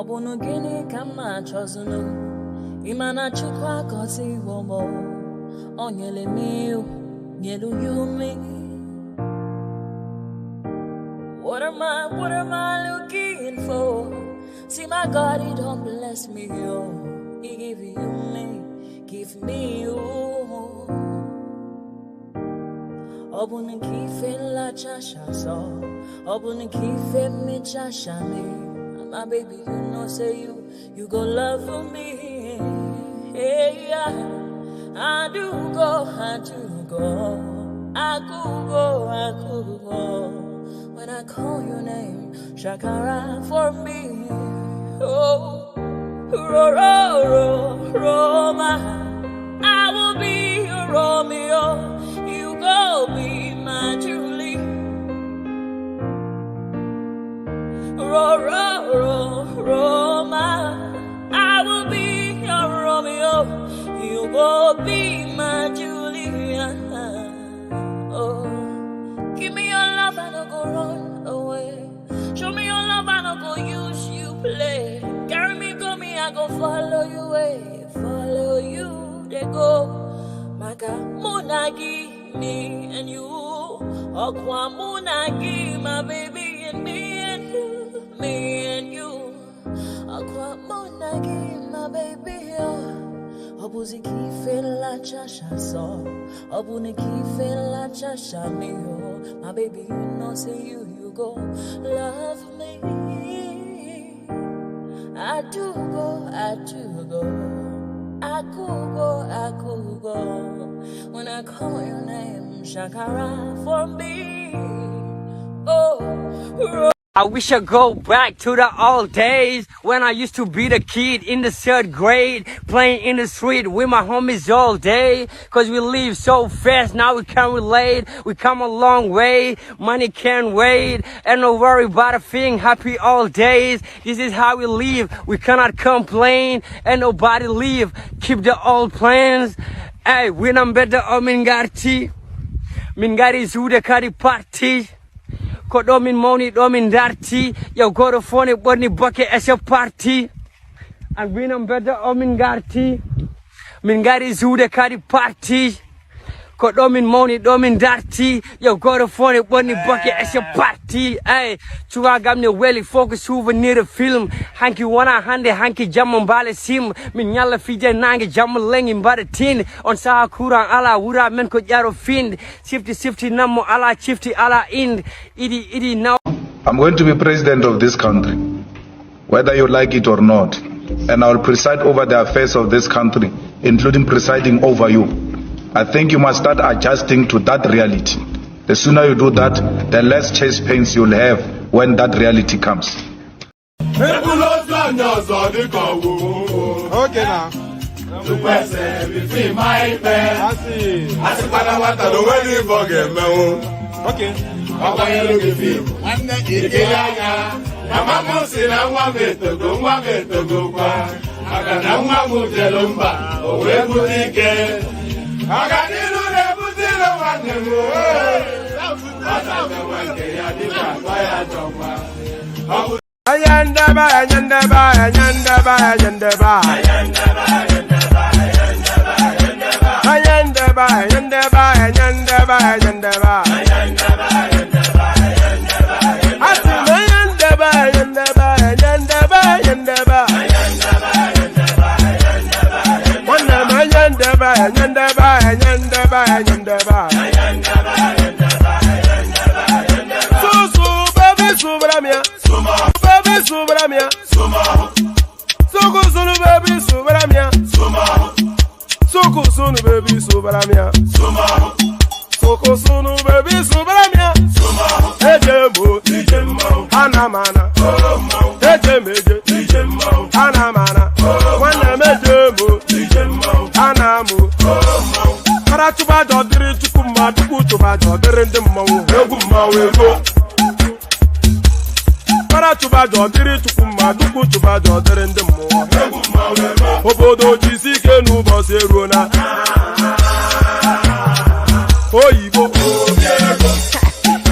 Obunu gini kama chozunu Imana chukwa kosi womo Onyele miu Nyelu yumi What am I looking for? See my God, he don't bless me, yo. He give me you. Obunu kife la chasha so. Obunu kife me chasha me. My baby, you know, say you go love me. Hey, yeah. I do go. I could go. When I call your name, Shakara for me. Oh, Roma, I will be your Romeo. You go be my Julie. Roma, I will be your Romeo. You go be my Julia. Oh, give me your love and I'll go run away. Show me your love and I'll go use you play. Carry me, go me, I go follow you way. Follow you, they go. Maka munagi, me and you. Okwa munagi, my baby and me and you. Me and you. Okwa munagi, my baby, oh. Obuzi kife la chasha so. Obuni kife la chasha me, oh. My baby, you know, say you go love me. I do go. I could go. When I call your name, Shakara for me. Oh, I wish I go back to the old days when I used to be the kid in the 3rd grade, playing in the street with my homies all day. Cause we live so fast, now we can't relate. We come a long way, money can't wait. And no worry about a thing, happy all days. This is how we live, we cannot complain. And nobody leave, keep the old plans. Hey, when I'm better, Mingari Zuda Kari Party. Ko domin moni domin darti yo goto fone borni bucket as a party and when I'm better min garti min gari zude kadi party ko domin moni domin darti yo goto fone borni bucket as a party ay tuwa gamne weli focus souvenir film hanki wana hande hanki jamon bale sim min nyalla fije nangi jamon lengi mbade tin on sa kuran ala wura men ko jaro find sifti namo ala chifti ala ind idi now. I'm going to be president of this country, whether you like it or not, and I will preside over the affairs of this country, including presiding over you. I think you must start adjusting to that reality. The sooner you do that, the less chest pains you'll have when that reality comes. Okay now. Okay.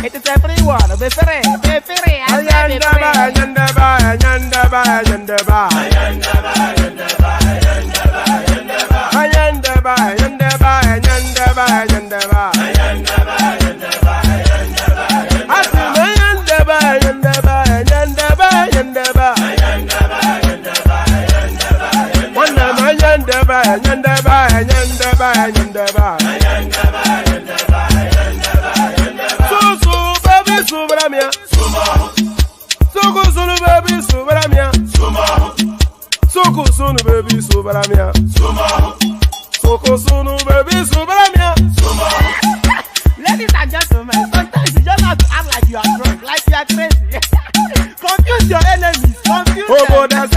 It's a free one. Ladies and gentlemen, sometimes you just have to act like you are drunk, like you are crazy. Confuse your enemies, confuse them.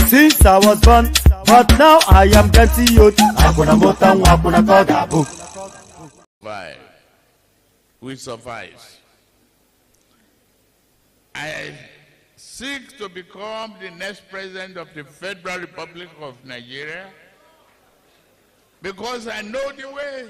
Since I was born, but now I am getting old. We survive. I seek to become the next president of the Federal Republic of Nigeria because I know the way.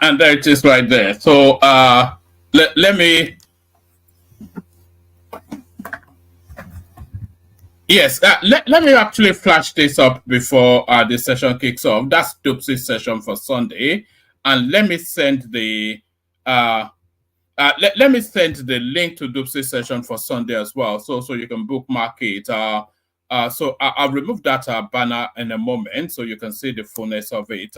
And there it is right there. So let me, yes, let me actually flash this up before the session kicks off. That's Dups's session for Sunday. And let me send the let me send the link to Dups's session for Sunday as well, so you can bookmark it. So I'll remove that banner in a moment so you can see the fullness of it.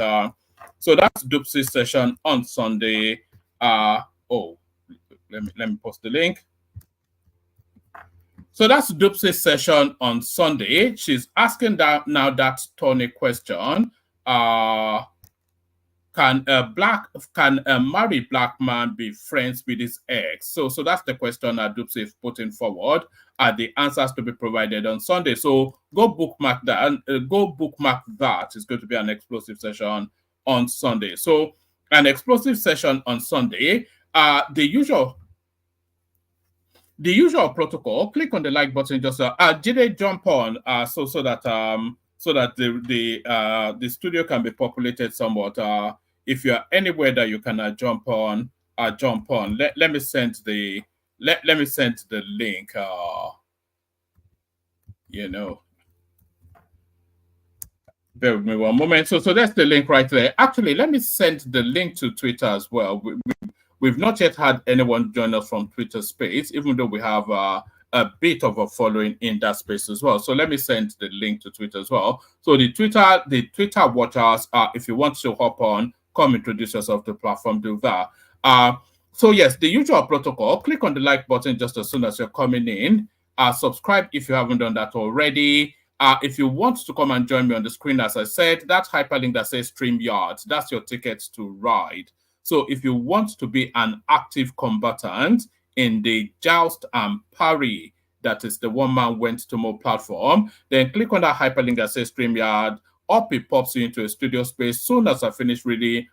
So that's Dups's session on Sunday. Let me post the link. So that's Dups's session on Sunday. She's asking that Tony question. Can a married black man be friends with his ex? So that's the question that Dupsy is putting forward. The answers to be provided on Sunday. So go bookmark that. It's going to be an explosive session on Sunday. So an explosive session on Sunday. The usual protocol. Click on the like button. Just did they jump on? So that the studio can be populated somewhat. if you're anywhere that you can jump on, jump on. Let me send the let me send the link. You know, bear with me one moment. So that's the link right there. Actually, let me send the link to Twitter as well. We've not yet had anyone join us from Twitter space, even though we have a bit of a following in that space as well. So let me send the link to Twitter as well. So the Twitter watchers, if you want to hop on, come introduce yourself to the platform, do that. So yes, the usual protocol, click on the like button just as soon as you're coming in. Subscribe if you haven't done that already. If you want to come and join me on the screen, as I said, that hyperlink that says StreamYard, that's your ticket to ride. So if you want to be an active combatant in the Joust and Parry, that is the One Man Went to More platform, then click on that hyperlink that says StreamYard. Up it pops you into a studio space. Soon as I finish reading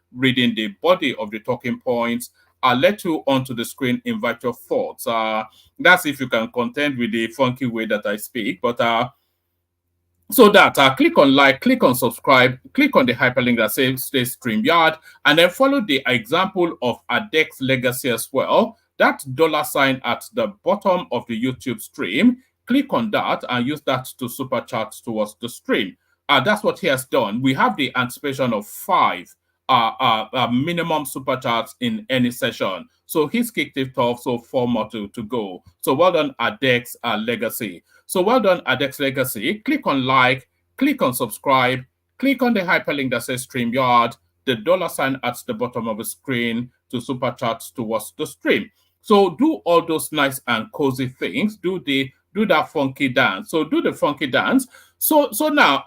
the body of the talking points, I'll let you onto the screen, invite your thoughts. That's if you can contend with the funky way that I speak. But so that click on like, click on subscribe, click on the hyperlink that says StreamYard, and then follow the example of Adex Legacy as well. That $ at the bottom of the YouTube stream, click on that and use that to super chat towards the stream. That's what he has done. We have the anticipation of 5 minimum super chats in any session. So he's kicked it off, so 4 more to go. So well done, Adex Legacy. So well done, Adex Legacy. Click on like, click on subscribe, click on the hyperlink that says StreamYard, the $ at the bottom of the screen to super chat towards the stream. So do all those nice and cozy things. Do that funky dance. So do the funky dance. So now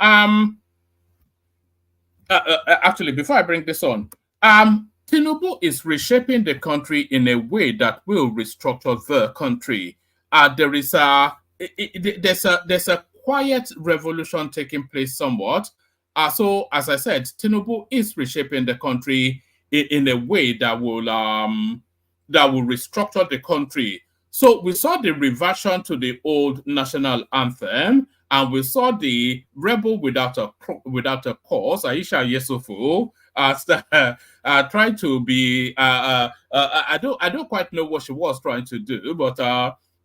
actually, before I bring this on, Tinubu is reshaping the country in a way that will restructure the country. There's a quiet revolution taking place somewhat. So as I said, Tinubu is reshaping the country in a way that will restructure the country. So we saw the reversion to the old national anthem, and we saw the rebel without a cause, Aisha Yesufu, trying to be. I don't quite know what she was trying to do, but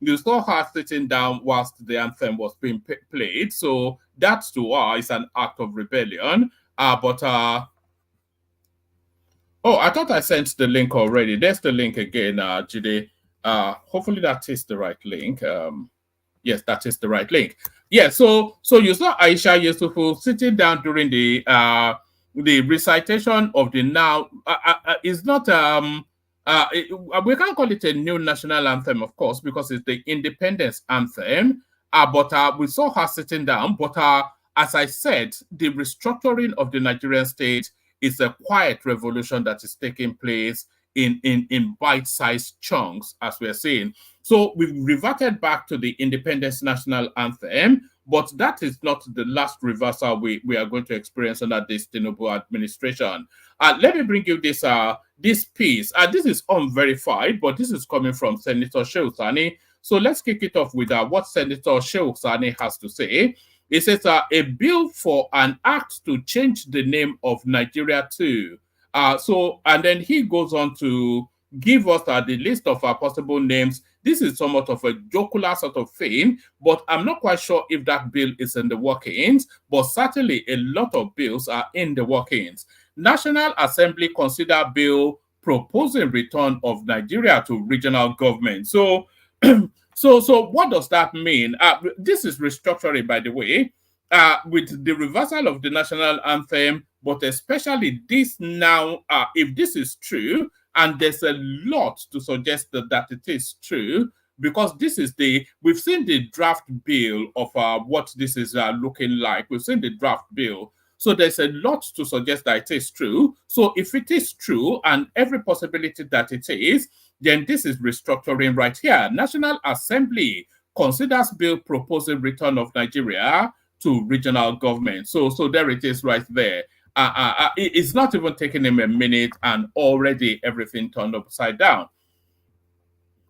you saw her sitting down whilst the anthem was being played. So that to her is an act of rebellion. Oh, I thought I sent the link already. There's the link again, Jide. Hopefully that is the right link. Yes, that is the right link. Yeah, so you saw Aisha Yesufu sitting down during the recitation of the now. It's not we can't call it a new national anthem, of course, because it's the independence anthem. But we saw her sitting down. But as I said, the restructuring of the Nigerian state is a quiet revolution that is taking place in bite-sized chunks, as we're seeing. So we've reverted back to the independence national anthem, but that is not the last reversal we are going to experience under this Tinubu administration. Let me bring you this piece. This is unverified, but this is coming from Senator Shehu Sani. So let's kick it off with what Senator Shehu Sani has to say. It says a bill for an act to change the name of Nigeria too. And then he goes on to give us the list of possible names. This is somewhat of a jocular sort of thing, but I'm not quite sure if that bill is in the workings, but certainly a lot of bills are in the workings. National Assembly consider bill proposing return of Nigeria to regional government. So what does that mean? This is restructuring, by the way, with the reversal of the national anthem, but especially this now, if this is true, and there's a lot to suggest that it is true, because this is we've seen the draft bill of what this is looking like. We've seen the draft bill. So there's a lot to suggest that it is true. So if it is true, and every possibility that it is, then this is restructuring right here. National Assembly considers bill proposing return of Nigeria to regional government. So there it is right there. It's not even taking him a minute, and already everything turned upside down.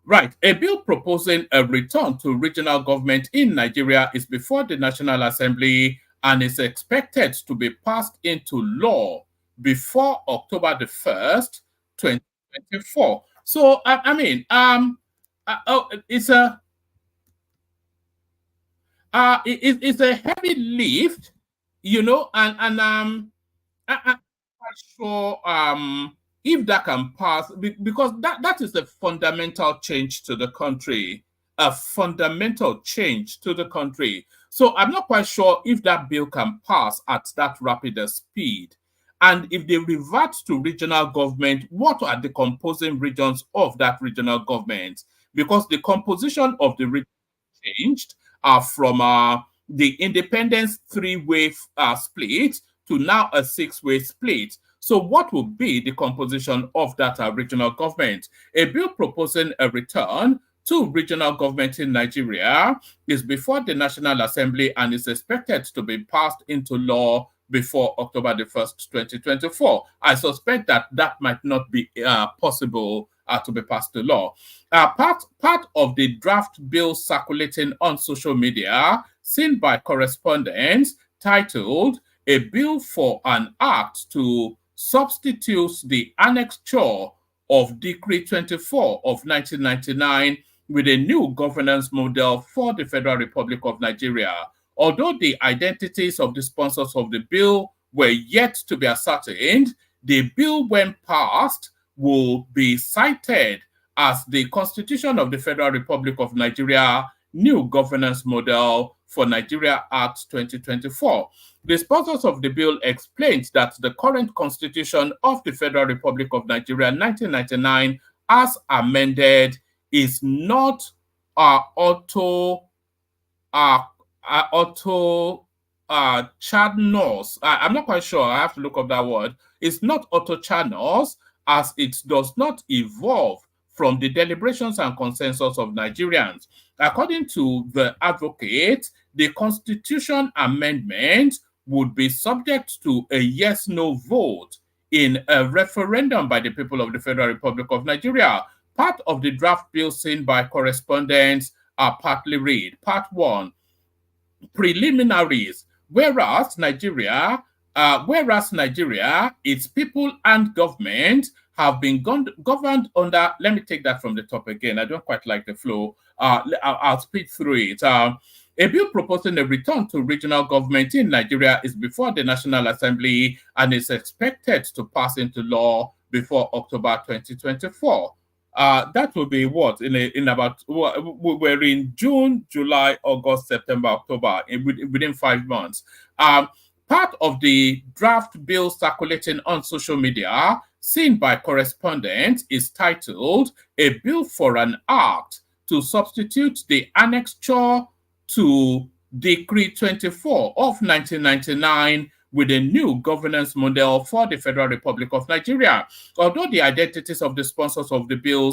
Right, a bill proposing a return to regional government in Nigeria is before the National Assembly and is expected to be passed into law before October the 1st, 2024. So, I mean, it's a it's a heavy lift, you know, and I'm quite sure if that can pass, because that is a fundamental change to the country, a fundamental change to the country. So I'm not quite sure if that bill can pass at that rapid a speed. And if they revert to regional government, what are the composing regions of that regional government? Because the composition of the region changed from the independence three-way split to now a six-way split. So what will be the composition of that regional government? A bill proposing a return to regional government in Nigeria is before the National Assembly and is expected to be passed into law before October the 1st, 2024. I suspect that that might not be possible to be passed to law. Part of the draft bill circulating on social media, seen by correspondents, titled "A Bill for an Act to Substitute the Annexure of Decree 24 of 1999 with a new governance model for the Federal Republic of Nigeria." Although the identities of the sponsors of the bill were yet to be ascertained, the bill, when passed, will be cited as the Constitution of the Federal Republic of Nigeria New Governance Model for Nigeria Act 2024. The sponsors of the bill explained that the current Constitution of the Federal Republic of Nigeria 1999, as amended, is not channels. I'm not quite sure. I have to look up that word. It's not auto channels, as it does not evolve from the deliberations and consensus of Nigerians. According to the advocate, the Constitution amendment would be subject to a yes-no vote in a referendum by the people of the Federal Republic of Nigeria. Part of the draft bill seen by correspondents are partly read. Part 1, preliminaries. Whereas Nigeria, its people and government have been governed under, let me take that from the top again. I don't quite like the flow. I'll speed through it. A bill proposing a return to regional government in Nigeria is before the National Assembly and is expected to pass into law before October 2024. That will be what in about, we're in June, July, August, September, October, within 5 months. Part of the draft bill circulating on social media, seen by correspondents, is titled "A Bill for an Act to Substitute the Annexure to Decree 24 of 1999 with a new governance model for the Federal Republic of Nigeria." Although the identities of the sponsors of the bill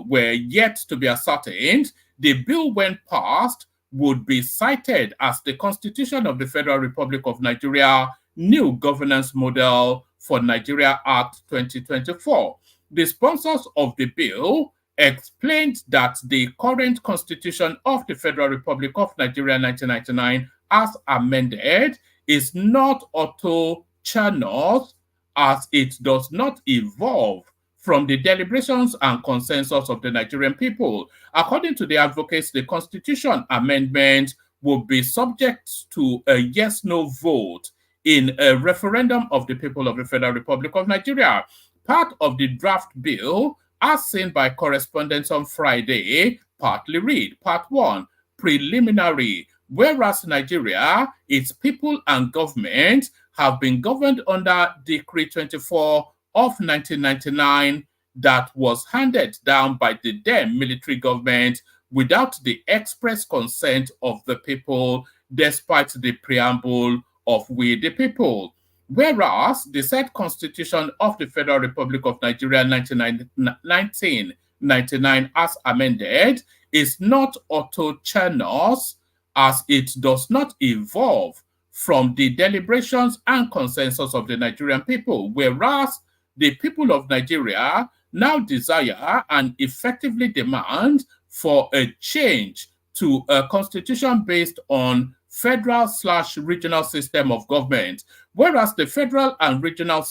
were yet to be ascertained, the bill, when passed, would be cited as the Constitution of the Federal Republic of Nigeria New Governance Model for Nigeria Act 2024. The sponsors of the bill explained that the current Constitution of the Federal Republic of Nigeria 1999, as amended, is not auto-channels, as it does not evolve from the deliberations and consensus of the Nigerian people. According to the advocates, the Constitution amendment will be subject to a yes-no vote in a referendum of the people of the Federal Republic of Nigeria. Part of the draft bill, as seen by correspondents on Friday, partly read. Part 1, preliminary. Whereas Nigeria, its people and government have been governed under Decree 24 of 1999 that was handed down by the then military government without the express consent of the people, despite the preamble of "We the People." Whereas the said Constitution of the Federal Republic of Nigeria 1999, as amended, is not auto-channels, as it does not evolve from the deliberations and consensus of the Nigerian people, whereas the people of Nigeria now desire and effectively demand for a change to a constitution based on federal/regional system of government, whereas the federal and regional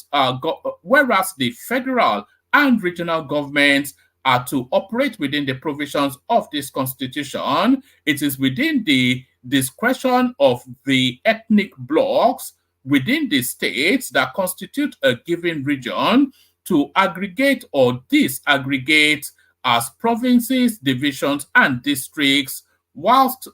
governments are to operate within the provisions of this constitution. It is within the discretion of the ethnic blocs within the states that constitute a given region to aggregate or disaggregate as provinces, divisions, and districts, whilst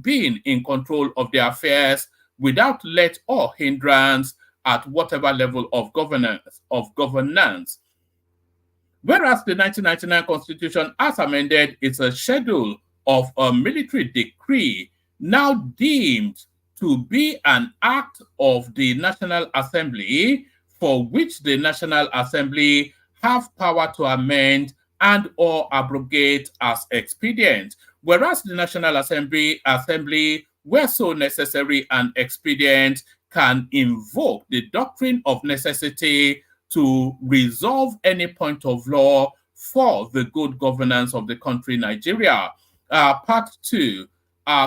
being in control of their affairs without let or hindrance at whatever level of governance. Whereas the 1999 Constitution, as amended, is a schedule of a military decree now deemed to be an act of the National Assembly, for which the National Assembly have power to amend and or abrogate as expedient. Whereas the National Assembly, where so necessary and expedient, can invoke the doctrine of necessity to resolve any point of law for the good governance of the country, Nigeria. Part 2,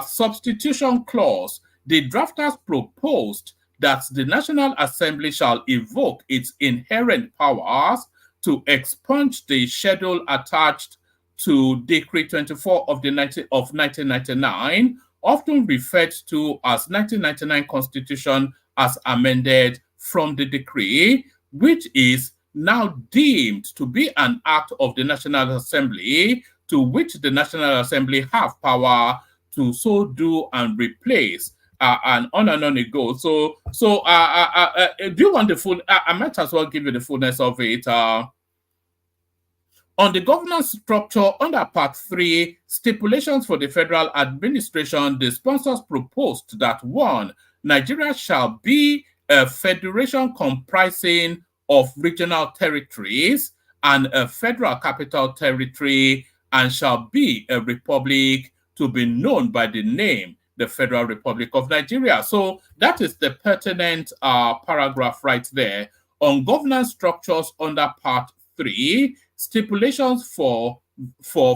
substitution clause. The drafters proposed that the National Assembly shall invoke its inherent powers to expunge the schedule attached to Decree 24 of 1999, often referred to as 1999 Constitution as amended from the decree, which is now deemed to be an act of the National Assembly, to which the National Assembly have power to so do and replace, and on it goes. So, do you want the full? I might as well give you the fullness of it. On the governance structure under Part 3, stipulations for the federal administration, the sponsors proposed that 1, Nigeria shall be a federation comprising of regional territories and a federal capital territory, and shall be a republic to be known by the name the Federal Republic of Nigeria. So that is the pertinent paragraph right there. On governance structures under Part 3, stipulations for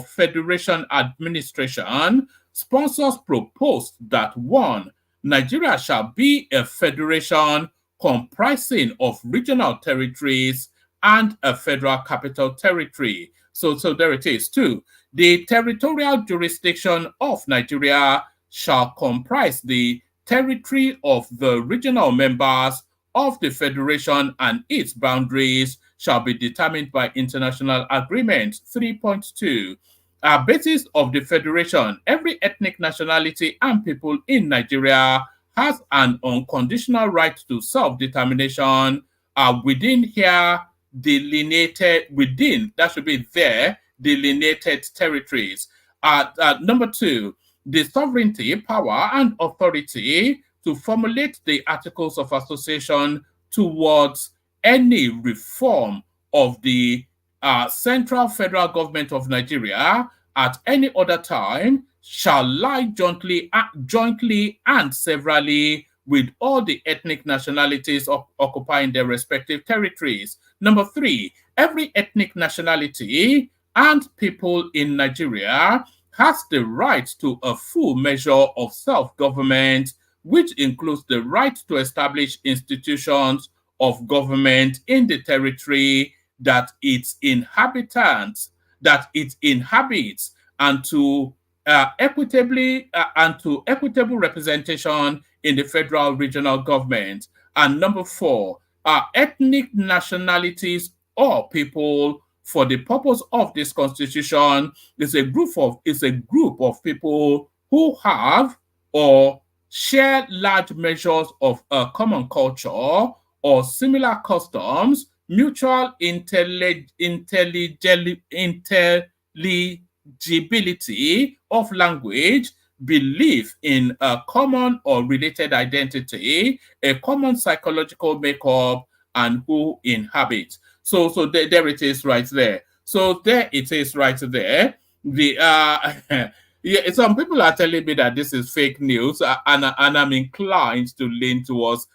federation administration, sponsors proposed that 1, Nigeria shall be a federation comprising of regional territories and a federal capital territory. So there it is. 2, the territorial jurisdiction of Nigeria shall comprise the territory of the regional members of the federation, and its boundaries shall be determined by international agreement. 3.2, basis of the federation, every ethnic nationality and people in Nigeria has an unconditional right to self-determination within here delineated, within, that should be there, delineated territories. Number 2, the sovereignty, power, and authority to formulate the articles of association towards any reform of the central federal government of Nigeria at any other time shall lie jointly and severally with all the ethnic nationalities occupying their respective territories. Number 3, every ethnic nationality and people in Nigeria has the right to a full measure of self-government, which includes the right to establish institutions of government in the territory that it inhabits, and to equitable representation in the federal regional government. And number 4, ethnic nationalities or people, for the purpose of this constitution, is a group of people who have or share large measures of a common culture or similar customs, mutual intelligibility of language, belief in a common or related identity, a common psychological makeup, and who inhabit. So there it is right there. So there it is right there. The yeah, some people are telling me that this is fake news, and I'm inclined to lean towards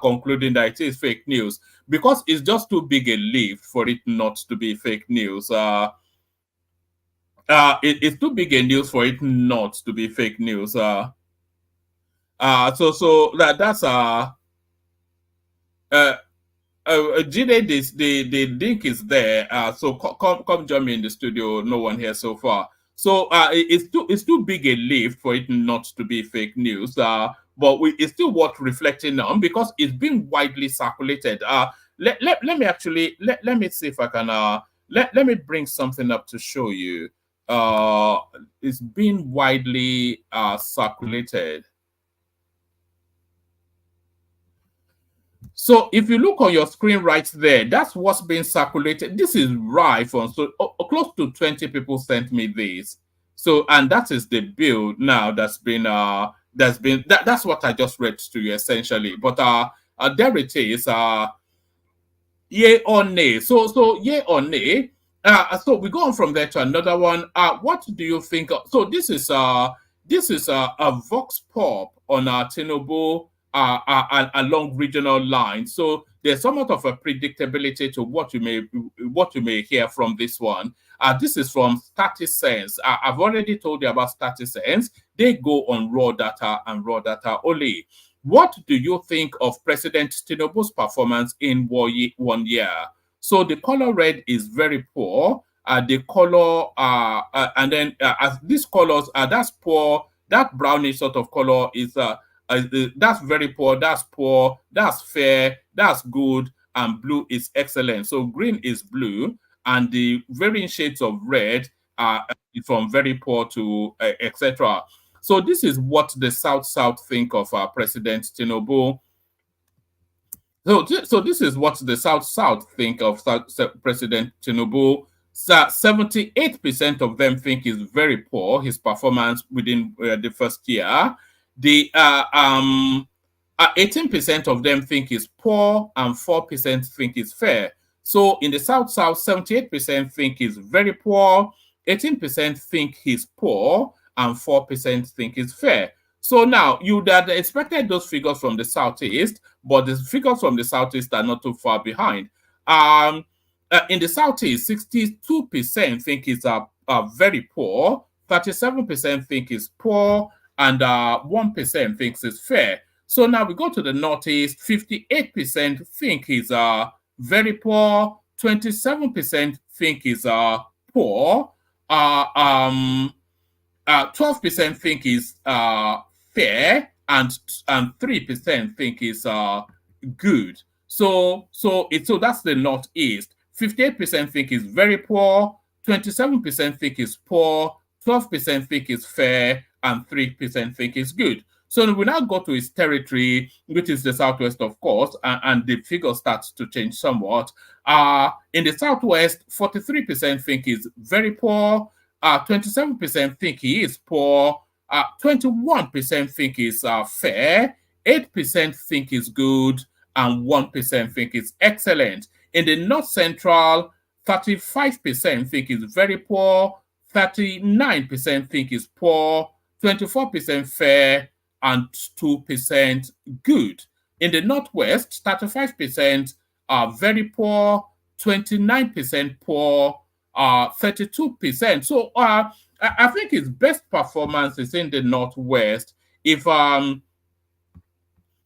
concluding that it is fake news, because it's just too big a leap for it not to be fake news. It's too big a news for it not to be fake news. So that's Jide, this the link is there. So come join me in the studio. No one here so far. So it's too big a lift for it not to be fake news. But it's still worth reflecting on because it's been widely circulated. Let me actually let me see if I can let me bring something up to show you. It's been widely circulated. So if you look on your screen right there, that's what's being circulated. This is right from so close to 20 people sent me this. So and that is the bill now that's been that's what I just read to you essentially. But there it is. Yay or nay. So yay or nay. So we go on from there to another one. What do you think of, so this is a vox pop on Tinubu along regional lines. So there's somewhat of a predictability to what you may hear from this one. This is from 30 cents. I've already told you about 30 cents. They go on raw data and raw data only. What do you think of President Tinubu's performance in 1 year? So the color red is very poor. The color and then as these colors that's poor. That brownish sort of color is that's very poor. That's poor. That's fair. That's good. And blue is excellent. So green is blue, and the varying shades of red are from very poor to etc. So this is what the South think of President Tinubu. So this is what the South think of President Tinubu. 78% of them think he's very poor, his performance within the first year. The 18% of them think he's poor, and 4% think he's fair. So in the South, 78% think he's very poor, 18% think he's poor, and 4% think he's fair. So now you'd have expected those figures from the Southeast, but the figures from the Southeast are not too far behind. In the Southeast, 62% think he's very poor, 37% think he's poor, and 1% thinks it's fair. So now we go to the Northeast, 58% think he's very poor, 27% think he's poor, 12% think he's fair, and 3% think he's good. So that's the Northeast. 58% think he's very poor, 27% think he's poor, 12% think he's fair, and 3% think he's good. So we now go to his territory, which is the Southwest, of course, and the figure starts to change somewhat. In the Southwest, 43% think he's very poor, 27% think he is poor, 21% think he's fair, 8% think he's good, and 1% think it's excellent. In the North Central, 35% think he's very poor, 39% think he's poor, 24% fair, and 2% good. In the Northwest, 35% are very poor, 29% poor, 32%. So I think his best performance is in the Northwest. Because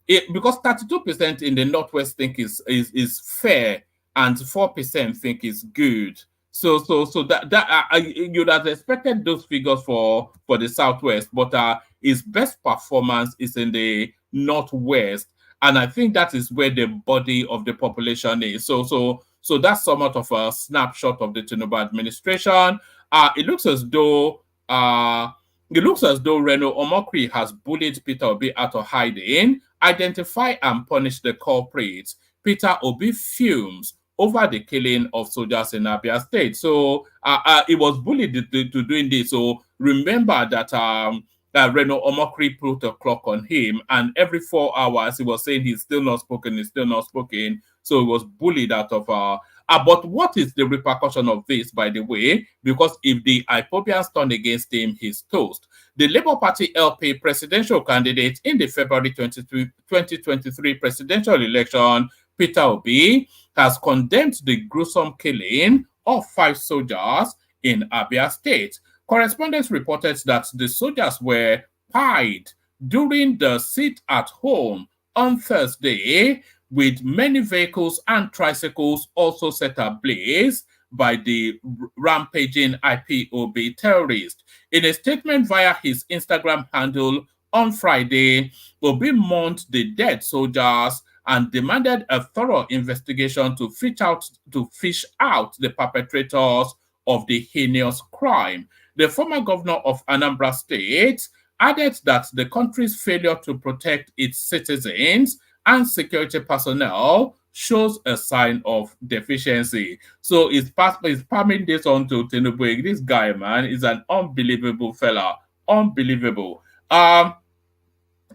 32% in the Northwest think is fair, and 4% think is good. So that you'd have expected those figures for the Southwest, but his best performance is in the Northwest, and I think that is where the body of the population is. So that's somewhat of a snapshot of the Tinubu administration. It looks as though Reno Omokri has bullied Peter Obi out of hiding, identify and punish the culprits. Peter Obi fumes over the killing of soldiers in Abia State. So he was bullied to doing this. So remember that Reno Omokri put a clock on him, and every 4 hours he was saying he's still not spoken. So he was bullied out of but what is the repercussion of this, by the way? Because if the Ipobians turn against him, he's toast. The Labour Party LP presidential candidate in the February 2023 presidential election, Peter Obi, has condemned the gruesome killing of 5 soldiers in Abia State. Correspondents reported that the soldiers were pied during the sit-at-home on Thursday, with many vehicles and tricycles also set ablaze by the rampaging IPOB terrorist. In a statement via his Instagram handle on Friday, Obi mourned the dead soldiers and demanded a thorough investigation to fish out the perpetrators of the heinous crime. The former governor of Anambra State added that the country's failure to protect its citizens and security personnel shows a sign of deficiency. So he's palming this on to Tinubu. This guy, man, is an unbelievable fella. Unbelievable.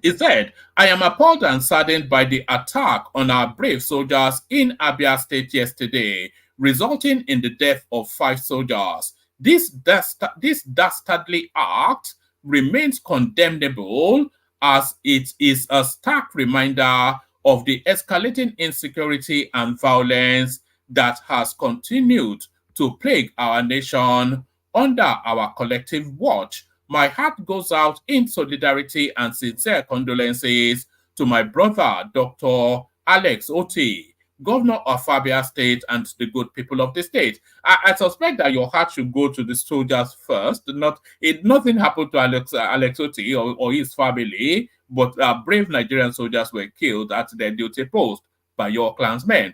He said, I am appalled and saddened by the attack on our brave soldiers in Abia State yesterday, resulting in the death of 5 soldiers. This dastardly act remains condemnable, as it is a stark reminder of the escalating insecurity and violence that has continued to plague our nation under our collective watch. My heart goes out in solidarity and sincere condolences to my brother, Dr. Alex Oti, governor of Abia State, and the good people of the state. I suspect that your heart should go to the soldiers first. Nothing happened to Alex Oti or his family, but brave Nigerian soldiers were killed at their duty post by your clansmen.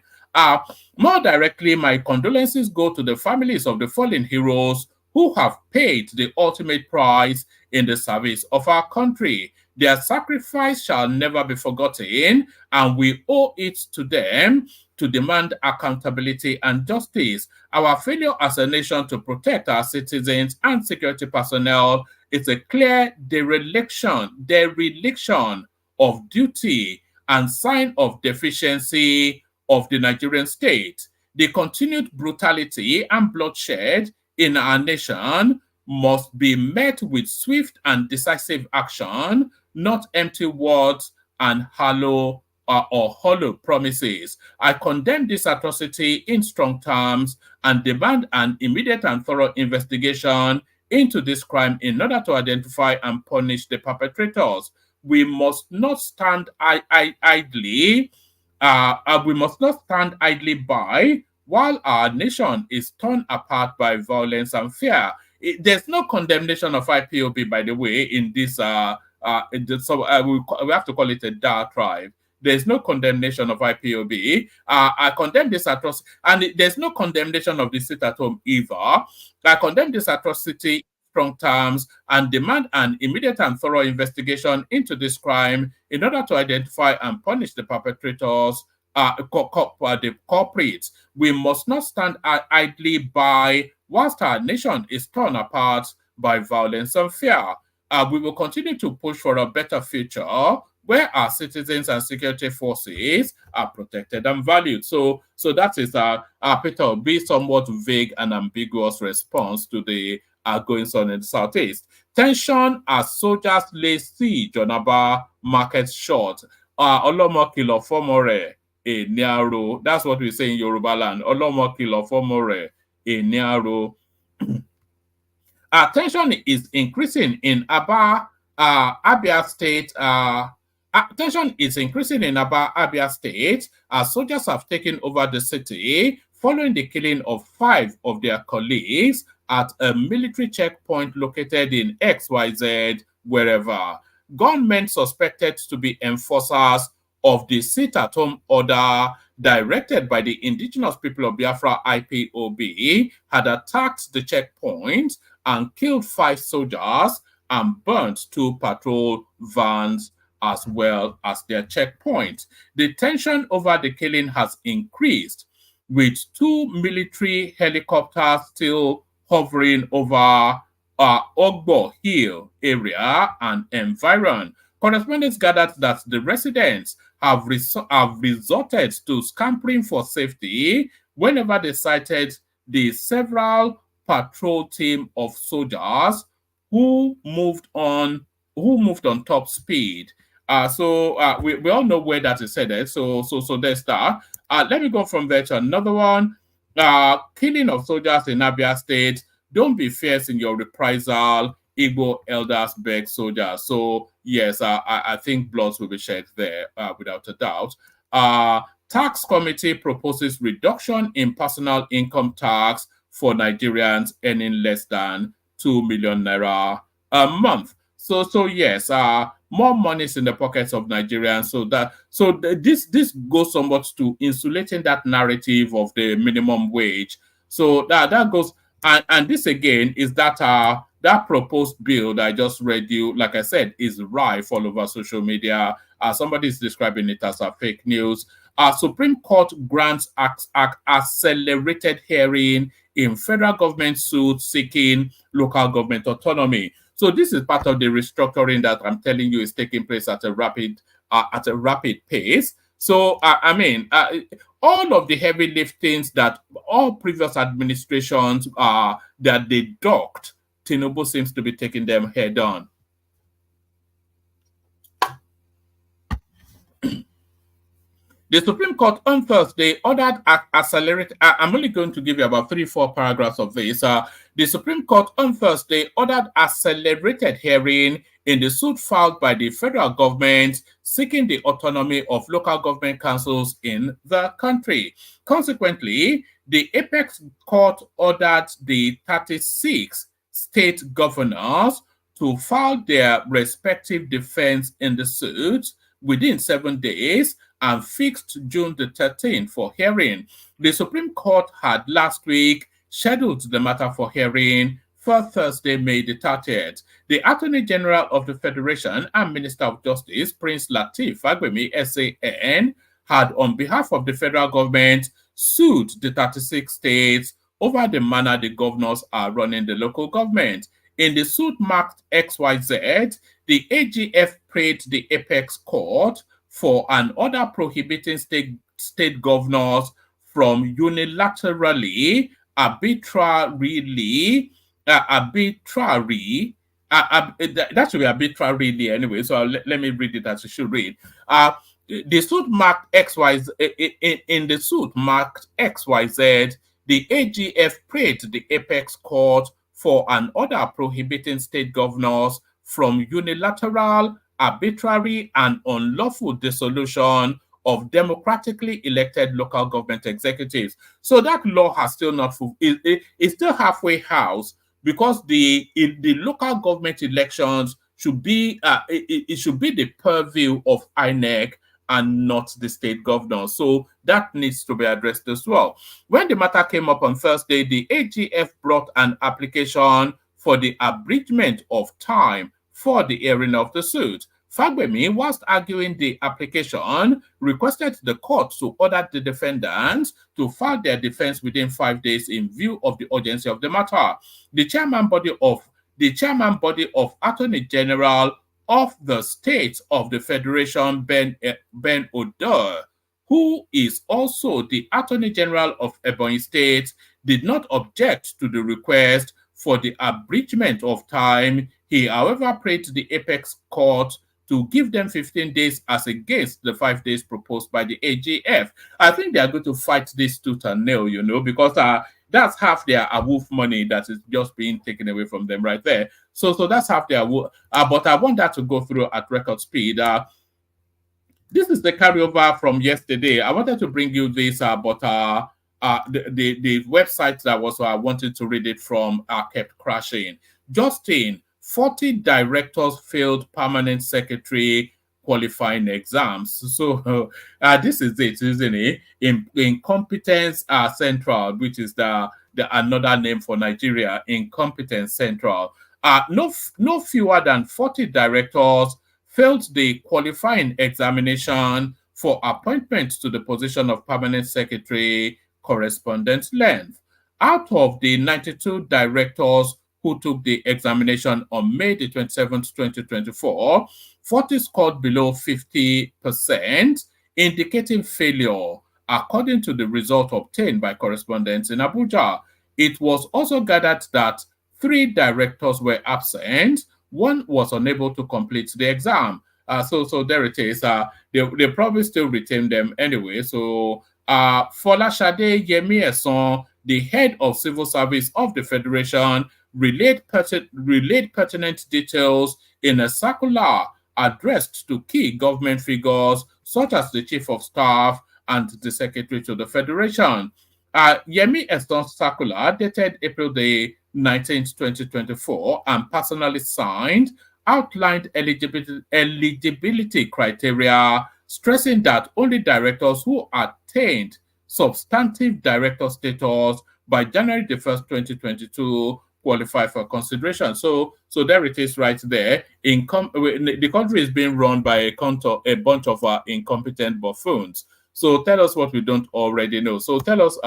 More directly, my condolences go to the families of the fallen heroes who have paid the ultimate price in the service of our country. Their sacrifice shall never be forgotten, and we owe it to them to demand accountability and justice. Our failure as a nation to protect our citizens and security personnel is a clear dereliction of duty and sign of deficiency of the Nigerian state. The continued brutality and bloodshed in our nation must be met with swift and decisive action, not empty words and hollow promises. I condemn this atrocity in strong terms and demand an immediate and thorough investigation into this crime in order to identify and punish the perpetrators. We must not stand idly. We must not stand idly by while our nation is torn apart by violence and fear. There's no condemnation of IPOB, by the way, in this. We have to call it a diatribe. There's no condemnation of IPOB. I condemn this atrocity, and there's no condemnation of the sit-at-home either. I condemn this atrocity in strong terms and demand an immediate and thorough investigation into this crime in order to identify and punish the perpetrators, the culprits. We must not stand idly by whilst our nation is torn apart by violence and fear. We will continue to push for a better future where our citizens and security forces are protected and valued. So that is Peter B, somewhat vague and ambiguous response to the goings on in the southeast. Tension as soldiers lay siege on Aba market short. Olomo kilo fomore e niaro. That's what we say in Yoruba land. Olomo kilo fomore e niaro. Tension is increasing in Abia State. Tension is increasing in Abia State as soldiers have taken over the city following the killing of 5 of their colleagues at a military checkpoint located in XYZ, wherever. Gunmen suspected to be enforcers of the sit-at-home order directed by the indigenous people of Biafra IPOB had attacked the checkpoint and killed 5 soldiers and burnt 2 patrol vans as well as their checkpoint. The tension over the killing has increased, with 2 military helicopters still hovering over Ogbo Hill area and environ. Correspondents gathered that the residents have resorted to scampering for safety whenever they sighted the several patrol team of soldiers who moved on top speed. We all know where that is headed. So there's that. Let me go from there to another one. Killing of soldiers in Abia State. Don't be fierce in your reprisal. Igbo elders beg soldiers. So yes, I think bloods will be shed there without a doubt. Tax committee proposes reduction in personal income tax for Nigerians earning less than 2 million naira a month. So yes, more monies in the pockets of Nigerians. This goes somewhat to insulating that narrative of the minimum wage. So that goes, and this again is that proposed bill that I just read you, like I said, is rife all over social media. Somebody is describing it as a fake news. Supreme Court grants accelerated hearing in federal government suit seeking local government autonomy. So this is part of the restructuring that I'm telling you is taking place at a rapid pace. So all of the heavy liftings that all previous administrations that they docked, Tinubu seems to be taking them head on. The Supreme Court on Thursday ordered accelerated. I'm only going to give you about 3-4 paragraphs of this. The Supreme Court on Thursday ordered accelerated hearing in the suit filed by the federal government seeking the autonomy of local government councils in the country. Consequently, the Apex Court ordered the 36 state governors to file their respective defense in the suit within 7 days and fixed June the 13th for hearing. The Supreme Court had last week scheduled the matter for hearing for Thursday, May the 30th. The Attorney General of the Federation and Minister of Justice, Prince Lateef Fagbemi, SAN, had, on behalf of the federal government, sued the 36 states over the manner the governors are running the local government. In the suit marked XYZ, the AGF prayed the Apex Court for an order prohibiting state governors from unilaterally, arbitrarily, that should be arbitrarily anyway, so let me read it as it should read. The suit marked XYZ, in the suit marked XYZ, the AGF prayed the Apex Court for an order prohibiting state governors from unilateral, arbitrary, and unlawful dissolution of democratically elected local government executives. So that law has still not it's still halfway house, because the local government elections should be it should be the purview of INEC and not the state governor. So that needs to be addressed as well. When the matter came up on Thursday, the AGF brought an application for the abridgment of time for the hearing of the suit. Fagbemi, whilst arguing the application, requested the court to order the defendants to file their defense within 5 days in view of the urgency of the matter. The chairman body of Attorney General of the States of the Federation, Ben Odur, who is also the Attorney General of Ebonyi State, did not object to the request for the abridgment of time. He, however, prayed to the Apex Court to give them 15 days as against the 5 days proposed by the AGF. I think they are going to fight this tooth and nail, because that's half their AWOF money that is just being taken away from them right there. So that's half their AWOF. But I want that to go through at record speed. This is the carryover from yesterday. I wanted to bring you this, but the website that was I wanted to read it from kept crashing. Justin, 40 directors failed permanent secretary qualifying exams. So this is it, isn't it? Incompetence Central, which is the another name for Nigeria, Incompetence Central. No fewer than 40 directors failed the qualifying examination for appointment to the position of permanent secretary correspondence length. Out of the 92 directors who took the examination on May the 27th, 2024, 40 scored below 50%, indicating failure, according to the result obtained by correspondents in Abuja. It was also gathered that 3 directors were absent. One was unable to complete the exam. So there it is. They probably still retain them anyway. So Folashade Yemi Eson, the head of civil service of the Federation, relayed pertinent details in a circular addressed to key government figures such as the Chief of Staff and the Secretary to the Federation. Yemi Eston's circular, dated April the 19th, 2024, and personally signed, outlined eligibility criteria, stressing that only directors who attained substantive director status by January the 1st, 2022 qualify for consideration. So there it is right there. The country is being run by a bunch of incompetent buffoons. So tell us what we don't already know. So tell us,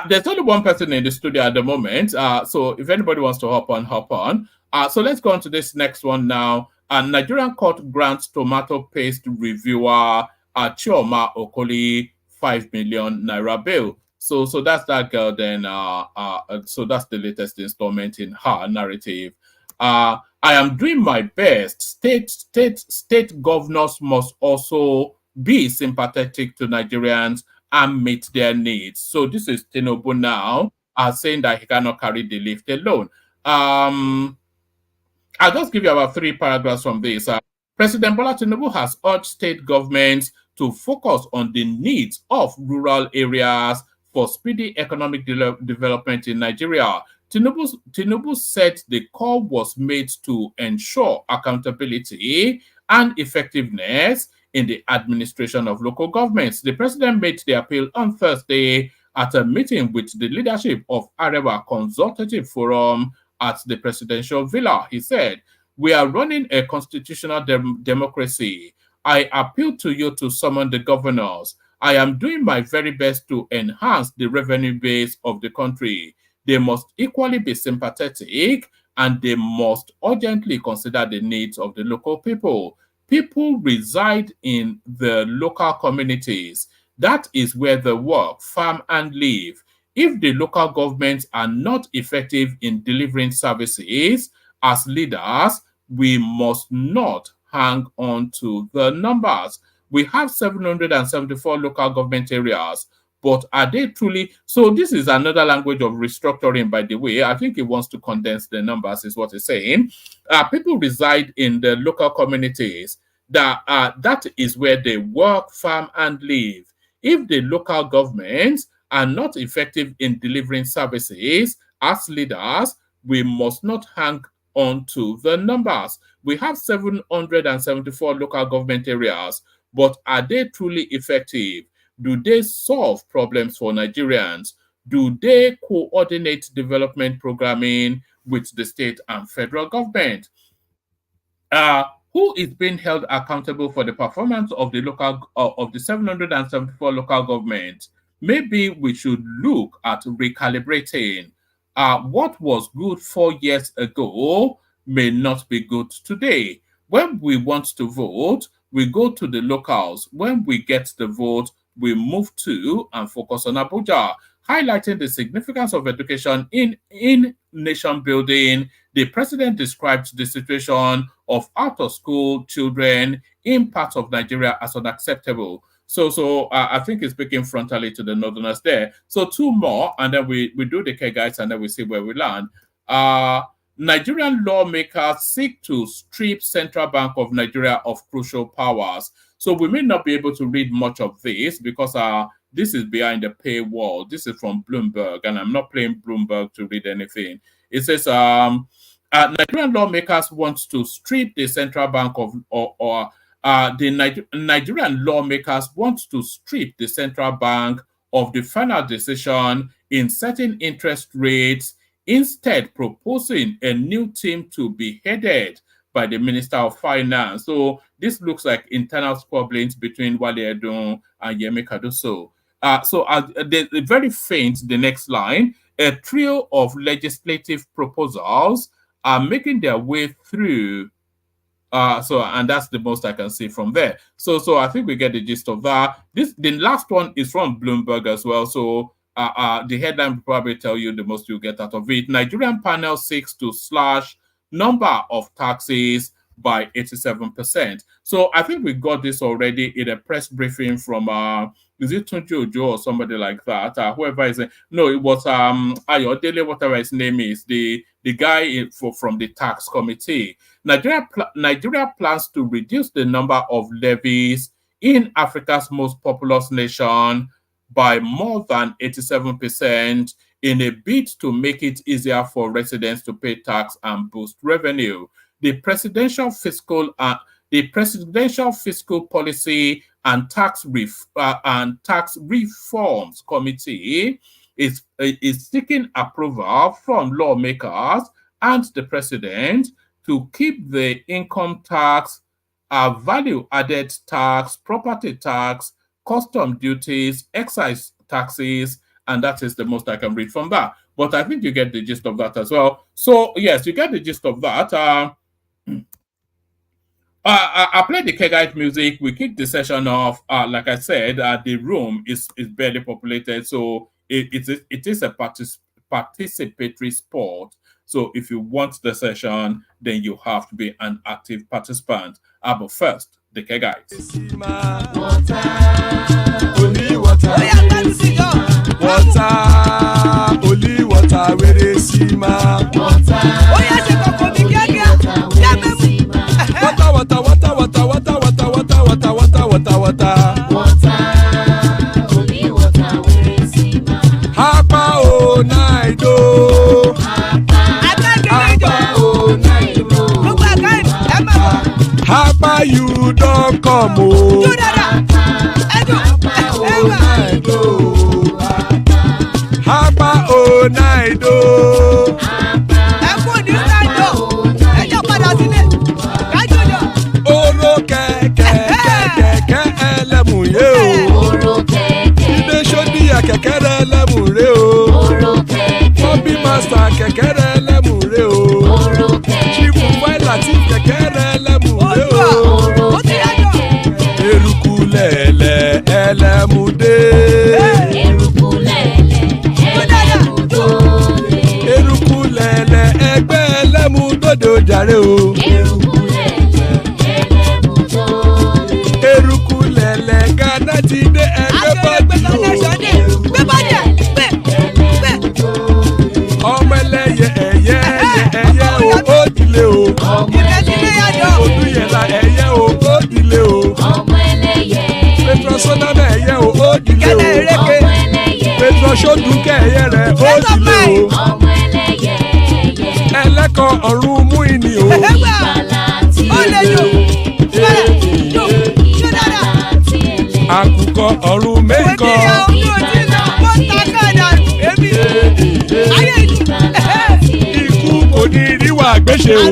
there's only one person in the studio at the moment. So if anybody wants to hop on, hop on. So let's go on to this next one now. Nigerian court grants tomato paste reviewer Chioma Okoli 5 million naira bail. So that's that girl then. So that's the latest installment in her narrative. I am doing my best. State governors must also be sympathetic to Nigerians and meet their needs. So this is Tinubu now saying that he cannot carry the lift alone. I'll just give you about 3 paragraphs from this. President Bola Tinubu has urged state governments to focus on the needs of rural areas for speedy economic development in Nigeria. Tinubu said the call was made to ensure accountability and effectiveness in the administration of local governments. The president made the appeal on Thursday at a meeting with the leadership of Arewa Consultative Forum at the presidential villa. He said, "We are running a constitutional democracy. I appeal to you to summon the governors. I am doing my very best to enhance the revenue base of the country. They must equally be sympathetic and they must urgently consider the needs of the local people. People reside in the local communities. That is where they work, farm, and live. If the local governments are not effective in delivering services, as leaders, we must not hang on to the numbers. We have 774 local government areas, but are they truly? So this is another language of restructuring, by the way. I think it wants to condense the numbers, is what it's saying. People reside in the local communities. That is where they work, farm, and live. If the local governments are not effective in delivering services, as leaders, we must not hang on to the numbers. We have 774 local government areas, but are they truly effective? Do they solve problems for Nigerians? Do they coordinate development programming with the state and federal government? Who is being held accountable for the performance of the 774 local governments? Maybe we should look at recalibrating. What was good 4 years ago may not be good today. When we want to vote, we go to the locals. When we get the vote, we move to and focus on Abuja. Highlighting the significance of education in nation building, the president described the situation of out-of-school children in parts of Nigeria as unacceptable. So I think it's speaking frontally to the northerners there. So 2 more, and then we do the K guys, and then we see where we land. Nigerian lawmakers seek to strip Central Bank of Nigeria of crucial powers. So we may not be able to read much of this because this is behind the paywall. This is from Bloomberg, and I'm not playing Bloomberg to read anything. It says Nigerian lawmakers want to strip the Central Bank of Nigerian lawmakers want to strip the Central Bank of the final decision in setting interest rates, instead proposing a new team to be headed by the Minister of Finance. So this looks like internal squabblings between Wale Edun and Yemi Cardoso. Very faint, the next line, a trio of legislative proposals are making their way through. And that's the most I can see from there. So I think we get the gist of that. The last one is from Bloomberg as well. So the headline will probably tell you the most you get out of it. Nigerian panel seeks to slash number of taxes by 87%. So I think we got this already in a press briefing from is it Tunji Ojo or somebody like that? Whoever is no, it was Ayodele, whatever his name is, the the guy from the tax committee. Nigeria plans to reduce the number of levies in Africa's most populous nation by more than 87% in a bid to make it easier for residents to pay tax and boost revenue. The Presidential Fiscal Policy and Tax Reforms Committee is seeking approval from lawmakers and the president to keep the income tax, value-added tax, property tax, custom duties, excise taxes, and that is the most I can read from that. But I think you get the gist of that as well. So yes, you get the gist of that. I played the Kegite music. We kicked the session off. Like I said, the room is barely populated, so it is a participatory sport. So if you want the session, then you have to be an active participant. But first, the Kegite. Only water, where they see ma. Hapa o naido. Hapa you don't come o. Hapa o naido. Oro kẹ̀kẹ́ ẹlẹ́mù yé o. Ibe sodi kẹ̀kẹ́ ẹlẹ́mù rẹ o. Bobby master kẹ̀kẹ́ ẹlẹ́mù rẹ o. Chief Wáìlà tí kẹ̀kẹ́ ẹlẹ́mù rẹ o. Eruku lẹ̀lẹ̀ ẹlẹ́mù dé. Eruku lẹ̀lẹ̀ ẹgbẹ́ ẹlẹ́mù dòde ojàre o. Eruku lẹ̀lẹ̀ Ghana ti dé ẹgbẹ́ bọ́ọ̀dì o. Ọmọ ẹlẹ́yẹ ẹyẹ o ó dìlé o. Odúyẹ̀lá ẹyẹ o ó dìlé o. Petrosonana ẹyẹ o ó dìlé o. Petrosodúnkẹ́ ẹyẹ rẹ̀ ó dìlé o. Ẹlẹ́kọ̀ ọ̀run mú ìní o. Àkùkọ ọ̀run mẹ́kọ̀. Ikú kò ní ríwà gbéṣe o.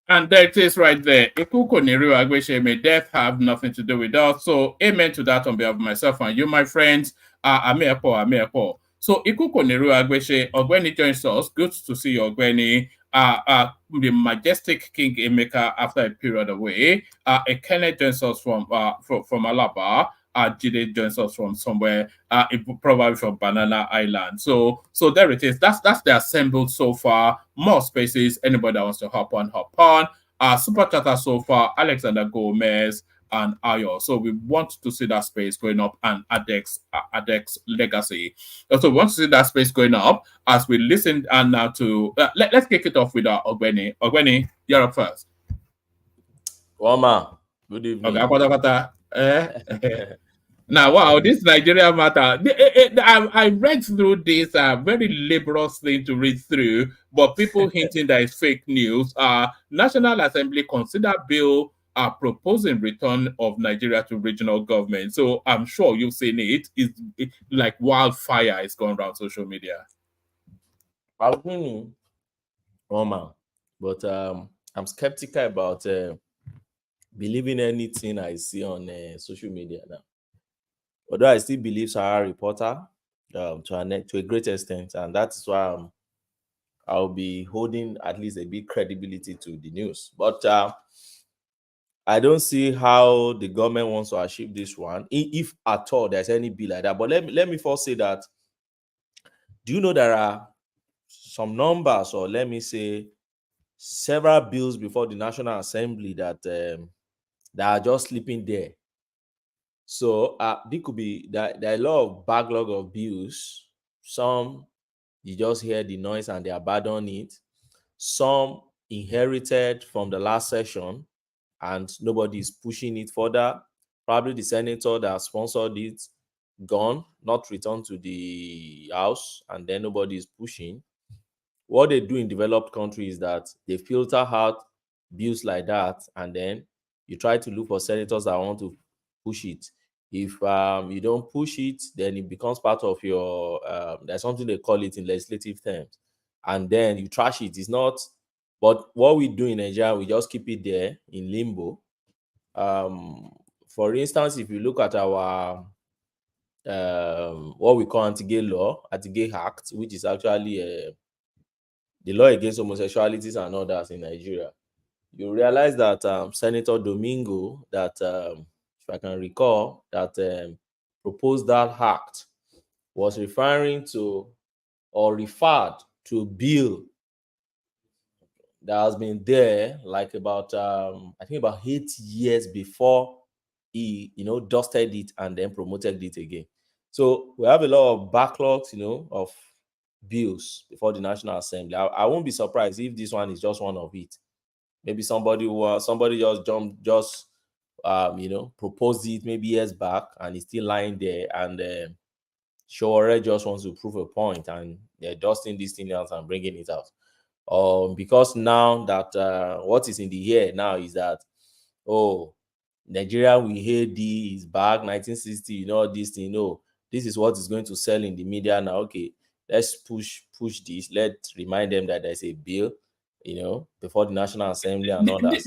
And there it is right there. Ikuko Niru Agweshe, may death have nothing to do with us. So amen to that on behalf of myself and you, my friends. Amepo. So Ikuko Niru Agweshe, Ogweni joins us. Good to see you, Ogweni. The majestic King Emeka after a period away. Ekene joins us from Alaba. Jide joins us from somewhere, probably from Banana Island. So there it is. That's the assembled so far. More spaces. Anybody that wants to hop on. Super chatter so far. Alexander Gomez and Ayo. So we want to see that space going up, and Adex Legacy. So we want to see that space going up as we listen. And now to let's kick it off with our Ogweni. Ogweni, you're up first. Wama, good evening. Okay, now, wow, this Nigeria matter. I read through this very laborious thing to read through, but people hinting that it's fake news. National Assembly consider bill proposing return of Nigeria to regional government. So I'm sure you've seen it. It's like wildfire. It's gone around social media. Wama, but I'm skeptical about believing anything I see on social media now. Although I still believe Sahara reporter to a great extent, and that's why I'll be holding at least a big credibility to the news. But I don't see how the government wants to achieve this one, if at all there's any bill like that. But let me first say that, do you know there are some numbers, or let me say several bills before the National Assembly that are just sleeping there? So there could be there are a lot of backlog of bills. Some you just hear the noise and they abandon it. Some inherited from the last session and nobody is pushing it further. Probably the senator that sponsored it gone, not returned to the house, and then nobody is pushing. What they do in developed countries is that they filter out bills like that, and then you try to look for senators that want to push it. If you don't push it, then it becomes part of your there's something they call it in legislative terms, and then you trash it. It's not. But what we do in Nigeria, we just keep it there in limbo. For instance, if you look at our what we call anti-gay law, anti-gay act, which is actually the law against homosexualities and others in Nigeria, you realize that Senator Domingo, that if I can recall, that proposed that act was referring to or referred to a bill that has been there like about I think about 8 years before he dusted it and then promoted it again. So we have a lot of backlogs of bills before the National Assembly. I won't be surprised if this one is just one of it. Maybe somebody just proposed it maybe years back and it's still lying there, and Shore just wants to prove a point and they're dusting this thing out and bringing it out. Because now that what is in the air now is that, oh, Nigeria, we hear D is back, 1960, this thing, this is what is going to sell in the media now. Okay, let's push this. Let's remind them that there's a bill, before the National Assembly and all that.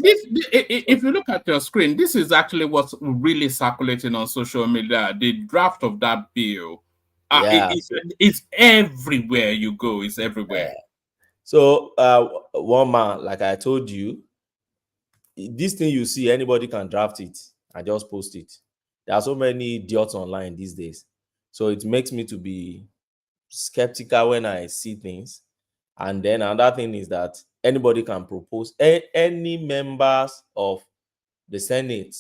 If you look at your screen, this is actually what's really circulating on social media. The draft of that bill, it's everywhere you go. It's everywhere. So one man, like I told you, this thing you see, anybody can draft it and just post it. There are so many idiots online these days. So it makes me to be skeptical when I see things. And then another thing is that anybody can propose. Any members of the Senate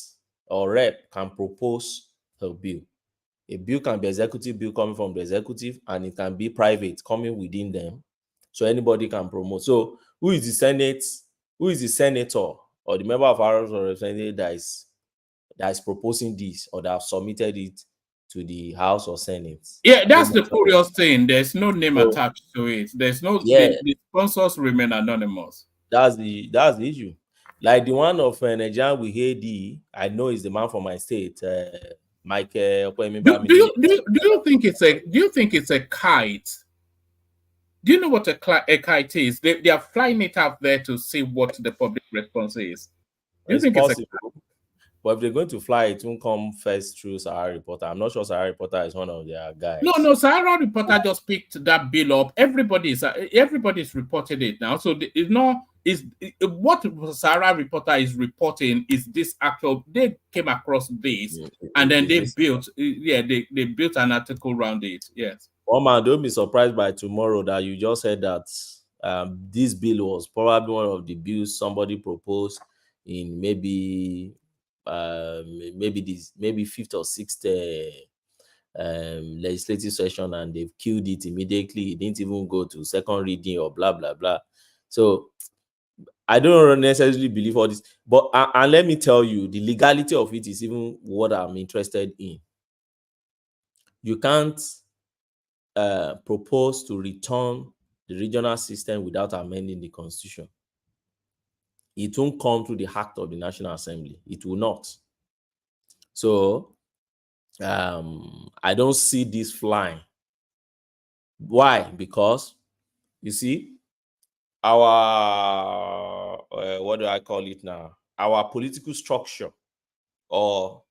or rep can propose a bill. A bill can be executive bill coming from the executive, and it can be private coming within them. So anybody can promote. So who is the Senate? Who is the senator or the member of our representative that is proposing this or that have submitted it to the House or Senate? Yeah, that's the curious thing. There's no name attached to it. There's no. The sponsors remain anonymous. That's the issue. Like the one of Nigeria we hear I know is the man from my state, Mike. Do you think it's a kite? Do you know what a kite is? They are flying it out there to see what the public response is. Do you think possible? It's a kite? But if they're going to fly, it won't come first through Sahara Reporter. I'm not sure Sahara Reporter is one of their guys. No, Sahara Reporter just picked that bill up. Everybody's reported it now. So what Sahara Reporter is reporting is this actual. They came across this and then they built an article around it. Yes. Oh man, don't be surprised by tomorrow that you just said that this bill was probably one of the bills somebody proposed in maybe fifth or sixth legislative session, and they've killed it immediately. It didn't even go to second reading or blah blah blah. So I don't necessarily believe all this, but and let me tell you, the legality of it is even what I'm interested in. You can't propose to return the regional system without amending the constitution. It won't come through the act of the National Assembly. It will not. So I don't see this flying. Why? Because you see, our what do I call it now? Our political structure, or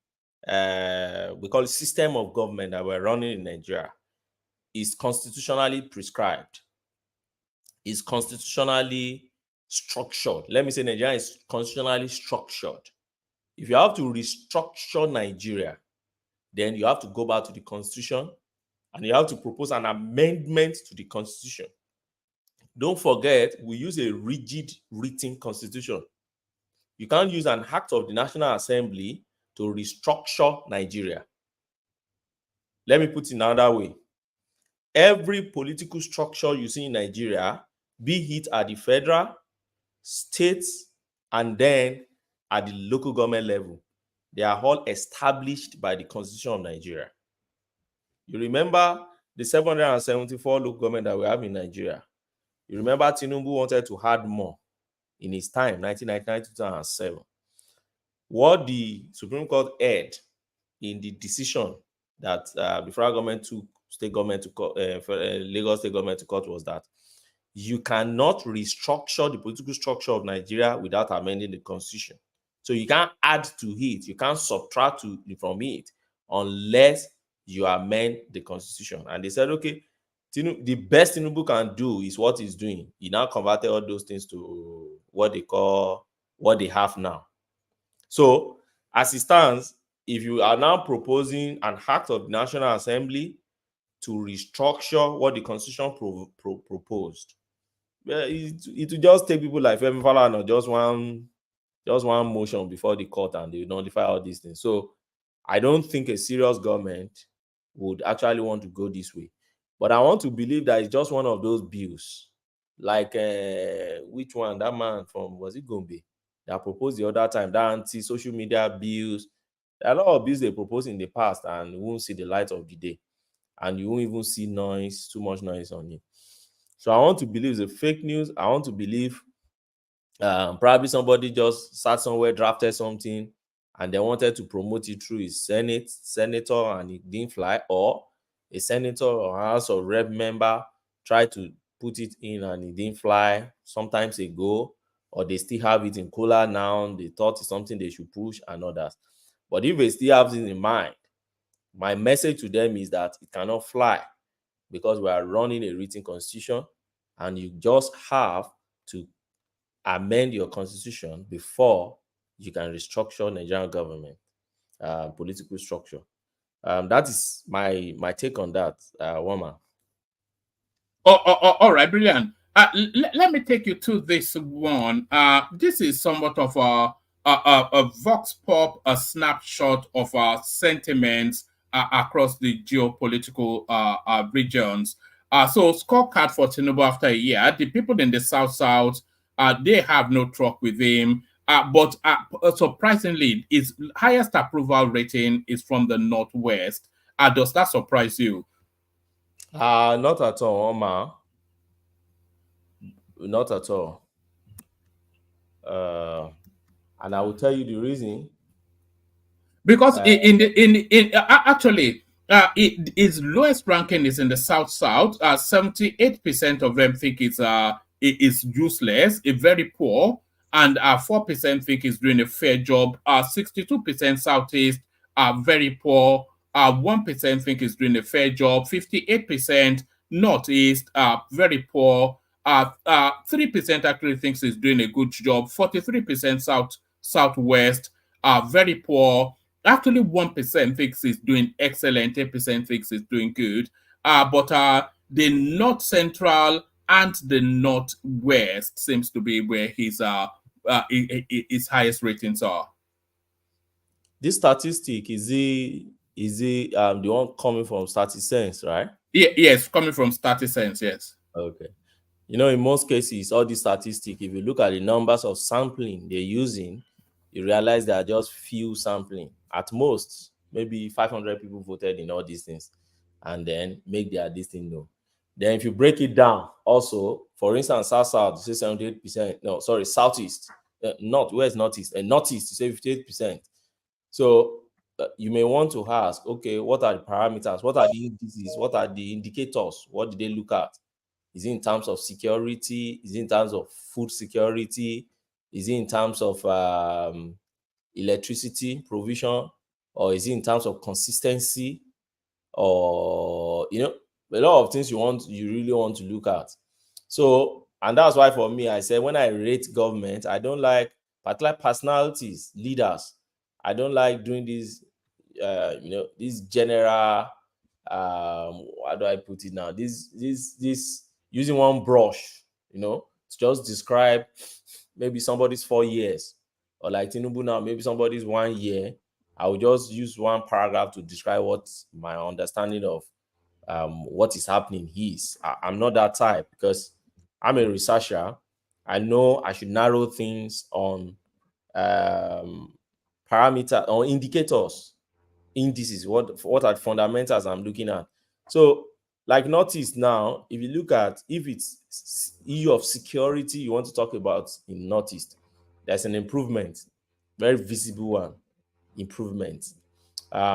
we call it system of government that we're running in Nigeria, is constitutionally prescribed. Is constitutionally structured. Let me say Nigeria is constitutionally structured. If you have to restructure Nigeria, then you have to go back to the constitution and you have to propose an amendment to the constitution. Don't forget, we use a rigid written constitution. You can't use an act of the National Assembly to restructure Nigeria. Let me put it another way. Every political structure you see in Nigeria, be it at the federal, states, and then at the local government level, they are all established by the Constitution of Nigeria. You remember the 774 local government that we have in Nigeria. You remember Tinubu wanted to add more in his time, 1999 to 2007. What the Supreme Court heard in the decision that the federal government took state government to court, Lagos state government to court, was that you cannot restructure the political structure of Nigeria without amending the constitution. So you can't add to it, you can't subtract from it unless you amend the constitution. And they said, okay, the best Tinubu can do is what he's doing. He now converted all those things to what they have now. So as it stands, if you are now proposing an act of the National Assembly to restructure what the Constitution proposed, it will just take people like Femi Falana just one motion before the court and they notify all these things. So I don't think a serious government would actually want to go this way. But I want to believe that it's just one of those bills, like which one? That man from, was it Gombe, that proposed the other time, that anti-social media bills. There are a lot of bills they proposed in the past and won't see the light of the day. And you won't even see too much noise on it. So I want to believe it's a fake news. I want to believe probably somebody just sat somewhere, drafted something, and they wanted to promote it through his senator, and it didn't fly, or a senator or House of Rep member tried to put it in and it didn't fly sometimes ago, or they still have it in cooler now. They thought it's something they should push and others. But if they still have it in mind, my message to them is that it cannot fly because we are running a written constitution, and you just have to amend your constitution before you can restructure Nigerian government political structure. That is my take on that, Wama. All right, brilliant. Let me take you to this one. This is somewhat of a vox pop, a snapshot of our sentiments across the geopolitical regions. So scorecard for Tinubu after a year. The people in the South, they have no truck with him. But surprisingly, his highest approval rating is from the Northwest. Does that surprise you? Not at all, Oma. Not at all. And I will tell you the reason. Because actually, its lowest ranking is in the South. 78% of them think it is useless, very poor, and 4% think it's doing a fair job. 62% Southeast are very poor. 1% think it's doing a fair job. 58% Northeast are very poor. 3% actually thinks it's doing a good job. 43% Southwest are very poor. Actually, 1% thinks it's doing excellent. 10% thinks it's doing good. But the North Central and the Northwest seems to be where his highest ratings are. This statistic is the one coming from StatiSense, right? Yes, coming from StatiSense, yes. Okay. In most cases, all these statistics, if you look at the numbers of sampling they're using, you realize there are just few sampling. At most, maybe 500 people voted in all these things, and then make their this thing known. Then if you break it down, also, for instance, South, you say 78%. No, sorry, Southeast. Where is Northeast? Northeast, you say 58%. So you may want to ask, okay, what are the parameters? What are the indices? What are the indicators? What did they look at? Is it in terms of security? Is it in terms of food security? Is it in terms of electricity provision? Or is it in terms of consistency? Or, a lot of things you really want to look at. So, and that's why for me, I said when I rate government, I don't like particular personalities, leaders. I don't like doing this, this general, how do I put it now? This using one brush, to just describe maybe somebody's 4 years, or like Tinubu now, maybe somebody's 1 year, I will just use one paragraph to describe what my understanding of what is happening is. I'm not that type because I'm a researcher. I know I should narrow things on parameter or indicators, indices, what are the fundamentals I'm looking at. So like Northeast now, if you look at, if it's issue of security you want to talk about in Northeast, there's an improvement, very visible one, improvement.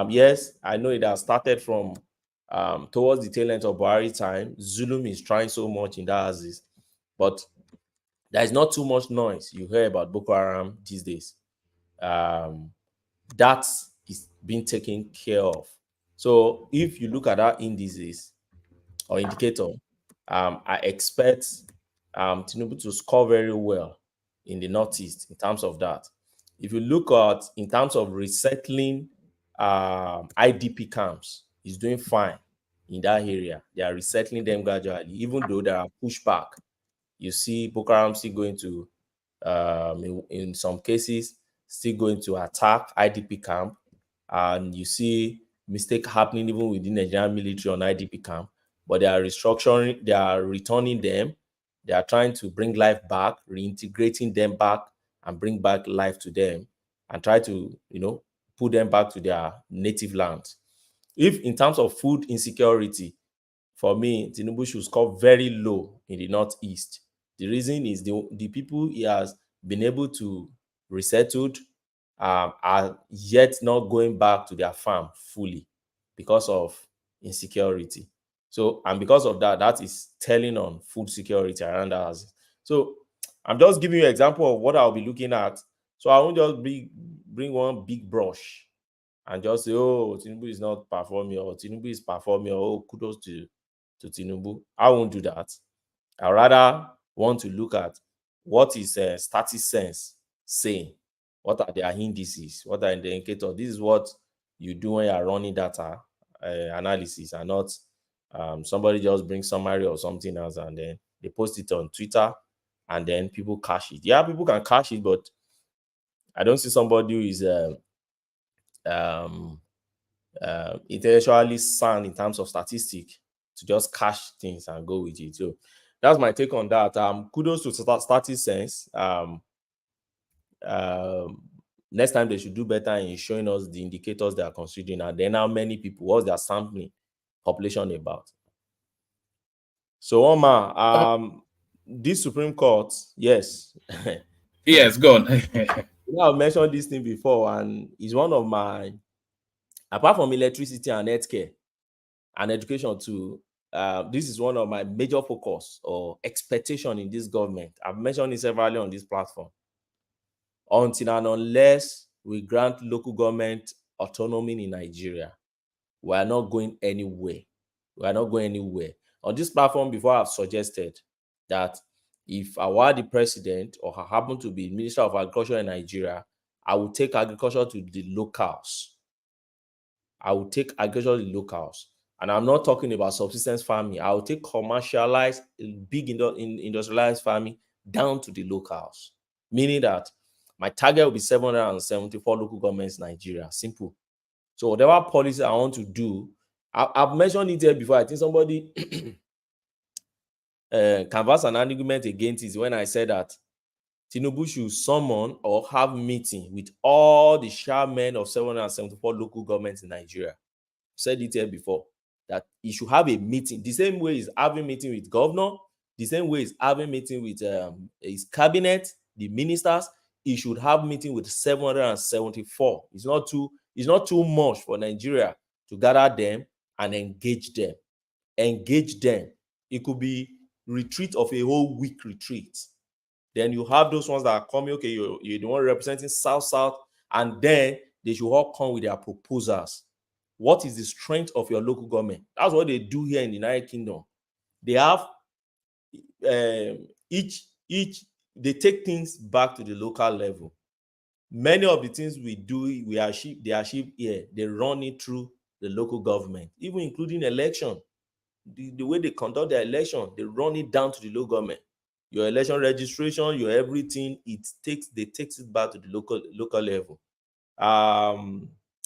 Yes, I know it has started from towards the tail end of Buhari time. Zulum is trying so much in that axis, but there is not too much noise you hear about Boko Haram these days. That is being taken care of. So if you look at our indices or indicator, I expect Tinubu to score very well in the Northeast in terms of that. If you look at in terms of resettling IDP camps, he's doing fine in that area. They are resettling them gradually, even though there are pushback. You see Boko Haram still going to, in some cases, still going to attack IDP camp, and you see mistake happening even within the Nigerian military on IDP camp. But they are restructuring, they are returning them, they are trying to bring life back, reintegrating them back, and bring back life to them, and try to, put them back to their native lands. If in terms of food insecurity, for me, Tinubu should score very low in the Northeast. The reason is the people he has been able to resettled are yet not going back to their farm fully because of insecurity. So, and because of that, that is telling on food security around us. So, I'm just giving you an example of what I'll be looking at. So, I won't just bring one big brush and just say, oh, Tinubu is not performing, or Tinubu is performing, or oh, kudos to Tinubu. I won't do that. I rather want to look at what is static sense saying. What are their indices? What are the indicators? This is what you do when you are running data analysis, and not somebody just brings summary or something else and then they post it on Twitter and then people cache it. Yeah, people can cache it, but I don't see somebody who is intellectually sound in terms of statistics to just cache things and go with it. So that's my take on that. Kudos to static sense. Next time they should do better in showing us the indicators they are considering, and then how many people, what's their sampling population about. So Omar, this Supreme Court, yes. Yes, go on. I've mentioned this thing before, and it's one of my, apart from electricity and healthcare and education too, this is one of my major focus or expectation in this government. I've mentioned it severally on this platform. Until and unless we grant local government autonomy in Nigeria, we are not going anywhere. We are not going anywhere. On this platform before, I've suggested that if I were the president or I happen to be Minister of Agriculture in Nigeria, I would take agriculture to the locals. I will take agriculture to the locals. And I'm not talking about subsistence farming. I will take commercialized, big industrialized farming down to the locals. Meaning that my target will be 774 local governments in Nigeria. Simple. So whatever policy I want to do, I've mentioned it here before. I think somebody canvassed an argument against it when I said that Tinubu should summon or have meeting with all the chairmen of 774 local governments in Nigeria. I said it here before, that he should have a meeting, the same way he's having meeting with governor, the same way he's having meeting with his cabinet, the ministers. He should have meeting with 774. It's not too much for Nigeria to gather them and engage them. It could be retreat of a whole week retreat. Then you have those ones that are coming, okay, you're the one representing South, and then they should all come with their proposals. What is the strength of your local government? That's what they do here in the United Kingdom. They have they take things back to the local level. Many of the things we do, they achieve here, they run it through the local government, even including election. The way they conduct their election, they run it down to the local government. Your election registration, your everything, they takes it back to the local level.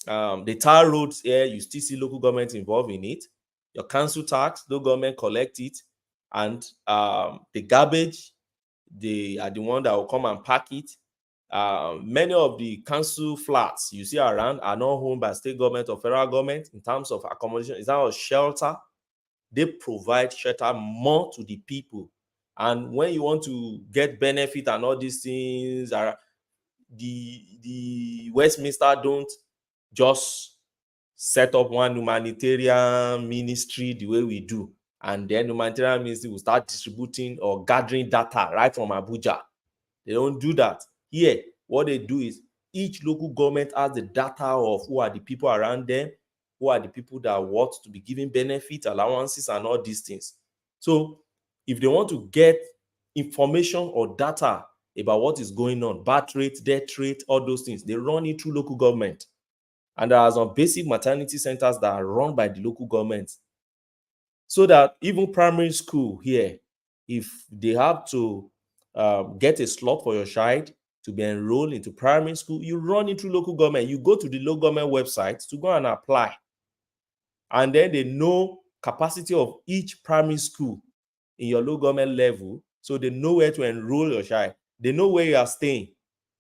The tar roads here, you still see local government involved in it. Your council tax, local government collect it. And the garbage, they are the one that will come and pack it. Many of the council flats you see around are not owned by state government or federal government in terms of accommodation. In terms of shelter, they provide shelter more to the people. And when you want to get benefit and all these things, the Westminster don't just set up one humanitarian ministry the way we do, and then humanitarian ministry will start distributing or gathering data right from Abuja. They don't do that. Here, what they do is each local government has the data of who are the people around them, who are the people that want to be given benefits, allowances, and all these things. So if they want to get information or data about what is going on, birth rate, death rate, all those things, they run it through local government. And there are some basic maternity centers that are run by the local government. So that even primary school here, if they have to get a slot for your child to be enrolled into primary school, you run it through local government. You go to the local government website to go and apply. And then they know capacity of each primary school in your local government level. So they know where to enroll your child. They know where you are staying.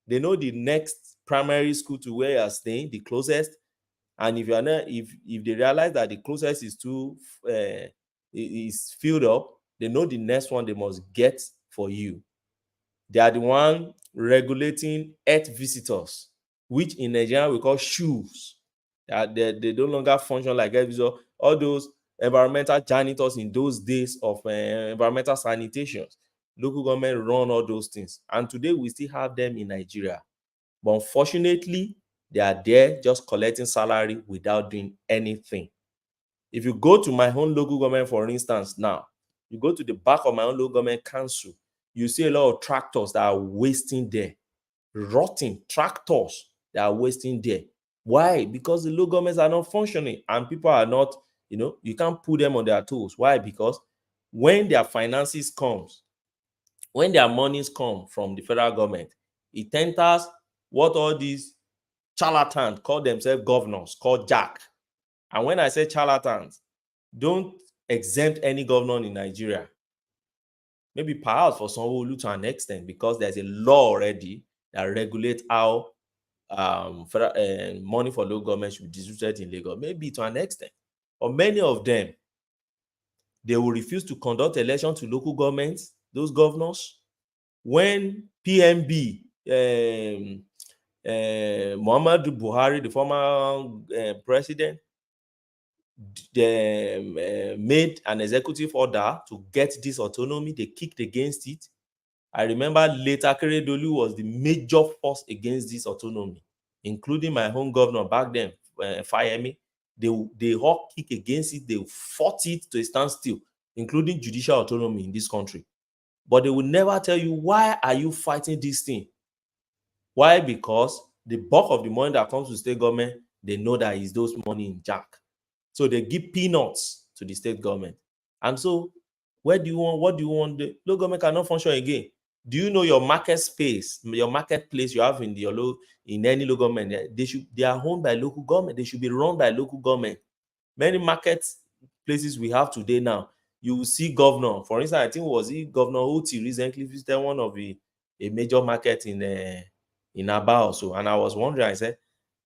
They know the next primary school to where you are staying, the closest. And if you are not, if they realize that the closest is too is filled up, they know the next one they must get for you. They are the one regulating earth visitors, which in Nigeria we call shoes. They no longer function like earth visitors. All those environmental janitors in those days of environmental sanitation, local government run all those things. And today we still have them in Nigeria. But unfortunately, they are there just collecting salary without doing anything. If you go to my own local government, for instance, now, you go to the back of my own local government council, you see a lot of tractors that are wasting there. Rotting tractors that are wasting there. Why? Because the local governments are not functioning and people are not, you can't put them on their toes. Why? Because when their finances comes, when their monies come from the federal government, it enters what all these charlatans call themselves governors, called Jack. And when I say charlatans, don't exempt any governor in Nigeria. Maybe perhaps for Sanwo-Olu to an extent, because there's a law already that regulates how money for local government should be distributed in Lagos. Maybe to an extent. But many of them, they will refuse to conduct election to local governments, those governors. When PMB, Muhammadu Buhari, the former president, they made an executive order to get this autonomy. They kicked against it. I remember later Keredolu was the major force against this autonomy, including my home governor back then, Fayemi. They all kicked against it. They fought it to a standstill, including judicial autonomy in this country. But they will never tell you, why are you fighting this thing? Why? Because the bulk of the money that comes to state government, they know that is those money in Jack. So they give peanuts to the state government. And so what do you want? The local government cannot function again. Do you know your market space, your marketplace you have in any local government? They are owned by local government. They should be run by local government. Many market places we have today now, you will see governor. For instance, I think Governor Oti recently visited one of a major market in Aba also. And I was wondering, I said,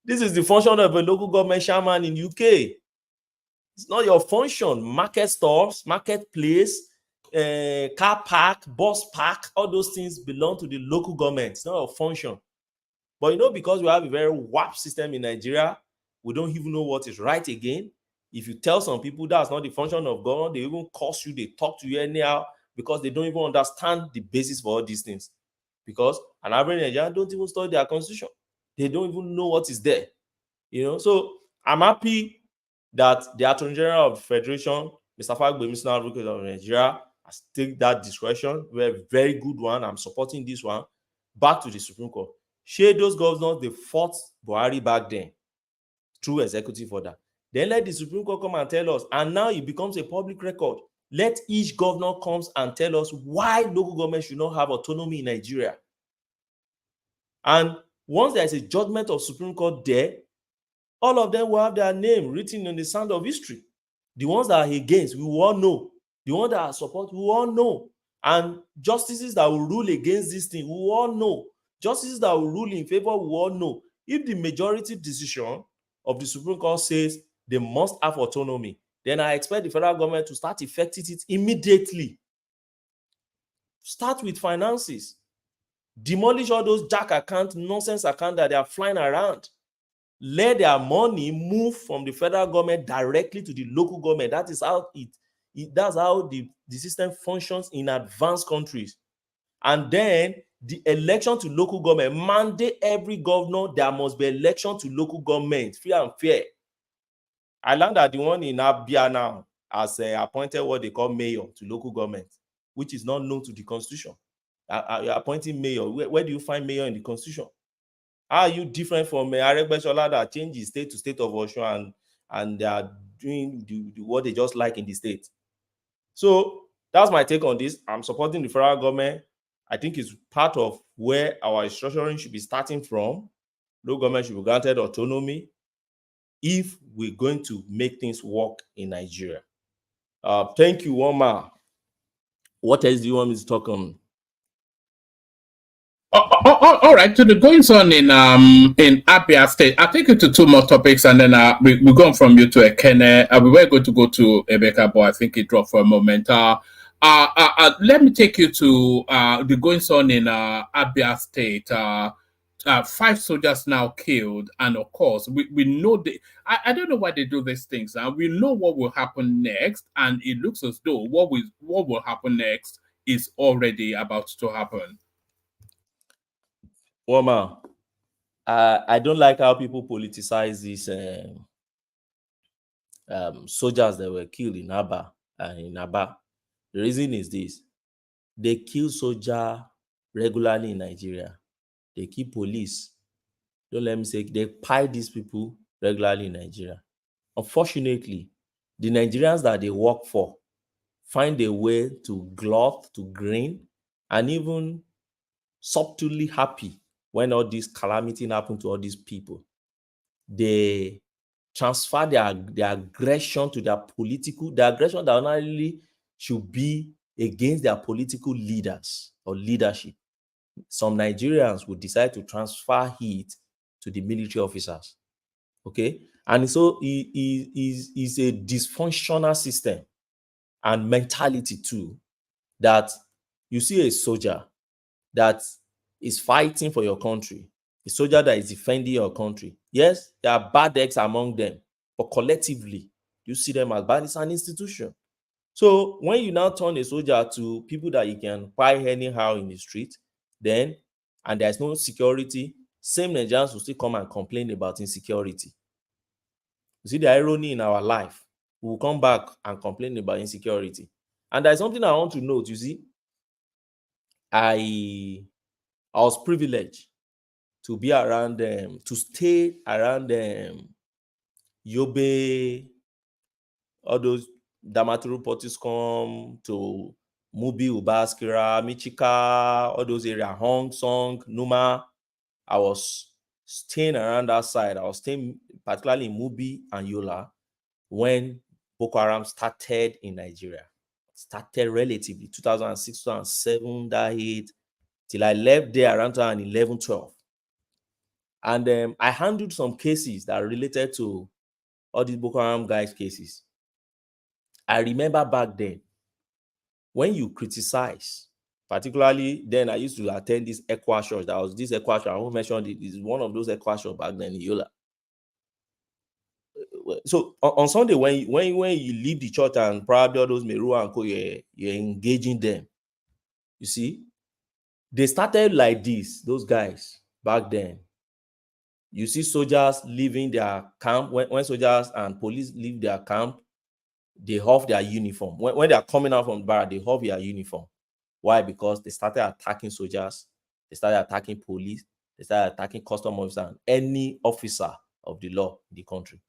this is the function of a local government chairman in UK. It's not your function. Market stores, marketplace, car park, bus park, all those things belong to the local government. It's not your function. But because we have a very warped system in Nigeria, we don't even know what is right again. If you tell some people that's not the function of government, they even curse you, they talk to you anyhow, because they don't even understand the basis for all these things. Because an average Nigerian don't even study their constitution. They don't even know what is there. So I'm happy that the Attorney General of the Federation, Mr. Fagbe, Mr. Advocate of Nigeria, has taken that discretion. We're a very good one. I'm supporting this one. Back to the Supreme Court. Share those governors, they fought Buhari back then through executive order. Then let the Supreme Court come and tell us, and now it becomes a public record. Let each governor comes and tell us why local government should not have autonomy in Nigeria. And once there is a judgment of Supreme Court there, all of them will have their name written in the sand of history. The ones that are against, we will all know. The ones that are support, we will all know. And justices that will rule against this thing, we will all know. Justices that will rule in favor, we will all know. If the majority decision of the Supreme Court says they must have autonomy, then I expect the federal government to start effecting it immediately. Start with finances. Demolish all those jack accounts, nonsense accounts that they are flying around. Let their money move from the federal government directly to the local government. That is how that's how the system functions in advanced countries. And then the election to local government, mandate every governor, there must be election to local government, free and fair. I learned that the one in Abia now has appointed what they call mayor to local government, which is not known to the constitution. You're appointing mayor. Where do you find mayor in the constitution? How are you different from Aregbesola that changes state to state of Osun and they are doing what they just like in the state? So that's my take on this. I'm supporting the federal government. I think it's part of where our restructuring should be starting from. Local government should be granted autonomy if we're going to make things work in Nigeria. Thank you, Woma. What else do you want me to talk on? All right, to the goings on in Abia State, I think into two more topics, and then we're going from you to Ekene. We were going to go to Ebeka, but I think it dropped for a moment. Let me take you to the goings on in Abia State. 5 soldiers now killed, and of course, we know I don't know why they do these things, and we know what will happen next, and it looks as though what will happen next is already about to happen. Woma, I don't like how people politicize these soldiers that were killed in Aba. The reason is this: they kill soldiers regularly in Nigeria. They kill police. Don't let me say they pile these people regularly in Nigeria. Unfortunately, the Nigerians that they work for find a way to glut, to grin, and even subtly happy when all this calamity happen to all these people. They transfer their aggression to the aggression that ordinarily should be against their political leaders or leadership. Some Nigerians would decide to transfer it to the military officers. Okay? And so it is a dysfunctional system and mentality too, that you see a soldier that is fighting for your country, a soldier that is defending your country. Yes, there are bad eggs among them, but collectively, you see them as bad. It's an institution. So when you now turn a soldier to people that you can buy anyhow in the street, then, and there's no security, same Nigerians will still come and complain about insecurity. You see the irony in our life. We will come back and complain about insecurity. And there's something I want to note. You see, I was privileged to be around them, to stay around them, Yobe, all those Damaturu Potiskum, to Mubi, Ubaskira, Michika, all those areas, Hong Song, Numa. I was staying around that side. I was staying particularly in Mubi and Yola when Boko Haram started in Nigeria. Started relatively 2006, 2007, that hit, till I left there around 2011, 12. And I handled some cases that are related to all these Boko Haram guys' cases. I remember back then, when you criticize, particularly then I used to attend this Equa church. That was this Equa church. I won't mention it. It's one of those Equa church back then in Yola. So on Sunday, when you leave the church and probably all those Meru and Co, you're engaging them. You see, they started like this, those guys back then. You see soldiers leaving their camp. When soldiers and police leave their camp, they off their uniform. When they are coming out from the bar, they off their uniform. Why? Because they started attacking soldiers, they started attacking police, they started attacking custom officers and any officer of the law in the country.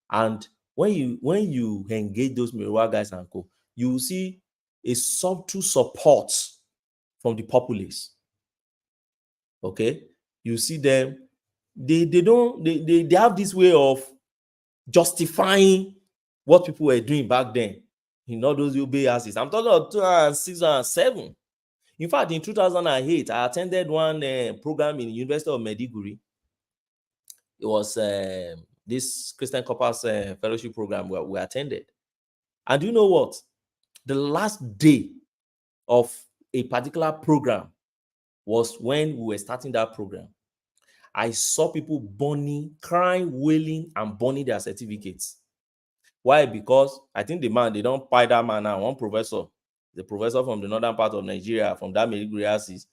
And when you engage those Meruwa guys and co, you will see a subtle support from the populace. Okay, you see them they have this way of justifying what people were doing back then in all those UBAs. I'm talking about 2006 and 2007. In fact, in 2008, I attended one program in University of Maiduguri. It was this Christian Corpus fellowship program where we attended. And you know what? The last day of a particular program was when we were starting that program. I saw people burning, crying, wailing, and burning their certificates. Why? Because I think they don't buy that man now. One professor, the professor from the northern part of Nigeria, from that Maiduguri,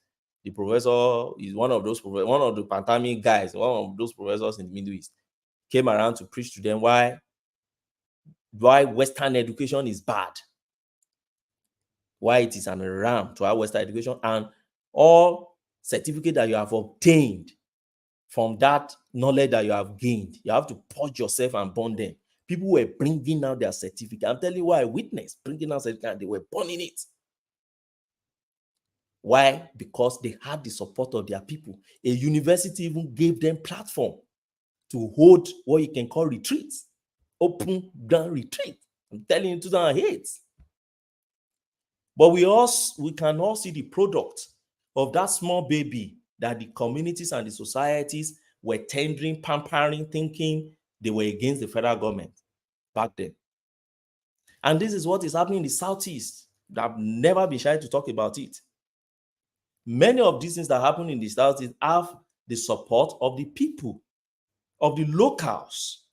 the professor is one of the Pantami guys, one of those professors in the Middle East, came around to preach to them why Western education is bad, why it is an ram to our Western education, and all certificate that you have obtained from that knowledge that you have gained, you have to purge yourself and burn them. People were bringing out their certificate. I'm telling you why I witnessed bringing out certificate and they were burning it. Why? Because they had the support of their people. A university even gave them platform to hold what you can call retreats, open ground retreat. I'm telling you, 2008. But we can all see the product of that small baby that the communities and the societies were tendering, pampering, thinking they were against the federal government back then. And this is what is happening in the Southeast. I've never been shy to talk about it. Many of these things that happen in the Southeast have the support of the people, of the locals.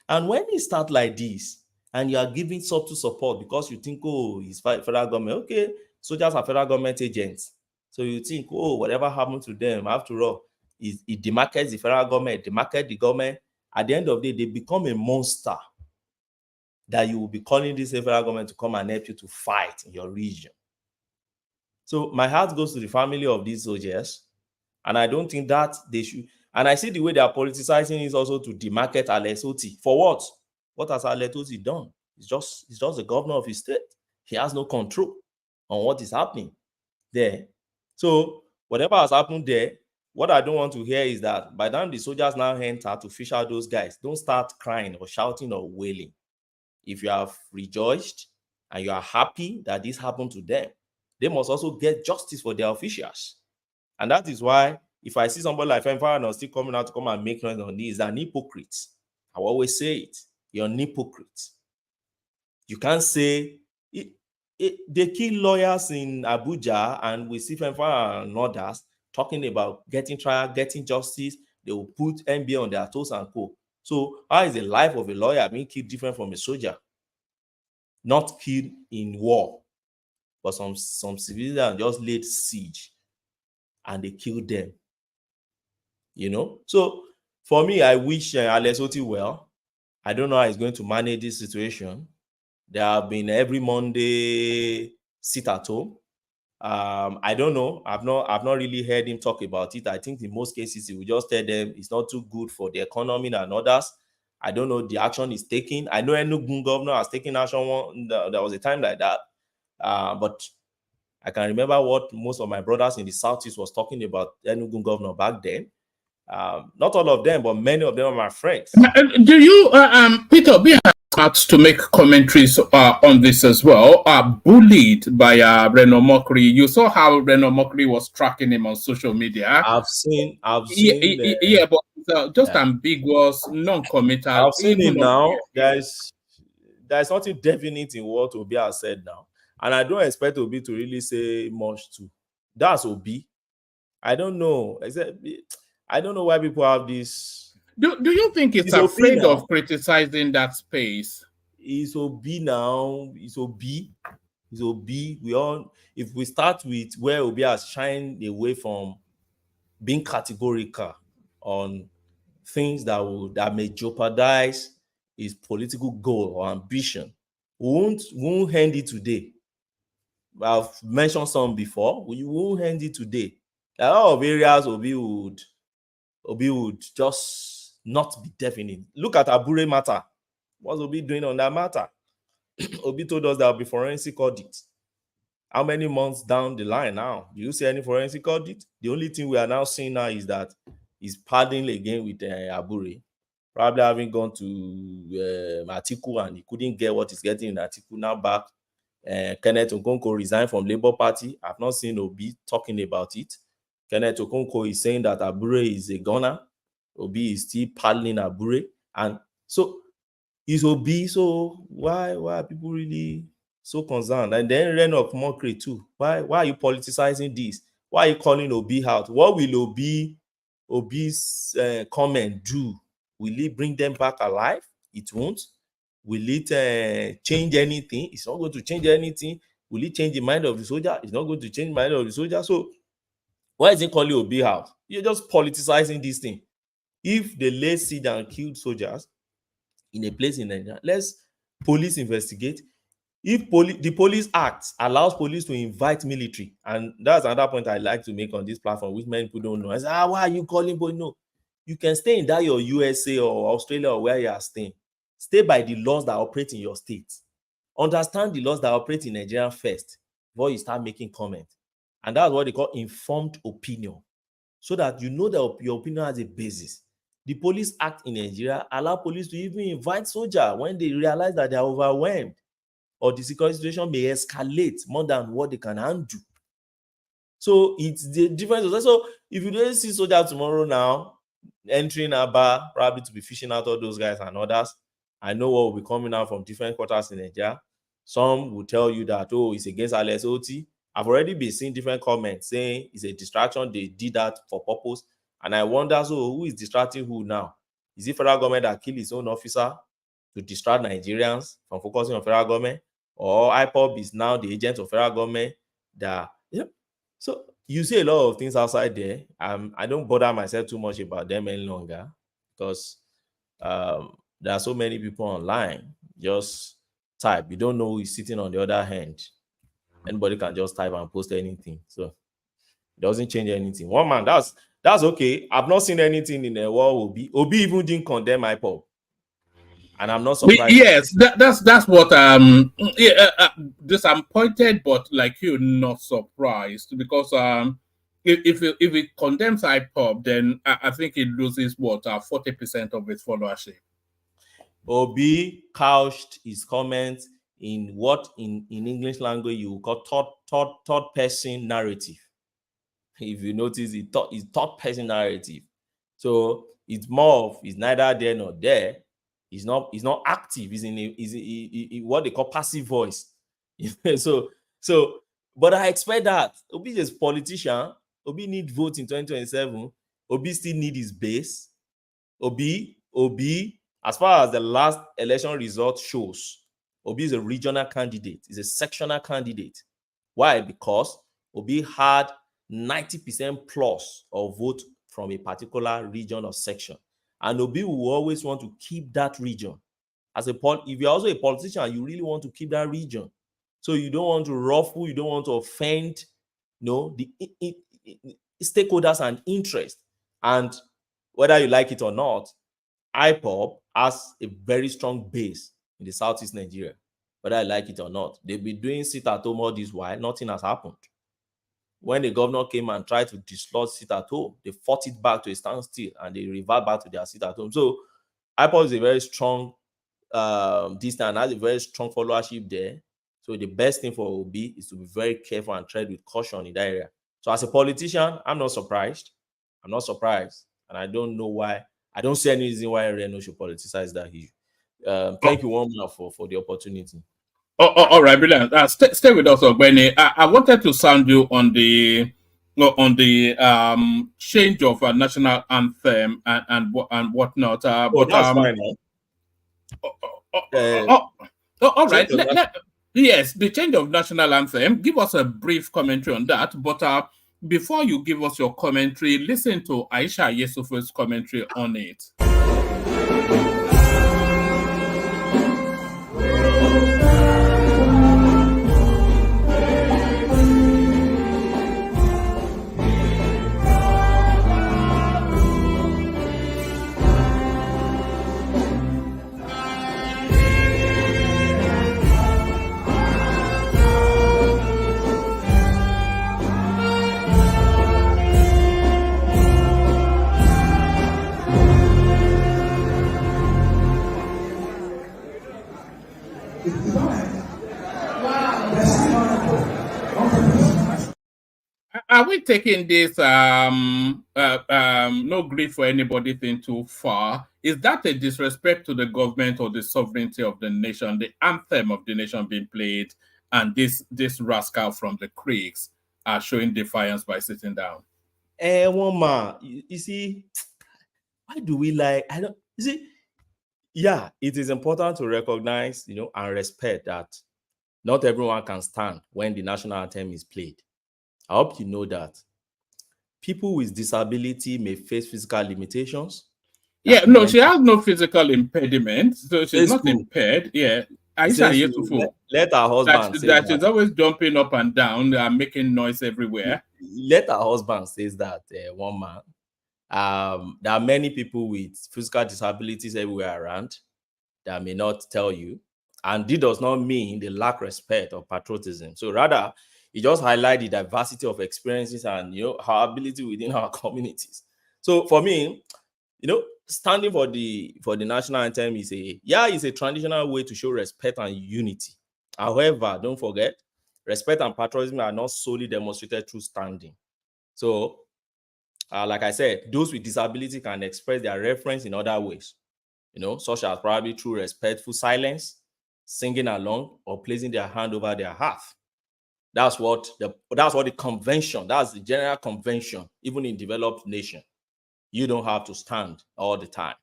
And when you start like this, and you are giving subtle support because you think, oh, it's federal government. Okay, soldiers are federal government agents. So you think, oh, whatever happened to them, after all, it demarcates the federal government, demarcates the government. At the end of the day, they become a monster that you will be calling this federal government to come and help you to fight in your region. So my heart goes to the family of these soldiers, and I don't think that they should. And I see the way they are politicizing is also to demarcate Alex Oti. For what? What has Alex Oti done? He's just the governor of his state. He has no control on what is happening there. So whatever has happened there, what I don't want to hear is that by the time the soldiers now enter to fish out those guys, don't start crying or shouting or wailing. If you have rejoiced and you are happy that this happened to them, they must also get justice for their officials. And that is why if I see somebody like Femfara still coming out to come and make noise on this, an hypocrite. I will always say it. You're an hypocrite. You can't say they kill lawyers in Abuja, and we see Femfara and others talking about getting trial, getting justice. They will put NBA on their toes and co. So how is the life of a lawyer being killed different from a soldier? Not killed in war, but some civilians just laid siege and they killed them. You know? So for me, I wish Alex Oti well. I don't know how he's going to manage this situation. There have been every Monday sit at home. I don't know. I've not really heard him talk about it. I think in most cases he will just tell them it's not too good for the economy and others. I don't know the action he's taking. I know Enugu governor has taken action. There was a time like that. But I can remember what most of my brothers in the Southeast was talking about Enugu governor back then. Not all of them, but many of them are my friends. Do you, Peter B has to make commentaries on this as well? Bullied by Reno Mokri. You saw how Reno Mokri was tracking him on social media. I've seen. Yeah, but just ambiguous, non-committal. I've seen it now. There's nothing definite in what Obi has said now, and I don't expect Obi to really say much too. That's Obi. I don't know. I don't know why people have this. Do you think it's afraid of criticizing that space? It's Obi now. It's Obi. It's Obi. If we start with where Obi has shined away from being categorical on things that may jeopardize his political goal or ambition, we won't end it today. I've mentioned some before. We won't end it today. There are a lot of areas Obi would just not be definite. Look at Abure matter. What's Obi doing on that matter? Obi told us there will be forensic audit. How many months down the line now? Do you see any forensic audit? The only thing we are now seeing now is that is paddling again with Abure, probably having gone to Atiku and he couldn't get what he's getting in Atiku. Now back, Kenneth Okonkwo resigned from Labour Party. I've not seen Obi talking about it. Kenneth Okonkwo is saying that Abure is a gunner. Obi is still paddling Abure, and so is Obi. So why are people really so concerned? And then reign of mockery too. Why are you politicizing this? Why are you calling Obi out? What will Obi's comment do? Will it bring them back alive? It won't. Will it change anything? It's not going to change anything. Will it change the mind of the soldier? It's not going to change the mind of the soldier. So why is it calling Obi out? You're just politicizing this thing. If they lay siege and killed soldiers in a place in Nigeria, let's police investigate. If the Police Act allows police to invite military, and that's another point I like to make on this platform, which many people don't know. I say, why are you calling police? No, you can stay in that your USA or Australia or where you are staying. Stay by the laws that operate in your state. Understand the laws that operate in Nigeria first before you start making comments. And that's what they call informed opinion, so that you know that your opinion has a basis. The Police Act in Nigeria allows police to even invite soldiers when they realize that they are overwhelmed or the security situation may escalate more than what they can handle. So it's the difference. So if you don't see soldiers tomorrow now entering Aba, probably to be fishing out all those guys and others, I know what will be coming out from different quarters in Nigeria. Some will tell you that, oh, it's against LSOT. I've already been seeing different comments saying it's a distraction. They did that for purpose. And I wonder, so who is distracting who now? Is it federal government that killed its own officer to distract Nigerians from focusing on federal government? Or IPOB is now the agent of federal government that, yeah. So you see a lot of things outside there. I don't bother myself too much about them any longer because there are so many people online. Just type. You don't know who is sitting on the other hand. Anybody can just type and post anything. So it doesn't change anything. One man, that's okay. I've not seen anything in the world. Obi even didn't condemn IPOB. And I'm not surprised. Yes, that's what disappointed, but like you, not surprised because if it condemns IPOB, then I think it loses 40% of its followership. Obi couched his comments in what in English language you call third person narrative. If you notice, it's third person narrative. So it's more of it's neither there nor there. He's not active. He's in what they call passive voice. so, but I expect that Obi is a politician. Obi need votes in 2027. Obi still need his base. Obi, as far as the last election result shows, Obi is a regional candidate. He's a sectional candidate. Why? Because Obi had 90% plus of vote from a particular region or section. And Obi will always want to keep that region. If you're also a politician, you really want to keep that region. So you don't want to ruffle, you don't want to offend, the stakeholders and interest. And whether you like it or not, IPOB has a very strong base in the Southeast Nigeria. Whether I like it or not, they've been doing sit at home all this while, nothing has happened. When the governor came and tried to dislodge sit at home, they fought it back to a standstill and they revert back to their sit at home. So IPOB is a very strong distance and has a very strong followership there. So the best thing for Obi is to be very careful and tread with caution in that area. So as a politician, I'm not surprised. And I don't know why. I don't see any reason why Reno should politicize that issue. Thank you, Womna, for the opportunity. All right, brilliant. Stay with us, Ogbeni. I wanted to sound you on the change of a national anthem and whatnot. But that's fine. All right. Yes, the change of national anthem. Give us a brief commentary on that. But before you give us your commentary, listen to Aisha Yesufu's commentary on it. we taking this no grief for anybody thing too far? Is that a disrespect to the government or the sovereignty of the nation, the anthem of the nation being played, and this rascal from the creeks are showing defiance by sitting down? One man, you see, why do we like? I don't. You see, yeah, it is important to recognize, and respect that not everyone can stand when the national anthem is played. I hope you know that. People with disability may face physical limitations. Yeah, no, she has no physical impediment, so she's not impaired. Yeah, Aisha Yesufu. Let her husband say that she's always jumping up and down, making noise everywhere. Let her husband says that one man. There are many people with physical disabilities everywhere around that may not tell you, and this does not mean they lack respect or patriotism. So rather, it just highlights the diversity of experiences and our ability within our communities. So for me, standing for the national anthem is a traditional way to show respect and unity. However, don't forget, respect and patriotism are not solely demonstrated through standing. So, like I said, those with disability can express their reference in other ways, such as probably through respectful silence, singing along, or placing their hand over their heart. That's what the convention, that's the general convention, even in developed nations. You don't have to stand all the time.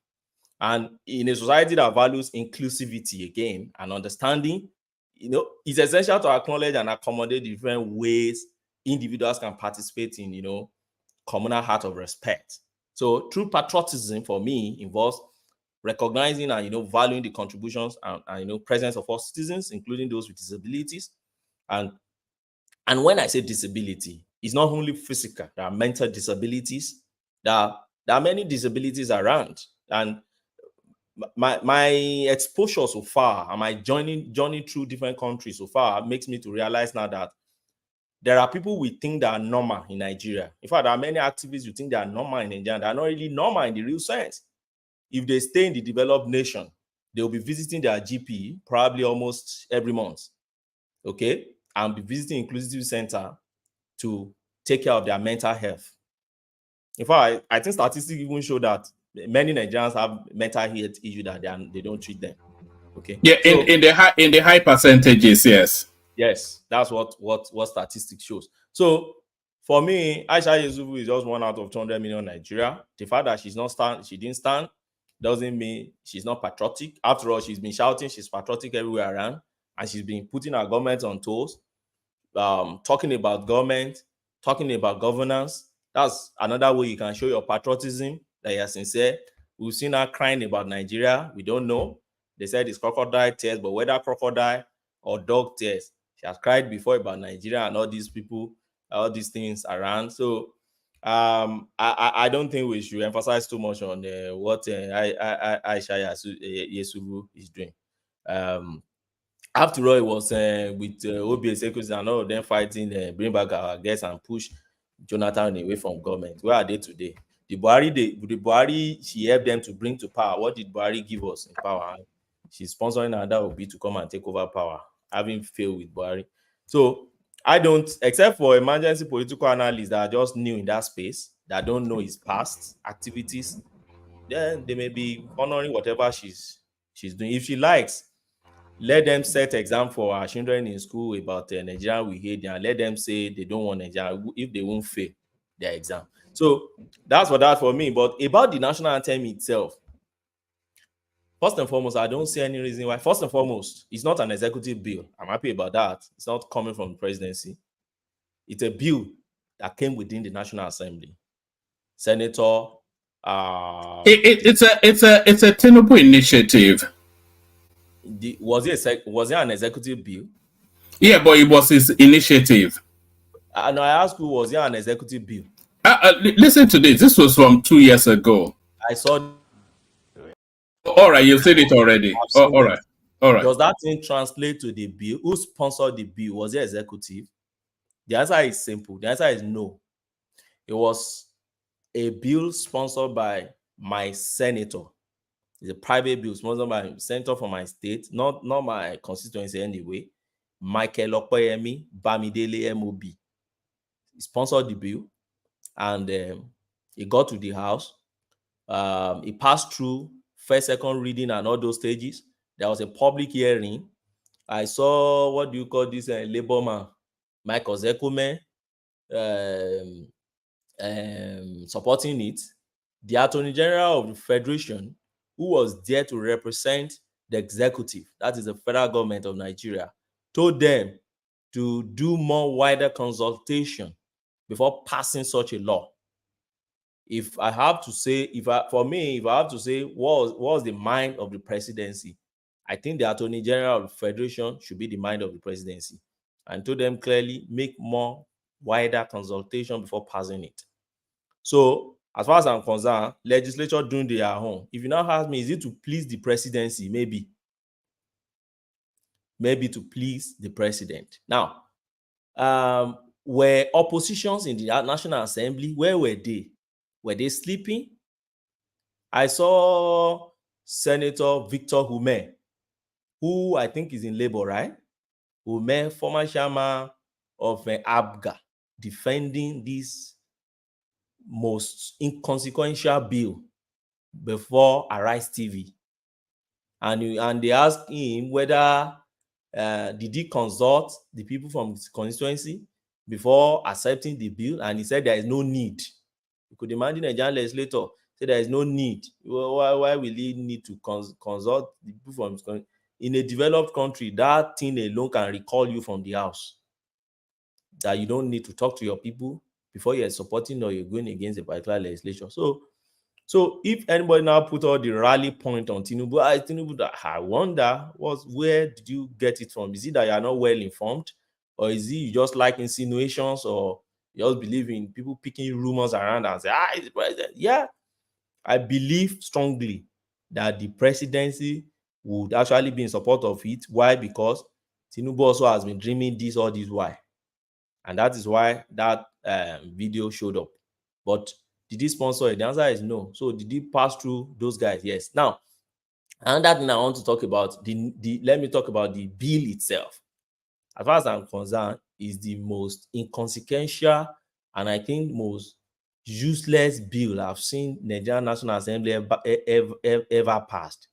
And in a society that values inclusivity again and understanding, it's essential to acknowledge and accommodate different ways individuals can participate in, communal heart of respect. So true patriotism for me involves recognizing and valuing the contributions and presence of all citizens, including those with disabilities. And when I say disability, it's not only physical. There are mental disabilities. There are many disabilities around, and my exposure so far and my journey through different countries so far makes me to realize now that there are people we think that are normal in Nigeria. In fact, there are many activists who think they are normal in Nigeria. They are not really normal in the real sense. If they stay in the developed nation, they will be visiting their GP probably almost every month, okay, and be visiting inclusive center to take care of their mental health. In fact, I think statistics even show that many Nigerians have mental health issues that they don't treat them. Okay. Yeah, in the high percentages, yes. Yes, that's what statistics shows. So for me, Aisha Yesufu is just 1 out of 200 million Nigeria. The fact that she didn't stand doesn't mean she's not patriotic. After all, she's been shouting she's patriotic everywhere around, and she's been putting our government on toes, talking about government, talking about governance. That's another way you can show your patriotism, that you're sincere. We've seen her crying about Nigeria. We don't know. They said it's crocodile tears, but whether crocodile or dog tears, she has cried before about Nigeria and all these people, all these things around. So I don't think we should emphasize too much on what Aisha Yesufu is doing. After all, it was with OBS and all of them fighting, bring back our guests and push Jonathan away from government. Where are they today? The Buhari, she helped them to bring to power. What did Buhari give us in power? She's sponsoring another Obi to come and take over power, having failed with Buhari. So I don't, except for emergency political analysts that are just new in that space, that don't know his past activities, then they may be honoring whatever she's doing. If she likes, let them set exam for our children in school about Nigeria we hate, and let them say they don't want Nigeria if they won't fail their exam. So that's that for me. But about the national anthem itself, first and foremost, I don't see any reason why. First and foremost, it's not an executive bill. I'm happy about that. It's not coming from the presidency. It's a bill that came within the National Assembly. Senator, it's a Tinubu initiative. Was it an executive bill? Yeah, but it was his initiative. And I asked you, was it an executive bill? Listen to this. This was from 2 years ago. I saw. All right, you've said it already. All right. Does that thing translate to the bill? Who sponsored the bill? Was it executive? The answer is simple. The answer is no. It was a bill sponsored by my senator. It's a private bill sponsored by a senator from my state, not my constituency anyway. Michael Okoyemi Bamidele MOB. sponsored the bill, and it got to the House. It passed through first, second reading, and all those stages. There was a public hearing. I saw, what do you call this, Labour man, Michael Zekome, supporting it. The Attorney General of the Federation, who was there to represent the executive, that is the federal government of Nigeria, told them to do more wider consultation before passing such a law. If I have to say, if I have to say what was the mind of the presidency, I think the Attorney General of the Federation should be the mind of the presidency, and told them clearly, make more wider consultation before passing it. So, as far as I'm concerned, legislature doing their own. If you now ask me, is it to please the presidency? Maybe to please the president. Now, were oppositions in the National Assembly, where were they? Were they sleeping? I saw Senator Victor Hume, who I think is in Labour, right? Hume, former chairman of ABGA, defending this most inconsequential bill before Arise TV. And they asked him whether did he consult the people from his constituency before accepting the bill, and he said there is no need. You could imagine a Nigerian legislator say there is no need. Why will he need to consult the people from his country? In a developed country, that thing alone can recall you from the house. That you don't need to talk to your people before you're supporting or you're going against a particular legislation. So if anybody now put all the rally point on Tinubu, I wonder where did you get it from? Is it that you are not well informed, or is it you just like insinuations, or you just believe in people picking rumors around and say, he's the president? Yeah, I believe strongly that the presidency would actually be in support of it. Why? Because Tinubu also has been dreaming this all this while, and that is why that video showed up. But did he sponsor it? The answer is no. So did he pass through those guys? Yes. Now, another thing I want to talk about, let me talk about the bill itself. As far as I'm concerned, is the most inconsequential and I think most useless bill I've seen Nigerian National Assembly ever passed.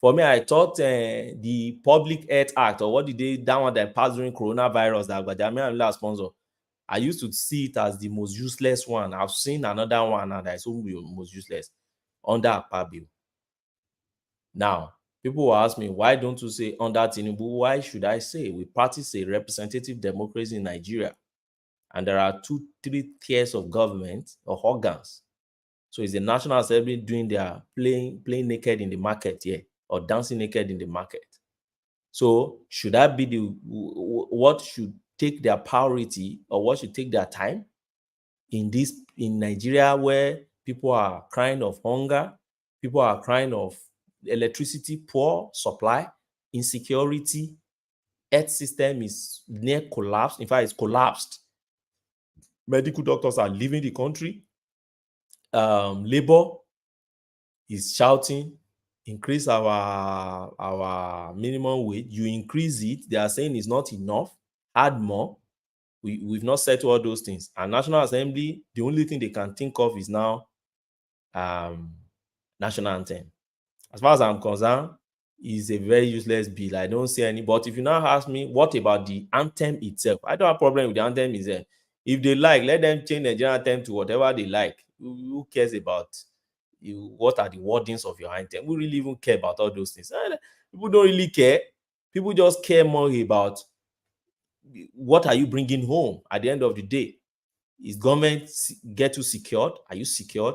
For me, I thought the Public Health Act, or what did that one that passed during coronavirus that Gbajami last sponsor, I used to see it as the most useless one. I've seen another one that is most useless under Akpa bill. Now, people will ask me, why don't you say under Tinubu? Why should I say? We practice a representative democracy in Nigeria, and there are 2-3 tiers of government or organs. So is the National Assembly doing their playing naked in the market here, or dancing naked in the market? So should that be what should take their priority, or what should take their time in Nigeria, where people are crying of hunger, people are crying of electricity, poor supply, insecurity, health system is near collapse. In fact, it's collapsed. Medical doctors are leaving the country. Labor is shouting, increase our minimum wage. You increase it, they are saying it's not enough, add more. We've not said all those things. And National Assembly, the only thing they can think of is now national anthem. As far as I'm concerned, is a very useless bill. I don't see any. But if you now ask me, what about the anthem itself? I don't have a problem with the anthem itself. If they like, let them change the Nigerian anthem to whatever they like. Who cares about what are the wordings of your anthem? We really even care about all those things. People don't really care. People just care more about what are you bringing home at the end of the day. Is government get you secured? Are you secured?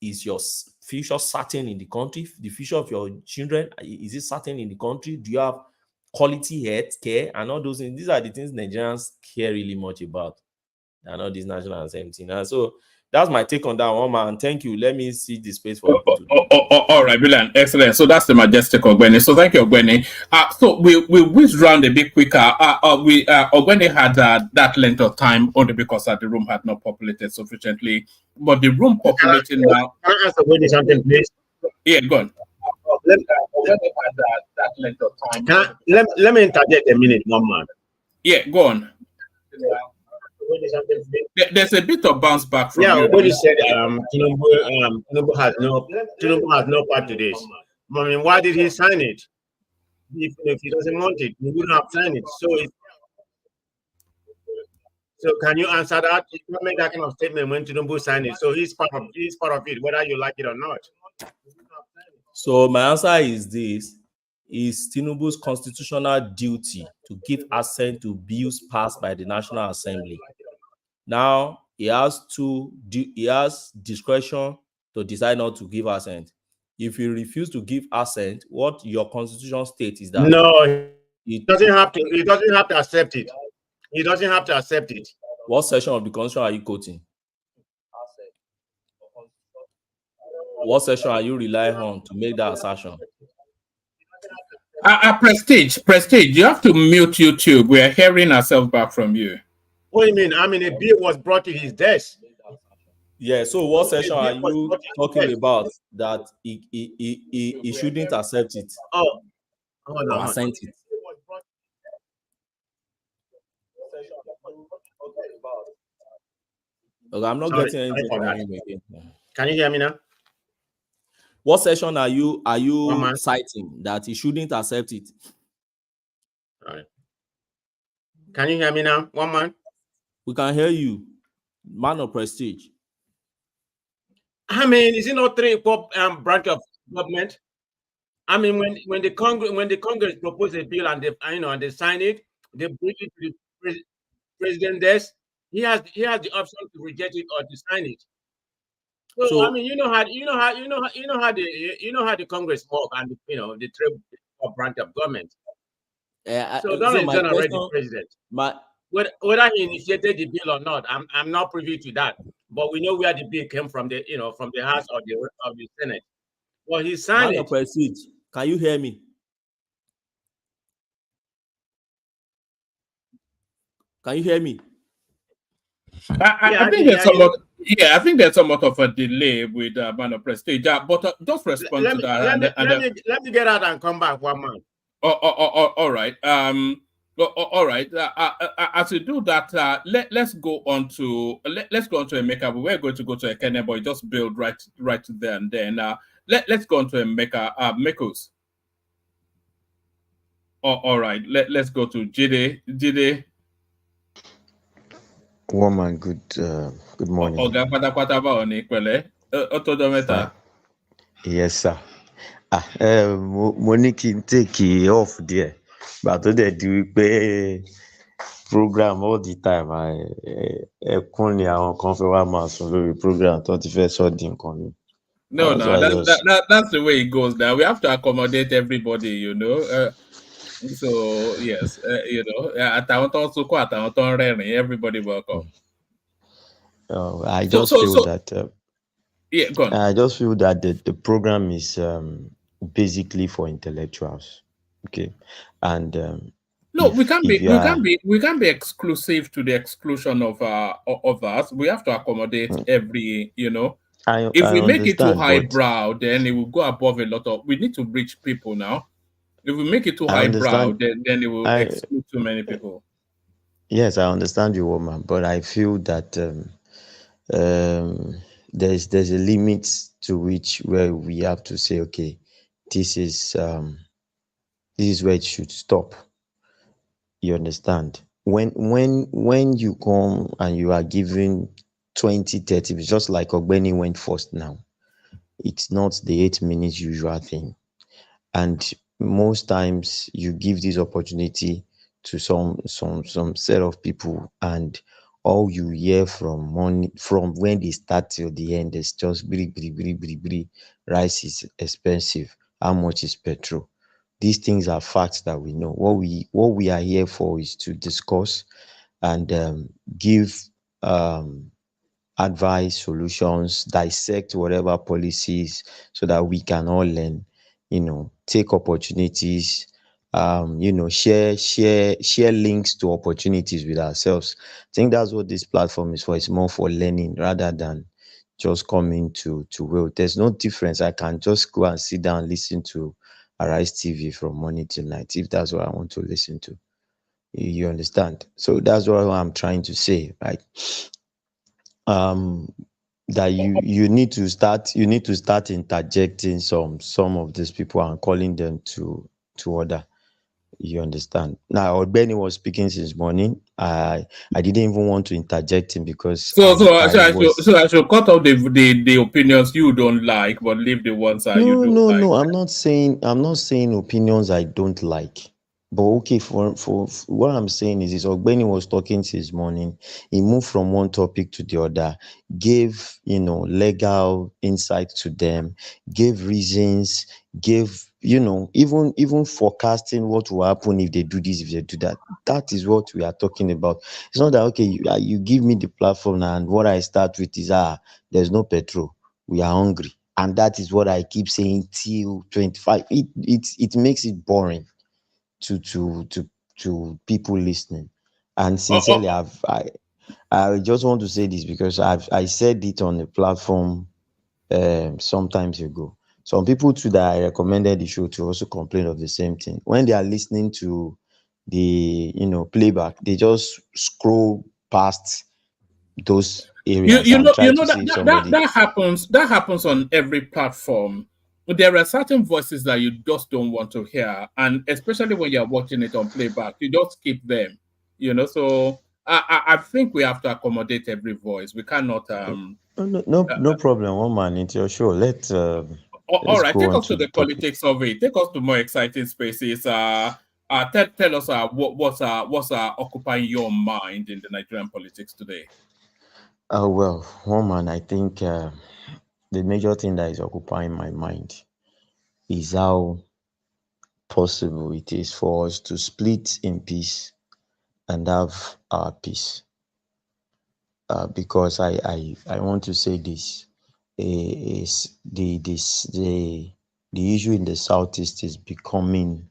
Is your future certain in the country? The future of your children, is it certain in the country? Do you have quality health care and all those things? These are the things Nigerians care really much about, and all these national anthem things. So that's my take on that one, man. Thank you. Let me see the space for people to do. All right, brilliant, excellent. So that's the majestic Ogbeni. So thank you, Ogbeni. So we whiz round a bit quicker. Ogbeni had that length of time only because the room had not populated sufficiently, but the room populating now. Can I ask Ogbeni something, please? Yeah, go on. Ogbeni had that length of time. Let me interject a minute, one man. Yeah, go on. There's a bit of bounce back from Yeah, you. Obodi said Tinubu has no part to this. I mean, why did he sign it? If he doesn't want it, he wouldn't have signed it. So can you answer that? You can't make that kind of statement when Tinubu signed it. So he's part of it, whether you like it or not. So my answer is this: is Tinubu's constitutional duty to give assent to bills passed by the National Assembly. Now he has discretion to decide not to give assent. If you refuse to give assent, what your constitution states is that No, he doesn't have to. He doesn't have to accept it. He doesn't have to accept it. What section of the constitution are you quoting? What section are you relying on to make that assertion? Prestige, you have to mute YouTube. We are hearing ourselves back from you. What do you mean? I mean, a bill was brought to his desk. Yeah, so what section are you talking about that he shouldn't accept it? Oh no. Assent it. Okay, I'm not getting anything from him again. Can you hear me now? What section are you citing that he shouldn't accept it? All right. Can you hear me now? One man. We can hear you, man of prestige. I mean, is it not three branch of government? I mean, when the Congress propose a bill and they sign it, they bring it to the president desk. He has the option to reject it or to sign it. So I mean, you know how the Congress work and the three branch of government. So don't exonerate the president. Whether he initiated the bill or not, I'm not privy to that. But we know where the bill came from the House or the Senate. Well, he signed it. Prestige, can you hear me? Can you hear me? I think there's somewhat of a delay with Man of Prestige. But just respond to that. Let me get out and come back, one man. All right. All right. As we do that, let's go on to Emeka. We're going to go to Ekene, but just build right there and then. Let's go on to Emeka. Mekos. All right. Let's go to Jide. Woman, good morning. Yes, sir. Monique take off there, but they do pay program all the time. Currently, I can't feel program 21st audience coming. No, that's the way it goes now. We have to accommodate everybody, So yes, everybody welcome. I just feel that. Yeah, go on. I just feel that the program is basically for intellectuals. Okay, and no, we can't be exclusive to the exclusion of us. We have to accommodate every, If we make it too highbrow, then it will go above a lot of. We need to reach people now. If we make it too highbrow, then it will exclude too many people. Yes, I understand you, woman, but I feel that there's a limit to which where we have to say, okay, this is where it should stop. You understand? When you come and you are given 20, 30, it's just like Ogbeni went first now. It's not the 8 minutes usual thing. And most times you give this opportunity to some set of people, and all you hear from when they start till the end is just bri. Rice is expensive. How much is petrol? These things are facts that we know. What we are here for is to discuss and give advice, solutions, dissect whatever policies, so that we can all learn, take opportunities, share links to opportunities with ourselves. I think that's what this platform is for. It's more for learning rather than just coming to will. There's no difference. I can just go and sit down and listen to Arise TV from morning till night if that's what I want to listen to. You understand? So that's what I'm trying to say, right? That you need to start interjecting some of these people and calling them to order. You understand? Now, Benny was speaking since morning. I didn't even want to interject him because I should cut off the opinions you don't like, but leave the ones that you do like. no. I'm not saying opinions I don't like. But okay, for what I'm saying is Ogbeni was talking since morning. He moved from one topic to the other, gave legal insight to them, gave reasons, gave even forecasting what will happen if they do this, if they do that. That is what we are talking about. It's not that okay, you give me the platform and what I start with is there's no petrol, we are hungry, and that is what I keep saying till 25. It makes it boring to people listening. And sincerely, I just want to say this because I said it on the platform sometimes ago. Some people too that I recommended the show to also complain of the same thing. When they are listening to the playback, they just scroll past those areas and try to see if somebody. That happens on every platform. There are certain voices that you just don't want to hear, and especially when you're watching it on playback, you just skip them. So I think we have to accommodate every voice. We cannot. No problem. One man, it's your show. All Let's right, go take on us to to the the topic. politics of it. Take us to more exciting spaces. Tell us what's occupying your mind in the Nigerian politics today. Well, one man, I think the major thing that is occupying my mind is how possible it is for us to split in peace and have our peace. Because I want to say this is the issue in the southeast is becoming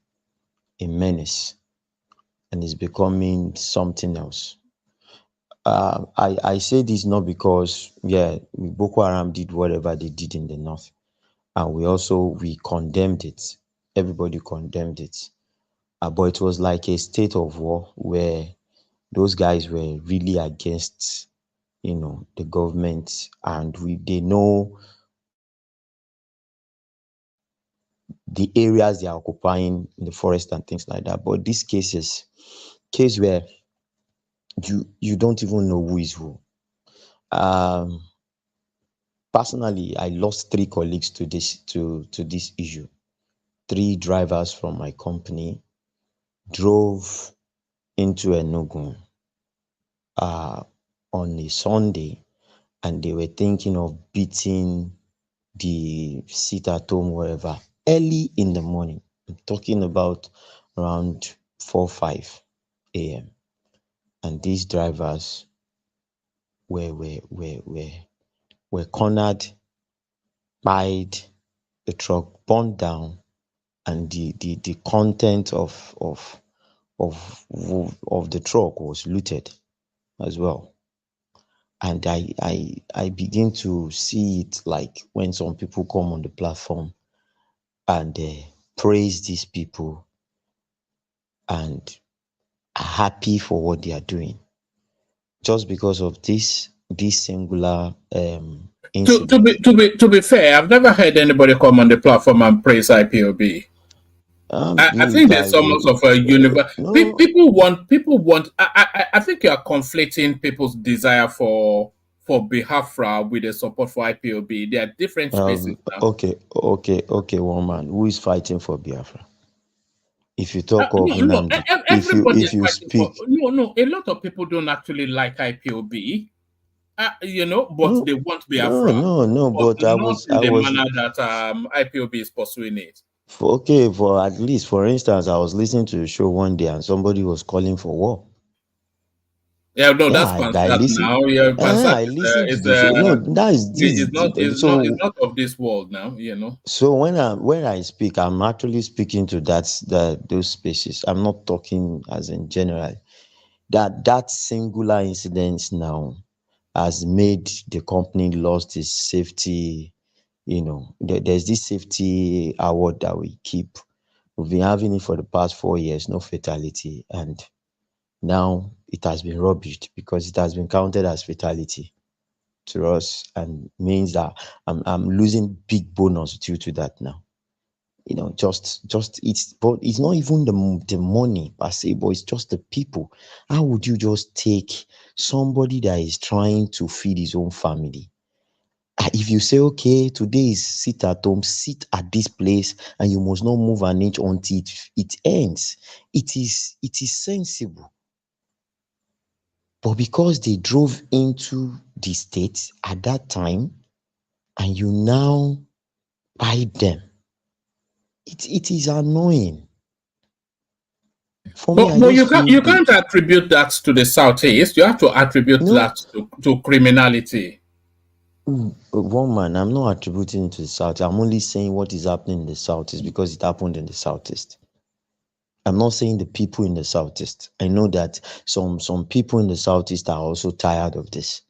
a menace and is becoming something else. I say this not because Boko Haram did whatever they did in the north, and we condemned it. Everybody condemned it, but it was like a state of war where those guys were really against the government, and they know the areas they are occupying in the forest and things like that. But this case where you don't even know who is who. Personally, I lost 3 colleagues to this issue. 3 drivers from my company drove into Enugu on a Sunday, and they were thinking of beating the seat at home wherever early in the morning. I'm talking about around 4-5 a.m. And these drivers were cornered, pied, the truck burned down, and the content of the truck was looted as well. And I begin to see it like when some people come on the platform and praise these people and are happy for what they are doing just because of this singular incident. To be fair, I've never heard anybody come on the platform and praise IPOB. I You think there's guys, so much of a universe. no, People want. I think you are conflating people's desire for Biafra with the support for IPOB. There are different spaces now. okay, one man who is fighting for Biafra. If you talk of No. Nnamdi, Everybody if is you fighting for. speak, No. A lot of people don't actually like IPOB. But no, they want Biafra, no, but but not in the manner that IPOB is pursuing it. for at least, for instance, I was listening to a show one day and somebody was calling for war. Yeah, no, Yeah, that's I Pansat listen. now. Yeah, Pansat I listened to the show. No, that is is not of this world now. So when I speak, I'm actually speaking to those spaces. I'm not talking as in general. That singular incident now has made the company lost its safety. There's this safety award that we keep. We've been having it for the past 4 years, no fatality, and Now it has been rubbished because it has been counted as fatality to us, and means that I'm losing big bonus due to that now. You know, just it's, but it's not even the money per se, but it's just the people. How would you just take somebody that is trying to feed his own family? If you say, okay, today is sit at home, sit at this place, and you must not move an inch until it ends, it is sensible. But because they drove into the state at that time, and you now buy them, it is annoying. For me, I But just feel you can't attribute that to the Southeast. You have to attribute no. that to criminality. One man, I'm not attributing it to the South. I'm only saying what is happening in the Southeast because it happened in the Southeast. I'm not saying the people in the Southeast. I know that some people in the Southeast are also tired of this.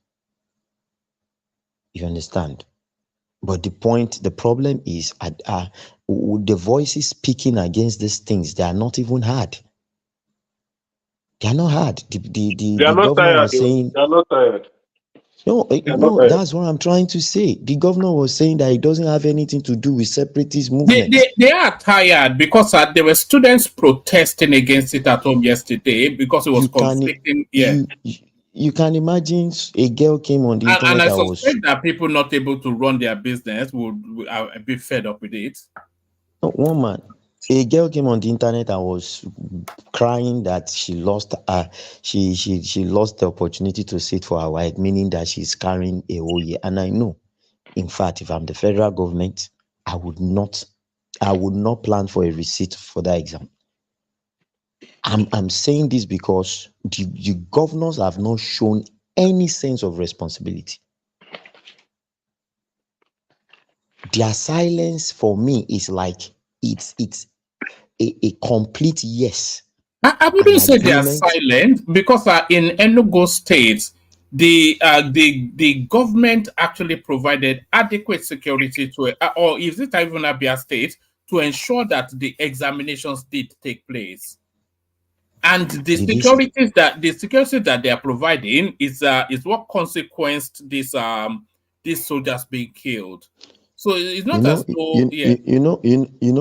You understand? But the problem is the voices speaking against these things, they are not even heard. They are not heard. The governor was saying, they are not tired. no, that's what I'm trying to say. The governor was saying that it doesn't have anything to do with separatist movement. They are tired because there were students protesting against it at home yesterday because it was conflicting. You can imagine a girl came on the internet and I that suspect that people not able to run their business would be fed up with it. A girl came on the internet and was crying that she lost she lost the opportunity to sit for her wife, meaning that she's carrying a whole year. And I know, in fact, if I'm the federal government, I would not plan for a receipt for that exam. I'm saying this because the governors have not shown any sense of responsibility. Their silence for me is like it's a complete yes. I wouldn't say they are silent because in Enugu State, the government actually provided adequate security to or is it even Abia State, to ensure that the examinations did take place. And the security that they are providing is what consequenced these soldiers being killed. So it's not as though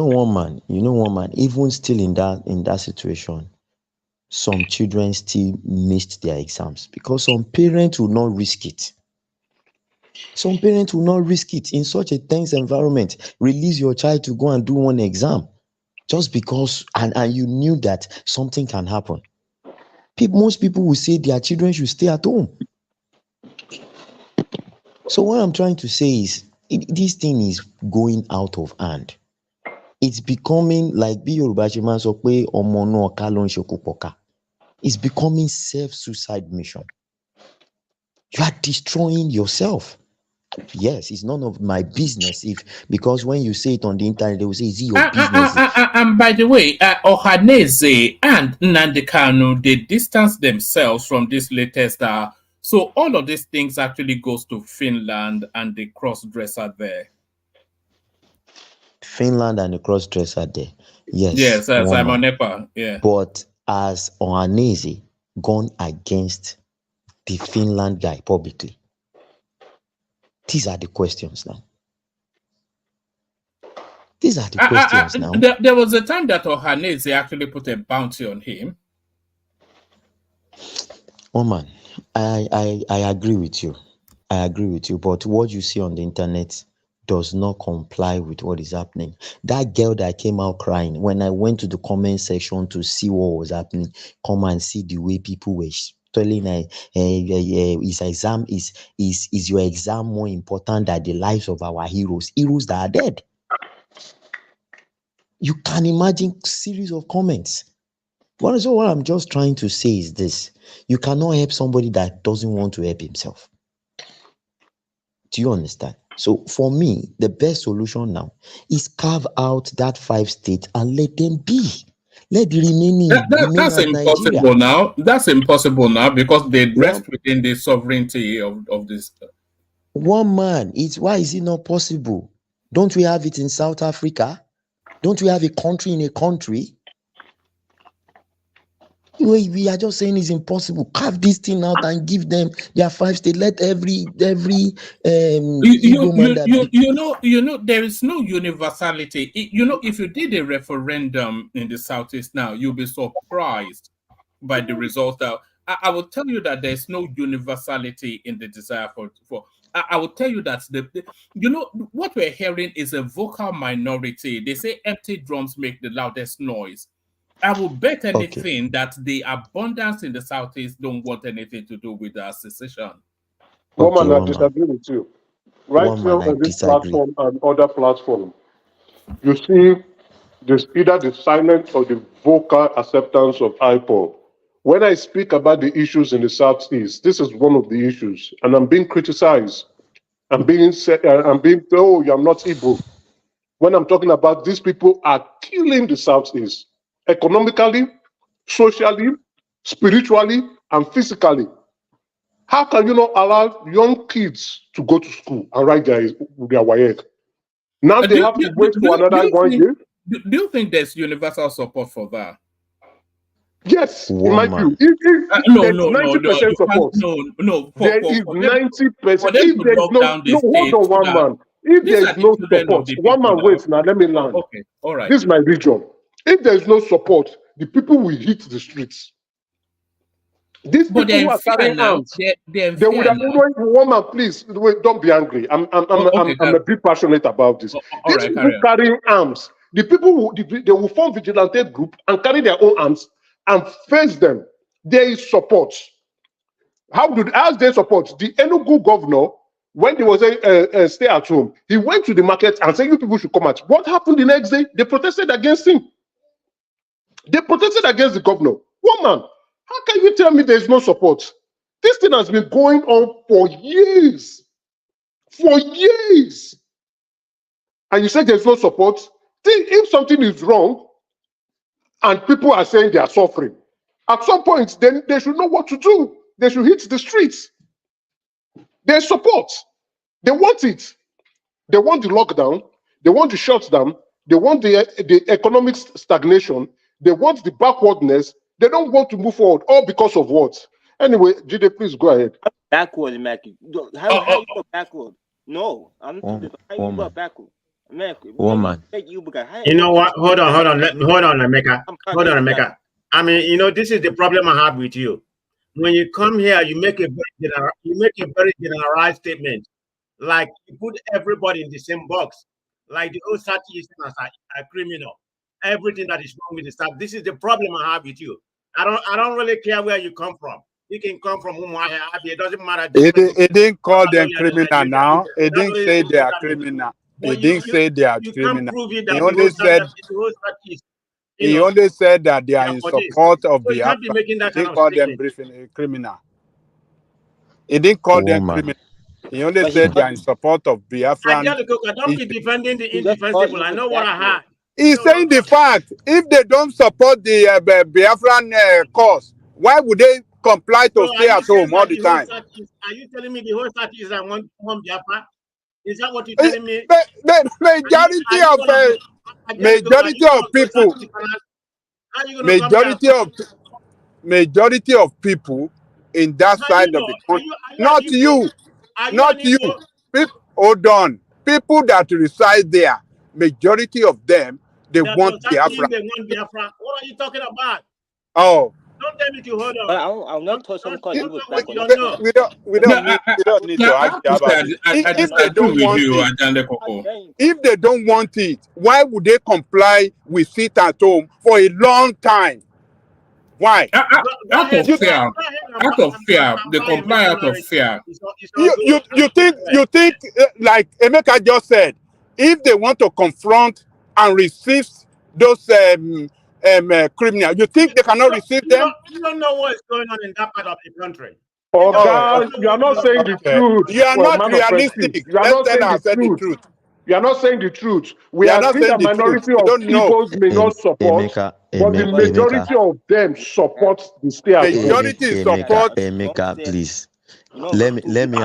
one man, even still in that situation, some children still missed their exams because some parents will not risk it. Some parents will not risk it in such a tense environment. Release your child to go and do one exam just because, and you knew that something can happen. Most people will say their children should stay at home. So what I'm trying to say is, this thing is going out of hand. It's becoming like it's becoming self-suicide mission. You are destroying yourself. Yes, it's none of my business because when you say it on the internet, they will say, is it your business? And by the way, Ohaneze and Nnamdi Kanu, they distance themselves from this latest. So all of these things actually goes to Finland and the cross-dresser there. Finland and the cross-dresser there. Yes, Simon Ekpa, yeah. But as Ohaneze gone against the Finland guy publicly? These are the questions now. These are the questions now. There was a time that Ohaneze actually put a bounty on him. Oh man, I agree with you. I agree with you. But what you see on the internet does not comply with what is happening. That girl that came out crying, when I went to the comment section to see what was happening, come and see the way people were telling her, is your exam more important than the lives of our heroes that are dead? You can imagine series of comments. What I'm just trying to say is this: you cannot help somebody that doesn't want to help himself. Do you understand? So for me, the best solution now is carve out that 5 states and let them be. Let the remaining that's impossible Nigeria. now. That's impossible now because they rest within the sovereignty of this. One man. Why is it not possible? Don't we have it in South Africa? Don't we have a country in a country? We are just saying it's impossible. Carve this thing out and give them their 5 states. Let every Igbo man that you know, there is no universality. You know, if you did a referendum in the Southeast now, you'll be surprised by the results. That I will tell you that there's no universality in the desire for. I will tell you that you know what we're hearing is a vocal minority. They say empty drums make the loudest noise. I will bet anything that the abundance in the Southeast don't want anything to do with the secession. Woman, I Woman, disagree with you. Right here I on this disagree. platform and other platforms, you see there's either the silent or the vocal acceptance of IPOB. When I speak about the issues in the Southeast, this is one of the issues, and I'm being criticized. I'm being told I'm not Igbo. When I'm talking about these people are killing the Southeast economically, socially, spiritually, and physically. How can you not allow young kids to go to school and write their WAEC? Now they have to wait for another 1 year? Do you think there's universal support for that? Yes, in my view. If No, there's no, 90% support. No. There is 90%. For them to lock down the state. Hold on, one man. If there is no support, one man waits now. Let me land. Okay, all right. This is my region. If there is no support, the people will hit the streets. These people who are carrying arms, they would have. One man, please, wait, don't be angry. I'm a bit passionate about this. These people carrying arms, the people they will form vigilante group and carry their own arms and face them. There is support. As they support the Enugu governor when there was a stay at home? He went to the market and said, "You people should come out." What happened the next day? They protested against him. They protested against the governor. Woman, how can you tell me there is no support? This thing has been going on for years. For years. And you say there's no support? If something is wrong and people are saying they are suffering, at some point, then they should know what to do. They should hit the streets. There's support. They want it. They want the lockdown. They want the shutdown. They want the economic stagnation. They want the backwardness. They don't want to move forward. All because of what? Anyway, Jide, please go ahead. Backward, Mackie. How you go backward? No, I'm how you go backward? Woman. You know what? Hold on, Emeka. Hold on, Emeka. I mean, this is the problem I have with you. When you come here, you make a very generalized statement, like you put everybody in the same box, like the old Southeastern as a criminal. Everything that is wrong with the South. This is the problem I have with you. I don't really care where you come from. You can come from Umuahia. It doesn't matter. It didn't call them criminal now. It didn't say they are criminal. It didn't say they are criminal. He only said that they are in support of Biafra. He didn't call them criminal. He didn't call them criminal. He only said they are in support of Biafra. Don't be defending the indefensible. I know what I had. He's saying the fact, if they don't support the Biafran cause, why would they comply to stay at home all the time? Are you telling me the whole Southeast are one Biafra? Is that what you're telling me? Majority of people in that side of the country, not you. Hold on. People that reside there, majority of them, they want Biafra. What are you talking about? Oh. Don't tell me to hold on. I'm not touching because he was back. We don't need to argue about it. If they don't want it, why would they comply with sit at home for a long time? Why? Out of fear. They comply out of fear. You think like Emeka just said, if they want to confront and resist those criminals, you think they cannot receive them? You don't know what is going on in that part of the country. You are not saying the truth. You are not realistic. You are not saying the truth. You are not saying the truth. We are saying the minority of people may not support, but the majority of them support the stay at home. Majority support. Emeka, please. Let me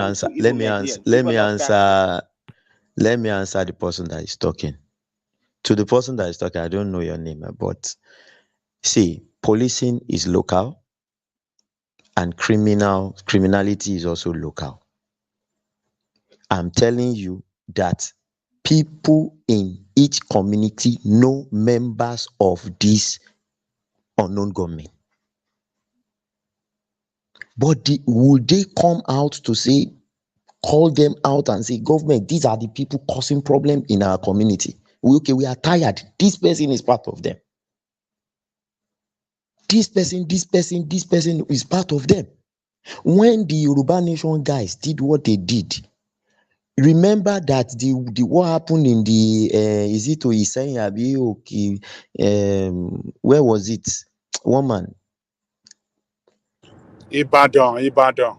answer the person that is talking. To the person that is talking, I don't know your name, but see, policing is local, and criminality is also local. I'm telling you that people in each community know members of this unknown government. But would they come out to say, call them out and say, government, these are the people causing problem in our community. We are tired. This person is part of them. This person is part of them. When the Yoruba Nation guys did what they did, remember that the what happened in the is it Oyiseyin abi okay, where was it? Woman. Ibadan.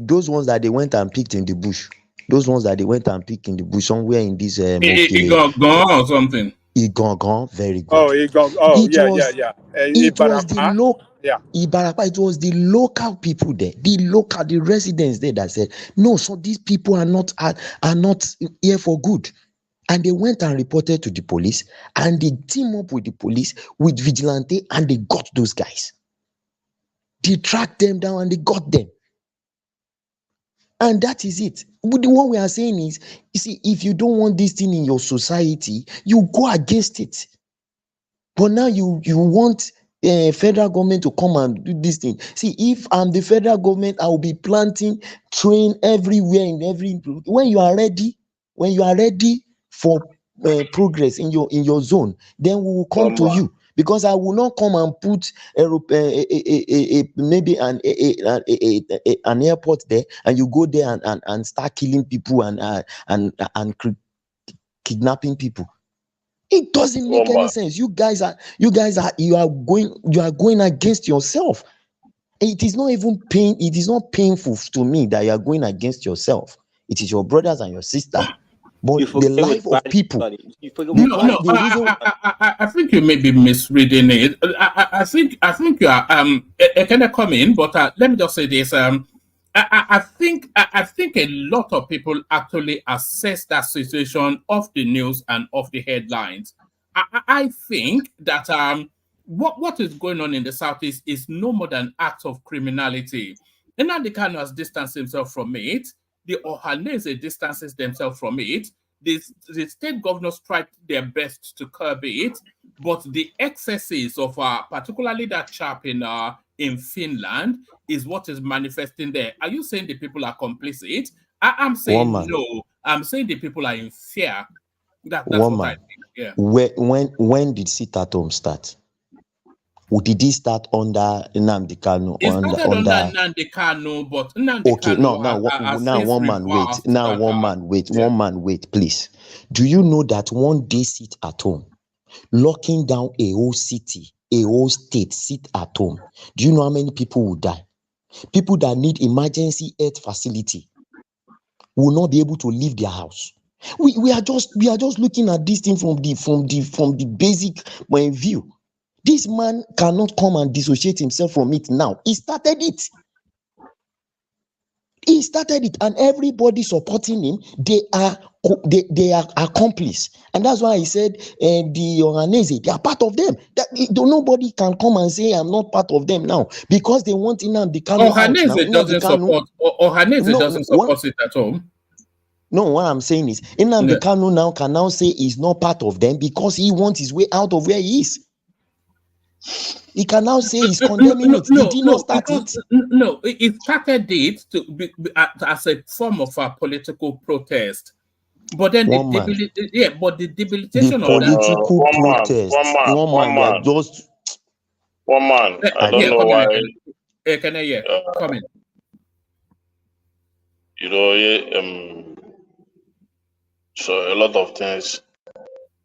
Those ones that they went and picked in the bush. Those ones that they went and picked in the bush somewhere in this Igangan or something. Igangan, very good. Oh, Yeah. It was the Ibarapa. It was the local people there, the residents there that said, no, so these people are not here for good. And they went and reported to the police, and they team up with the police, with vigilante, and they got those guys. They tracked them down and they got them. And that is it. But what we are saying is, you see, if you don't want this thing in your society, you go against it. But now you want federal government to come and do this thing. See, if I'm the federal government, I will be planting train everywhere when you are ready for progress in your zone, then we will come to you. Because I will not come and put maybe an airport there, and you go there and start killing people and kidnapping people. It doesn't make any sense. You guys are going against yourself. It is not even it is not painful to me that you are going against yourself. It is your brothers and your sister. But the life of people. I think you may be misreading it. I think you are can I come in? But let me just say this. I think a lot of people actually assess that situation of the news and of the headlines. I think that what is going on in the Southeast is no more than acts of criminality. Nnamdi Kanu has distanced himself from it. The Ohanese distances themselves from it. The state governors tried their best to curb it, but the excesses of particularly that chap in Finland is what is manifesting there. Are you saying the people are complicit? I'm saying no. I'm saying the people are in fear. That's what I think. Yeah. When did sit at home start? Or did he start under Nnamdi Kanu? It started under Nnamdi Kanu, but Nnamdi Kanu one man wait, please. Do you know that one day sit at home, locking down a whole city, a whole state, sit at home? Do you know how many people will die? People that need emergency health facility will not be able to leave their house. We are just looking at this thing from the basic view. This man cannot come and dissociate himself from it now. He started it. And everybody supporting him, they are accomplices. And that's why he said the Ohanese, they are part of them. Nobody can come and say I'm not part of them now, because they want Nnamdi Kanu out now. Ohanese doesn't support it at all. No, what I'm saying is Nnamdi Kanu now can now say he's not part of them because he wants his way out of where he is. He can now say he's condemning it. Did he not start it? No, he started it as a form of a political protest. But then the debilitation of political protest. One man. I don't know why. Can I hear? Come in. So a lot of things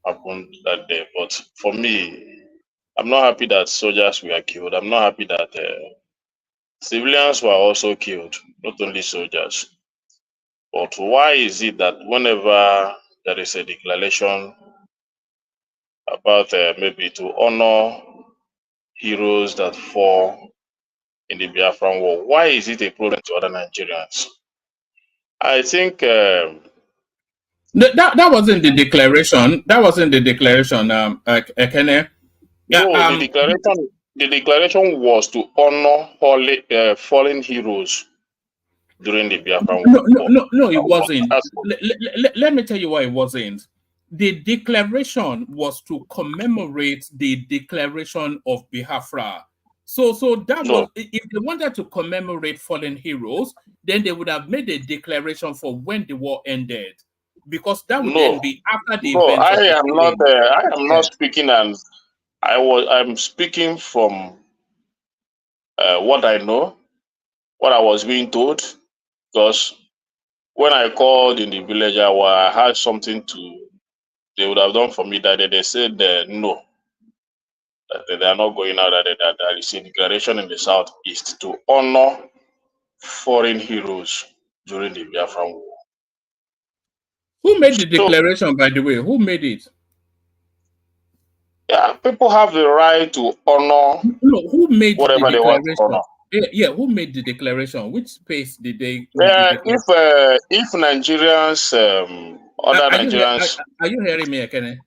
happened that day. But for me, I'm not happy that soldiers were killed. I'm not happy that civilians were also killed, not only soldiers. But why is it that whenever there is a declaration about maybe to honor heroes that fall in the Biafran war, why is it a problem to other Nigerians? I think that wasn't the declaration. That wasn't the declaration, Ekene. Yeah, no, the declaration was to honor fallen heroes during the Biafran War. No, it wasn't. Let me tell you why it wasn't. The declaration was to commemorate the declaration of Biafra. So that was, if they wanted to commemorate fallen heroes, then they would have made a declaration for when the war ended, because that would then be after the events of the killing. I am not speaking, and I'm speaking from what I know, what I was being told, because when I called in the village, I had something they would have done for me that day. They said no, that they are not going out, that there is a declaration in the southeast to honor foreign heroes during the Biafran War. Who made the declaration, by the way? Who made it? Yeah, people have the right to honor. No, who made whatever the they want to declaration? honor. Yeah, who made the declaration? Which space did they make the declaration? If Nigerians, other Nigerians, are you hearing me, Akene?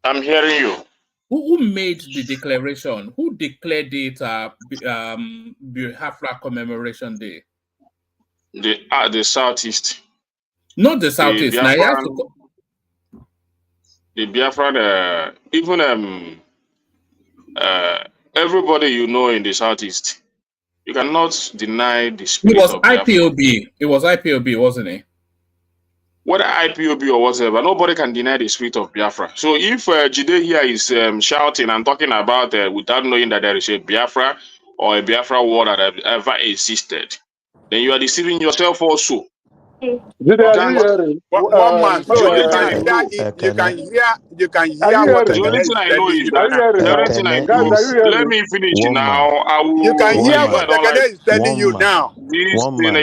I'm hearing you. Who made the declaration? Who declared it Biafra Commemoration Day? The Southeast. Not the Southeast. The Now you have Biafran, to. The Biafran, even everybody you know in the Southeast, you cannot deny the spirit of Biafra. IPOB. It was IPOB, wasn't it? Whether IPOB or whatever, nobody can deny the spirit of Biafra. So if Jide here is shouting and talking about without knowing that there is a Biafra or a Biafra war that have ever existed, then you are deceiving yourself also. One man, so you can hear what the only thing I know is that let me finish now. I will. You can hear what Ekene is telling you now. This thing,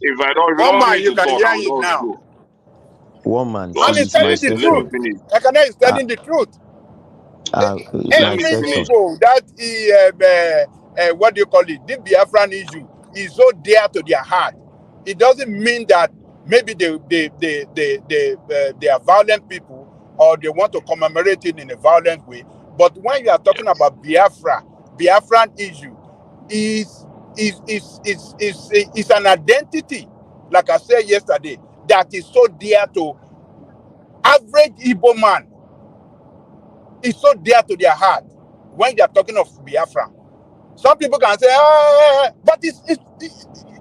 if I don't, you can hear it now. One man, and he's telling the truth. Ekene is telling the truth. Every Igbo that what do you call it? The Biafran issue is so dear to their heart. It doesn't mean that maybe they are violent people or they want to commemorate it in a violent way. But when you are talking about Biafran issue is an identity, like I said yesterday, that is so dear to average Igbo man. It's so dear to their heart when they are talking of Biafra. Some people can say, but it's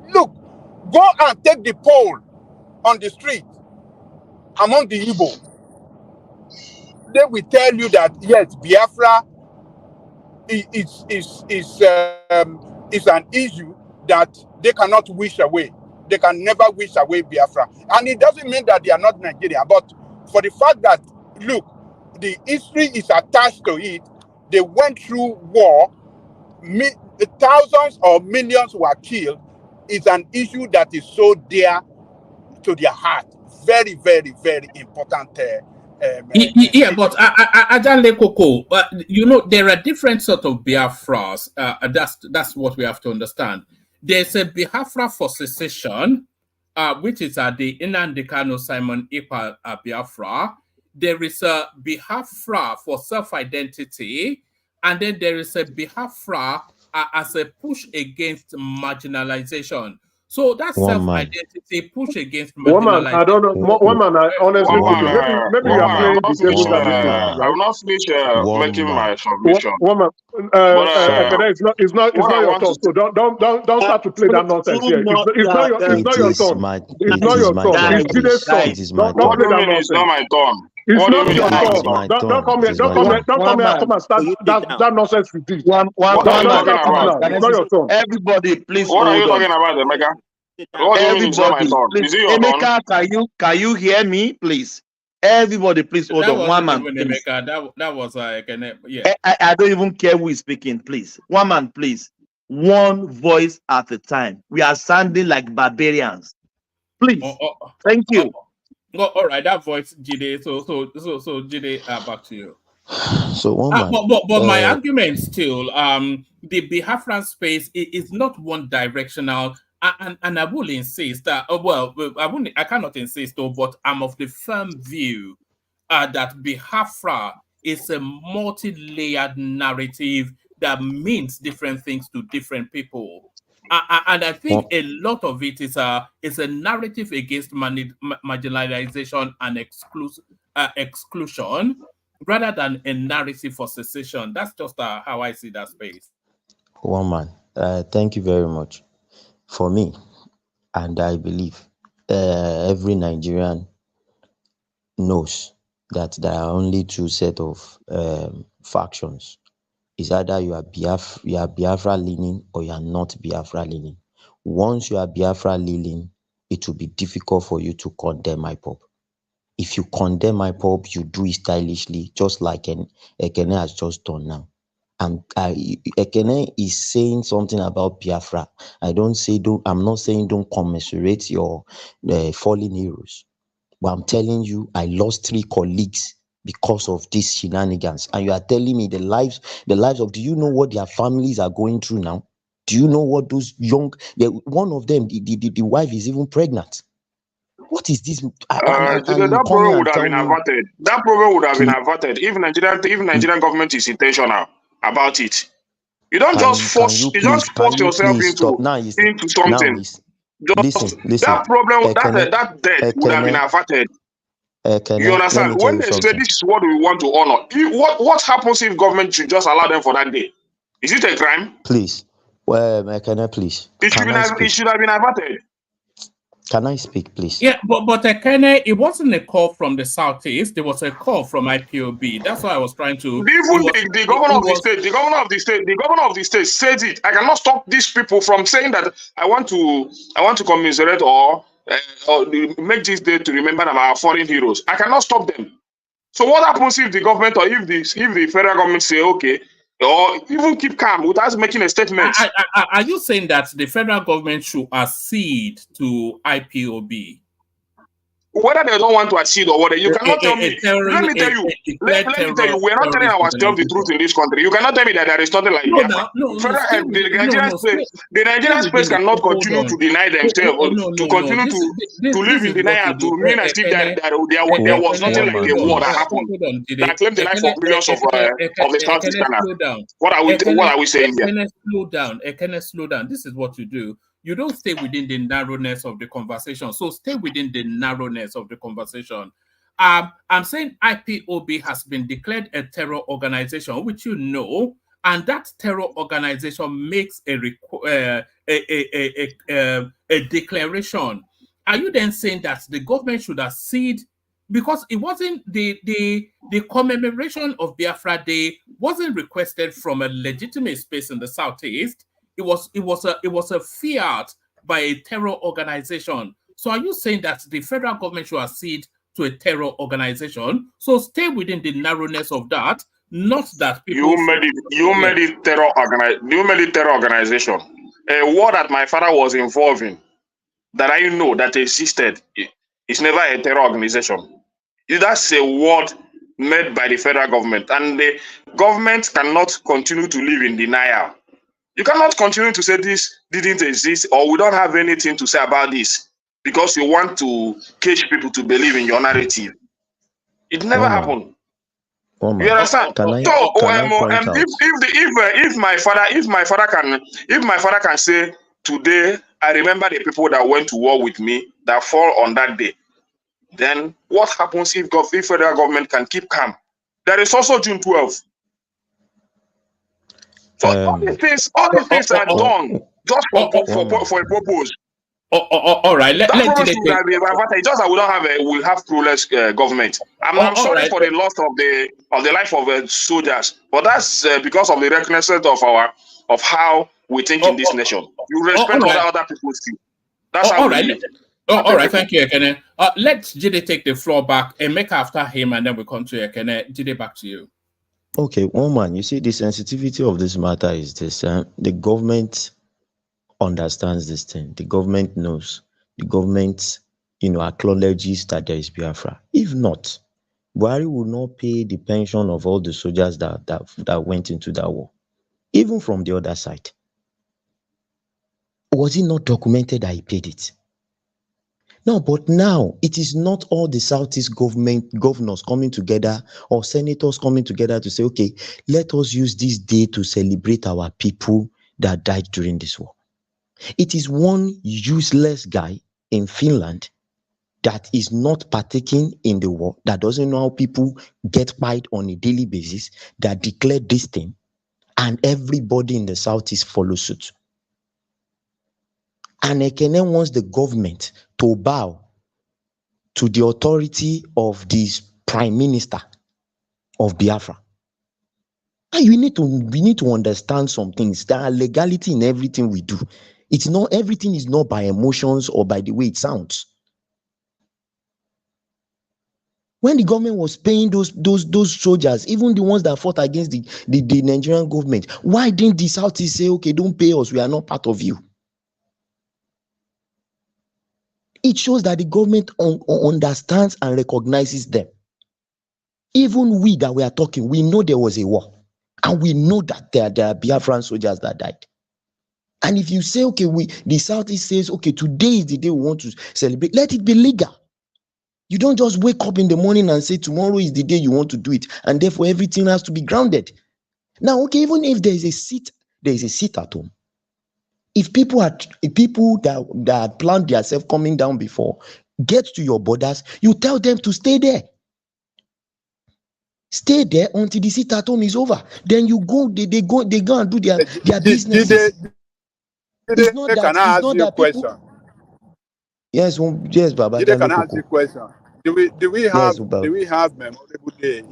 look, go and take the poll on the street among the Igbo. They will tell you that yes, Biafra is an issue that they cannot wish away. They can never wish away Biafra. And it doesn't mean that they are not Nigerian, but for the fact that, look, the history is attached to it. They went through war. Thousands or millions were killed. It's an issue that is so dear to their heart. Very, very, very important. But Adanle Koko, you know, there are different sort of Biafras. That's what we have to understand. There's a Biafra for secession, which is the Nnamdi Kanu Simon Ekpa Biafra. There is a Biafra for self-identity, and then there is a Biafra as a push against marginalization. So that's self-identity push against marginalization. I don't know. I honestly, maybe you are playing the devil's advocate. I will not finish making my submission. It's not your turn. So don't start to play that nonsense here. It's not your turn. It's not your turn. It's Jide's turn. Don't play that nonsense. It's not my turn. It's not your turn. Don't come here. Come and start that nonsense with this. What are you talking about? It's not your turn. Everybody, please. What are you talking about, Emeka? Everybody, please. Emeka, can you hear me, please? Everybody, please hold on. One man, please. That was yeah. I don't even care who is speaking, please. One man, please. One voice at a time. We are sounding like barbarians. Please. Thank you. All right, that voice, Jide. So Jide, back to you. So one man. But my argument still, the Biafran space is not one directional. And I will insist that, I cannot insist, but I'm of the firm view that Biafra is a multi-layered narrative that means different things to different people. And I think a lot of it is a narrative against marginalization and exclusion rather than a narrative for secession. That's just how I see that space. One man, thank you very much. For me, and I believe every Nigerian knows that there are only two set of factions. It's either you are Biafra leaning or you are not Biafra leaning. Once you are Biafra leaning, it will be difficult for you to condemn IPOB. If you condemn IPOB, you do it stylishly, just like Ekene has just done now. And Ekene is saying something about Biafra. I'm not saying don't commiserate your fallen heroes. But I'm telling you, I lost 3 colleagues because of these shenanigans. And you are telling me the lives of, do you know what their families are going through now? Do you know what those one of them, the wife is even pregnant. What is this? That problem would have been averted. That problem would have been averted if Nigerian government is intentional about it. You don't just force yourself into something. That problem, that death would have been averted. You understand? When they say this is what we want to honor, what happens if government should just allow them for that day? Is it a crime? Please, Ekene, please. It should have been averted. Can I speak, please? Yeah, but Ekene, it wasn't a call from the Southeast. There was a call from IPOB. That's why I was trying to. The governor of the state said it. I cannot stop these people from saying that I want to commiserate or make this day to remember them, our foreign heroes. I cannot stop them. So what happens if the government or if the federal government say okay, or even keep calm without making a statement? Are you saying that the federal government should accede to IPOB? Whether they don't want to accede or whether, you cannot tell me. Let me tell you, we're not telling ourselves the truth in this country. You cannot tell me that there is nothing like that. The Nigerian space cannot continue to deny themselves, to continue to live in denial, to mean as if there was nothing like a war that happened that claimed the life of millions of the Southeasterners. What are we saying here? Slow down. This is what you do. You don't stay within the narrowness of the conversation. So stay within the narrowness of the conversation. I'm saying IPOB has been declared a terror organization, which you know, and that terror organization makes a declaration. Are you then saying that the government should accede? Because it wasn't the commemoration of Biafra Day wasn't requested from a legitimate space in the Southeast. It was a fiat by a terror organization. So are you saying that the federal government should accede to a terror organization? So stay within the narrowness of that, not that people. You made it terror organization. A war that my father was involved in, that I know that existed, it's never a terror organization. That's a word made by the federal government, and the government cannot continue to live in denial. You cannot continue to say this didn't exist or we don't have anything to say about this because you want to cage people to believe in your narrative. It never happened. You understand? If my father can say today I remember the people that went to war with me that fall on that day, then what happens if federal government can keep calm? There is also June 12th. So all these things are done just for a purpose. All right. That purpose would have been averted. Just that we'll have clueless government. I'm sorry for the loss of the life of soldiers, but that's because of the recklessness of how we think in this nation. You respect other people's view. That's how we live. All right. Thank you, Ekene. Let Jide take the floor back and make after him, and then we come to Ekene. Jide, back to you. Okay, woman, you see, the sensitivity of this matter is this. The government understands this thing. The government knows. The government, acknowledges that there is Biafra. If not, Buhari will not pay the pension of all the soldiers that went into that war. Even from the other side. Was it not documented that he paid it? No, but now it is not all the Southeast governors coming together or senators coming together to say, okay, let us use this day to celebrate our people that died during this war. It is one useless guy in Finland that is not partaking in the war, that doesn't know how people get fight on a daily basis, that declared this thing, and everybody in the Southeast follows suit. And Ekene wants the government to bow to the authority of this prime minister of Biafra. And we need to understand some things. There are legality in everything we do. It's not everything is not by emotions or by the way it sounds. When the government was paying those soldiers, even the ones that fought against the Nigerian government, why didn't the Southeast say, okay, don't pay us, we are not part of you? It shows that the government understands and recognizes them. Even we that we are talking, we know there was a war. And we know that there are Biafran soldiers that died. And if you say, okay, the Southeast says, okay, today is the day we want to celebrate, let it be legal. You don't just wake up in the morning and say tomorrow is the day you want to do it, and therefore everything has to be grounded. Now, okay, even if there is a seat at home. If people that planned themselves coming down before get to your borders, you tell them to stay there. Stay there until the seat at home is over. Then you go, they go and do their businesses. It's not that. Can I ask you a question? Yes, Baba. Can I ask you a question? Do we have Memorable Day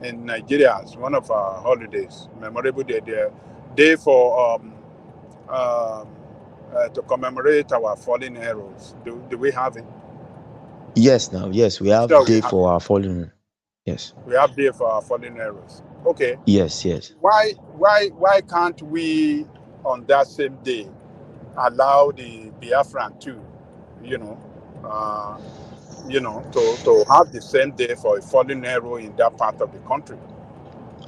in Nigeria as one of our holidays? Memorable Day, the day for to commemorate our fallen heroes. Do we have it? Yes, we have day for our fallen. Yes. We have day for our fallen heroes. Okay. Yes. Why can't we on that same day allow the Biafran too, to have the same day for a fallen hero in that part of the country?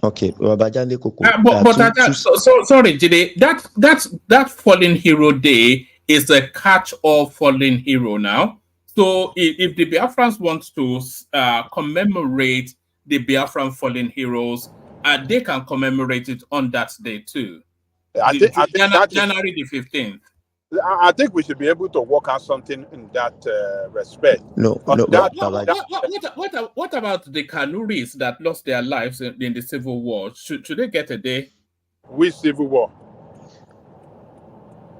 Okay, sorry, Jide. That fallen hero day is a catch-all fallen hero now. So if the Biafrans want to commemorate the Biafran fallen heroes, they can commemorate it on that day too. I think January the 15th. I think we should be able to work out something in that respect. What about the Kanuris that lost their lives in the Civil War? Should they get a day? Which Civil War?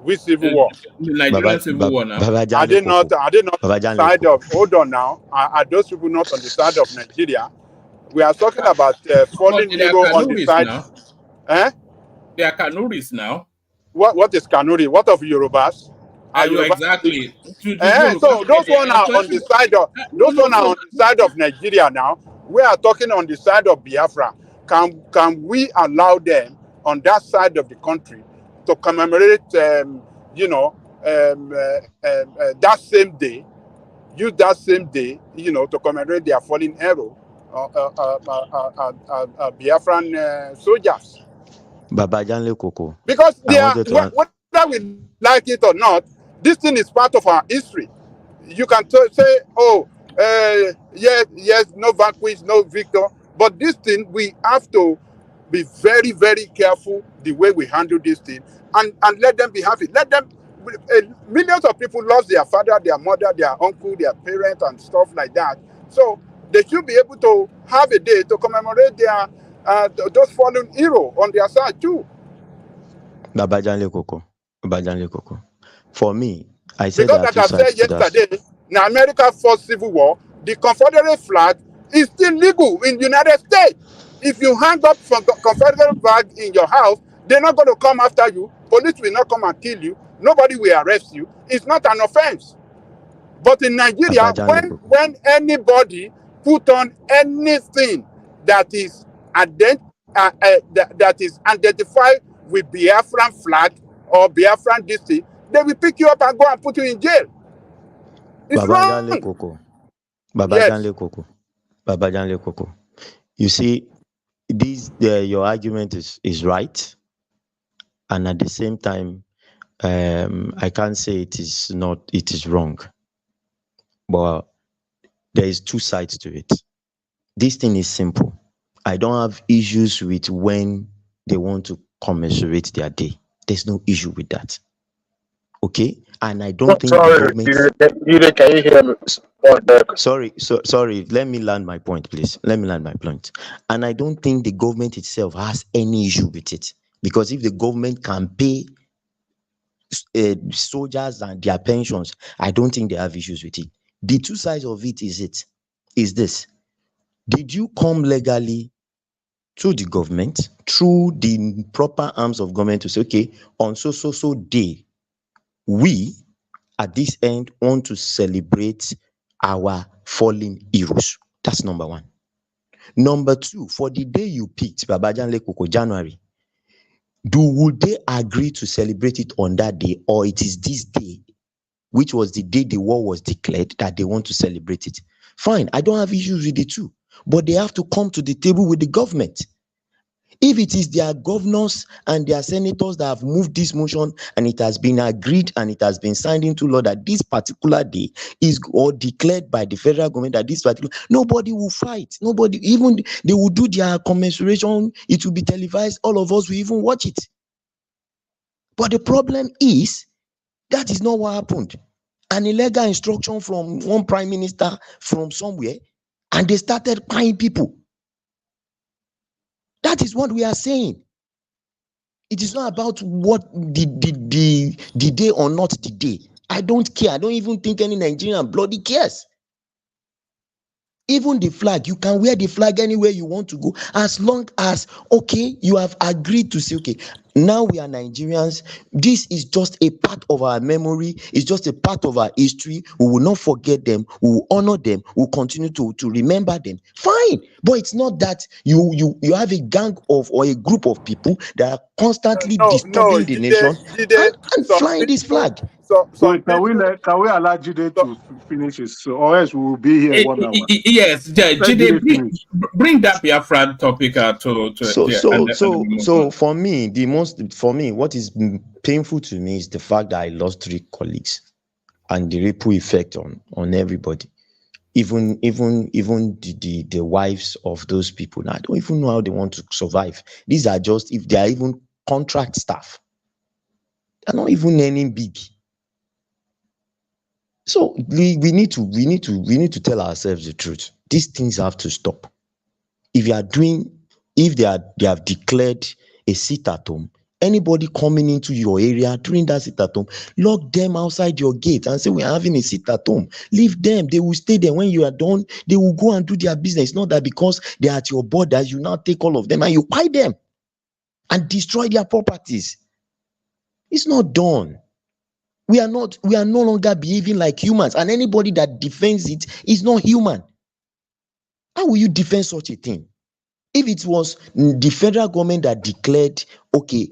The Nigerian Civil War now. I did not side of. Hold on now. Are those people not on the side of Nigeria? We are talking about fallen hero on the side. Now. They are Kanuris now. What is Kanuri? What of Yorubas? Exactly. So those one are on the side of Nigeria now. We are talking on the side of Biafra. Can we allow them on that side of the country to commemorate that same day? Use that same day, to commemorate their fallen hero, Biafran soldiers. Baba Janle Koko. Because they are, whether we like it or not, this thing is part of our history. You can say, yes, no vanquish, no victor. But this thing, we have to be very, very careful the way we handle this thing and let them be happy. Let them, millions of people lost their father, their mother, their uncle, their parents and stuff like that. So they should be able to have a day to commemorate their those fallen heroes on their side too. Baba Janle Koko. For me, I said because like I said yesterday, in America fought Civil War, the Confederate flag is still legal in the United States. If you hang up from Confederate flag in your house, they're not going to come after you. Police will not come and kill you. Nobody will arrest you. It's not an offense. But in Nigeria, when anybody put on anything that is that is identified with Biafran flag or Biafran district, they will pick you up and go and put you in jail. It's wrong. Baba Janle Koko. You see, your argument is right, and at the same time, I can't say it is not, it is wrong, but there is two sides to it. This thing is simple. I don't have issues with when they want to commemorate their day. There's no issue with that. Okay? And I don't think the government... Can you hear me? Sorry. Let me land my point, please. Let me land my point. And I don't think the government itself has any issue with it. Because if the government can pay soldiers and their pensions, I don't think they have issues with it. The two sides of it is this. Did you come legally to the government through the proper arms of government to say, okay, on so day, we at this end want to celebrate our fallen heroes? That's number one. Number two, for the day you picked, Babajan Lekoko, January, would they agree to celebrate it on that day, or it is this day, which was the day the war was declared, that they want to celebrate it? Fine, I don't have issues with the two, but they have to come to the table with the government. If it is their governors and their senators that have moved this motion and it has been agreed and it has been signed into law that this particular day is or declared by the federal government that this particular, nobody will fight. Nobody, even they will do their commemoration. It will be televised. All of us will even watch it. But the problem is that is not what happened. An illegal instruction from one prime minister from somewhere, and they started buying people. That is what we are saying. It is not about what the day or not the day. I don't care. I don't even think any Nigerian bloody cares. Even the flag, you can wear the flag anywhere you want to go, as long as, okay, you have agreed to say, okay, now we are Nigerians. This is just a part of our memory. It's just a part of our history. We will not forget them. We will honor them. We'll continue to remember them. Fine. But it's not that you have a gang of or a group of people that are constantly disturbing the nation and flying this flag. Wait, can we allow Jide to finish his, or else we will be here 1 hour? Yes, Jide, bring that Biafran topic to. So for me, what is painful to me is the fact that I lost 3 colleagues, and the ripple effect on everybody. Even the wives of those people. Now, I don't even know how they want to survive. These are just, if they are even contract staff, they're not even earning big. So we need to tell ourselves the truth. These things have to stop. If they have declared a sit at home, anybody coming into your area during that sit at home, lock them outside your gate and say, we're having a sit at home. Leave them. They will stay there. When you are done, they will go and do their business. Not that because they are at your borders, you now take all of them and you buy them and destroy their properties. It's not done. We are no longer behaving like humans, and anybody that defends it is not human. How will you defend such a thing? If it was the federal government that declared, okay,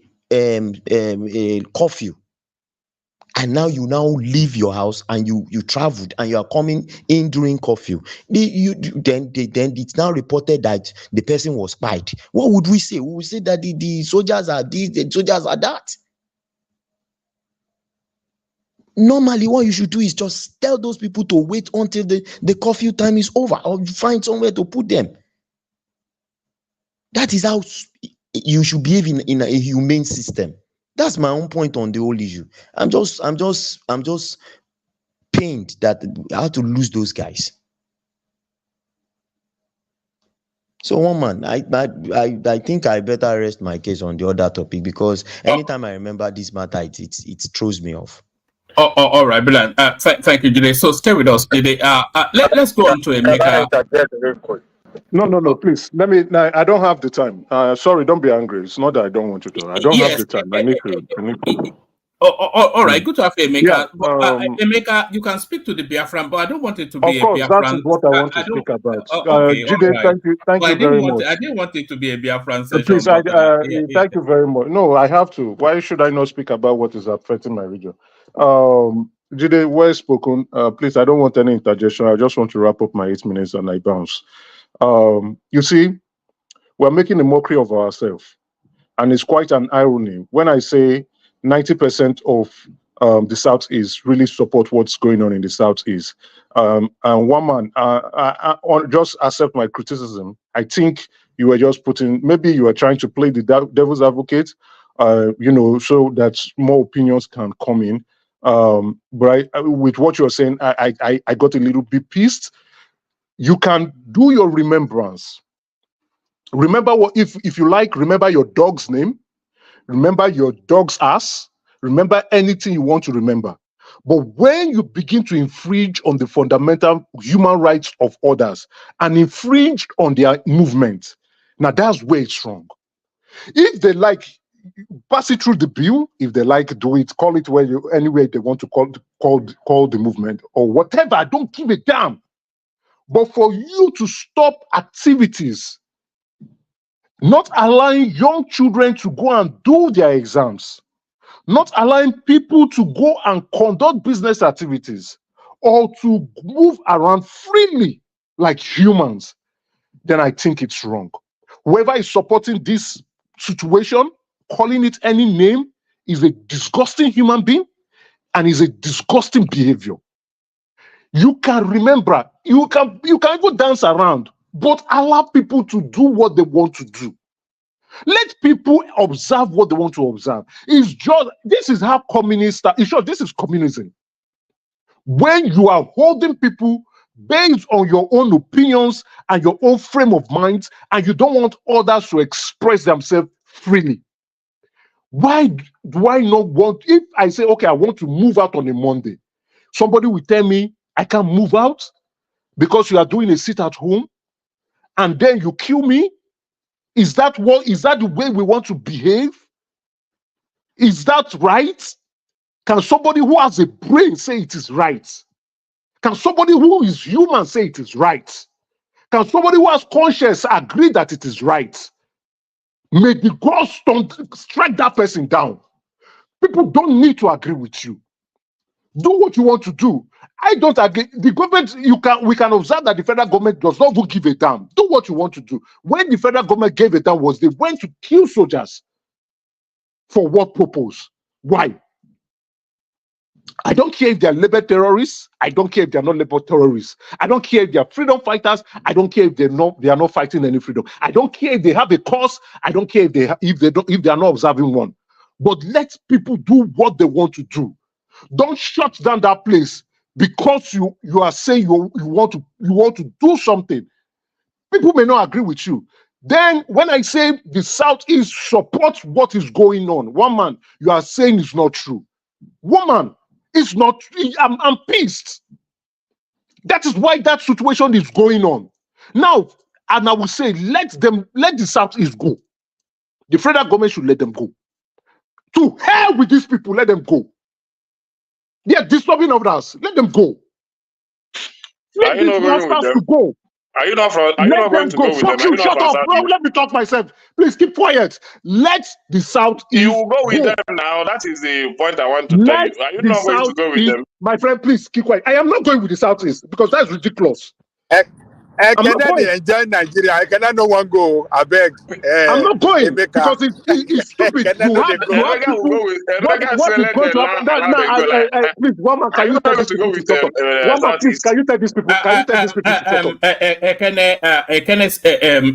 curfew, and now you leave your house and you traveled and you are coming in during curfew, then it's now reported that the person was spied. What would we say? We would say that the soldiers are this, the soldiers are that. Normally, what you should do is just tell those people to wait until the curfew time is over, or find somewhere to put them. That is how you should behave in a humane system. That's my own point on the whole issue. I'm just pained that I had to lose those guys. So, one man, I think I better rest my case on the other topic, because anytime I remember this matter, it throws me off. All right, brilliant. Thank you, Jide. So stay with us, Jide. Let's go on to Emeka. No, please. I don't have the time. Sorry, don't be angry. It's not that I don't want to do. I don't have the time. I need to. All right, good to have you, Emeka. Yeah, Emeka, you can speak to the Biafran, but I don't want it to be a Biafran. Of course, that is what I want to speak about. Jide, right. Thank you very much. I didn't want it to be a Biafran session. Please, thank you very much. No, I have to. Why should I not speak about what is affecting my region? Jide, well spoken. Please, I don't want any interjection. I just want to wrap up my 8 minutes and I bounce. You see, we're making a mockery of ourselves, and it's quite an irony when I say 90% of the Southeast really support what's going on in the Southeast. And one man, just accept my criticism. I think you were just maybe you were trying to play the devil's advocate, so that more opinions can come in. But with what you're saying, I got a little bit pissed. You can do your remembrance. Remember if you like, remember your dog's name, remember your dog's ass, remember anything you want to remember. But when you begin to infringe on the fundamental human rights of others and infringe on their movement, now that's where it's wrong. If they like, pass it through the bill. If they like, do it, call it any way they want to call the movement or whatever. I don't give a damn. But for you to stop activities, not allowing young children to go and do their exams, not allowing people to go and conduct business activities or to move around freely like humans, then I think it's wrong. Whoever is supporting this situation, calling it any name, is a disgusting human being and is a disgusting behavior. You can remember, you can even dance around, but allow people to do what they want to do. Let people observe what they want to observe. It's just, this is how communists are. This is communism. When you are holding people based on your own opinions and your own frame of mind, and you don't want others to express themselves freely. Why do I not want, if I say, okay, I want to move out on a Monday, somebody will tell me I can't move out because you are doing a sit at home, and then you kill me? Is that the way we want to behave? Is that right? Can somebody who has a brain say it is right? Can somebody who is human say it is right? Can somebody who has conscience agree that it is right? May the gods strike that person down. People don't need to agree with you. Do what you want to do. I don't agree. The government, we can observe that the federal government does not even give a damn. Do what you want to do. When the federal government gave a damn was they went to kill soldiers. For what purpose? Why? I don't care if they're labor terrorists. I don't care if they're not labor terrorists. I don't care if they're freedom fighters. I don't care if they are not fighting any freedom. I don't care if they have a cause. I don't care if they are not observing one. But let people do what they want to do. Don't shut down that place because you are saying you want to do something. People may not agree with you. Then when I say the Southeast supports what is going on, one man, you are saying it's not true. Woman, it's not. I'm pissed. That is why that situation is going on. Now, and I will say, let the Southeast go. The federal government should let them go. To hell with these people, let them go. They are disturbing others. Let them go. Let these rascals to go. Are you not going to go with them? You, shut up, bro. Let me talk myself. Please keep quiet. Let the Southeast You will go with them now. That is the point I want to tell you. Are you not going to go with them? My friend, please keep quiet. I am not going with the Southeast because that's ridiculous. I cannot enjoy Nigeria. I cannot no one go. I beg. I'm not going because it's stupid. You have people. Please, one man, can you tell these people to shut up? One man, please, can you tell these people? Can you tell these people to shut up?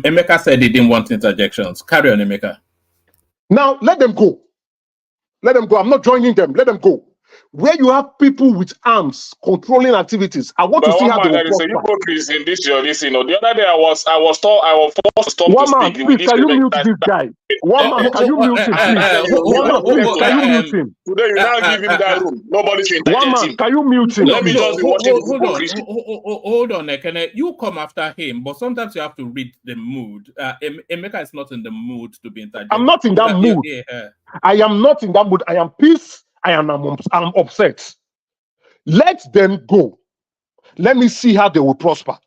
Emeka said he didn't want interjections. Carry on, Emeka. Now let them go. Let them go. I'm not joining them. Let them go. Where you have people with arms controlling activities, I want to see how they will prosper. Hypocrisy in this. The other day I was forced to stop one man, please, can you mute this guy? One man, can you mute him, please? One man, please, can you mute him? Today you now give him that room. Nobody should interject him. One man, can you mute him? Let me just be watching hypocrisy. Hold on, Ekene. You come after him, but sometimes you have to read the mood. Emeka is not in the mood to be interjected. I'm not in that mood. I am not in that mood. I am pissed. I'm upset. Let them go. Let me see how they will prosper.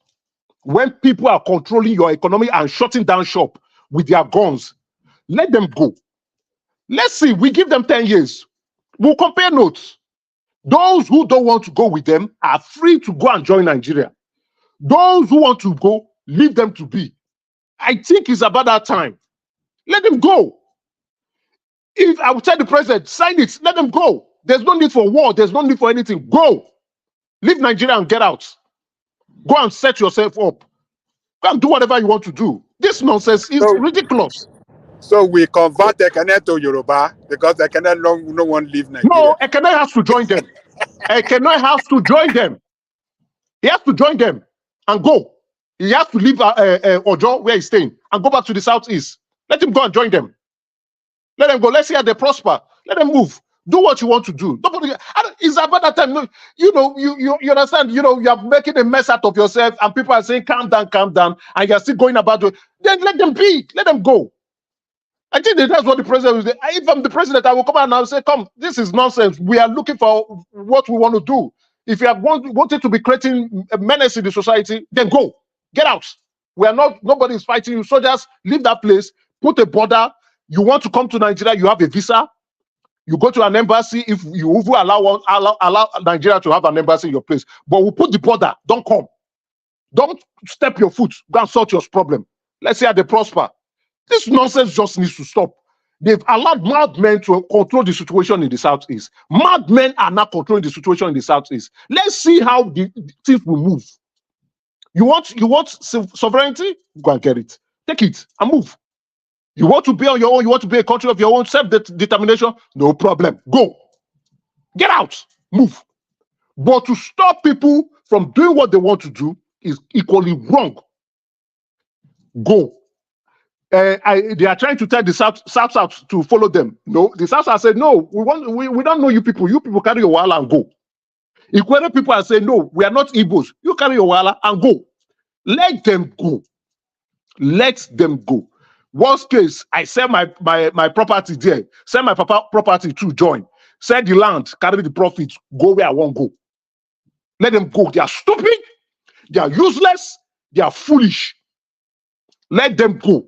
When people are controlling your economy and shutting down shop with their guns, let them go. Let's see. We give them 10 years. We'll compare notes. Those who don't want to go with them are free to go and join Nigeria. Those who want to go, leave them to be. I think it's about that time. Let them go. If I would tell the president, sign it, let them go. There's no need for war. There's no need for anything. Go. Leave Nigeria and get out. Go and set yourself up. Go and do whatever you want to do. This nonsense is ridiculous. So we convert Ekene to Yoruba because Ekene no one leave Nigeria. No, Ekene has to join them. Ekene has to join them. He has to join them and go. He has to leave Ojo where he's staying and go back to the southeast. Let him go and join them. Let them go. Let's see how they prosper. Let them move. Do what you want to do. Nobody. It's about that time. You know, you understand. You know, you are making a mess out of yourself, and people are saying, "Calm down, and you're still going about it. Then let them be. Let them go. I think that's what the president will say. If I'm the president, I will come out and I'll say, "Come, this is nonsense. We are looking for what we want to do. If you are wanted to be creating a menace in the society, then go. Get out. We are not. Nobody is fighting you. So just leave that place. Put a border. You want to come to Nigeria? You have a visa. You go to an embassy if you will allow Nigeria to have an embassy in your place. But we'll put the border. Don't come. Don't step your foot. Go and sort your problem. Let's see how they prosper. This nonsense just needs to stop. They've allowed madmen to control the situation in the southeast. Madmen are not controlling the situation in the southeast. Let's see how the things will move. You want sovereignty? Go and get it. Take it and move. You want to be on your own, you want to be a country of your own self-determination? No problem. Go. Get out. Move. But to stop people from doing what they want to do is equally wrong. Go. They are trying to tell the South to follow them. No, the South said, no, we don't know you people. You people carry your wala and go. Equatorial people are saying, no, we are not Igbos. You carry your wala and go. Let them go. Let them go. Worst case, I sell my property there. Sell my property to join. Sell the land, carry the profits, go where I want to go. Let them go. They are stupid. They are useless. They are foolish. Let them go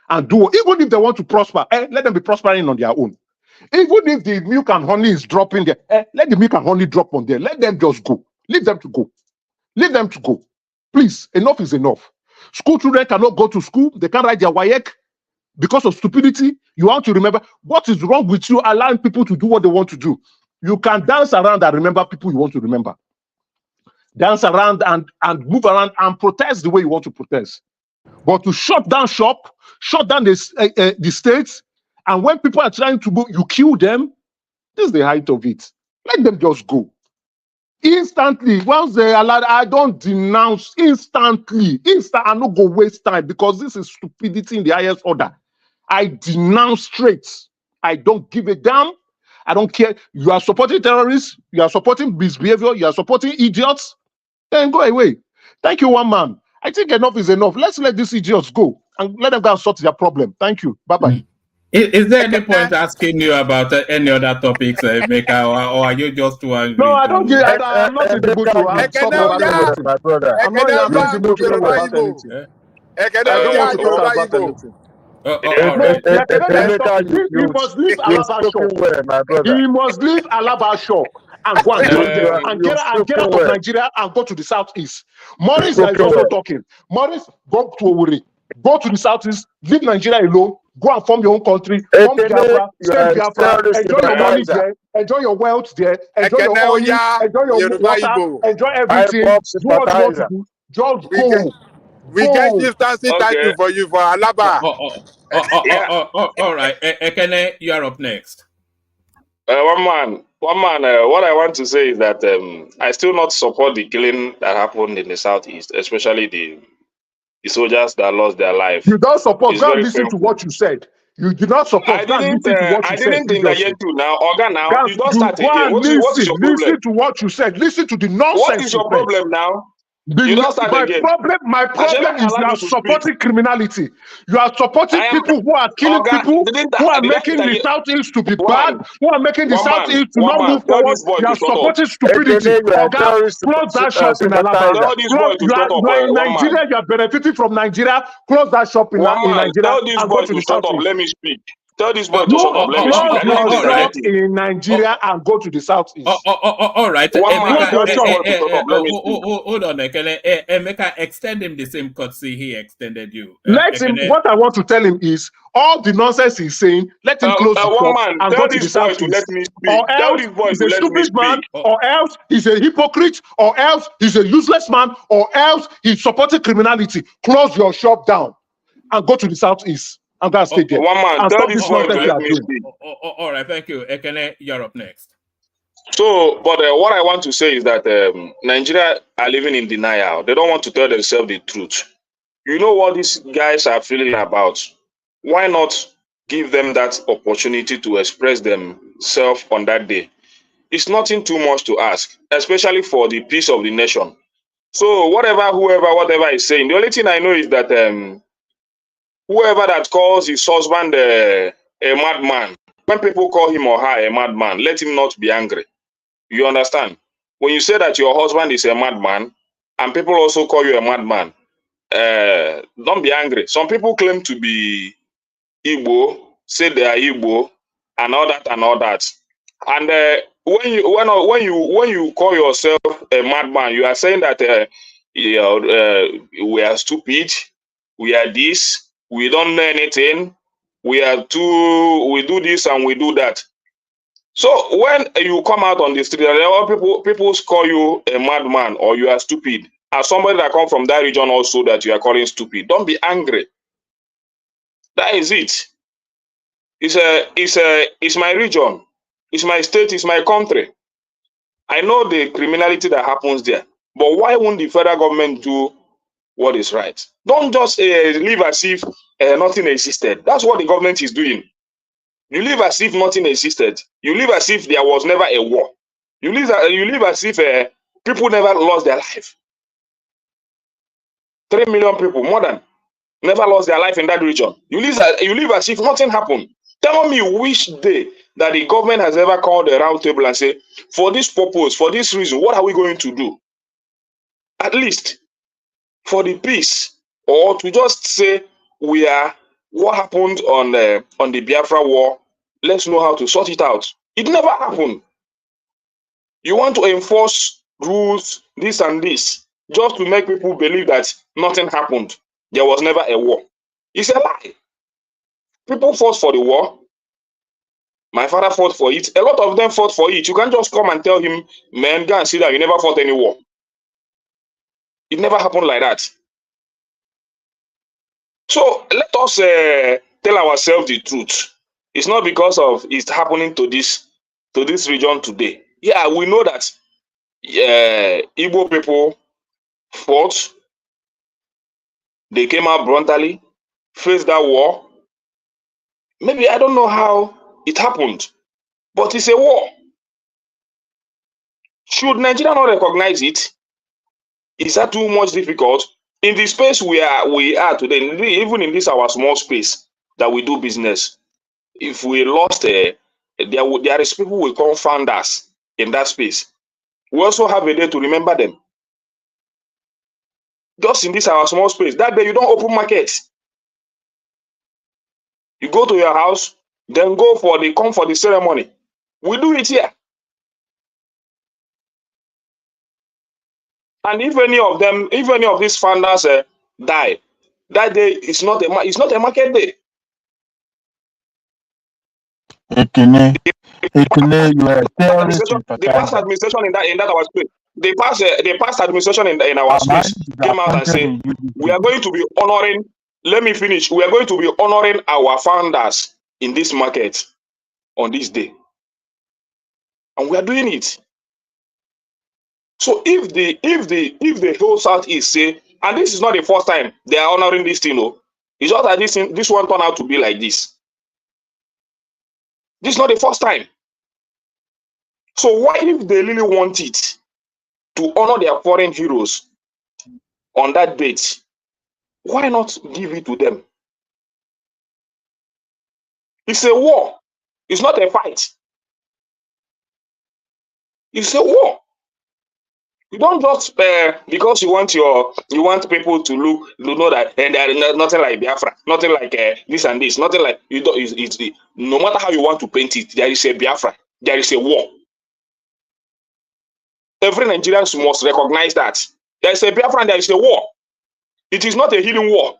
and do. Even if they want to prosper, let them be prospering on their own. Even if the milk and honey is dropping there, let the milk and honey drop on there. Let them just go. Leave them to go. Leave them to go. Please, enough is enough. School children cannot go to school. They can't write their WAEC because of stupidity. You have to remember what is wrong with you allowing people to do what they want to do. You can dance around and remember people you want to remember. Dance around and move around and protest the way you want to protest. But to shut down shop, shut down the states, and when people are trying to move, you kill them. This is the height of it. Let them just go. Instantly, once they allow, I don't denounce instantly. I'm not going to waste time because this is stupidity in the highest order. I denounce straight. I don't give a damn. I don't care. You are supporting terrorists. You are supporting misbehavior. You are supporting idiots. Then go away. Thank you, one man. I think enough is enough. Let's let these idiots go and let them go and sort their problem. Thank you. Bye-bye. Is there any point asking you about any other topics, Emeka, or are you just too angry? No, I don't get. I'm not in the mood to talk about anything. I'm not in the mood to talk about anything. I don't want to talk about anything. He must leave Alaba Shore. He must leave Alaba Shore and go and join them and get out of Nigeria and go to the southeast. Morris is also talking. Morris, go to Owerri, go to the southeast, leave Nigeria alone. Go and form your own country, form Biafra, stay Biafra, enjoy your money there, enjoy your wealth there, enjoy your oil, enjoy your water, enjoy everything, do what you want to do, just go. We get distancing title for you for Alaba. All right, Ekene, you are up next. One man. What I want to say is that I still not support the killing that happened in the southeast, especially the soldiers that lost their life. You don't support. Go and listen to what you said. You did not support. I didn't interject you now. Organ now. You don't start again. What is your problem? Listen to what you said. Listen to the nonsense. What is your problem now? You don't start again. My problem is you are supporting criminality. You are supporting people who are killing people, who are making the Southeast to be bad, who are making the Southeast to not move forward. You are supporting stupidity. Close that shop in Alabama. You are in Nigeria, you are benefiting from Nigeria. Close that shop in Nigeria. Tell this boy to shut up. Let me speak. Tell this boy to shut up. Let me speak. Close I didn't your use it shop directly. in Nigeria and go to the southeast. All right. One man, Emeka, tell this boy to shut up. Let me speak. hold on, Ekene. Emeka, extend him the same courtesy he extended you. Let him. Ekene. What I want to tell him is all the nonsense he's saying. Let him close the One shop man, and tell go to the this boy to let southeast. me speak. Or Tell else this boy he's to a let me stupid man. speak. Or else he's a hypocrite. Or else he's a useless man. Or else he's supporting criminality. Close your shop down and go to the southeast. I'm gonna stay there. One man, and tell stop this this boy to nonsense you let are me doing. speak. All right, thank you. Ekene, you're up next. So, but what I want to say is that Nigeria are living in denial. They don't want to tell themselves the truth. You know what these guys are feeling about? Why not give them that opportunity to express themselves on that day? It's nothing too much to ask, especially for the peace of the nation. So, whatever is saying, the only thing I know is that whoever that calls his husband a madman, when people call him or her a madman, let him not be angry. You understand? When you say that your husband is a madman, and people also call you a madman, don't be angry. Some people claim to be Igbo, say they are Igbo, and all that and all that. And when you call yourself a madman, you are saying that we are stupid, we are this, we don't know anything, we do this and we do that. So when you come out on the street and people call you a madman or you are stupid, as somebody that come from that region also that you are calling stupid, don't be angry. That is it. It's my region, it's my state, it's my country. I know the criminality that happens there, but why won't the federal government do what is right? Don't just live as if nothing existed. That's what the government is doing. You live as if nothing existed. You live as if there was never a war. You live as if people never lost their life. 3 million people, more than, never lost their life in that region. You live as if nothing happened. Tell me which day that the government has ever called a round table and say, for this purpose, for this reason, what are we going to do? At least for the peace, or to just say what happened on the Biafra war, let's know how to sort it out. It never happened. You want to enforce rules, this and this, just to make people believe that nothing happened. There was never a war. It's a lie. People fought for the war. My father fought for it. A lot of them fought for it. You can't just come and tell him, man, go and see that you never fought any war. It never happened like that. So let us tell ourselves the truth. It's not because of it's happening to this region today. Yeah, we know that Igbo people fought. They came out brutally, faced that war. Maybe I don't know how it happened, but it's a war. Should Nigeria not recognize it? Is that too much difficult? In the space we are today, even in this our small space that we do business, if we lost there is people will come found us in that space. We also have a day to remember them. Just in this our small space, that day you don't open markets. You go to your house, then come for the ceremony. We do it here. And if any of these founders die, that day is not a market day. Ekene, you are a terrorist The past administration in that our space, the past administration in our space came out and said, we are going to be honoring. Let me finish. We are going to be honoring our founders in this market on this day, and we are doing it. So if the whole Southeast say, and this is not the first time they are honoring this thing, no, it's just that this one turned out to be like this. This is not the first time. So why, if they really want it to honor their foreign heroes on that date, why not give it to them? It's a war. It's not a fight. It's a war. You don't just because you want people to know that there is nothing like Biafra, nothing like this and this, nothing like you don't. No matter how you want to paint it, there is a Biafra, there is a war. Every Nigerian must recognize that there is a Biafra and there is a war. It is not a hidden war.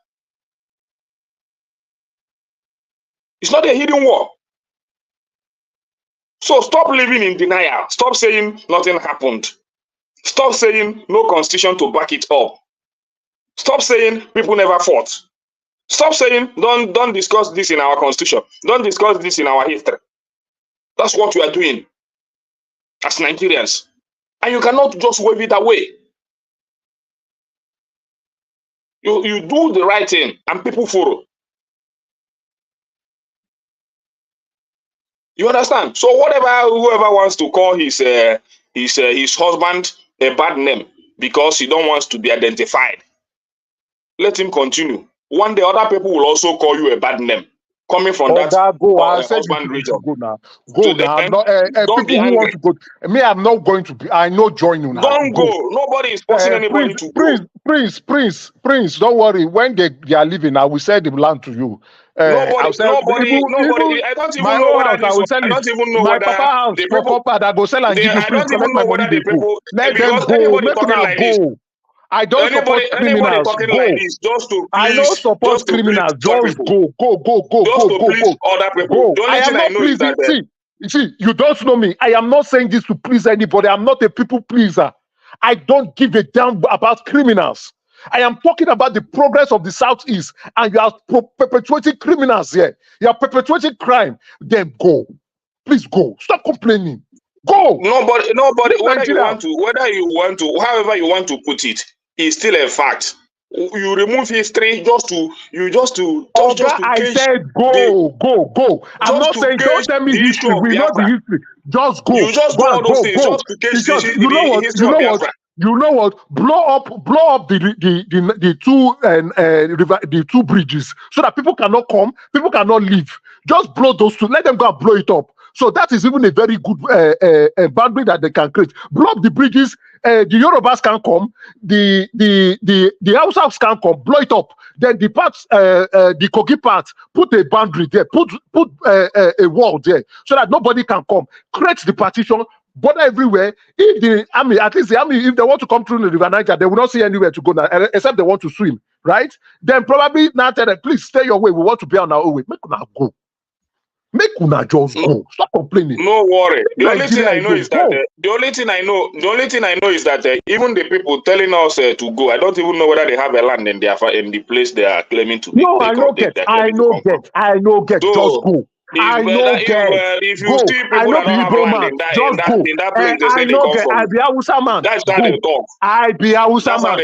It's not a hidden war. So stop living in denial. Stop saying nothing happened. Stop saying no constitution to back it up. Stop saying people never fought. Stop saying don't discuss this in our constitution. Don't discuss this in our history. That's what we are doing as Nigerians. And you cannot just wave it away. You do the right thing and people follow. You understand? So whoever wants to call his husband a bad name because he don't want to be identified, let him continue. One day other people will also call you a bad name coming from that husband region. Go now. I'm not, people who want to go. Me, I'm not going to be. I know join you now. Don't go. Nobody is forcing anybody to go. Prince, don't worry. When they are leaving, I will sell the land to you. Nobody. I don't even know whether this. I don't even know whether the people. I go sell and give you. I don't even know whether the people. Let them go. Make them go. I don't support criminals. Talking go. Like this, just to please, I don't support criminals. Just go. Just to please other people. The only thing I know is that. See, you don't know me. I am not saying this to please anybody. I'm not a people pleaser. I don't give a damn about criminals. I am talking about the progress of the Southeast, and you are perpetuating criminals here. You are perpetuating crime. Then go. Please go. Stop complaining. Go. Nobody. Whether you want to, however you want to put it, is still a fact. You remove history just to I said go. I'm not saying don't tell me history. We know the history. Just go. You just do all those things just to catch the history of Biafra. You know what? Blow up the two bridges so that people cannot come, people cannot leave. Just blow those two. Let them go and blow it up. So that is even a very good boundary that they can create. Blow up the bridges. The Yorubas can come. The Hausas can come. Blow it up. Then the parts, the Kogi parts, put a boundary there. Put a wall there so that nobody can come. Create the partition. Border everywhere. If the army, at least the army, if they want to come through the River Niger, they will not see anywhere to go now, except they want to swim, right? Then probably now tell them, please stay your way. We want to be on our own way. Make una go. Make una just go. Stop complaining. No worry. The only thing I know is that even the people telling us to go, I don't even know whether they have a land in the place they are claiming to be. No, I know get. So, just go. If you see people that don't have land in that place, they say they come from. I be Hausa man. That's how they talk. I be Hausa man.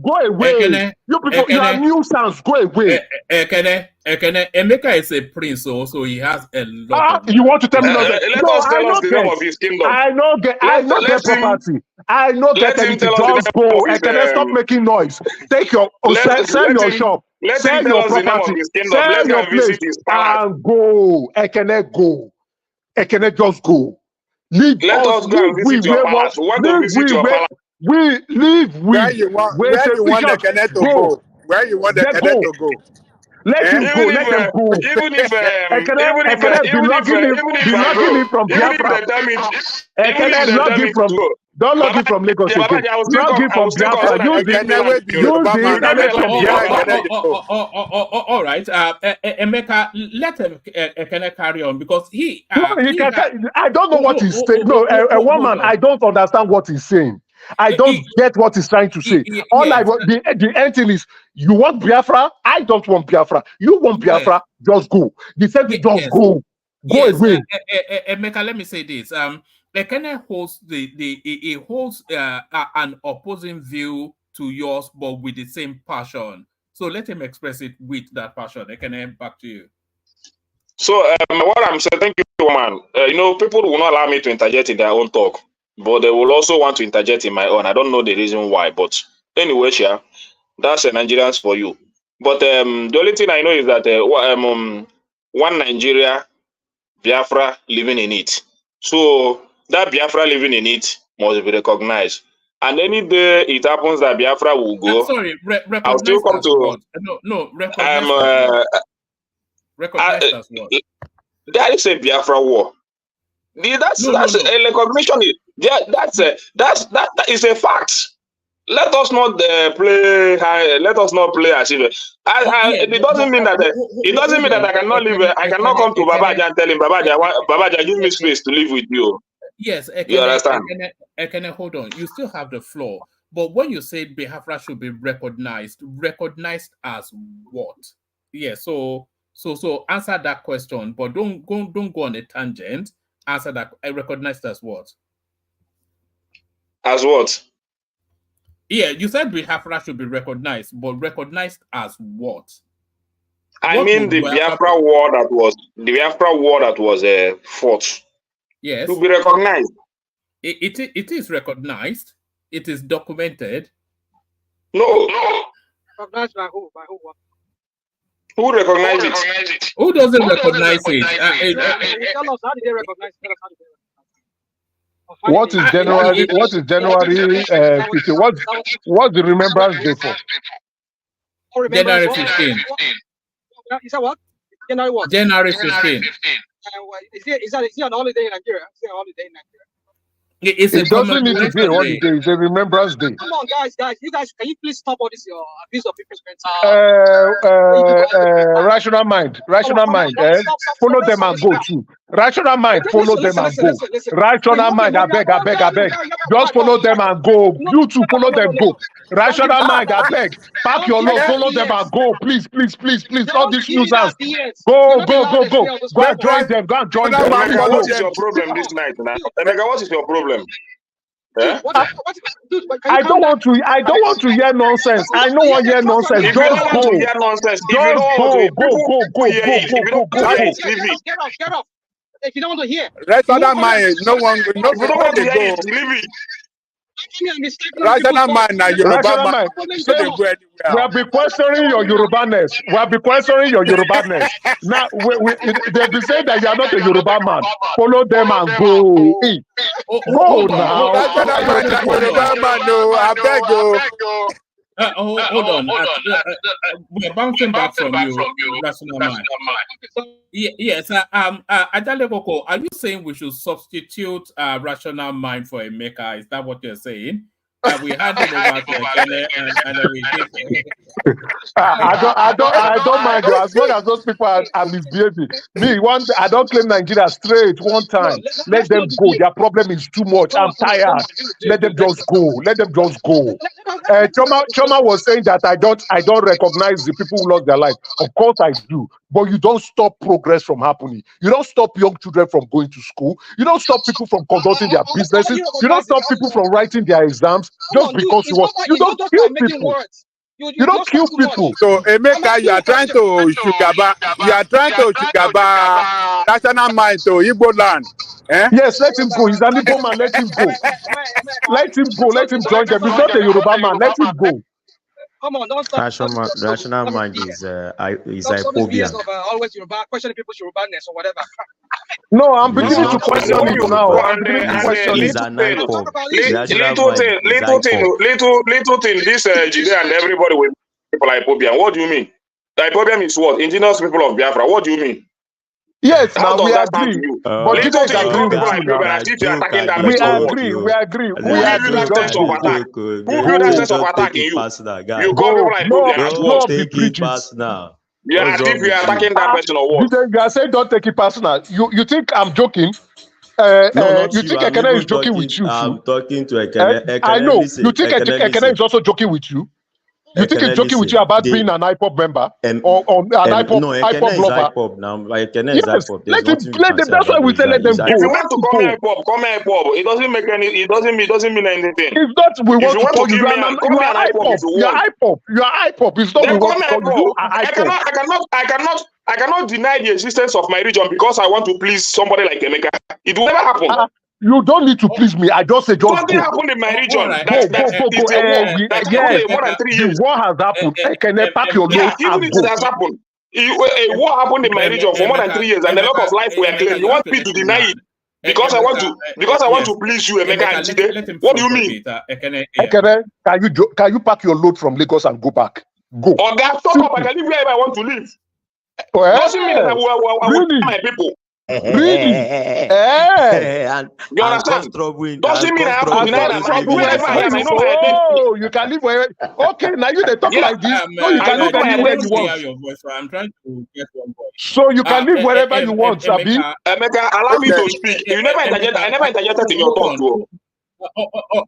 Go away. You people, you are nuisance. Go away. Emeka is a prince, so he has a lot. You want to tell me Let us tell us the name of his kingdom. I know get property. I know get anything. Just go. Ekene, stop making noise. Take your sell your shop. Sell your property. Sell your place and go. Ekene, go. Ekene, just go. Let us go and visit your palace. We want to visit your palace. We live with where you want Ekene to go. Where you want Ekene to go. Let him go. Let them go. Even if be logging in from Biafra. Don't log in from Lagos again. Log in from Biafra. Use the internet from Biafra. All right. Emeka, let Ekene carry on because I don't know what he's saying. No, a woman, I don't understand what he's saying. I don't get what he's trying to say. The end thing is, you want Biafra? I don't want Biafra. You want Biafra? Just go. The same thing, just go. Go away. Emeka, let me say this. Ekene holds he holds an opposing view to yours, but with the same passion. So let him express it with that passion. Ekene, back to you. So what I'm saying, thank you, man. People will not allow me to interject in their own talk, but they will also want to interject in my own. I don't know the reason why, but anyway, yeah, that's Nigerians for you. But the only thing I know is that one Nigeria, Biafra living in it. So that Biafra living in it must be recognized. And any day it happens that Biafra will go, sorry, I'll still come to what? No, recognized as what? Recognized as what? There is a Biafra war. That's a recognition. Yeah, that is a fact. Let us not play high. Let us not play as if it doesn't mean that it doesn't mean that I cannot live. I cannot come to Babaja and tell him, Babaja, give me space to live with you. Yes, you understand? Ekene, hold on. You still have the floor. But when you say Biafra should be recognized as what? Yeah, so answer that question, but don't go on a tangent. Answer that. Recognized as what? As what? Yeah, you said Biafra should be recognized, but recognized as what? I mean the Biafra war that was fought. Yes. To be recognized. It is recognized. It is documented. No. Recognized by who? By who? Who recognized it? Who doesn't recognize it? Tell us, how did they recognize it? What is January? What is January 15? What's the Remembrance Day for? January 15. You said what? January what? January 15. Is it an holiday in Nigeria? Is it a holiday in Nigeria? It doesn't need to be a holiday. It's a Remembrance Day. Come on, guys, you guys, can you please stop all this your abuse of people's mental? Rational mind. Follow them and go too. Rational mind, follow them and go. Rational mind, I beg. Just follow them and go. You too, follow them, go. Rational mind, I beg. Pack your load, follow them and go. Please. All these users. Go. Go and join them. What is your problem this night now? Emeka, what is your problem? I don't want to hear nonsense. I don't want to hear nonsense. If you don't want to hear nonsense, Get off. If you don't want to hear, rational mind, no one go. Leave it. Rational mind, now Yoruba mind. We have been questioning your Yoruba-ness. Now they've been saying that you are not a Yoruba man. Follow them and go. Go now. Yoruba man, no, I beg you. Hold on. We're bouncing back from you, Rational Mind. Yes. Adaleboko, are you saying we should substitute Rational Mind for Emeka? Is that what you're saying? We had him over to Ekene and we did. I don't mind you as long as those people are misbehaving. I don't claim Nigeria straight one time. Let them go. Their problem is too much. I'm tired. Let them just go. Choma was saying that I don't recognize the people who lost their life. Of course I do. But you don't stop progress from happening. You don't stop young children from going to school. You don't stop people from conducting their businesses. You don't stop people from writing their exams just because you don't kill people. You don't kill people. So Emeka, you are trying to shugaba Rational Mind to Igbo land. Yes, let him go. He's an Igbo man. Let him go. Let him go. Let him join them. He's not a Yoruba man. Let him go. Come on, don't stop. Rational mind is hypophobia. Always Yoruba, questioning people's Yoruba-ness or whatever. No, I'm beginning to question it now. He's an hypophobia. Little thing. This Jide and everybody with people hypophobia. What do you mean? The hypophobia is what? Indigenous people of Biafra. What do you mean? Yes, now we agree. But you guys agree with you. We agree. Who gave you that sense of attack in you? You call people like don't take it personal. Yeah, as if you are attacking that person or what? You are saying don't take it personal. You think I'm joking? No, you think Ekene is joking with you? I'm talking to Ekene. I know. You think Ekene is also joking with you? You think he's joking with you about being an IPOP member or an IPOP lover? IPOP now. Ekene is IPOP. Let them. That's why we say let them go. If you want to call me IPOP, it doesn't make any. It doesn't mean anything. It's not we want to call you. You are IPOP. You are IPOP. It's not we want to call you. I cannot deny the existence of my region because I want to please somebody like Emeka. It will never happen. You don't need to please me. I just say just something happened in my region. More than 3 years. The war has happened. Can I pack your nose? Even if it has happened. A war happened in my region for more than 3 years, and a lot of life were claimed. You want me to deny it? Because I want to please you, Emeka and Jide. What do you mean? Can you pack your load from Lagos and go back? Go. Oh, God, stop up. I can live wherever I want to live. Well, doesn't mean that I will really? my people. Really? You understand? Doesn't mean I have to deny that. Wherever I am, I know my identity. Oh, you can live where. Okay, now you they talk like this. So you can live anywhere you want. Your voice, so I'm trying to get one voice. So you can live wherever you want, Sabi. Emeka, allow me to speak. You never interject. I never interjected in your talk, too.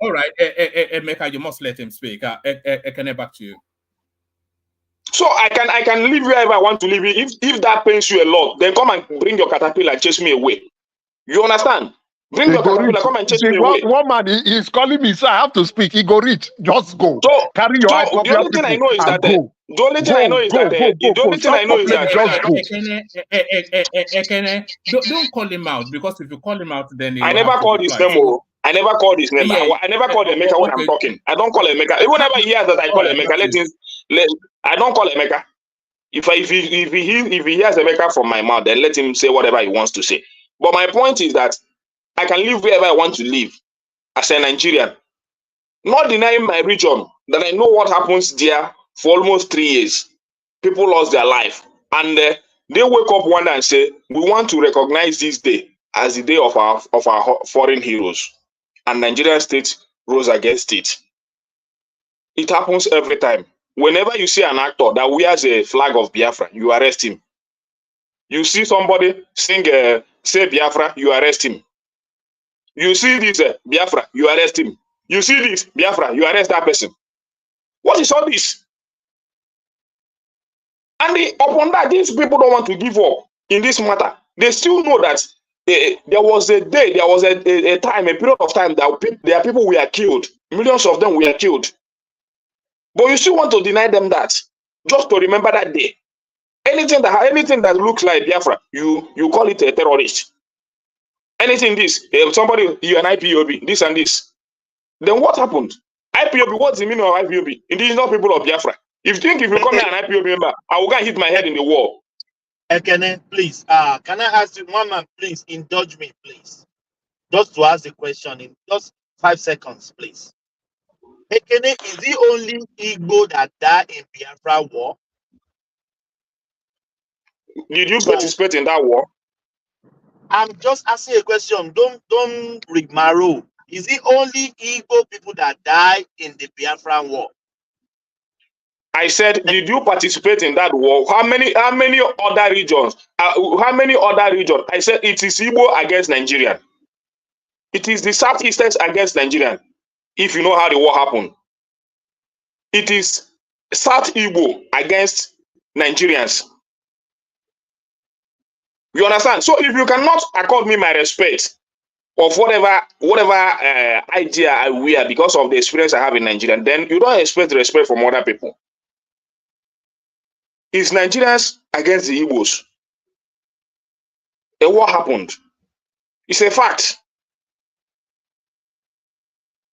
All right, Emeka, you must let him speak. Ekene, back to you. So I can live wherever I want to live. If that pains you a lot, then come and bring your caterpillar and chase me away. You understand? Bring your caterpillar, come and chase me away. One man is calling me, so I have to speak. He go reach. Just go. So carry your iPod. The only thing I know is that the only thing I know is that Ekene, don't call him out, because if you call him out, then I never called his name. I never called his name. I never called Emeka when I'm talking. I don't call Emeka. Even whenever he hears that I call Emeka, I don't call Emeka. If he hears Emeka from my mouth, then let him say whatever he wants to say. But my point is that I can live wherever I want to live as a Nigerian, not denying my region, that I know what happens there for almost 3 years. People lost their life, and they wake up one day and say, we want to recognize this day as the day of our foreign heroes, and Nigerian state rose against it. It happens every time. Whenever you see an actor that wears a flag of Biafra, you arrest him. You see somebody sing say Biafra, you arrest him. You see this Biafra, you arrest him. You see this Biafra, you arrest that person. What is all this? And upon that, these people don't want to give up in this matter. They still know that there was a day, there was a time, a period of time that there are people who were killed. Millions of them were killed. But you still want to deny them that, just to remember that day. Anything that looks like Biafra, you call it a terrorist. Anything this, somebody, you an IPOB, this and this. Then what happened? IPOB, what's the meaning of IPOB? It is not people of Biafra. If you call me an IPOB member, I will go and hit my head in the wall. Ekene, please, can I ask you, one man, please, indulge me, please. Just to ask the question in just 5 seconds, please. Ekene, is the only Igbo that died in Biafra war? Did you participate in that war? I'm just asking a question. Don't rigmarole. Is it only Igbo people that died in the Biafra war? I said, did you participate in that war? How many other regions? I said it is Igbo against Nigerian. It is the Southeasters against Nigerian. If you know how the war happened, it is South Igbo against Nigerians. You understand? So if you cannot accord me my respect of whatever idea I wear because of the experience I have in Nigeria, then you don't expect respect from other people. It's Nigerians against the Igbos. A war happened. It's a fact.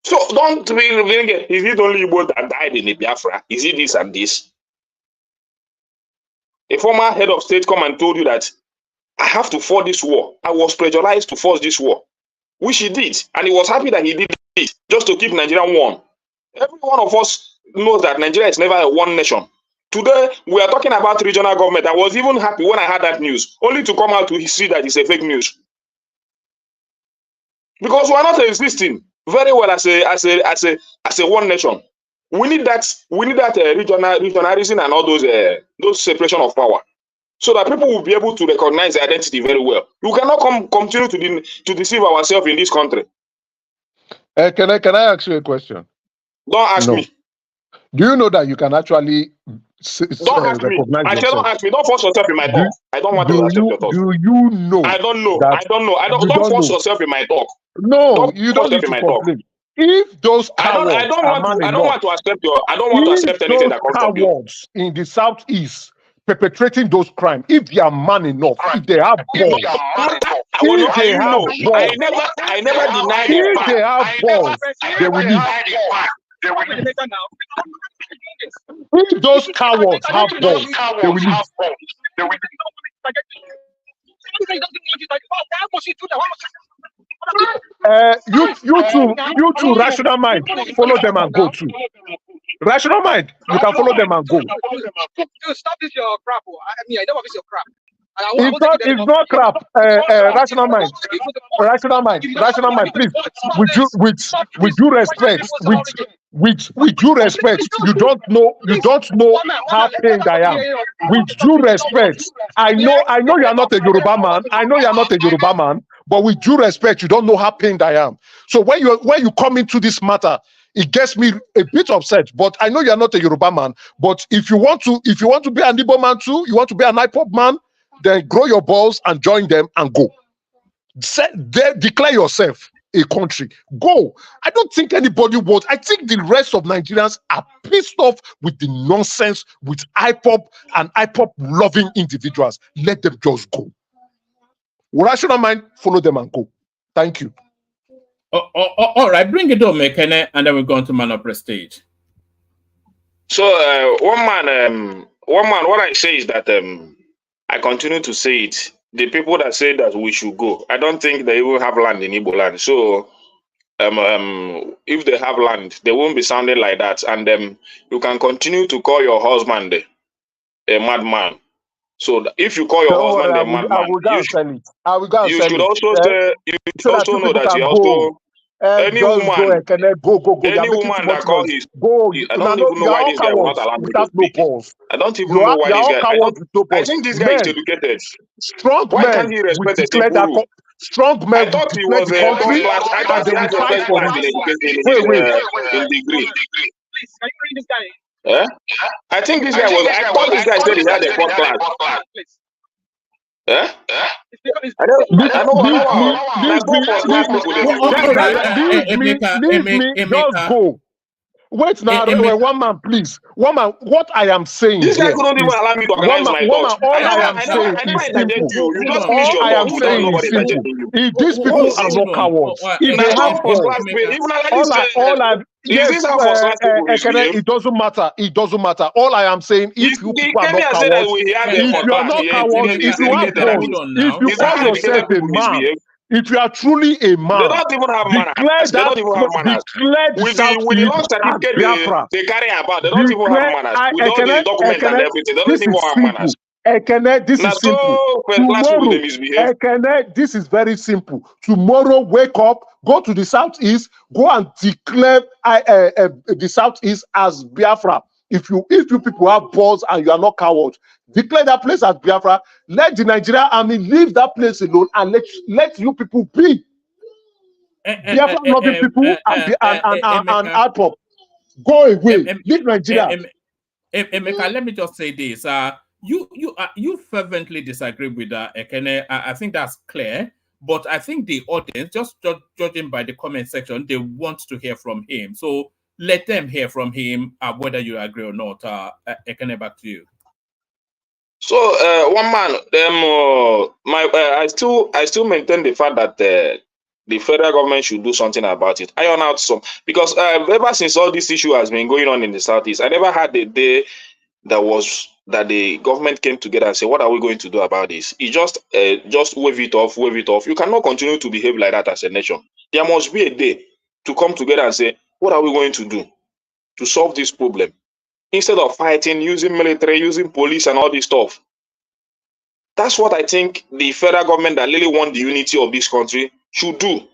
So don't really get, is it only Igbo that died in the Biafra? Is it this and this? A former head of state come and told you that I have to fight this war. I was pressurized to force this war, which he did. And he was happy that he did it just to keep Nigeria warm. Every one of us knows that Nigeria is never a one nation. Today, we are talking about regional government. I was even happy when I heard that news, only to come out to see that it's a fake news. Because we are not existing very well as a one nation. We need that regionalism and all those separation of power, so that people will be able to recognize their identity very well. You cannot continue to deceive ourselves in this country. Can I ask you a question? Don't ask me. Do you know that you can actually don't ask me. I said don't ask me. Don't force yourself in my talk. I don't want to accept your talk. Do you know? I don't know. Don't force yourself in my talk. No, you don't need to complain. If those cowards I don't want to accept anything that comes from you. Cowards in the southeast perpetrating those crimes, if they are man enough, if they have balls, I never denied it. If they have balls, they will leave. If those cowards have balls, they will leave. You two, rational mind, follow them and go too. Rational mind, you can follow them and go. Dude, stop this your crap. I mean, I don't want this your crap. It's not crap. Rational mind, rational mind. Please, with due respect, with due respect, you don't know how pained I am. With due respect, I know you are not a Yoruba man. I know you are not a Yoruba man, but with due respect, you don't know how pained I am. So when you come into this matter, it gets me a bit upset. But I know you are not a Yoruba man. But if you want to be an Igbo man too, you want to be an IPOP man, then grow your balls and join them and go. Declare yourself a country. Go. I don't think anybody wants. I think the rest of Nigerians are pissed off with the nonsense with IPOP and IPOP loving individuals. Let them just go. Rational mind, follow them and go. Thank you. All right, bring it on, Mekene, and then we're going to man up prestige. So one man, what I say is that I continue to say it. The people that say that we should go, I don't think they even have land in Igbo land. So if they have land, they won't be sounding like that. And you can continue to call your husband a madman. So if you call your husband a madman, you should also say, you should also know that you also any woman that calls his, I don't even know why this guy will not allow me to speak. I don't even know why this guy. I think this guy is educated. Why can't he respect the simple rule? Strong men. I thought he was a first class. I thought he had a first class in degree. Please, can you bring this guy? Yeah? I think this guy was. I thought this guy said he had a first class. Yeah? I just go. Wait now, one man, please. One man, what I am saying. This guy couldn't even allow me to organize my thoughts. All I am saying is simple. All I am saying is simple. If these people are not cowards, if they have it doesn't matter. It doesn't matter. All I am saying, if you people are not cowards, if you are not cowards, if you have balls, if you call yourself a man, if you are truly a man, they don't even have manners. They don't even have manners. With the long certificate they carry about, they don't even have manners. With all the documents and everything, they don't even have manners. Ekene, this is simple. Tomorrow, Ekene, this is very simple. Tomorrow, wake up, go to the southeast, go and declare the southeast as Biafra. If you people have balls and you are not cowards, declare that place as Biafra. Let the Nigerian army leave that place alone and let you people be. Biafra loving people and IPOP. Go away. Leave Nigeria. Emeka, let me just say this. You fervently disagree with Ekene. I think that's clear. But I think the audience, just judging by the comment section, they want to hear from him. So let them hear from him, whether you agree or not. Ekene, back to you. So one man, I still maintain the fact that the federal government should do something about it. Iron out some, because ever since all this issue has been going on in the southeast, I never had a day that the government came together and said, what are we going to do about this? It just wave it off. You cannot continue to behave like that as a nation. There must be a day to come together and say, what are we going to do to solve this problem? Instead of fighting, using military, using police and all this stuff. That's what I think the federal government that really want the unity of this country should do.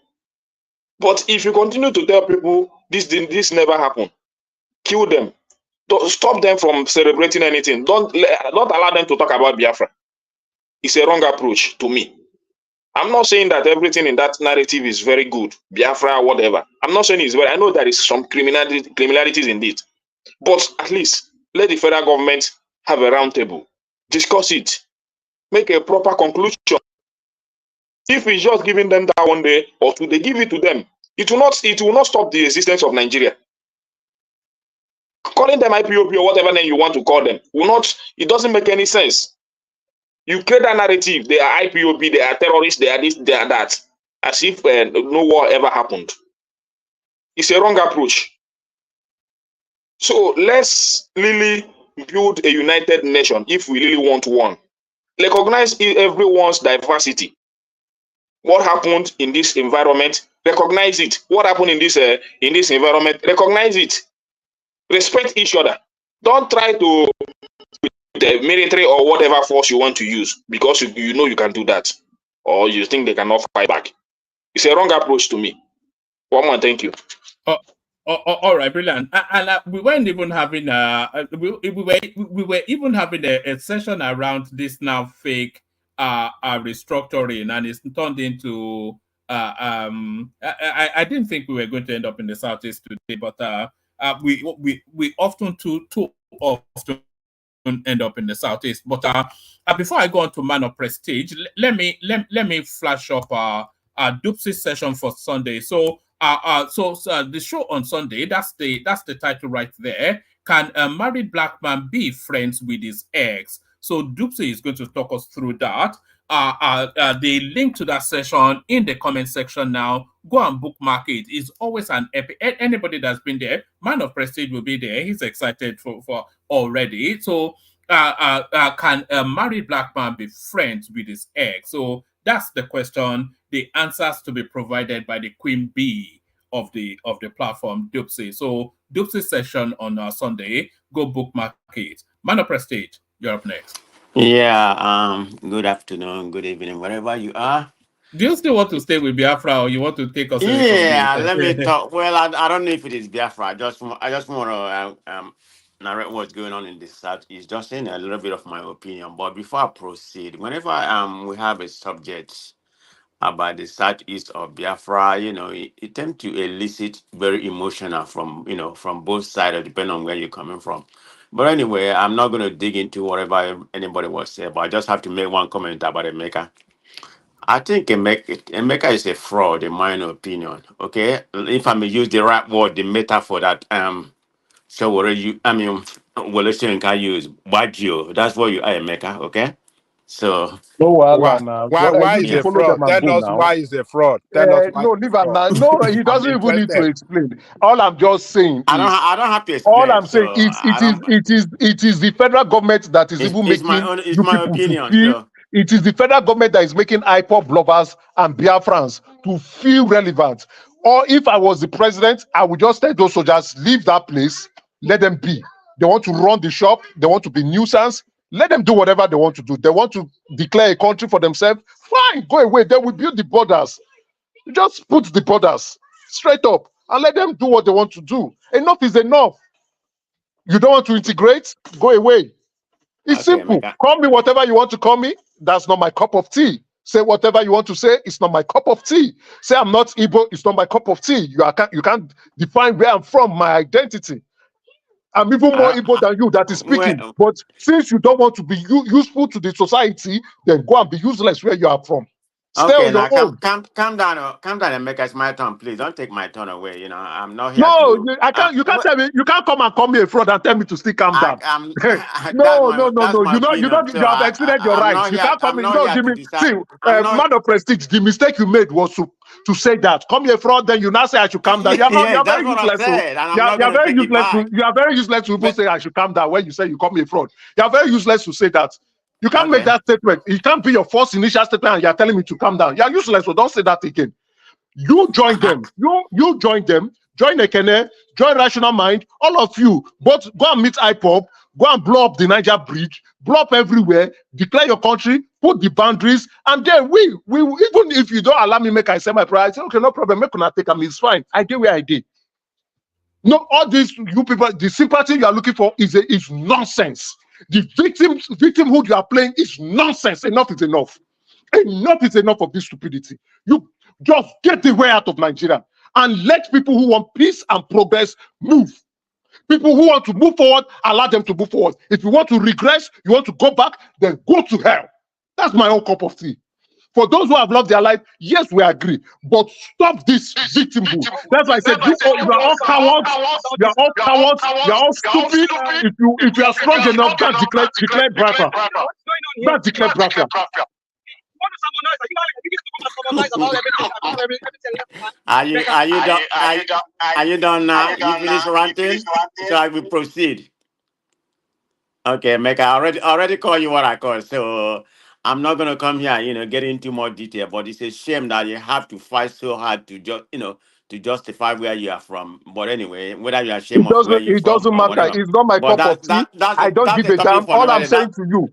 But if you continue to tell people this never happened, kill them. Don't stop them from celebrating anything. Don't allow them to talk about Biafra. It's a wrong approach to me. I'm not saying that everything in that narrative is very good. Biafra, whatever. I'm not saying it's very. I know there is some criminalities in it. But at least let the federal government have a round table. Discuss it. Make a proper conclusion. If it's just giving them that one day or two, they give it to them. It will not stop the existence of Nigeria. Calling them IPOP or whatever name you want to call them will not. It doesn't make any sense. You create a narrative. They are IPOP. They are terrorists. They are this. They are that. As if no war ever happened. It's a wrong approach. So let's really build a united nation if we really want one. Recognize everyone's diversity. What happened in this environment Recognize it. What happened in this environment? Recognize it. Respect each other. Don't try to the military or whatever force you want to use because you know you can do that, or you think they cannot fight back. It's a wrong approach to me. One more, thank you. All right, brilliant. And we weren't even having we were even having a session around this now fake restructuring, and it's turned into I didn't think we were going to end up in the Southeast today, but we often too often end up in the Southeast. But before I go on to Man of Prestige, let me flash up Dupsy session for Sunday. So the show on Sunday, that's the title right there. Can a married black man be friends with his ex? So Dupsy is going to talk us through that. The link to that session in the comment section now. Go and bookmark it. It's always an epic. Anybody that's been there, Man of Prestige will be there. He's excited for already. So can a married black man be friends with his ex? So that's the question. The answers to be provided by the Queen Bee of the platform, Dupsy. So Dupsy session on Sunday. Go bookmark it. Man of Prestige, you're up next. Yeah, good afternoon, good evening, wherever you are. Do you still want to stay with Biafra, or you want to take us away from this? Let me talk. Well, I don't know if it is Biafra. I just want to narrate what's going on in the Southeast, just saying a little bit of my opinion. But before I proceed, whenever we have a subject about the Southeast of Biafra, it tends to elicit very emotional from both sides, depending on where you're coming from. But anyway, I'm not going to dig into whatever anybody was saying, but I just have to make one comment about Emeka. I think Emeka is a fraud, in my opinion. Okay, if I may use the right word, the metaphor that so what you? I mean, well, can use Baggio. That's what you are, Emeka. Okay, so why is a fraud? Tell us why is a fraud. Tell us why. No, leave him now. No, he doesn't even need to explain. All I'm just saying is I don't have to explain. All I'm saying it is the federal government that is even making you my people opinion, to feel. It is the federal government that is making IPOB lovers and Biafrans to feel relevant. Or if I was the president, I would just tell those soldiers, leave that place, let them be. They want to run the shop, they want to be nuisance. Let them do whatever they want to do. They want to declare a country for themselves. Fine, go away. Then we build the borders. You just put the borders straight up and let them do what they want to do. Enough is enough. You don't want to integrate? Go away. It's simple. Call me whatever you want to call me. That's not my cup of tea. Say whatever you want to say. It's not my cup of tea. Say I'm not Igbo. It's not my cup of tea. You can't define where I'm from, my identity. I'm even more Igbo than you that is speaking. But since you don't want to be useful to the society, then go and be useless where you are from. Stay on your own. Calm down, and make us my turn, please. Don't take my turn away. I'm not here. No, I can't. You can't tell me. You can't come and call me a fraud and tell me to still calm down. No. You have exceeded your rights. You can't come in. No, give me. See, Man of Prestige. The mistake you made was to say that. Call me a fraud, then you now say I should calm down. You are very useless. You are very useless to people say I should calm down when you say you call me a fraud. You are very useless to say that. You can't make that statement. It can't be your first initial statement and you're telling me to calm down. You're useless, so don't say that again. You join them. You join them. Join Ekene. Join Rational Mind. All of you. But go and meet IPOB. Go and blow up the Niger Bridge. Blow up everywhere. Declare your country. Put the boundaries. And then we even if you don't allow me make I say my prayer, I say, okay, no problem. Make una take them. It's fine. I did where I did. No, all these you people, the sympathy you are looking for is nonsense. The victimhood you are playing is nonsense. Enough is enough. Enough is enough of this stupidity. You just get the way out of Nigeria and let people who want peace and progress move. People who want to move forward, allow them to move forward. If you want to regress, you want to go back, then go to hell. That's my own cup of tea. For those who have loved their life, yes, we agree. But stop this victimhood. That's why I said you are all cowards. You are all cowards. You are all stupid. If you are strong enough, go declare Biafra. Go declare Biafra. Are you done now? You finish ranting? So I will proceed. Okay, Mecca, I already call you what I call. So I'm not gonna come here, get into more detail, but it's a shame that you have to fight so hard to just, to justify where you are from. But anyway, whether you are ashamed of where you're It from doesn't or matter. whatever. It's not my But cup that of tea. that that's I a don't that's give a a topic damn. for All another I'm day. saying to you, you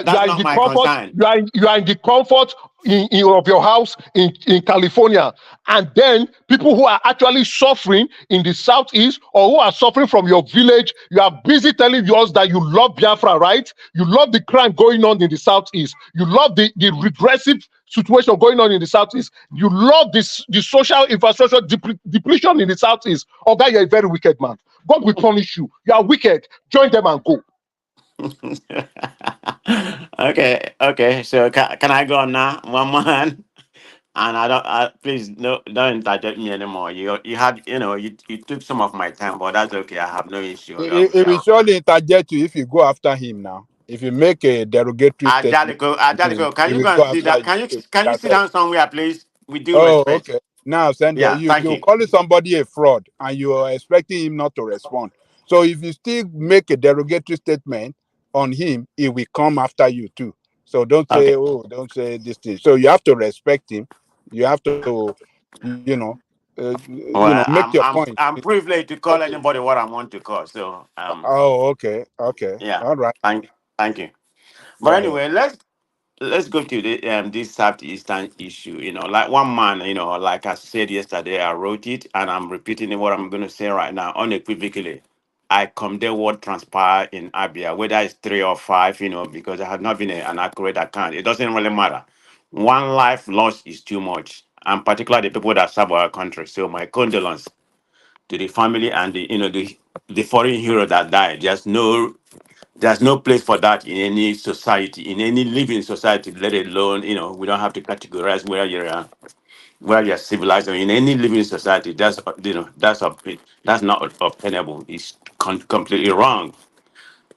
That's are in not the my comfort. concern. You are in the comfort of your house in California, and then people who are actually suffering in the southeast or who are suffering from your village, you are busy telling us that you love Biafra, right? You love the crime going on in the southeast. You love the regressive situation going on in the southeast. You love the social infrastructure depletion in the southeast. Oh, God, you're a very wicked man. God will punish you. You are wicked. Join them and go. Okay. So can I go on now, one man? And please don't interject me anymore. You had you took some of my time, but that's okay. I have no issue. He will surely interject you if you go after him now. If you make a derogatory statement, Ajalico, can he you will go and go sit after down? you. Can you sit Direct. down somewhere, please? With due Oh, respect. okay. Now, send Yeah, thank you you. calling somebody a fraud and you are expecting him not to respond. So if you still make a derogatory statement on him, he will come after you too. So Okay. don't say this thing. So you have to respect him. You have to, Well, make your point. I'm privileged to call Okay. anybody what I want to call. So Oh, okay. Okay. yeah, All right. thank you. Go But ahead. anyway, let's go to the this southeastern issue. Like one man, like I said yesterday, I wrote it and I'm repeating what I'm going to say right now unequivocally. I condemn what transpired in Abia, whether it's 3 or 5, because there has not been an accurate account. It doesn't really matter. One life lost is too much, and particularly the people that serve our country. So my condolence to the family and the foreign hero that died. There's no place for that in any society, in any living society, let alone, we don't have to categorize where you're civilized or in any living society. That's not obtainable. It's completely wrong.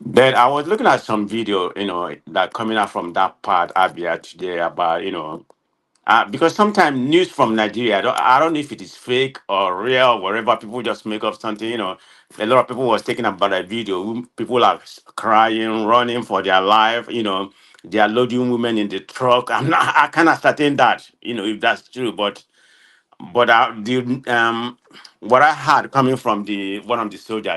But I was looking at some video, that coming out from that part Abia today about, because sometimes news from Nigeria, I don't know if it is fake or real, wherever people just make up something. A lot of people was taking about a video. People are crying, running for their life. They are loading women in the truck. I cannot certain that, if that's true. But what I had coming from the one of the soldier,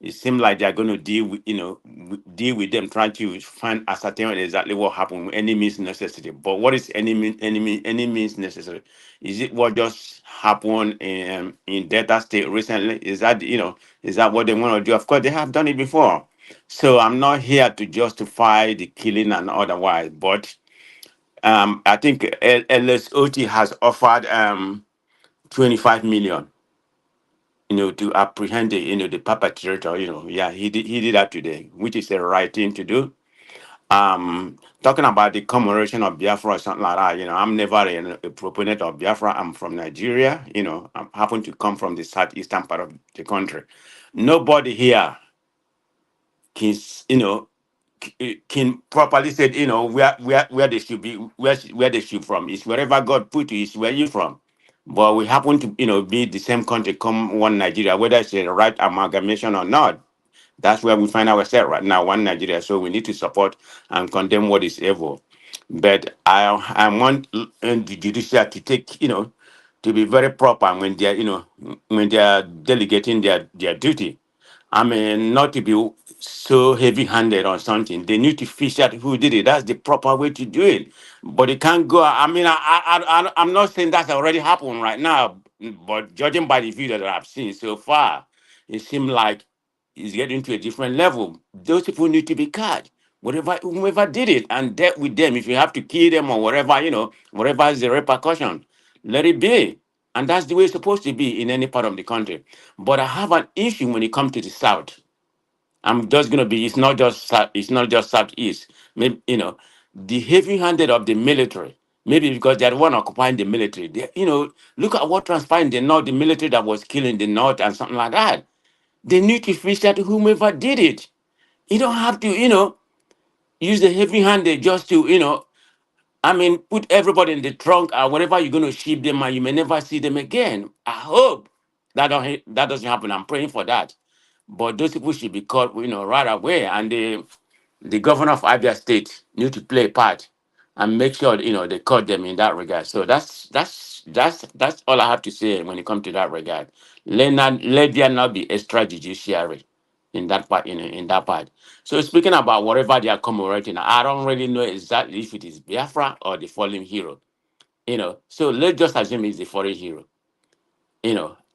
it seemed like they're going to deal with them, trying to find ascertain exactly what happened. Any means necessary. But what is any means necessary? Is it what just happened in Delta State recently? Is that what they want to do? Of course, they have done it before. So I'm not here to justify the killing and otherwise, but I think LSOT has offered 25 million, to apprehend the perpetrator. Yeah, he did that today, which is the right thing to do. Talking about the commemoration of Biafra or something like that, I'm never a proponent of Biafra. I'm from Nigeria. I happen to come from the southeastern part of the country. Nobody here can, can properly say, where they should be, where they should from. It's wherever God put you, is where you from. But we happen to, be the same country, come one Nigeria, whether it's a right amalgamation or not. That's where we find ourselves right now, one Nigeria. So we need to support and condemn what is evil. But I want the judiciary to take, to be very proper when they're, when they're delegating their duty. I mean, not to be so heavy-handed on something. They need to fish out who did it. That's the proper way to do it. But it can't go. I mean, I'm not saying that's already happened right now, but judging by the video that I've seen so far, it seems like it's getting to a different level. Those people need to be caught. Whoever did it, and dealt with them. If you have to kill them or whatever, whatever is the repercussion, let it be. And that's the way it's supposed to be in any part of the country. But I have an issue when it comes to the South. I'm just gonna be. It's not just It's not just Southeast. Maybe the heavy-handed of the military. Maybe because they're the one occupying the military. Look at what transpired in the North. The military that was killing the North and something like that. They need to fish out whomever did it. You don't have to, use the heavy-handed just to, put everybody in the trunk or wherever you're going to ship them and you may never see them again. I hope that doesn't happen. I'm praying for that. But those people should be caught, right away. And the governor of Abia State need to play a part and make sure they cut them in that regard. So that's all I have to say when it comes to that regard. Let there not be extrajudiciary in that part, in that part. So speaking about whatever they are commemorating, I don't really know exactly if it is Biafra or the fallen hero. So let's just assume it's the fallen hero.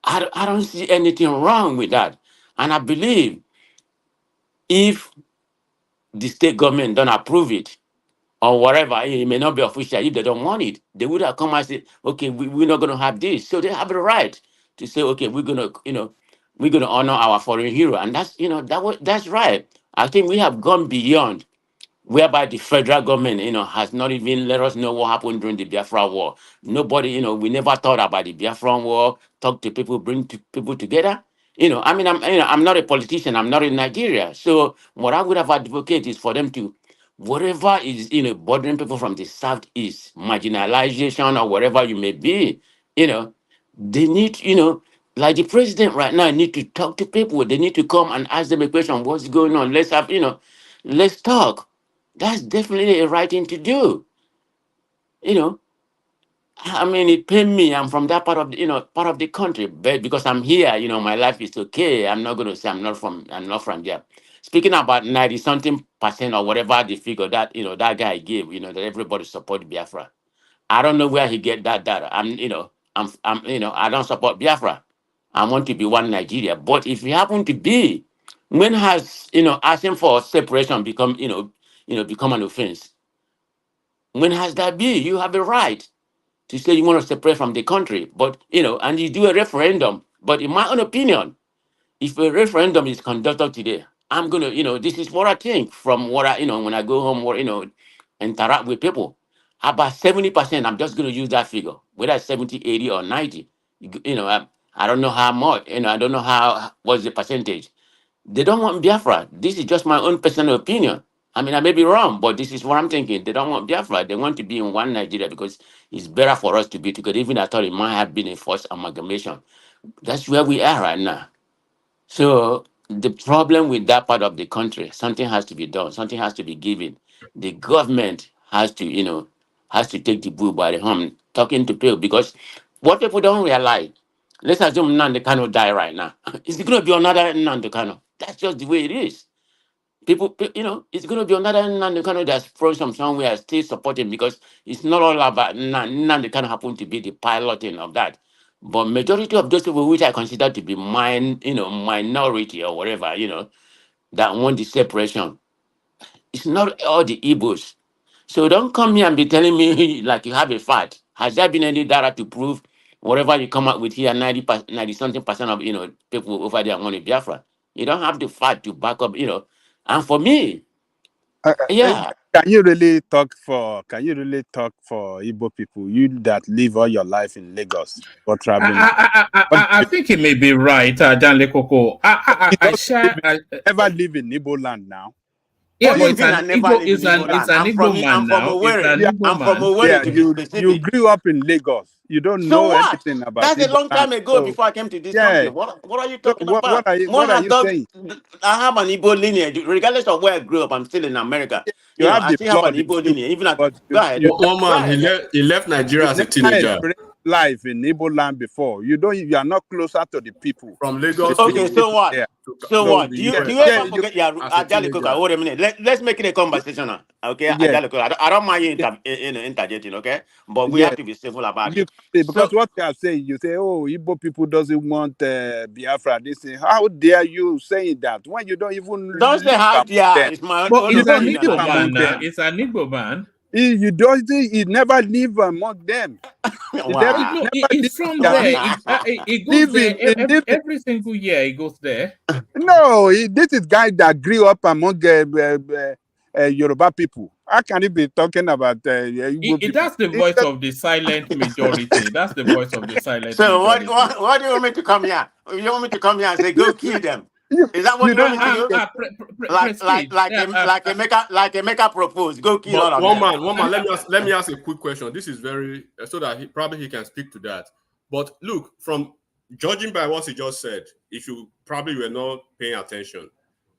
I don't see anything wrong with that. And I believe if the state government don't approve it, or whatever, it may not be official. If they don't want it, they would have come and say, okay, we're not going to have this. So they have the right to say, okay, we're going to honor our foreign hero. And that's right. I think we have gone beyond whereby the federal government, has not even let us know what happened during the Biafra War. Nobody, we never thought about the Biafra War, talk to people, people together. I'm not a politician. I'm not in Nigeria. So what I would have advocated is for them to, whatever is, bothering people from the southeast, marginalization or wherever you may be, they need, like the president right now need to talk to people. They need to come and ask them a question. What's going on? Let's have, let's talk. That's definitely a right thing to do. It pain me. I'm from that part of the country, but because I'm here, my life is okay. I'm not going to say I'm not from there. Speaking about 90-something% or whatever the figure that that guy gave, that everybody support Biafra. I don't know where he get that data. I don't support Biafra. I want to be one Nigeria. But if you happen to be, when has asking for separation become become an offense? When has that be? You have a right to say you want to separate from the country, but and you do a referendum. But in my own opinion, if a referendum is conducted today, I'm gonna, this is what I think from what I, when I go home or interact with people. About 70%, I'm just gonna use that figure, whether it's 70, 80, or 90. I don't know how much, I don't know what's the percentage. They don't want Biafra. This is just my own personal opinion. I may be wrong, but this is what I'm thinking. They don't want Biafra. They want to be in one Nigeria because it's better for us to be together. Even I thought it might have been a forced amalgamation. That's where we are right now. So the problem with that part of the country, something has to be done. Something has to be given. The government has to, has to take the bull by the horn, talking to people, because what people don't realize, let's assume Nnamdi Kanu die right now. It's going to be another Nnamdi Kanu. That's just the way it is. People, it's going to be another Nnamdi Kanu that's from somewhere still supporting, because it's not all about Nnamdi Kanu happen to be the piloting of that. But majority of those people which I consider to be minority or whatever, that want the separation, it's not all the Igbos. So don't come here and be telling me like you have a fact. Has there been any data to prove whatever you come up with here, 90-something% of people over there want a Biafra? You don't have the fact to back up, And for me, yeah. Can you really talk for Igbo people? You that live all your life in Lagos or traveling. I think he may be right, John Lekoko. Never live in Igbo land now. Yeah, but it's an Igbo man now. I'm from Owerri to be specific. You grew up in Lagos. You don't know anything about That's Igbo a long time land. ago before I came to this country. What are you talking about? What are you saying? I have an Igbo lineage. Regardless of where I grew up, I'm still in America. I still have an Igbo lineage. Even go ahead. One man, he left Nigeria as a teenager. Life in Igbo land before. You are not closer to the people. From Lagos. Okay, so what? So what? Do you ever forget your Ajali Coca? Wait a minute. Let's make it a conversation now. Okay, Ajali Coca. I don't mind you interjecting, okay? But we have to be civil about it. Because what you are saying, you say, oh, Igbo people doesn't want Biafra. This thing. How dare you saying that when you don't even don't say how dare? It's my own opinion. It's an Igbo man. He never live among them. Wow. He's from there. He goes there every single year. He goes there. No, this is guy that grew up among Yoruba people. How can he be talking about that's the voice of the silent majority. That's the voice of the silent so majority. What do you want me to come here? You want me to come here and say, go kill them? Is that what you want me to do? Like Emeka proposed, go kill all of them. One man. Let me ask a quick question. This is very so that he can speak to that. But look, from judging by what he just said, if you probably were not paying attention,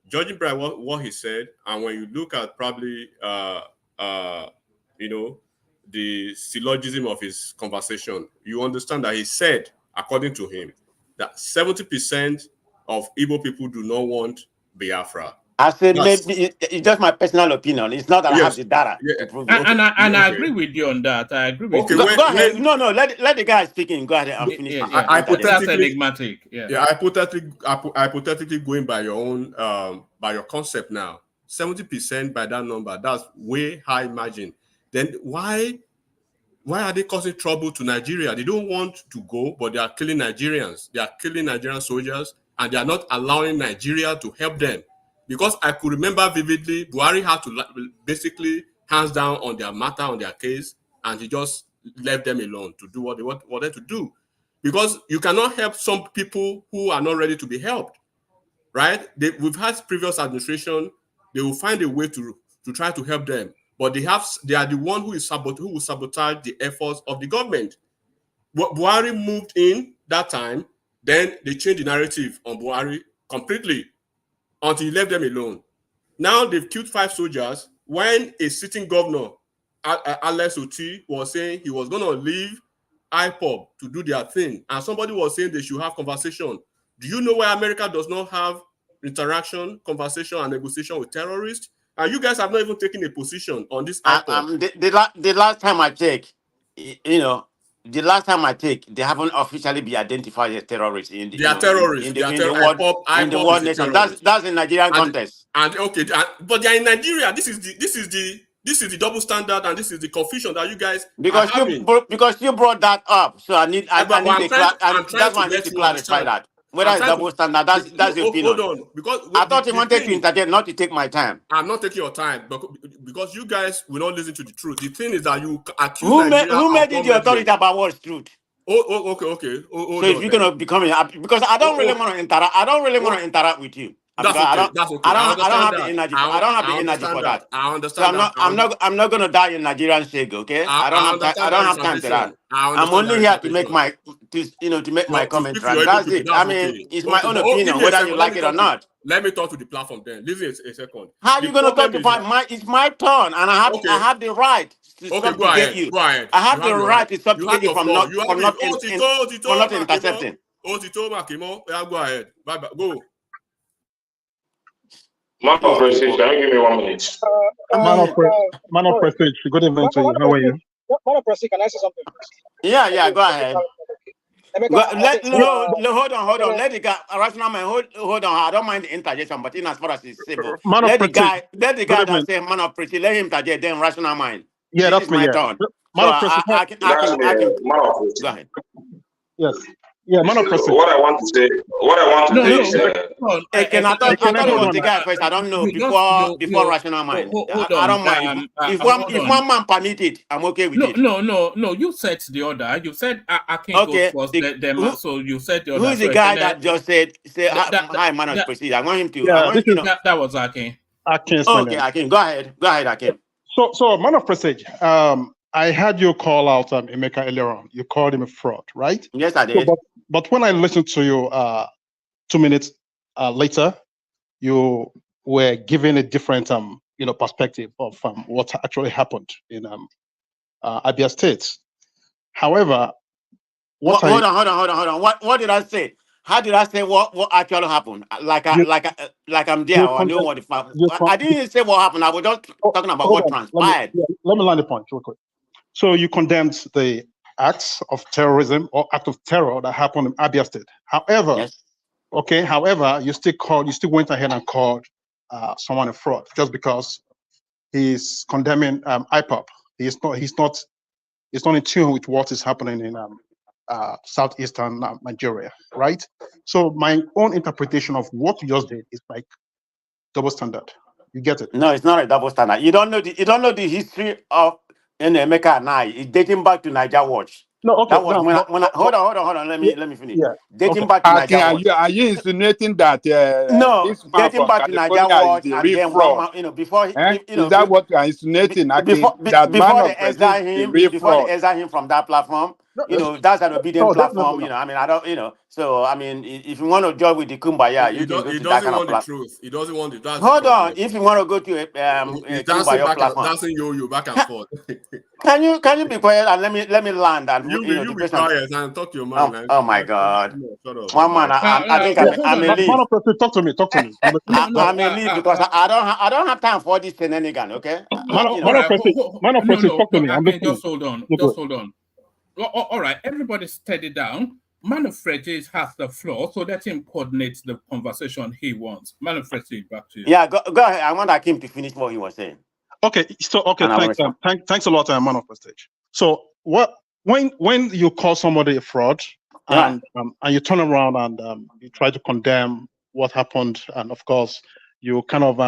judging by what he said, and when you look at probably the syllogism of his conversation, you understand that he said, according to him, that 70% of Igbo people do not want Biafra. I said maybe it's just my personal opinion. It's not that I have the data to prove it. I agree with you on that. I agree with you. Go ahead. No, let the guy speaking. Go ahead and finish. Hypothetically, that's enigmatic. Hypothetically, going by your own by your concept now, 70% by that number, that's way high margin. Then why are they causing trouble to Nigeria? They don't want to go, but they are killing Nigerians. They are killing Nigerian soldiers, and they are not allowing Nigeria to help them. Because I could remember vividly, Buhari had to basically hands down on their matter, on their case, and he just left them alone to do what they wanted to do. Because you cannot help some people who are not ready to be helped, right? We've had previous administration, they will find a way to try to help them, but they are the one who will sabotage the efforts of the government. Buhari moved in that time, then they changed the narrative on Buhari completely until he left them alone. Now they've killed 5 soldiers when a sitting governor, Alex Oti, was saying he was going to leave IPOB to do their thing. And somebody was saying they should have conversation. Do you know why America does not have interaction, conversation, and negotiation with terrorists? And you guys have not even taken a position on this IPOB. The last time I checked, they haven't officially been identified as terrorists in the world nation. That's in Nigerian context. And okay, but they're in Nigeria. This is the double standard, and this is the confusion that you guys because you brought that up. So I need to clarify that. Whether it's double standard, that's your opinion. Hold on, because I thought you wanted to interject, not to take my time. I'm not taking your time, because you guys will not listen to the truth. The thing is that you accuse who made it the authority about what's truth? Okay. So if you're gonna become because I don't really want to interact. I don't really want to interact with you. That's okay. I don't have the energy. I don't have the energy for that. I understand. So I'm not gonna die in Nigerian shake. Okay. I don't have time for that. I'm only here to make my comment. Right? That's it. I mean, it's my own opinion, whether you like it or not. Let me talk to the platform then. Listen a second. How are you gonna talk to it's my turn, and I have the right to subjugate you. I have the right to subjugate you for not intercepting. Go ahead. Bye. Go. Man of Prestige, can you give me 1 minute? Man of Prestige, good evening to you. How are you? Man of Prestige, can I say something? Yeah, go ahead. Hold on. Let the guy, rational man, hold on. I don't mind the interjection, but in as far as it's civil, let the guy that say man of Prestige, let him interject, then rational mind. Yeah, that's my turn. Man of Prestige, I can go ahead. Yes. Yeah, man of Prestige. What I want to say is I thought it was the guy first. I don't know before rational mind. I don't mind. If one man permit it, I'm okay with it. No. You said the order. You said I can't go first. So you said the order. Who's the guy that just said hi, man of Prestige? I want him to. That was Akin. Okay, Akin. Go ahead, Akin. So man of Prestige. I had you call out Emeka earlier on. You called him a fraud, right? Yes, I did. But when I listened to you 2 minutes later, you were given a different perspective of what actually happened in Abia State. However, hold on. What did I say? How did I say what actually happened? Like I'm there or I know what the fact. I didn't say what happened. I was just talking about what transpired. Let me land the point real quick. So you condemned the acts of terrorism or act of terror that happened in Abia State. However, you still went ahead and called someone a fraud just because he's condemning IPOB. He's not in tune with what is happening in southeastern Nigeria, right? So my own interpretation of what you just did is like double standard. You get it? No, it's not a double standard. You don't know the history of Emeka and I. It's dating back to Niger Watch. No, okay. That was hold on. Let me finish. Yeah. Dating back to Niger Watch. Are you insinuating that this man dating back to Niger Watch and then fraud? Before is that what you are insinuating? Before they exile him from that platform, you know, that's an obedient platform. You know, I mean, I don't, you know. So I mean, if you want to join with the Kumbaya, you can go to that kind of platform. He doesn't want the truth. Hold on. If you want to go to a Kumbaya platform, dancing yo back and forth. Can you be quiet and let me land and you be quiet and talk your mind. Oh my God! One man, I think I'm a leave. Talk to me. I'm a leave because I don't have time for this shenanigan. Okay. Man of Prestige, talk to me. I'm listening. Just hold on. Just hold on. All right, everybody steady down. Man of Prestige has the floor, so let him coordinate the conversation he wants. Man of Prestige, back to you. Yeah, go ahead. I want Akim to finish what he was saying. Okay, thanks a lot, Man of Prestige. So when you call somebody a fraud and you turn around and you try to condemn what happened, and of course you kind of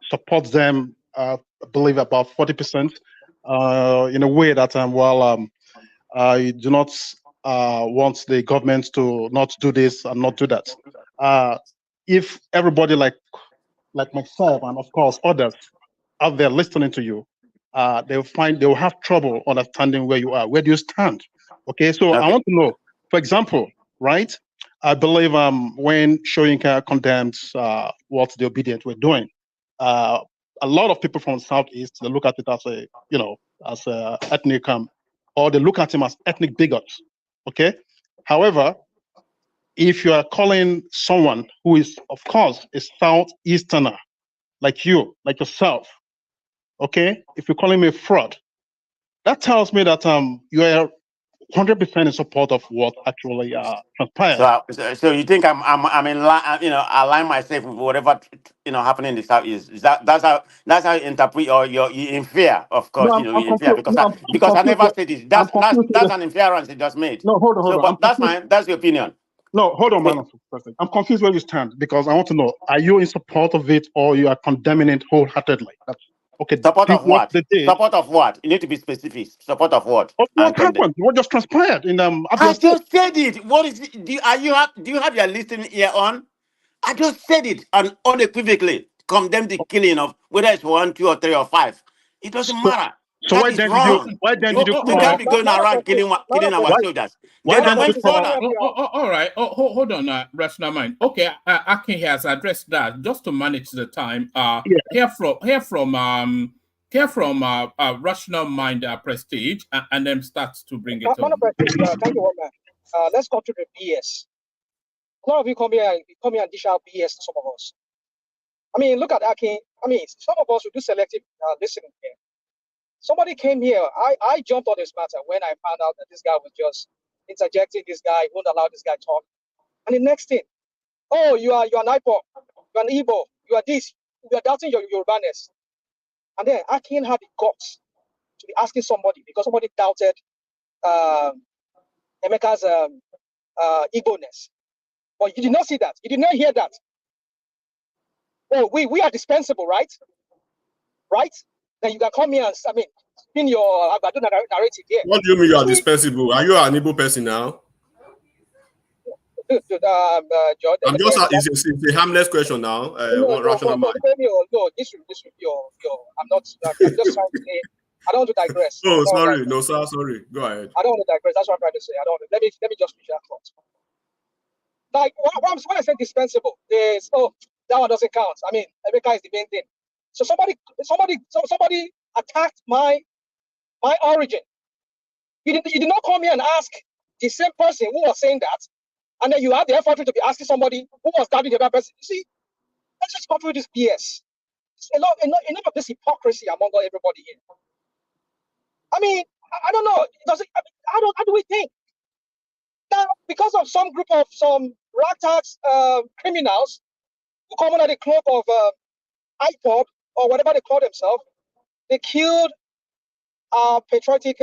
support them, I believe about 40%, in a way that you do not want the government to not do this and not do that. If everybody like myself and of course others out there listening to you, they will have trouble understanding where you are. Where do you stand? Okay, so I want to know, for example, right? I believe when Shoyinka condemned what the Obedient were doing, a lot of people from the Southeast, they look at it as a ethnic, or they look at him as ethnic bigots. Okay, however, if you are calling someone who is, of course, a Southeasterner like you, like yourself, okay, if you call him a fraud, that tells me that you are 100% in support of what actually transpired. So you think I'm in line, align myself with whatever happening in the South is that's how you interpret, or you're in fear, of course. No, You're in fear because I never said this. That's an inference you just made. No, hold on. So, but that's fine. That's your opinion. No, hold on, man. I'm confused where you stand because I want to know: are you in support of it or you are condemning it wholeheartedly? Okay. Support of what? Support of what? You need to be specific. Support of what? What happened? What just transpired in I just said it. What is it? Do you have your listening ear on? I just said it and unequivocally condemn the killing of whether it's 1, 2, or 3, or 5. It doesn't matter. So that is wrong. You can't be going around killing our soldiers. All right. Hold on, rational mind. Okay, Akin has addressed that. Just to manage the time. Hear from rational mind, Prestige, and then start to bring it on. Thank you, man. Let's go to the BS. A lot of you come here and dish out BS to some of us. I mean, look at Akin. I mean, some of us will do selective listening here. Somebody came here. I jumped on this matter when I found out that this guy was just interjecting. This guy won't allow this guy talk. And the next thing, oh, you are an IPOP, you're an Igbo, you are this, you are doubting your Yorubaness. And then Akin had the guts to be asking somebody because somebody doubted Emeka's Igbo-ness. But you did not see that. You did not hear that. Oh, we are dispensable, right? Right? Then you can come here and spin your narrative here. What do you mean you are dispensable? Are you an Igbo person now? Jordan, it's a harmless question now. Rational mind. No, this will be your. I'm just trying to say. I don't want to digress. Oh, sorry. No, sir. Sorry. Go ahead. I don't want to digress. That's what I'm trying to say. Let me just finish that thought. Like when I say dispensable, is that one doesn't count. I mean, Emeka is the main thing. So somebody attacked my origin. You did not come here and ask the same person who was saying that, and then you have the effort to be asking somebody who was doubting the other person. You see, let's just go through this BS. Enough of this hypocrisy among everybody here. I mean, I don't know. How do we think? Now, because of some group of some ragtags criminals who come under the cloak of IPOP or whatever they call themselves, they killed our patriotic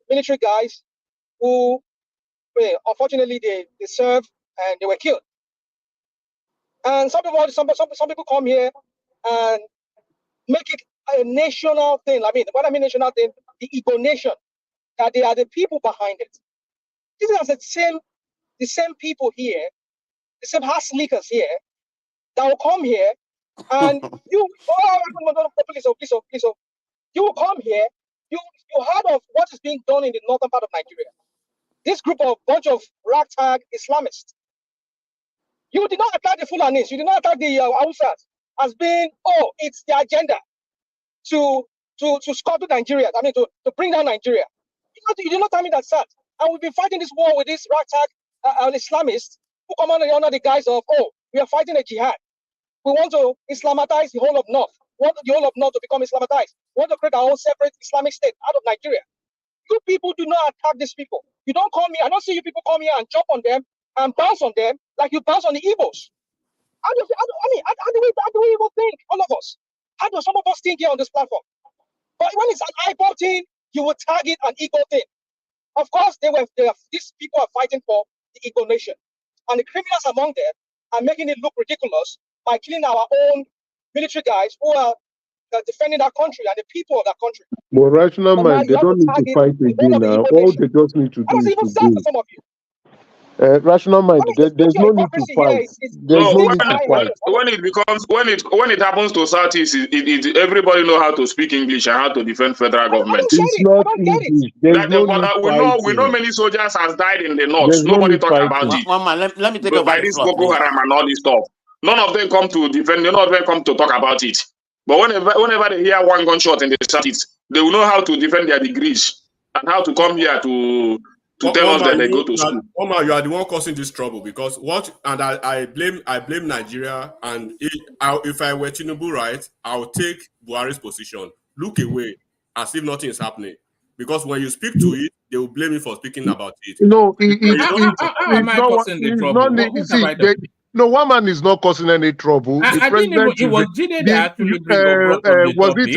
military guys who, unfortunately, they served and they were killed. And some people come here and make it a national thing. I mean, what I mean national thing, the Igbo nation, that they are the people behind it. These are the same people here, the same house leakers here, that will come here and you will come here, You heard of what is being done in the northern part of Nigeria. This group of bunch of ragtag Islamists. You did not attack the Fulanis. You did not attack the Hausas as being, oh, it's the agenda to scuttle Nigeria. I mean, to bring down Nigeria. You did not tell me that, sir. And we've been fighting this war with these ragtag Islamists who come under the guise of, oh, we are fighting a jihad. We want to Islamatize the whole of North. We want the whole of North to become Islamatized. We want to create our own separate Islamic state out of Nigeria. You people do not attack these people. You don't call me. I don't see you people come here and jump on them and bounce on them like you bounce on the Igbos. How do we even think, all of us? How do some of us think here on this platform? But when it's an Igbo thing, you will tag it an Igbo thing. Of course, these people are fighting for the Igbo nation. And the criminals among them are making it look ridiculous by killing our own military guys who are defending our country and the people of that country. But rational mind, they don't need to fight again now. All they just need to do is to go. Some of you. Rational mind, there's no need to fight. There's no need to fight. When it happens to Southeast, everybody know how to speak English and how to defend federal government. It's not easy. We know many soldiers has died in the north. There's Nobody no talk about it. Let me take But by this Boko Haram and all this stuff, none of them come to defend. None of them come to talk about it. But whenever they hear one gunshot in the Southeast, they will know how to defend their degrees and how to come here to tell us that they go to school. Omar, you are the one causing this trouble because I blame Nigeria, and if I were Tinubu, right, I'll take Buhari's position, look away as if nothing is happening. Because when you speak to it, they will blame you for speaking about it. No, no, one man is not causing any trouble. I didn't even, it was Jide that actually brought up the topic.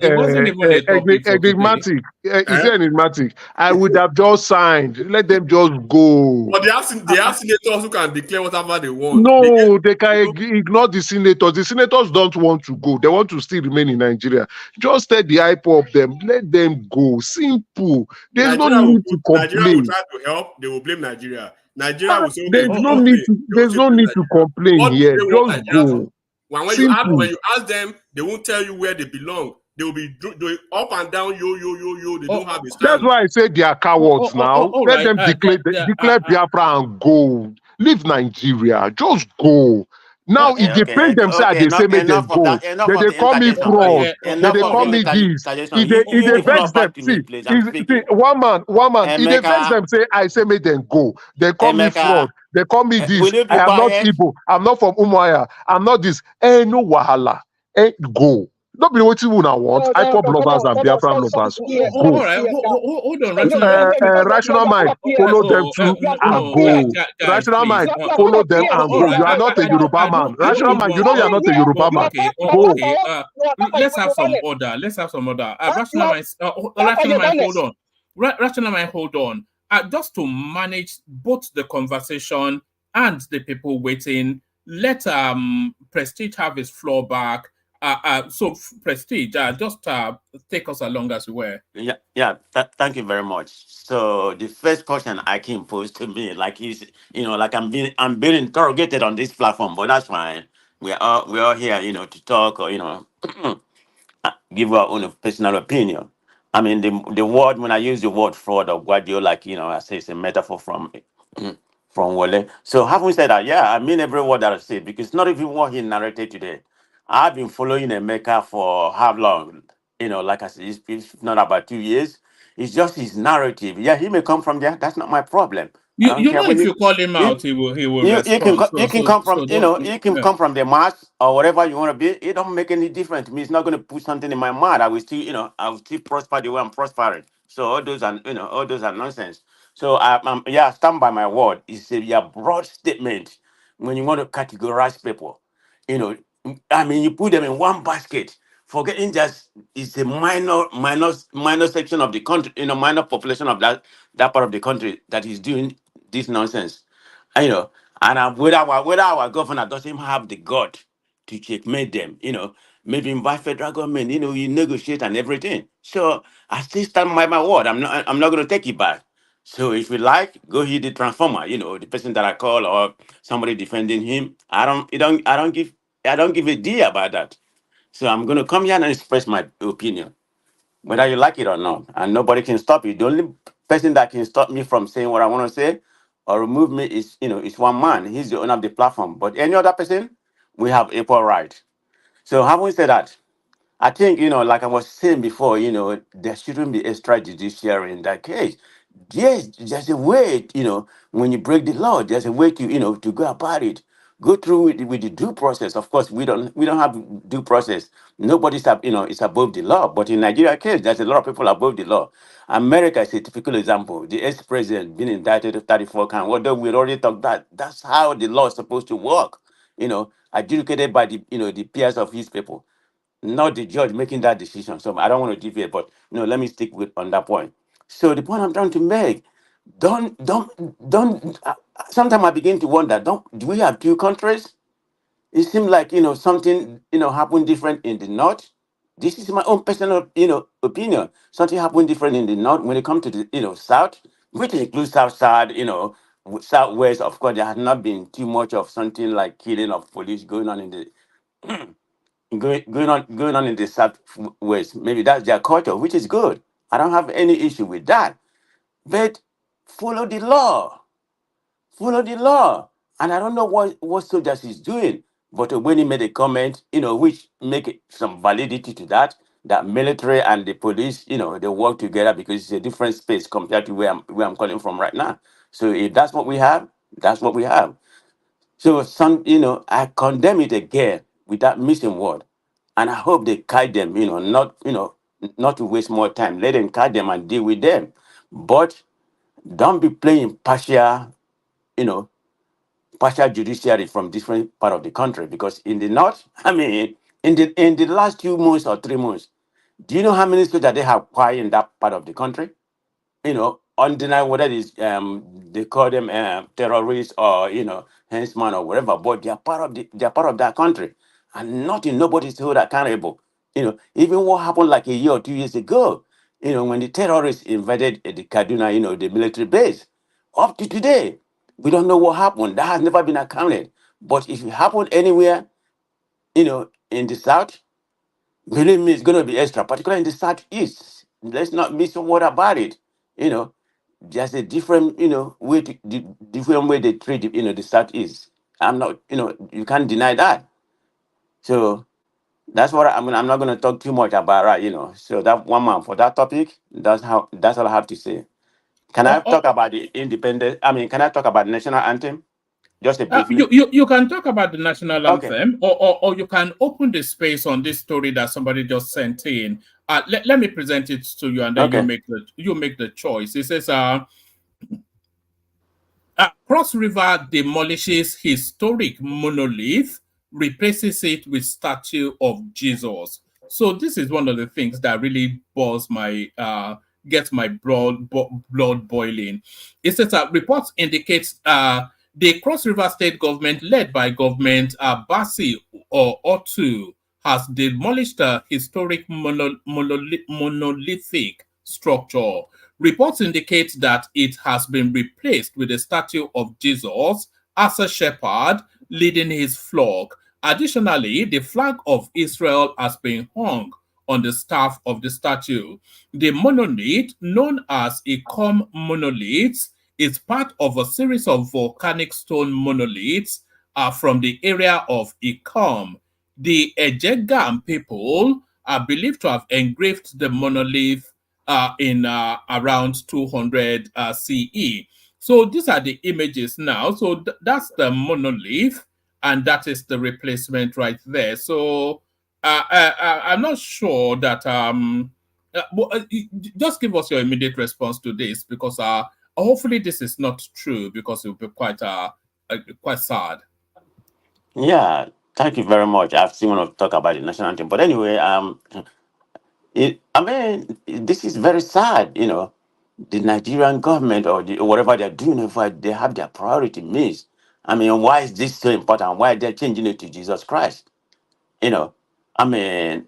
It wasn't even a topic enigmatic. Is it enigmatic? I would have just signed. Let them just go. But they have senators who can declare whatever they want. No, they can ignore the senators. The senators don't want to go. They want to still remain in Nigeria. Just take the hype of them. Let them go. Simple. There's no need to complain. Nigeria will try to help. They will blame Nigeria. Nigeria will say, okay, there's no need to complain here. Just go. When you ask them, they won't tell you where they belong. They will be up and down, yo. They don't have a stand. That's why I say they are cowards now. Let them declare Biafra and go. Leave Nigeria. Just go. Now, if they paint themselves, they say make them go. They call me fraud. They call me this. If they vex them, see, one man. If they vex them, I say make them go. They call me fraud. They call me this. I am not Igbo. I'm not from Umuahia. I'm not this. No wahala. Go. Don't be what you want. IPOP lovers and Biafra lovers. Go. Hold on. Rational mind, follow them too and go. Rational mind, follow them and go. You are not a Yoruba man. Rational mind, you know you are not a Yoruba man. Go. Let's have some order. Rational mind, hold on. Rational mind, hold on. Just to manage both the conversation and the people waiting, let Prestige have his floor back. So Prestige, just take us along as we were. Thank you very much. So the first question I can pose to me, like I'm being interrogated on this platform, but that's fine. We're all here, to talk or give our own personal opinion. I mean, the word, when I use the word fraud or guadio, I say it's a metaphor from Wole. So having said that, I mean every word that I said, because not even what he narrated today. I've been following Emeka for how long? Like I said, it's not about 2 years. It's just his narrative. Yeah, he may come from there. That's not my problem. If you call him out, he will respond. You can come from the mass or whatever you want to be. It don't make any difference to me. It's not going to put something in my mind. I will still prosper the way I'm prospering. So all those are nonsense. So I stand by my word. It's a broad statement when you want to categorize people. You put them in one basket, forgetting just it's a minor section of the country, minor population of that part of the country that is doing this nonsense. And whether our governor doesn't have the gut to checkmate them, maybe invite federal government, you negotiate and everything. So I still stand by my word. I'm not going to take it back. So if you like, go hit the transformer. The person that I call or somebody defending him. I don't give a deal about that. So I'm going to come here and express my opinion. whether you like it or not, and nobody can stop you. The only person that can stop me from saying what I want to say or remove me is, is one man. He's the owner of the platform. But any other person, we have equal right. So having said that, I think, like I was saying before, there shouldn't be extrajudiciary in that case. Yes, there's a way, when you break the law, there's a way to, to go about it. Go through with the due process. Of course, we don't have due process. Nobody's is above the law. But in Nigeria case, there's a lot of people above the law. America is a typical example. The ex-president being indicted to 34 counts. Although we already talked that, that's how the law is supposed to work. Adjudicated by the peers of his people, not the judge making that decision. So I don't want to deviate, but let me stick with on that point. So the point I'm trying to make, don't. Sometimes I begin to wonder, do we have two countries? It seems like something happened different in the north. This is my own personal opinion. Something happened different in the north when it comes to the south, which includes south side, southwest. Of course, there has not been too much of something like killing of police going on in the going on in the southwest. Maybe that's their culture, which is good. I don't have any issue with that. But follow the law. Follow the law. And I don't know what soldiers is doing. But when he made a comment, which make some validity to that military and the police, they work together because it's a different space compared to where I'm calling from right now. So if that's what we have, that's what we have. So I condemn it again with that missing word. And I hope they guide them, not to waste more time. Let them guide them and deal with them. But don't be playing you know, partial judiciary from different part of the country. Because in the north, in the last 2 months or 3 months, do you know how many soldiers they have acquired in that part of the country? Undeniable whether it's they call them terrorists or henchman or whatever, but they're part of that country, and nobody's held accountable. Even what happened like a year or 2 years ago, when the terrorists invaded the Kaduna, the military base, up to today, we don't know what happened. That has never been accounted. But if it happened anywhere, in the south, believe me, it's going to be extra, particularly in the southeast. Let's not miss a word about it. You know, there's a different, way different way they treat, the southeast. I'm not, you can't deny that. So that's what I'm not going to talk too much about, right? So that one man for that topic. That's all I have to say. Can I talk about the independent? Can I talk about the national anthem? Just a briefly. You can talk about the national Okay. anthem, or you can open the space on this story that somebody just sent in. Let me present it to you, and then Okay. you make the choice. It says, Cross River demolishes historic monolith, replaces it with statue of Jesus. So this is one of the things that really gets my blood boiling. It says reports indicate the Cross River State government, led by government Basi or Otu, has demolished a historic monolithic structure. Reports indicate that it has been replaced with a statue of Jesus as a shepherd leading his flock. Additionally, the flag of Israel has been hung on the staff of the statue. The monolith, known as Ikom monolith, is part of a series of volcanic stone monoliths from the area of Ikom. The Ejegam people are believed to have engraved the monolith in around 200 CE. So these are the images now. So that's the monolith, and that is the replacement right there. So I'm not sure that just give us your immediate response to this, because hopefully this is not true, because it will be quite sad. Yeah, thank you very much. I've still want to talk about the national anthem, but anyway, this is very sad. The Nigerian government or whatever they're doing, if they have their priority missed. Why is this so important? Why are they changing it to Jesus Christ? You know, I mean,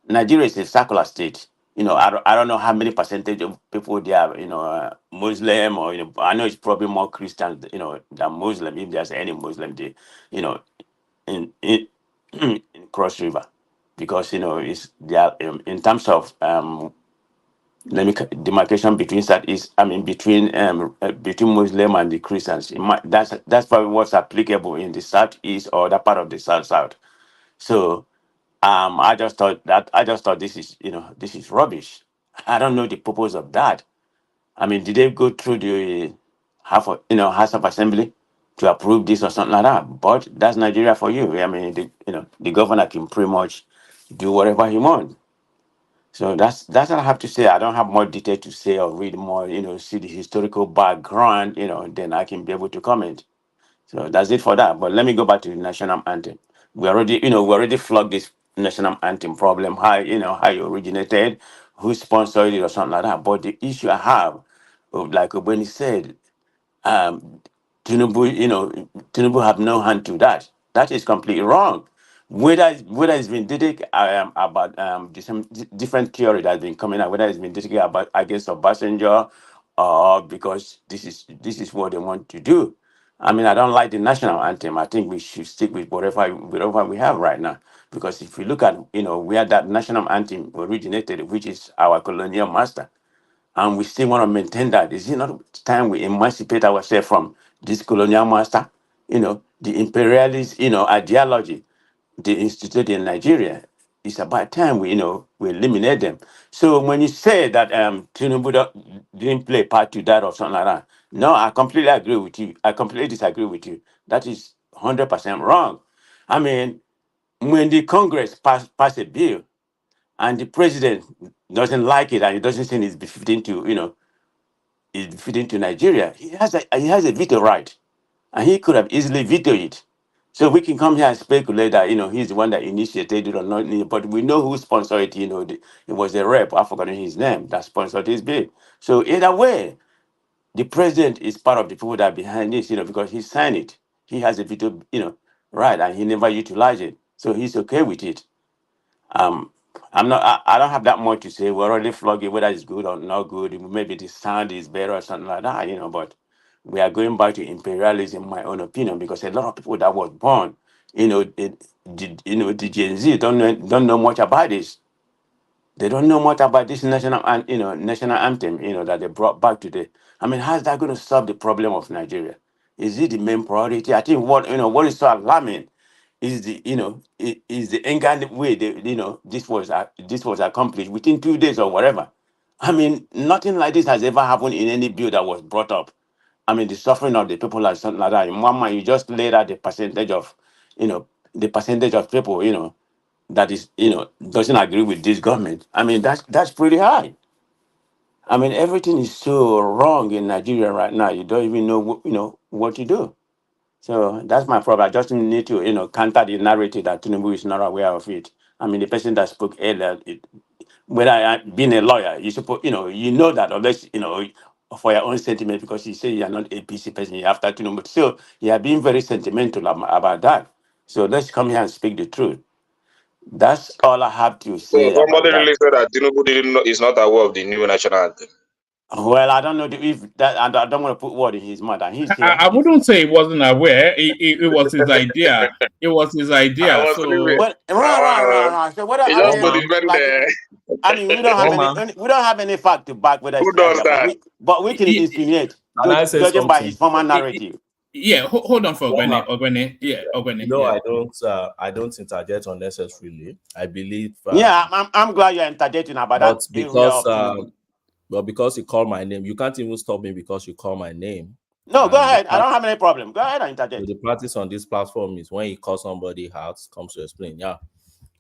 Nigeria is a secular state. I don't know how many percentage of people there are, Muslim, or I know it's probably more Christian, than Muslim. If there's any Muslim, there, in Cross River. because it's there in terms of demarcation between between Muslim and the Christians. That's probably what's applicable in the southeast or that part of the south. So I just thought this is rubbish. I don't know the purpose of that. I mean, did they go through the House of Assembly to approve this or something like that? But that's Nigeria for you. I mean, the governor can pretty much do whatever he wants. So that's what I have to say. I don't have more detail to say or read more, see the historical background, then I can be able to comment. So that's it for that. But let me go back to the national anthem. We already flogged this national anthem problem, how it originated, who sponsored it or something like that. But the issue I have, like Obeni said, um, Tinubu have no hand to that. That is completely wrong. Whether it's been dedicated about different theory that's been coming out, whether it's been dedicated about against Obasanjo or because this is what they want to do. I mean, I don't like the national anthem. I think we should stick with whatever we have right now. Because if we look at where that national anthem originated, which is our colonial master, and we still want to maintain that. Is it not time we emancipate ourselves from this colonial master? The imperialist, ideology they instituted in Nigeria. It's about time we eliminate them. So when you say that Tinubu didn't play a part to that or something like that, no, I completely agree with you. I completely disagree with you. That is 100% wrong. I mean, when the Congress pass a bill and the president doesn't like it and he doesn't think it's befitting to is befitting to Nigeria, he has a veto right, and he could have easily vetoed it. So we can come here and speculate that he's the one that initiated it or not, but we know who sponsored it. It was a rep. I've forgotten his name that sponsored this bill. So either way, the president is part of the people that are behind this, because he signed it. He has a veto, right, and he never utilized it, so he's okay with it. Um, I'm not. I don't have that much to say. We're already flogging whether it's good or not good. Maybe the sound is better or something like that, But we are going back to imperialism, in my own opinion, because a lot of people that was born, the Gen Z don't know much about this. They don't know much about this national anthem, that they brought back today. I mean, how's that going to solve the problem of Nigeria? Is it the main priority? I think what is so alarming is is the anger way this was accomplished within 2 days or whatever. I mean, nothing like this has ever happened in any bill that was brought up. I mean, the suffering of the people and something like that. In one mind, you just laid out the percentage of people, that is, doesn't agree with this government. I mean, that's pretty high. I mean, everything is so wrong in Nigeria right now. You don't even know what to do. So that's my problem. I just need to, counter the narrative that Tinubu is not aware of it. I mean, the person that spoke earlier, whether being a lawyer, you suppose, you know that unless, for your own sentiment, because you say you are not a PC person, you have to Tinubu. So you are being very sentimental about that. So let's come here and speak the truth. That's all I have to So say about somebody that. really said that Tinubu is not aware of the new national anthem. Well, I don't know if that, and I don't want to put word in his mouth. And he's here. I wouldn't say he wasn't aware. It was his idea. It was his idea. I was So, Well, right. So what he I just put mean, the pen like, there. I mean, we don't have any fact to back whether Who it's right does or wrong. that? But we can insinuate, Can I say judging by his something? former narrative. yeah, hold on for Woman. Ogwene. Yeah, Ogwene. You know, Yeah. I don't interject unnecessarily. I believe. Yeah, I'm glad you're interjecting about that But area because of Tinubu. because you call my name, you can't even stop me because you call my name. No, go And ahead. I don't have any problem. Go ahead and interject. the practice on this platform is when you call somebody out, comes to explain. Yeah.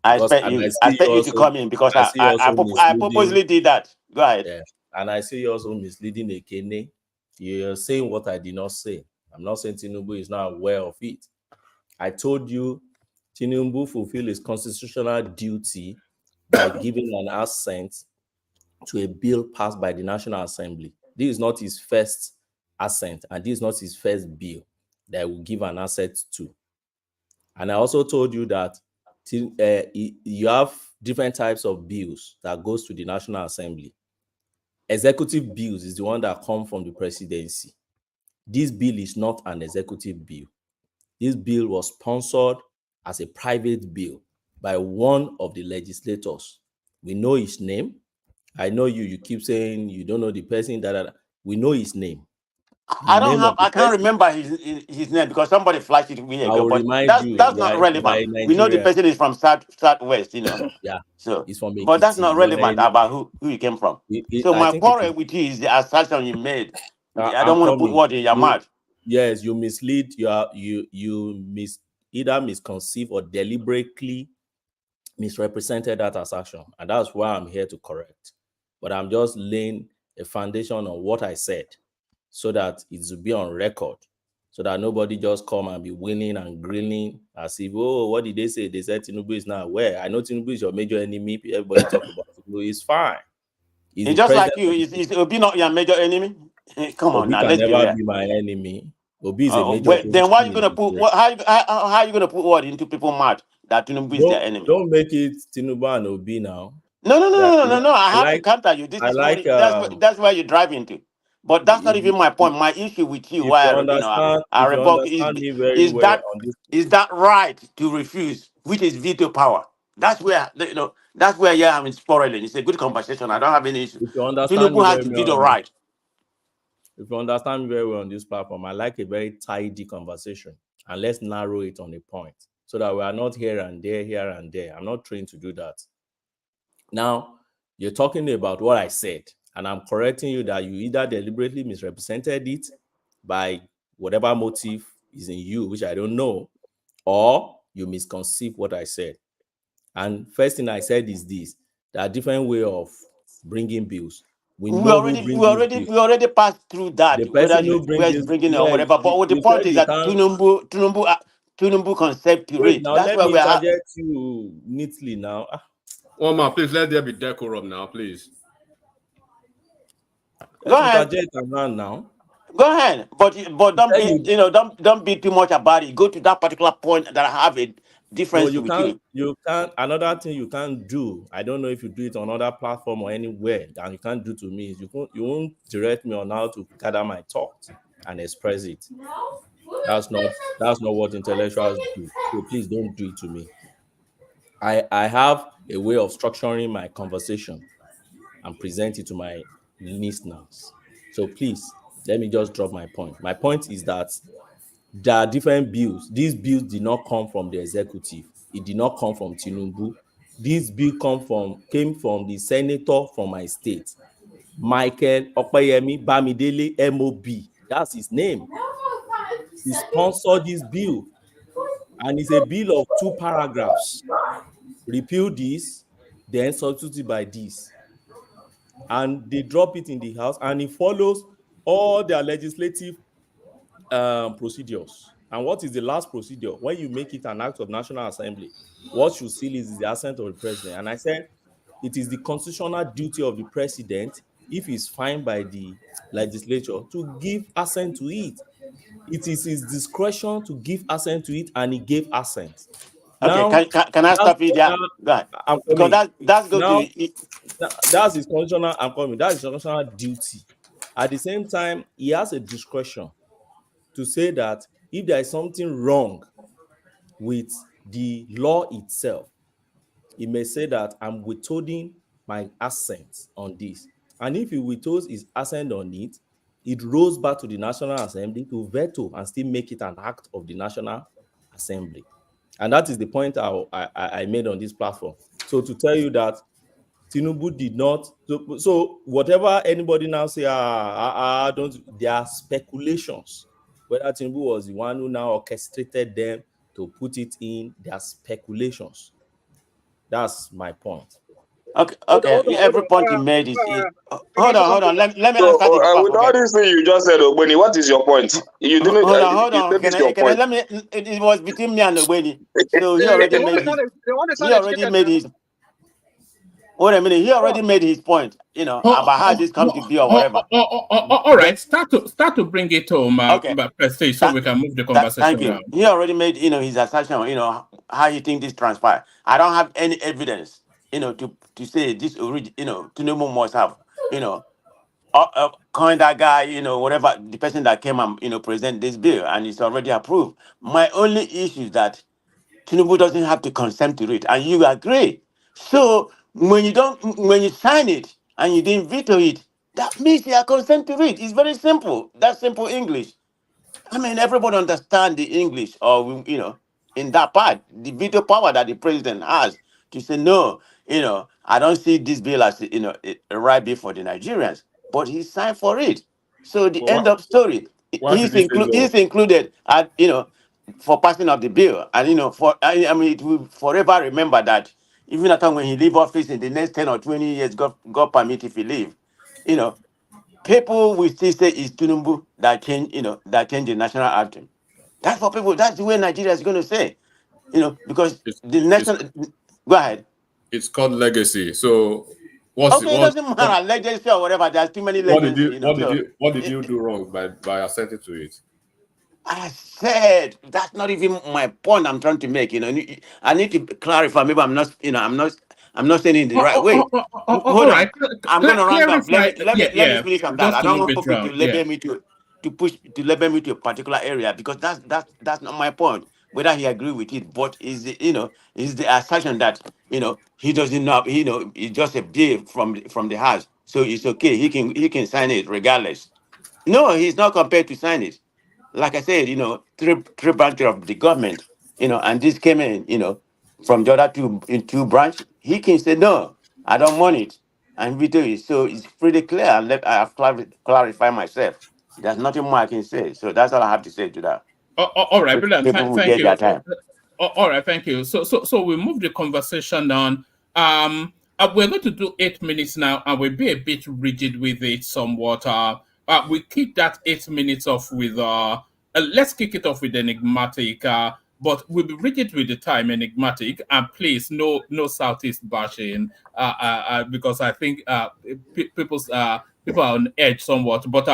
I Because expect and you. I I see you expect you to also come in because I see you also I misleading. purposely did that. Go ahead. Yeah. And I see you also misleading Ekene. You're saying what I did not say. I'm not saying Tinubu is not aware of it. I told you Tinubu fulfilled his constitutional duty by giving an assent to a bill passed by the National Assembly. This is not his first assent, and this is not his first bill that will give an assent to. And I also told you that you have different types of bills that goes to the National Assembly. Executive bills is the one that come from the presidency. This bill is not an executive bill. This bill was sponsored as a private bill by one of the legislators. We know his name. I know you keep saying you don't know the person, that we know his name. I can't remember his name because somebody flashed it me I ago. will But remind that's you, not you are relevant. in We know the Nigeria. person is from southwest, Yeah, So, he's from but that's Ekiti. not relevant about who he came from. So I my think it is. quarrel with you is the assertion you made. I I'm don't want to put coming. word in your mouth. Yes, you mislead. You either misconceive or deliberately misrepresented that assertion, and that's why I'm here to correct. But I'm just laying a foundation on what I said, so that it will be on record, so that nobody just come and be winning and grilling as if, oh, what did they say? They said Tinubu is not aware. I know Tinubu is your major enemy. Everybody talk about Tinubu. It's fine. He's It's the just like president. you. Is Obi not your major enemy? Come on Obi now, can let's be never real. be my enemy. Obi is a major Then why are opposition you in gonna the put state. how are you gonna put word into people's mouth that Tinubu is their enemy? Don't make it Tinubu and Obi now. No. I have to counter you. This I is like that's where you drive into. But that's not even my point. My issue with you, if why you I revoke understand me very is well that on this. is that right to refuse, which is veto power. That's where that's where I'm spoiling. It's a good conversation. I don't have any issue. If you understand me Tinubu has very the well veto on this, right. if you understand me very well on this platform, I like a very tidy conversation, and let's narrow it on a point so that we are not here and there, here and there. I'm not trained to do that. Now, you're talking about what I said, and I'm correcting you that you either deliberately misrepresented it by whatever motive is in you, which I don't know, or you misconceive what I said. And first thing I said is this: there are different ways of bringing bills. We know who brings these bills. We already passed through that. The Whether person who brings where is this, bringing it or yeah, whatever. But the you point said is you that can't. Tinubu Wait, concepturate. now That's let where me we are. interject you neatly now. Omar, please let there be decorum now, please. Go Let's ahead. interject around now. Go ahead, but don't Tell be you, don't be too much about it. Go to that particular point that I have a no, difference you with can't. you. You can't. Another thing you can't do. I don't know if you do it on other platform or anywhere, and you can't do to me is you won't direct me on how to gather my thoughts and express it. That's not what intellectuals do. So please don't do it to me. I have a way of structuring my conversation and present it to my listeners. So please let me just drop my point. My point is that there are different bills. These bills did not come from the executive. It did not come from Tinubu. This bill came from the senator from my state, Michael Opeyemi Bamidele MOB. That's his name. He sponsored this bill, and it's a bill of 2 paragraphs. Repeal this, then substitute by this. And they drop it in the House, and it follows all their legislative procedures. And what is the last procedure? When you make it an act of National Assembly, what you seal is the assent of the president. And I said it is the constitutional duty of the president, if he's fined by the legislature, to give assent to it. It is his discretion to give assent to it, and he gave assent. Okay, Now, can I stop you there? Right. I'm Because coming. that's going Now, to that's his constitutional. I'm coming. That's his constitutional duty. At the same time, he has a discretion to say that if there is something wrong with the law itself, he may say that I'm withholding my assent on this. And if he withholds his assent on it, it rolls back to the National Assembly to veto and still make it an act of the National Assembly. And that is the point I made on this platform. So to tell you that Tinubu did not, so whatever anybody now say, don't, there are speculations. Whether Tinubu was the one who now orchestrated them to put it in, there are speculations. That's my point. Okay. Every point you made is hold on. Let me So, answer the with all forget. this thing you just said, Ogbeni, what is your point? You didn't. Hold You on. said this your Can I point. let me? It was between me and Ogweni. So he They already want made to sound, his. they want to He sound already educated made now. his. Wait a minute. He Go on. already made his point. About how this come to be or whatever. All right, start to bring it home, Okay. Prestige, so we can move the conversation Thank you. around. He already made his assertion. How he think this transpired. I don't have any evidence. To say this. Tinubu must have. Coin that guy. Whatever the person that came and present this bill and it's already approved. My only issue is that Tinubu doesn't have to consent to it, and you agree. So when you sign it and you didn't veto it, that means you are consent to it. It's very simple. That's simple English. I mean, everybody understand the English, or in that part, the veto power that the president has to say no. I don't see this bill as a right bill for the Nigerians, but he signed for it. So the Well, end of story. why did he say no? He's included at for passing of the bill, and for I mean, it will forever remember that even after when he leave office in the next 10 or 20 years, God permit if he leave, you know people will still say it's Tinubu that changed the national anthem. That's what people. That's the way Nigeria is going to say. Because It's the it's national. Go ahead. it's called legacy. So what's Okay, it doesn't matter legacy or whatever. There's too many what did legends. you what did So you what did you do wrong by assenting to it? I said that's not even my point. I'm trying to make. I need to clarify. Maybe I'm not. I'm not saying it the right way. All Hold on. right. I'm going to round up. Let Clarify. me let me let me Yeah. finish on that. Just I to don't move want it people round. to Yeah. label me to label me to a particular area, because that's not my point. Whether he agree with it, but is the assertion that he doesn't know. It's just a bill from the house, so it's okay. He can sign it regardless. No, he's not compared to sign it. Like I said, three branches of the government, and this came in, from the other two branch. He can say no, I don't want it, and veto it. So it's pretty clear. I have clarified myself. There's nothing more I can say. So that's all I have to say to that. All right, brilliant. People will Thank get you. their time. All right, thank you. So we move the conversation on. We're going to do 8 minutes now, and we'll be a bit rigid with it somewhat. We kick that 8 minutes off with let's kick it off with enigmatic. But we'll be rigid with the time, enigmatic, and please no Southeast bashing. Because I think people are on edge somewhat. But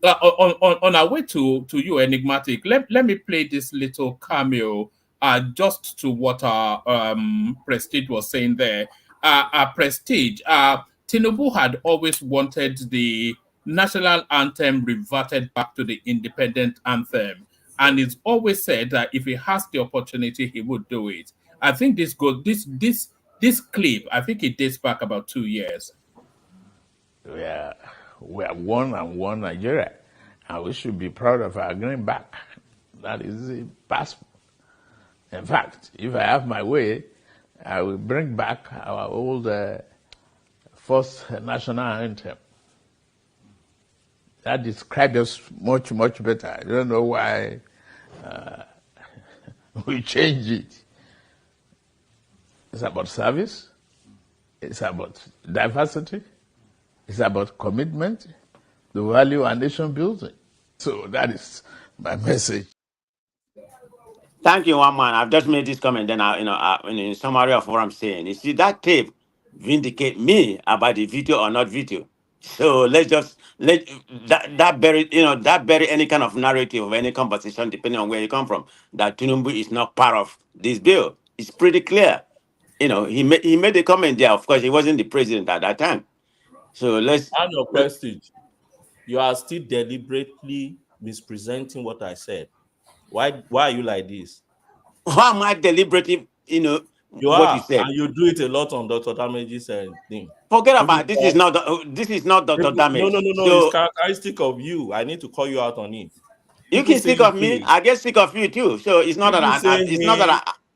on our way to you, enigmatic, let me play this little cameo just to what Prestige was saying there. Prestige, Tinubu had always wanted the national anthem reverted back to the independent anthem, and he's always said that if he has the opportunity, he would do it. I think this clip, I think it dates back about 2 years. We are one and one Nigeria, and we should be proud of our greenback. That is the passport. In fact, if I have my way, I will bring back our old first national anthem. That describes us much, much better. I don't know why we change it. It's about service. It's about diversity. It's about commitment, the value and nation building. So that is my message. Thank you, one man. I've just made this comment. Then in summary of what I'm saying, you see that tape vindicate me about the veto or not veto. So let's just let that bury any kind of narrative of any conversation, depending on where you come from. That Tinubu is not part of this bill. It's pretty clear. He made a comment there. Of course, he wasn't the president at that time. So let's. And your Prestige, you are still deliberately mispresenting what I said. Why are you like this? Why am I deliberately, you what are, you said? And you do it a lot on Dr. Damage's thing. Forget about this. Is not Dr. Damage. No. So, it's characteristic of you. I need to call you out on it. You can sick of me. I get sick of you too. So it's not that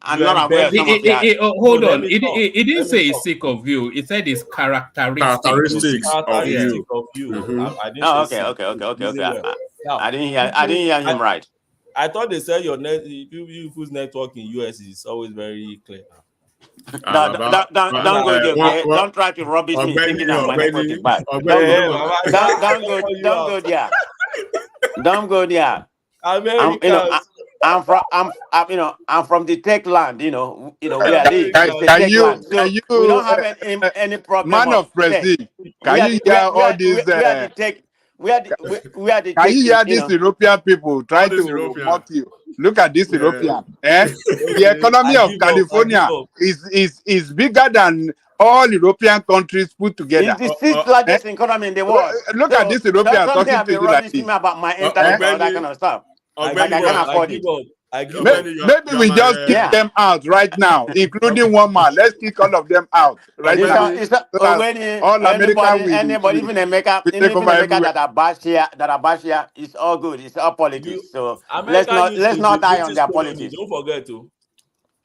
I'm not aware of some of that. Hold on. It didn't say it's sick of you. It said it's characteristics of you. Mm-hmm. I didn't Oh, say okay. I didn't hear him right. I thought they said your whose network in US is always very clear. Don't go there, okay? Don't try to rubbish me thinking that my network is bad. Don't go there. Don't go there. I'm from the tech land, where I live. It's a tech land. So we don't have any problem. Man of Prestige, can you hear all these? We are the can you hear these European people trying to mock you? Look at this European. The economy of California is bigger than all European countries put together. It's the 6th largest economy in the world. Look at this European talking to you like this. about my internet or that kind of stuff. I can afford it. Maybe we just kick them out right now, including one man. Let's kick all of them out right now. All America will even America, take over everywhere. that are bash here, it's all good. It's all politics. So let's not die on their politics. Don't forget to.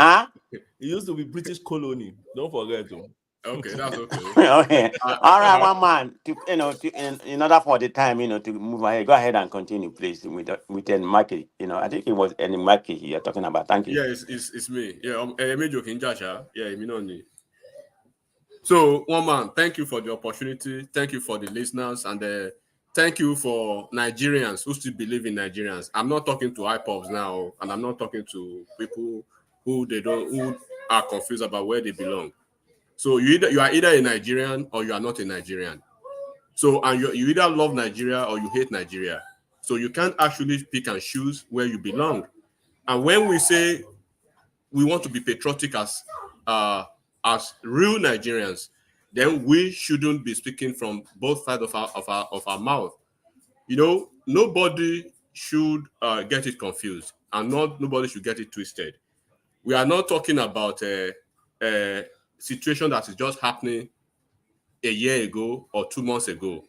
Huh? It used to be British colony. Don't forget to. Okay, that's okay. Okay. All right, one man. In order for the time, to move ahead, go ahead and continue, please, with Maki. I think it was any Maki you're talking about. Thank you. Yeah, it's me. Yeah, I'm joking, Jasha. Yeah, me no need. So, one man, thank you for the opportunity. Thank you for the listeners, and thank you for Nigerians who still believe in Nigerians. I'm not talking to IPOBs now, and I'm not talking to people who are confused about where they belong. So you are either a Nigerian or you are not a Nigerian. So and you either love Nigeria or you hate Nigeria. So you can't actually pick and choose where you belong. And when we say we want to be patriotic as real Nigerians, then we shouldn't be speaking from both sides of our mouth. Nobody should get it confused, and nobody should get it twisted. We are not talking about a situation that is just happening a year ago or 2 months ago,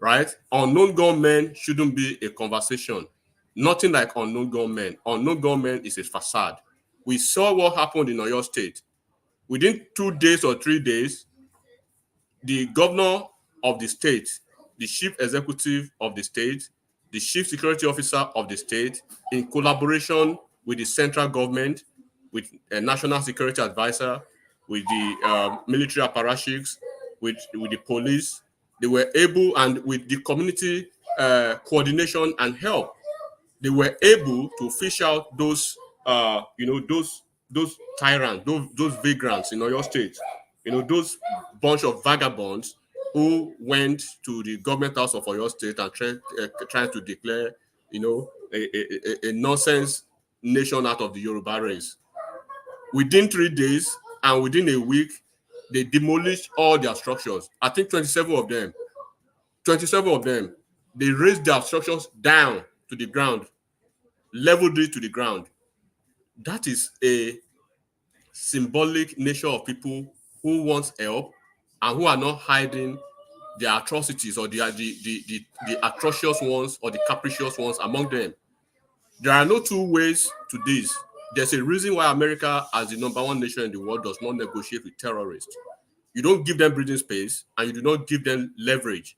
right? Unknown gunmen shouldn't be a conversation. Nothing like unknown gunmen. Unknown gunmen is a facade. We saw what happened in Oyo State. Within 2 days or 3 days, the governor of the state, the chief executive of the state, the chief security officer of the state, in collaboration with the central government, with a national security advisor, with the military apparatchiks, with the police, they were able, and with the community coordination and help, they were able to fish out those tyrants, those vagrants in Oyo State, those bunch of vagabonds who went to the government house of Oyo State and trying to declare, a nonsense nation out of the Yoruba race. Within 3 days and within a week, they demolished all their structures. I think 27 of them. They raised their structures down to the ground, leveled it to the ground. That is a symbolic nature of people who want help and who are not hiding their atrocities or the atrocious ones or the capricious ones among them. There are no two ways to this. There's a reason why America, as the #1 nation in the world, does not negotiate with terrorists. You don't give them breathing space and you do not give them leverage.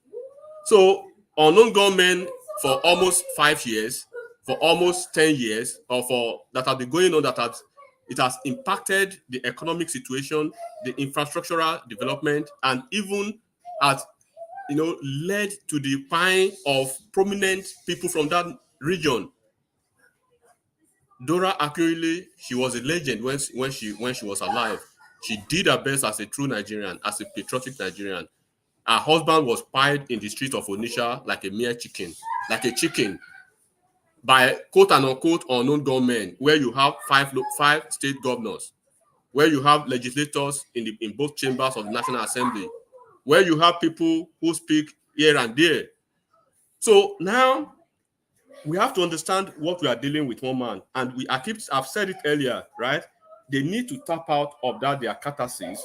So, unknown gunmen for almost 5 years, for almost 10 years, or for that have been going on, it has impacted the economic situation, the infrastructural development, and even has led to the pine of prominent people from that region. Dora Akunyili, she was a legend when she was alive. She did her best as a true Nigerian, as a patriotic Nigerian. Her husband was pied in the streets of Onitsha like a mere chicken, by quote and unquote unknown gunmen, where you have five state governors, where you have legislators in both chambers of the National Assembly, where you have people who speak here and there. So now we have to understand what we are dealing with, one man. And I've said it earlier, right? They need to tap out of their catharsis.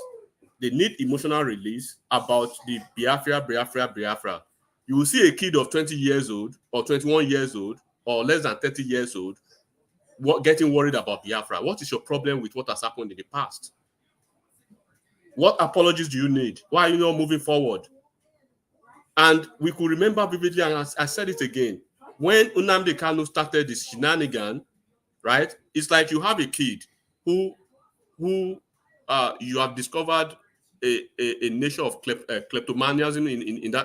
They need emotional release about the Biafra. You will see a kid of 20 years old or 21 years old or less than 30 years old getting worried about Biafra. What is your problem with what has happened in the past? What apologies do you need? Why are you not moving forward? And we could remember vividly, and I said it again, when Nnamdi Kanu started this shenanigan, right? It's like you have a kid who you have discovered a nature of kleptomaniacism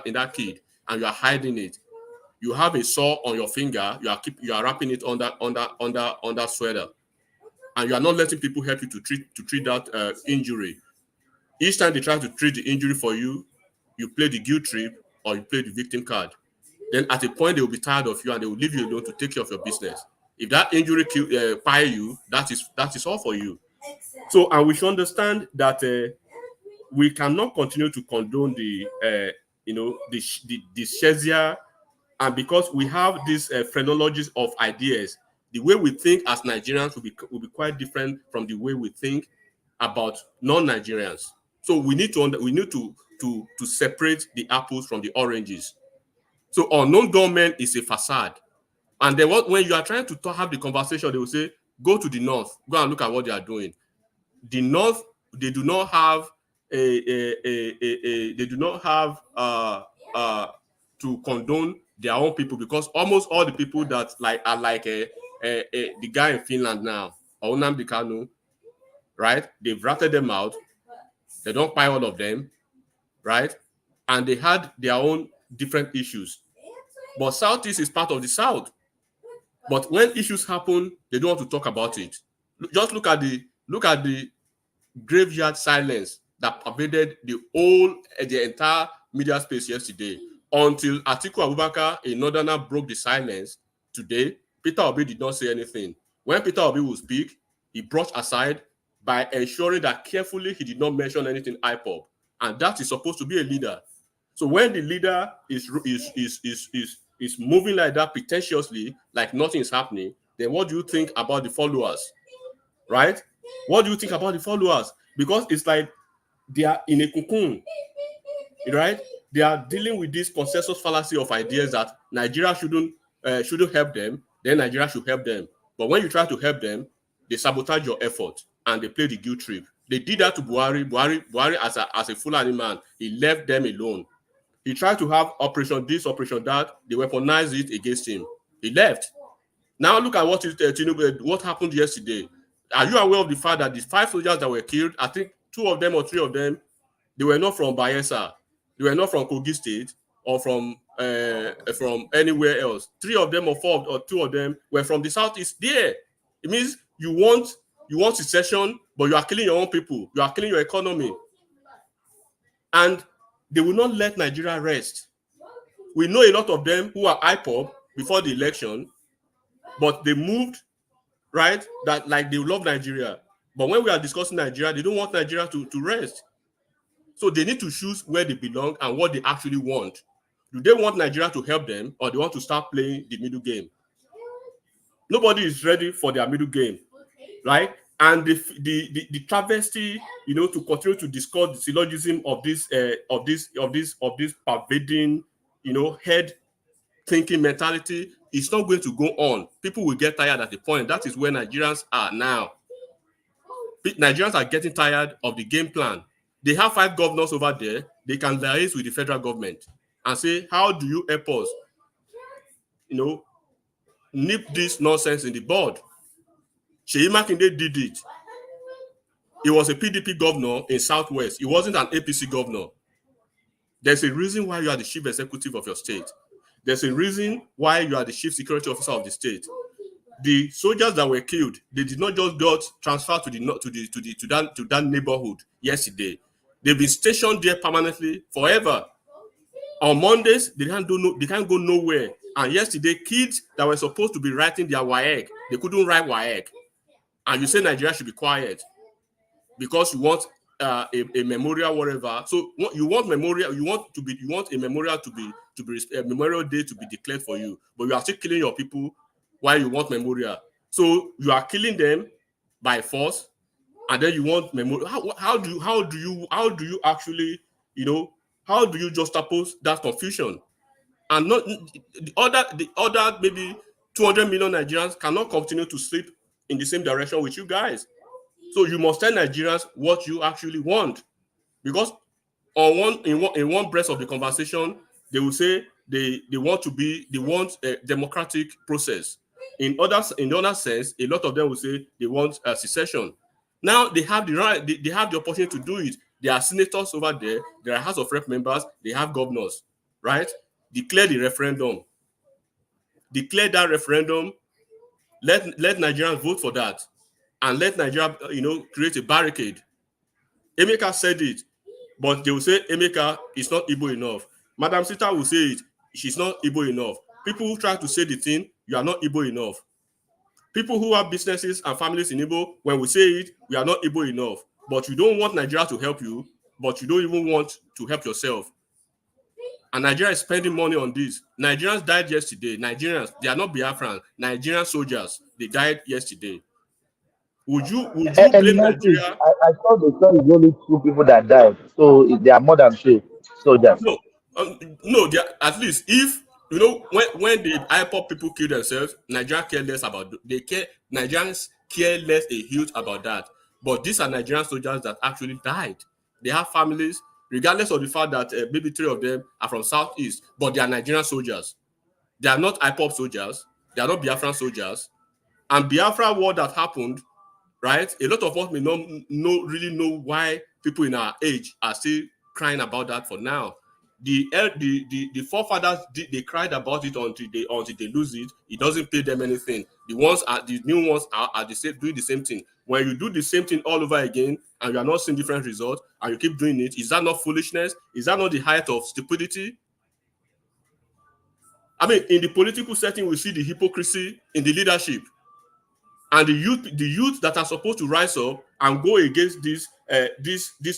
in that kid, and you are hiding it. You have a sore on your finger, you are wrapping it under sweater, and you are not letting people help you to treat that injury. Each time they try to treat the injury for you, you play the guilt trip or you play the victim card. Then at a point, they will be tired of you and they will leave you alone to take care of your business. If that injury pie you, that is all for you. So, and we should understand that we cannot continue to condone the Shezia, and because we have these phrenologies of ideas, the way we think as Nigerians will be quite different from the way we think about non-Nigerians. So we need to separate the apples from the oranges. So unknown gunmen is a facade. And then when you are trying to have the conversation, they will say, go to the north, go and look at what they are doing. The north, they do not have to condone their own people, because almost all the people that are like the guy in Finland now, Nnamdi Kanu, right? They've ratted them out. They don't buy all of them, right? And they had their own different issues. But Southeast is part of the South. But when issues happen, they don't want to talk about it. Just look at the graveyard silence that pervaded the entire media space yesterday, until Atiku Abubakar, a northerner, broke the silence today. Peter Obi did not say anything. When Peter Obi will speak, he brushed aside by ensuring that carefully he did not mention anything IPOB, and that is supposed to be a leader. So when the leader is moving like that pretentiously, like nothing is happening, then what do you think about the followers, right? What do you think about the followers? Because it's like they are in a cocoon, right? They are dealing with this consensus fallacy of ideas that Nigeria shouldn't help them, then Nigeria should help them. But when you try to help them, they sabotage your effort and they play the guilt trip. They did that to Buhari. Buhari as a Fulani man, he left them alone. He tried to have operation this, operation that. They weaponized it against him. He left. Now look at what happened yesterday. Are you aware of the fact that the 5 soldiers that were killed, I think 2 of them or 3 of them, they were not from Bayelsa. They were not from Kogi State or from anywhere else. 3 of them or 4 or 2 of them were from the Southeast. There, it means you want secession, but you are killing your own people. You are killing your economy. And they will not let Nigeria rest. We know a lot of them who are IPOB before the election, but they moved, right? That like they love Nigeria. But when we are discussing Nigeria, they don't want Nigeria to rest. So they need to choose where they belong and what they actually want. Do they want Nigeria to help them, or they want to start playing the middle game? Nobody is ready for their middle game, right? And the travesty, to continue to discuss the syllogism of this pervading, head thinking mentality is not going to go on. People will get tired at the point. That is where Nigerians are now. Nigerians are getting tired of the game plan. They have 5 governors over there. They can liaise with the federal government and say, how do you help us, nip this nonsense in the bud? Seyi Makinde did it. He was a PDP governor in Southwest. He wasn't an APC governor. There's a reason why you are the chief executive of your state. There's a reason why you are the chief security officer of the state. The soldiers that were killed, they did not just got transferred to that neighborhood yesterday. They've been stationed there permanently forever. On Mondays, they can't go nowhere. And yesterday, kids that were supposed to be writing their WAEC, they couldn't write WAEC. And you say Nigeria should be quiet because you want a memorial, whatever. So you want memorial, you want a memorial to be a Memorial Day to be declared for you, but you are still killing your people while you want memorial. So you are killing them by force, and then you want memorial. How do you actually, how do you juxtapose that confusion? And not the other maybe 200 million Nigerians cannot continue to sleep in the same direction with you guys. So you must tell Nigerians what you actually want, because in one breath of the conversation, they will say they want a democratic process. In the other sense, a lot of them will say they want a secession. Now they have the right, they have the opportunity to do it. There are senators over there, there are House of Rep members, they have governors, right? Declare the referendum. Declare that referendum. Let Nigerians vote for that, and let Nigeria, create a barricade. Emeka said it, but they will say Emeka is not Igbo enough. Madam Sita will say it, she's not Igbo enough. People who try to say the thing, you are not Igbo enough. People who have businesses and families in Igbo, when we say it, we are not Igbo enough. But you don't want Nigeria to help you, but you don't even want to help yourself. And Nigeria is spending money on this. Nigerians died yesterday. Nigerians, they are not Biafrans. Nigerian soldiers, they died yesterday. Would you blame Nigeria? I saw the story is only 2 people that died, so there are more than 2 soldiers. No, at least if you know when the IPOP people kill themselves, Nigerians care less about Nigerians care less a huge about that. But these are Nigerian soldiers that actually died. They have families, regardless of the fact that maybe 3 of them are from Southeast, but they are Nigerian soldiers. They are not IPOP soldiers. They are not Biafran soldiers. And Biafra war that happened, right? A lot of us may not really know why people in our age are still crying about that for now. The forefathers they cried about it until they lose it. It doesn't pay them anything. The new ones are the same, doing the same thing. When you do the same thing all over again and you are not seeing different results and you keep doing it, is that not foolishness? Is that not the height of stupidity? I mean, in the political setting, we see the hypocrisy in the leadership. And the youth that are supposed to rise up and go against this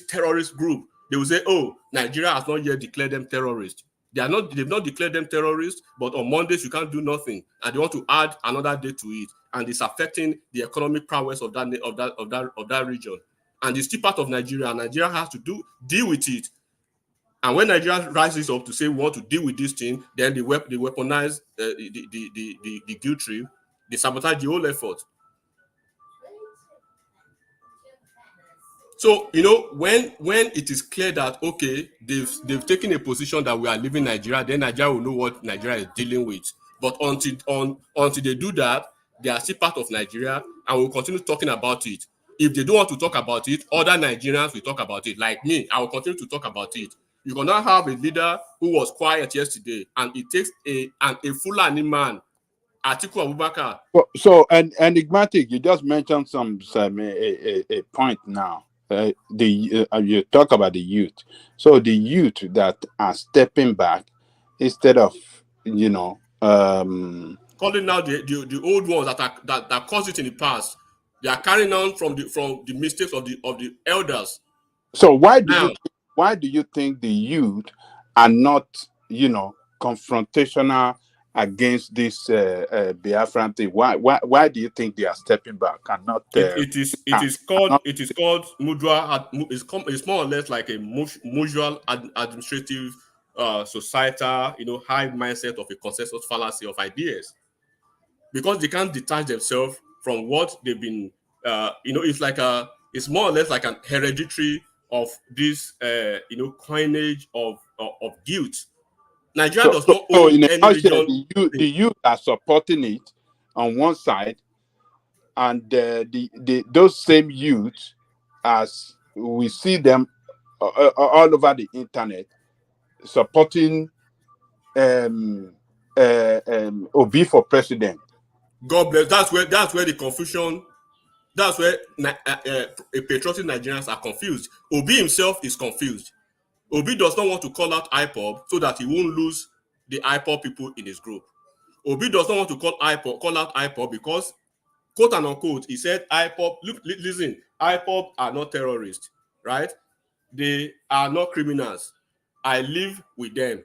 terrorist group, they will say, "Oh, Nigeria has not yet declared them terrorists. They've not declared them terrorists, but on Mondays you can't do nothing, and they want to add another day to it, and it's affecting the economic prowess of that region. And it's still part of Nigeria. Nigeria has to deal with it. And when Nigeria rises up to say we want to deal with this thing, then they weaponize the guilt trip, they sabotage the whole effort. So, you know, when it is clear that, okay, they've taken a position that we are leaving Nigeria, then Nigeria will know what Nigeria is dealing with. But until they do that, they are still part of Nigeria and we'll continue talking about it. If they don't want to talk about it, other Nigerians will talk about it. Like me, I will continue to talk about it. You cannot have a leader who was quiet yesterday and it takes a Fulani man, Atiku Abubakar. So enigmatic, you just mentioned a point now. You talk about the youth. So the youth that are stepping back instead of calling out the old ones that caused it in the past. They are carrying on from the mistakes of the elders. So why do you think the youth are not confrontational against this Biafran thing? Why do you think they are stepping back and not? It is called Mudra. It's more or less like a mutual administrative societal high mindset of a consensus fallacy of ideas, because they can't detach themselves from what they've been. It's more or less like an hereditary of this coinage of guilt. Nigeria does not own any region. The youth are supporting it on one side, and those same youth, as we see them all over the internet, supporting Obi for president. God bless. That's where the confusion. That's where patriotic Nigerians are confused. Obi himself is confused. Obi does not want to call out IPOB so that he won't lose the IPOB people in his group. Obi does not want to call out IPOB because, quote and unquote, he said IPOB. Look, listen, IPOB are not terrorists, right? They are not criminals. I live with them.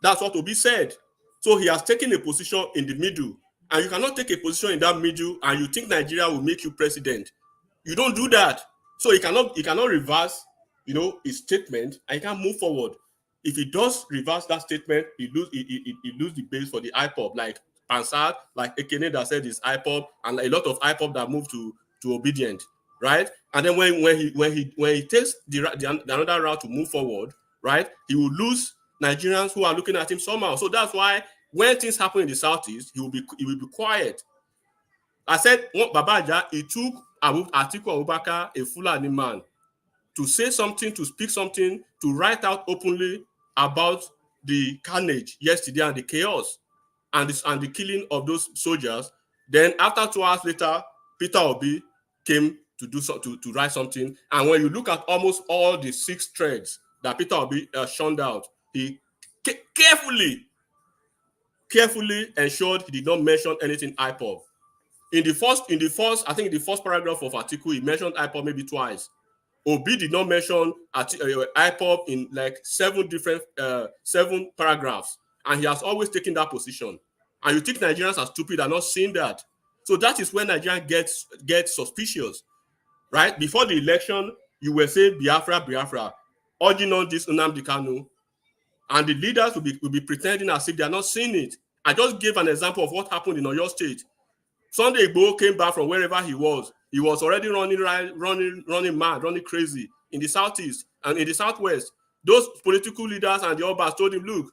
That's what Obi said. So he has taken a position in the middle. And you cannot take a position in that middle and you think Nigeria will make you president. You don't do that. So he cannot reverse, his statement, and he can't move forward. If he does reverse that statement, he lose the base for the IPOB, like Pansat, like Ekene that said it's IPOB, and a lot of IPOB that moved to obedient, right? And then when he takes the another route to move forward, right, he will lose Nigerians who are looking at him somehow. So that's why when things happen in the Southeast, he will be quiet. I said, Babaja, he took Atiku Abubakar, a Fulani man, to say something, to speak something, to write out openly about the carnage yesterday and the chaos and the killing of those soldiers. Then after 2 hours later, Peter Obi came to do to write something. And when you look at almost all the 6 threads that Peter Obi shunned out, he carefully ensured he did not mention anything IPOB. In the first paragraph of article, he mentioned IPOB maybe twice. Obi did not mention IPOB in like 7 paragraphs, and he has always taken that position. And you think Nigerians are stupid and not seeing that? So that is when Nigerians get suspicious, right? Before the election, you were saying Biafra, urging on this Nnamdi Kanu, and the leaders will be pretending as if they are not seeing it. I just gave an example of what happened in Oyo State. Sunday Igboho came back from wherever he was. He was already running mad, running crazy in the southeast and in the southwest. Those political leaders and the Obas told him, look,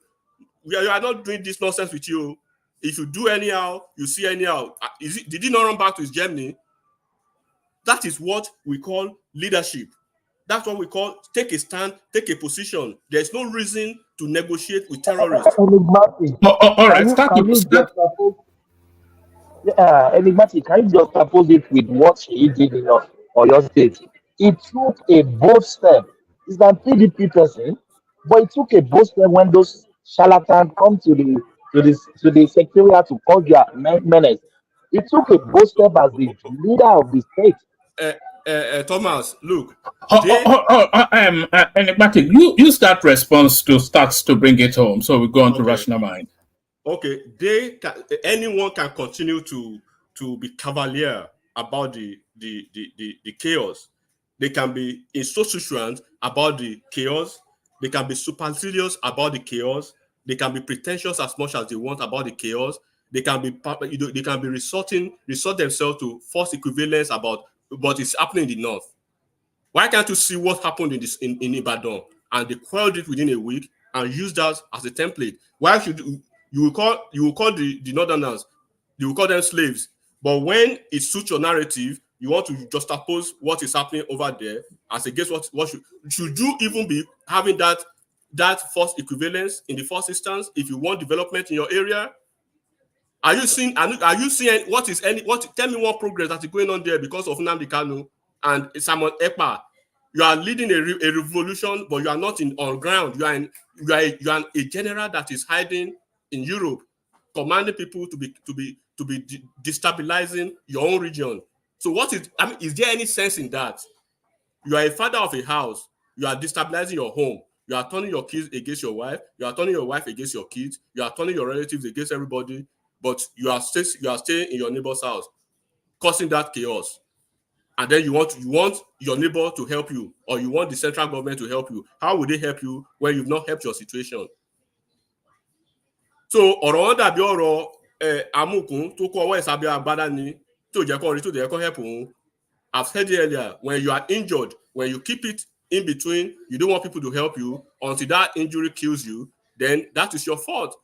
we are not doing this nonsense with you. If you do anyhow, you see anyhow. Did he not run back to his Germany? That is what we call leadership. That's what we call take a stand, take a position. There's no reason to negotiate with terrorists. Enigmatic. All right, Can you just suppose it with what he did in your state? He took a bold step. He's an PDP person, but he took a bold step when those charlatans come to the secretariat to cause their menace. He took a bold step as the leader of the state. Thomas, look. Enigmatic, use that response to bring it home. So we go on to rational mind. Okay, anyone can continue to be cavalier about the chaos. They can be insouciant about the chaos. They can be supercilious about the chaos. They can be pretentious as much as they want about the chaos. They can be resort themselves to false equivalence about what is happening in the north. Why can't you see what happened in Ibadan and they quelled it within a week and use that as a template? Why should you will call the northerners, you will call them slaves, but when it suits your narrative, you want to juxtapose what is happening over there as against what should you even be having that false equivalence in the first instance if you want development in your area? Are you seeing tell me one progress that is going on there because of Nnamdi Kanu and Simon Ekpa? You are leading a revolution, but you are not on ground. You are a general that is hiding in Europe, commanding people to be destabilizing your own region. So is there any sense in that? You are a father of a house. You are destabilizing your home. You are turning your kids against your wife. You are turning your wife against your kids. You are turning your relatives against everybody. But you are staying in your neighbor's house, causing that chaos. And then you want your neighbor to help you, or you want the central government to help you. How will they help you when you've not helped your situation? So ọ̀rọ̀ dàbí ọ̀rọ̀ amúkún tó kọ ọwọ́ ìsàbẹ̀ agbádá ni tó jẹ́ kó rí tó jẹ́ kó help òun. I've said it earlier, when you are injured, when you keep it in between, you don't want people to help you until that injury kills you, then that is your fault.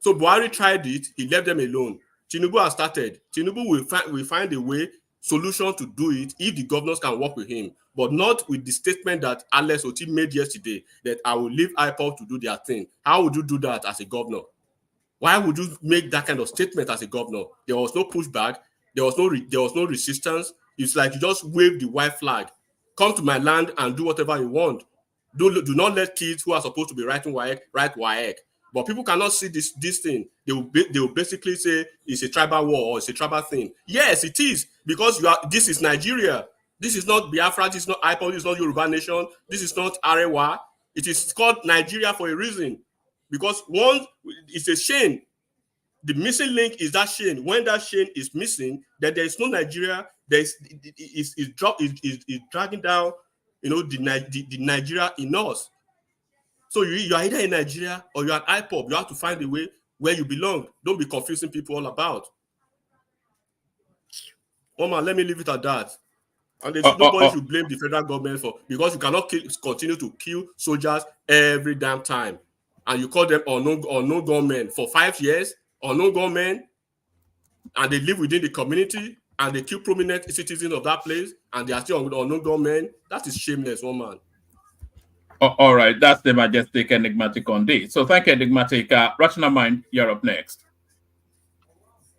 So Buhari tried it, he left them alone. Tinubu has started. Tinubu will find a way, solution to do it if the governors can work with him, but not with the statement that Alex Oti made yesterday that I will leave IPOB to do their thing. How would you do that as a governor? Why would you make that kind of statement as a governor? There was no pushback. There was no resistance. It's like you just wave the white flag. Come to my land and do whatever you want. Do not let kids who are supposed to be writing WAEC write WAEC. But people cannot see this thing. They will basically say it's a tribal war or it's a tribal thing. Yes, it is, because this is Nigeria. This is not Biafra. This is not IPOB. This is not Yoruba Nation. This is not Arewa. It is called Nigeria for a reason. Because one, it's a shame. The missing link is that chain. When that chain is missing, then there is no Nigeria. It's dragging down, the Nigeria in us. So you are either in Nigeria or you are at IPOB. You have to find a way where you belong. Don't be confusing people all about. Oma, let me leave it at that. And nobody should blame the federal government because you cannot continue to kill soldiers every damn time. And you call them unknown gunmen for 5 years, unknown gunmen, and they live within the community and they kill prominent citizens of that place and they are still unknown gunmen. That is shameless, one man. All right, that's the majestic Enigmatic on this. So thank you, Enigmatic. Rational Mind, you're up next.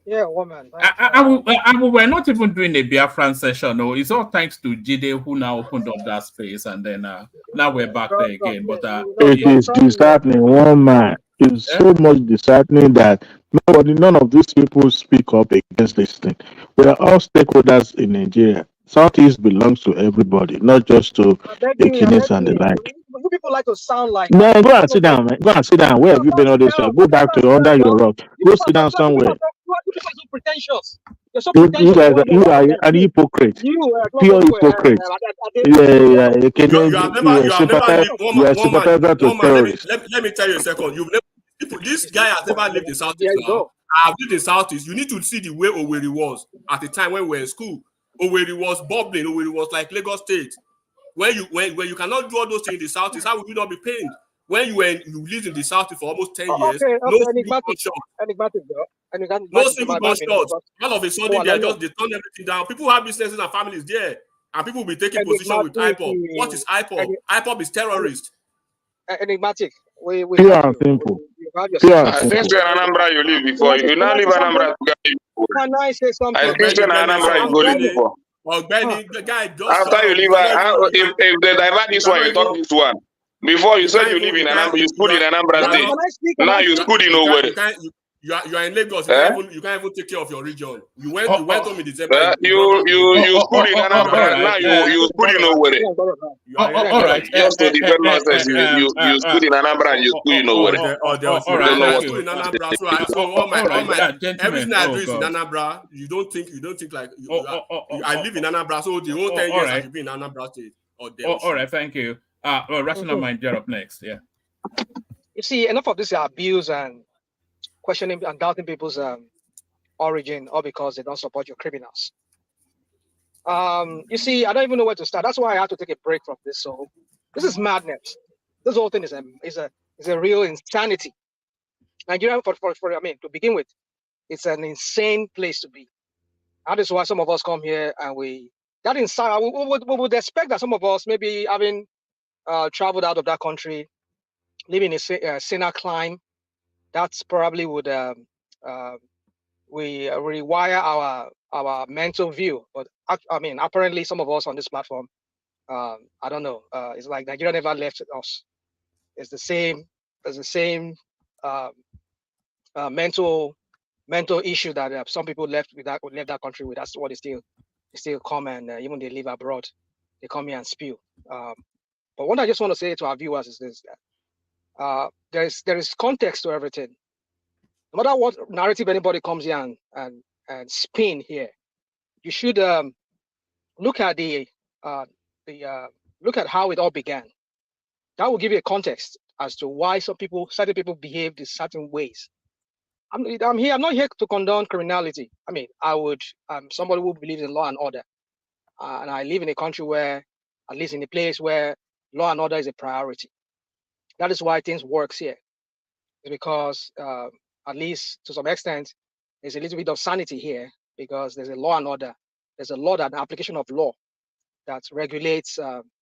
Yeah, woman. We're not even doing a Biafran session. No, it's all thanks to Jide who now opened up that space, and then now we're back there again. But it is disheartening, one man. It's so much disheartening that none of these people speak up against this thing. We are all stakeholders in Nigeria. Southeast belongs to everybody, not just to I beg the you, I beg Kenneth and the you. like. You people like to sound like No, go and sit okay. down, man. Go and sit down. Where No, have you don't been all sit this down. while? Go back to under your rock. You Go people sit down somewhere. you people are so pretentious. You're so You pretentious. guys, One you are of them. an hypocrite, You don't pure go nowhere. hypocrite. I Yeah, You Kenneth, have never lived you are one man. sympathizer to terrorists. Let me tell you a second. You've never this guy has never lived in Southeast There you now. go. I have lived in Southeast. You need to see the way Owerri was at the time when we were in school. Owerri was bubbling. Owerri was like Lagos State. When you cannot do all those things in the Southeast, how will you not be pained? When you lived in the Southeast for almost 10 years, Okay, no single enigmatic, gunshot. bro. No Enigmatic, single might be gunshot. All of a sudden, they turn everything down. People have businesses and families there, and people will be taking position with IPOB. What is IPOB? IPOB is terrorist. Enigmatic. We Pure have and you. simple. You have your Pure and I sister. think simple. so in Anambra you live before. You now Can I live say something? Anambra. Can I say something? I think so in Anambra you go live before. The guy just After you leave, if they divide this one, you talk this one. Before you said you live in Anambra, you school in Anambra State. Now you school in Owerri. You are in Lagos. You can't even take care of your region. You went home in December. You school in Anambra. Now you school in Owerri. All right. Just to defend nonsense, you school in Anambra and you school in Owerri. All right. School in Anambra. So all my everything I do is in Anambra. You don't think like I live in Anambra. So the whole 10 years I should be in Anambra State. All right. Thank you. Rational Mind, you're up next. Yeah. You see, enough of this abuse and questioning and doubting people's origin, or because they don't support your criminals. You see, I don't even know where to start. That's why I had to take a break from this. So this is madness. This whole thing is a real insanity. Nigeria, to begin with, it's an insane place to be. That is why some of us come here and we would expect that some of us, maybe having traveled out of that country, living in a sinner climb, that's probably would we rewire our mental view. But apparently some of us on this platform, I don't know. It's like Nigeria never left us. It's the same. There's the same mental issue that some people left that country with. That's what they still come and even they live abroad, they come here and spew. But what I just want to say to our viewers is this: there is context to everything. No matter what narrative anybody comes here and spin here, you should look at look at how it all began. That will give you a context as to why certain people behave in certain ways. I'm not here to condone criminality. I'm somebody who believes in law and order, and I live in a country where, at least in a place where law and order is a priority. That is why things works here. It's because at least to some extent, there's a little bit of sanity here because there's a law and order. There's a law, an application of law that regulates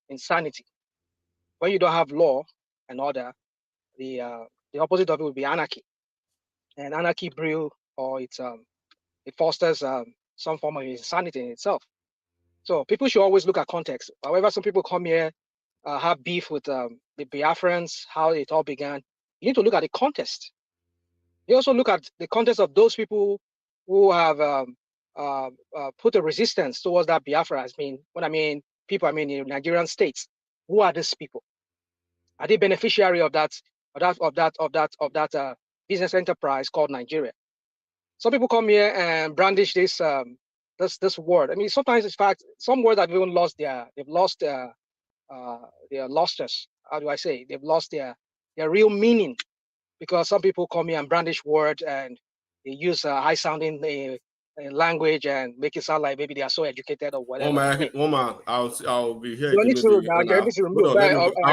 insanity. When you don't have law and order, the opposite of it would be anarchy. And anarchy brew, or it fosters some form of insanity in itself. So people should always look at context. However, some people come here, have beef with the Biafrans, how it all began. You need to look at the context. You also look at the context of those people who have put a resistance towards that Biafra. When I mean people, I mean in Nigerian states. Who are these people? Are they beneficiary of that business enterprise called Nigeria? Some people come here and brandish this word. Sometimes, in fact, some words have even lost their losters. How do I say? They've lost their real meaning, because some people come here and brandish words and they use high-sounding language and make it sound like maybe they are so educated or whatever. I'll be here. I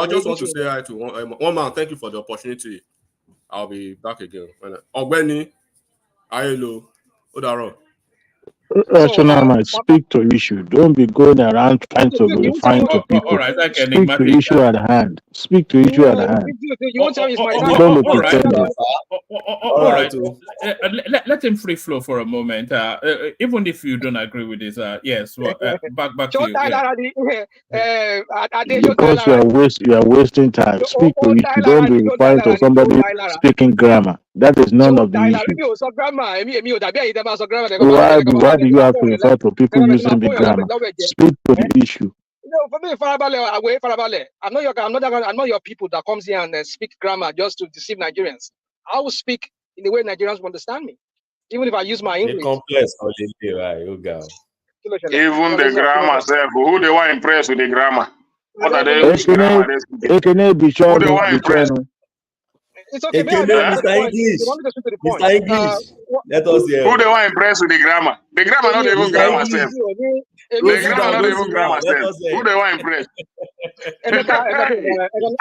just want to say hi to one man. Thank you for the opportunity. I'll be back again. Ogbeni, hello, Odaro. Rational might speak to issue. Don't be going around trying to be fine to people. All right, speak to issue at hand. Speak to issue at hand. You won't tell me it's my time. Don't be pretending. All right. Let him free flow for a moment. Even if you don't agree with this, yes. Well, back to you. Because you are wasting time. Speak to issue. Don't be fine to somebody speaking grammar. That is none So of the issue. Why do you have to refer to people using the grammar? Speak to the issue. No, for me, I'm not your people that comes here and speak grammar just to deceive Nigerians. I will speak in the way Nigerians will understand me, even if I use my The English. complex right, Oga. Even the grammar self, who they want impressed with the grammar? What are they using grammar? Who they want impressed? It's okay. Ekene, Mr. English. You want me to speak to the point? Mr. English. Let us hear. Who they want impressed with the grammar? The grammar not even Mr. grammar English. self. The Go sit grammar down, not go even sit grammar down. Let self. us hear. Who they want impressed? I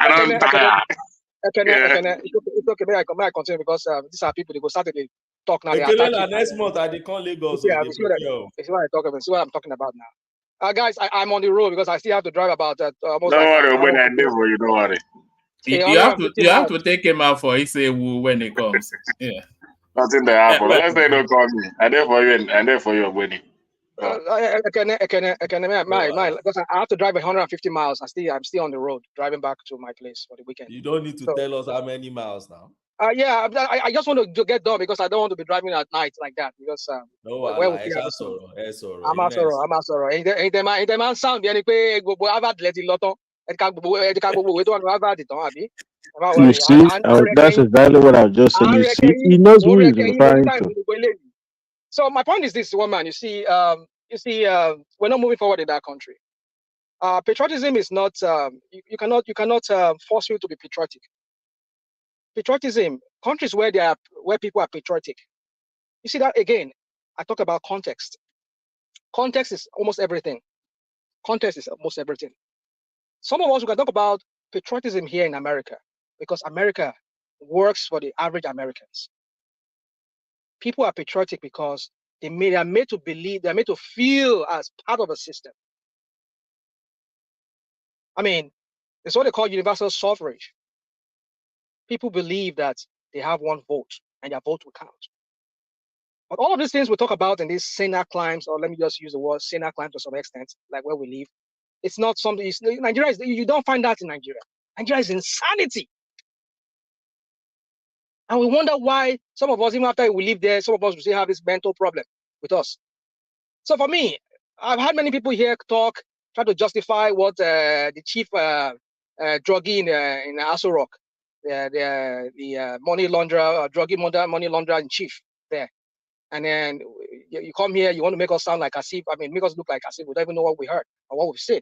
don't It's okay. May I continue because these are people they go start to talk now. They Ekene, attack you. next month I dey come Lagos. See what I talk about. See what I'm talking about now. Guys, I'm on the road because I still have to drive about almost Don't like worry, an when hour. I do for you, don't worry. You have to take him out for Isewu when he comes. Yeah. Nothing that happen. Let's say don't call me. I'm there for you and there for you, Benny. Because I have to drive 150 miles. I'm still on the road driving back to my place for the weekend. You don't need to tell us how many miles now. Yeah, I just want to get done because I don't want to be driving at night like that because no, where we I'm sorry. Ain't the man sound any pay go Harvard let it lotto. You see, that's exactly what I was just saying. You see, he knows who he's referring to. So my point is this, one man. You see, we're not moving forward in that country. Patriotism is not. You cannot force people to be patriotic. Patriotism, countries where people are patriotic. You see that again. I talk about context. Context is almost everything. Context is almost everything. Some of us we can talk about patriotism here in America because America works for the average Americans. People are patriotic because they are made to believe, they're made to feel as part of a system. I mean, it's what they call universal suffrage. People believe that they have one vote and their vote will count. But all of these things we talk about in these Senate climbs, or let me just use the word Senate climb to some extent, like where we live, it's not something, Nigeria, you don't find that in Nigeria. Nigeria is insanity. And we wonder why some of us, even after we live there, some of us will still have this mental problem with us. So for me, I've had many people here talk, try to justify what the chief druggie in Aso Rock, the money launderer, druggie money launderer in chief there. And then you come here, you want to make us sound like as if, make us look like as if we don't even know what we heard or what we've said.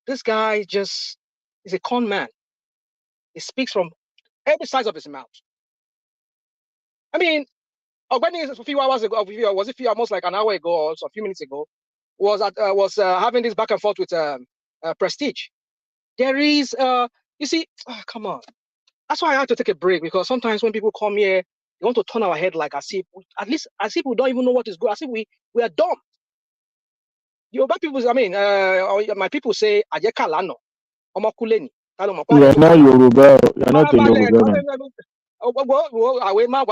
This guy is a con man. He speaks from every side of his mouth. I mean, Ogbeni a few hours ago, almost like an hour ago or so, a few minutes ago, was having this back and forth with Prestige. There is, you see, come on. That's why I had to take a break because sometimes when people come here, they want to turn our head like as if we don't even know what is good, as if we are dumb. Yoruba people, my people say, Ajekalano, Omokuleni. You are not Yoruba. You are not a Yoruba man.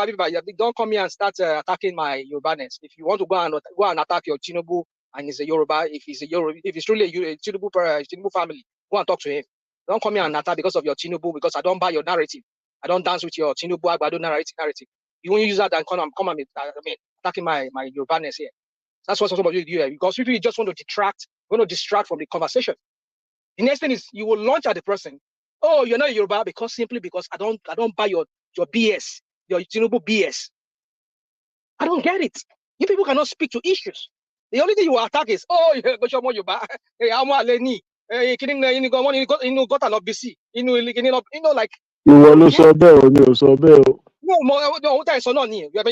Don't come here and start attacking my Yorubaness. If you want to go and attack your Tinubu and he's a Yoruba, if it's truly a Tinubu family, go and talk to him. Don't come here and attack because of your Tinubu, because I don't buy your narrative. I don't dance with your Tinubu Agbado narrative. You won't use that and come and attacking my Yorubaness here. That's what some of you do here, because people just want to distract from the conversation. The next thing is you will launch at the person. Oh, you're not Yoruba because I don't buy your BS, your Tinubu BS. I don't get it. You people cannot speak to issues. The only thing you will attack is, oh, go show more Yoruba. Like. You will so bad, so bad. No, what I saw not near. Don't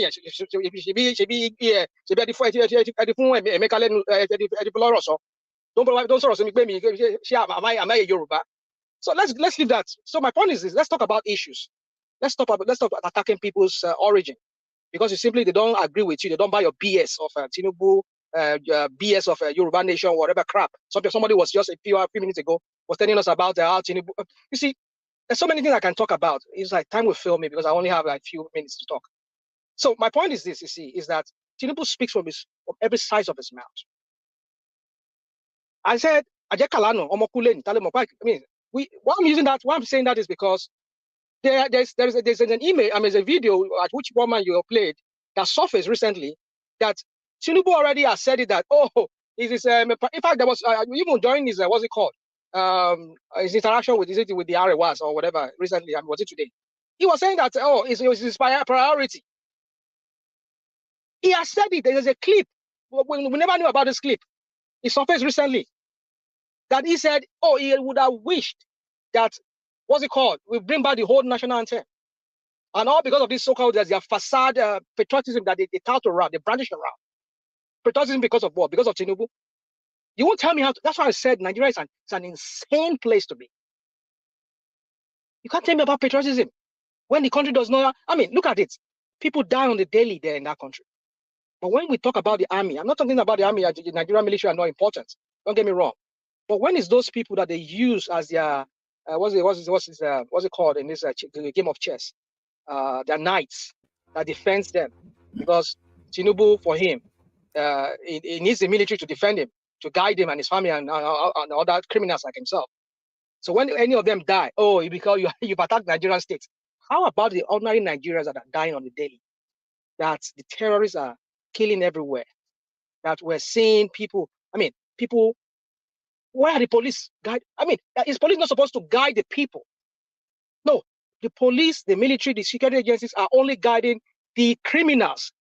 sort of say me. Am I a Yoruba? So let's leave that. So my point is this: let's talk about issues. Let's stop attacking people's origin, because they don't agree with you. They don't buy your BS of Tinubu, BS of Yoruba Nation, whatever crap. Somebody was just a few minutes ago was telling us about how Tinubu. You see, there's so many things I can talk about. It's like time will fail me because I only have like few minutes to talk. So my point is this: is that Tinubu speaks from every side of his mouth. I said, why I'm using that, why I'm saying that is because There's an email, there's a video at which woman you played that surfaced recently that Tinubu already has said it that, it is, in fact, there was, even during his, what's it called? His interaction with the Arewas or whatever recently, was it today? He was saying that, it's his priority. He has said it. There's a clip. We never knew about this clip. It surfaced recently that he said, he would have wished that, what's it called? We bring back the whole national anthem. And all because of this so-called, their facade patriotism that they tout around, they brandish around. Patriotism because of what? Because of Tinubu. You won't tell me how to, that's why I said Nigeria is an insane place to be. You can't tell me about patriotism when the country does not, look at it. People die on the daily there in that country. But when we talk about the army, I'm not talking about the army, the Nigerian military are not important. Don't get me wrong. But when it's those people that they use as their, what's it called in this game of chess? Their knights that defends them, because Tinubu, for him, he needs the military to defend him, to guide him and his family and other criminals like himself. So when any of them die, because you've attacked Nigerian state. How about the ordinary Nigerians that are dying on the daily? That the terrorists are killing everywhere. That we're seeing people. People. Why are the police guide? Is police not supposed to guide the people? No, the police, the military, the security agencies are only guiding the criminals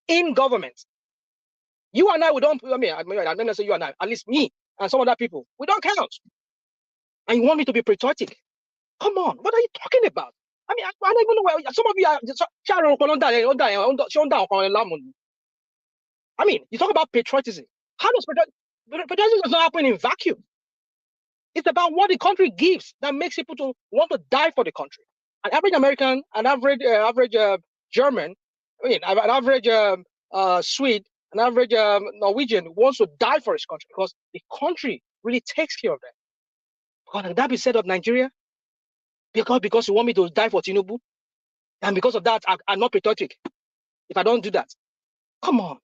in government. You and I, we don't, I'm not going to say you and I, at least me and some other people, we don't count. And you want me to be patriotic? Come on, what are you talking about? I don't even know where, some of you are, you talk about patriotism. How does patriotism does not happen in vacuum? It's about what the country gives that makes people to want to die for the country. An average American, an average German, an average Swede, an average Norwegian wants to die for his country because the country really takes care of them. Can that be said of Nigeria? Because you want me to die for Tinubu, and because of that, I'm not patriotic. If I don't do that, come on,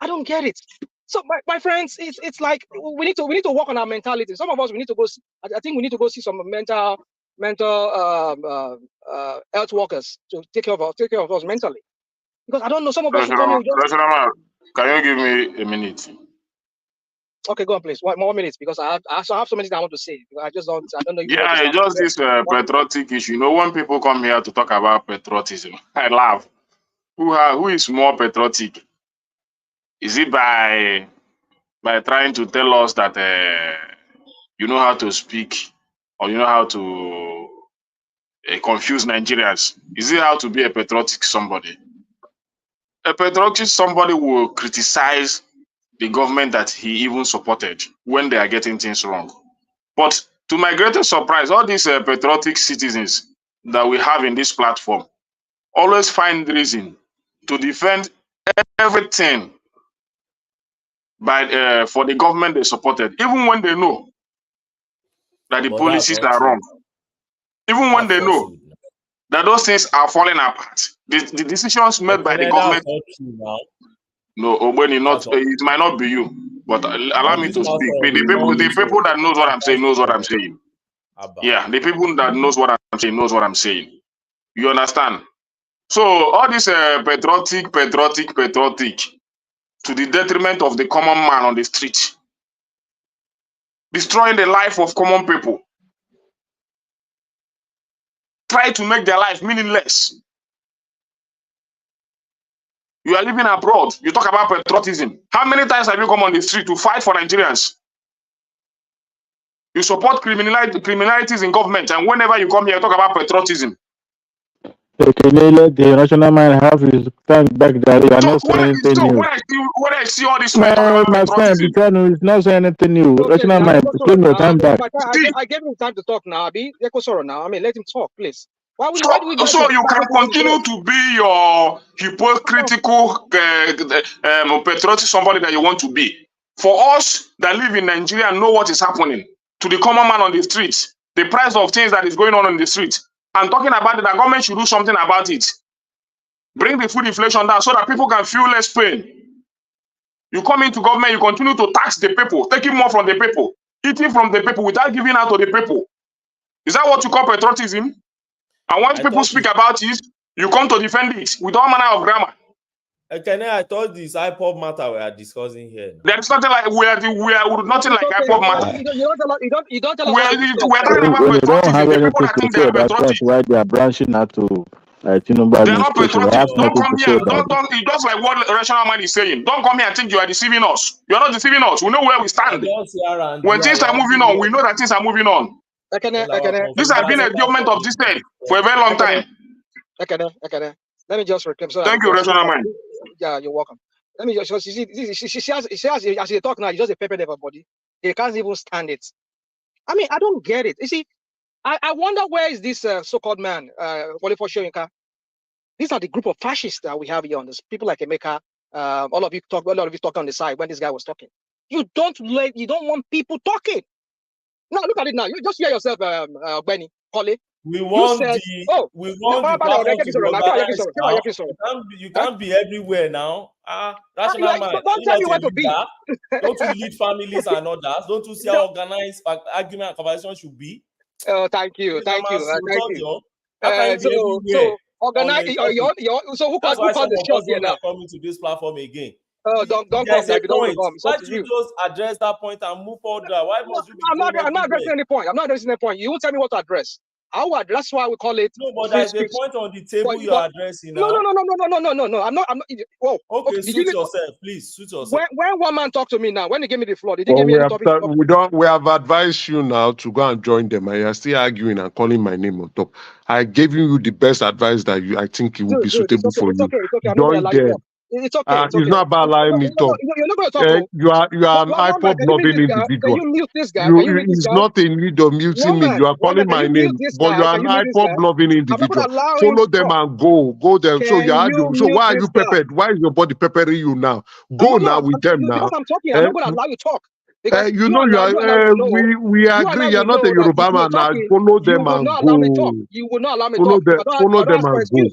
I don't get it. So my friends, it's like we need to work on our mentality. Some of us we need to go. I think we need to go see some mental health workers to take care of us mentally. Because I don't know, some of us. Can you give me a minute? Okay, go on, please. 1 more minute, because I have so many things I want to say. I don't know. Yeah, just this patriotic issue. You know, when people come here to talk about patriotism, I laugh. Who is more patriotic? Is it by trying to tell us that you know how to speak or you know how to confuse Nigerians? Is it how to be a patriotic somebody? A patriotic somebody will criticize the government that he even supported when they are getting things wrong. But to my greatest surprise, all these patriotic citizens that we have in this platform always find reason to defend everything for the government they supported, even when they know that the policies are wrong. Even when they know that those things are falling apart. The decisions made by the government. No, Obeni, it might not be you, but allow me to speak. The people that knows what I'm saying knows what I'm saying. Yeah, the people that knows what I'm saying knows what I'm saying. You understand? So all this patriotic to the detriment of the common man on the street, destroying the life of common people, try to make their life meaningless. You are living abroad. You talk about patriotism. How many times have you come on the street to fight for Nigerians? You support criminalities in government, and whenever you come here, you talk about patriotism. The national man have his stand back there. You are not saying anything new. When I see all this man talking about patriotism, it's not saying anything new. National man, claim your time back. I gave him time to talk now, Abi. Now, let him talk, please. Why do we so you can continue to be your hypocritical patriotic somebody that you want to be. For us that live in Nigeria and know what is happening to the common man on the streets, the price of things that is going on the street, and talking about it, the government should do something about it. Bring the food inflation down so that people can feel less pain. You come into government, you continue to tax the people, taking more from the people, eating from the people without giving out to the people. Is that what you call patriotism? And once people speak about it, you come to defend it with all manner of grammar. Okay, I thought this IPOB matter we are discussing here. There's nothing like we are nothing like IPOB matter. You don't tell us We are talking about They don't patriotism. have The anything people that to think they say are about that's patriotic. why they are branching out to Tinubu They are not administration. They patriotic. have Don't nothing come to here. say about it. It's just like what rational man is saying. Don't come here and think you are deceiving us. You are not deceiving us. We know where we stand. When things are moving on, we know that things are moving on. This has been a government of this state for a very long time. Let me just reclaim. Thank you, rational man. Yeah, you're welcome. Let me just, you see, she has, as you talk now, you just a pepper everybody. They can't even stand it. I mean, I don't get it. You see, I wonder where is this so-called man, Wole Soyinka? These are the group of fascists that we have here on this. People like Emeka, all of you talk on the side when this guy was talking. You don't want people talking. Now look at it now. You just hear yourself, Benny, Kole. We want the platform to be organized now. You can't be everywhere now. Rational man, don't tell me what to be. Don't you lead families and others? Don't you see how organized argument and conversation should be? Thank you. How can you be everywhere? So organize so who called the shot here now? Coming to this platform again. Don't come there. If you don't want to come, it's why up to don't you you. just address that point and move forward? Why must you be I'm not addressing any point. I'm not addressing any point. You won't tell me what to address. That's why we call it. No, but there's a point on the table you're addressing now. No. I'm not. Whoa. Okay, suit yourself, please. Suit yourself. When one man talked to me now, when he gave me the floor, did he give me any topic? We have advised you now to go and join them, and you're still arguing and calling my name on top. I gave you the best advice that I think it would be suitable for you. Join them. It's okay. It's not about allowing me to talk. You're not going to talk. You are an IPOB loving individual. Can you mute this guy? It's not in need of muting me. You are calling my name, but you are an IPOB loving individual. Follow them and go them. So why are you peppered? Why is your body peppering you now? Go now with them now. Because I'm talking, I'm not going to allow you to talk. We agree. You're not a Yoruba man now. Follow them and go. You will not allow me to talk. Follow them and go.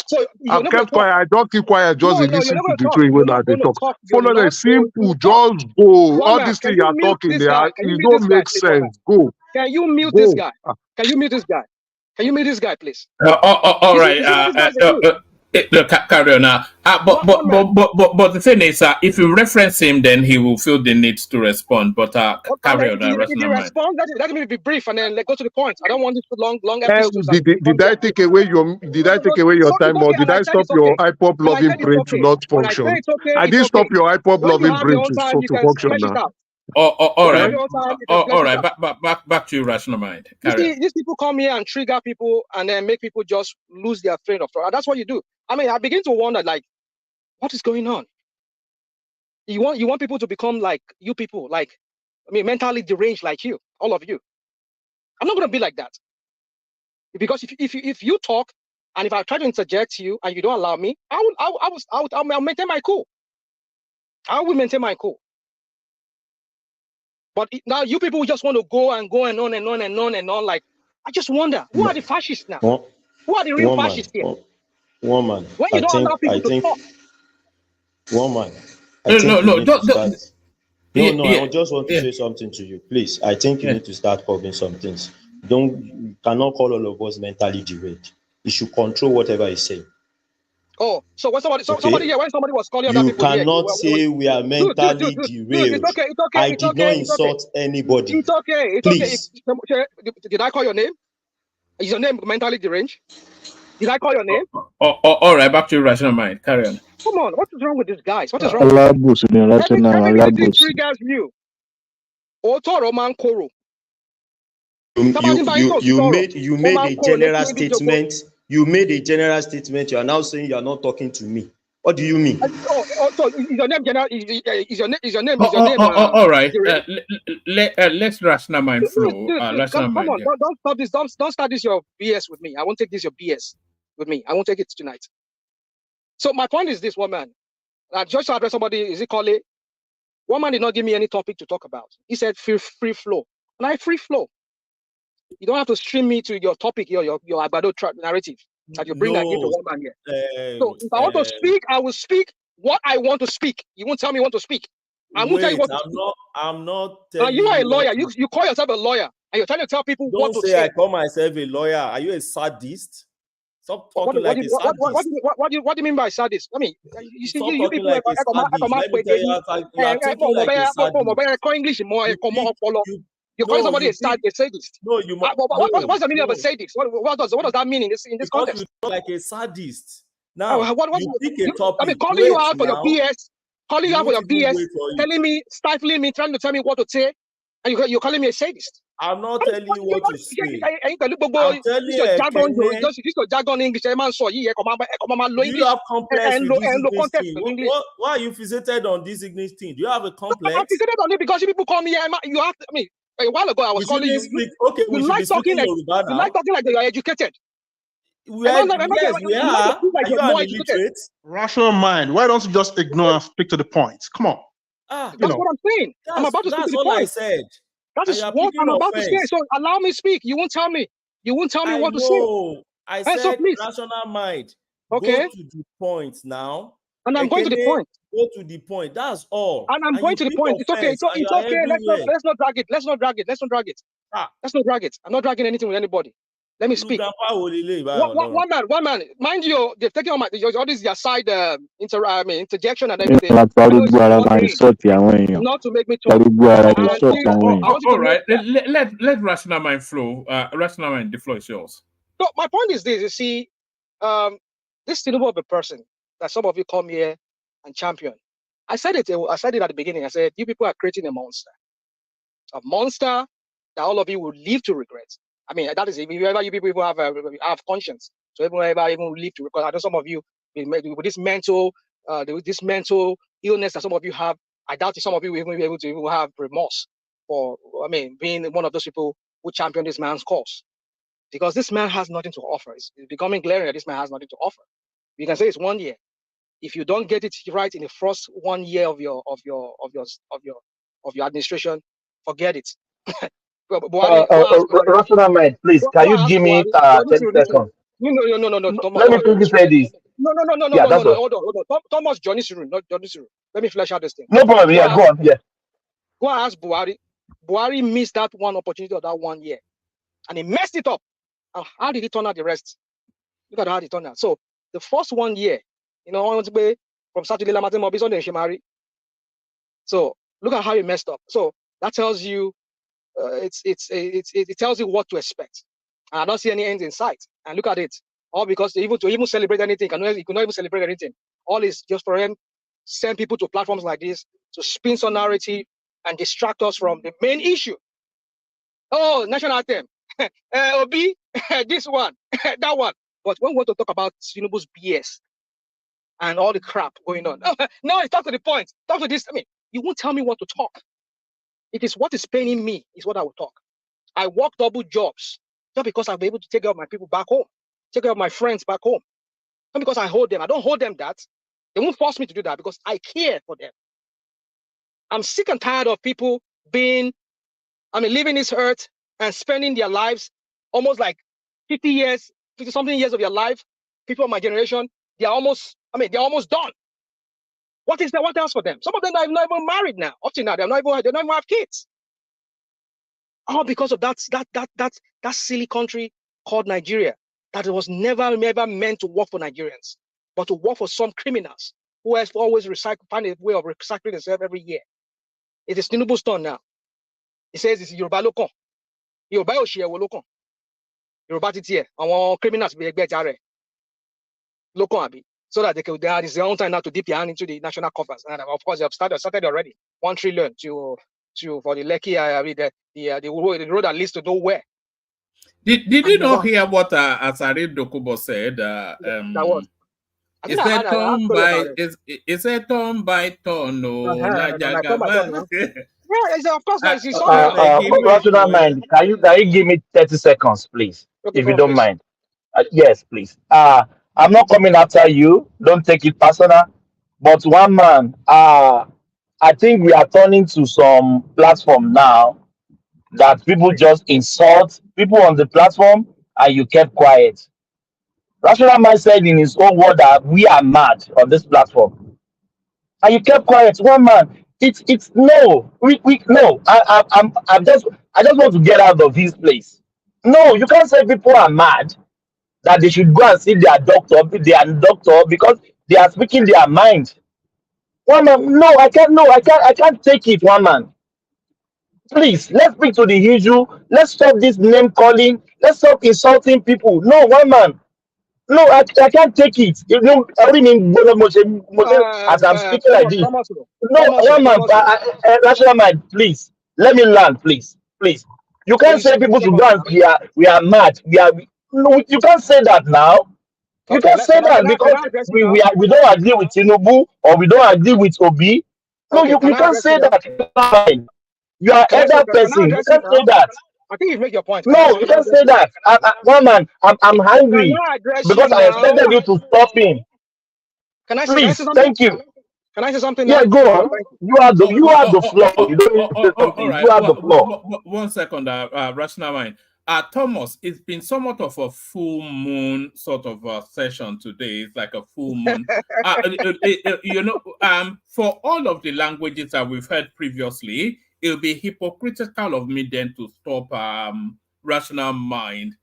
So I kept quiet. I don't keep quiet. Just listen to the truth when they talk. Follow them. Simple. Just go. All this thing you're talking, it don't make sense. Go. Can you mute this guy? Can you mute this guy? Can you mute this guy, please? All right. Look, carry on now. But the thing is, if you reference him, then he will feel the need to respond. But carry on. If you respond, let me be brief and then go to the point. I don't want this long episodes. Did I take away your time, or did I stop your IPOB loving brain to not function? I didn't stop your IPOB loving brain to function now. All right. All right. Back to you, rational mind. These people come here and trigger people and then make people just lose their train of thought. And that's what you do. I mean, I begin to wonder, like, what is going on? You want people to become like you people, mentally deranged like you, all of you. I'm not going to be like that. Because if you talk and if I try to interject you and you don't allow me, I'll maintain my cool. I will maintain my cool. But now you people just want to go and on and on and on and on. Like, I just wonder, who are the fascists now? Who are the real fascists here? Woman, when you don't allow people to talk. Woman, I just want to say something to you, please. I think you need to start covering some things. You cannot call all of us mentally derailed. You should control whatever you say. Oh, so when somebody was calling other people, you cannot say we are mentally derailed. It's okay. I did not insult anybody. It's okay. Please. Okay. Did I call your name? Is your name mentally deranged? Did I call your name? All right, back to your rational mind. Carry on. Come on, what is wrong with these guys? What is wrong with them? Everything triggers you. Oto Roman Koro. You made a general statement. You made a general statement. You are now saying you are not talking to me. What do you mean? So is your name general? Is your name? All right. Let's rational mind flow. Come on, don't stop this. Don't start this your BS with me. I won't take this your BS with me. I won't take it tonight. So my point is this, woman. Just to address somebody, is it Kole? One man did not give me any topic to talk about. He said free flow, and I free flow. You don't have to stream me to your topic, your Agbado narrative that you bring and give to one man here. So if I want to speak, I will speak what I want to speak. You won't tell me what to speak. I won't tell you what to speak. I'm not. You are a lawyer. You call yourself a lawyer. And you're trying to tell people Don't what to say say. I call myself a lawyer. Are you a sadist? Stop talking like a sadist. What do you mean by sadist? I mean, you see, Stop you talking people like a sadist. Let me tell you, you are thinking like a sadist. English more. You call No, somebody you a sadist. No, you What's the meaning of a sadist? What does that mean in this because context? you talk like a sadist. Now, you pick a topic. I mean, calling you out for your BS, calling you out for your BS, telling me, stifling me, trying to tell me what to say, and you're calling me a sadist. I'm not telling you what to say. I'm telling you this your jargon English. Do you have complex with this English thing? Why are you fixated on this English thing? Do you have a complex? I'm fixated on it because you people call me. You have. I mean, a while ago I was calling you. Okay, we should be speaking Yoruba now. You like talking like you're educated. Yes, we are. Are you an illiterate? Rational mind. Why don't you just ignore and speak to the point? Come on. That's what I'm saying. I'm about to speak to the point. That's all I said. That is what I'm about to say. So allow me speak. You won't tell me. You won't tell me what to say. I said rational mind. Okay. Go to the point now. And I'm going to the point. Go to the point. That's all. And I'm going to the point. It's okay. It's okay. Let's not drag it. Let's not drag it. I'm not dragging anything with anybody. Let me speak. One man. Mind you, they've taken all this their side interjection and everything. Not to make me talk. All right. Let rational mind flow. Rational mind, the floor is yours. So my point is this: you see, this Tinubu of a person that some of you come here and champion. I said it at the beginning. I said you people are creating a monster that all of you will live to regret. I mean, that is if you people have conscience. So even live to regret. I know some of you with this mental illness that some of you have. I doubt if some of you will even be able to even have remorse for being one of those people who champion this man's cause. Because this man has nothing to offer. It's becoming glaring that this man has nothing to offer. You can say it's 1 year. If you don't get it right in the first 1 year of your administration, forget it. Rational mind, please. Can you give me 10 seconds? No. Let me quickly say this. No. Yeah, that's Hold on. Thomas Johnny Sirun, not Johnny Sirun. Let me flesh out this thing. No problem. Yeah, go on. Yeah. Go and ask Buhari. Buhari missed that one opportunity of that 1 year, and he messed it up. And how did he turn out the rest? Look at how he turned out. So the first 1 year, from Saturday Martin Mobis on the Shemari. So look at how he messed up. So that tells you, it tells you what to expect. And I don't see any end in sight. And look at it. All because to even celebrate anything, you cannot even celebrate anything. All is just for him send people to platforms like this to spin some narrative and distract us from the main issue. Oh, national anthem. Obi, this one, that one. But when we want to talk about Tinubu's BS and all the crap going on, no, talk to the point. Talk to this. I mean, you won't tell me what to talk. It is what is paining me is what I will talk. I work double jobs just because I'll be able to take care of my people back home, take care of my friends back home. Not because I hold them. I don't hold them that. They won't force me to do that because I care for them. I'm sick and tired of people living this earth and spending their lives almost like 50-something years of your life. People of my generation, they're almost done. What else for them? Some of them are not even married now. Up to now, they don't even have kids. All because of that silly country called Nigeria that was never meant to work for Nigerians, but to work for some criminals who has always find a way of recycling themselves every year. It is Tinubu's turn now. He says it's Yoruba Lokon. Yoruba Oshiyewo Lokon. Yoruba Titiye. Àwọn criminals be Egbe Lokon abi. So that they is their own time now to dip your hand into the national coffers. And of course, they have started already. 1 trillion for the Lekki, the road that leads to nowhere. Did you not hear what Asari Dokubo said? It's a turn by turn. Yeah, of course. Rational mind. Can you give me 30 seconds, please, if you don't mind? Yes, please. I'm not coming after you. Don't take it personal. But one man, I think we are turning to some platform now that people just insult people on the platform and you kept quiet. Rational man said in his own word that we are mad on this platform. And you kept quiet. One man, it's no. We no. I just want to get out of this place. No, you can't say people are mad that they should go and see their doctor because they are speaking their mind. One man, no, I can't. No, I can't take it. One man, please, let's speak to the issue. Let's stop this name calling. Let's stop insulting people. No, one man. No, I can't take it. You know, I mean, as I'm speaking like this. No, one man, rational mind, please. Let me learn, please. Please. You can't say people should go and we are mad. No, you can't say that now. You Okay, can't say that can because I address it now? we don't agree with Tinubu or we don't agree with Obi. No, Okay, can you I can't address it say now? that. You are elder Can I person. You address it can't say now? that. I think you make your point. No, you Can I can't address say it? that. One man, I'm Can hungry I address you because I now? expected you to stop him. Can I say Please, something? thank you. Can I say something Yeah, now? go on. Thank you. You have the floor. You don't need to say All something. right. You have the floor. 1 second, rational mind. Thomas, it's been somewhat of a full moon sort of session today. It's like a full moon. For all of the languages that we've heard previously, it'll be hypocritical of me then to stop rational mind.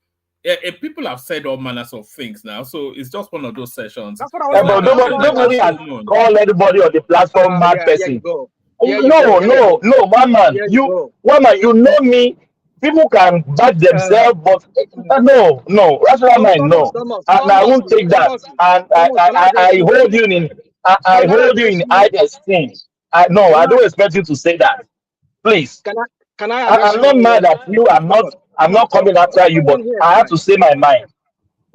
People have said all manners of things now, so it's just one of those sessions. That's what I was. It's like That's what I Nobody has full moon. called anybody on the platform mad Here you person. go. Here you No, go. Here you go. one man. Here you go. You know me. People can back themselves, but no, rational mind, no. And I won't take that. And Can I address I you? hold you in, I Can I hold you address in you? high esteem. I Can I don't expect you to say that. Please. can I address I'm you not one mad word? at you. I'm Thomas, not coming after you, but everyone here is I have fine. to say my mind.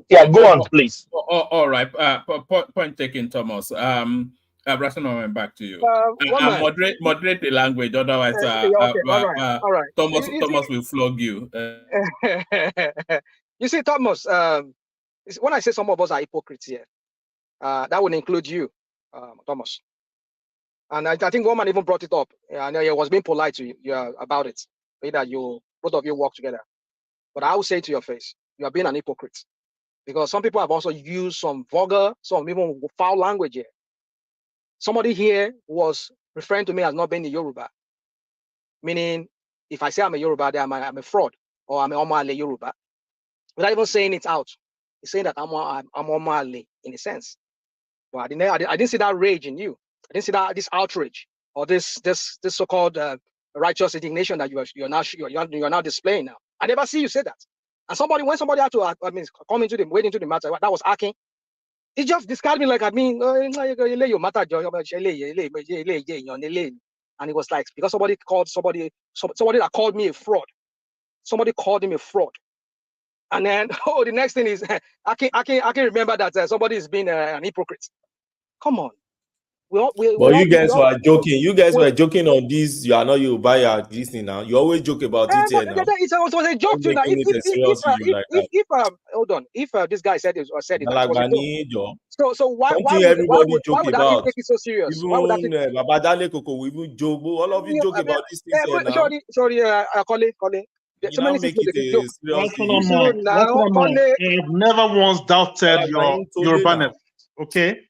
Yeah, go on, please. All right. Point taken, Thomas. Rational, back to you. One And man. moderate the language, otherwise, Okay, all right. Thomas will flog you. You see, Thomas. When I say some of us are hypocrites here, that would include you, Thomas. And I think one man even brought it up. And he was being polite to you about it. That both of you work together. But I will say to your face, you are being an hypocrite. Because some people have also used some vulgar, some even foul language here. Somebody here was referring to me as not being a Yoruba. Meaning, if I say I'm a Yoruba, then I'm a fraud. Or I'm a Omale Yoruba. Without even saying it out. He's saying that I'm Omale in a sense. Well, I didn't see that rage in you. I didn't see this outrage or this so-called righteous indignation that you're now displaying now. I never see you say that. And when somebody had to come into the matter, that was Akin. He just discarded me like and he was like, because somebody that called me a fraud. Somebody called him a fraud. And then the next thing is I can remember that somebody is being an hypocrite. Come on. But you guys were joking. You guys were joking on this. You are not you buy this thing now. You always joke about it here now. It was a joke to now. Hold on. If this guy said it, it was a joke. So why would I take it so serious? Why would I take it? Babadale Koko, we even joke. All of you joke about these things here now. Sorry, Kole. You now make it a serious thing. I have never once doubted your Yorubaness. Okay?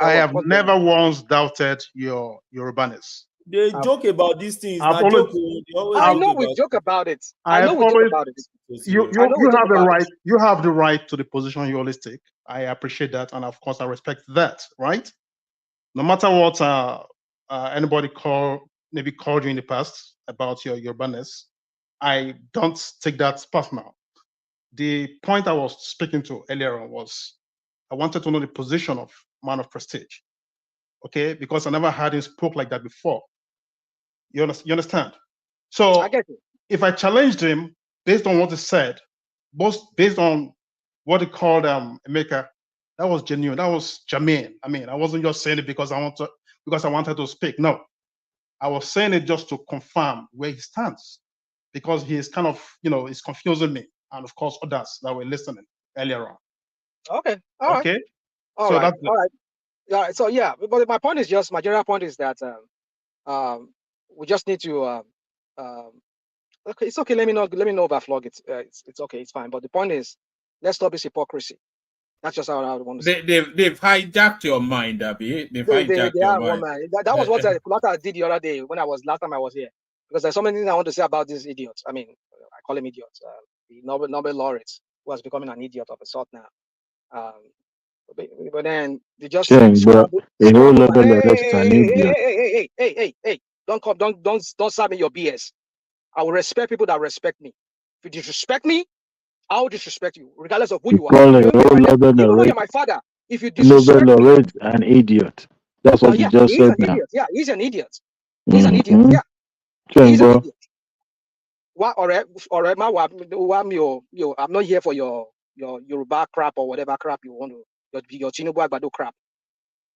I have never once doubted your Yorubaness. They joke about these things. I know we joke about it. I know we joke about it. You have the right. You have the right to the position you always take. I appreciate that, and of course I respect that. Right? No matter what anybody called you in the past about your Yorubaness, I don't take that personal. The point I was speaking to earlier on was I wanted to know the position of man of prestige. Okay, because I never heard him spoke like that before. You understand? So if I challenged him based on what he said, based on what he called Emeka, that was genuine. That was germane. I mean, I wasn't just saying it because I wanted to speak. No, I was saying it just to confirm where he stands, because he is kind of, it's confusing me, and of course others that were listening earlier on. Okay. All right. Okay. All right. Yeah. So yeah, but my point is just my general point is that we just need to okay, it's okay. Let me not overflog it. It's okay. It's fine. But the point is, let's stop this hypocrisy. That's just how I would want to say. They've hijacked your mind, Abby. They've hijacked your mind. That was what Kulata did the other day last time I was here. because there's so many things I want to say about these idiots. I mean, I call him idiots. The Nobel laureates, who has becoming an idiot of a sort now. But then they just But a whole scramble. lot of the rest an idiot. Hey! Don't serve me your BS. I will respect people that respect me. If you disrespect me, I will disrespect you, regardless of who you are. Call a Even whole lot of though the you're my father, if you Nobel disrespect me, laureate an idiot. That's what you yeah, just he's said an now. idiot. Yeah, he's an idiot. He's an idiot. Yeah, he's an idiot. What or I'm not here for your Yoruba crap or whatever crap you want to your Tinubu Agbado crap.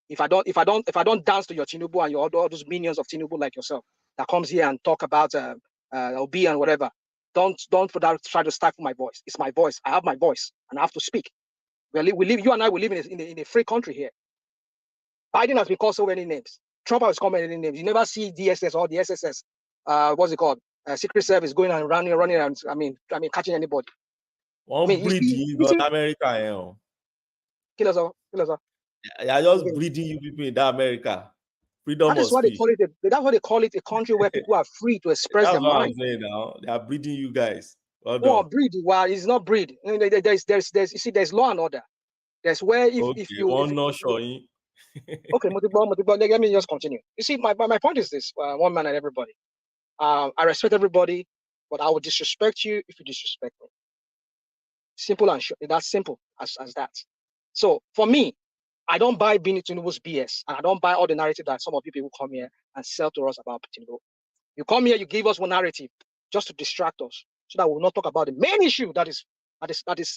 If I don't dance to your Tinubu and all those minions of Tinubu like yourself that comes here and talk about Obi and whatever, don't for that try to stifle my voice. It's my voice. I have my voice and I have to speak. You and I live in a free country here. Biden has been called so many names. Trump has called many names. You never see DSS or the SSS. What's it called? Secret Service going and running around. I mean, catching anybody. Breeding you got America, Kill us all. You're just breeding you people in that America. Freedom of speech. That's why they call it a country where people are free to express their mind. That's what I'm saying now. They are breeding you guys. Breed. Well, it's not breed. There's law and order. There's where if you not showing. Okay, let me just continue. You see, my point is this: one man and everybody. I respect everybody, but I will disrespect you if you disrespect me. Simple and short. That's simple as that. So for me, I don't buy Tinubu's BS, and I don't buy all the narrative that some of you people come here and sell to us about Tinubu. You come here, you give us one narrative just to distract us, so that we'll not talk about the main issue that is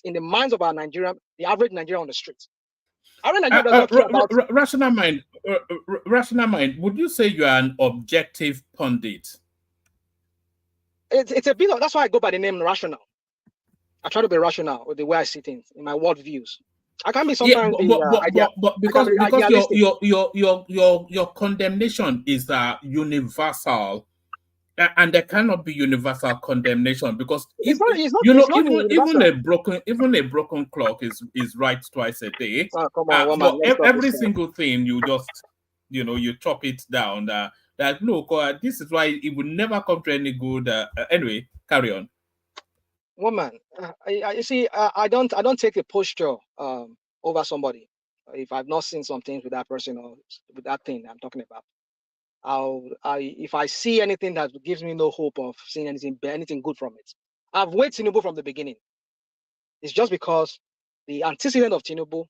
in the minds of our Nigerian, the average Nigerian on the streets. Rational mind. Would you say you are an objective pundit? It's a bit of, that's why I go by the name rational. I try to be rational with the way I see things in my world views. I can be sometimes but because your condemnation is universal, and there cannot be universal condemnation because even a broken clock is right twice a day. Come on, woman, every single thing you just you chop it down. That look, this is why it will never come to any good. Anyway, carry on. Woman, you see, I don't take a posture over somebody if I've not seen some things with that person or with that thing I'm talking about. If I see anything that gives me no hope of seeing anything good from it, I've waited Tinubu from the beginning. It's just because the antecedent of Tinubu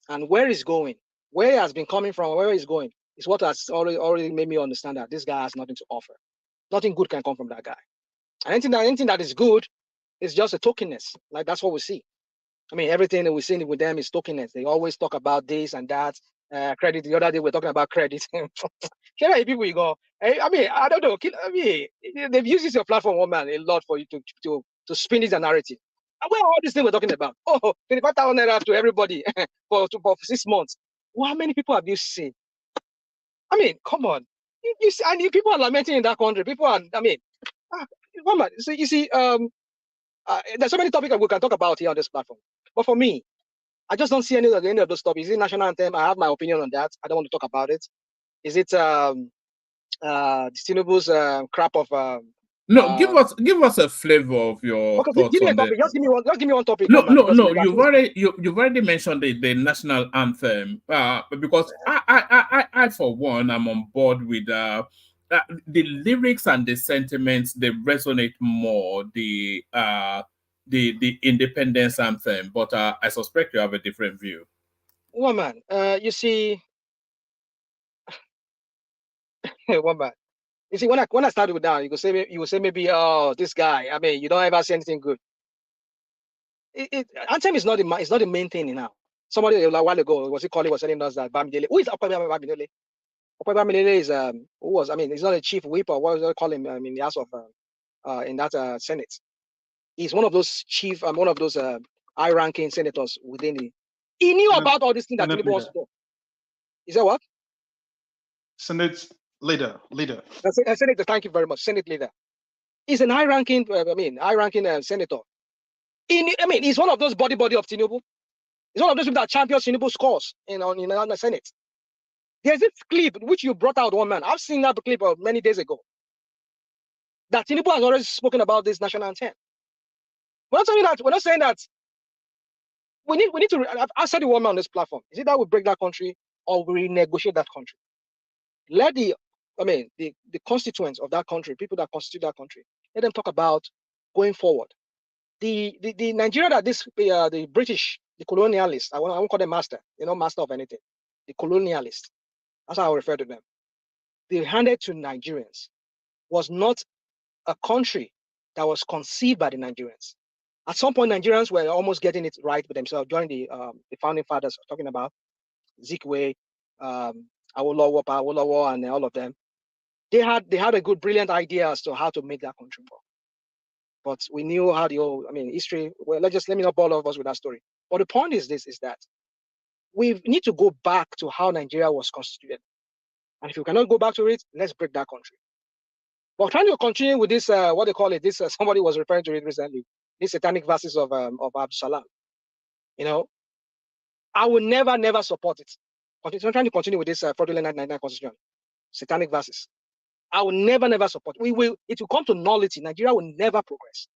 and where he's going, where he has been coming from, where he's going, is what has already made me understand that this guy has nothing to offer. Nothing good can come from that guy. And anything that is good is just a tokenness. Like that's what we see. I mean, everything that we're seeing with them is tokenness. They always talk about this and that. Credit. The other day we're talking about credit. People you go. I mean, I don't know. I mean, they've used your platform, woman, a lot for you to spin this narrative. Where all this thing we're talking about? 25,000 naira to everybody for 6 months. Well, how many people have you seen? I mean, come on. You see, and people are lamenting in that country. People are. I mean, woman. So you see, there's so many topics that we can talk about here on this platform. But for me, I just don't see any of those topics. Is it national anthem? I have my opinion on that. I don't want to talk about it. Is it Tinubu's crap of no, give us a flavor of your thoughts give me a on topic. Just give me one topic. No. You've already mentioned the national anthem. Because I for one, I'm on board with the lyrics and the sentiments. They resonate more. The independence anthem, but I suspect you have a different view. Woman, you see, woman. You see, when I started with that, you will say maybe, oh, this guy. I mean, you don't ever say anything good. Anthem is not the main thing now. Somebody a while ago was telling us that Bamidele. Who is Bamidele? Bamidele is who was? I mean, he's not a chief whip or what was they call him? I mean, the House of in that Senate. He's one of those one of those high-ranking senators within the. He knew about all this thing that Tinubu wants to do. Is that what? Senate leader. Senator, thank you very much. Senate leader. He's an high-ranking, senator. He's one of those body of Tinubu. He's one of those people that champions Tinubu's cause in the Senate. There's this clip which you brought out, one man. I've seen that clip many days ago. that Tinubu has already spoken about this national anthem. We're not saying that. We're not saying that. We need to. I said the woman on this platform. Is it that we break that country or we renegotiate that country? Let the constituents of that country, people that constitute that country, let them talk about going forward. The Nigeria that the British, the colonialists, I won't call them master. They're not master of anything. The colonialists, that's how I refer to them. They handed to Nigerians was not a country that was conceived by the Nigerians. At some point, Nigerians were almost getting it right with themselves during the founding fathers talking about Zikwe, Awolowo, and all of them. They had a good, brilliant idea as to how to make that country work. But we knew how history. Well, let me not bore all of us with that story. But the point is that we need to go back to how Nigeria was constituted. And if you cannot go back to it, let's break that country. But trying to continue with this, what they call it, this somebody was referring to it recently, these satanic verses of Abdul Salam. I will never support it. I'm trying to continue with this fraudulent 1999 constitution, satanic verses. I will never support. It will come to nullity. Nigeria will never progress.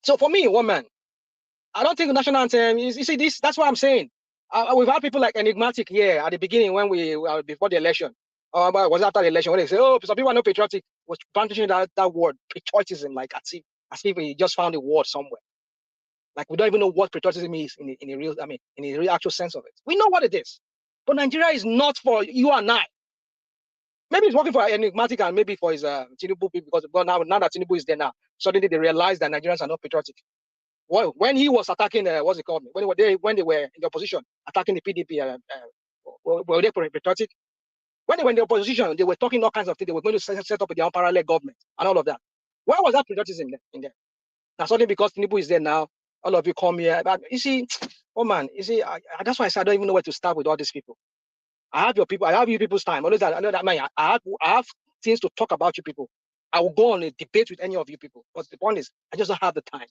So for me, one man, I don't think the national anthem is. You see this? That's what I'm saying. We've had people like Enigmatic here at the beginning when we before the election. Was after the election when they say, "Oh, some people are not patriotic," was brandishing that word patriotism, like as if we just found a word somewhere. Like we don't even know what patriotism is in a real, in a real actual sense of it. We know what it is, but Nigeria is not for you and I. Maybe it's working for Enigmatic and maybe for his Tinubu people because now that Tinubu is there now, suddenly they realize that Nigerians are not patriotic. Well, when he was attacking, what's it called? When they were in the opposition, attacking the PDP, were they patriotic? When they were in the opposition, they were talking all kinds of things. They were going to set up their own parallel government and all of that. Where was that patriotism in there? Now, suddenly because Tinubu is there now, all of you come here. But you see, oh man, you see, that's why I said I don't even know where to start with all these people. I have your people. I have you people's time. Always, I know that man. I have things to talk about you people. I will go on a debate with any of you people. But the point is, I just don't have the time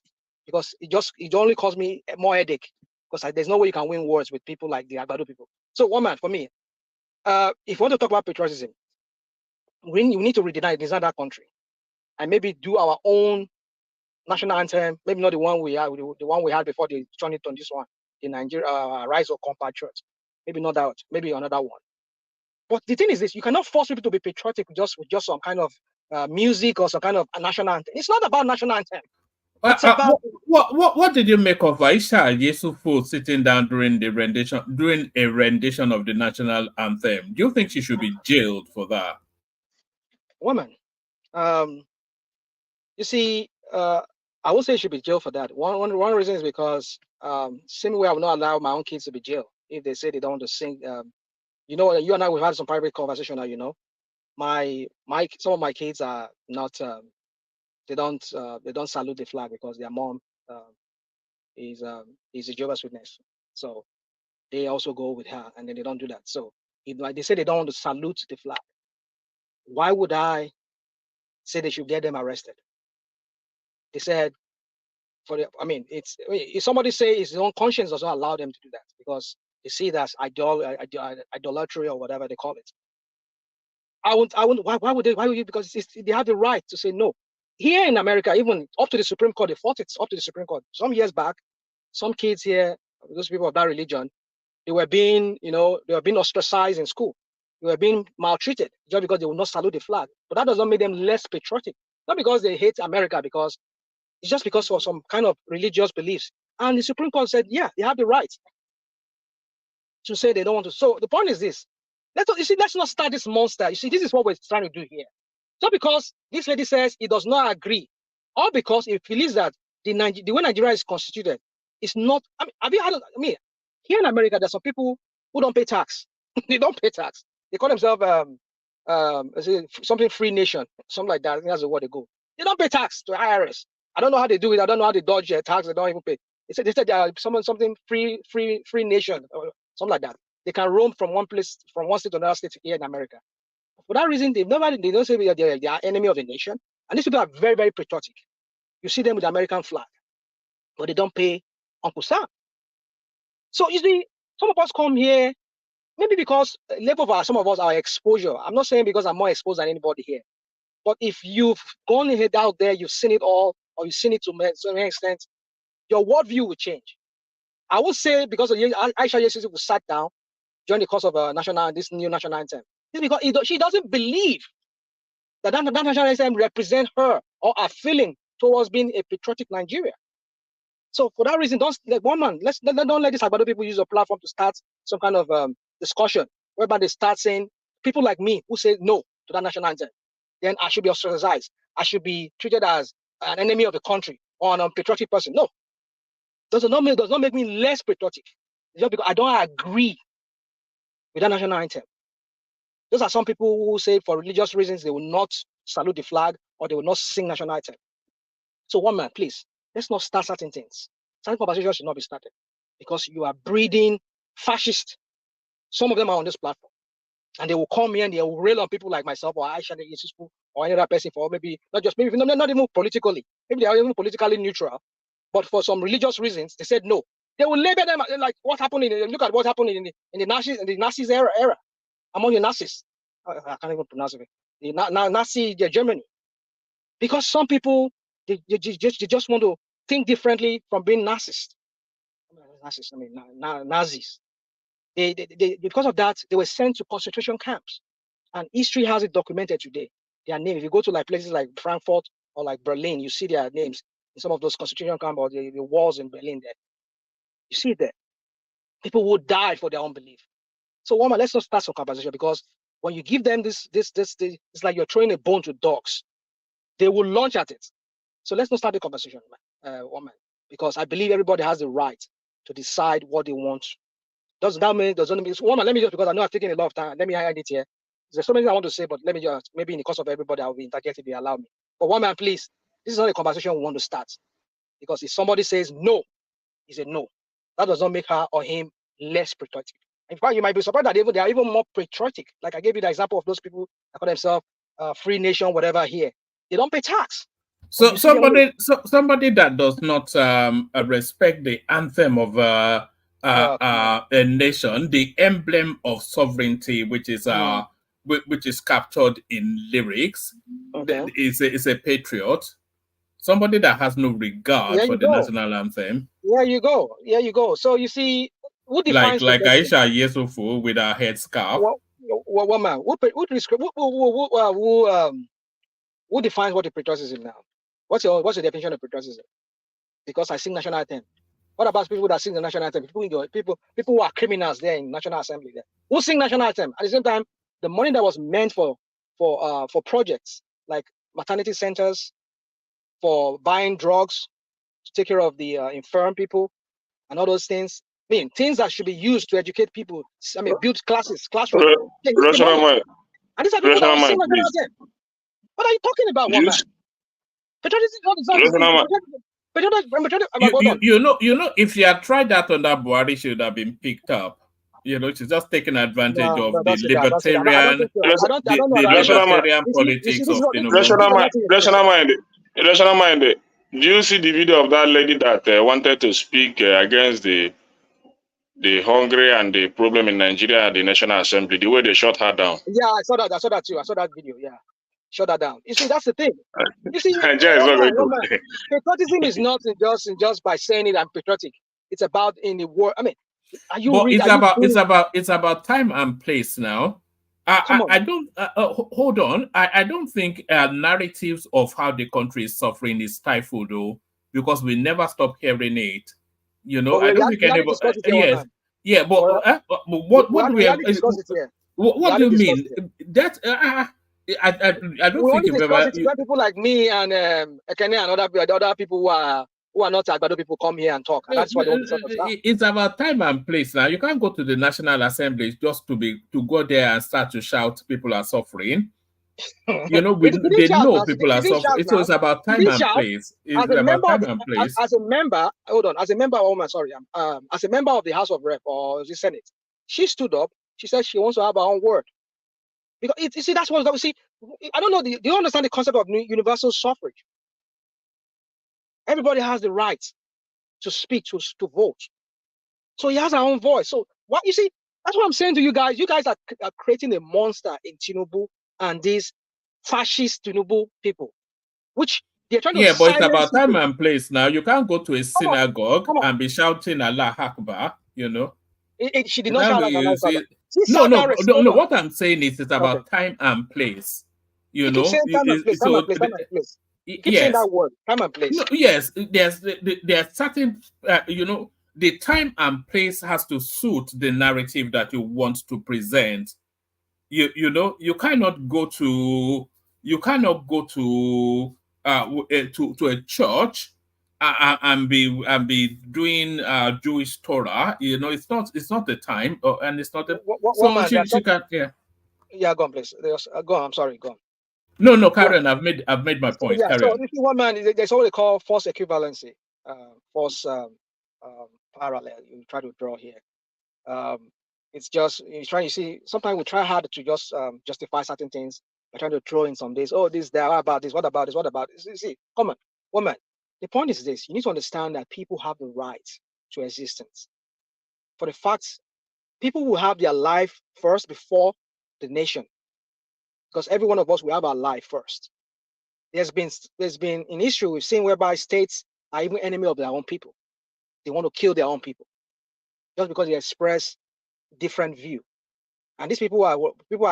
because it only causes me more headache because there's no way you can win wars with people like the Agbado people. So one man, for me, if you want to talk about patriotism, we need to redesign that country and maybe do our own national anthem. Maybe not the one we had, the one we had before they turned it on this one, the Nigeria Rise of Compatriots. Maybe not that. Maybe another one. But the thing is this: you cannot force people to be patriotic with just some kind of music or some kind of national anthem. It's not about national anthem. It's about what did you make of Aisha Yesufu sitting down during a rendition of the national anthem? Do you think she should be jailed for that? Woman, you see, I would say she should be jailed for that. One reason is because same way I will not allow my own kids to be jailed if they say they don't want to sing. You and I we've had some private conversation now. Some of my kids are not. They don't salute the flag because their mom is a Jehovah's Witness. So they also go with her, and then they don't do that. So if like they say they don't want to salute the flag, why would I say they should get them arrested? They said if somebody say his own conscience does not allow them to do that because they see it as idolatry or whatever they call it. I wouldn't. Why would they? Why would you? Because they have the right to say no. Here in America, even up to the Supreme Court, they fought it up to the Supreme Court. Some years back, some kids here, those people of that religion, they were being ostracized in school. They were being maltreated just because they would not salute the flag. But that does not make them less patriotic. Not because they hate America, because it's just because of some kind of religious beliefs. And the Supreme Court said, yeah, they have the right to say they don't want to. So the point is this. Let's not start this monster. You see, this is what we're trying to do here. Just because this lady says he does not agree, or because he believes that the way Nigeria is constituted is not. Have you had? Here in America, there's some people who don't pay tax. They don't pay tax. They call themselves something free nation, something like that. I think that's the word they go. They don't pay tax to IRS. I don't know how they do it. I don't know how they dodge their tax. They don't even pay. They said they are something free nation or something like that. They can roam from one state to another state here in America. For that reason, they don't say they are enemy of the nation. And these people are very, very patriotic. You see them with the American flag, but they don't pay Uncle Sam. So you see, some of us come here, maybe because level of some of us, our exposure. I'm not saying because I'm more exposed than anybody here. But if you've gone ahead out there, you've seen it all, or you've seen it to an extent, your worldview will change. I would say because of Aisha Yesufu who sat down during the course of this new national anthem. It's because she doesn't believe that national anthem represents her or her feeling towards being a patriotic Nigeria. So for that reason, don't let these Agbado people use a platform to start some kind of discussion whereby they start saying people like me who say no to that national anthem, then I should be ostracized. I should be treated as an enemy of the country or an unpatriotic person. No, does not make me less patriotic. Just because I don't agree with that national anthem. Those are some people who say for religious reasons they will not salute the flag or they will not sing national anthem. So one man, please, let's not start certain things. Certain conversations should not be started because you are breeding fascists. Some of them are on this platform. And they will come here and they will rail on people like myself or Aisha Yesufu or any other person for maybe not even politically. Maybe they are even politically neutral. But for some religious reasons, they said no. They will label them like what happened look at what happened in the Nazis era among the Nazis. I can't even pronounce it. The Nazi Germany. Because some people they just want to think differently from being Nazis. Nazis. They because of that, they were sent to concentration camps. And history has it documented today. Their name, if you go to like places like Frankfurt or like Berlin, you see their names in some of those concentration camps or the walls in Berlin there. You see it there. People who died for their own belief. So woman, let's not start some conversation because when you give them this, it's like you're throwing a bone to dogs. They will launch at it. So let's not start the conversation, woman, because I believe everybody has the right to decide what they want. Doesn't mean woman, let me just because I know I've taken a lot of time. Let me highlight it here. There's so many things I want to say, but let me just maybe in the course of everybody I'll be interjected if they allow me. But woman, please, this is not a conversation we want to start. Because if somebody says no, it's a no. That does not make her or him less patriotic. In fact, you might be surprised that they are even more patriotic. Like I gave you the example of those people that call themselves free nation, whatever here. They don't pay tax. So somebody that does not respect the anthem of a nation, the emblem of sovereignty, which is captured in lyrics, is a patriot. Somebody that has no regard for the national anthem. There you go. There you go. So you see, who defines like Aisha Yesufu with her headscarf? Woman, who defines what a patriotism now? What's your definition of patriotism? Because I sing national anthem. What about people that sing the national anthem? People who are criminals there in National Assembly there. Who sing national anthem? At the same time, the money that was meant for projects like maternity centers, for buying drugs, to take care of the infirm people, and all those things. I mean, things that should be used to educate people. I mean, build classrooms. And these are people that will sing national anthem. What are you talking about, woman? You know, if you had tried that under Buhari, she would have been picked up. You know, she's just taking advantage of the libertarian politics of Tinubu. Rational mind. Do you see the video of that lady that wanted to speak against the hungry and the problem in Nigeria at the National Assembly? The way they shut her down. Yeah, I saw that. I saw that too. I saw that video. Yeah, shut that down. You see, that's the thing. You see, patriotism is not just by saying it. I'm patriotic. It's about in the world. I mean, it's about time and place now. I don't hold on. I don't think narratives of how the country is suffering is stifled though, because we never stop hearing it. You know, I don't think anybody. Yes, yeah, but what do we have? What do you mean? That I don't think you've ever. People like me and Ekene and other people who are not Agbado people come here and talk. And that's why it's about time and place now. You can't go to the National Assembly just to go there and start to shout people are suffering. You know, they know people are suffering. So it's about time and place. It's about time and place. As a member, hold on. As a member, as a member of the House of Rep or the Senate, she stood up. She said she wants to have her own word. Because you see, that's what we see. I don't know. Do you understand the concept of universal suffrage? Everybody has the right to speak, to vote. So he has our own voice. So what you see, that's what I'm saying to you guys. You guys are creating a monster in Tinubu and this fascist Tinubu people, which they're trying to Yeah, but it's silence about time people. and place now. You can't go to a synagogue Come on. and be shouting Allah Akbar, you know. She did not shout like Allah. She No, sat down. no. What I'm saying is it's about Okay. time and place. You You keep know, saying time and place, time and place, time and place. You keep saying yes. that word, time and place. No, yes, there's certain, you know, the time and place has to suit the narrative that you want to present. You know, you cannot go to to a church and be doing Jewish Torah. You know, it's not the time, and it's not the One man. she can Yeah, go on, please. Go on. I'm sorry. Go on. No, Karen, I've made my point. Yeah. Carry So on. this is one man. There's what they call false equivalency, false parallel. You try to draw here. It's just you're trying. You see, sometimes we try hard to just justify certain things. We're trying to throw in some days. Oh, this, there. What about this? What about this? What about this? You see, come on, woman. The point is this: you need to understand that people have the right to existence. For the fact, people will have their life first before the nation, because every one of us will have our life first. There's been an issue we've seen whereby states are even enemy of their own people. They want to kill their own people just because they express different view. And these people are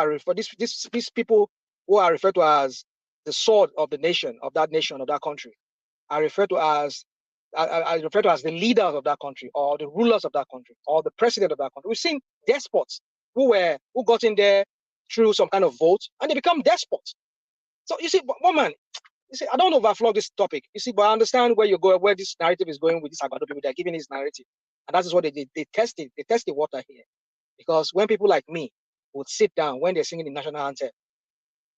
referred these people who are referred to as the sword of the nation, of that country, are referred to as the leaders of that country, or the rulers of that country, or the president of that country. We've seen despots who got in there through some kind of vote and they become despots. So you see, woman, you see, I don't overflow this topic. You see, but I understand where this narrative is going with this Agbado people. They're giving this narrative, and that is what they test it. They test the water here, because when people like me would sit down when they're singing the national anthem,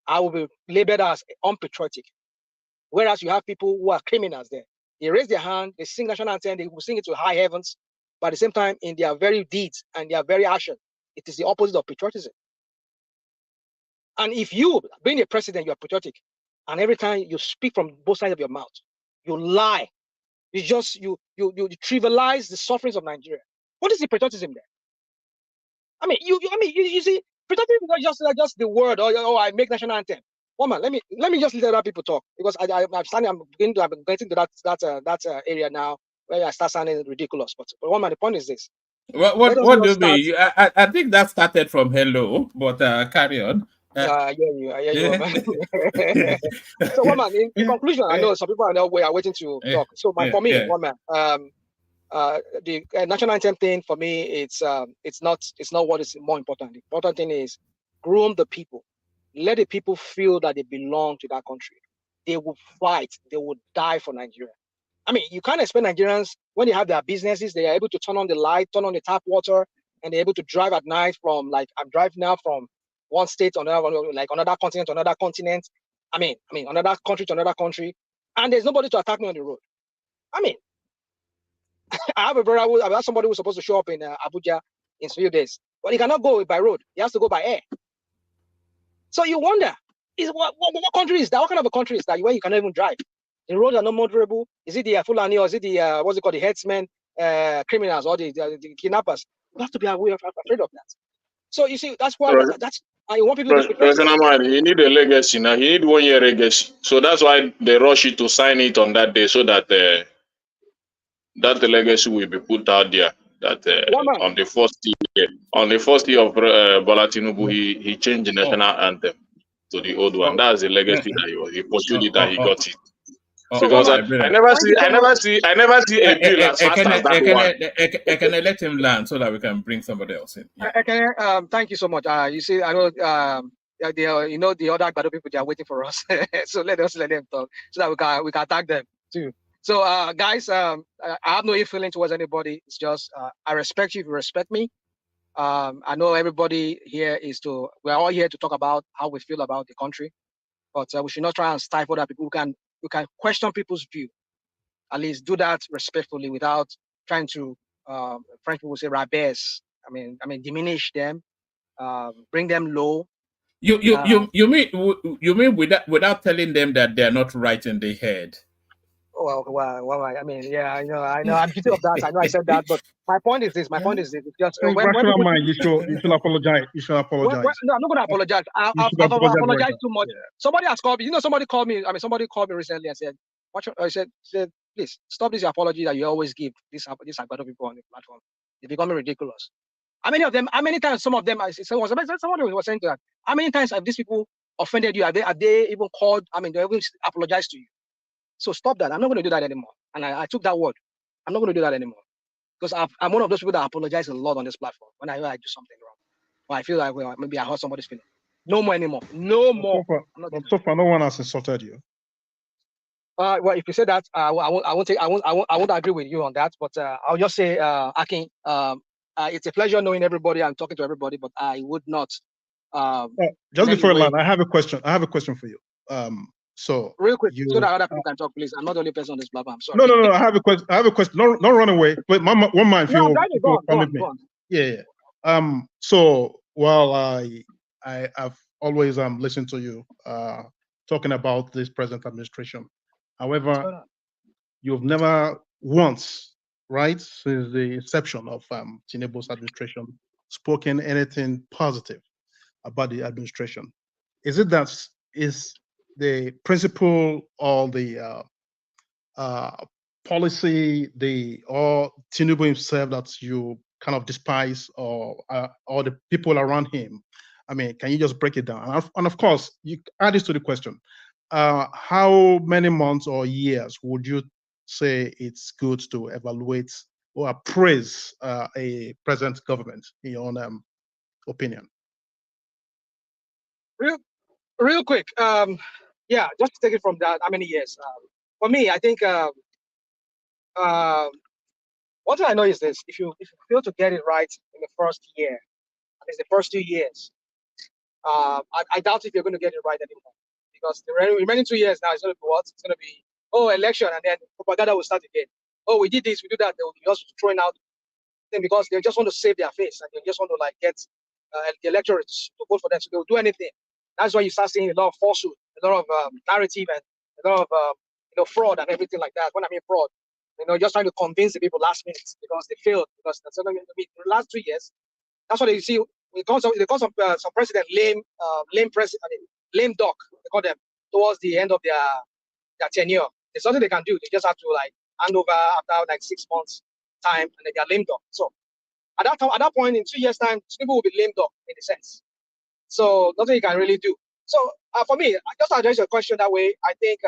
I will be labeled as unpatriotic. Whereas you have people who are criminals there. They raise their hand, they sing national anthem, they will sing it to high heavens, but at the same time, in their very deeds and their very action, it is the opposite of patriotism. And if you, being a president, you're patriotic, and every time you speak from both sides of your mouth, you lie. You trivialize the sufferings of Nigeria. What is the patriotism there? I mean, you see, patriotism is not just the word, I make national anthem. Woman, let me just let other people I'm getting to that area now where I start sounding ridiculous. But woman, the point is this. What do you mean? I think that started from hello, but carry on. I hear you. So, woman, in conclusion, I know some people are waiting to talk. So, woman, the national anthem thing for me, it's not what is more important. The important thing is groom the people, let the people feel that they belong to that country. They will fight, they will die for Nigeria. I mean, you can't expect Nigerians, when they have their businesses, they are able to turn on the light, turn on the tap water, and they're able to drive at night from, like, I'm driving now from one state to another, like another continent to another continent. I mean, another country to another country, and there's nobody to attack me on the road. I mean, I have a brother I have somebody who's supposed to show up in Abuja in a few days, but he cannot go by road. He has to go by air. So you wonder, what country is that? What kind of a country is that where you cannot even drive? The roads are not motorable. Is it the Fulani, or is it the what's it called, the headsmen, criminals, or the kidnappers? You have to be afraid of that. So you see, that's why I want people to be President, he need a legacy now. He need 1 year legacy. So that's why they rush you to sign it on that day, so that that the legacy will be put out there. That on the first year of Bola Tinubu, he changed the national anthem to the old one. That's the legacy that he pursued it and he got it. Because I never see a bill as fast as that one. Can I let him land so that we can bring somebody else in? Yeah. Thank you so much. You see, I know the other Agbado people, they are waiting for us. So let them talk so that we can attack them too. So guys, I have no ill feeling towards anybody. It's just I respect you if you respect me. I know everybody here we're all here to talk about how we feel about the country, but we should not try and stifle other people. We can question people's view. At least do that respectfully without trying to, French people say, rabaisse. I mean, diminish them, bring them low. You mean without telling them that they're not right in the head? Well, I mean, yeah, I know, I'm guilty of that. I know I said that, but my point is this. My point is this. It's just Hey, when rational people, mind, you should apologize. You should apologize. no, I'm not going to apologize. You I've should apologize right apologized now. too much. Yeah. Somebody has called me. Somebody called me. I mean, somebody called me recently and said, "Watch." I said, please stop this apology that you always give these Agbado people on the platform. It's becoming ridiculous. How many of them? How many times? Some of them. Somebody was saying that. How many times have these people offended you? Have they even called? I mean, they even apologized to you. So stop that. I'm not going to do that anymore. And I took that word. I'm not going to do that anymore because I'm one of those people that apologize a lot on this platform when I do something wrong, or I feel like maybe I hurt somebody's feeling. No more anymore. No more. So far, no one has insulted you. Well, if you say that, I won't agree with you on that. But I'll just say, Akin, it's a pleasure knowing everybody and talking to everybody. But I would not. Just before you land, I have a question. I have a question for you. So real quick, so that other people can talk, please. I'm not the only person on this platform. Sorry. No. I have a question. Don't run away. Wait, one mind. No, I'm driving. Go on. Yeah. So while I've always listened to you talking about this present administration. However, you've never once, right, since the inception of Tinubu's administration, spoken anything positive about the administration. Is it that is the principle or the policy, or Tinubu himself that you kind of despise, or the people around him? I mean, can you just break it down? And of course, you add this to the question. How many months or years would you say it's good to evaluate or appraise a present government, in your own opinion? Real quick, yeah, just to take it from that, how many years? For me, I think one thing I know is this: if you fail to get it right in the first year, at least the first 2 years, I doubt if you're going to get it right anymore, because the remaining 2 years now is going to be what? It's going to be election, and then propaganda will start again. Oh, we did this, we do that. They will be just throwing out them because they just want to save their face and they just want to get the electorates to vote for them, so they'll do anything. That's why you start seeing a lot of falsehood, a lot of narrative, and a lot of fraud and everything like that. When I mean fraud, just trying to convince the people last minute because they failed, because that's what I mean. The last 3 years, that's what you see. Because of some president lame duck, they call them, towards the end of their tenure. There's nothing they can do. They just have to hand over after 6 months time, and then they're lame duck. So at that point in 2 years time, people will be lame duck in a sense. So nothing you can really do. So for me, just to address your question that way, I think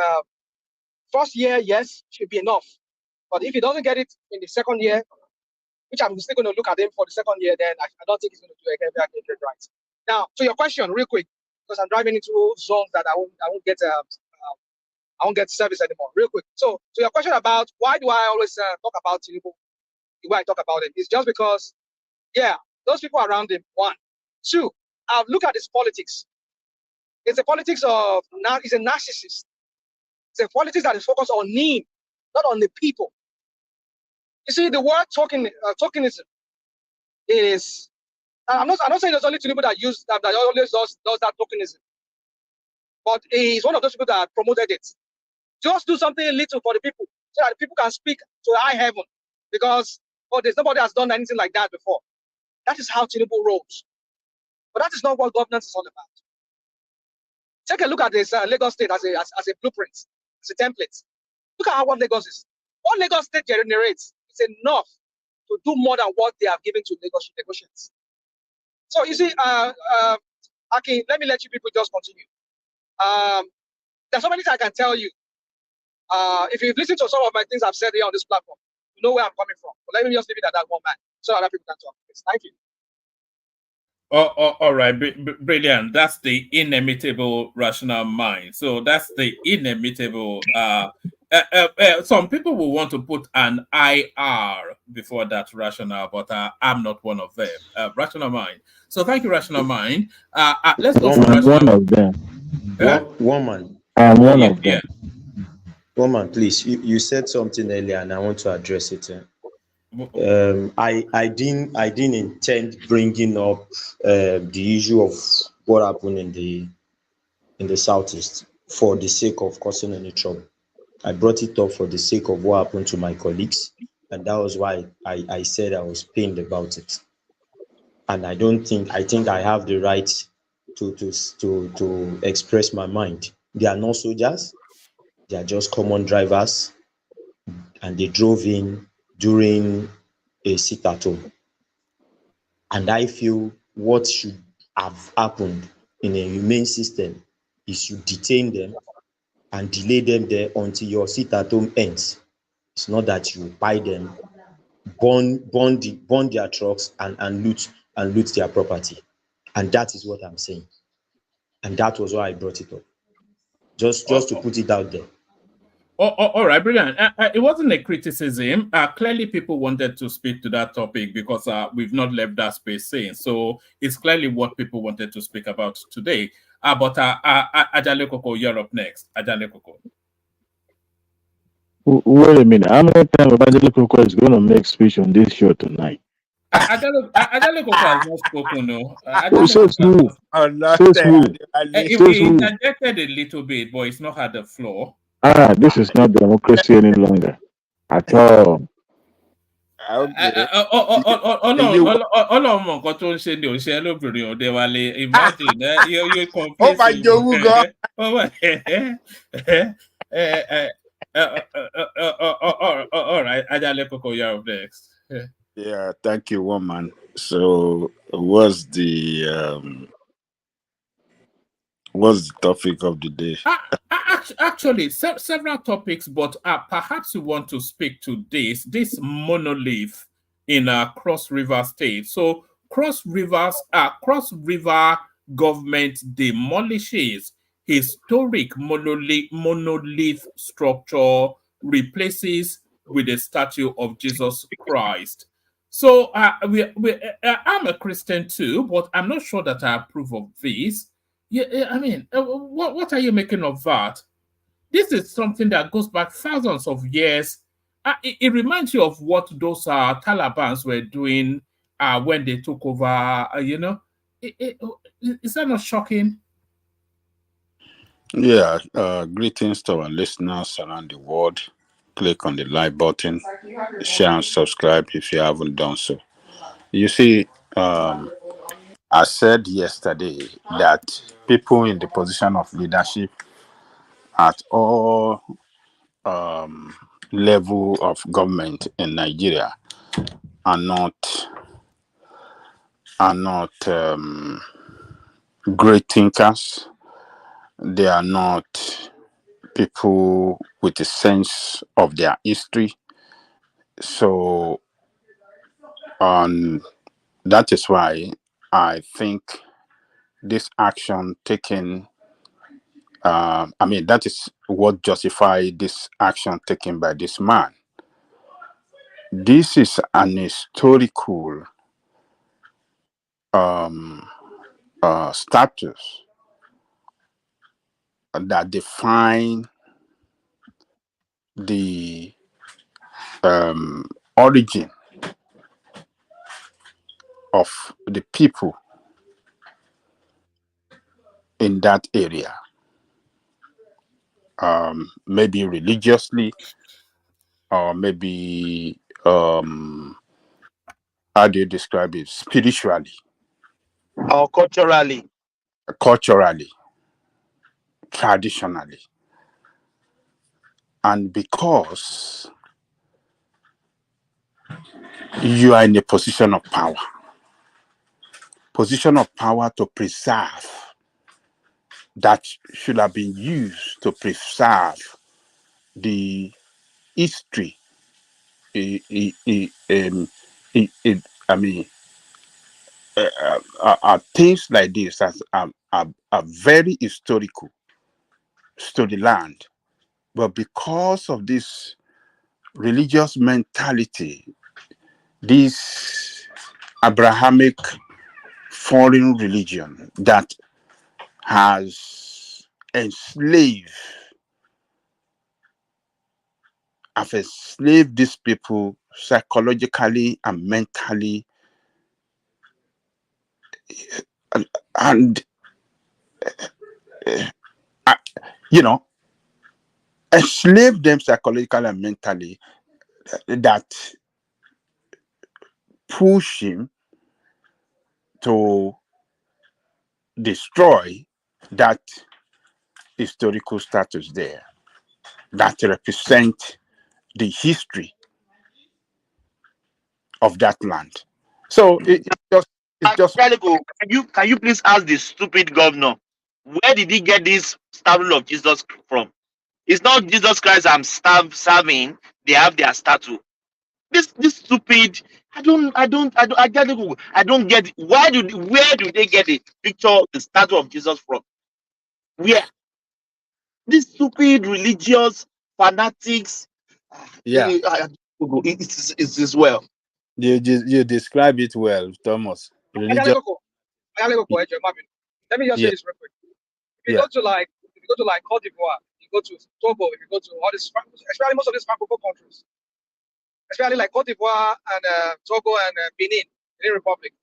first year, yes, should be enough. But if he doesn't get it in the second year, which I'm still going to look at him for the second year, then I don't think he's going to do it right. Now, to your question, real quick, because I'm driving into zones that I won't get service anymore. Real quick. So, to your question about why do I always talk about Tinubu the way I talk about him, it's just because, yeah, those people around him. 1, 2, I've looked at his politics. It's a politics of now. He's a narcissist. It's a politics that is focused on him, not on the people. You see, the word tokenism is. I'm not saying there's only Tinubu that always does that tokenism, but he's one of those people that promoted it. Just do something little for the people, so that the people can speak to high heaven, because there's nobody has done anything like that before. That is how Tinubu rolls, but that is not what governance is all about. Take a look at this Lagos State as a blueprint, as a template. Look at what Lagos is. What Lagos State generates is enough to do more than what they have given to negotiations. So you see, Akin, let me let you people just continue. There's so many things I can tell you. If you've listened to some of my things I've said here on this platform, you know where I'm coming from. But let me just leave it at that one man, so other people can talk. Please. Thank you. All right, brilliant. That's the inimitable rational mind. So that's the inimitable. Some people will want to put an IR before that rational, but I'm not one of them. Rational mind. So thank you, rational mind. Let's go for one of them. One man. I'm one of them. One man, please. You said something earlier, and I want to address it. I didn't intend bringing up the issue of what happened in the southeast for the sake of causing any trouble. I brought it up for the sake of what happened to my colleagues, and that was why I said I was pained about it. And I think I have the right to express my mind. They are not soldiers, they are just common drivers, and they drove in during a sit at home. And I feel what should have happened in a humane system is you detain them and delay them there until your sit at home ends. It's not that you buy them, burn their trucks and loot their property. And that is what I'm saying. And that was why I brought it up. Just to put it out there. All right, brilliant. It wasn't a criticism. Clearly, people wanted to speak to that topic because we've not left that space since. So it's clearly what people wanted to speak about today. But Ajale Koko, you're up next. Ajale Koko. Wait a minute. How many times Babajide Koko is going to make speech on this show tonight? Ajale Koko has not spoken, no. Says who? Says who? He interjected a little bit, but it's not had the floor. This is not democracy any longer. At all. Ọlọ́mọ nǹkan tó ń ṣe ni òṣìṣẹ́ lóbìnrin òde wálé, imagine you confuse all right, Ajale Koko, you're up next. Yeah, thank you, woman. So what's the topic of the day? Actually, several topics, but perhaps you want to speak to this monolith in Cross River State. So Cross River government demolishes historic monolith structure, replaces with a statue of Jesus Christ. So I'm a Christian too, but I'm not sure that I approve of this. Yeah, I mean, what are you making of that? This is something that goes back thousands of years. It reminds you of what those Talibans were doing when they took over. Is that not shocking? Yeah. Greetings to our listeners around the world. Click on the like button, share and subscribe if you haven't done so. You see, I said yesterday that people in the position of leadership at all level of government in Nigeria are not great thinkers. They are not people with a sense of their history. So that is why I think this action taken, that is what justifies this action taken by this man. This is an historical status that define the origin of the people in that area. Maybe religiously, or maybe how do you describe it? Spiritually, or culturally, traditionally, and because you are in a position of power to preserve, that should have been used to preserve the history. Things like this are very historical to the land, but because of this religious mentality, this Abrahamic foreign religion that has enslaved these people psychologically and mentally, and enslave them psychologically and mentally, that push him to destroy that historical status there that represent the history of that land. So it's just Can you please ask the stupid governor, where did he get this statue of Jesus from? It's not Jesus Christ I'm serving. They have their statue. This stupid. I don't get it. Where do they get the picture of the statue of Jesus from? Where? These stupid religious fanatics. yeah. It's as well. You describe it well, Thomas. Religious. Let me just say Yeah. this real quick. If you Yeah. go to like Cote d'Ivoire, you go to Togo, if you go to all these, especially most of these Francophone countries, especially like Cote d'Ivoire and Togo and Benin Republic,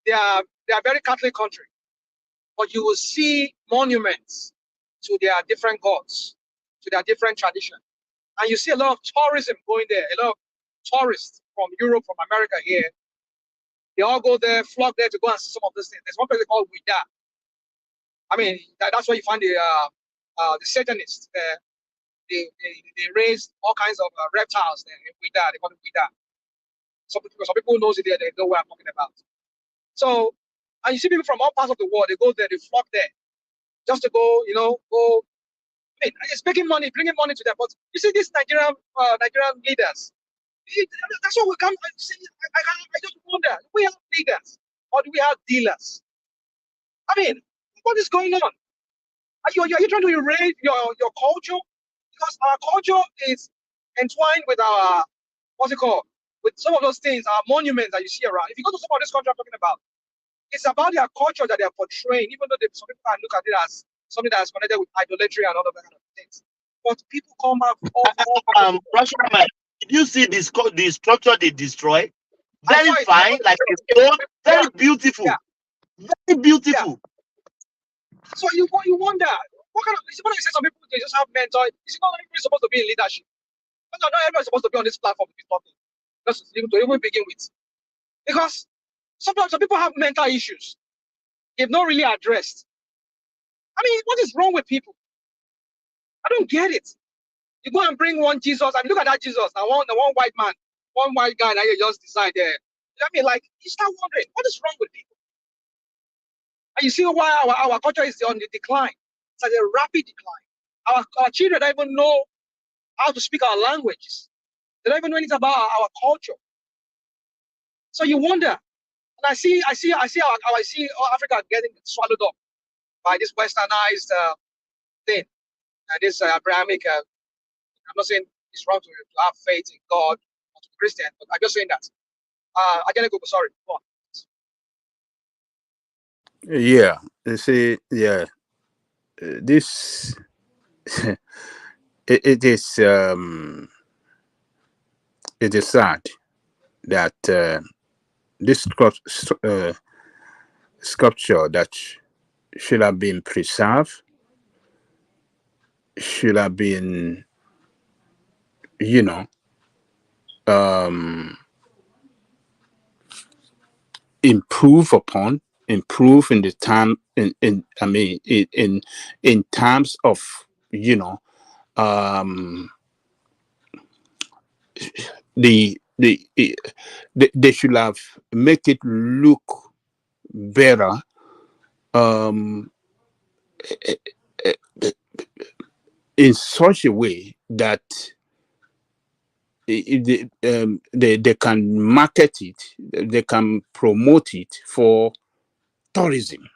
they are very Catholic country, but you will see monuments to their different gods, to their different tradition, and you see a lot of tourism going there. A lot of tourists from Europe, from America here, they all go there, flock there to go and see some of these things. There's one place called Ouida. I mean, that's where you find the Satanists. They raise all kinds of reptiles there in Ouida. They call it Ouida. Some people knows it there. They know what I'm talking about. So, and you see people from all parts of the world. They go there. They flock there just to go. Go. I mean, it's making money, bringing money to them. But you see, these Nigerian leaders. That's what we come. I just wonder: do we have leaders or do we have dealers? I mean, what is going on? Are you trying to erase your culture? Because our culture is entwined with our, what's it called? With some of those things, our monuments that you see around. If you go to some of this country I'm talking about, it's about their culture that they're portraying, even though some people can look at it as something that's connected with idolatry and all of that kind of things. But people come out did you see the structure they destroy? Very fine, like a stone, very beautiful. Yeah. Very beautiful. Yeah. So you wonder, what kind of, when I say some people they just have mental, it's not everybody supposed to be in leadership. Not everybody's supposed to be on this platform to be talking. Just to even begin with. Because sometimes some people have mental issues they've not really addressed. I mean, what is wrong with people? I don't get it. You go and bring one Jesus. I mean, look at that Jesus. Now, one white man, one white guy. Now you just decide there. I mean, like you start wondering what is wrong with people. And you see why our culture is on the decline. It's like a rapid decline. Our children don't even know how to speak our languages. They don't even know anything about our culture. So you wonder. And I see Africa getting swallowed up by this westernized thing and this Abrahamic. I'm not saying it's wrong to have faith in God or to be Christian, but I'm just saying that. I gotta go. Sorry. Go on. Yeah. You see, yeah. This it is sad that this sculpture that should have been preserved, should have been, improve in the time in terms of they should have make it look better in such a way that they can market it, they can promote it for tourism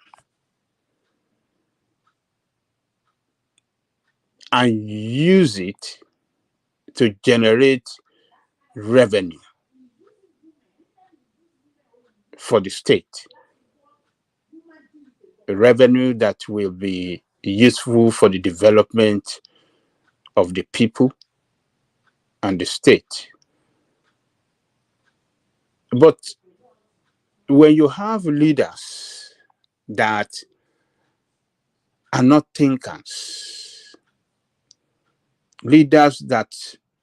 and use it to generate revenue for the state. A revenue that will be useful for the development of the people and the state. But when you have leaders that are not thinkers, leaders that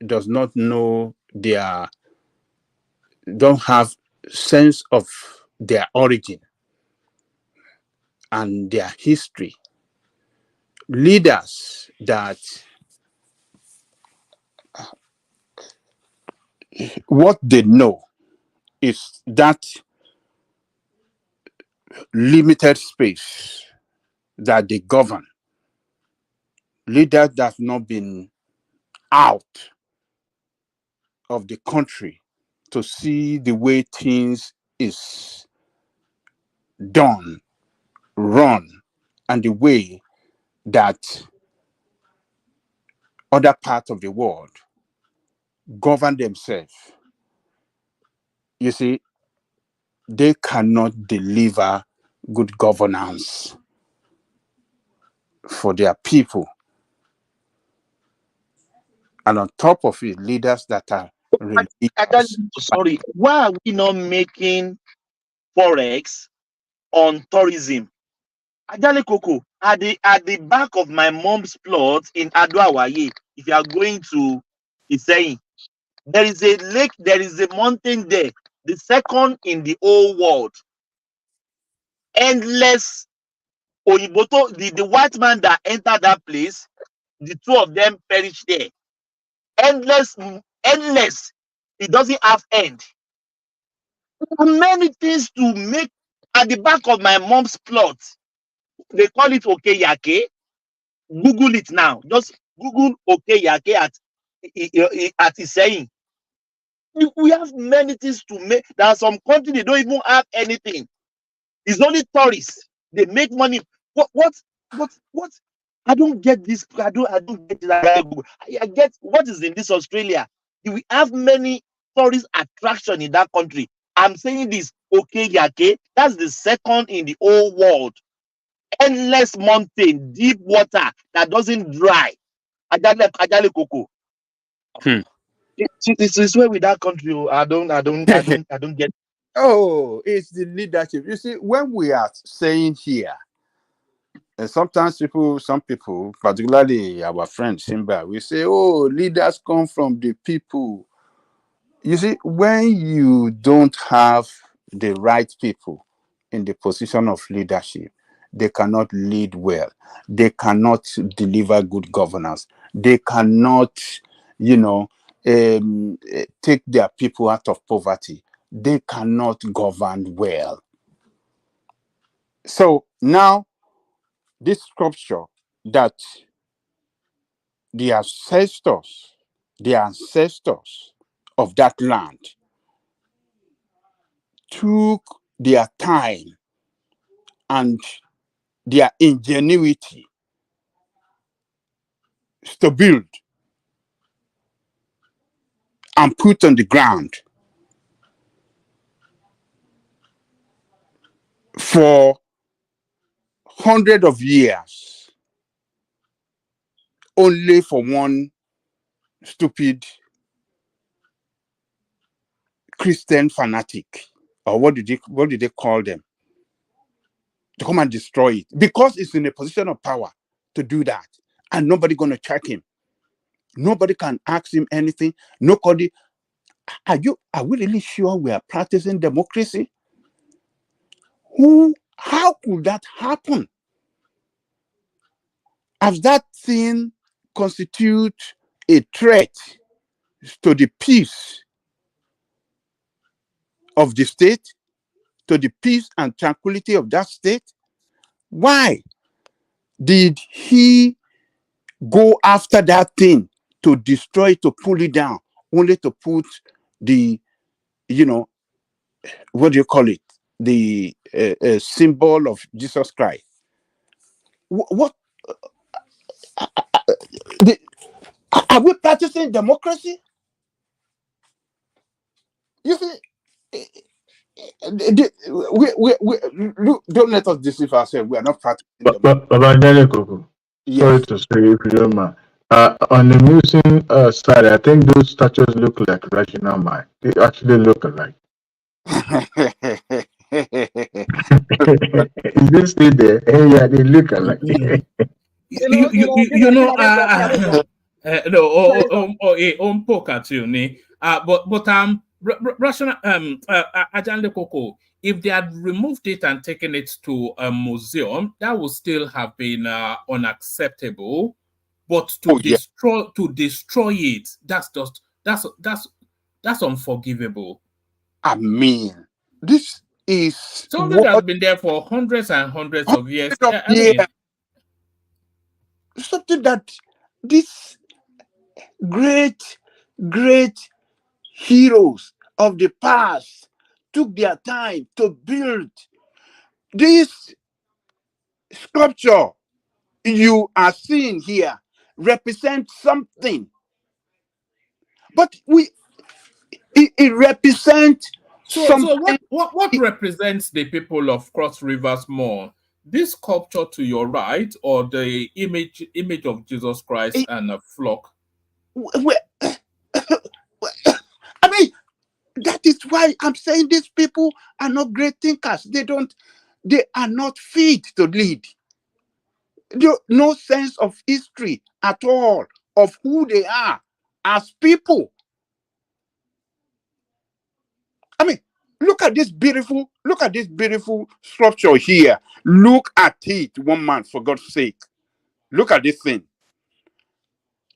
does not know don't have sense of their origin and their history. Leaders that what they know is that limited space that they govern. Leaders that have not been out of the country to see the way things is done, run, and the way that other parts of the world govern themselves. You see, they cannot deliver good governance for their people. And on top of it, leaders that are religious. Sorry, why are we not making forex on tourism? Ajale Koko, at the back of my mom's plot in Adoawaye, if you are going to Iseyin, there is a lake, there is a mountain there, the second in the whole world. Endless Oyiboto, the white man that entered that place, the two of them perished there. Endless. It doesn't have end. There are many things to make at the back of my mom's plot. They call it Okeyake. Google it now. Just Google Okeyake at Iseyin. We have many things to make. There are some countries they don't even have anything. It's only tourists. They make money. What? I don't get this. I don't get it. I get what is in this Australia. We have many tourist attraction in that country. I'm saying this, Okeyake, that's the second in the whole world. Endless mountain, deep water that doesn't dry. Ajale Koko. This is where with that country. I don't get. Oh, it's the leadership. You see, when we are saying here, and sometimes some people, particularly our friend Simba, we say, oh, leaders come from the people. You see, when you don't have the right people in the position of leadership, they cannot lead well. They cannot deliver good governance. They cannot, take their people out of poverty. They cannot govern well. So now, this sculpture that the ancestors of that land took their time and their ingenuity to build and put on the ground for hundreds of years, only for one stupid Christian fanatic, or what did they call them, to come and destroy it, because it's in a position of power to do that, and nobody gonna check him. Nobody can ask him anything. Nobody. Are we really sure we are practicing democracy? How could that happen? As that thing constitute a threat to the peace of the state, to the peace and tranquility of that state? Why did he go after that thing to destroy it, to pull it down, only to put the, what do you call it? The symbol of Jesus Christ. What? Are we practicing democracy? You see, don't let us deceive ourselves. We are not practicing democracy. Sorry to say, if you don't mind. On the museum side, I think those statues look like rational mind. They actually look alike. Is this still there? Yeah, they look alike. Rational Ajande Koko, if they had removed it and taken it to a museum, that would still have been unacceptable. But to destroy it, that's unforgivable. I mean, this is something that's been there for hundreds and hundreds of years. I mean, something that these great heroes of the past took their time to build. This sculpture you are seeing here represents something, but it represents something. So what represents the people of Cross Rivers more? This sculpture to your right, or the image of Jesus Christ and a flock? I mean, that is why I'm saying these people are not great thinkers. They are not fit to lead. No sense of history at all of who they are as people. I mean, look at this beautiful structure here. Look at it, one man, for God's sake. Look at this thing.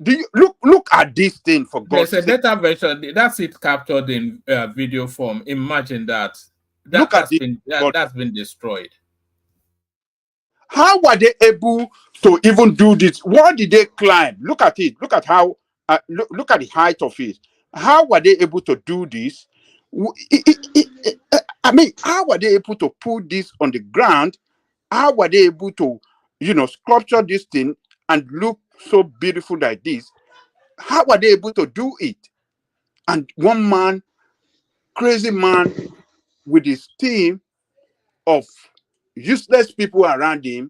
Do you look at this thing, for God's sake? There's a better version. That's it captured in video form. Imagine that. That's been destroyed. How were they able to even do this? What did they climb? Look at it. Look at how. Look at the height of it. How were they able to do this? I mean, how were they able to put this on the ground? How were they able to, sculpture this thing and look so beautiful like this? How were they able to do it? And one man, crazy man, with his team of useless people around him,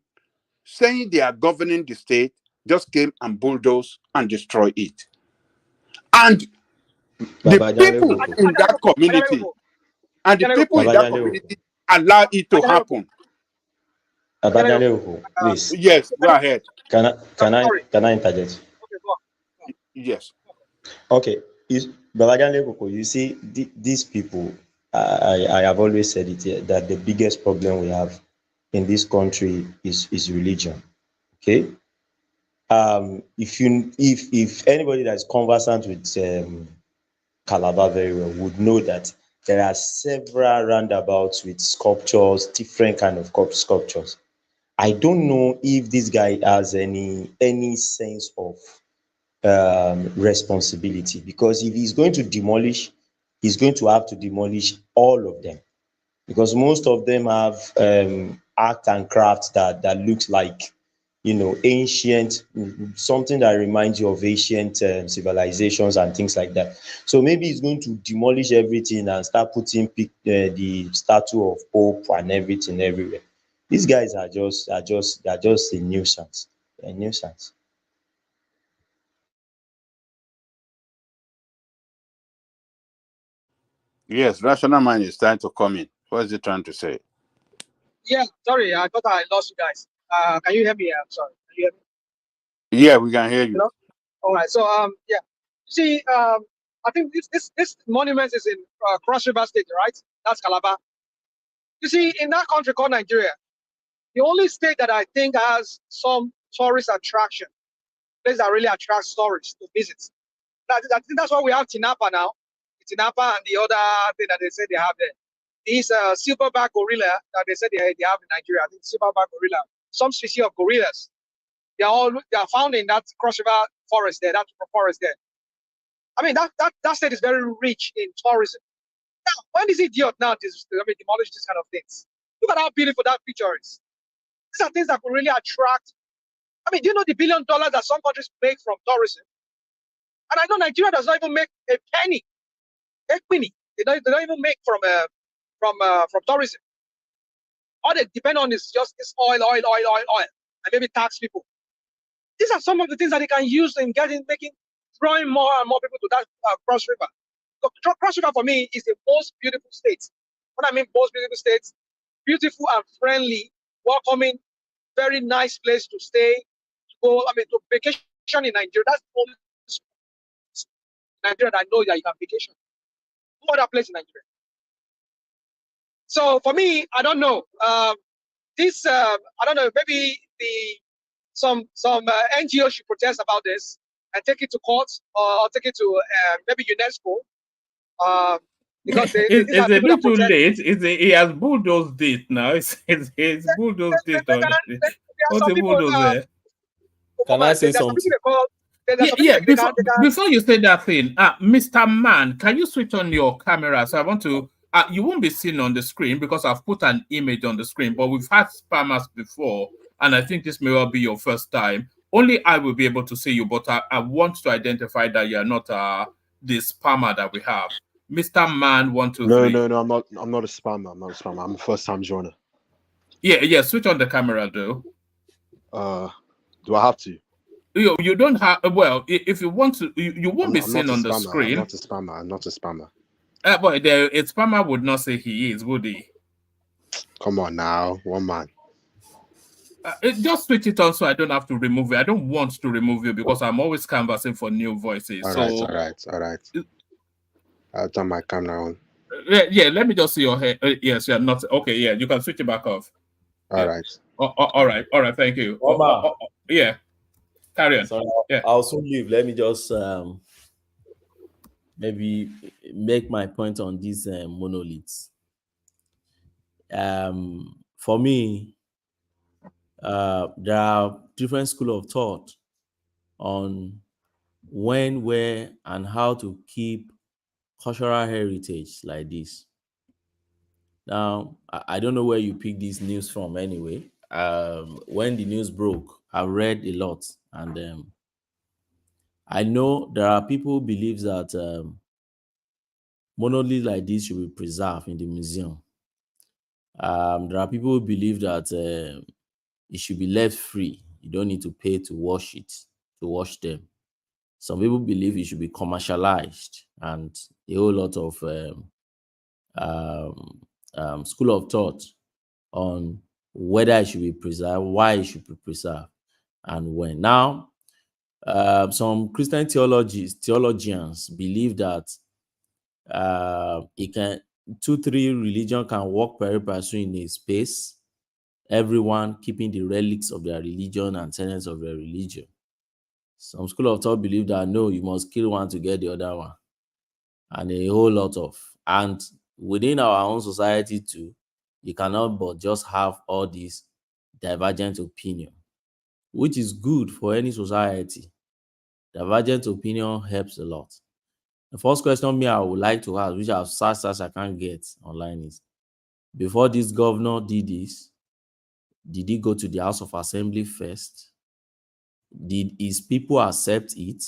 saying they are governing the state, just came and bulldozed and destroyed it. And the people in that community, allow it to happen. Please. Yes, go ahead. Can I interject? Yes. Okay. You see, these people, I have always said it here, that the biggest problem we have in this country is religion. Okay. If anybody that is conversant with Calabar very well would know that there are several roundabouts with sculptures, different kind of sculptures. I don't know if this guy has any sense of responsibility, because if he's going to demolish, he's going to have to demolish all of them, because most of them have art and craft that looks like, ancient, something that reminds you of ancient civilizations and things like that. So maybe he's going to demolish everything and start putting the statue of Pope and everything everywhere. These guys are just a nuisance. A nuisance. Yes, rational mind is trying to come in. What is he trying to say? Yeah, sorry, I thought I lost you guys. Can you hear me? I'm sorry. Can you hear me? Yeah, we can hear you. Hello? All right. So yeah. See, I think this monument is in Cross River State, right? That's Calabar. You see, in that country called Nigeria, the only state that I think has some tourist attraction, place that really attracts tourists to visit. I think that's why we have Tinapa now. Tinapa and the other thing that they say they have there. This silverback gorilla that they said they have in Nigeria. I think silverback gorilla, some species of gorillas. They are found in that Cross River forest there, that forest there. I mean, that state is very rich in tourism. Now, when this idiot now demolish these kind of things? Look at how beautiful that picture is. These are things that could really attract. I mean, do you know the $1 billion that some countries make from tourism? And I know Nigeria does not even make a penny. A penny. They don't even make from tourism. All they depend on is just this oil, and maybe tax people. These are some of the things that they can use in drawing more and more people to that Cross River. So Cross River for me is the most beautiful state. What I mean, most beautiful states, beautiful and friendly, welcoming, very nice place to stay, to go. I mean, to vacation in Nigeria. That's the only Nigeria that know that you can vacation. No other place in Nigeria. So for me, I don't know. I don't know. Maybe some NGO should protest about this and take it to court or take it to maybe UNESCO. Because these It's are a people that bit too protest. late. He has bulldozed it now. It's bulldozed it on. There are What's some a people. bulldozer? Can I say There are some people something? they call. There are some people Yeah. they can. Before you say that thing, Mr. Man, can you switch on your camera? So I want to. You won't be seen on the screen because I've put an image on the screen. But we've had spammers before, and I think this may well be your first time. Only I will be able to see you, but I want to identify that you are not the spammer that we have. Mr. Man, 1, 2, 3. No, I'm not a spammer. I'm not a spammer. I'm a first time joiner. Yeah, switch on the camera though. Do I have to? You don't have. Well, if you want to, you won't be I'm seen not on the spammer. screen. I'm not a spammer. I'm not a spammer. But a spammer would not say he is, would he? Come on now, one man. Just switch it on so I don't have to remove it. I don't want to remove you because I'm always canvassing for new voices. All right. I'll turn my camera on. Yeah, let me just see your head. Yes, you're not okay. Yeah, you can switch it back off. All right. All right. Thank you. Yeah, carry on. Sorry, Yeah, I'll soon leave. Let me just maybe make my point on these monoliths. For me, there are different schools of thought on when, where, and how to keep cultural heritage like this. Now, I don't know where you picked this news from anyway. When the news broke, I read a lot, and I know there are people who believe that monoliths like this should be preserved in the museum. There are people who believe that it should be left free. You don't need to pay to wash them. Some people believe it should be commercialized, and a whole lot of school of thought on whether it should be preserved, why it should be preserved, and when. Now, some Christian theologians believe that it can 2-3 religion can work pari passu in a space, everyone keeping the relics of their religion and tenets of their religion. Some school of thought believe that no, you must kill one to get the other one, and a whole lot of. And within our own society too, you cannot but just have all these divergent opinion, which is good for any society. Divergent opinion helps a lot. The first question I would like to ask, which I've searched I can't get online, is before this governor did this, did he go to the House of Assembly first? Did his people accept it?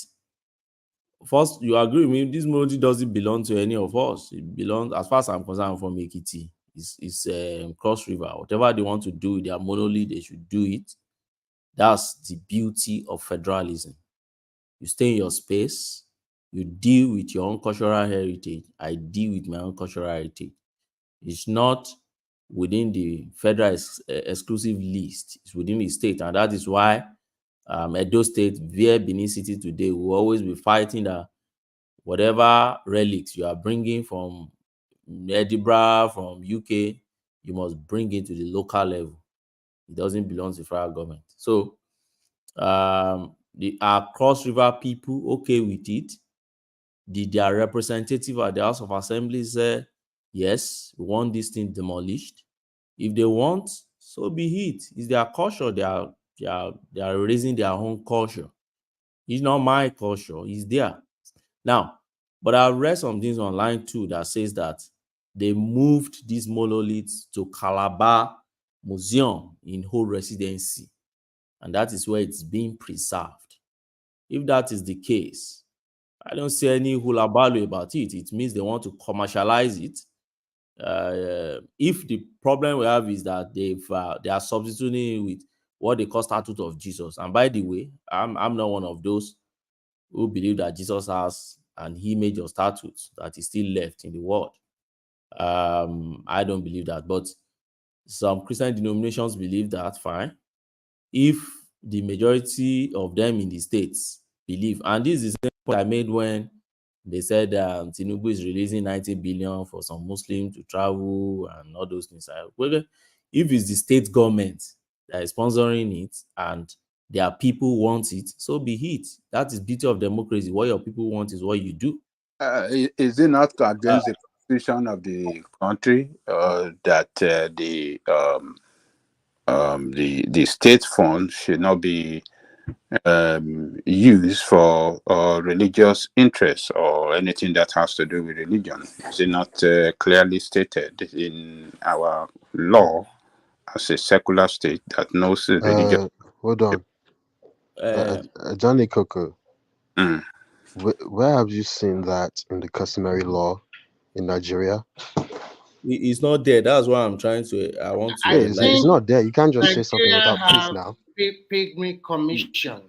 First, you agree with me, this monarchy doesn't belong to any of us. It belongs, as far as I'm concerned, from Ekiti. It's Cross River. Whatever they want to do with their monolith, they should do it. That's the beauty of federalism. You stay in your space, you deal with your own cultural heritage. I deal with my own cultural heritage. It's not within the federal exclusive list. It's within the state, and that is why Edo State, via Benin City today, will always be fighting that whatever relics you are bringing from Edinburgh, from UK, you must bring it to the local level. It doesn't belong to the federal government. So our Cross River people okay with it? Did their representative at the House of Assembly say, yes, we want this thing demolished? If they want, so be it. It's their culture. They are raising their own culture. It's not my culture. It's there. Now, but I read some things online too that says that they moved these monoliths to Calabar Museum in whole residency, and that is where it's being preserved. If that is the case, I don't see any hula baloo about it. It means they want to commercialize it. If the problem we have is that they are substituting with what they call Statute of Jesus, and by the way, I'm not one of those who believe that Jesus has an image or statutes that is still left in the world. I don't believe that, but some Christian denominations believe that. Fine. If the majority of them in the states believe, and this is the same point I made when They said Tinubu is releasing 90 billion for some Muslims to travel and all those things. Well, if it's the state government that is sponsoring it and their people want it, so be it. That is beauty of democracy. What your people want is what you do. Is it not against the constitution of the country that the state fund should not be used for religious interests or anything that has to do with religion? Is it not clearly stated in our law as a secular state that knows religion? Hold on. Johnny Coco. Mm. Where have you seen that in the customary law in Nigeria? It's not there. That's why I'm trying to. I want to. It's not there. You can't just say something Nigeria without proof have now. pygmy commission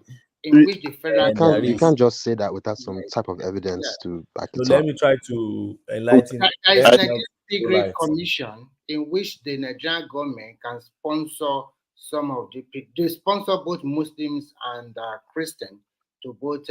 in which the federal You can't just say that without some type of evidence to back it So up. let me try to enlighten. There is Nigerian Pygmy Commission in which the Nigerian government can sponsor some of they sponsor both Muslims and Christians to both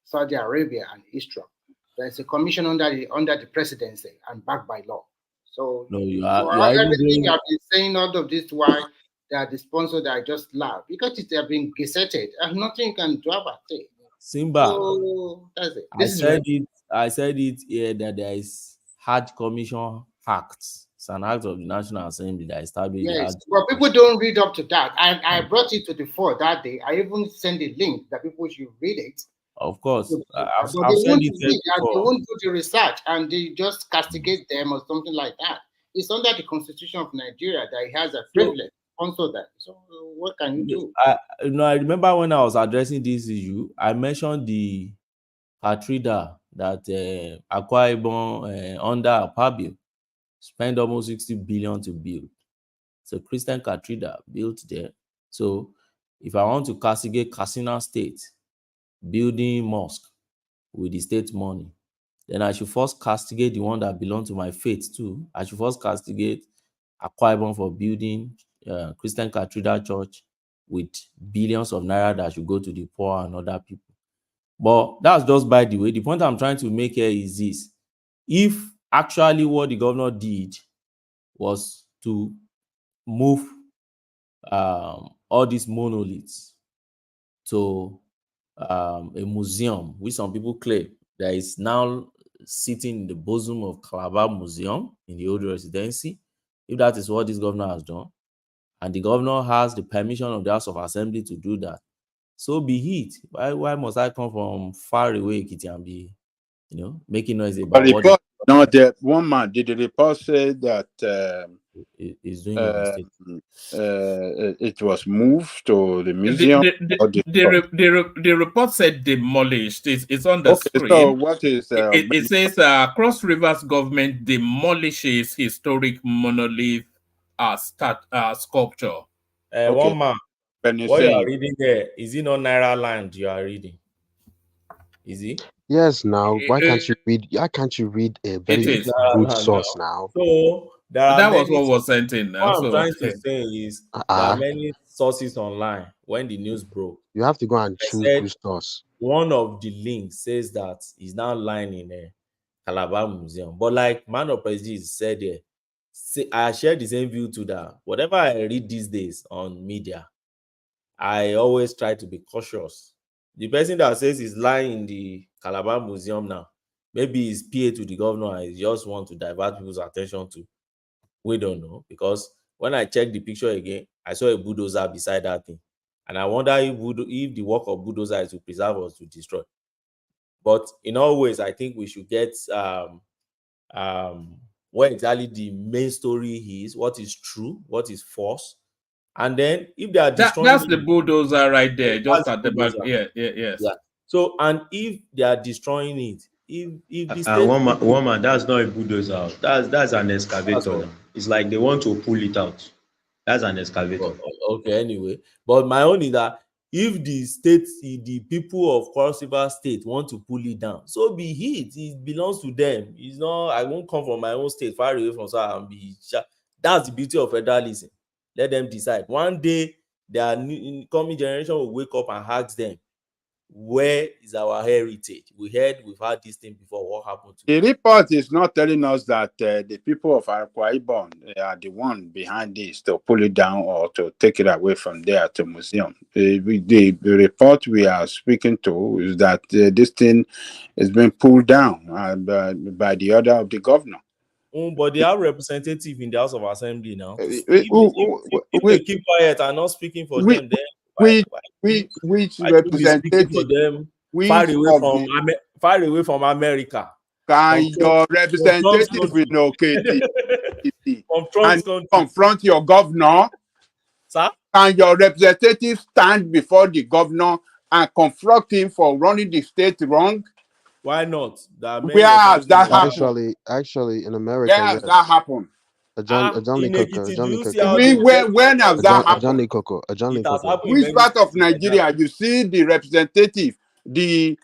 Saudi Arabia and Israel. There's a commission under the presidency and backed by law. So no, you everything I've been saying, all of this, why they are the sponsor that I just laugh because they have been gazetted and nothing you can do about it. Simba, so that's it. I said it here that there is Hajj Commission Act. It's an act of the National Assembly that established the Hajj. But people don't read up to that. I brought it to the fore that day. I even sent a link that people should read it. Of course. I've sent it they won't do the research and they just castigate them or something like that. It's under the Constitution of Nigeria that it has a privilege to sponsor that. So what can you do? I remember when I was addressing this issue, I mentioned the cathedral that Akwa Ibom under Pabio spent almost 60 billion to build. It's a Christian cathedral built there. So if I want to castigate Katsina State building mosque with the state money, then I should first castigate the one that belongs to my faith too. I should first castigate Akwa Ibom for building Christian Cathedral Church with billions of naira that should go to the poor and other people. But that's just by the way. The point I'm trying to make here is this. If actually what the governor did was to move all these monoliths to a museum, which some people claim that is now sitting in the bosom of Calabar Museum in the old residency, if that is what this governor has done, and the governor has the permission of the House of Assembly to do that, so be it. Why must I come from far away, Kitty, and be, making noise about what? Report, no, the one man did the report say that is doing a mistake. It was moved to the museum. The report said demolished. It's on the screen. So what is it says Cross Rivers government demolishes historic monolith sculpture. One man. What you are reading there, is it not Naira Land you are reading? Is it? Yes. Now, why can't you read? Why can't you read a very good source now? So that was what was sent in. Now. What I'm trying to say is there are many sources online. When the news broke, you have to go and choose good source. One of the links says that he's now lying in a Calabar Museum. But like Man of Prejudice said there, I share the same view to that. Whatever I read these days on media, I always try to be cautious. The person that says he's lying in the Calabar Museum now, maybe he's PA to the governor and he just want to divert people's attention to. We don't know, because when I checked the picture again, I saw a bulldozer beside that thing. And I wonder if the work of bulldozer is to preserve or to destroy. But in all ways, I think we should get what exactly the main story is, what is true, what is false. And then if they are destroying that's the bulldozer right there, just at the back. Yes. Yeah. So, and if they are destroying it, if the state one man, that's not a bulldozer. That's an excavator. It's like they want to pull it out. That's an excavator. Okay, anyway. But my own is that if the state, the people of Cross River State want to pull it down, so be it. It belongs to them. It's not, I won't come from my own state, far away from South and be. That's the beauty of federalism. Let them decide. One day, their coming generation will wake up and ask them, Where is our heritage? We've had this thing before. What happened to The report is not telling us that the people of Akwa Ibom are the one behind this to pull it down or to take it away from there to museum. The report we are speaking to is that this thing is being pulled down by the order of the governor. But they are representative in the House of Assembly now. If they keep quiet and not speaking for them, then which representative for them far away from America? Can your representative relocate from Trump's country confront your governor? Sir? Can your representative stand before the governor and confront him for running the state wrong? Why not? Where has that happened? Actually, in America, where has that happened? When has that happened? Which part of Nigeria you see the representative, the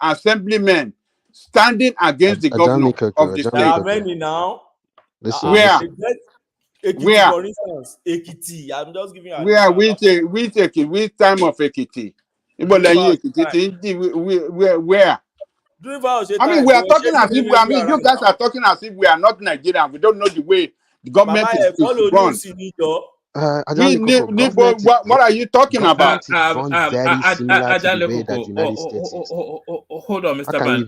assemblymen standing against the governor of the state? There are many now. Where? Ekiti, for instance, Ekiti. I'm just giving you which time of Ekiti? Where? I mean, we are talking as if you guys are talking as if we are not Nigerian. We don't know the way the government is run. What are you talking about? Very similar to the way that the United States is. Hold on, Mr. Man.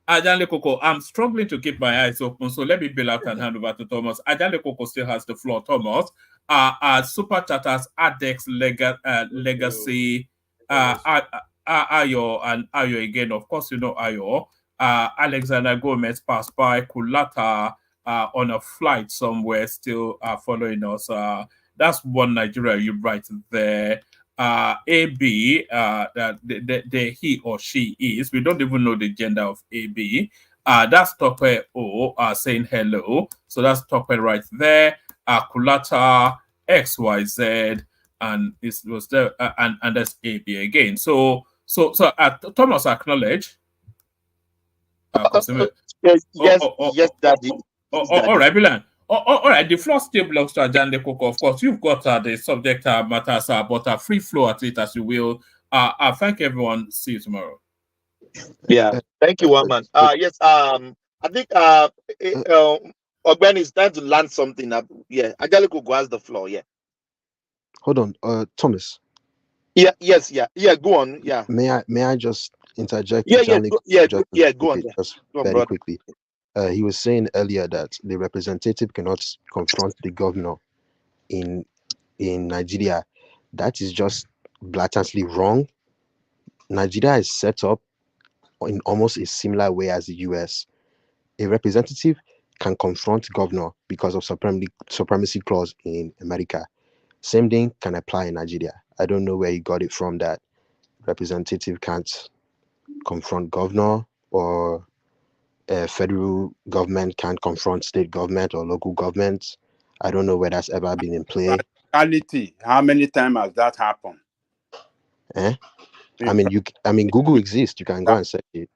Ajanle Koko, I'm struggling to keep my eyes open, so let me bail out and hand over to Thomas. Ajanle Koko still has the floor. Thomas, Super Chatters, Adex Legacy, Ayo and Ayo again. Of course, you know Ayo. Alexander Gomez passed by. Kulata on a flight somewhere, still following us. That's one Nigeria you right there. AB, the he or she is. We don't even know the gender of AB. That's Tope O saying hello. So that's Tope right there. Kulata XYZ, and it was there, and that's AB again. So Thomas acknowledge. Yes, Daddy. All right, Bilan. All right, the floor still belongs to Ajanle Koko. Of course, you've got the subject matters, but a free flow at it as you will. Thank everyone. See you tomorrow. Yeah, thank you, one man. Yes, I think Ogben is trying to learn something. Yeah, Ajanle Koko has the floor. Yeah. Hold on, Thomas. Yeah. Go on. Yeah. May I just interject? Go on. Just very quickly. He was saying earlier that the representative cannot confront the governor in Nigeria. That is just blatantly wrong. Nigeria is set up in almost a similar way as the US. A representative can confront governor because of supremacy clause in America. Same thing can apply in Nigeria. I don't know where he got it from that representative can't confront governor, or federal government can't confront state government or local government. I don't know where that's ever been in play. Reality, how many times has that happened? I mean, Google exists. You can go and search it.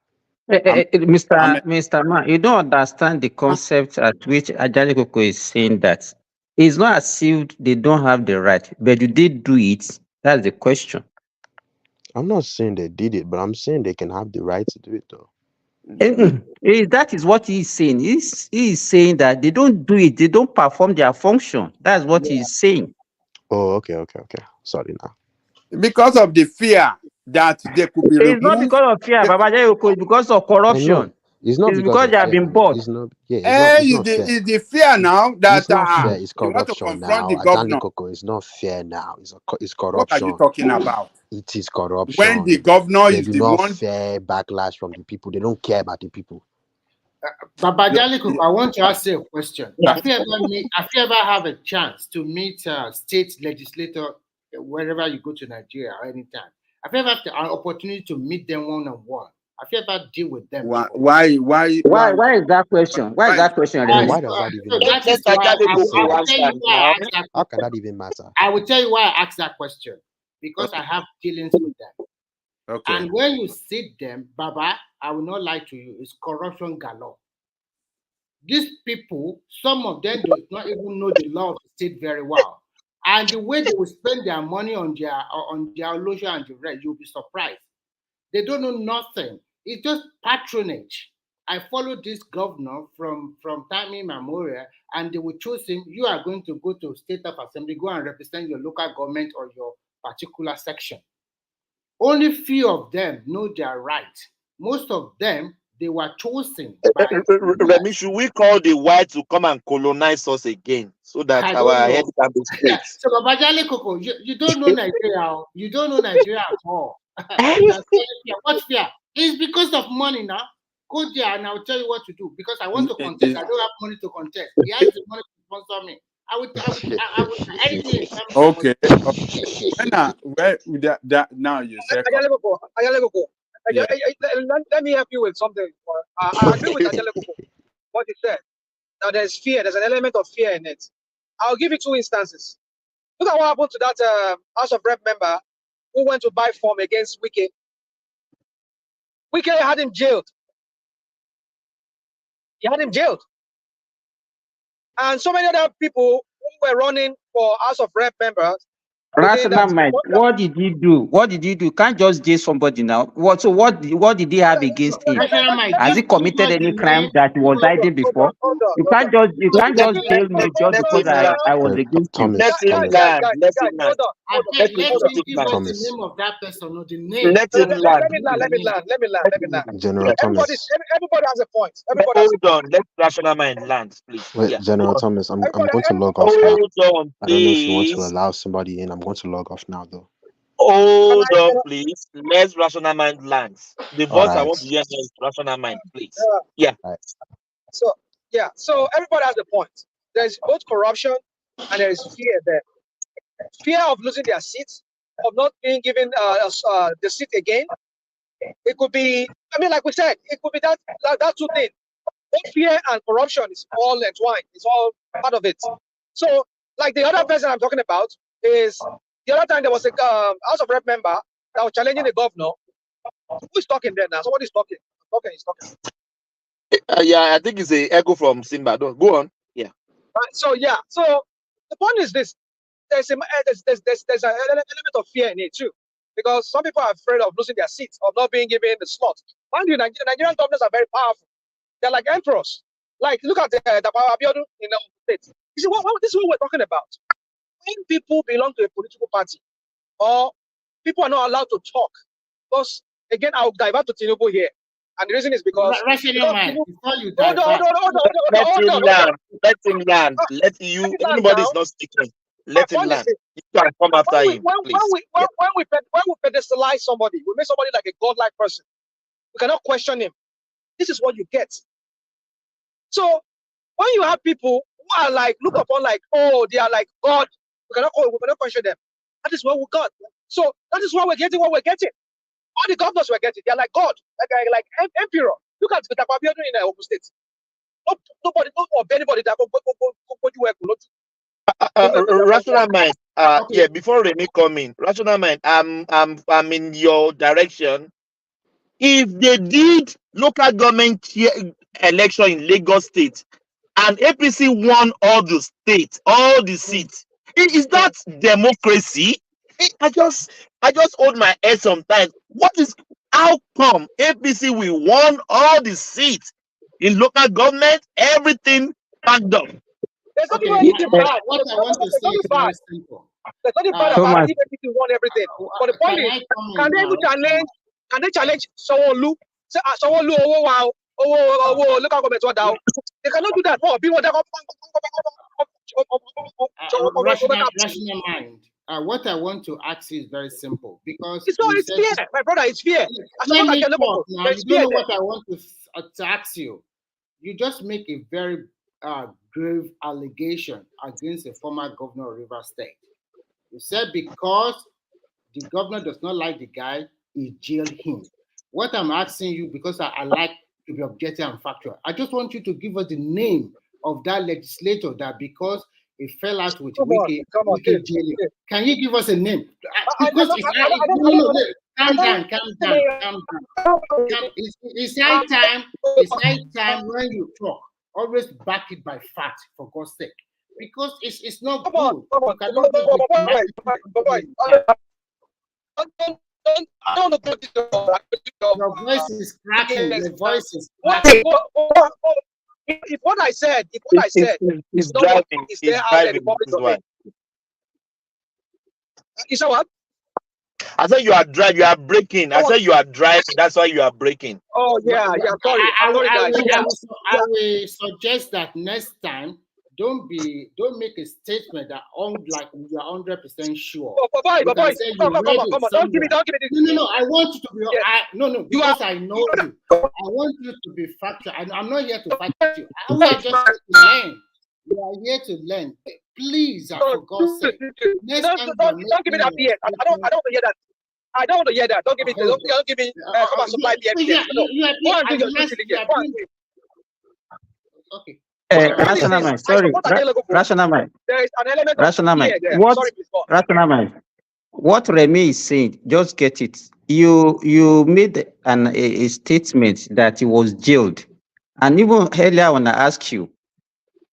Mr. Man, you don't understand the concept at which Ajanle Koko is saying that. It's not as if they don't have the right, but you did do it. That's the question. I'm not saying they did it, but I'm saying they can have the right to do it, though. That is what he's saying. He's saying that they don't do it. They don't perform their function. That's what he's saying. Oh, okay. Sorry now. Because of the fear that they could be removed. It's not because of fear, Baba Jayoko. It's because of corruption. It's not because they have been bought. It's the fear now that it's not fair. It's corruption now. Ajanle Koko, it's not fair now. It's corruption. What are you talking about? It is corruption. When the governor is the one fair backlash from the people, they don't care about the people. Baba Ajanle Koko, I want to ask you a question. Have you ever have a chance to meet state legislator wherever you go to Nigeria or anytime? Have you ever had an opportunity to meet them one-on-one? Have you ever deal with them? Why is that question? Why is that question? Why does that even matter? How can that even matter? I will tell you why I asked that question. Because I have dealings with them. Okay. And when you see them, Baba, I will not lie to you, it's corruption galore. These people, some of them do not even know the law of the state very well. And the way they will spend their money on their lotion and the rest, you'll be surprised. They don't know nothing. It's just patronage. I followed this governor from time immemorial, and they will choose him. You are going to go to State of Assembly, go and represent your local government or your particular section. Only few of them know their right. Most of them, they were chosen by. Remy, should we call the white to come and colonize us again so that our head can be straight? So, Babajale Koko, you don't know Nigeria. You don't know Nigeria at all. What fear? It's because of money now. Go there and I'll tell you what to do. Because I want to contest. I don't have money to contest. He has the money to sponsor me. I would anything. Okay. Now you say. Let me help you with something. I agree with Adeleko, what he said. Now there's fear. There's an element of fear in it. I'll give you 2 instances. Look at what happened to that House of Rep member who went to buy form against Wike. Wike had him jailed. He had him jailed. And so many other people who were running for House of Rep members. Rational mind. What did he do? What did he do? You can't just jail somebody now. What did he have against him? Has he committed any crime that he was hiding before? You can't just jail me just because I was against him. Let him land. Let him land. Let me give us the name of that person or the name. Let him land. Let me land. General Thomas. Everybody has a point. Hold on. Let rational mind land, please. Wait, General Thomas, I'm going to log off now. I don't know if you want to allow somebody in. I'm going to log off now, though. Hold on, please. Let rational mind land. The voice I want to hear is rational mind, please. Yeah. So everybody has a point. There's both corruption and there is fear there. Fear of losing their seats, of not being given the seat again. It could be, like we said, it could be that 2 things. Both fear and corruption is all entwined. It's all part of it. So, like the other person I'm talking about is the other time there was a House of Rep member that was challenging the governor. Who is talking there now? Somebody's talking. He's talking. I think it's an echo from Simba. Go on. Yeah. So the point is this: there's an element of fear in it too, because some people are afraid of losing their seats, of not being given the slot. Mind you, Nigerian governors are very powerful. They're like emperors. Like, look at the Abiodun in the States. You see, this is what we're talking about. When people belong to a political party, or people are not allowed to talk, because again, I'll divert to Tinubu here, and the reason is because Let him land. Let you. Everybody's not speaking. Let him land. You can come after him, please. When we pedestalize somebody, we make somebody like a godlike person. We cannot question him. This is what you get. So when you have people who are like look upon like, oh, they are like God, we cannot question them. That is what we got. So that is why we're getting what we're getting. All the governors we're getting, they're like God, like emperor. Look at the Abiodun in Ogun State. Nobody that rational mind. Yeah, before Remy come in, rational mind. I'm in your direction. If they did local government election in Lagos State and APC won all the states, all the seats, is that democracy? I just hold my head sometimes. How come APC will won all the seats in local government? Everything packed up. There's nothing bad. What I want to say is very simple. There's nothing bad about it. APC won everything. But the point is, can they even challenge? Can they challenge Sanwo-Olu? Say, Sanwo-Olu, local government, what now? They cannot do that. Rational mind. What I want to ask you is very simple because it's fear, my brother. It's fear. Let me talk now. You don't know what I want to ask you. You just make a very grave allegation against a former governor of Rivers State. You said because the governor does not like the guy, he jailed him. What I'm asking you, because I like to be objective and factual, I just want you to give us the name of that legislator that because it fell out with Wike jailing. Can you give us a name? Because calm down. It's high time when you talk. Always back it by fact, for God's sake. because it's not Come on, good. come on. You cannot do it. I don't know Your voice is cracking. Your voice is what, cracking. if what I said, He's is not what driving. is He's there out there in the driving. public This is domain. why. You said what? I said you are driving. You are braking. I said you are driving. That's why you are braking. Oh yeah, yeah. Sorry, I'm sorry, guys. I will suggest that next time, don't make a statement that like you're 100% sure. Boy, You can say you read it come on. somewhere. Don't give me this. No. I want you to be. Because I know you. I want you to be factual. I'm not here to fight you. We are just here to learn. We are here to learn. Please, for God's sake. Next time, don't give me that BS. I don't want to hear that. I don't want to hear that. Don't give me. Don't give me. Come on, supply BS. Go and do your due diligence. Go and do it. Okay. Rational mind, sorry. Rational mind. There is an element Rational of mind. fear there. What Sorry, please go. rational mind? What Remy is saying, just get it. You made a statement that he was jailed, and even earlier when I asked you,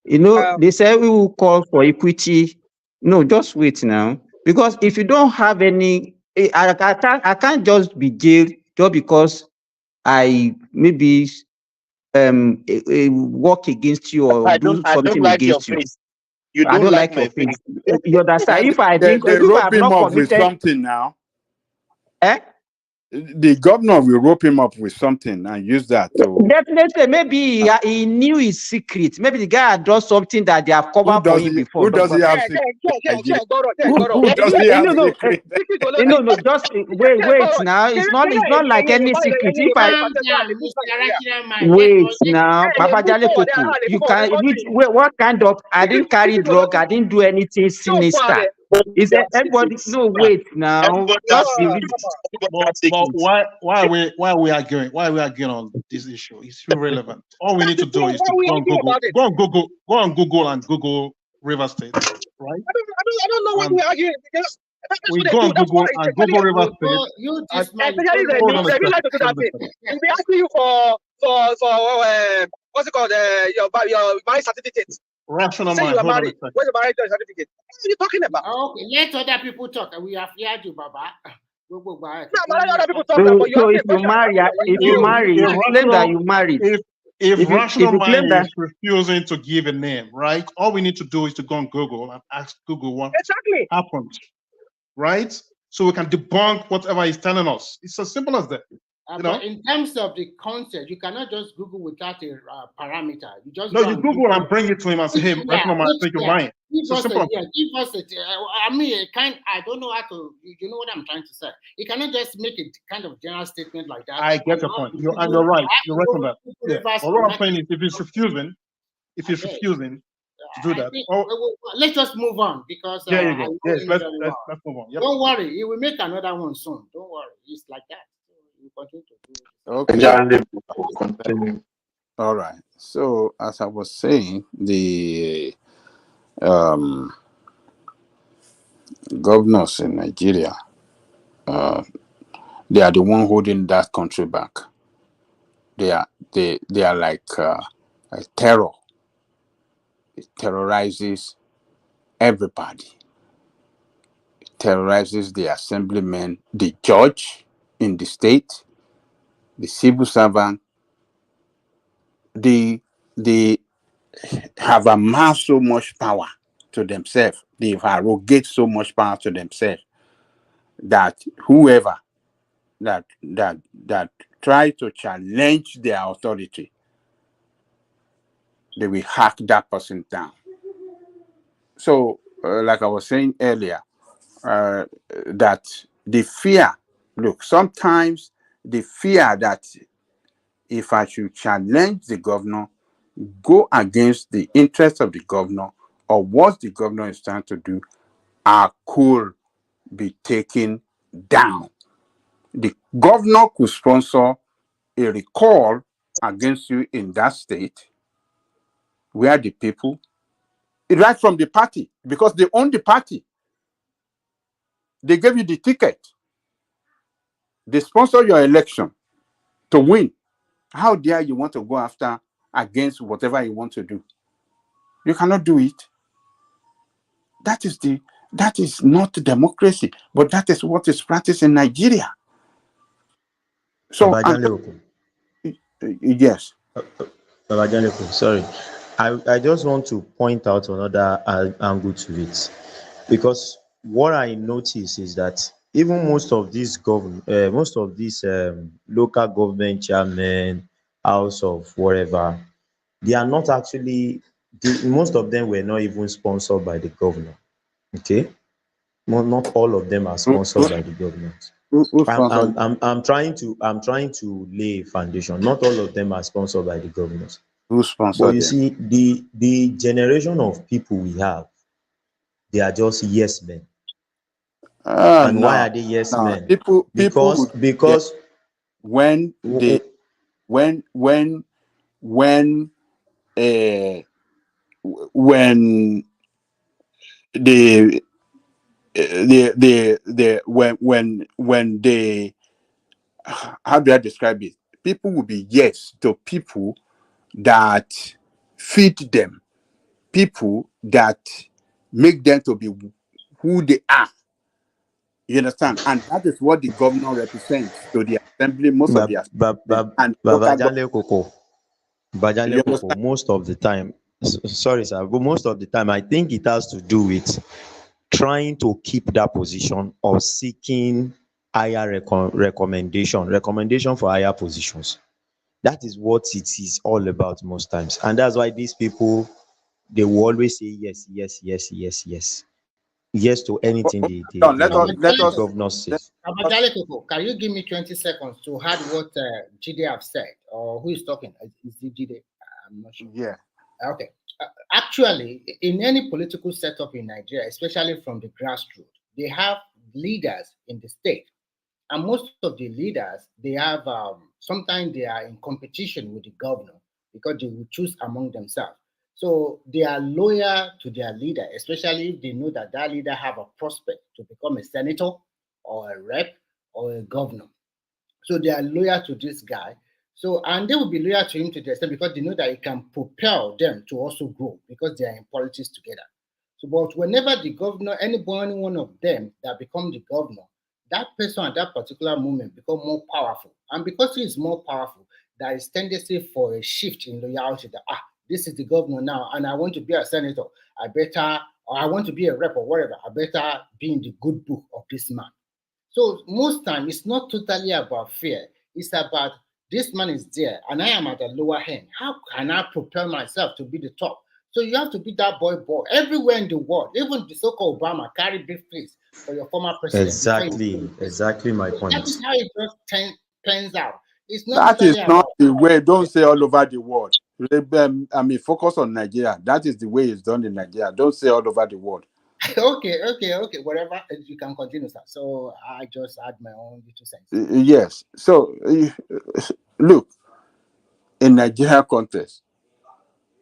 they say we will call for equity. No, just wait now, because if you don't have any, I can't just be jailed just because I maybe work against you or do I don't something like your against you. face. You I don't don't like like your my face. face. You understand? If I They have rope him not up with committed, something now. eh? The governor will rope him up with something and use that to. Definitely, maybe he knew his secret. Maybe the guy had done something that they have covered for him before. Who does he have secret? Who does he have secret? No, just wait now. It's not like any secret. If I wait now, Papa Jale Koko, you can what kind of? I didn't carry drug. I didn't do anything sinister. Is that everybody? No, wait now. Just be reason. But why are we arguing? Why are we arguing on this issue? It's irrelevant. All we need to do is to go on Google and Google River State, right? I don't know what we're arguing because we go on Google and Google River State. Especially Remy like to do that thing. We'll be asking you for what's it called? Your marriage certificate. Rational say mind. You are married. Where's your marriage certificate? What are you talking about? Okay, let other people talk. We have heard you, Baba. No, but let other people talk. So if you marry, claim that you married. If rational mind is refusing to give a name, right? All we need to do is to go on Google and ask Google what happened, right? So we can debunk whatever he's telling us. It's as simple as that. But in terms of the concept, you cannot just Google without a parameter. You just you Google and bring it to him and say, "Hey, rational mind, take your mind." Give us I mean, I don't know how to. You know what I'm trying to say. You cannot just make a kind of general statement like that. I get your point. You're right. You're right on that. Yeah. But what I'm saying is, if he's refusing to do that, let's just move on because there you go. Yes, let's move on. Yep. Don't worry, he will make another one soon. Don't worry, it's like that. You continue Okay. to Continue. All right. So as I was saying, the governors in Nigeria, they are the one holding that country back. They are like terror. It terrorizes everybody. It terrorizes the assemblymen, the judge in the state, the civil servant. They have amassed so much power to themselves. They've arrogated so much power to themselves that whoever that try to challenge their authority, they will hack that person down. So, like I was saying earlier, that the fear, look, sometimes the fear that if I should challenge the governor, go against the interests of the governor or what the governor is trying to do, could be taken down. The governor could sponsor a recall against you in that state where the people, right from the party, because they own the party. They gave you the ticket. They sponsor your election to win. How dare you want to go after against whatever you want to do? You cannot do it. That is not democracy, but that is what is practiced in Nigeria. So yes. Sorry, I just want to point out another angle to it, because what I notice is that even most of these local government chairmen, house of whatever, they are not actually. Most of them were not even sponsored by the governor. Okay, not all of them are sponsored by the government. Who sponsored? I'm trying to lay a foundation. Not all of them are sponsored by the governors. Who But sponsored you them? see, the generation of people we have, they are just yes men. And why No, are they yes no. men? People Because would get when they when uh when when they how do I describe it? People will be yes to people that feed them, people that make them to be who they are. You understand? And that is what the governor represents to the assembly, most of the assembly and local government. You understand? Most of the time, sorry sir, but most of the time I think it has to do with trying to keep that position or seeking higher recommendation for higher positions. That is what it is all about most times, and that's why these people, they will always say yes, yes, yes, yes, yes, yes to anything Let the us governor says. Can you give me 20 seconds to add what Jide have said, or who is talking? Is it Jide? I'm not sure. Yeah. Okay. Actually, in any political setup in Nigeria, especially from the grassroots, they have leaders in the state, and most of the leaders, they have sometimes they are in competition with the governor because they will choose among themselves. So they are loyal to their leader, especially if they know that that leader have a prospect to become a senator or a rep or a governor. So they are loyal to this guy. So, and they will be loyal to him to the extent because they know that it can propel them to also grow because they are in politics together. So, but whenever the governor, any one of them that become the governor, that person at that particular moment become more powerful. And because he is more powerful, there is tendency for a shift in loyalty that, this is the governor now, and I want to be a senator. I better, or I want to be a rep or whatever, I better be in the good book of this man. So most time it's not totally about fear. It's about this man is there and I am at the lower end. How can I propel myself to be the top? So you have to be that boy everywhere in the world. Even the so-called Obama carry big place for your former president before you become president. Exactly my So that point. is how it just pans out. It's not That is totally not about the way. Don't say all over the world. I mean, focus on Nigeria. That is the way it's done in Nigeria. Don't say all over the world. okay. Whatever, you can continue, sir. So I just add my own little sense. Yes. So look, in Nigeria context,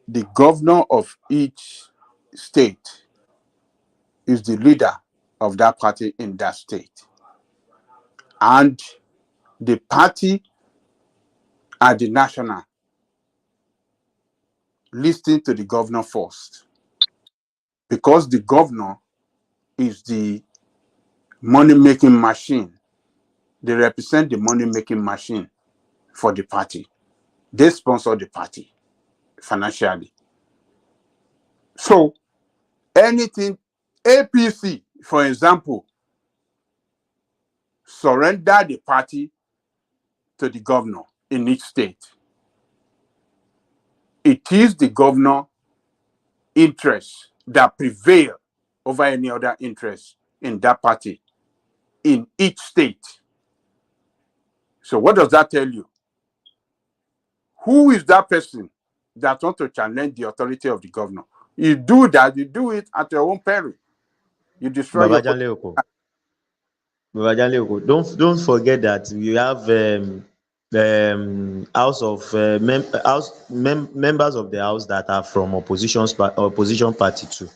the governor of each state is the leader of that party in that state. And the party at the national listen to the governor first. Because the governor is the money-making machine. They represent the money-making machine for the party. They sponsor the party financially. So anything APC, for example, surrender the party to the governor in each state. It is the governor interests that prevail over any other interest in that party in each state. So what does that tell you? Who is that person that wants to challenge the authority of the governor? You do that, you do it at your own peril. You destroy your own. Don't forget that we have members of the house that are from opposition party too.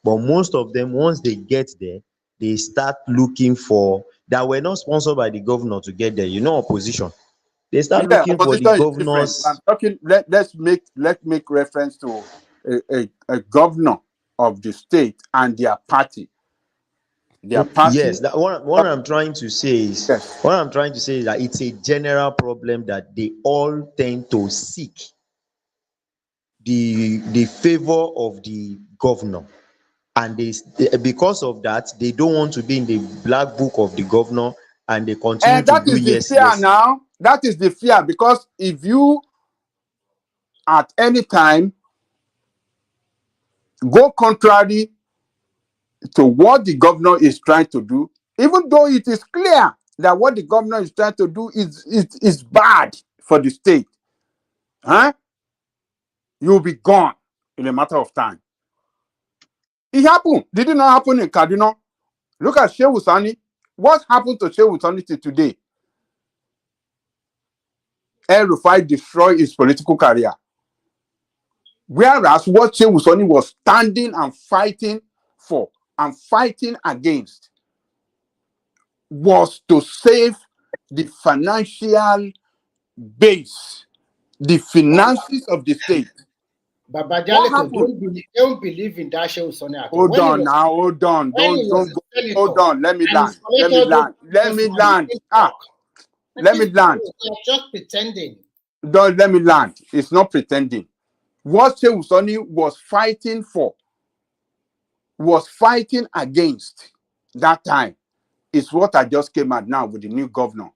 But most of them, once they get there, they start looking for that were not sponsored by the governor to get there. Opposition. They start Yeah, looking for the opposition is different. I'm governors. talking. Let's make reference to a governor of the state and their party. Their party. Yes, that what I'm trying to say is Yes. what I'm trying to say is that it's a general problem that they all tend to seek the favor of the governor, and because of that they don't want to be in the black book of the governor, and they continue And to that do is the yes, fear yes. now. That is the fear, because if you at any time go contrary to what the governor is trying to do, even though it is clear that what the governor is trying to do is bad for the state, huh? You'll be gone in a matter of time. It happened. Did it not happen in Kaduna? Look at Shehu Sani. What happened to Shehu Sani till today? El Rufai destroyed his political career. Whereas what Shehu Sani was standing and fighting for and fighting against was to save the financial base, the finances of the state. But Bajaleko, don't believe in that Shehu Sani at all. Hold on now, hold on. Don't go. Hold on. Let me land. Let me land. Let me land. Let me land. You're just pretending. Don't let me land. It's not pretending. What Shehu Sani was fighting for, was fighting against that time, is what I just came at now with the new governor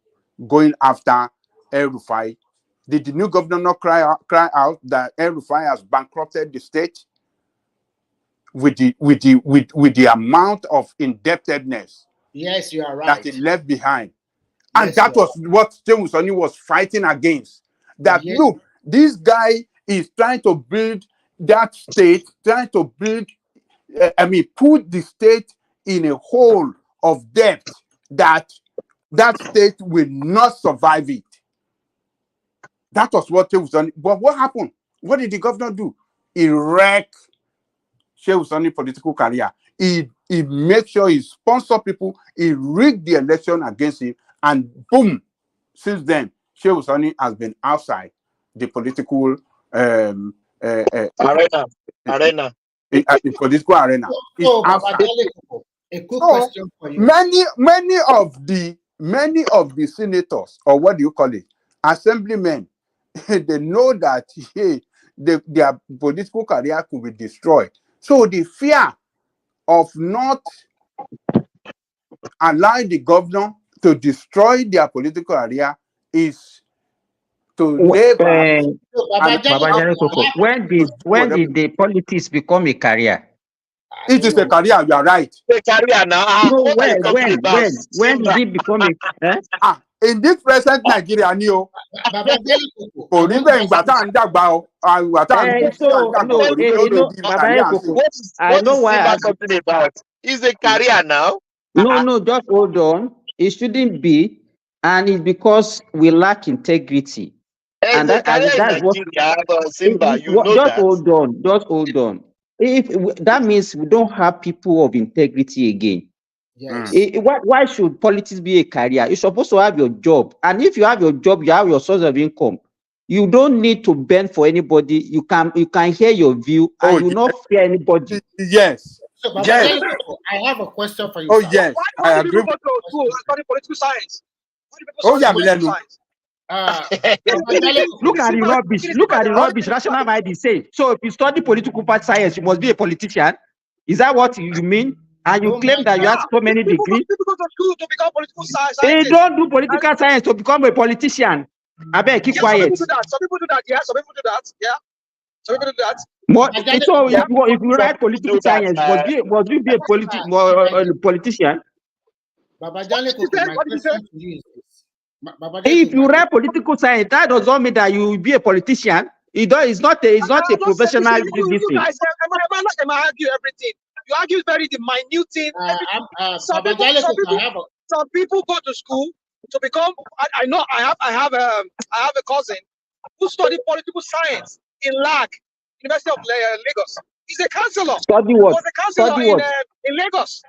going after El Rufai. Did the new governor not cry out that El Rufai has bankrupted the state with the amount of indebtedness? Yes, you are right. That he left behind. And that was what Shehu Sani was fighting against. That look, this guy is trying to build that state, trying to build, put the state in a hole of debt that state will not survive it. That was what Shehu Sani. But what happened? What did the governor do? He wrecked Shehu Sani's political career. He made sure he sponsored people. He rigged the election against him, and boom! Since then, Shehu Sani has been outside the political arena. The political arena. So, a quick question for you. Many of the senators, or what do you call it, assemblymen, they know that their political career could be destroyed. So the fear of not allowing the governor to destroy their political career is to lay back. When did the politics become a career? It is a career. You are right. A career now. No, when did it become a? In this present Nigeria, Neo. What is something about? It's a career now. No, just hold on. It shouldn't be, and it's because we lack integrity. And that's what. Simba, you know just that. Just hold on. If that means we don't have people of integrity again. Yes. Why should politics be a career? You're supposed to have your job, and if you have your job, you have your source of income. You don't need to bend for anybody. You can hear your view, and you not fear anybody. Yes. So, yes. I have a question for you. Oh, yes. Why do people go to school and study political science? Look at the rubbish. Look at the rubbish. Rational mind is saying. So, if you study political science, you must be a politician. Is that what you mean? And you claim that you have so many degrees? People go to school to become political science. They don't do political science to become a politician. I beg, keep quiet. Some people do that. Yeah, some people do that. Yeah, some people do that. So if you write political science, must you be a politician? If you write political science, that does not mean that you will be a politician. It's not a professional thing. Am I argue everything? You argue very the minute thing. Some people go to school to become. I know. I have a cousin who studied political science in LAG, University of Lagos. He's a counselor. Study what? He was a counselor in Lagos.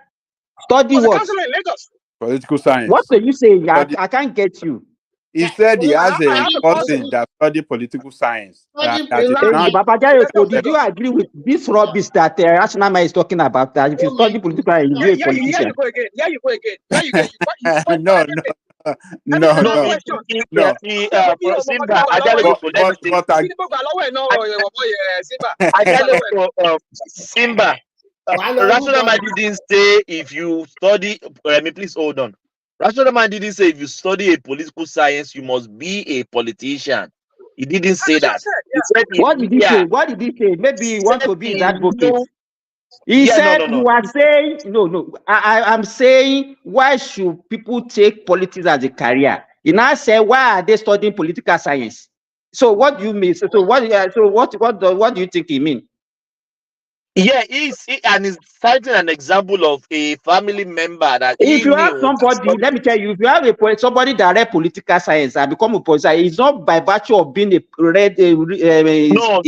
Study what? Counselor in Lagos. Political science. What are you saying? I can't get you. He said he has a Study cousin political, that study political science. study That is Hey, now. political Baba Jayoko, did you agree with this rubbish that Rational Man is talking about? That if you oh my study political, science, Yeah, you're a yeah, yeah, politician. you go again. Yeah, you go again. Yeah, you go. You question No, everything. no, Everything no, is No, a no, question. no. Simba, But let me say. but Simba. Simba, Rational Man didn't say if you study. Please hold on. Rational Man didn't say if you study a political science, you must be a politician. He didn't say that. He said, What did he say? yeah. What did he say? Maybe He he want said to be his he advocate. knew. He Yeah, said no. you are saying no. I'm saying why should people take politics as a career? He now said why are they studying political science? So what do you mean? So what do you think he mean? Yeah, and he's citing an example of a family member that he If you have knew. somebody, let me tell you, if you have somebody that read political science and become a politician, it's not by virtue of being a read No.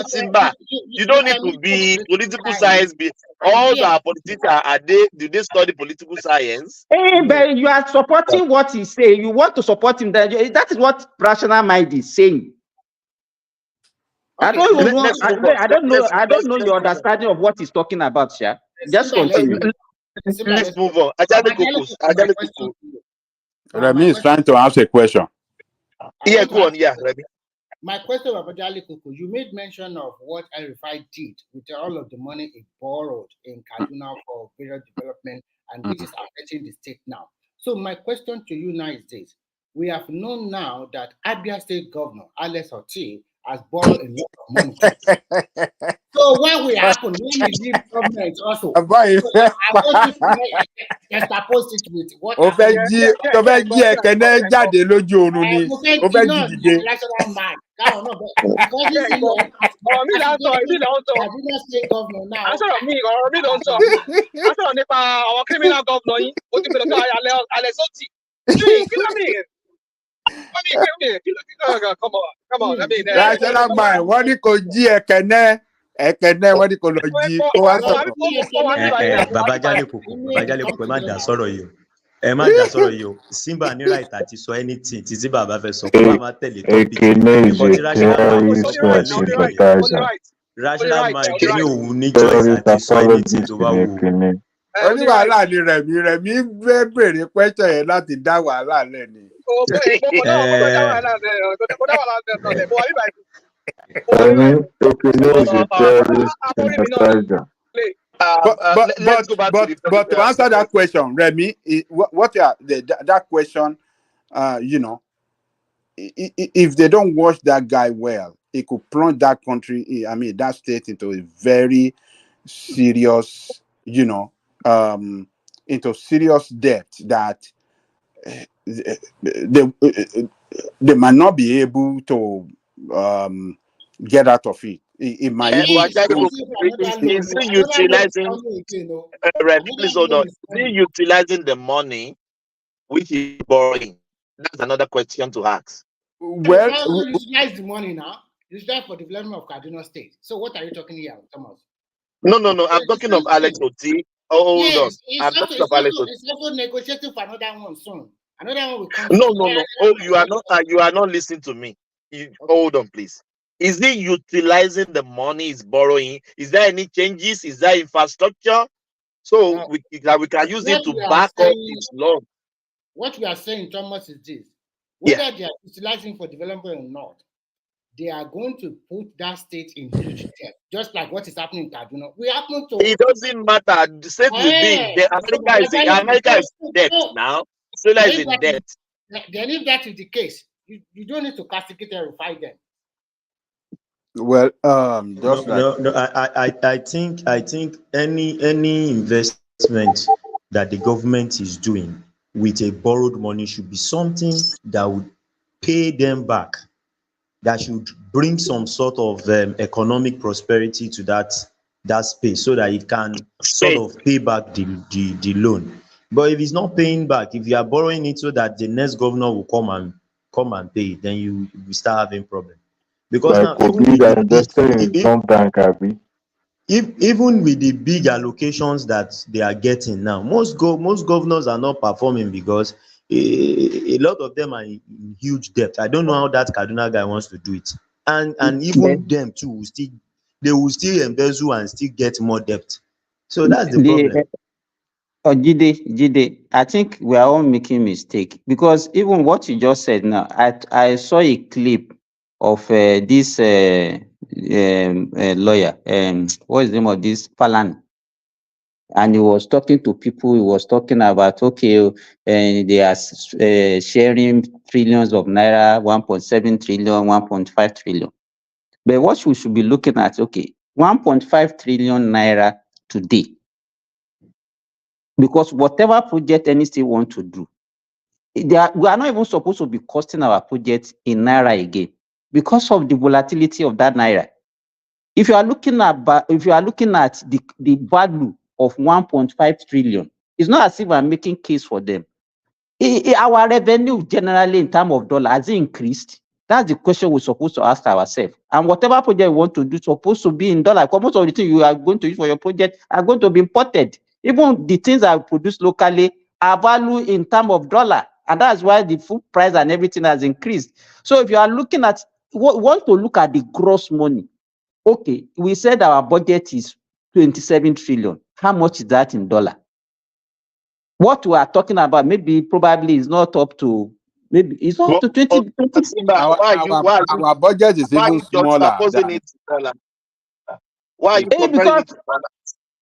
Simba, you don't need to be political science. All our politicians do they study political science? But you are supporting what he's saying. You want to support him. That is what rational mind is saying. I don't even know. I don't know. I don't know your understanding of what he's talking about, Sha. Just continue. Let's move on. Remy is trying to ask a question. Yeah, go on. Yeah, Remy. My question about Jali Kuku, you made mention of what RFI did with all of the money it borrowed in Kaduna for various development, and which is affecting the state now. So my question to you now is this: we have known now that Abia State Governor Alex Oti has borrowed a lot of money. So what will happen when we leave government also? So I want you to juxtapose it with what happened. Because this is Kaduna State Governor now. Criminal governor. Come on. I mean, Rational mind, what you could jí ẹ̀kẹ́nẹ́ wọ́n ní kò lọ jí kó wá sọ̀rọ̀. Baba Jale Koko, ẹ má dá sọ̀rọ̀ yìí o. Ẹ má dá sọ̀rọ̀ yìí o. Simba ní right àti sọ anything títí bàbá fẹ́ sọ kó bá má tẹ̀lé topic. Nǹkan tí Rational mind sọ fún wa níbi nìyẹn. Rational mind ní òun ní choice àti sọ anything tó bá wù ú. Oníwàhálà ni Rẹ̀mí bèrè question yẹn láti dá wàhálà lẹ̀ ni. But to answer that question, Remy, what that question, if they don't watch that guy well, it could plunge that country, that state into a very serious, into serious debt that they might not be able to get out of it. It might even. Is he utilizing? Please hold on. Is he utilizing the money which he's borrowing? That's another question to ask. Well, you utilize the money now. It's just for development of Kaduna State. So what are you talking here, Thomas? No. I'm talking of Alex Oti. Hold on. I'm talking of Alex Oti. It's also negotiating for another one soon. Another one will come. No. Oh, you are not listening to me. Hold on, please. Is he utilizing the money he's borrowing? Is there any changes? Is there infrastructure? So we can use it to back up its loan. What we are saying, Thomas, is this. Whether they are utilizing for development or not, they are going to put that state in huge debt, just like what is happening in Kaduna. We happen to. It doesn't matter. The state will be America is in debt now. Australia is in debt. Then if that is the case, you don't need to castigate and refine them. Well, I think any investment that the government is doing with a borrowed money should be something that would pay them back, that should bring some sort of economic prosperity to that space so that it can sort of pay back the loan. But if it's not paying back, if you are borrowing it so that the next governor will come and pay it, then you start having problems. Because now, even with the big allocations that they are getting now, most governors are not performing because a lot of them are in huge debt. I don't know how that Kaduna guy wants to do it. And even them too will still embezzle and still get more debt. So that's the problem. Jide, I think we are all making mistake, because even what you just said now, I saw a clip of this lawyer, what is the name of this, Falan, and he was talking to people. He was talking about, okay, they are sharing trillions of naira, 1.7 trillion, 1.5 trillion. But what we should be looking at, okay, 1.5 trillion naira today, because whatever project any state want to do, we are not even supposed to be costing our project in naira again because of the volatility of that naira. If you are looking at the value of 1.5 trillion, it's not as if I'm making case for them. Our revenue generally in terms of dollar, has it increased? That's the question we're supposed to ask ourselves. And whatever project we want to do is supposed to be in dollar. Because most of the things you are going to use for your project are going to be imported. Even the things that are produced locally are valued in terms of dollar. And that's why the food price and everything has increased. So if you are looking at, want to look at the gross money, okay, we said our budget is 27 trillion. How much is that in dollar? What we are talking about, probably is not up to, maybe it's not up to 20. Our budget is even smaller. Why are you comparing it to dollar?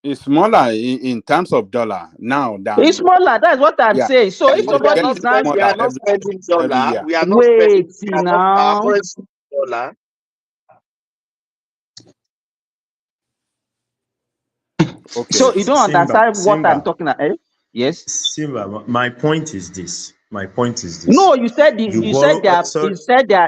It's smaller in terms of dollar now than it's smaller. That's what I'm saying. So if somebody is now, we are not spending dollar. We are not wait spending now. our currency dollar. Okay. So you don't understand what I'm talking about? Yes. Simba, my point is this. No, you said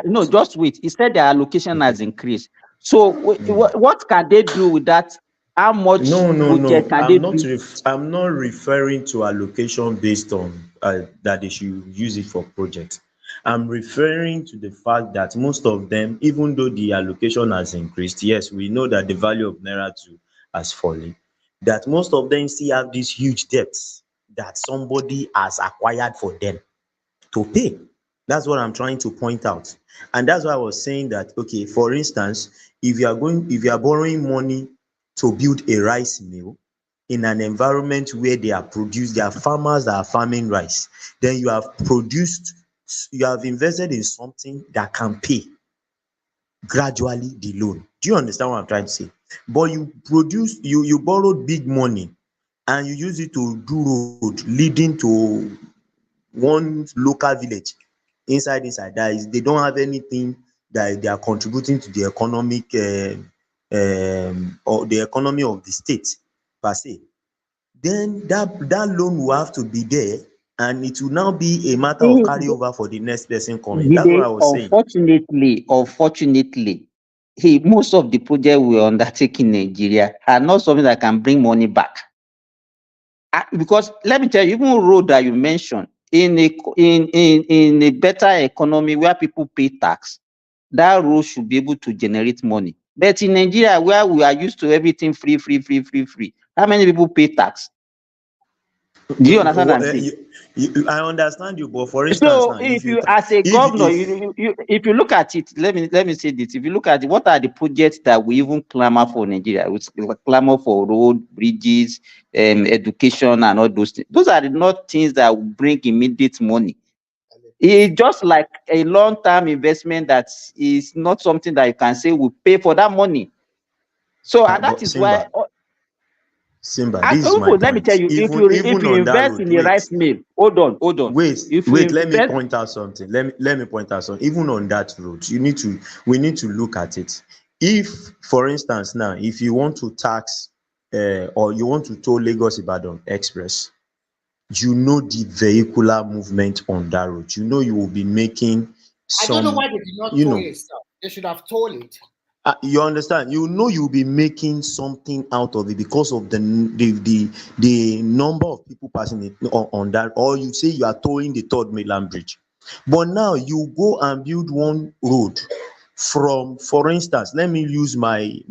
no, just wait. You said their allocation has increased. So what can they do with that? How much budget can they do? I'm not referring to allocation based on that they should use it for projects. I'm referring to the fact that most of them, even though the allocation has increased, yes, we know that the value of Naira too has fallen, that most of them still have these huge debts that somebody has acquired for them to pay. That's what I'm trying to point out. And that's why I was saying that, okay, for instance, if you are borrowing money to build a rice mill in an environment where there are farmers that are farming rice, then you have invested in something that can pay gradually the loan. Do you understand what I'm trying to say? But you borrowed big money and you use it to do road leading to one local village inside that is, they don't have anything that they are contributing to the economic or the economy of the state per se, then that loan will have to be there, and it will now be a matter of carryover for the next person coming. That's what I was saying. Unfortunately, most of the projects we undertake in Nigeria are not something that can bring money back. Because let me tell you, even road that you mentioned, in a better economy where people pay tax, that road should be able to generate money. But in Nigeria, where we are used to everything free, how many people pay tax? Do you understand what I'm saying? I understand you, but for instance, so now, if you as a governor, if you look at it, let me say this: if you look at it, what are the projects that we even clamor for in Nigeria? We clamor for road, bridges, education, and all those things. Those are not things that will bring immediate money. It's just like a long-term investment that is not something that you can say will pay for that money. So that is why. Simba, this is my point. Let me tell you, if you invest in the rice mill, hold on. Wait, let me point out something. Let me point out something. Even on that road, we need to look at it. If, for instance, now, if you want to tax or you want to toll Lagos-Ibadan Express, you know the vehicular movement on that road. You know you will be making some. I don't know why they did not toll it, sir. They should have told it. You understand? You know you'll be making something out of it because of the number of people passing it on that, or you say you are towing the third mainland bridge. But now you go and build one road from, for instance, let me use my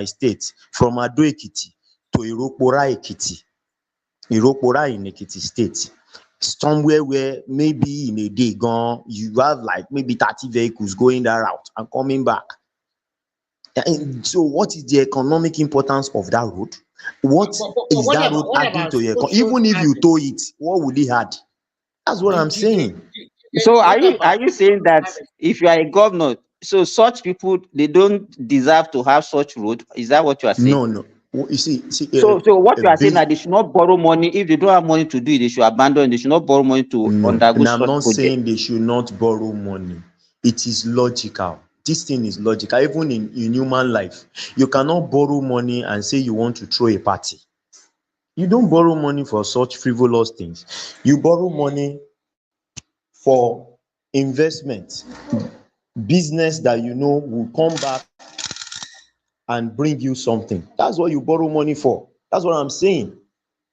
state, from Ado Ekiti to Iropora Ekiti in Ekiti State. somewhere where maybe in a day gone, you have like maybe 30 vehicles going that route and coming back. And so what is the economic importance of that road? What is that road adding to your even if you tow it, what would it add? That's what I'm saying. So are you saying that if you are a governor, so such people, they don't deserve to have such road? Is that what you are saying? No. You see, so what you are saying that they should not borrow money. If they don't have money to do it, they should abandon. They should not borrow money to undergo and such I'm not project. saying they should not borrow money. It is logical. This thing is logical. Even in human life, you cannot borrow money and say you want to throw a party. You don't borrow money for such frivolous things. You borrow money for investment, business that you know will come back and bring you something. That's what you borrow money for. That's what I'm saying.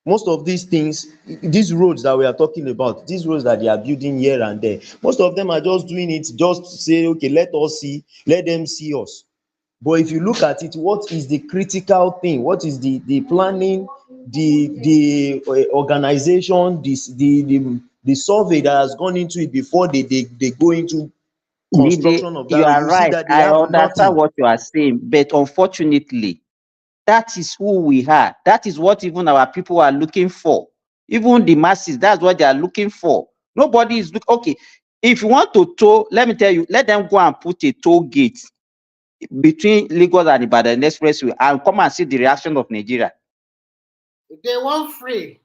Most of these things, these roads that we are talking about, these roads that they are building here and there, most of them are just doing it just to say, okay, let them see us. But if you look at it, what is the critical thing? What is the planning, the organization, the survey that has gone into it before they go into construction of that You road? are You see right. that they I have understand nothing. what you are saying, but unfortunately, that is who we are. That is what even our people are looking for. Even the masses, that's what they are looking for. Nobody is okay. If you want to toll, let me tell you, let them go and put a toll gate between Lagos and Ibadan Expressway and come and see the reaction of Nigeria. They want free.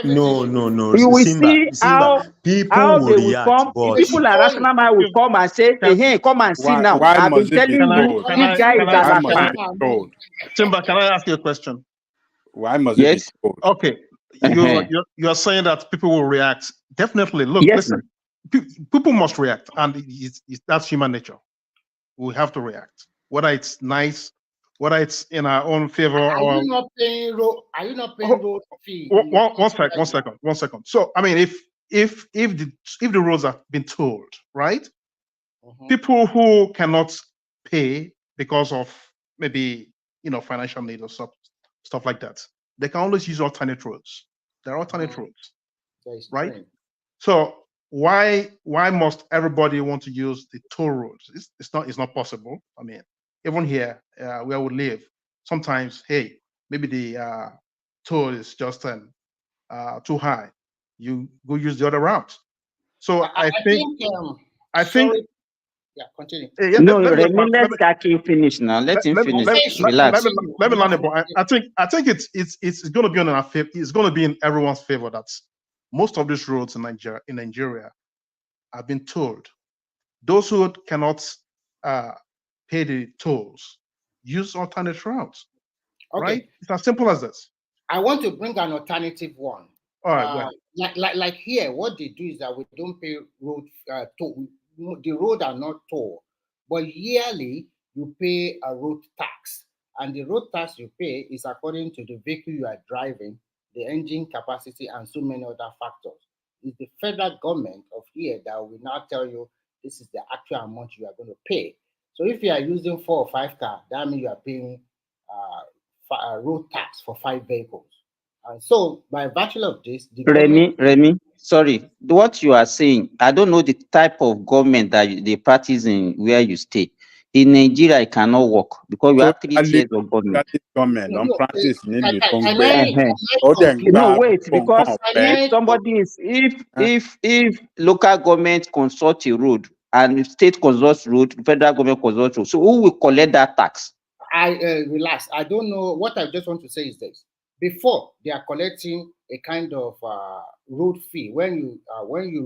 No. You will Simba, see how people will they will react, come. but People are rational man will come and say, hey, come and see now. Why I've been must it be telling you, told? this guy is Why an must it be told? Simba, can I ask you a question? Why must it Yes. be told? Okay. You're saying that people will react. Definitely. Look, yes, listen. People must react, and that's human nature. We have to react, whether it's nice, whether it's in our own favor or. Are you not paying road fee? One second. So I mean, if the roads have been told, right? People who cannot pay because of maybe financial need or stuff like that, they can always use alternate roads. There are alternate roads, right? So why must everybody want to use the toll roads? It's not possible. I mean, even here where we live, sometimes maybe the toll is just too high. You go use the other route. So I think. Yeah, continue. Let Kaki finish now. Let him finish. Relax. Let me land it. But I think it's going to be in our favor. It's going to be in everyone's favor that most of these roads in Nigeria have been tolled. Those who cannot pay the tolls use alternate routes. Okay. Right? It's as simple as this. I want to bring an alternative one. All right. Like here, what they do is that we don't pay road toll. The road are not toll, but yearly you pay a road tax, and the road tax you pay is according to the vehicle you are driving, the engine capacity, and so many other factors. It's the federal government of here that will now tell you this is the actual amount you are going to pay. So if you are using 4 or 5 cars, that means you are paying road tax for 5 vehicles. And so, by virtue of this, the Remy, sorry. What you are saying, I don't know the type of government that they practice in where you stay. In Nigeria, it cannot work because we have 3 tiers of government. Don't practice No, wait, because if local government construct a road and state constructs road, federal government constructs road, so who will collect that tax? I relax. I don't know. What I just want to say is this: before they are collecting a kind of road fee when you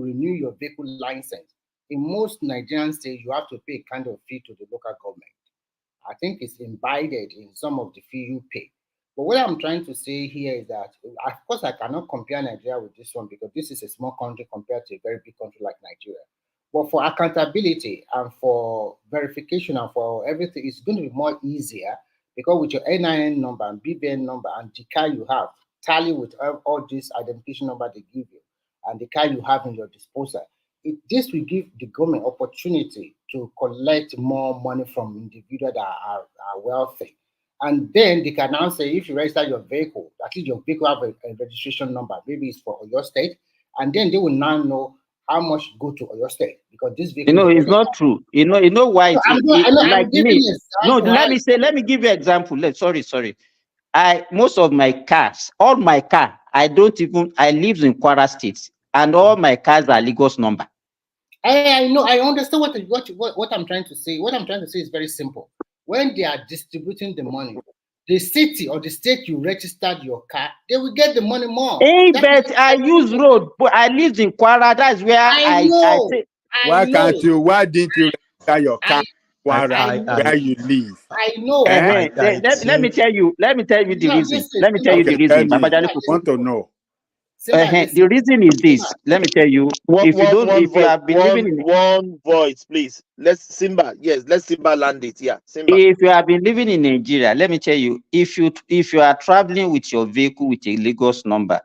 renew your vehicle license. In most Nigerian states, you have to pay a kind of fee to the local government. I think it's embedded in some of the fee you pay. But what I'm trying to say here is that, of course, I cannot compare Nigeria with this one because this is a small country compared to a very big country like Nigeria. But for accountability and for verification and for everything, it's going to be more easier because with your NIN number and BVN number and the car you have, tally with all these identification number they give you and the car you have in your disposal, this will give the government opportunity to collect more money from individuals that are wealthy. And then they can now say, if you register your vehicle, at least your vehicle have a registration number, maybe it's for your state, and then they will now know how much go to your state because this vehicle. It's not true. You know why? Like me. No, let me give you an example. Sorry. Most of my cars, all my car, I live in Kwara State, and all my cars are Lagos number. I know. I understand what I'm trying to say. What I'm trying to say is very simple. When they are distributing the money, the city or the state you registered your car, they will get the money more. Hey, but I use road, but I live in Kwara. That's where I know. Why can't you? Why didn't you register your car where you live? I know. Let me tell you the reason. Let me tell you the reason. I want to know. The reason is this. Let me tell you. If you have been living in one voice, please. Let's Simba land it. Yeah, Simba. If you have been living in Nigeria, let me tell you, if you are traveling with your vehicle with a Lagos number,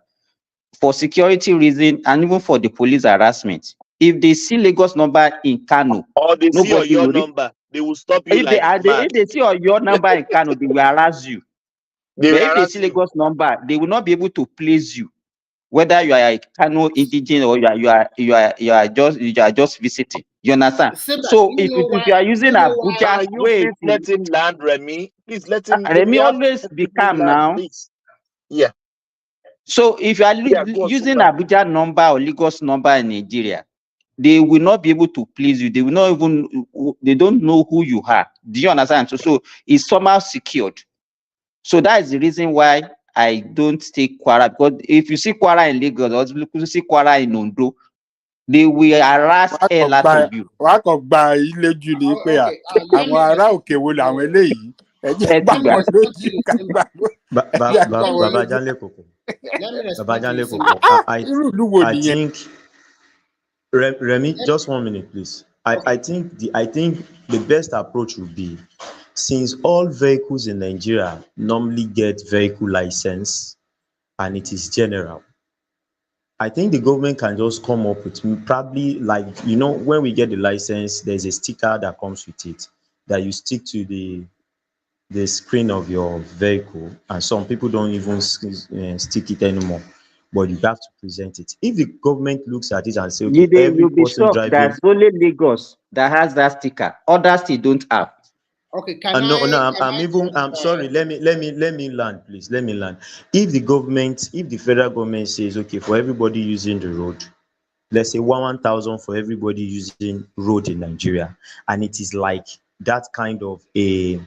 for security reason and even for the police harassment, if they see Lagos number in Kano, or they see your number, they will stop you. If they see your number in Kano, they will harass you. But if they see Lagos number, they will not be able to place you, whether you are a Kano indigenous or you are just visiting. You understand? So if you are using Abuja, please let him land, Remy. Please let him. Remy always be calm now. Please. Yeah. So if you are using Abuja number or Lagos number in Nigeria, they will not be able to please you. They will not even. They don't know who you are. Do you understand? So it's somehow secured. So that is the reason why I don't take Kwara, because if you see Kwara in Lagos or you see Kwara in Ondo, they will harass a lot of you. I think Remy, just 1 minute, please. I think the best approach would be, since all vehicles in Nigeria normally get vehicle license and it is general, I think the government can just come up with probably, like, when we get the license, there's a sticker that comes with it that you stick to the screen of your vehicle, and some people don't even stick it anymore, but you have to present it. If the government looks at it and say, okay, every person driving, that's only Lagos that has that sticker, others still don't have. Okay, I'm sorry. Let me land, please. Let me land. If the federal government says, okay, for everybody using the road, let's say 1,000 for everybody using road in Nigeria, and it is like that kind of a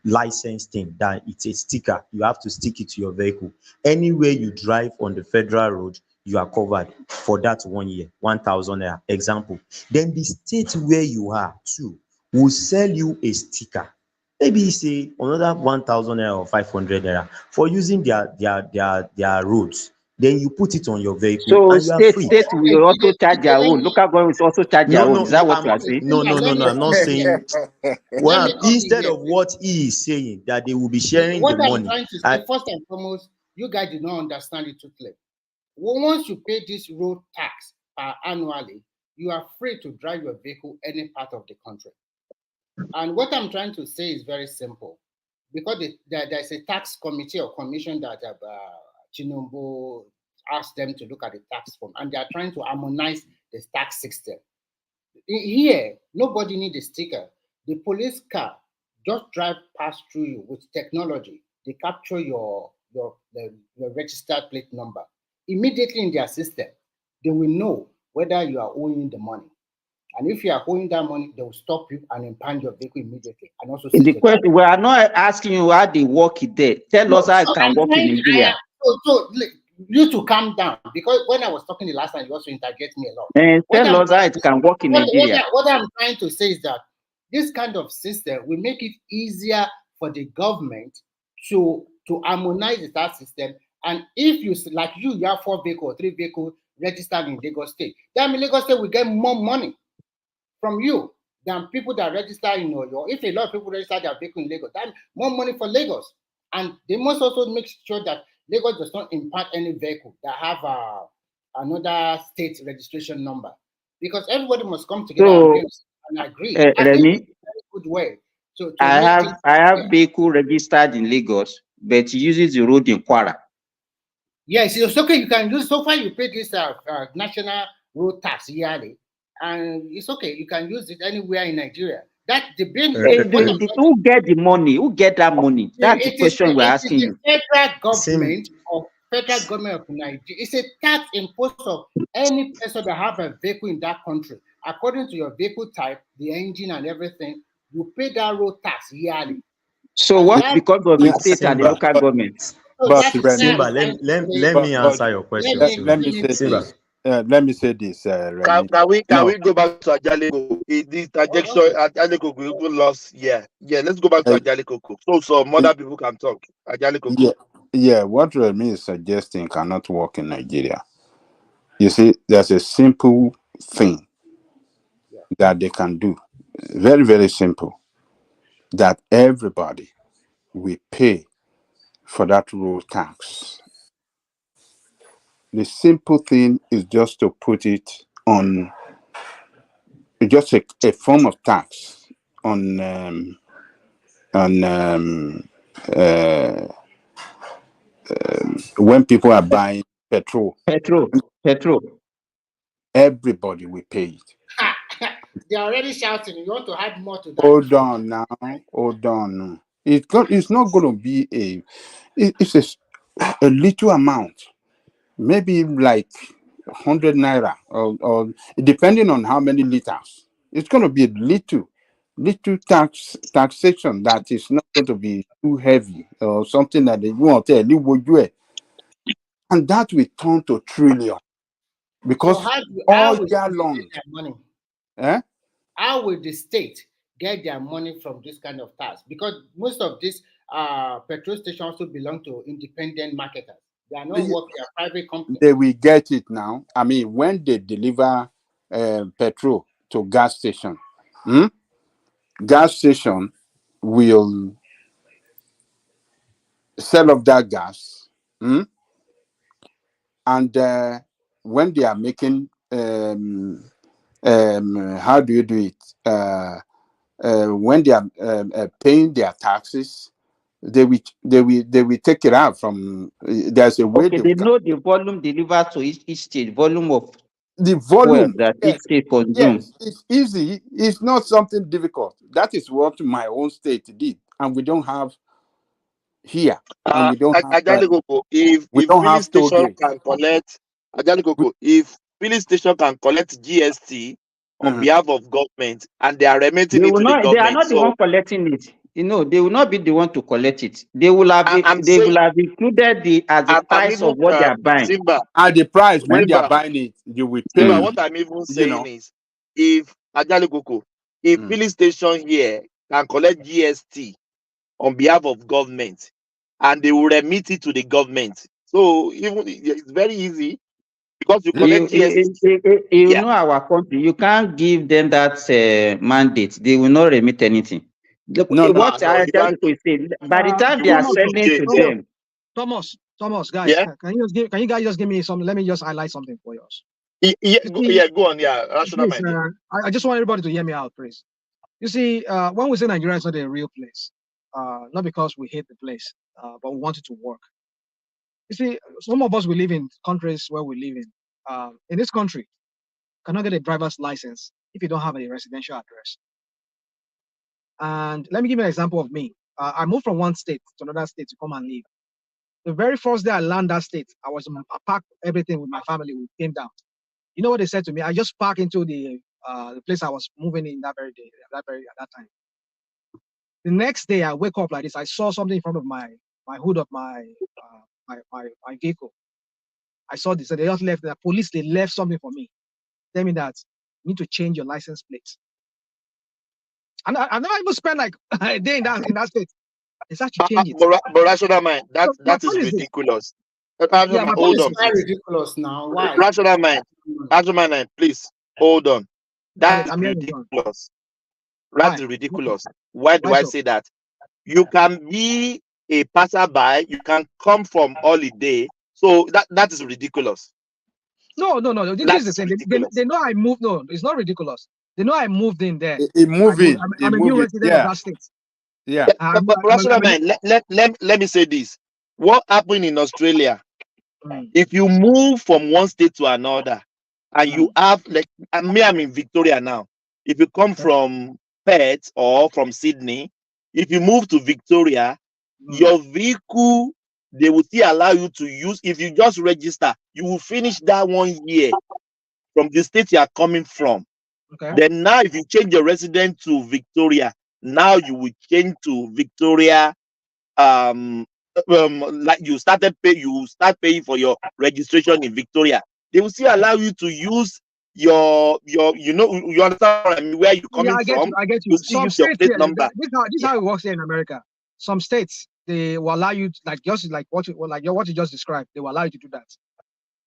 license thing, that it's a sticker, you have to stick it to your vehicle. Anywhere you drive on the federal road, you are covered for that 1 year, 1,000 naira. Example. Then the state where you are too will sell you a sticker. Maybe say another 1,000 naira or 500 naira for using their roads. Then you put it on your vehicle, so and you are free. State will also charge their own. Local government will also charge their own. Is that what you are saying? No. I'm not saying. Well, instead of what he is saying, that they will be sharing the money. What I'm trying to say, first and foremost, you guys did not understand it totally. Once you pay this road tax annually, you are free to drive your vehicle any part of the country. And what I'm trying to say is very simple, because there's a tax committee or commission that Tinubu asked them to look at the tax form, and they are trying to harmonize the tax system. Here, nobody needs a sticker. The police car just drive past through you with technology. They capture your registered plate number. Immediately in their system, they will know whether you are owing the money. And if you are owing that money, they will stop you and impound your vehicle immediately. And also, the question, we are not asking you how they work it there. Tell us how it can work in Nigeria. So you to calm down, because when I was talking the last time, you also interject me a lot. And tell us how it can work in Nigeria. What I'm trying to say is that this kind of system will make it easier for the government to harmonize the tax system. And if you have 4 vehicles, 3 vehicles registered in Lagos State, then Lagos State will get more money from you than people that register in Oyo. If a lot of people register their vehicle in Lagos, then more money for Lagos. And they must also make sure that Lagos does not impart any vehicle that have another state registration number, because everybody must come together and agree. I think it's a very good way. I have vehicle registered in Lagos, but he uses the road in Kwara. Yes, it's okay. You can use, so far you pay this national road tax yearly, and it's okay. You can use it anywhere in Nigeria. That the Who get the money? Who get that money? That's the question we're asking the you. federal government of Nigeria. It's a tax imposed of any person that have a vehicle in that country. According to your vehicle type, the engine and everything, you pay that road tax yearly. So And what because of the state and the local government? So But that is where Remy, I'm trying to say. let me answer your question Let too. me finish. Let me say this, Remy. Can we No, go back to Ajaliko? This transaction Ajaliko we lost. Yeah. Let's go back to uh, Ajaliko. So some other people can talk. Ajaliko. yeah, yeah. What Remy is suggesting cannot work in Nigeria. You see, there's a simple thing that they can do, very, very simple, that everybody will pay for that road tax. The simple thing is just to put it on, just a form of tax on on uh, when people are buying petrol. Petrol. Everybody will pay it. They're already shouting. You want to add more to that? Hold on now. Hold on. It's not going to be it's a little amount. Maybe like 100 naira or depending on how many liters. It's going to be a little taxation that is not going to be too heavy or something that they want to tell, and that will turn to trillion So because how all will year they long, get their money? eh? How will the state get their money from this kind of tax? Because most of these petrol stations also belong to independent marketers. They are not working at private companies. They will get it now. I mean, when they deliver petrol to gas station, gas station will sell off that gas, and when they are making how do you do it? When they are paying their taxes, they will take it out from. There's a way Okay, they know the volume delivered to each state, volume of the fuel volume. that each state consume. Yes, it's easy. It's not something difficult. That is what my own state did, and we don't have here, and we don't have. Ajaliko, if We don't filling have toll station gate. can collect Ajaliko, if filling station can collect GST on behalf of government and they are remitting They it will to the not. They are government, not the so one collecting it. They will not be the one to collect it. They will have. I'm They saying will have included the as the I'm price even of what they are buying. Simba. At the price when they are Simba, buying it, you will pay. Simba, what I'm even saying is if Ajaliko, if filling station here can collect GST on behalf of government and they will remit it to the government. So even it's very easy because you collect GST. You know our country. You can't give them that mandate. They will not remit anything. Look, what I tell people is say, by the time they are selling to them. Thomas, guys, can you guys just give me some? Let me just highlight something for you. Go on. Rational please, mind. I just want everybody to hear me out, please. You see, when we say Nigeria is not a real place, not because we hate the place, but we want it to work. You see, some of us, we live in countries where we live in. In this country, you cannot get a driver's license if you don't have a residential address. And let me give you an example of me. I moved from one state to another state to come and live. The very first day I landed that state, I packed everything with my family. We came down. You know what they said to me? I just parked into the place I was moving in that very day, at that time. The next day, I wake up like this. I saw something in front of my hood of my vehicle. I saw this. So they just left. The police, they left something for me. Tell me that you need to change your license plate. And I never even spent like a day in that state. It's actually change it. But rational mind, that is ridiculous. Hold on, please. Ridiculous now. Why? Rational mind, please hold on. That's ridiculous. That's ridiculous. Why do I say that? You can be a passerby, you can come from holiday, so that is ridiculous. No. This is the thing. They know I moved. No, it's not ridiculous. They know I moved in there. I'm a new resident of that state. Yeah. But rational mind, let me say this. What happened in Australia If you move from one state to another, and you have like I'm in Victoria now. If you come from Perth or from Sydney, if you move to Victoria, your vehicle they will still allow you to use. If you just register, you will finish that 1 year from the state you are coming from. Then now, if you change your residence to Victoria, now you will change to Victoria. Like you start paying for your registration in Victoria. They will still allow you to use your you understand what I mean, where you're coming from. I get you. You still Some use your states plate here, number. this is how it works here in America. Some states they will allow you what you just described. They will allow you to do that.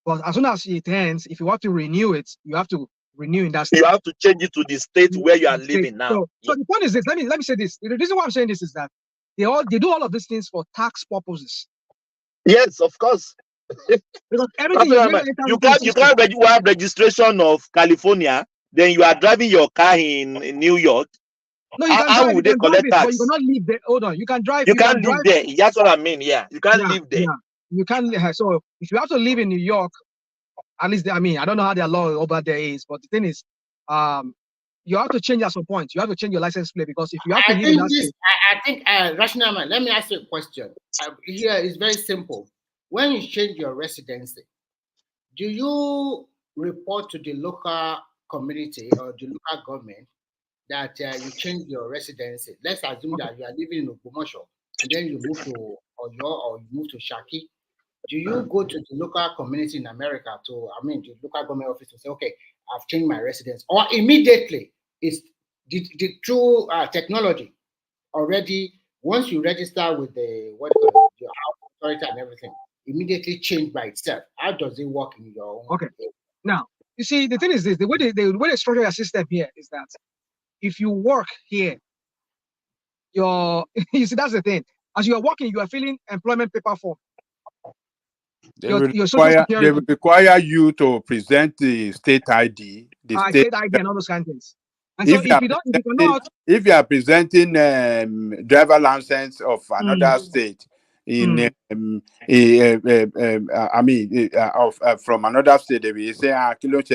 But as soon as it ends, if you want to renew it, you have to renew in that state. You have to change it to the state where you are living now. So the point is this. Let me say this. The reason why I'm saying this is that they do all of these things for tax purposes. Yes, of course. Because everything you can't have registration of California, then you are driving your car in New York. No, you can how would they collect tax? But you cannot live there. Hold on, you can drive. You can't live there. That's what I mean. Yeah, you can't live there. Yeah. You can't. So if you have to live in New York, at least I don't know how their law over there is, but the thing is, you have to change at some point. You have to change your license plate because if you have to live in that state. I think rational man. Let me ask you a question. Here is very simple. When you change your residency, do you report to the local community or the local government that you change your residency? Let's assume that you are living in Ogbomoso and then you move to Oyo or you move to Shaki. Do you go to the local community in America the local government office to say, okay, I've changed my residence, or immediately it's the true technology already? Once you register with the your authority and everything, immediately change by itself. How does it work in your own? Okay. Now, you see, the thing is this: the way they structure your system here is that if you work here, you see, that's the thing. As you are working, you are filling employment paper form. They will require you to present the state ID, state ID, and all those kind of things. And so if you are presenting driver license of another state from another state, they will say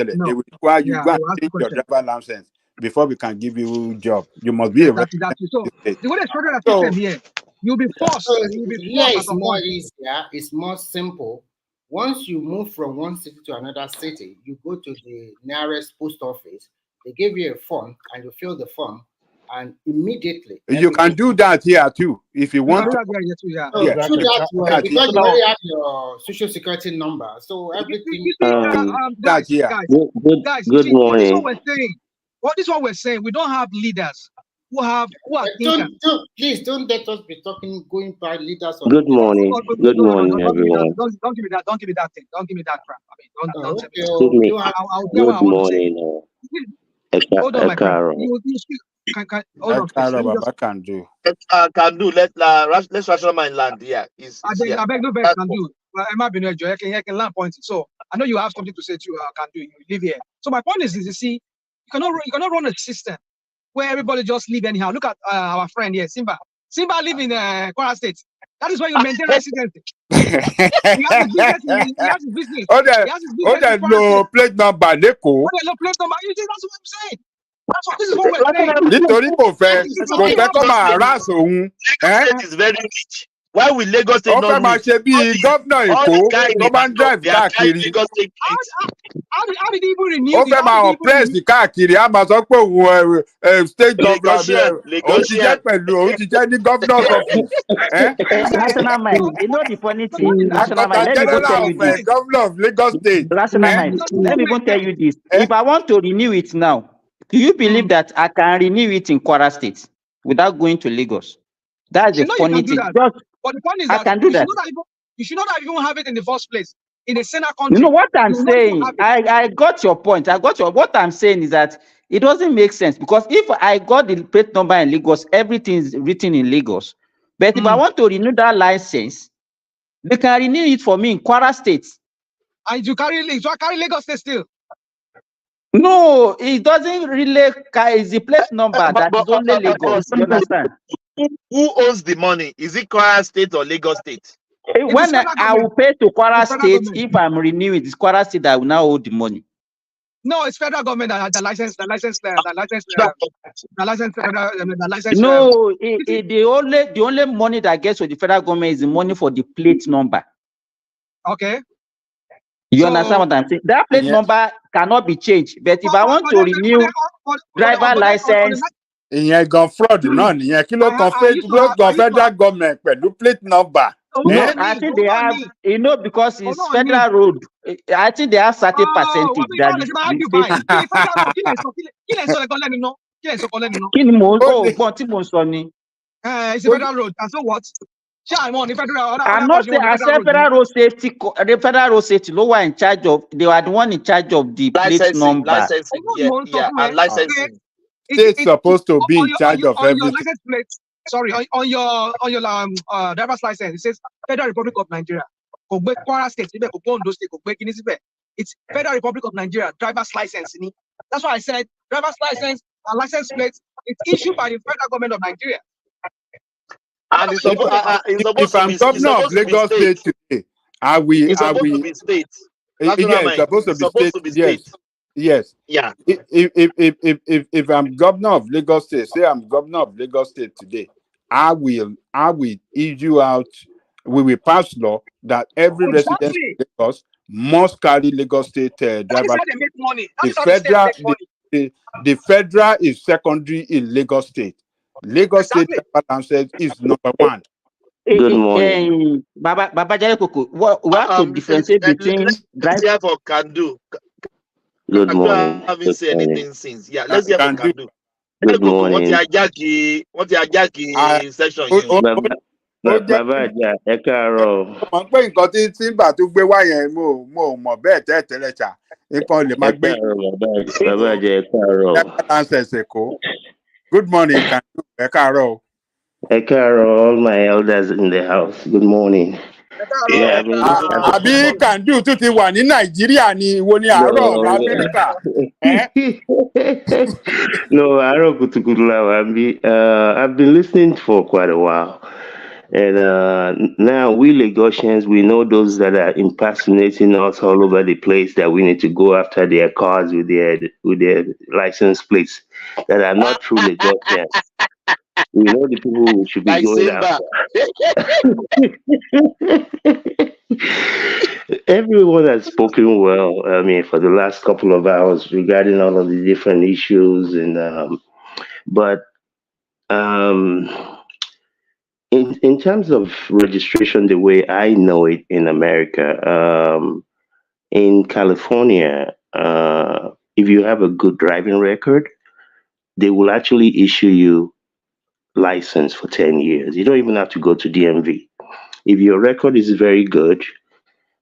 they will require you go and change your driver license before we can give you job. You must be a resident. So the way they structure the system here, you'll be forced. It's more easier. It's more simple. Once you move from one city to another city, you go to the nearest post office. They give you a form, and you fill the form, and immediately you can do that here too if you want. Because you already have your social security number, so everything. Guys, good morning. This is what we're saying. What is what we're saying? We don't have leaders who are please don't let us be going by leaders. Good morning. Good morning, everyone. Don't give me that. Don't give me that thing. Don't give me that crap. Don't excuse me. Good morning. Hold on, my friend. Can do. Let's rational mind land. Yeah, I beg no better can do. I might be I can land points. So I know you have something to say to can do. You live here. So my point is you see, you cannot run a system where everybody just live anyhow. Look at our friend here, Simba. Simba live in Kwara State. That is why you maintain residency. He has his business. No plate number, Neko. No plate number. You see, that's what I'm saying. That's what this is what we're saying. Lagos is very rich. Why will Lagos State not rich? How did he even renew state governor's office? National mind. You know the funny thing. National mind. Let me go tell you this. Governor of Lagos State. National mind. Let me go tell you this. If I want to renew it now, do you believe that I can renew it in Kwara State without going to Lagos? That's the funny thing. But the point is that I can do that. You should not even have it in the first place. In a sinner country. You know what I'm saying? I got your point. What I'm saying is that it doesn't make sense because if I got the plate number in Lagos, everything is written in Lagos. But if I want to renew that license, they can renew it for me in Kwara State. And you carry Lagos State still? No, it doesn't really. It's the place number that is only Lagos. You understand? Who owns the money? Is it Kwara State or Lagos State? When I will pay to Kwara State, if I'm renewing, it's Kwara State that will now hold the money. No, it's federal government that license. No, the only money that gets to the federal government is the money for the plate number. Okay. You understand what I'm saying? That plate number cannot be changed. But if I want to renew driver license, ìyẹn gan fraud náà nìyẹn kí ló kan federal government pẹ̀lú plate number. No, I think they have, because it's federal road. I think they have certain percentage that the state. It's a federal road. And so what? I'm not saying I said federal road safety. The federal road safety lower in charge of. They are the one in charge of the plate number. Licensing, and licensing. State's supposed to be in charge of everything. Your license plate, sorry, on your driver's license, it says Federal Republic of Nigeria. It's Federal Republic of Nigeria driver's license. That's why I said driver's license and license plate. It's issued by the federal government of Nigeria. And if I'm governor of Lagos State today, are we? It's supposed to be state. Yes, supposed to be state. Yes. Yeah. If I'm governor of Lagos State, say I'm governor of Lagos State today, I will issue out. We will pass law that every resident of Lagos must carry Lagos State driver. That is how they make money. The federal is secondary in Lagos State. Lagos State driver license is number one. Good morning, Baba Jare Koko. We have to differentiate between drive for Kandu. Good morning. I haven't said anything since. Yeah, let's hear from Kandu. Good morning. What the Ajaki session? Baba Aja, ẹ káàárọ̀. Mo mọ̀ pé nǹkan tí Timba tó gbé wá yẹn mo mọ̀ bẹ́ẹ̀ tẹ́lẹ̀ ṣá. Nǹkan lè máa gbé. Baba Aja, ẹ káàárọ̀. Good morning, Kandu. Ẹ káàárọ̀. Ẹ káàárọ̀, all my elders in the house. Good morning. Àbí Kandu tún ti wà ní Nàìjíríà ni wo ni àárọ̀ Amẹ́ríkà. No, àárọ̀ kùtùkùtù la wà bí. I've been listening for quite a while. And now we Lagosians, we know those that are impersonating us all over the place that we need to go after their cars with their license plates that are not true Lagosians. We know the people who should be going after. Everyone has spoken well, I mean, for the last couple of hours regarding all of the different issues. And in terms of registration, the way I know it in America, in California, if you have a good driving record, they will actually issue you license for 10 years. You don't even have to go to DMV. If your record is very good,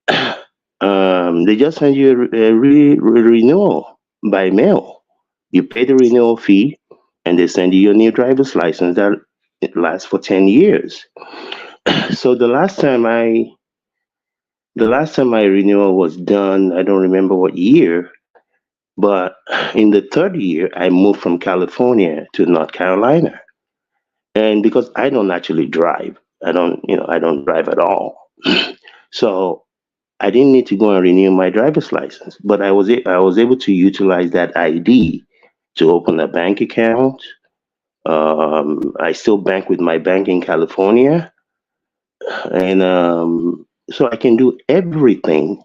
they just send you a renewal by mail. You pay the renewal fee, and they send you your new driver's license that it lasts for 10 years. So the last time my renewal was done, I don't remember what year, but in the third year, I moved from California to North Carolina. And because I don't actually drive, I don't drive at all. So I didn't need to go and renew my driver's license, but I was able to utilize that ID to open a bank account. I still bank with my bank in California, and so I can do everything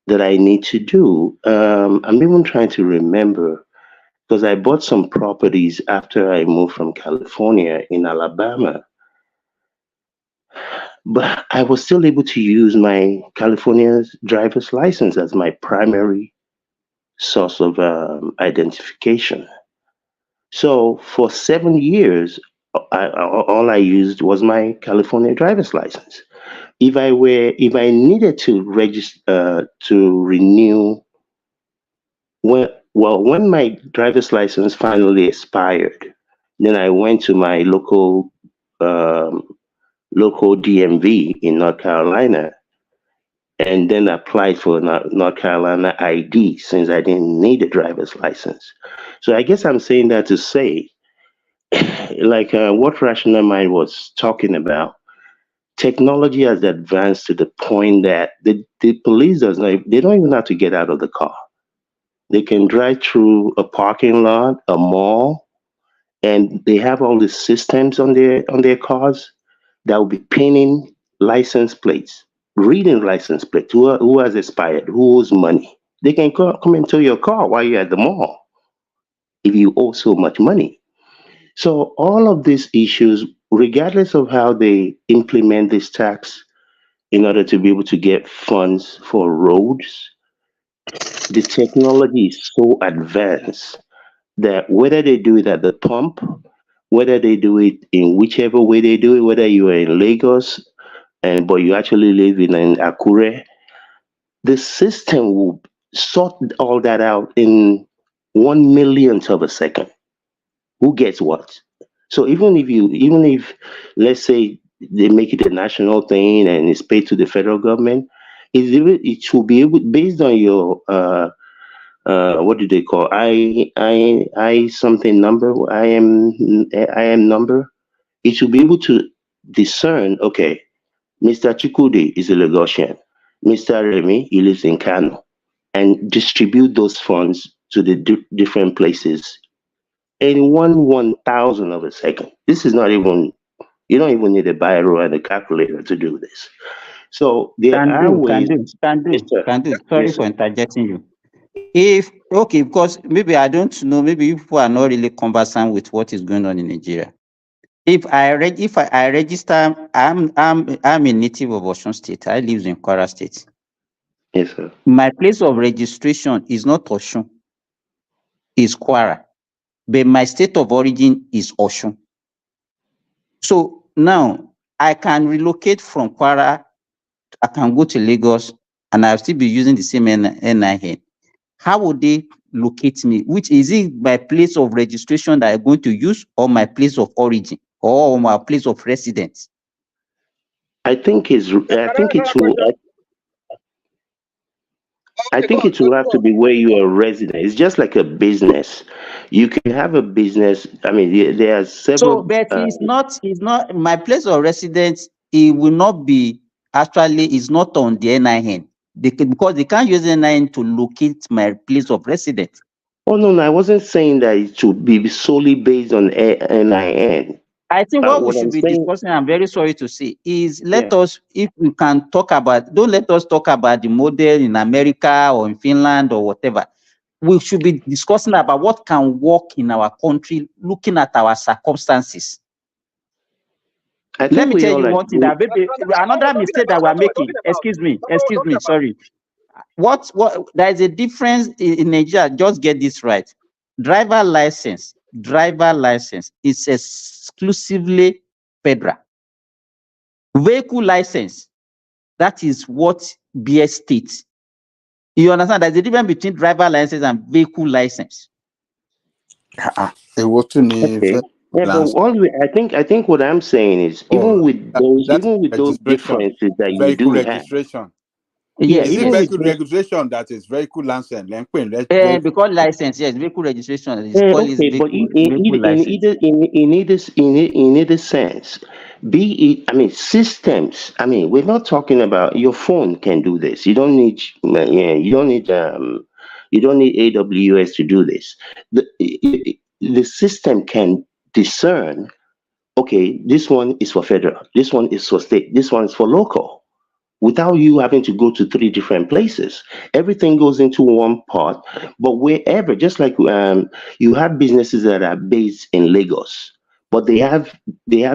that I need to do. I'm even trying to remember, because I bought some properties after I moved from California in Alabama, but I was still able to use my California's driver's license as my primary source of identification. So for 7 years, all I used was my California driver's license. If I needed to register to renew, when my driver's license finally expired, then I went to my local DMV in North Carolina, and then applied for North Carolina ID, since I didn't need a driver's license. So I guess I'm saying that to say, like what Rational Mind was talking about, technology has advanced to the point that the police does not, they don't even have to get out of the car. They can drive through a parking lot, a mall, and they have all the systems on their cars that will be pinning license plates, reading license plates, who has expired, who owes money. They can come into your car while you're at the mall if you owe so much money. So all of these issues, regardless of how they implement this tax in order to be able to get funds for roads, the technology is so advanced that whether they do it at the pump, whether they do it in whichever way they do it, whether you are in Lagos and but you actually live in an Akure, the system will sort all that out in 1 millionth of a second. Who gets what? So even if let's say they make it a national thing and it's paid to the federal government, it should be able based on your what do they call I something number I am number. It should be able to discern. Okay, Mr. Chikudi is a Lagosian. Mr. Remy, he lives in Kano, and distribute those funds to the different places in 1/1000 of a second. This is not even, you don't even need a biro and a calculator to do this. So there Can are do, can ways. do, can Yes, do, sir. can do. Sorry Yes, for sir. interjecting you. If okay, because maybe I don't know, maybe you people are not really conversant with what is going on in Nigeria. If I register, I'm a native of Osun State. I live in Kwara State. Yes, sir. My place of registration is not Osun, is Kwara, but my state of origin is Osun. So now I can relocate from Kwara. I can go to Lagos, and I'll still be using the same NIN. How would they locate me? Which is it, my place of registration that I'm going to use, or my place of origin, or my place of residence? I think it's. I Can I think answer it that will. question? I Okay, go think on, it will have go to on. be where you are resident. It's just like a business. You can have a business. I mean, there are So, several. but it's not my place of residence. It will not be actually. It's not on the NIN. Because they can't use NIN to locate my place of residence. Oh no, no, I wasn't saying that it should be solely based on NIN. I think what we What should I'm be saying, discussing, I'm very sorry to say, is yeah. let us, if we can talk about, don't let us talk about the model in America or in Finland or whatever. We should be discussing about what can work in our country, looking at our circumstances. I Let think me we tell all you one thing that maybe That's what we're another talking mistake that about. we're That's what we're making. talking about. That's what we're Excuse talking me, about. sorry. What there is a difference in Nigeria. Just get this right. Driver license is exclusively federal. Vehicle license, that is what bears state. You understand? There's a difference between driver license and vehicle license. Okay. Yeah, but I think what I'm saying is That's even with those registration, differences that you vehicle do have, registration. Yes, Is it yes. vehicle registration that is vehicle license? Because license, yes, vehicle registration is eh, called is okay, but vehicle license. in either sense, be it, I mean, systems. I mean, we're not talking about your phone can do this. You don't need, yeah, you don't need AWS to do this. The system can discern. Okay, this one is for federal. This one is for state. This one is for local, without you having to go to three different places. Everything goes into one part. But wherever, just like you have businesses that are based in Lagos, but they have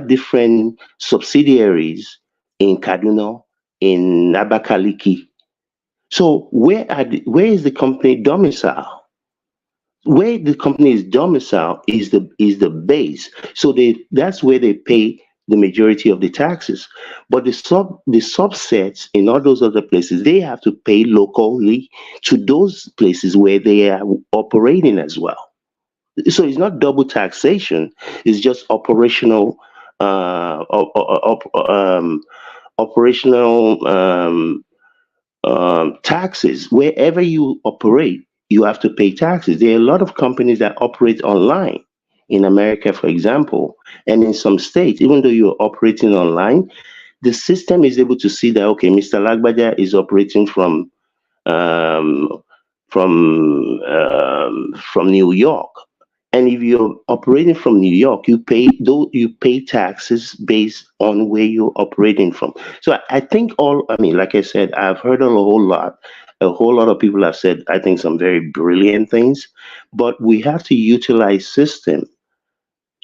different subsidiaries in Kaduna, in Abakaliki. So where is the company domicile? Where the company is domicile is the base. So that's where they pay the majority of the taxes. But the subsets in all those other places, they have to pay locally to those places where they are operating as well. So it's not double taxation, it's just operational taxes. Wherever you operate, you have to pay taxes. There are a lot of companies that operate online in America, for example, and in some states, even though you're operating online, the system is able to see that, okay, Mr. Lagbaja is operating um, from New York. And if you're operating from New York, you pay taxes based on where you're operating from. So I think like I said, I've heard a whole lot. A whole lot of people have said, I think, some very brilliant things, but we have to utilize system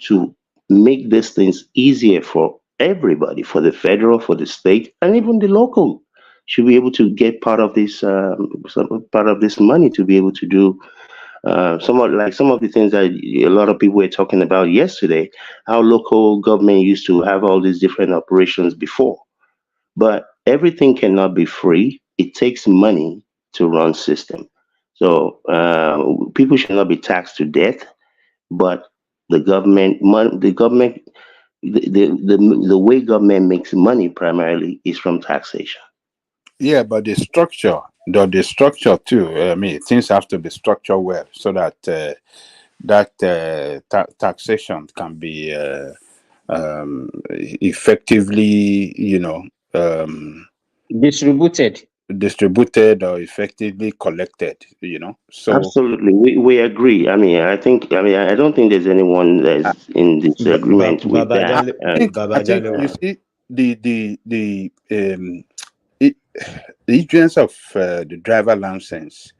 to make these things easier for everybody, for the federal, for the state, and even the local. Should be able to get part of this part of this money to be able to do some of the things that a lot of people were talking about yesterday. How local government used to have all these different operations before, but everything cannot be free. It takes money to run system. So people should not be taxed to death, but the way government makes money primarily is from taxation. Yeah, but the structure too. I mean, things have to be structured well so that taxation can be effectively, distributed or effectively collected. So Absolutely, we agree. I don't think there's anyone that's in disagreement with that. And I think you see the issuance of the driver license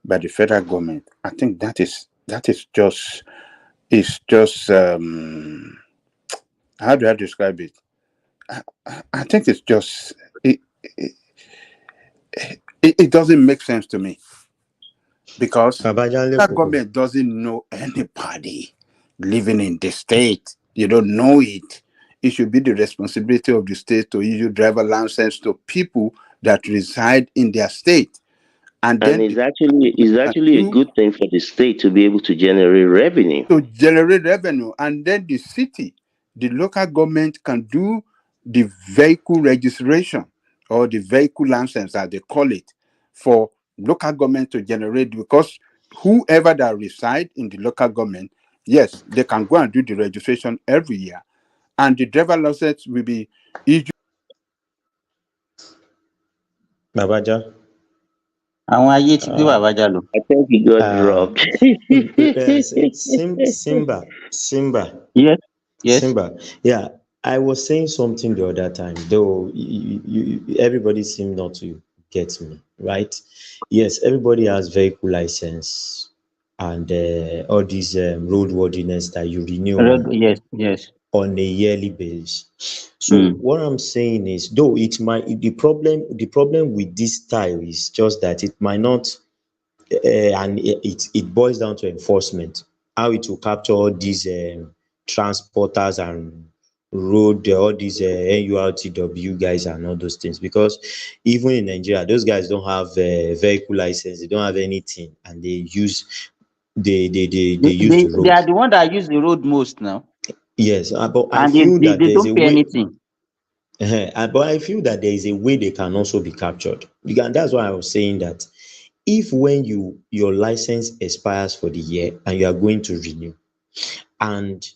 by the federal government. I think that is just how do I describe it? I think it's just it doesn't make sense to me because the government doesn't know anybody living in the state. You don't know it. It should be the responsibility of the state to issue driver license to people that reside in their state. And then it's actually a good thing for the state to be able to generate revenue. And then the city, the local government can do the vehicle registration or the vehicle license, as they call it, for local government to generate, because whoever that reside in the local government, yes, they can go and do the registration every year, and the driver license will be issued. Babaja. I think he got dropped. Simba. Yes. Simba. Yeah, I was saying something the other time, though everybody seemed not to get me, right? Yes, everybody has vehicle license and all these roadworthiness that you renew on a yearly basis. So what I'm saying is, though the problem with this style is just that it might not, and it boils down to enforcement, how it will capture all these transporters and all these NURTW guys and all those things, because even in Nigeria those guys don't have vehicle license, they don't have anything, and they use the road. They are the one that use the road most now. Yes, but I And feel that they there's don't a pay way. anything. But I feel that there is a way they can also be captured. And that's why I was saying that if when your license expires for the year and you are going to renew, and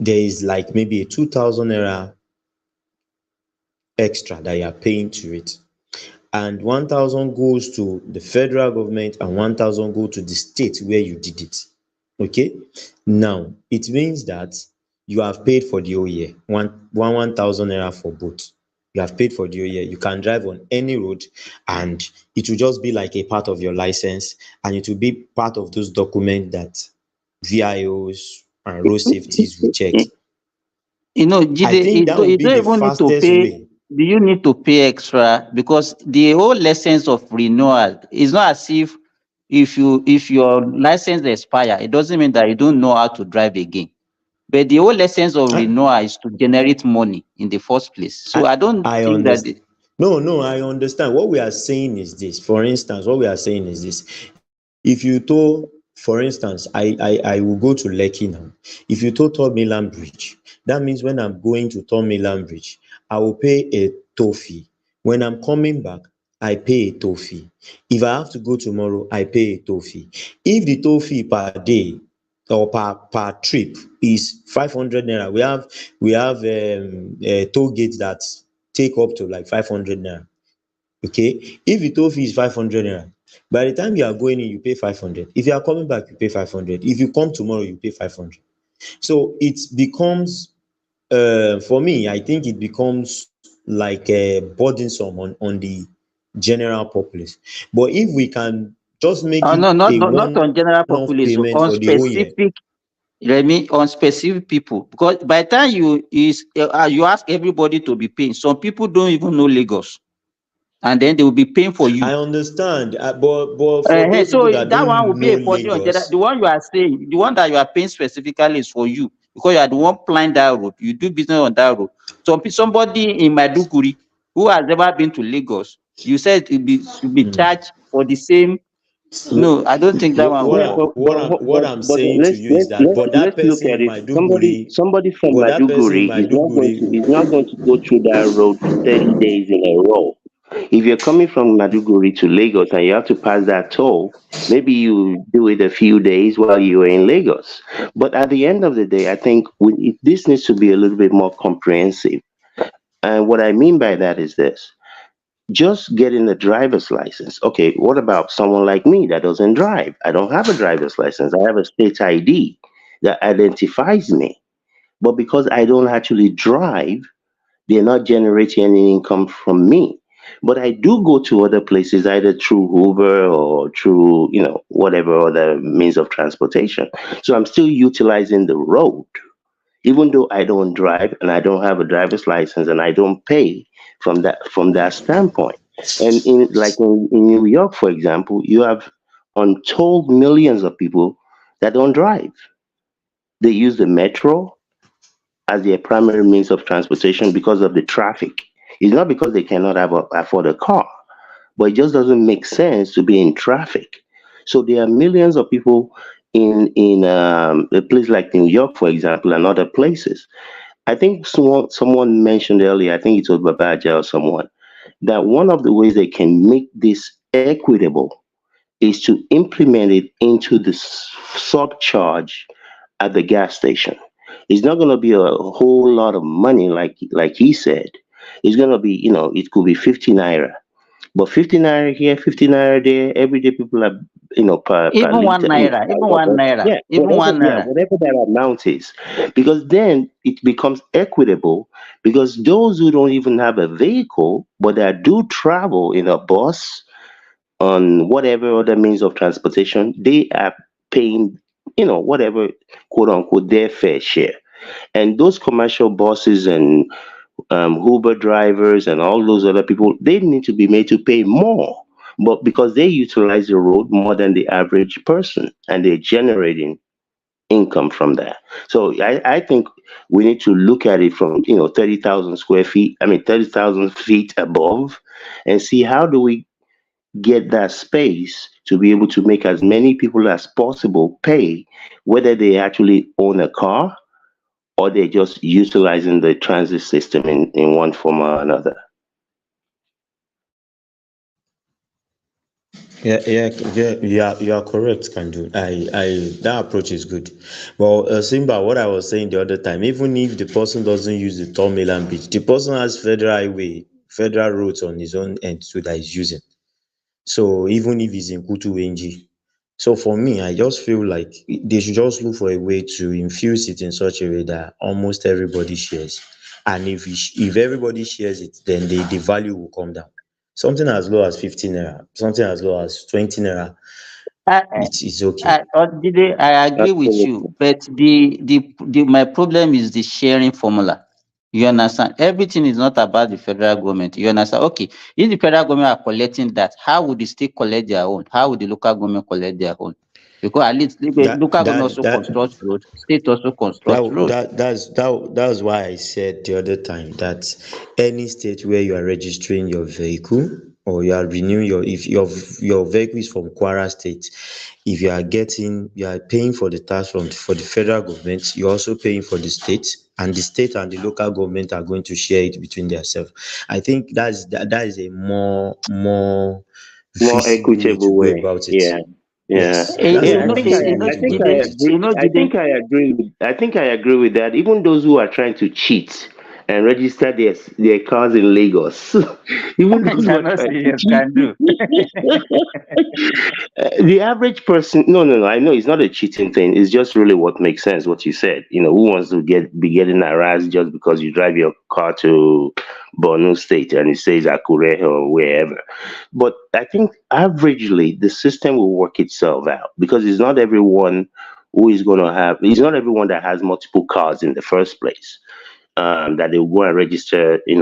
there is like maybe a 2,000 naira extra that you are paying to it, and 1,000 goes to the federal government and 1,000 go to the state where you did it. Okay, now it means that you have paid for the whole year, 1,000 naira for both. You have paid for the whole year. You can drive on any road, and it will just be like a part of your license, and it will be part of those documents that VIOs and road safeties will check. Jide, I think that would be the fastest way. Do you need to pay extra? Because the whole essence of renewal is not as if your license expire, it doesn't mean that you don't know how to drive again. But the whole essence of renewal is to generate money in the first place. So I don't think that. No, I understand. What we are saying is this. For instance, what we are saying is this. If you tow, for instance, I will go to Lekki now. If you tow Third Mainland Bridge, that means when I'm going to Third Mainland Bridge, I will pay a toll fee. When I'm coming back, I pay a toll fee. If I have to go tomorrow, I pay a toll fee. If the toll fee per day or per trip is 500 naira, we have toll gates that take up to like 500 naira. Okay, if the toll fee is 500 naira, by the time you are going in, you pay 500. If you are coming back, you pay 500. If you come tomorrow, you pay 500. So it becomes, for me, I think it becomes like burdensome on the general populace. But if we can just make it No, a not on general one-off populace, payment on for the whole year. specific. Let me on specific people, because by the time you ask everybody to be paying, some people don't even know Lagos, and then they will be paying for you. I understand, but for those So people that that one will don't be know a burden on general. Lagos, The one you are saying, the one that you are paying specifically is for you, because you are the one planning that road. You do business on that road. Somebody in Maiduguri who has never been to Lagos, you said should be charged for the same. No, I don't think that one will Yeah, work. what I'm but saying to you is that, but that let's look person at in it. Maiduguri, Somebody from but that person in Maduguri Maiduguri, is not going to go through that road 30 days in a row. If you're coming from Maduguri to Lagos and you have to pass that toll, maybe you do it a few days while you are in Lagos. But at the end of the day, I think this needs to be a little bit more comprehensive. And what I mean by that is this: just getting a driver's license. Okay, what about someone like me that doesn't drive? I don't have a driver's license. I have a state ID that identifies me. But because I don't actually drive, they're not generating any income from me. But I do go to other places either through Uber or through, whatever other means of transportation. So I'm still utilizing the road, even though I don't drive and I don't have a driver's license and I don't pay from that standpoint. And in New York, for example, you have untold millions of people that don't drive. They use the metro as their primary means of transportation because of the traffic. It's not because they cannot afford a car, but it just doesn't make sense to be in traffic. So there are millions of people in a place like New York, for example, and other places. I think someone mentioned earlier, I think it was Babaja or someone, that one of the ways they can make this equitable is to implement it into the surcharge at the gas station. It's not going to be a whole lot of money like he said. It's going to be, it could be 50 naira. But 50 naira here, 50 naira there, everyday people are, per Even one liter, naira, even per one whatever. naira, Yeah, even one naira. whatever that amount is. Because then it becomes equitable because those who don't even have a vehicle, but that do travel in a bus, on whatever other means of transportation, they are paying, whatever, quote unquote, their fair share. And those commercial buses and Uber drivers and all those other people, they need to be made to pay more. But because they utilize the road more than the average person and they're generating income from that. So I think we need to look at it from 30,000 square feet, 30,000 feet above, and see how do we get that space to be able to make as many people as possible pay, whether they actually own a car or they're just utilizing the transit system in one form or another. Yeah, you are correct, Kandu. That approach is good. Well, Simba, what I was saying the other time, even if the person doesn't use the Tom Milan Beach, the person has federal highway, federal roads on his own end, so that he's using. So even if he's in Kutu Wenji. So for me, I just feel like they should just look for a way to infuse it in such a way that almost everybody shares. And if everybody shares it, then the value will come down. Something as low as 15 naira, something as low as 20 naira, it's okay. I agree with you, but my problem is the sharing formula. You understand? Everything is not about the federal government. You understand? Okay, if the federal government are collecting that, how would the state collect their own? How would the local government collect their own? Because at least the local government also constructs road, state also constructs road. That's why I said the other time that any state where you are registering your vehicle or you are renewing if your vehicle is from Kwara State, if you are paying for the tax for the federal government, you're also paying for the state, and the state and the local government are going to share it between themselves. I think that is a more More feasible way to equitable go way. about it. Yeah. Yes, Eh, that's you a I know, more think I, you feasible know, way I to go think I Jide, about it. agree. you know, I Jide. think I agree with. I think I agree with that. Even those who are trying to cheat and register their cars in Lagos. Even those who You're are not trying to serious, cheat. can do. The average person, no. I know it's not a cheating thing. It's just really what makes sense. What you said. Who wants to be getting harassed just because you drive your car to Borno State and it says Akure or wherever? But I think averagely the system will work itself out because it's not everyone who is going to have. It's not everyone that has multiple cars in the first place. That they will go and register, in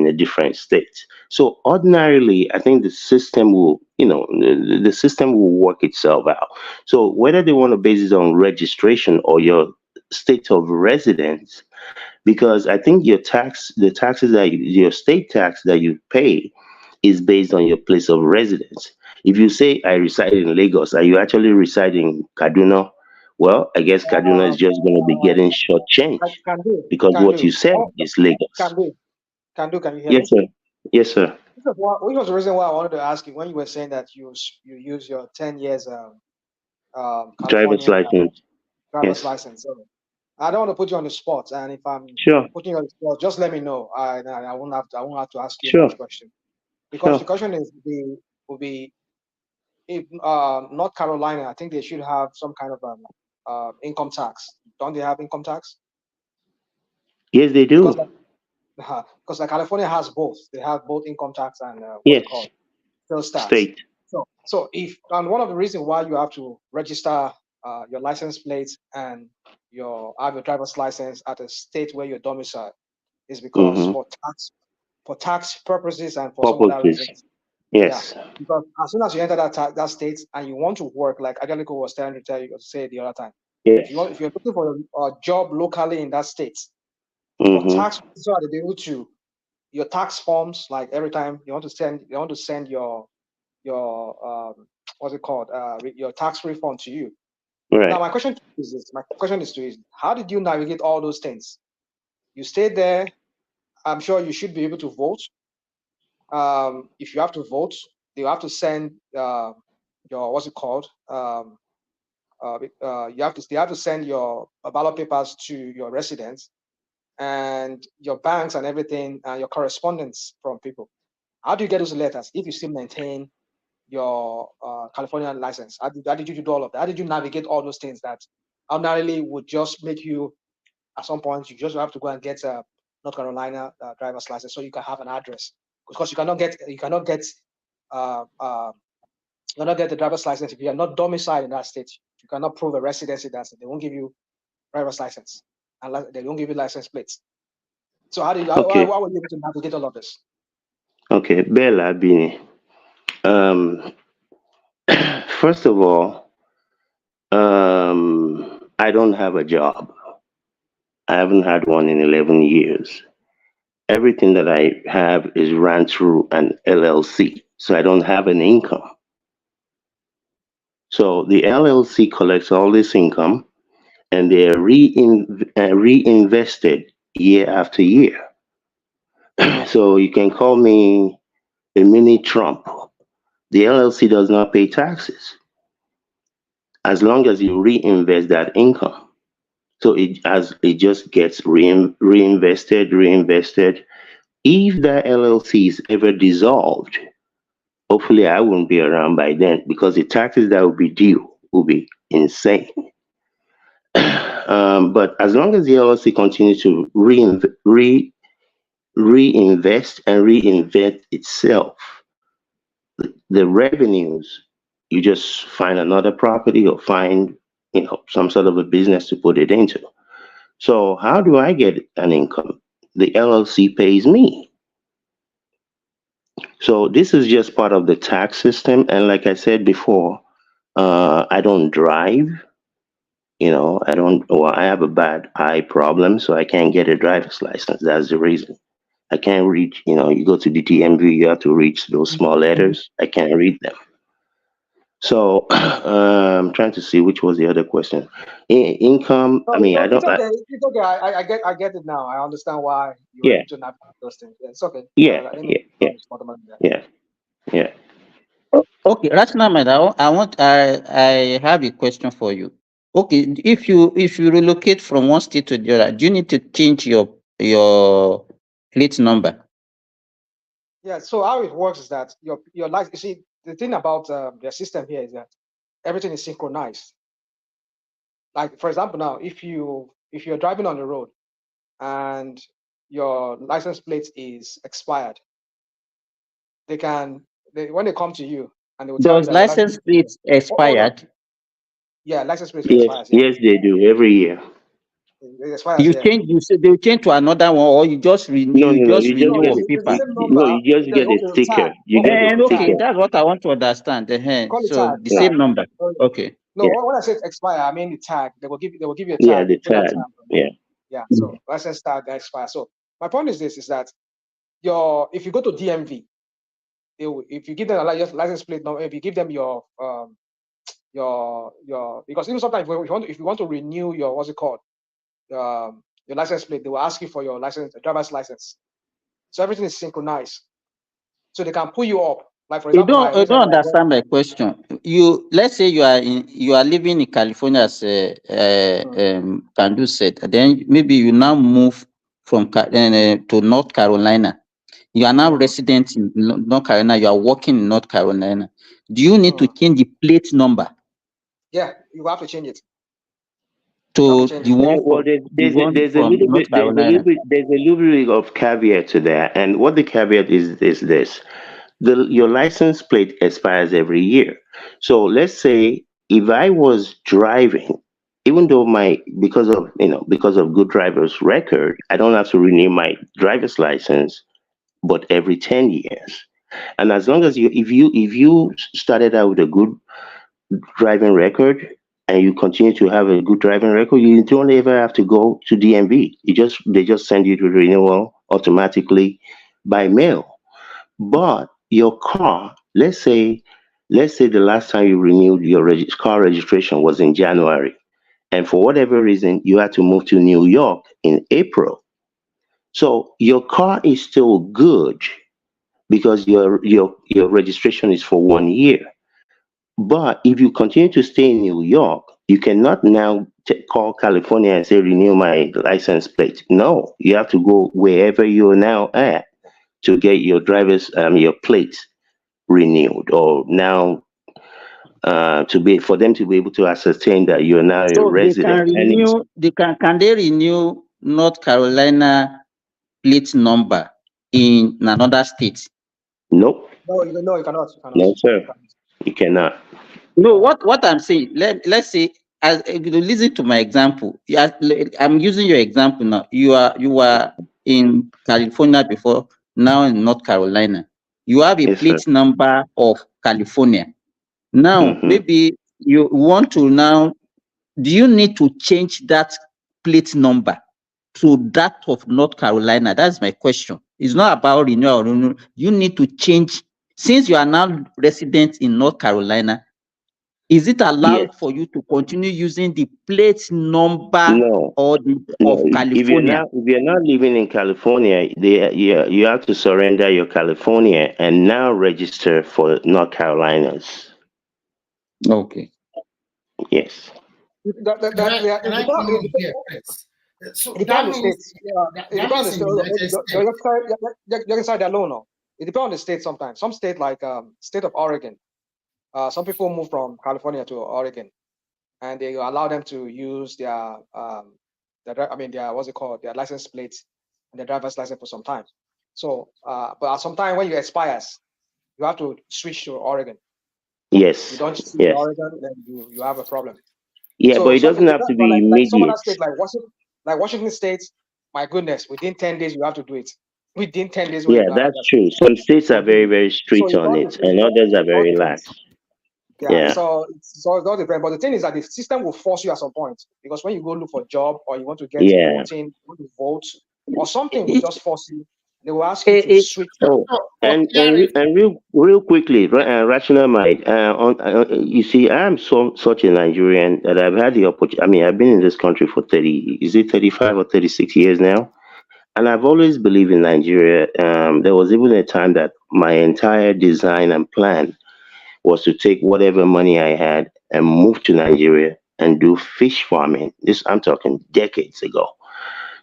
a different state. So ordinarily, I think the system will work itself out. So whether they want to base it on registration or your state of residence, because I think the taxes your state tax that you pay is based on your place of residence. If you say I reside in Lagos, are you actually reside in Kaduna? Well, I guess Kaduna is just going to be getting shortchanged Can do, because can what you do. said Oh, is Lagos. can do, can you hear Yes, me? sir. Yes, sir. Which was the reason why I wanted to ask you when you were saying that you use your 10 years Driver's Californian license. driver's Yes. license. So I don't want to put you on the spot, and if I'm Sure. putting you on the spot, just let me know. I won't have to ask you Sure. much question because the Sure. question will be if North Carolina, I think they should have some kind of income tax. Don't they have income tax? Yes, they Because do. because like California has both. They have both income tax and what's it Yes. called, sales tax. State. So if and one of the reasons why you have to register your license plate and have your driver's license at a state where you're domiciled is because Mm-hmm. for tax purposes and for some other Purposes. reasons. Yes. Yeah, because as soon as you enter that state and you want to work, like Angelico was trying to tell you say the other time, Yes. if you're looking for a job locally in that state, for Mm-hmm. tax, so are they able to your tax forms like every time you want to send your what's it called your tax refund to you. Right. Now my question is this: how did you navigate all those things? You stayed there. I'm sure you should be able to vote. If you have to vote, you have to send your what's it called they have to send your ballot papers to your residents and your banks and everything and your correspondence from people. How do you get those letters if you still maintain your California license? How did you do all of that? How did you navigate all those things that ordinarily would just make you, at some point, you just have to go and get a North Carolina driver's license so you can have an address? Because you cannot get the driver's license if you are not domiciled in that state. You cannot prove a residency in that state. They won't give you driver's license unless they won't give you license plates. So how were you able to navigate all of this? Okay, Bella Bini. First of all, I don't have a job. I haven't had one in 11 years. Everything that I have is ran through an LLC, so I don't have an income. So the LLC collects all this income and they're reinvested year after year. So you can call me a mini Trump. The LLC does not pay taxes as long as you reinvest that income. So it just gets reinvested. If the LLC is ever dissolved, hopefully I won't be around by then because the taxes that will be due will be insane. But as long as the LLC continues to reinvest and reinvent itself, the revenues, you just find another property or find some sort of a business to put it into. So how do I get an income? The LLC pays me. So this is just part of the tax system. And like I said before, I don't drive. I have a bad eye problem, so I can't get a driver's license. That's the reason. I can't read, you go to the DMV, you have to read those small letters. I can't read them. So I'm trying to see which was the other question. Income. No, I mean, I don't. it's okay. It's okay. I get it now. I understand why you were Yeah. able to navigate those things. Yeah, it's okay. Yeah. Yeah. Yeah. Okay, Ratnamed, I have a question for you. Okay, if you relocate from one state to the other, do you need to change your plate number. Yeah. So how it works is that your license. You see, the thing about the system here is that everything is synchronized. Like for example, now if you're driving on the road and your license plate is expired, when they come to you and they will tell you Does that your license license plate hold on. expired? Yeah, license plate Yes, expires. Yeah, yes, they do every year. it expires. You Yeah. change. You say they change to another one, or you just No, no, no. You just No, renew get on a, it's the paper. same no. number. You just get a Okay, sticker. tag. You Okay, get we a call it tag. Okay, sticker. that's what I want to understand. We call it So tag. the Yeah, same number. Okay. No, yeah, when I say expire, I mean the tag. They will give you a yeah. tag. The You put that tag. tag. Yeah. Yeah. So license tag that expire. So my point is this: is that if you go to DMV, if you give them a license plate number, if you give them your because even sometimes if you want to renew your what's it called your license plate, they will ask you for your driver's license. So everything is synchronized, so they can pull you up. Like for example, now You don't recently I went. understand my question. Let's say you are living in California, as Kandu said. Then maybe you now move from to North Carolina. You are now resident in North Carolina. You are working in North Carolina. Do you need to change the plate number Yeah, you have to change it. to the one Well, there's a from little North bit Carolina? there's a little bit of caveat to that, and what the caveat is this: your license plate expires every year. So let's say if I was driving, even though because of good driver's record, I don't have to renew my driver's license, but every 10 years. And as long as if you started out with a good driving record and you continue to have a good driving record, you don't ever have to go to DMV. They just send you to renewal automatically by mail. But your car, let's say the last time you renewed your car registration was in January, and for whatever reason you had to move to New York in April. So your car is still good because your registration is for 1 year. But if you continue to stay in New York, you cannot now call California and say renew my license plate. No, you have to go wherever you're now at to get your plate renewed, or now for them to be able to ascertain that you're now a So they can resident. And it's renew. Can they renew North Carolina plate number in another state? nope, No, you cannot. You cannot. no sir, you cannot. No, what I'm saying, let's say, as listen to my example. I'm using your example now. You are in California before, now in North Carolina. You have a Yes sir. plate number of California. Now, Hmm. maybe you want to now. Do you need to change that plate number to that of North Carolina? That's my question. It's not about renewal or renewal. You need to change, since you are now resident in North Carolina. Is it Yes. allowed for you to continue using the plate number No. or No, of California? if you're not living in California, you have to surrender your California and now register for North Carolinas. Okay. Yes. Can I come in here, please? So It depends on that the means states. Yeah, it that depends on means the in state. United States. You can decide alone. No, it depends on the state. Sometimes some state like state of Oregon. Some people move from California to Oregon, and they allow them to use their what's it called, their license plates and their driver's license for some time. So, but at some time when you expires, you have to switch to Oregon. You Yes. don't switch to Yes. Oregon, then you have a problem. Yeah, but So it doesn't have to but be like some other immediate. states like Washington State, my goodness, within 10 days you have to do it. Within 10 days when Yeah, you arrive that's at true. Some states they are will give very, you. very So strict on it, and others are it all very lax. depends. Yeah, Yeah. so it all depends. But the thing is that the system will force you at some point, because when you go look for a job or you want to get Yeah. voting, you want to vote, or something will just force you. They will ask you to switch. Oh, and real quickly, rational mind. You see, I'm such a Nigerian that I've had the opportunity. I mean, I've been in this country for 35 or 36 years now, and I've always believed in Nigeria. There was even a time that my entire design and plan was to take whatever money I had and move to Nigeria and do fish farming. This I'm talking decades ago.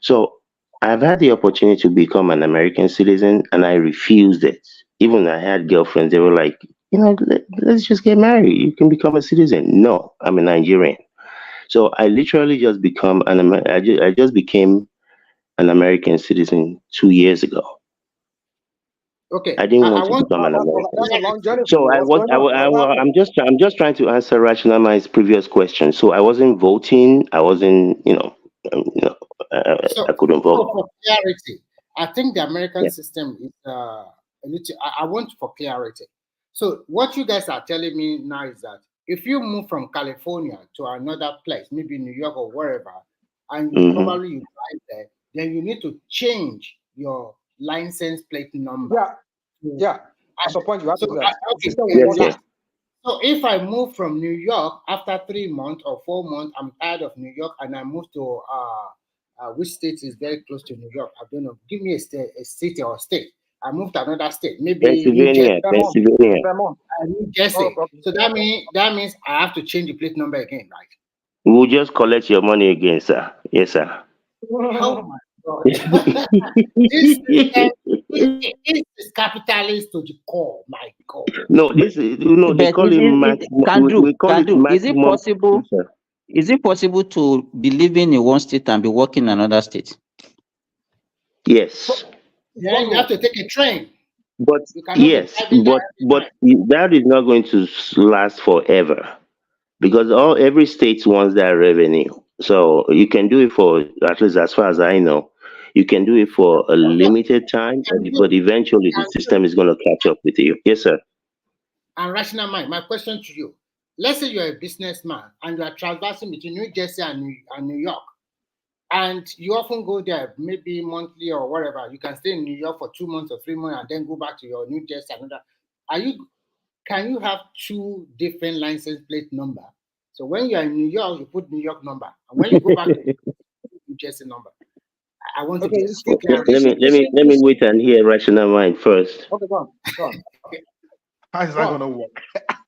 So I've had the opportunity to become an American citizen, and I refused it. Even I had girlfriends; they were like, let's just get married. You can become a citizen. No, I'm a Nigerian. So I literally just become I just became an American citizen 2 years ago. Okay, I didn't I want to want become an That's a American. long journey for So you. I What's was, going on? What happened? I'm just trying to answer Rachinama's previous question. So I wasn't voting. I wasn't, so I couldn't vote. for clarity, I think the American Yeah. system is a little, I want for clarity. So what you guys are telling me now is that if you move from California to another place, maybe New York or wherever, and you hmm probably you drive there, then you need to change your license plate number. Yeah, to- yeah. At some point, you have to So do that. The okay, system will Yes, force sir. you. last. So if I move from New York after 3 months or 4 months, I'm tired of New York and I move to which state is very close to New York? I don't know. Give me a city or a state. I move to another state, maybe New Jersey. Pennsylvania, Vermont. Pennsylvania. Vermont. New Oh, Jersey. okay. So that means I have to change the plate number again, right? We'll just collect your money again, sir. Yes, sir. Oh my God! This system is capitalist to the core. My God. No, this is they But call it maximum. We call it Is it maximum. possible? Yes, sir. Is it possible to be living in one state and be working in another state? Yes. Then you have to take a train. But You cannot be yes, driving there every time. that is not going to last forever because every state wants that revenue. So you can do it for, at least as far as I know, you can do it for a So limited time, can but you eventually the can you system is going to catch up with you. Yes, sir. and rational mind? My question to you: let's say you're a businessman and you are traversing between New Jersey and New York, and you often go there, maybe monthly or whatever. You can stay in New York for 2 months or 3 months and then go back to your New Jersey. Another. Are you? Can you have two different license plate number? So when you are in New York, you put New York number, and when you go back to New Jersey number. I want to Okay, be you see, for clarity. Let me wait and hear rational mind first. Okay, go on. Go on. How is Go that on. going to work?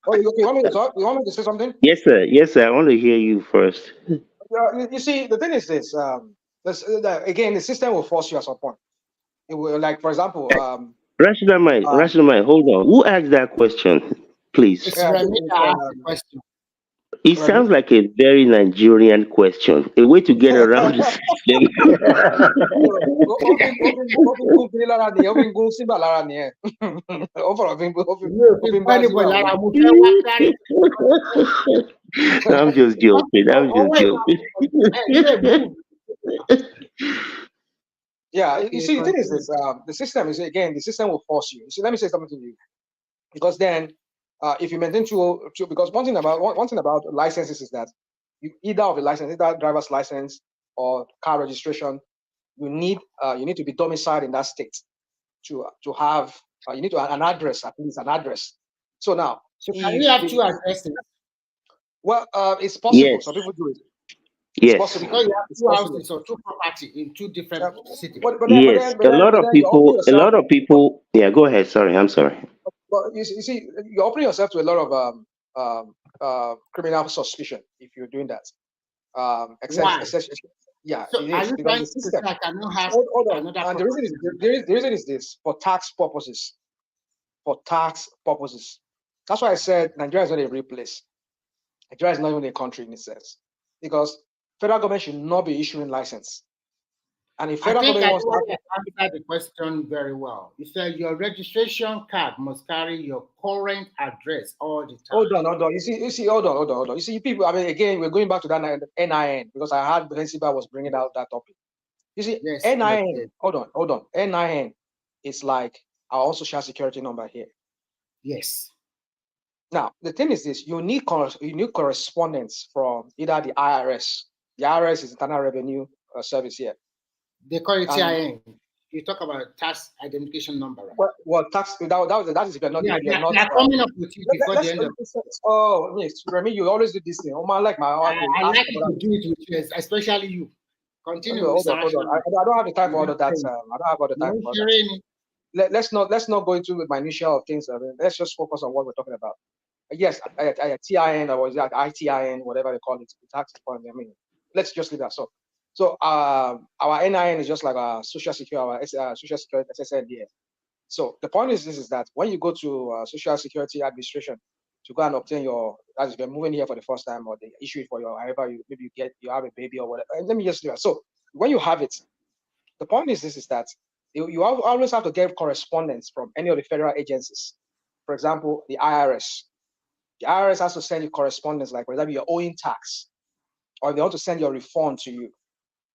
Oh, okay. You want me to talk? You want me to say something? Yes, sir. Yes, sir. I want to hear you first. You see, the thing is this. Again, the system will force you at some point. It will, like, for example, Rational mind. Hold on. Who asked that question, please? It's yeah, Remy that asked the question. It Remy. sounds like a very Nigerian question, a way to get around the system. Obin lára nìyẹn, Obin gún sígbà lára nìyẹn. Ó fọ̀rọ̀ Obin bá sígbà wọn. I'm just joking. I'm just joking. Yeah, you see, the thing is this: the system is, again, the system will force you. See, let me say something to you, because then, if you maintain because one thing about licenses is that you either of the license, either driver's license or car registration, you need to be domiciled in that state to have you need to have an address, at least an address. So now, so can you have two addresses? Well, it's possible. Yes. Some people do it. Yes. It's possible. Because you have It's two possible. houses or two property in two different cities. Yes. A lot of people. Yeah, go ahead. Sorry, I'm sorry. But you see, you're opening yourself to a lot of criminal suspicion if you're doing that. Why? Yeah, So it are is you because trying the to say system. I cannot have Hold on. another And property? the reason is this: for tax purposes. For tax purposes. That's why I said Nigeria is not a real place. Nigeria is not even a country in itself, because federal government should not be issuing license. And if federal government wants to answer the question very well. You said your registration card must carry your current address all the time. Hold on. You see, hold on. You see, people. I mean, again, we're going back to that NIN, because I heard Principal was bringing out that topic. You see, yes, NIN. Yes. Hold on. NIN is like our social security number here. Yes. Now, the thing is this: you need correspondence from either the IRS. The IRS is Internal Revenue Service here. They call it TIN. You talk about tax identification number, right? Well, tax that is if you're not. Yeah, if you're not. They're coming up with you before the end of. Oh, yes, Remy, you always do this thing. Oh, man, I like to do it with you, especially you. Continue. Hold on. I don't have the time for all of that. I don't have all the time for that. Let's not go into the minutiae of things. Let's just focus on what we're talking about. Yes, TIN or is that ITIN, whatever they call it, the tax department. I mean, let's just leave that. So So our NIN is just like our social security, our social security SSN here. So the point is this: is that when you go to Social Security Administration to go and obtain your, as you're moving here for the first time, or they issue it for your, however you maybe you have a baby or whatever. And let me just do that. So when you have it, the point is this: is that you always have to get correspondence from any of the federal agencies. For example, the IRS. The IRS has to send you correspondence, like for example, you're owing tax, or if they want to send your refund to you,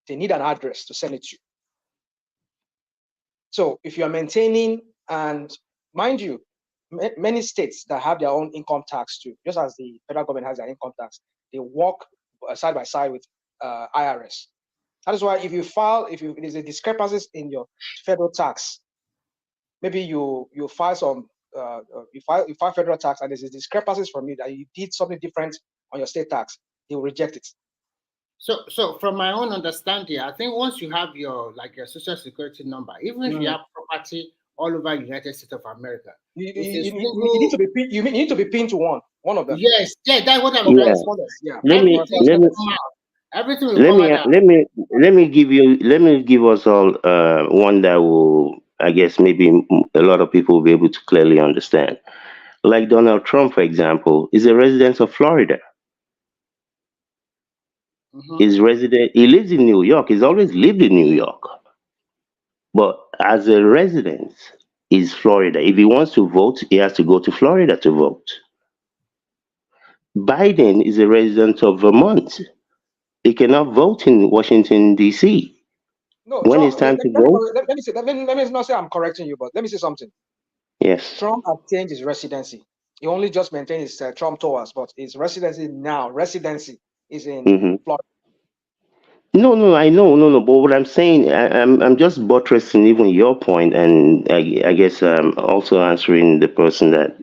they need an address to send it to you. So if you're maintaining, and mind you, many states that have their own income tax too, just as the federal government has their income tax, they work side by side with IRS. That is why if there's a discrepancies in your federal tax, maybe you file some you file federal tax and there's a discrepancies from you that you did something different on your state tax, they will reject it. So from my own understanding, I think once you have your social security number, even if you have property all over United States of America, you need to be pinned to one of them. Yes, yeah, that's what I'm Yeah. trying to say. Everything will come out. let me give us all one that will, I guess, maybe a lot of people will be able to clearly understand. Like Donald Trump, for example, is a resident of Florida. He lives in New York. He's always lived in New York. But as a resident, is Florida. If he wants to vote, he has to go to Florida to vote. Biden is a resident of Vermont. He cannot vote in Washington, D.C. No, when Trump, it's time to vote. let me say, let me not say I'm correcting you, but let me say something. Yes. Trump has changed his residency. He only just maintained his Trump towers, but his residency is in Florida. No, I know, no. But what I'm saying, I'm just buttressing even your point, and I guess also answering the person that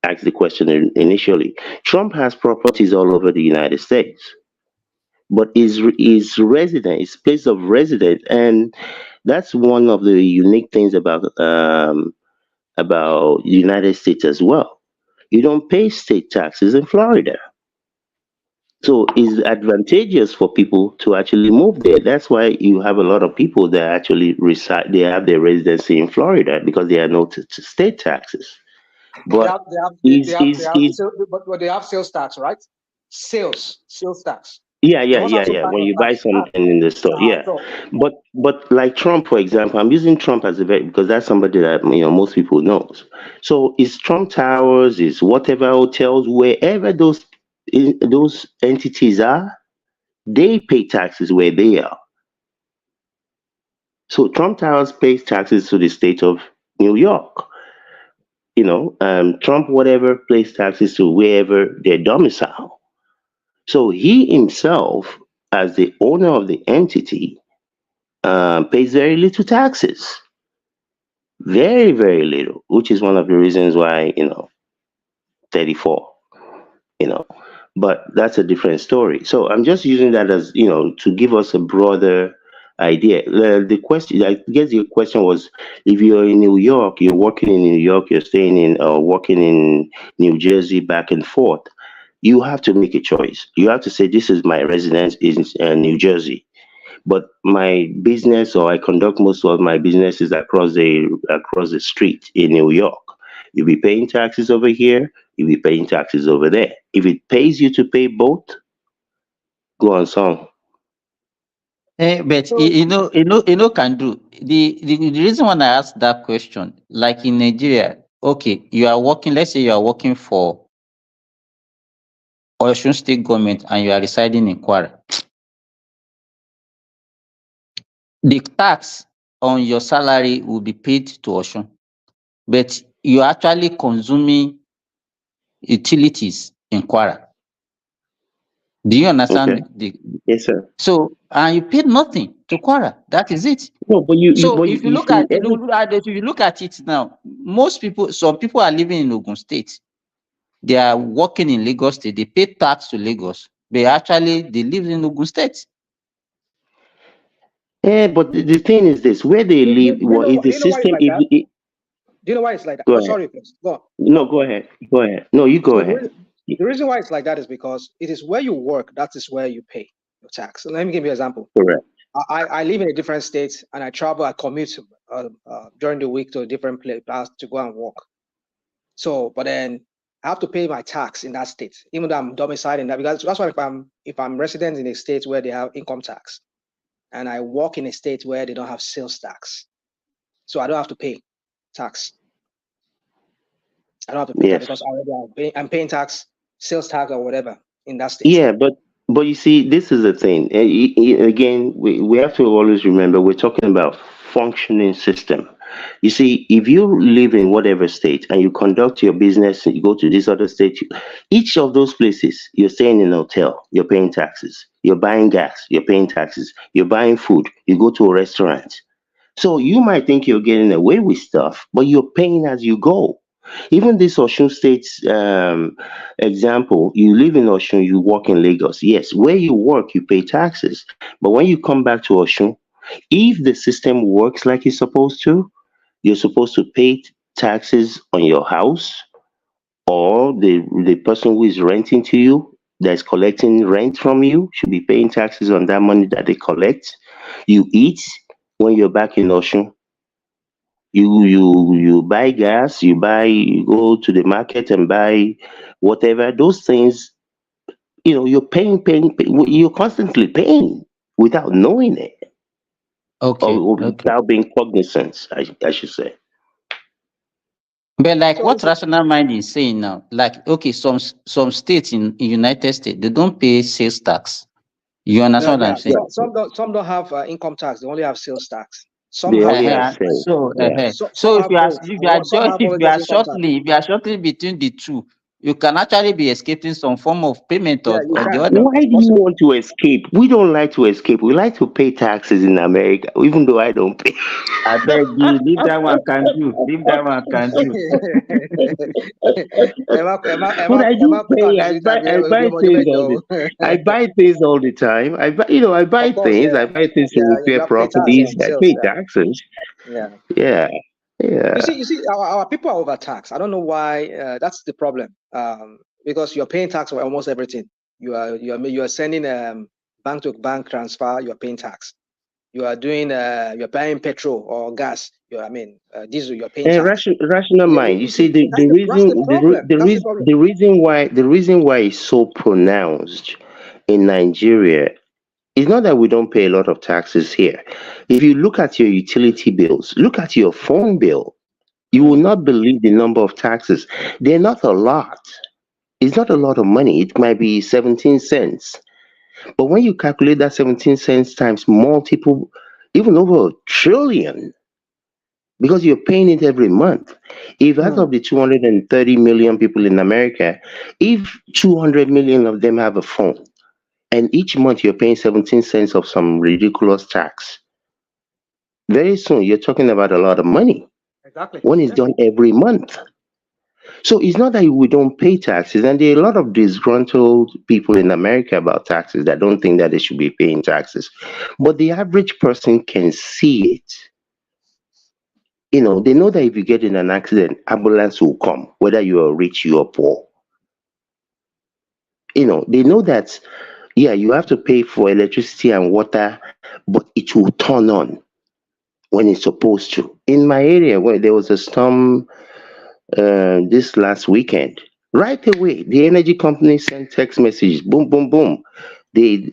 asked the question initially. Trump has properties all over the United States, but his resident, his place of residence, and that's one of the unique things about the United States as well. You don't pay state taxes in Florida. So it's advantageous for people to actually move there. That's why you have a lot of people that actually reside, they have their residency in Florida because there are no state taxes. But they have sales tax, right? Sales tax. Yeah. When you buy something in the store, yeah. But like Trump, for example, I'm using Trump as because that's somebody that most people knows. So it's Trump Towers, is whatever hotels, wherever those entities are, they pay taxes where they are. So Trump Towers pays taxes to the state of New York. Trump whatever pays taxes to wherever their domicile. So he himself, as the owner of the entity, pays very little taxes. Very, very little, which is one of the reasons why, 34, but that's a different story. So I'm just using that as, to give us a broader idea. The question, I guess your question was, if you're in New York, you're working in New York, you're staying in or working in New Jersey back and forth, you have to make a choice. You have to say, this is my residence in New Jersey. But my business, or I conduct most of my businesses across the street in New York. You'll be paying taxes over here, you'll be paying taxes over there. If it pays you to pay both, go on, son. But can do the reason why I asked that question, like in Nigeria, okay, you are working, let's say you are working for Osun State government and you are residing in Kwara. The tax on your salary will be paid to Osun, but you're actually consuming utilities in Kwara. Do you understand? Okay. Yes, sir. So, and you paid nothing to Kwara. That is it. No, but if you look at it now, some people are living in Ogun State. They are working in Lagos State. They pay tax to Lagos. They live in Ogun State. Yeah, but the thing is this: where they live, is the system. Do you know why it's like that? Go Oh, ahead. sorry, please. Go on. No, go ahead. No, you go ahead. The reason why it's like that is because it is where you work, that is where you pay. tax. Let me give you an example. Correct. I live in a different state, and I travel, I commute during the week to a different place to go and work. So, but then I have to pay my tax in that state, even though I'm domiciled in that, because that's why if I'm resident in a state where they have income tax, and I work in a state where they don't have sales tax, so I don't have to pay tax. I don't have to pay tax because I'm paying tax, sales tax or whatever in that state. Yeah, but you see, this is the thing. Again, we have to always remember we're talking about functioning system. You see, if you live in whatever state and you conduct your business and you go to this other state, each of those places, you're staying in a hotel, you're paying taxes. You're buying gas, you're paying taxes. You're buying food, you go to a restaurant. So you might think you're getting away with stuff, but you're paying as you go. Even this Osun State example, you live in Osun, you work in Lagos. Yes, where you work, you pay taxes. But when you come back to Osun, if the system works like it's supposed to, you're supposed to pay taxes on your house, or the person who is renting to you, that's collecting rent from you, should be paying taxes on that money that they collect. You eat when you're back in Osun. You buy gas, you go to the market and buy whatever. Those things, you're paying. You're constantly paying without knowing it, or without being cognizant, I should say. But like what rational mind is saying now, like okay, some states in United States they don't pay sales tax. You understand what I'm saying? Some don't have income tax; they only have sales tax. Some have sales. So if you are shortly between the two, you can actually be escaping some form of payment or the other. Why do you want to escape? We don't like to escape. We like to pay taxes in America, even though I don't pay. I beg you, leave that one can do. Leave that one can do. But I do pay. I buy things all the time. I buy things. I buy things to repair properties. I pay taxes. Yeah. You see, our people are overtaxed. I don't know why. That's the problem. Because you're paying tax for almost everything. You are sending bank to bank transfer. You are paying tax. You are doing you're buying petrol or gas. Diesel. You're paying tax. Rational mind. You see, the reason why it's so pronounced in Nigeria, it's not that we don't pay a lot of taxes here. If you look at your utility bills, look at your phone bill, you will not believe the number of taxes. They're not a lot. It's not a lot of money. It might be 17 cents. But when you calculate that 17 cents times multiple, even over $1 trillion, because you're paying it every month. If out of the 230 million people in America, if 200 million of them have a phone, and each month you're paying 17 cents of some ridiculous tax, very soon you're talking about a lot of money. Exactly. When it's done every month. So it's not that we don't pay taxes, and there are a lot of disgruntled people in America about taxes that don't think that they should be paying taxes. But the average person can see it. They know that if you get in an accident, ambulance will come, whether you are rich, you are poor. They know that, you have to pay for electricity and water, but it will turn on when it's supposed to. In my area, where there was a storm this last weekend, right away, the energy company sent text messages, boom, boom, boom. The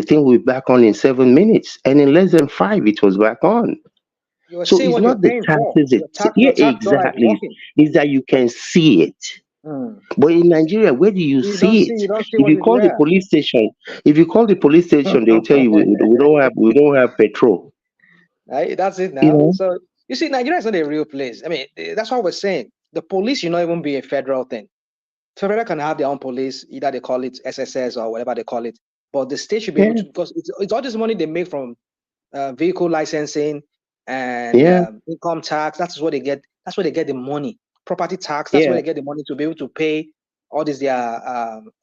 thing will be back on in 7 minutes, and in less than 5, it was back on. So it's not the taxes. Exactly. It's that you can see it. But in Nigeria, where do you see it? If you call the police station, they will tell you we don't have petrol. Right? That's it now. So you see, Nigeria is not a real place. That's what we're saying. The police should not even be a federal thing. Federal can have their own police, either they call it SSS or whatever they call it. But the state should be able to, because it's all this money they make from vehicle licensing and income tax. That's where they get. That's where they get the money. Property tax. That's where they get the money to be able to pay all these their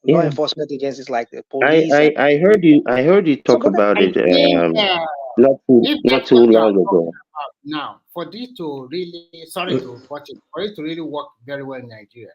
law enforcement agencies like the police. I heard you talk about it not too long ago. Now, for this to really, sorry to watch it, for it to really work very well in Nigeria,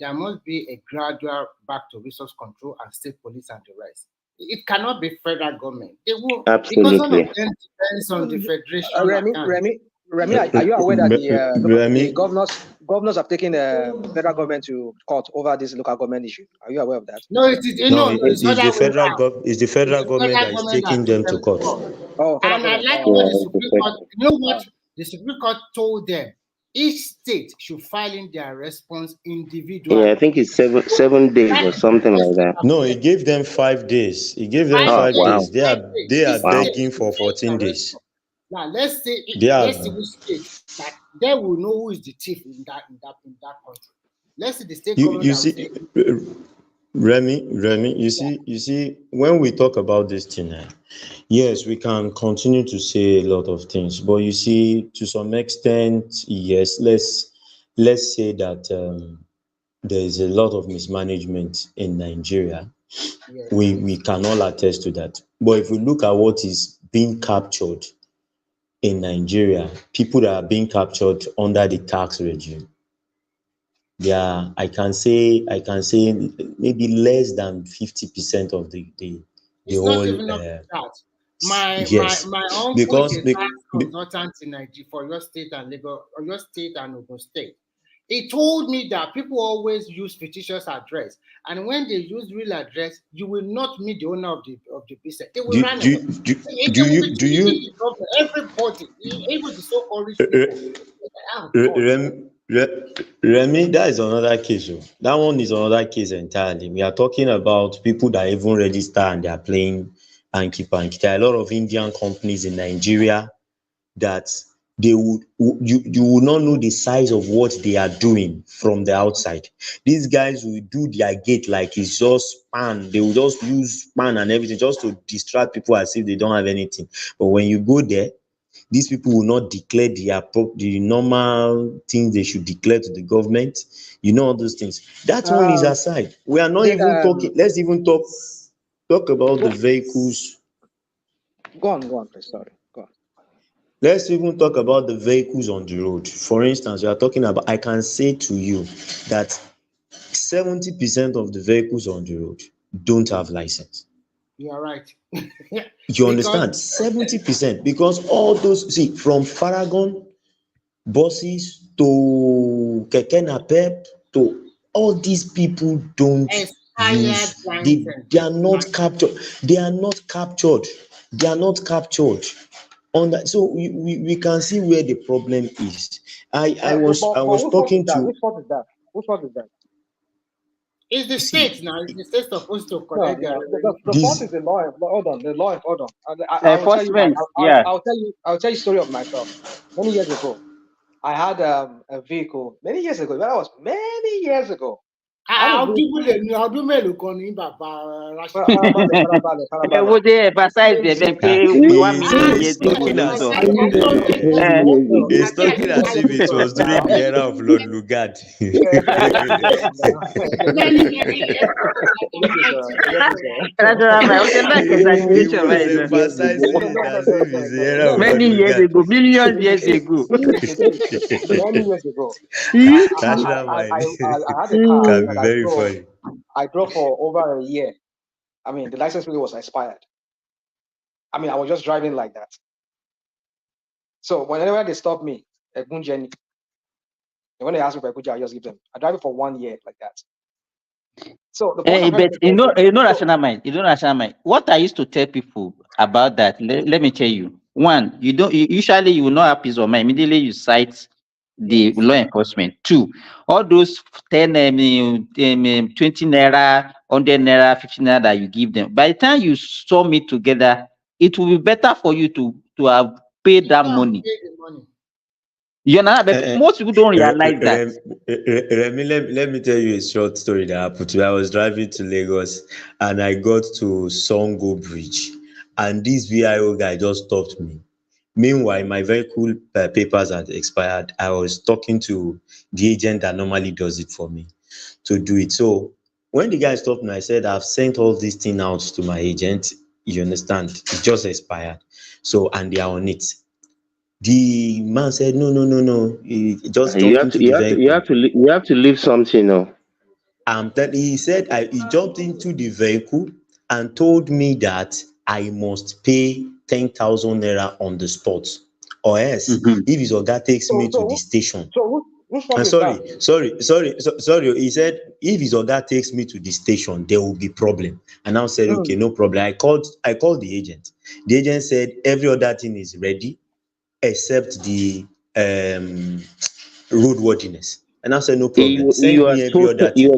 there must be a gradual back to resource control and state police and the rest. It cannot be federal government. They will, because all of Absolutely. them depends on the federation account. Remy, are you aware that the Remy, governors have taken the federal government to court over this local government issue? Are you aware of that? No, it is no, it's it's other the way federal around. it's the federal It's the government federal that is government that taking took them to them to court. court. Oh, federal And I government. like Oh. what the Yeah, Supreme Court, you know what? The Supreme Court told them each state should file in their response individually. Yeah, I think it's 7 days That or is the something like first that. No, he gave them 5 days. He gave them 5 5 wow. days. days. They 5 are days. they are Each Wow. state begging should for file 14 their days. response. Now let's They see are which state that they will know who is the thief in that country. Let's see the state you government you that will see say, Remy, you see when we talk about this thing, yes, we can continue to say a lot of things, but you see, to some extent, yes, let's say that there is a lot of mismanagement in Nigeria. yes. We can all attest to that. But if we look at what is being captured in Nigeria, people that are being captured under the tax regime, they are, I can say maybe less than 50% of the It's not whole even up to that. My yes, uncle is because a tax consultant in Nigeria for your state and Lagos, or your state and Ogun State. He told me that people always use fictitious address, and when they use real address, you will not meet the owner of the business. They will run away. do They will be do treating you the government, everybody, even the so-called rich people. Oh, God. Remy, that is another case. That one is another case entirely. We are talking about people that even register and they are playing Anki Panki. There are a lot of Indian companies in Nigeria that you will not know the size of what they are doing from the outside. These guys will do their gate like it's just span. They will just use span and everything just to distract people as if they don't have anything. But when you go there, these people will not declare the normal things they should declare to the government. You know all those things. That one is aside. We are not even talking. Let's even talk about the vehicles. Go on, please. Sorry. Go on. Let's even talk about the vehicles on the road. For instance, we are talking about, I can say to you that 70% of the vehicles on the road don't have license. You are right. You understand? 70%. Because all those, see, from Faragon buses to Keke Napep to all these people don't use, they are not captured. They are not captured. They are not captured. On that, so we can see where the problem is. I was whose fault talking is that? to Whose fault is that? Whose fault is that? It's the state now. It's the state supposed to No, collect their the fault is the law. Hold on, the law. Hold on. I will tell you. Enforcement, yeah. I'll tell you. I'll tell you a story of myself. Many years ago, I had a vehicle. Many years ago. That was many years ago. I'll do mélòó kan ní bàbá Rashid. Would they emphasize the He's 1 million years ago? talking as So, he's talking as if it was during the era of Lord Lugard. Many years ago, millions years ago. Many years ago. I had a car Can be that very funny. I drove for over a year. I mean, the license plate was expired. I mean, I was just driving like that. So whenever they stop me, a good journey. And when they ask me for a good job, I just give them. I drive it for 1 year like that. So the but rational mind. What I used to tell people about that, let me tell you. One, usually you will not have peace of mind. Immediately you cite the law enforcement. Two, all those 10, 20 naira, 100 naira, 50 naira that you give them. By the time you sum it together, it will be better for you to have paid that money. You know, but most people don't realize that. Let me tell you a short story that happened to me. I was driving to Lagos and I got to Songo Bridge, and this VIO guy just stopped me. Meanwhile, my vehicle papers had expired. I was talking to the agent that normally does it for me to do it. So when the guy stopped me, I said, I've sent all these things out to my agent. You understand? It just expired. So, and they are on it. The man said, no. He just You jumped into the vehicle. have to leave something, no. He said he jumped into the vehicle and told me that I must pay 10,000 naira on the spot, or else if his oga takes me to the station. Whose fault is Sorry, that? sorry. He said if his oga takes me to the station, there will be problem. And I said, okay, no problem. I called the agent. The agent said every other thing is ready except the roadworthiness. And I said, no problem. Send me every other thing.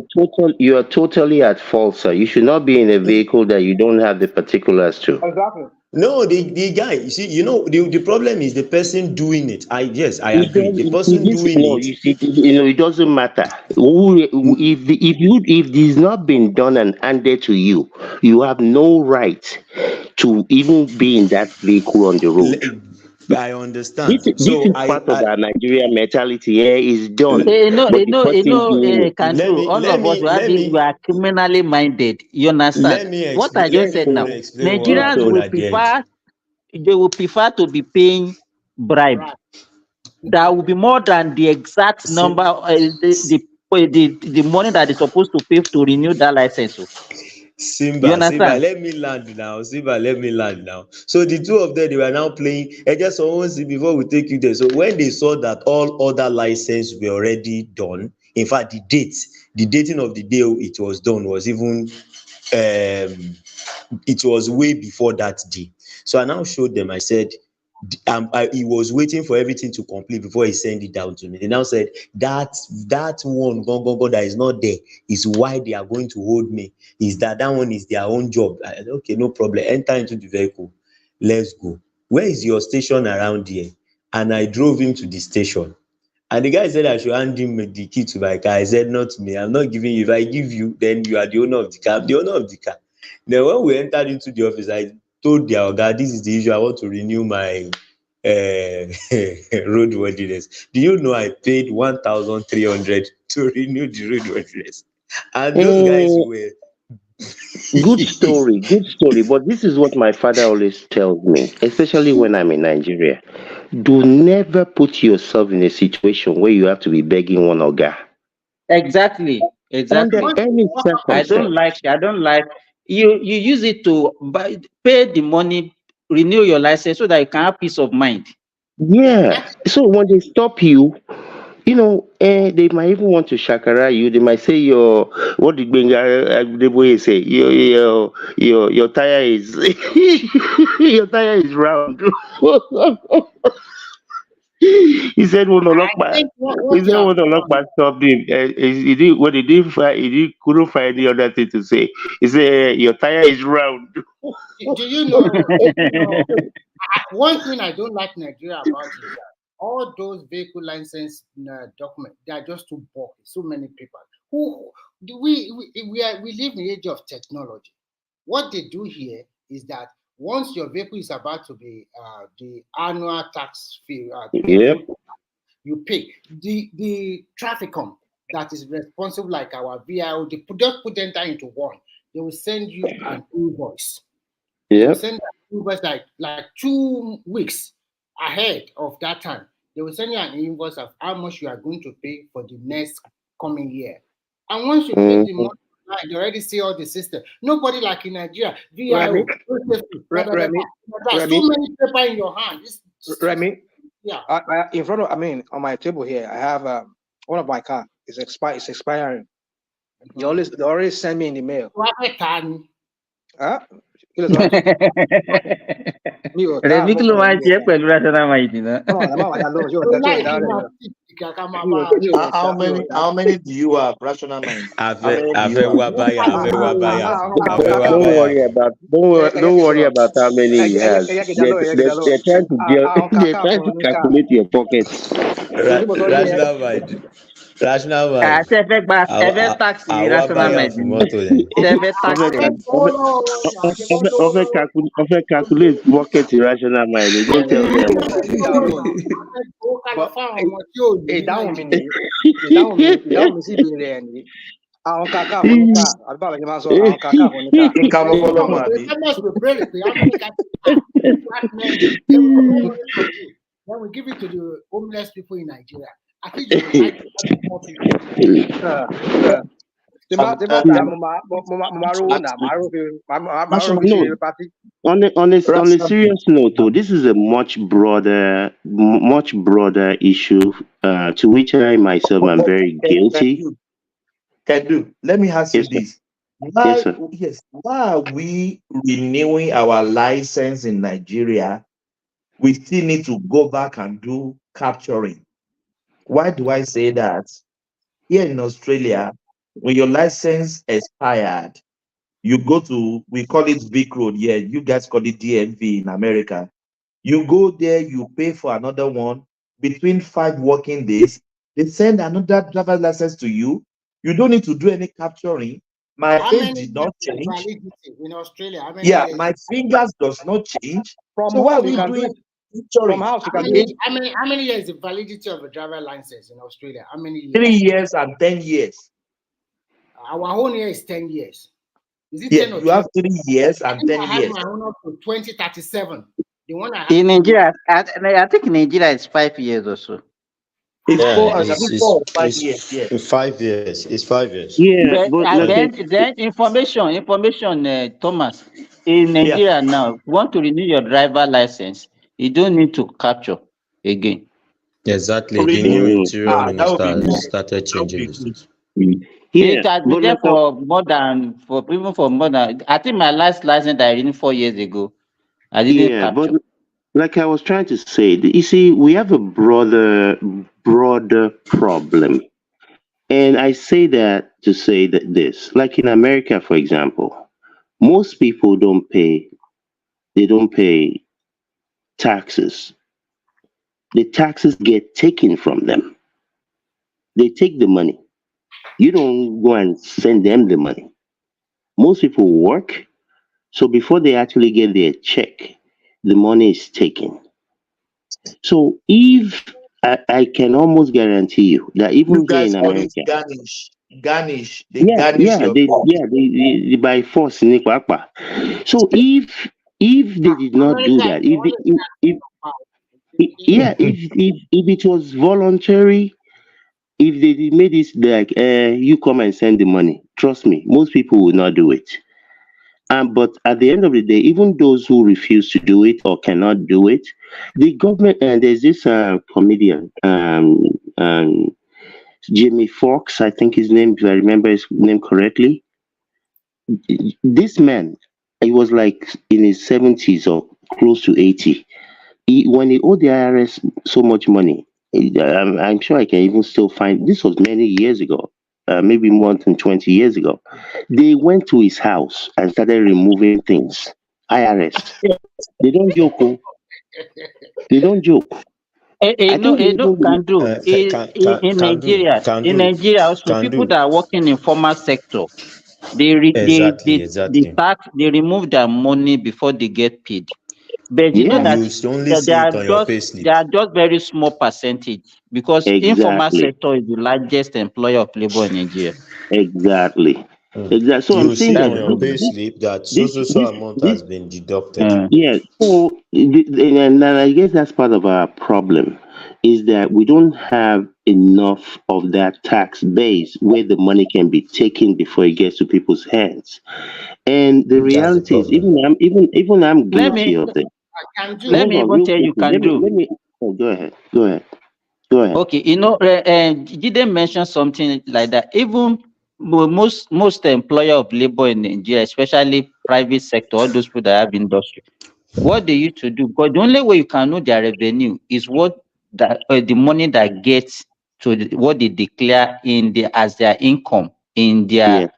You are totally at fault, sir. You should not be in a vehicle that you don't have the particulars to. Exactly. No, the guy, you see, the problem is the person doing it. I agree. The You person see, doing it. it doesn't matter. If this has not been done and handed to you, you have no right to even be in that vehicle on the road. I understand. This is part of our Nigerian mentality. Here is done, but the person doing it. Kantu, all of us we are criminally minded. You understand? What I just said now, Nigerians will prefer to be paying bribe. That will be more than the exact number, the money that is supposed to pay to renew that license. Simba, let me land now. So the two of them, they were now playing. I just want to see before we take you there. So when they saw that all other licenses were already done, in fact, the dating of the day it was done was even, it was way before that day. So I now showed them. I said, he was waiting for everything to complete before he sent it down to me. They now said that one that is not there is why they are going to hold me. Is that one is their own job? I said, okay, no problem. Enter into the vehicle. Let's go. Where is your station around here? And I drove him to the station. And the guy said I should hand him the key to my car. I said, not me. I'm not giving you. If I give you, then you are the owner of the car. I'm the owner of the car. Then when we entered into the office, I told their oga, this is the issue. I want to renew my roadworthiness. Do you know I paid 1,300 to renew the roadworthiness? And those guys were Good story. But this is what my father always tells me, especially when I'm in Nigeria. Do never put yourself in a situation where you have to be begging one oga. Exactly. Under any I don't like you use it to pay the money, renew your license so that you can have peace of mind. Yeah. So when they stop you, they might even want to shakara you. They might say what did the boy say? Your tire is your tire is round. He said when Olokpa stopped him, he couldn't find any other thing to say. He said your tire is round. Do you know? One thing I don't like Nigeria about is that all those vehicle license documents, they are just too bulky. So many people. We live in the age of technology. What they do here is that once your vehicle is about to be the annual tax fee, you pay. The Trafficom that is responsible, like our VIO, they just put enter into one. They will send you an invoice. They will send an invoice like 2 weeks ahead of that time. They will send you an invoice of how much you are going to pay for the next coming year. And once you pay the money, you already see all the system. Nobody like in Nigeria, VIO, so many paper in your hand. Remy, yeah. In front of, on my table here, I have one of my car. It's expiring. They always send me in the mail. Huh? Remi kí ló máa ń ṣe pẹ̀lú rational mind náà. How many do you have, rational mind? Don't worry about how many he has. They're trying to calculate your pockets. Rational mind. Ṣé ẹ fẹ́ tax rational mind? Ṣé ẹ fẹ́ tax calculate pocket rational mind. They don't tell them. Àwọn kàkà fúnníkà àbí báwo ni máa sọ àwọn kàkà fúnníkà. Then we give it to the homeless people in Nigeria. I think you would like more people. On a serious note, though, this is a much broader issue to which I myself am very guilty. Kedu, let me ask you Yes, sir. this. Why, Yes, sir. why are we renewing our license in Nigeria? We still need to go back and do capturing. Why do I say that? Here in Australia, when your license expired, you go to, we call it Vic Road. Yeah, you guys call it DMV in America. You go there, you pay for another one. Between 5 working days, they send another driver's license to you. You don't need to do any capturing. My face did not change. Validity in Australia? How many Yeah, years? my fingers does not change. From So why are house we you can doing do it. capturing? From house you How can do it. many years is the validity of a driver license in Australia? How many years? 3 years and 10 years. Our own year is 10 years. Is it Yeah, 10 or you have 20? 3 years I and think 10 I had years. my own up to 2037. The one I had In Nigeria, I think in Nigeria it's 5 years or so. It's Yeah, 4 or 5 years. Yeah. 5 years. It's 5 years. Yeah, But but and okay. then information, Thomas, in Nigeria now, if you want to renew your driver license, you don't need to capture again. Exactly. The Really? new Mm, interior That would minister be good. has started That would changing be this. good. yeah, It has been but there like I, for more than I think my last license that I renewed 4 years ago, I didn't yeah, but capture. like I was trying to say, you see, we have a broader problem. And I say that to say that this, like in America, for example, most people don't pay taxes. The taxes get taken from them. They take the money. You don't go and send them the money. Most people work, so before they actually get their check, the money is taken. So if I can almost guarantee you that You even here guys in call it America, garnish. Garnish. They yeah, garnish yeah, your pay. they by force ní pàápàá. So if they did not do America, that, if it was voluntary, if they did made it like you come and send the money, trust me, most people will not do it. But at the end of the day, even those who refuse to do it or cannot do it, the government, and there's this comedian, Jimmy Fox, I think his name, if I remember his name correctly. This man, he was like in his 70s or close to 80. When he owed the IRS so much money, I'm sure I can even still find, this was many years ago, maybe more than 20 years ago. They went to his house and started removing things. IRS. They don't joke. Oh. They don't joke. I think they even Can do in Nigeria also Can people do. that are working in formal sector, they Exactly. tax, they remove their money before they get paid. But you know yeah, that You only see it on your pay they slip. are just very small percentage because informal exactly. sector is the largest employer of labor in Nigeria. Exactly. Exactly. So I'm You saying see that on your pay slip that so amount this has been deducted. Uh, yeah. So and I guess that's part of our problem is that we don't have enough of that tax base where the money can be taken before it gets to people's hands. And the That's the reality is problem. even I'm let guilty me of this. can do. let Hold me on even real tell you quickly. can do. Let me oh, go ahead. Okay, didn't mention something like that. Even most employer of labor in Nigeria, especially private sector, all those people that have industry, what they used to do, because the only way you can know their revenue is what the money that gets to what they declare in the as their income in Yeah. their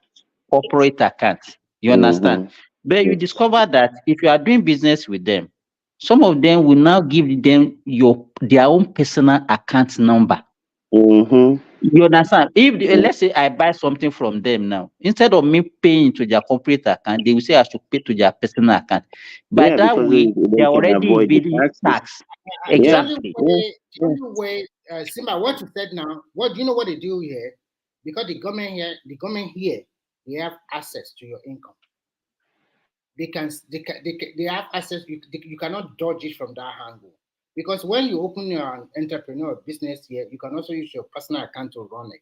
corporate account. You understand? Mm-hmm. But you Yeah. discover that if you are doing business with them, some of them will now give them their own personal account number. Mm-hmm. You understand? If let's say I buy something from them now, instead of me paying to their corporate account, they will say I should pay to their personal account. By Yeah, that because way, they they are can already avoid the evading taxes. tax. Yeah. Exactly. Yeah. The only way, Simba, what you said now, what do you know what they do here? Because the government here, they have access to your income. They have access. You cannot dodge it from that angle. Because when you open your entrepreneur business here, you can also use your personal account to run it.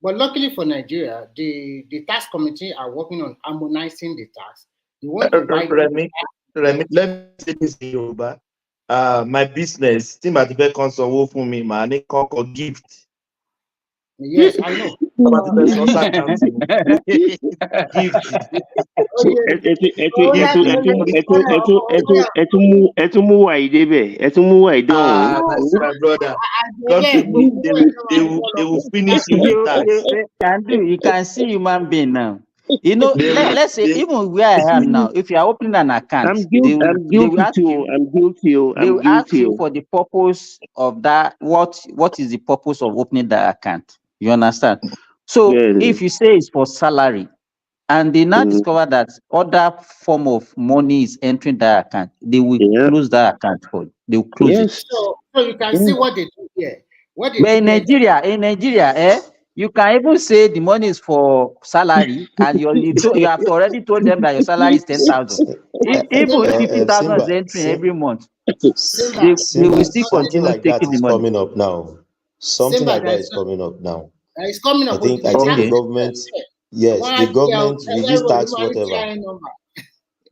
But luckily for Nigeria, the tax committee are working on harmonizing the tax. They want to widen Let me say this in Yoruba. My business, team at the console for me, man, they call gift. Yes, I know. About the best also accounting. Gift. ẹ tún mú wà yìí débẹ̀ ẹ tún mú wà yìí dọ̀hún. My brother. God forbid, they will finish you with tax. You can see human being now. You know, let's say even where I am now, if you are opening an account, they will ask you. They will ask you for the purpose of that. What is the purpose of opening the account? You understand? So if you say it's for salary, and they now discover that other form of money is entering that account, they will close that account for you. They will close it. So you can see what they do here. What they But do in here Nigeria, you can even say the money is for salary, and you have already told them that your salary is 10,000. Even if 50,000 is entering every month, they will still something continue like that taking the is money. coming up now. Something like that is coming up now. It's coming I up. think the government, yes, the government reduce tax, whatever.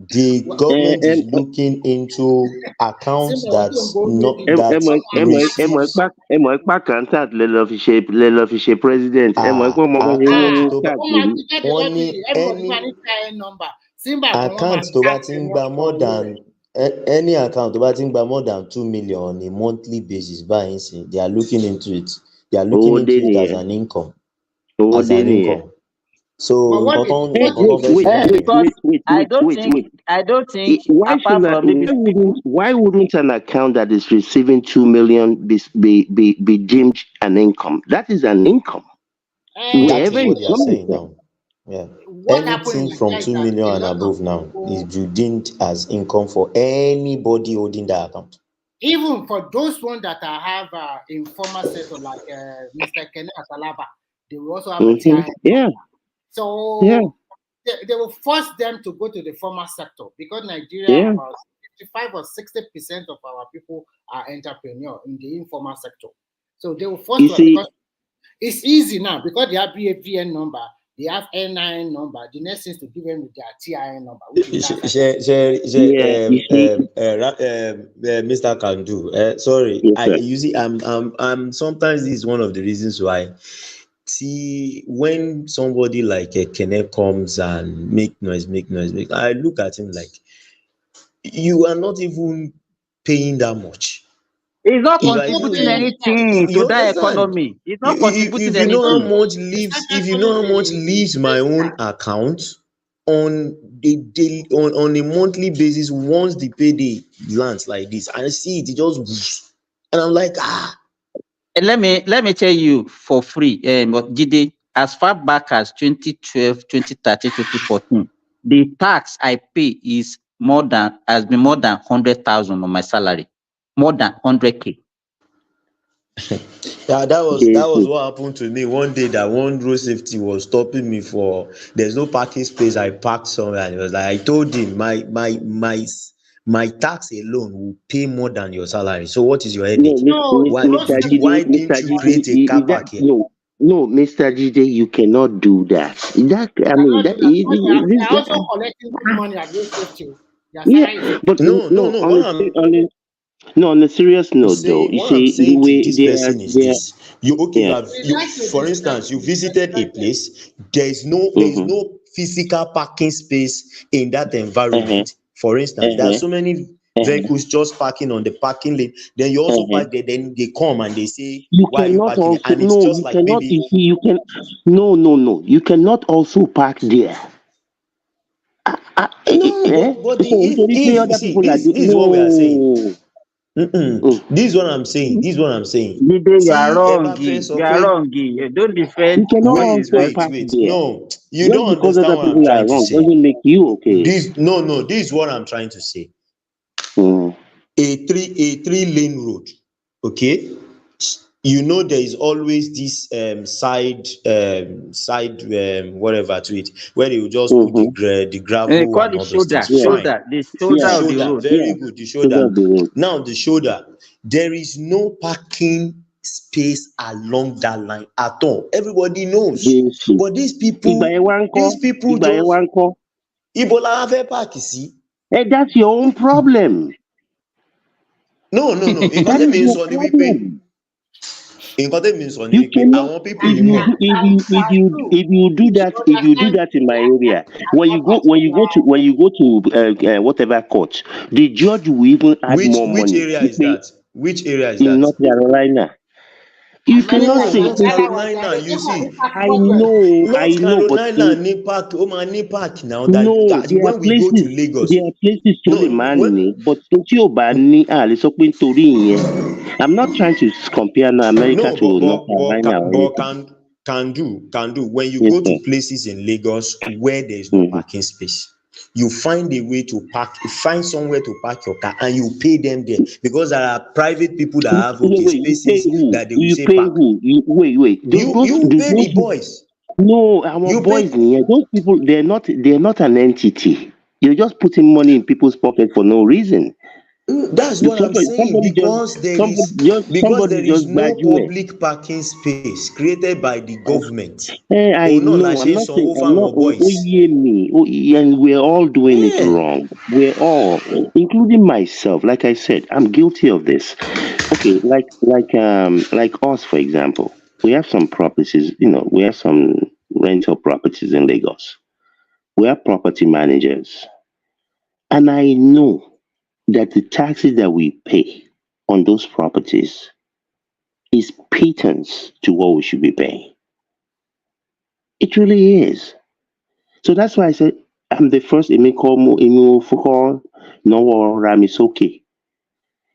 The government is looking into accounts that's not that receives ẹ mọ̀ ipá accountant lẹ lọ fi ṣe president ẹ mọ̀ ipá ọmọ kan ṣe ń káàkiri. wọ́n ní account tó bá ti ń gba more than any account tó bá ti ń gba more than 2 million on a monthly basis báyìí sí, they are looking into it. They are looking into it as an income. As an income. So I don't think apart from maybe why wouldn't an account that is receiving 2 million be deemed an income? That is an income. That is what they are saying now. Yeah. Anything from 2 million and above now is deemed as income for anybody holding that account. Even for those ones that have informal sector like Mr. Kenneth Atalaba, they will also have a TI. So they will force them to go to the formal sector because Nigeria about 55 or 60% of our people are entrepreneurs in the informal sector. So they will force them because it's easy now because they have BAVN number, they have NIN number. The next thing is to give them with their TIN number, which is Mr. Kandu. Sorry, I'm sometimes this is one of the reasons why. See, when somebody like a Kenneth comes and make noise, I look at him like, you are not even paying that much. It's not contributing anything to that economy. It's not contributing anything. If you know how much leaves my own account on a monthly basis once the payday lands like this, I see it just, and I'm like, Let me tell you for free, Jide, as far back as 2012, 2013, 2014, the tax I pay has been more than 100,000 on my salary, more than 100K. Yeah, that was what happened to me one day. That one road safety was stopping me for there's no parking space. I parked somewhere, and it was like I told him my tax alone will pay more than your salary. So what is your headache? Why didn't you create a car park here? No, Mr. Jide, you cannot do that. They're also collecting good money at those safety. But on a serious note, though, you see the way for instance, you visited a place. There's no physical parking space in that environment. For instance, there are so many vehicles just parking on the parking lane. Then you also park there. Then they come and they say, "Why are you parking?" And it's just like maybe you cannot also park there. But this is what we are saying. This is what I'm saying. You are wrong. You are wrong. Don't defend. Wait. No, you don't understand what I'm trying to say. Doesn't make you okay. This is what I'm trying to say. A three-lane road. Okay. You know there is always this side whatever to it where they will just put the gravel and all those things. The shoulder of the road. Very good. The shoulder. Now the shoulder. There is no parking space along that line at all. Everybody knows. Yes. But these people just Ibo la wá fẹ́ páàkì sí. Hey, that's your own problem. No. Nǹkan That tẹ́mi is ń your sọ ni wípé problem. You cannot àwọn people yìí mọ̀. if you do that in my area, when you go to whatever court, the judge will even add Which more money. area is that? Which area is In that? North Carolina. You cannot say North Carolina, you see. I know, but ní park, ó máa ní park now. no, That there are when we go to places. Lagos. There are places to the man, but tí o bá ní àlè sọ pé nítorí ìyẹn. I'm not trying to compare America to North Carolina or anything. Can do. When you Yes, go to sir. places in Lagos where there is no parking space, you find a way to park. You find somewhere to park your car, and you pay them there because there are private people that have spaces that they will say park. Wait. You pay the boys. No, our boys here. Those people, they're not an entity. You're just putting money in people's pocket for no reason. That's what I'm saying, because there is no public parking space created by the government. I know. I'm not saying. And we're all doing it wrong. We're all, including myself. Like I said, I'm guilty of this. Okay, like us, for example, we have some properties. We have some rental properties in Lagos. We have property managers, and I know that the taxes that we pay on those properties is pittance to what we should be paying. It really is. So that's why I said I'm the first no Ram is okay.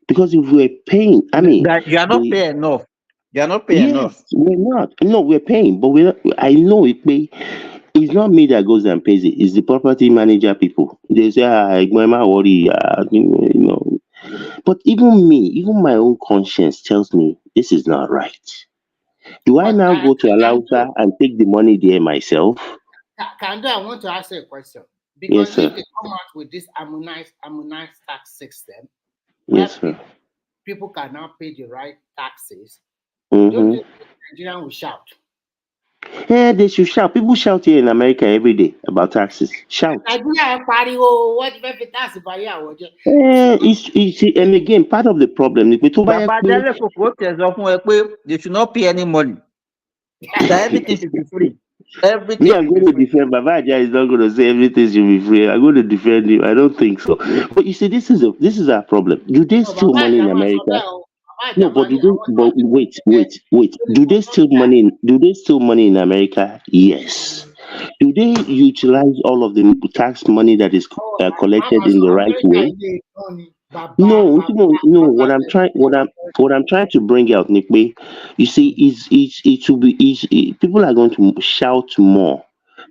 Because if we're paying, I mean, that you are not paying enough. You are not paying enough. We're not. No, we're paying, but I know it pay. It's not me that goes and pays it. It's the property manager people. They say, worry, But even my own conscience tells me this is not right. Do I now go to Alausa and take the money there myself? Kando, I want to ask you a question. Because if they come out with this harmonized tax system, yes, sir. People can now pay the right taxes, don't you think Nigerians will shout? Yeah, they should shout. People shout here in America every day about taxes. Shout. And again, part of the problem is they should not pay any money. That everything should be free. Everything. Me, I'm going to defend Baba Aja is not going to say everything should be free. I'm going to defend him. I don't think so. But you see, this is our problem. Do they steal money in America? No, but wait. Do they steal money? Do they steal money in America? Yes. Do they utilize all of the tax money that is collected in the right way? No. What I'm trying to bring out, Nick, you see, it will be people are going to shout more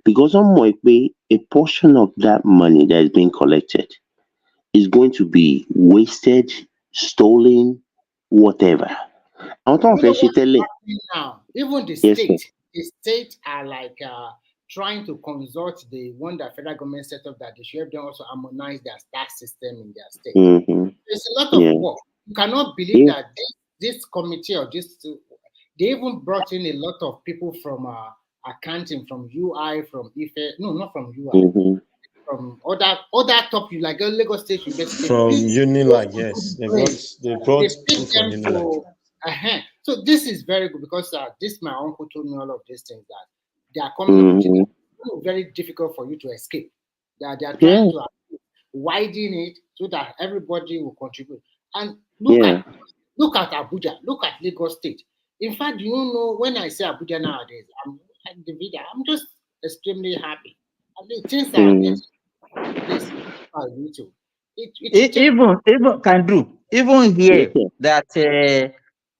because a portion of that money that is being collected is going to be wasted, stolen, whatever. Now, even the state are like trying to consult the one that federal government set up, that they should have them also harmonize their tax system in their state. There's a lot of work. You cannot believe that this committee or this, they even brought in a lot of people from accounting, from UI, from IFE, no, not from UI, from other top, like Lagos State University. From Unilag, yes. They brought people from Unilag. So this is very good because my uncle told me all of these things, that they are coming up with very difficult for you to escape. They are trying to widen it so that everybody will contribute. And look at Abuja, look at Lagos State. In fact, when I say Abuja nowadays, I'm just extremely happy. I mean, things are this YouTube. Even can do. Even here that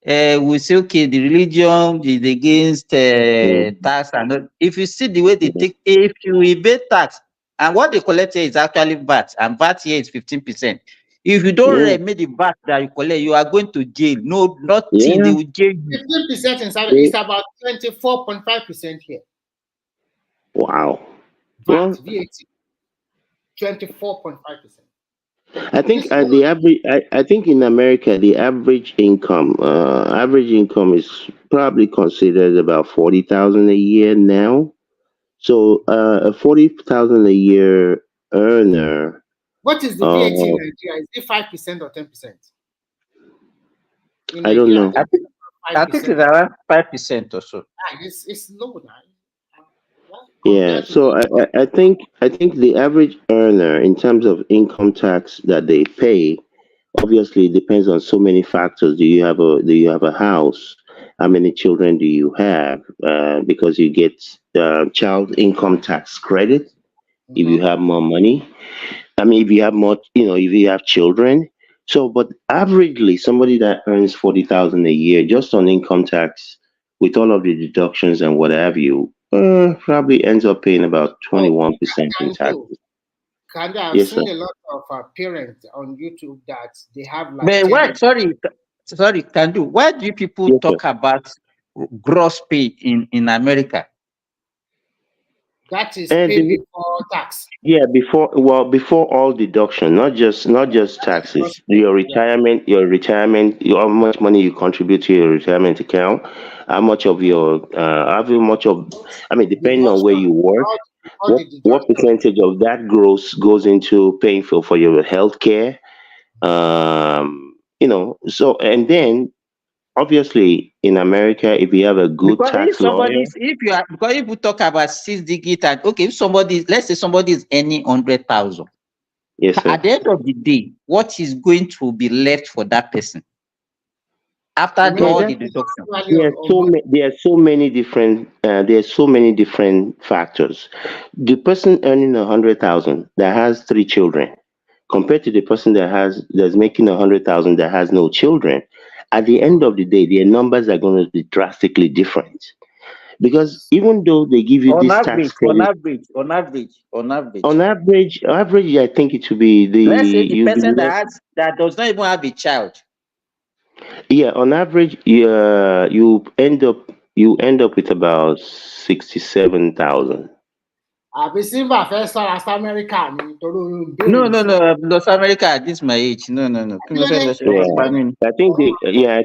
we say, okay, the religion is against tax, and if you see the way they take, if you evade tax, and what they collect here is actually VAT, and VAT here is 15%. If you don't remit the VAT that you collect, you are going to jail. No, nothing. They will jail you. 15% in South is about 24.5% here. Wow. VAT, 24.5%. I think the average. I think in America the average income is probably considered about 40,000 a year now. So a 40,000 a year earner. What is the VAT in Nigeria? Is it 5% or 10%? In I don't Nigeria, know. I think I think 5%. it's around 5% or so. It's low now. Yeah, Compared to so I think the average earner in terms of income tax that they pay obviously it depends on so many factors. Do you have a house? How many children do you have? Because you get child income tax credit if you have more money. I mean, if you have more, if you have children. So, but averagely, somebody that earns 40,000 a year just on income tax, with all of the deductions and what have you, probably ends up paying about 21% in can do. taxes. I've Yes, sir. seen a lot of parents on YouTube that they have like But 10. why? Sorry, can do. Why do you people Yes, sir. talk about gross pay in America? That is And paid before tax. yeah, before all deduction, not just taxes. How much money you contribute to your retirement account, how much of, I mean, depending on where Deduction, you work, all what the what deduction. percentage of that gross goes into paying for your health care. So and then obviously in America, if you have a good Because tax lawyer, because if we talk about 6 digit and okay, if let's say somebody is earning 100,000, yes, sir. at the end of the day, what is going to be left for that person after Yeah, all that the deduction? there are so many different factors. The person earning 100,000 that has three children, compared to the person that's making 100,000 that has no children, at the end of the day, their numbers are going to be drastically different. Because even though they give you On this tax average, on credit, average, on average, on average. on average, I think it should be Let's say the you'll be person left. that does not even have a child. Yeah, on average, you end up with about 67,000. Àbí Silva fẹ́ sọ̀rọ̀ South America ni torí oyún béèrè No. North America at this my age. No. I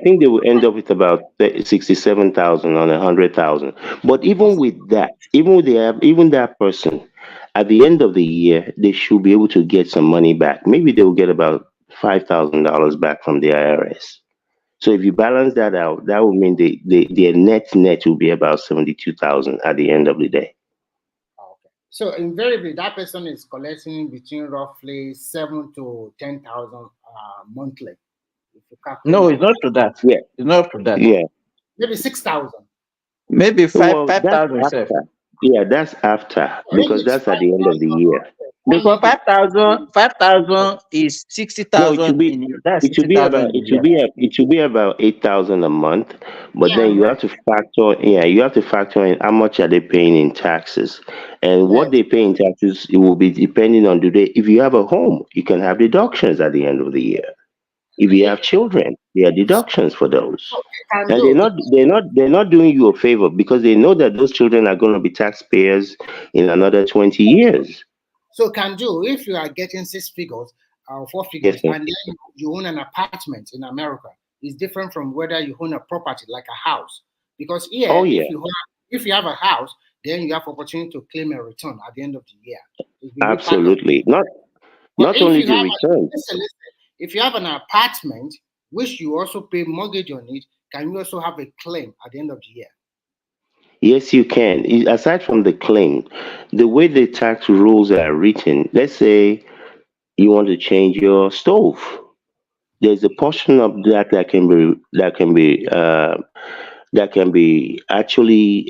think they will end up with about 67,000 on 100,000. But even with that, even that person, at the end of the year, they should be able to get some money back. Maybe they will get about $5,000 back from the IRS. So if you balance that out, that would mean their net will be about 72,000 at the end of the day. So invariably, that person is collecting between roughly 7 to 10,000 monthly. If you calculate No, it's not to that. Yeah. It's not to that. Yeah. Maybe 6,000. Maybe Well, that's 5,000 after. itself. Yeah, that's after because that's at the end of the year. Because 5,000 is No, it 60,000 should be that's it should be 60,000 about in a it should year. be it should be about 8,000 a month. But then you have to factor in how much are they paying in taxes, and what they pay in taxes it will be depending on do they if you have a home you can have deductions at the end of the year. If you have children, there are deductions for those. And they're not doing you a favor because they know that those children are going to be taxpayers in another 20 years. So can do if you are getting 6 figures or 4 Yes, figures, sir. and then you own an apartment in America, it's different from whether you own a property like a house. Because here, Oh yeah, if you have a house, then you have opportunity to claim a return at the end of the year. It will be part of. absolutely. But Not only the return. listen, if you have an apartment which you also pay mortgage on it, can you also have a claim at the end of the year? Yes, you can. Aside from the claim, the way the tax rules are written, let's say you want to change your stove. There's a portion of that can be actually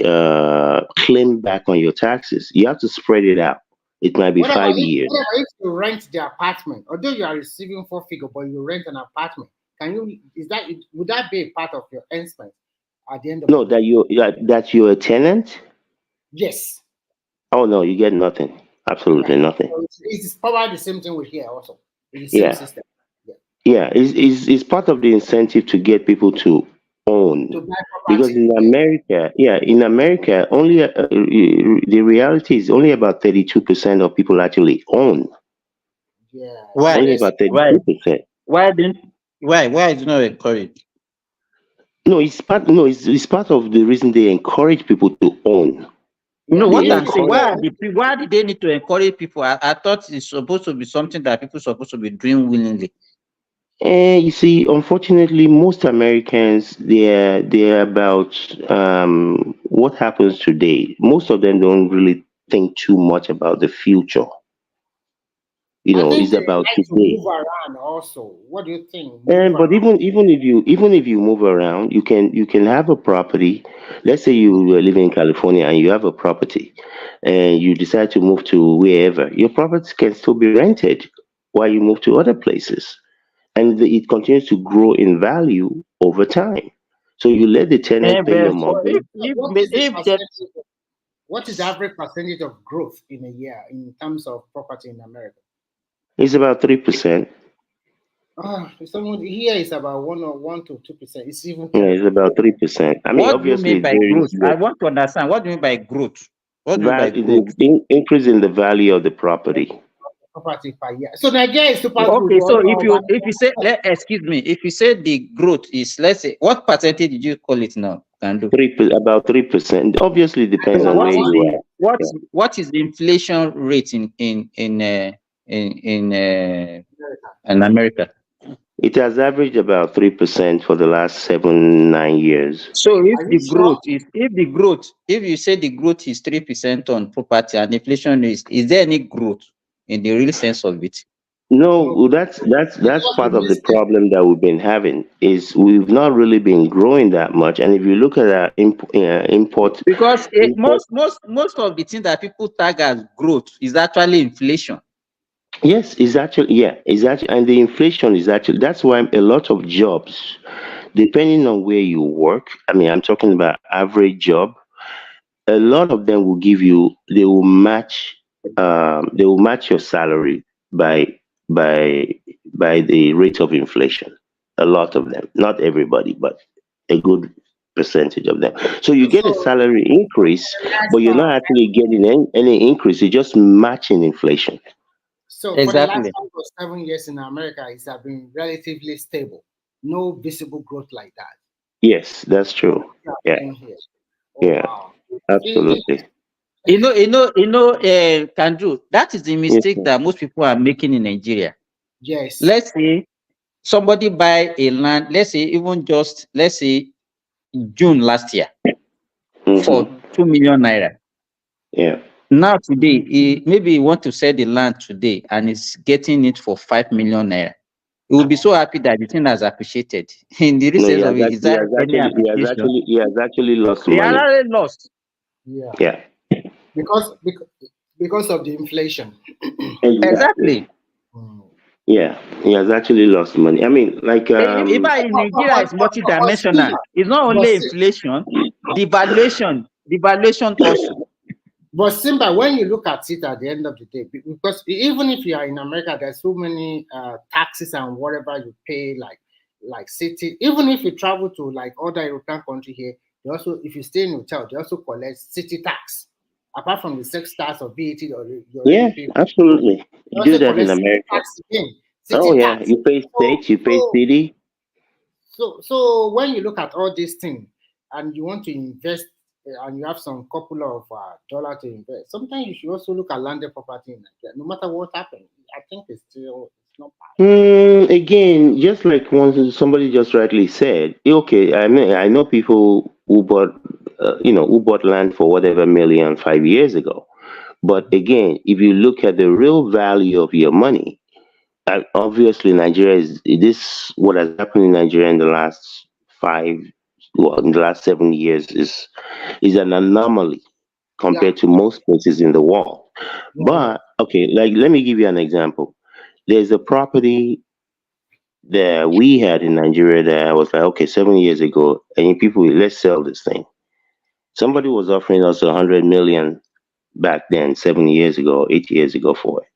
claimed back on your taxes. You have to spread it out. It might be What about 5 years. if you rent the apartment? Although you are receiving 4 figure, but you rent an apartment, would that be a part of your expense at the end of No, the year? that you're a tenant. Yes. Oh no, you get nothing. Absolutely Right. nothing. So it's probably the same thing with here also. It's the same Yeah, system. Yeah. yeah. It's part of the incentive to get people to own. To buy Because property. in America, only the reality is only about 32% of people actually own. Yeah. Why? Only about Why? 32%. Why is it not encouraged? No, it's part of the reason they encourage people to own. You know Yeah. what They I'm saying? encourage. Why did they need to encourage people? I thought it's supposed to be something that people supposed to be doing willingly. And you see, unfortunately, most Americans they're about what happens today. Most of them don't really think too much about the future. I think It's they about like to today. move around also. What do you think? Move And but around. even if you move around, you can have a property. Let's say you were living in California and you have a property, and you decide to move to wherever. Your property can still be rented while you move to other places, and it continues to grow in value over time. So you let the tenant pay your But for mortgage. What is the if that percentage? What is the average percentage of growth in a year in terms of property in America? It's about 3%. Someone here is about 1 to 2%. It's even Yeah, it's 3. about 3%. I mean, what do you obviously, mean it by varies. growth? I want to understand. What do you mean by growth? What do you mean by growth? The increase in the value of the property. Property per year. So Nigeria is super good. Okay, so if you say excuse me, if you say the growth is, let's say, what percentage did you call it now? Can do. About 3%. Obviously, it depends So on where you are. what is the inflation rate in America? It has averaged about 3% for the last 7, 9 years. So Are you sure? if you say the growth is 3% on property and inflation is there any growth in the real sense of it? No. No, that's Because part we of the missed it. problem that we've been having is we've not really been growing that much. And if you look at our Because import, most of the things that people tag as growth is actually inflation. yes, exactly, and the inflation is actually that's why a lot of jobs, depending on where you work. I mean, I'm talking about average job. A lot of them will give you they will match your salary by by the rate of inflation. A lot of them, not everybody, but a good percentage of them. So you get a So salary increase, the last but you're not actually getting any increase. You're just matching inflation. for the last Exactly. 5 or 7 years in America, it has been relatively stable. No visible growth like that. Yes, that's What true. we are Yeah, seeing here. Oh yeah, wow. It- absolutely. Kanju, that is the Yes, mistake sir. that most people are making in Nigeria. yes. Let's say somebody buy a land, let's say even just let's say June last year for Mm-hmm. 2 million naira. Yeah. Now today, maybe he want to sell the land today and is getting it for 5 million naira. He will be so happy that the thing has appreciated. In the real No, he sense has of it, is actually, he that has any actually, he has appreciation? actually, he has actually lost He money. already lost. Yeah. Yeah, Because of the inflation. exactly. Exactly. Mm. Yeah, he has actually lost money. I mean, like, In fact, in Nigeria, it's But multidimensional. Simba, It's not but, only Si- inflation, devaluation also. but Simba, when you look at it at the end of the day, because even if you are in America, there's so many taxes and whatever you pay, like city. Even if you travel to like other European country here, they also, if you stay in a hotel, they also collect city tax. Apart from the 6 stars of VAT you already yeah, pay. absolutely. They You do also that in collect city America. tax again. Oh City yeah, tax. you pay So state, you pay so city. so when you look at all these things and you want to invest and you have some couple of dollar to invest, sometimes you should also look at landed property in Nigeria. No matter what happens, I think it's not bad. Again, just like somebody just rightly said, okay, I mean, I know people who bought land for whatever million 5 years ago. But again, if you look at the real value of your money, obviously Nigeria is this. What has happened in Nigeria in the last in the last 7 years is an anomaly Yeah, compared to most places in the world. yeah, yeah. But okay, like let me give you an example. There's a property that we had in Nigeria that I was like, okay, 7 years ago, and people, let's sell this thing. Somebody was offering us 100 million back then, 7 years ago, 8 years ago for it.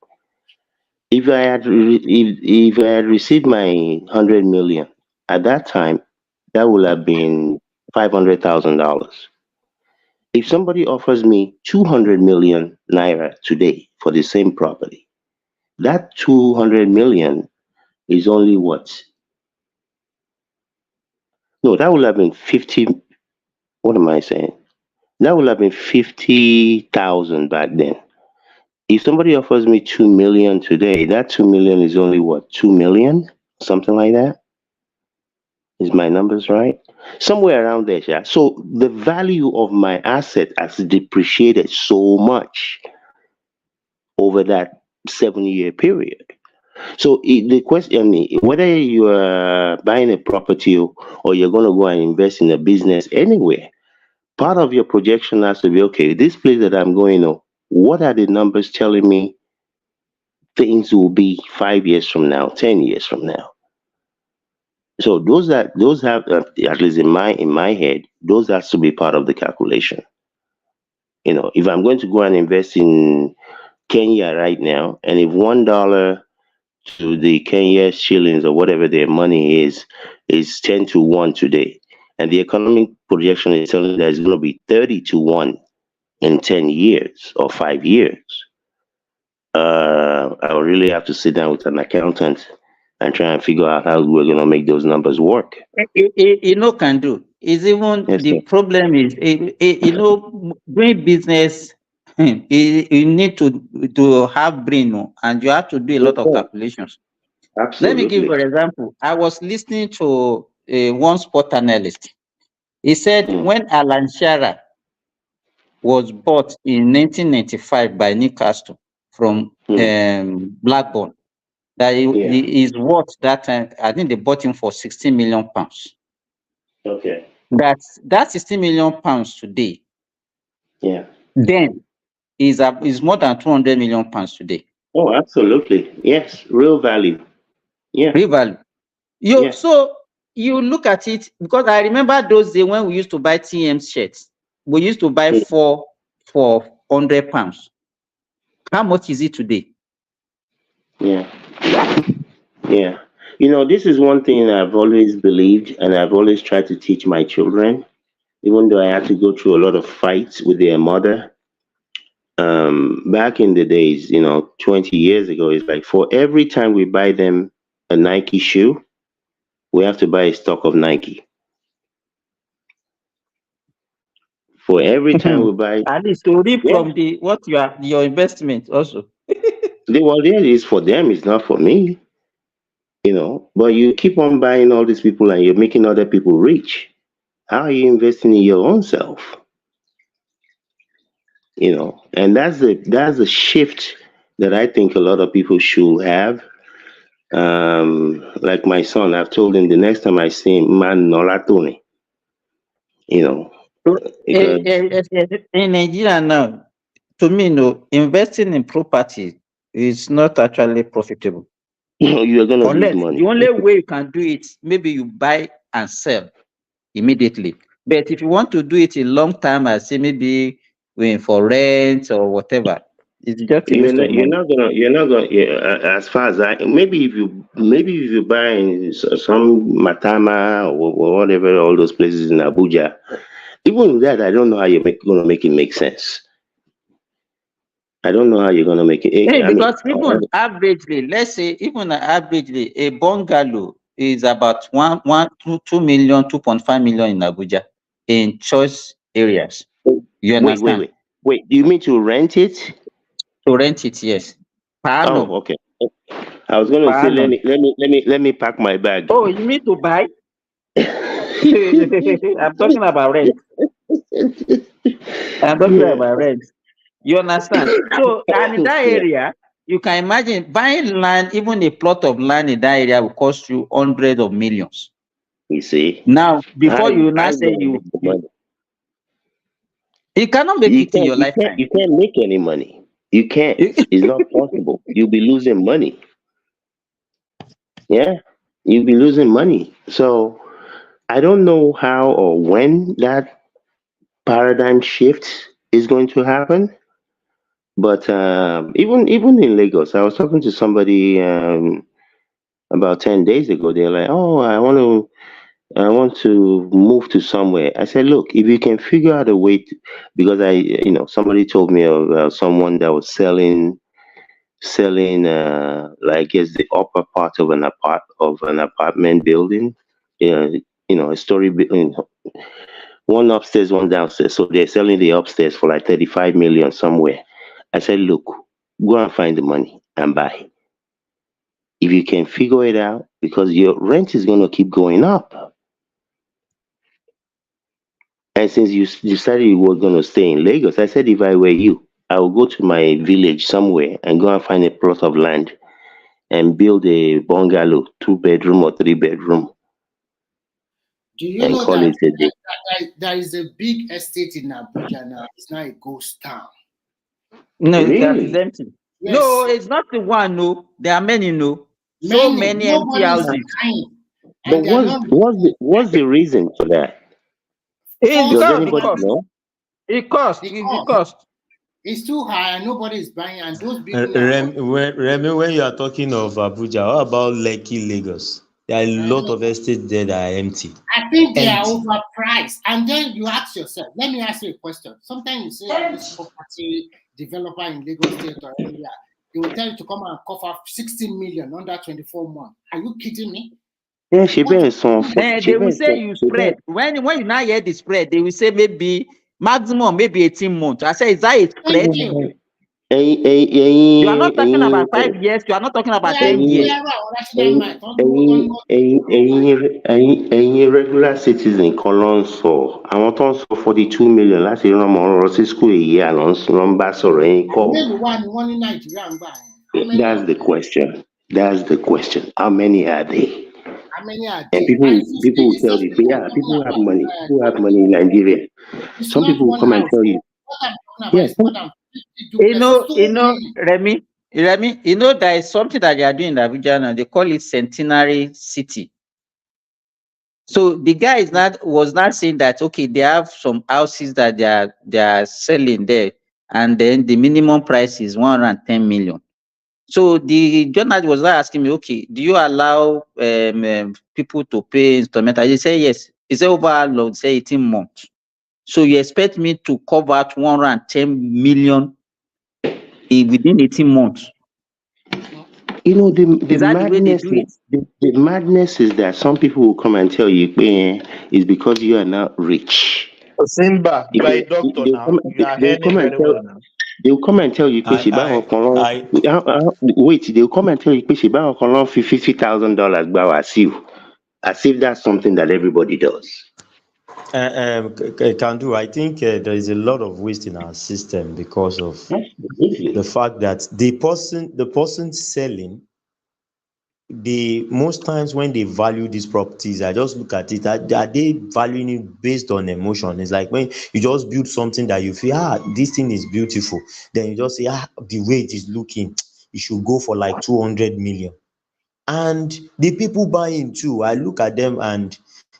If I had received my 100 million at that time, that would have been $500,000. If somebody offers me 200 million naira today for the same property, That 200 million is only what? No, that would have been 50. What am I saying? That would have been 50,000 back then. If somebody offers me 2 million today, that 2 million is only what? 2 million? Something like that? Is my numbers right? Somewhere around there, yeah. So the value of my asset has depreciated so much over that 7-year period. So the question, whether you are buying a property or you're going to go and invest in a business anywhere, part of your projection has to be, okay, this place that I'm going to, what are the numbers telling me things will be 5 years from now, 10 years from now? So those have at least in my head, those has to be part of the calculation. If I'm going to go and invest in Kenya right now, and if $1 to the Kenya shillings or whatever their money is 10 to 1 today, and the economic projection is telling that it's going to be 30 to 1 in 10 years or 5 years, I will really have to sit down with an accountant and try and figure out how we're going to make those numbers work. Can do. Is even Yes, the sir. problem is, doing business, you need to have brain, and you have to do a lot of calculations. Let me give you Absolutely. an example. I was listening to one sport analyst. He said when Alan Shearer was bought in 1995 by Newcastle from Blackburn, that he is worth that time. I think they bought him for 16 million pounds. Okay. That 16 million pounds today, Yeah. then is more than 200 million pounds today. Oh, absolutely. Yes. Real value. Yeah. Real value. So you look at it, because I remember those days when we used to buy TM shirts. We used to buy 4 for £100. How much is it today? Yeah. Yeah. This is one thing I've always believed, and I've always tried to teach my children, even though I had to go through a lot of fights with their mother. Back in the days, 20 years ago, it's like for every time we buy them a Nike shoe, we have to buy a stock of Nike. For every time we buy, at least to reap from your investment also. well, there is for them, it's not for me. But you keep on buying all these people and you're making other people rich. How are you investing in your own self? And that's the shift that I think a lot of people should have. Like my son, I've told him the next time I see him, man, nolatuni. Because In Nigeria now, to me, no, investing in property is not actually profitable. you're gonna lose Unless money. the only way you can do it, maybe you buy and sell immediately. But if you want to do it a long time, I say maybe for rent or whatever, it's just a waste of money. You're not gonna. As far as maybe if you buy in some Matama or whatever, all those places in Abuja, even that I don't know how you're gonna make it make sense. I don't know how you're gonna make it. Because even averagely, let's say even averagely, a bungalow is about 2 million, 2.5 million in Abuja in choice areas. You understand? Wait. Do you mean to rent it? To rent it, yes. Oh, okay. I was gonna say let me pack my bag. Oh, you mean to buy? I'm talking about rent. I'm talking about rent. You understand? So, and in that area, you can imagine buying land, even a plot of land in that area will cost you hundreds of millions. You see? Now, before you now say you cannot make it in your lifetime. You can't make any money. You can't. It's not possible. You'll be losing money. Yeah, you'll be losing money. So I don't know how or when that paradigm shift is going to happen. But even in Lagos, I was talking to somebody about 10 days ago. They're like, "Oh, I want to move to somewhere." I said, "Look, if you can figure out a way," because somebody told me of someone that was selling selling like it's the upper part of an apartment building. Yeah, a story building, one upstairs, one downstairs. So they're selling the upstairs for like 35 million somewhere. I said, look, go and find the money and buy. If you can figure it out, because your rent is gonna keep going up. And since you decided you were gonna stay in Lagos, I said if I were you, I would go to my village somewhere and go and find a plot of land and build a bungalow, 2 bedroom or 3 bedroom, Do you and know call that, it a day. there is a big estate in Abuja now? It's now a ghost town. No, that is Really? empty. Yes. No, it's not the one. No, there are many. No, so many empty Nobody is houses. buying, But and they are not. what's the reason for that? It's Does because anybody know? it cost. The It cost cost. is too high, and nobody is buying, and those people are. Remy, when you are talking of Abuja, what about Lekki, Lagos? There are a lot of estates there that are empty. I think they are Empty. overpriced. And then you ask yourself, let me ask you a question. Sometimes you say this property developer in Lagos State or area, they will tell you to come and cover 16 million under 24 months. Are you kidding me? Yeah, she What? been some. They will say you spread. When you now hear the spread, they will say maybe maximum maybe 18 months. I say, is that a Thank spread? you. You are not talking about 5 years. You are not talking about 10 years. ẹ̀yin regular citizen kan ló ń sọ àwọn tó ń sọ 42 million láti rán ọmọ lọ sí school èyí àná ló ń bá sọ̀rọ̀ ẹ̀yin kọ́. Mélòó wà ní wọ́n ní Nàìjíríà ń gbà yẹn? That's the question. That's the question. How many are they? How many are And there? people will tell you, yeah, people have money. People have money in Nigeria. It's Some not people will one come and house. tell you, What I'm talking about yeah, is more than 50 duplexes. Remy, there is something that they are doing in Abuja now. They call it Centenary City. So the guy was not saying that okay, they have some houses that they are selling there, and then the minimum price is 110 million. So the journalist was not asking me, okay, do you allow people to pay installment? I say yes. He said over how long? Say 18 months. So you expect me to cover 110 million within 18 months? You know, the Is that the way they madness do it? the madness is that some people will come and tell you, it's because you are not rich. Simba, you are a doctor now. You are earning very well now. They'll come and tell you, wait, they'll come and tell you, $50,000 as if that's something that everybody does. Can do. I think there is a lot of waste in our system because of the fact that the person selling, most times when they value these properties, I just look at it, are they valuing it based on emotion? It's like when you just build something that you feel, this thing is beautiful, then you just say, the way it is looking, it should go for like 200 million. And the people buying too, I look at them and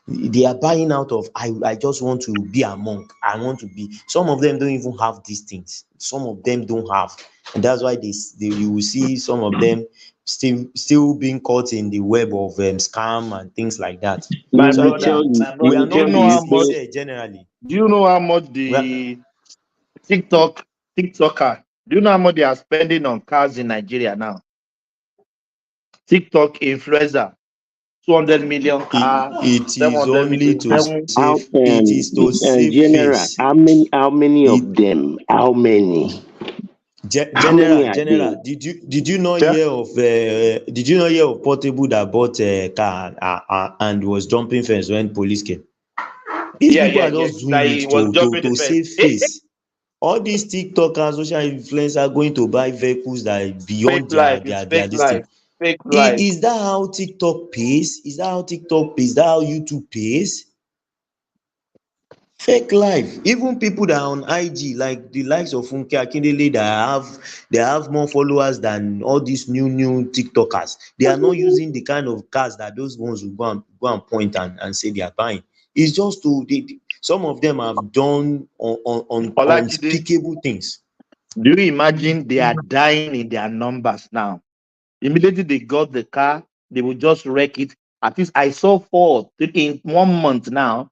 they are buying out of, I just want to be a monk. I want to be. Some of them don't even have these things. Some of them don't have, and that's why you will see some of them still being caught in the web of scam and things like that. My So brother, we are not do you know how much? generally. Do you know how much the TikToker? Do you know how much they are spending on cars in Nigeria now? TikTok influencer, 200 million car, It is 700 only million. to save. It is to save General, face. how many of them? How many? General, did you not hear of Portable that bought a car and was jumping fence when police came? These people are just doing Like it he was jumping the to fence. save face. All these TikTokers, social influencers are going to buy vehicles that are beyond Fake life, it's their fake this thing. life, fake life. Is that how TikTok pays? Is that how TikTok pays? Is that how YouTube pays? Fake life. Even people that are on IG, like the likes of Funke Akindele, they have more followers than all these new TikTokers. They are not using the kind of cars that those ones will go and point and say they are buying. It's just some of them have done unspeakable things. Do you imagine they are dying in their numbers now? Immediately they got the car, they will just wreck it. At least I saw 4 in 1 month now.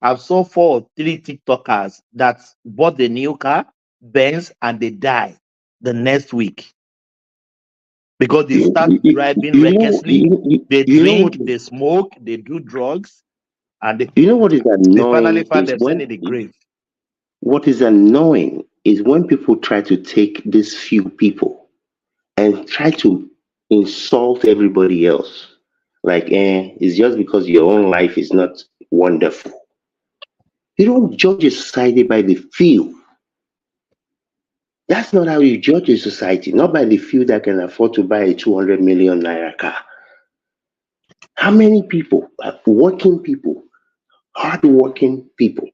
I saw 4 or 3 TikTokers that bought the new car, Benz, and they die the next week. because they start driving recklessly. They drink, they smoke, they do drugs, and what is they finally annoying find is themselves in the grave. what is annoying is when people try to take these few people and try to insult everybody else. Like, it's just because your own life is not wonderful. You don't judge a society by the few. That's not how you judge a society, not by the few that can afford to buy a 200 million naira car. How many people, working people, hardworking people,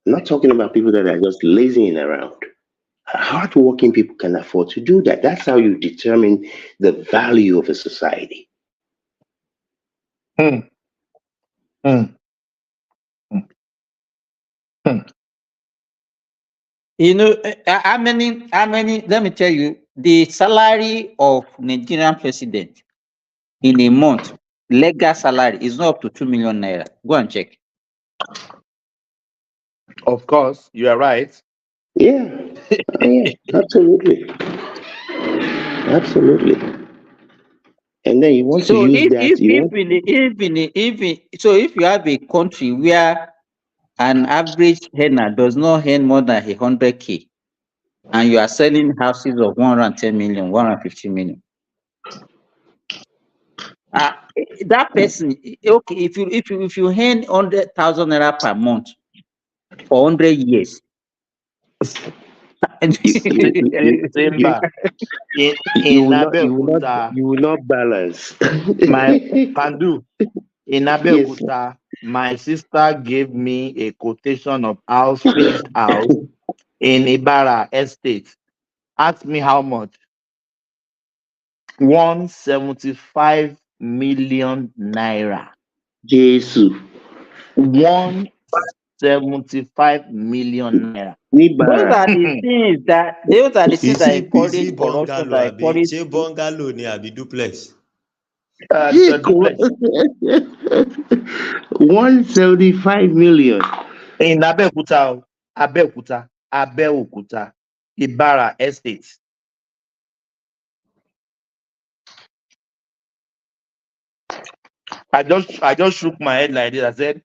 I'm not talking about people that are just lazying around. Hardworking people can afford to do that. That's how you determine the value of a society. Hmm. Hmm. Hmm. You know, how many, let me tell you, the salary of Nigerian president in a month, legal salary, is not up to 2 million naira. Go and check. Of course, you are right. Yeah. Yeah, absolutely. Absolutely. And then you want to So use that, so if you have a country where an average earner does not earn more than 100K, and you are selling houses of 110 million, 150 million, that person, okay, if you earn 100,000 naira per month for 100 years, Simba, in Abeokuta, you will not balance. my Pandu, in Yes. Abeokuta, my sister gave me a quotation of house, finished house in Ibarra Estate. Ask me how much? 175 million naira. Jesus. 175 million naira. those are the things that encourage corruption, bungalow that abi? encourage. Ṣé bungalow ni àbí duplex? Duplex. 175 million. In Abeokuta, Ibarra Estate. I just shook my head like this. I said,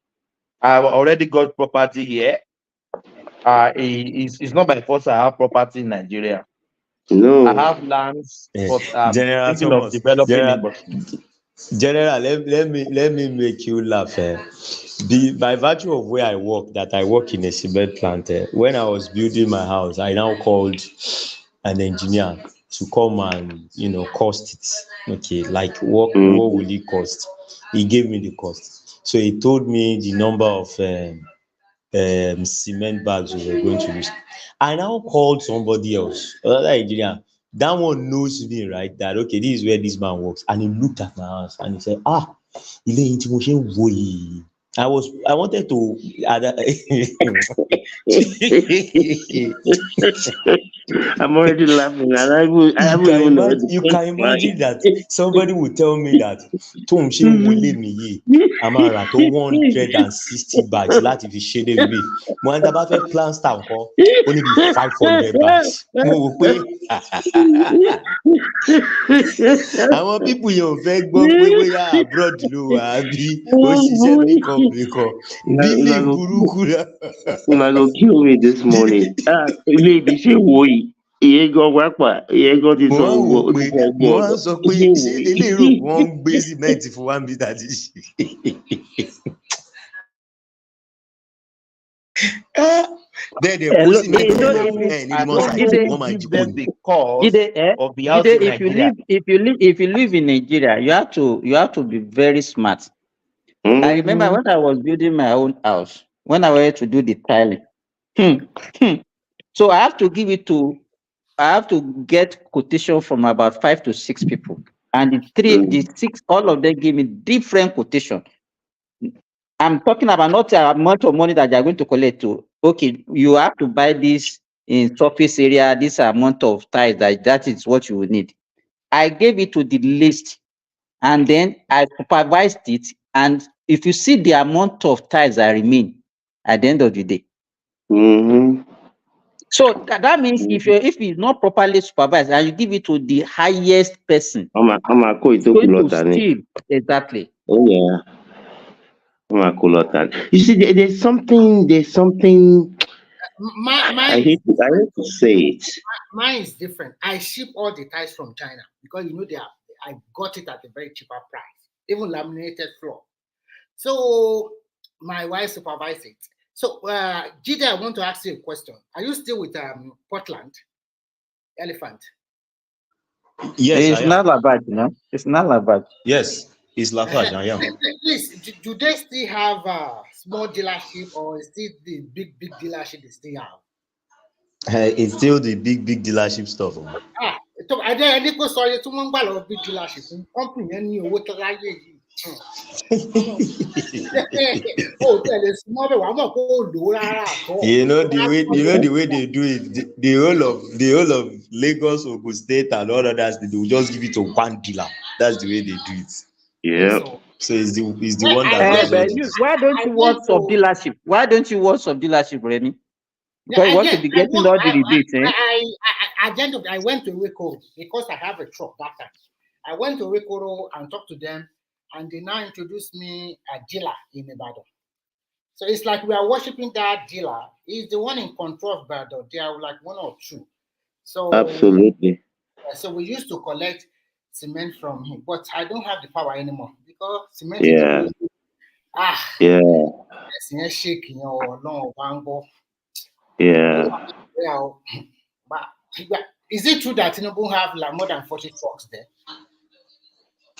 I've already got property here. It's not by force I have property in Nigeria. No. I have lands, but I'm General thinking of Thomas, developing it. But General, let me make you laugh. By virtue of where I work, that I work in a cement plant. When I was building my house, I now called an engineer to come and cost it. Okay, like what will it cost? He gave me the cost. So he told me the number of cement bags we were going to use. I now called somebody else, another engineer. That one knows me, right? That okay, this is where this man works. And he looked at my house and he said, ilé yìí tí mo ṣe ń wò yìí. I wanted to I'm already laughing. I haven't even know you can imagine that somebody will tell me that tóun ṣe ń wọlé mi yìí, a máa rà tó 160 bags láti fi ṣe dé ibi. Mo ní tá bá fẹ́ plaster nǹkan, ó ní bí 500 bags. Mo wò pé àwọn pípù yẹn ò fẹ́ gbọ́ pé bóyá abroad ló wà á bí ó ṣiṣẹ́ ní company kan. Bílì burúkú náà. Una go kill me this morning. Ilé ibi ṣe wò yìí. Ìyẹn gan wápà. Ìyẹn gan ti sọ mo wá ń sọ pé ṣé eléyìí rò pé wọ́n ń gbé sìmẹ́ǹtì fún 1 meter àti bẹ́ẹ̀ dẹ̀ kó sìmẹ́ǹtì fún ní limọ́ site wọ́n máa jí kò ní. If you live in Nigeria, you have to be very smart. I remember when I was building my own house, when I wanted to do the tiling. So I have to get quotation from about 5 to 6 people. And the 6, all of them give me different quotation. I'm talking about not the amount of money that they are going to collect to. Okay, you have to buy this in surface area, this amount of tiles, that is what you will need. I gave it to the list, and then I supervised it. And if you see the amount of tiles that remain at the end of the day, So that means if it's not properly supervised and you give it to the highest person, it's going to steal. Exactly. Oh yeah. You see, there's something. I hate to say it. Mine is different. I ship all the ties from China because I got it at a very cheaper price, even laminated floor. So my wife supervised it. So Jide, I want to ask you a question. Are you still with Portland Elephant? Yes, it's not Lafarge, no? It's not Lafarge. Yes, it's Lafarge. I am. Please, do they still have a small dealership, or is it the big dealership they still have? It's still the big dealership stuff. So I did any go sorry to one of big dealership company any owó tó láyé yìí. Oh, there's small one more go low rárá. You know the way they do it. The whole of Lagos, Ogun State, and all others, they will just give it to one dealer. That's the way they do it. Yeah. So it's the one that why don't you want some dealership? Why don't you want some dealership, Remy? Because you want to be getting all the rebates, I went to Rico because I have a truck that time. I went to Rico and talked to them, and they now introduced me a dealer in Ibadan. So it's like we are worshiping that dealer. He's the one in control of Ibadan. They are like one or two. So absolutely. So we used to collect cement from him, but I don't have the power anymore because cement. Yeah. Yeah. Yeah. But is it true that Tinubu have like more than 40 trucks there?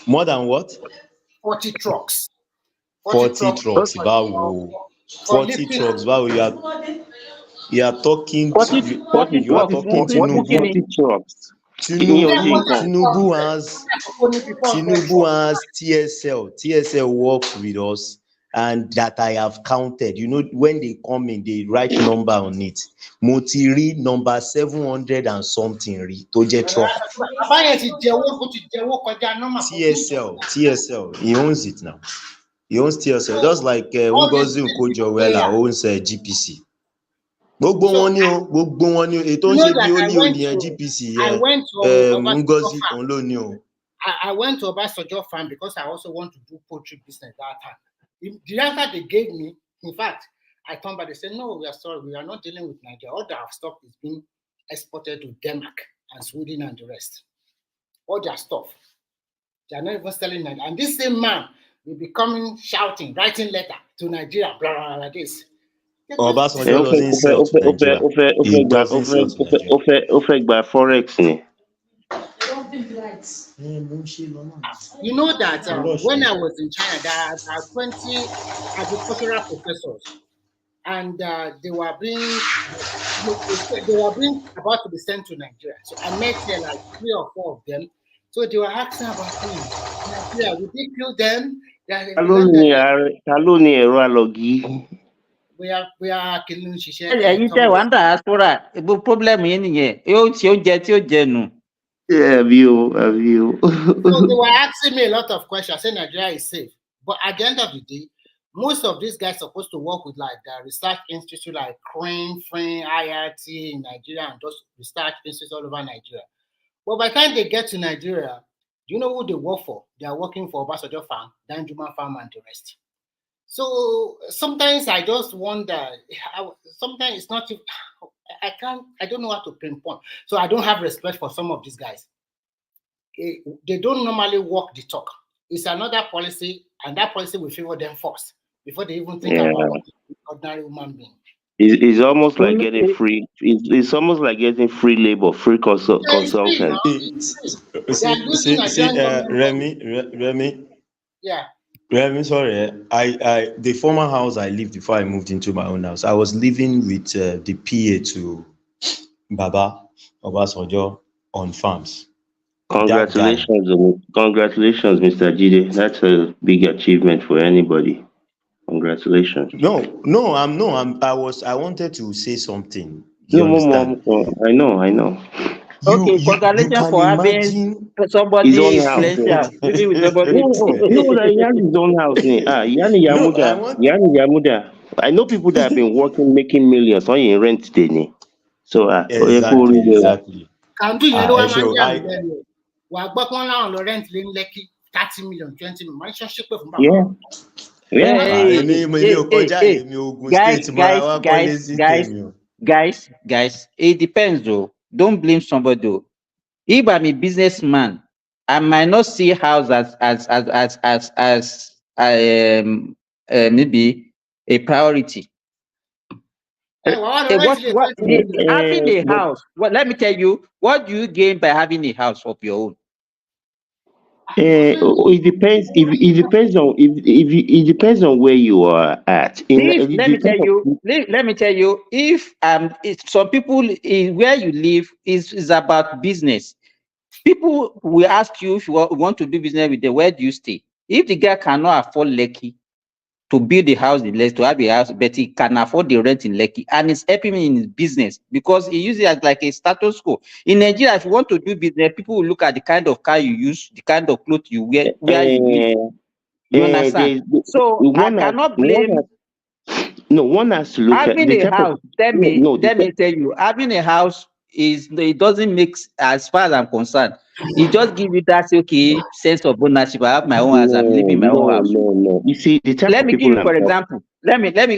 More than what? 40 trucks. 40 trucks. Wow. 40 trucks. Wow. You are talking. 40 you are talking Tinubu. Tinubu has TSL. TSL works with us, and that I have counted. You know, when they come in, they write number on it. Motiri number 700 and something. Toje truck. TSL. He owns it now. He owns TSL. Just like Ngozi Okonjo-Iweala owns GPC. Gbogbo wọn ni o ètò ń ṣe bí ó ní GPC Ngozi òun ló ní o. I went to Obasanjo farm because I also want to do poultry business that time. The answer they gave me, in fact, I come back, they said, no, we are sorry, we are not dealing with Nigeria. All their stuff is being exported to Denmark and Sweden and the rest. All their stuff. They are not even selling Nigeria. And this same man will be coming, shouting, writing letter to Nigeria, blah, blah, blah, like this. Obasanjo doesn't sell to Nigeria. He doesn't sell to Nigeria. Forex. You know that when I was in China, there are 20 agricultural professors, and they were being about to be sent to Nigeria. So I met there like 3 or 4 of them. So they were asking about Nigeria. Would they kill them? We are killing Shisha. Ẹ̀yin tẹ́ wà ń diaspora, ìbò problem yẹn nìyẹn. Yóò ti oúnjẹ tí ó jẹ nù. Yeah, have you. So they were asking me a lot of questions. I said Nigeria is safe. But at the end of the day, most of these guys are supposed to work with like the research institute like Crane, IRT in Nigeria, and those research institutes all over Nigeria. But by the time they get to Nigeria, do you know who they work for? They are working for Obasanjo Farm, Danjuma Farm, and the rest. So sometimes I just wonder, sometimes it's not, I don't know how to pinpoint. So I don't have respect for some of these guys. They don't normally walk the talk. It's another policy, and that policy will favor them first before they even think about ordinary human being. It's almost like getting free. It's almost like getting free labor, free consultant. Remy. Yeah. Remy, sorry. The former house I lived before I moved into my own house, I was living with the PA to Baba Obasanjo on farms. Congratulations, Mr. Jide. That's a big achievement for anybody. Congratulations. I wanted to say something. I know. Okay, congratulations for having somebody influential. Living with somebody. His own house. Yani Yamuda. I know people that have been working, making millions on your rent today. So exactly. Can do yẹn ló wá máa ń so jẹ́ àmì lẹ́nu ẹ̀. Wà á gbọ́ pọ́n láwọn lọ rent lé ní Lẹ́kì 30 million 20 million. Máa ń ṣọ́ṣẹ́ fún bàbá wọn. Guys, it depends though. Don't blame somebody though. If I'm a businessman, I might not see house as maybe a priority. Having a house. Well, let me tell you, what do you gain by having a house of your own? It depends. It depends on where you are at. Let me tell you. If some people where you live is about business. People will ask you if you want to do business with them. Where do you stay? If the guy cannot afford Lekki to build a house in Lekki, to have a house, but he can afford the rent in Lekki, and it's helping him in his business because he uses it as like a status quo. In Nigeria, if you want to do business, people will look at the kind of car you use, the kind of clothes you wear, where you live. You understand? So I cannot blame. One has to look having at a house. Let me tell you, having a house it doesn't make, as far as I'm concerned, it just gives you that sense of ownership. I have my own house. I'm living in my own house. No. You see, the type let of me people give you for example. Let me give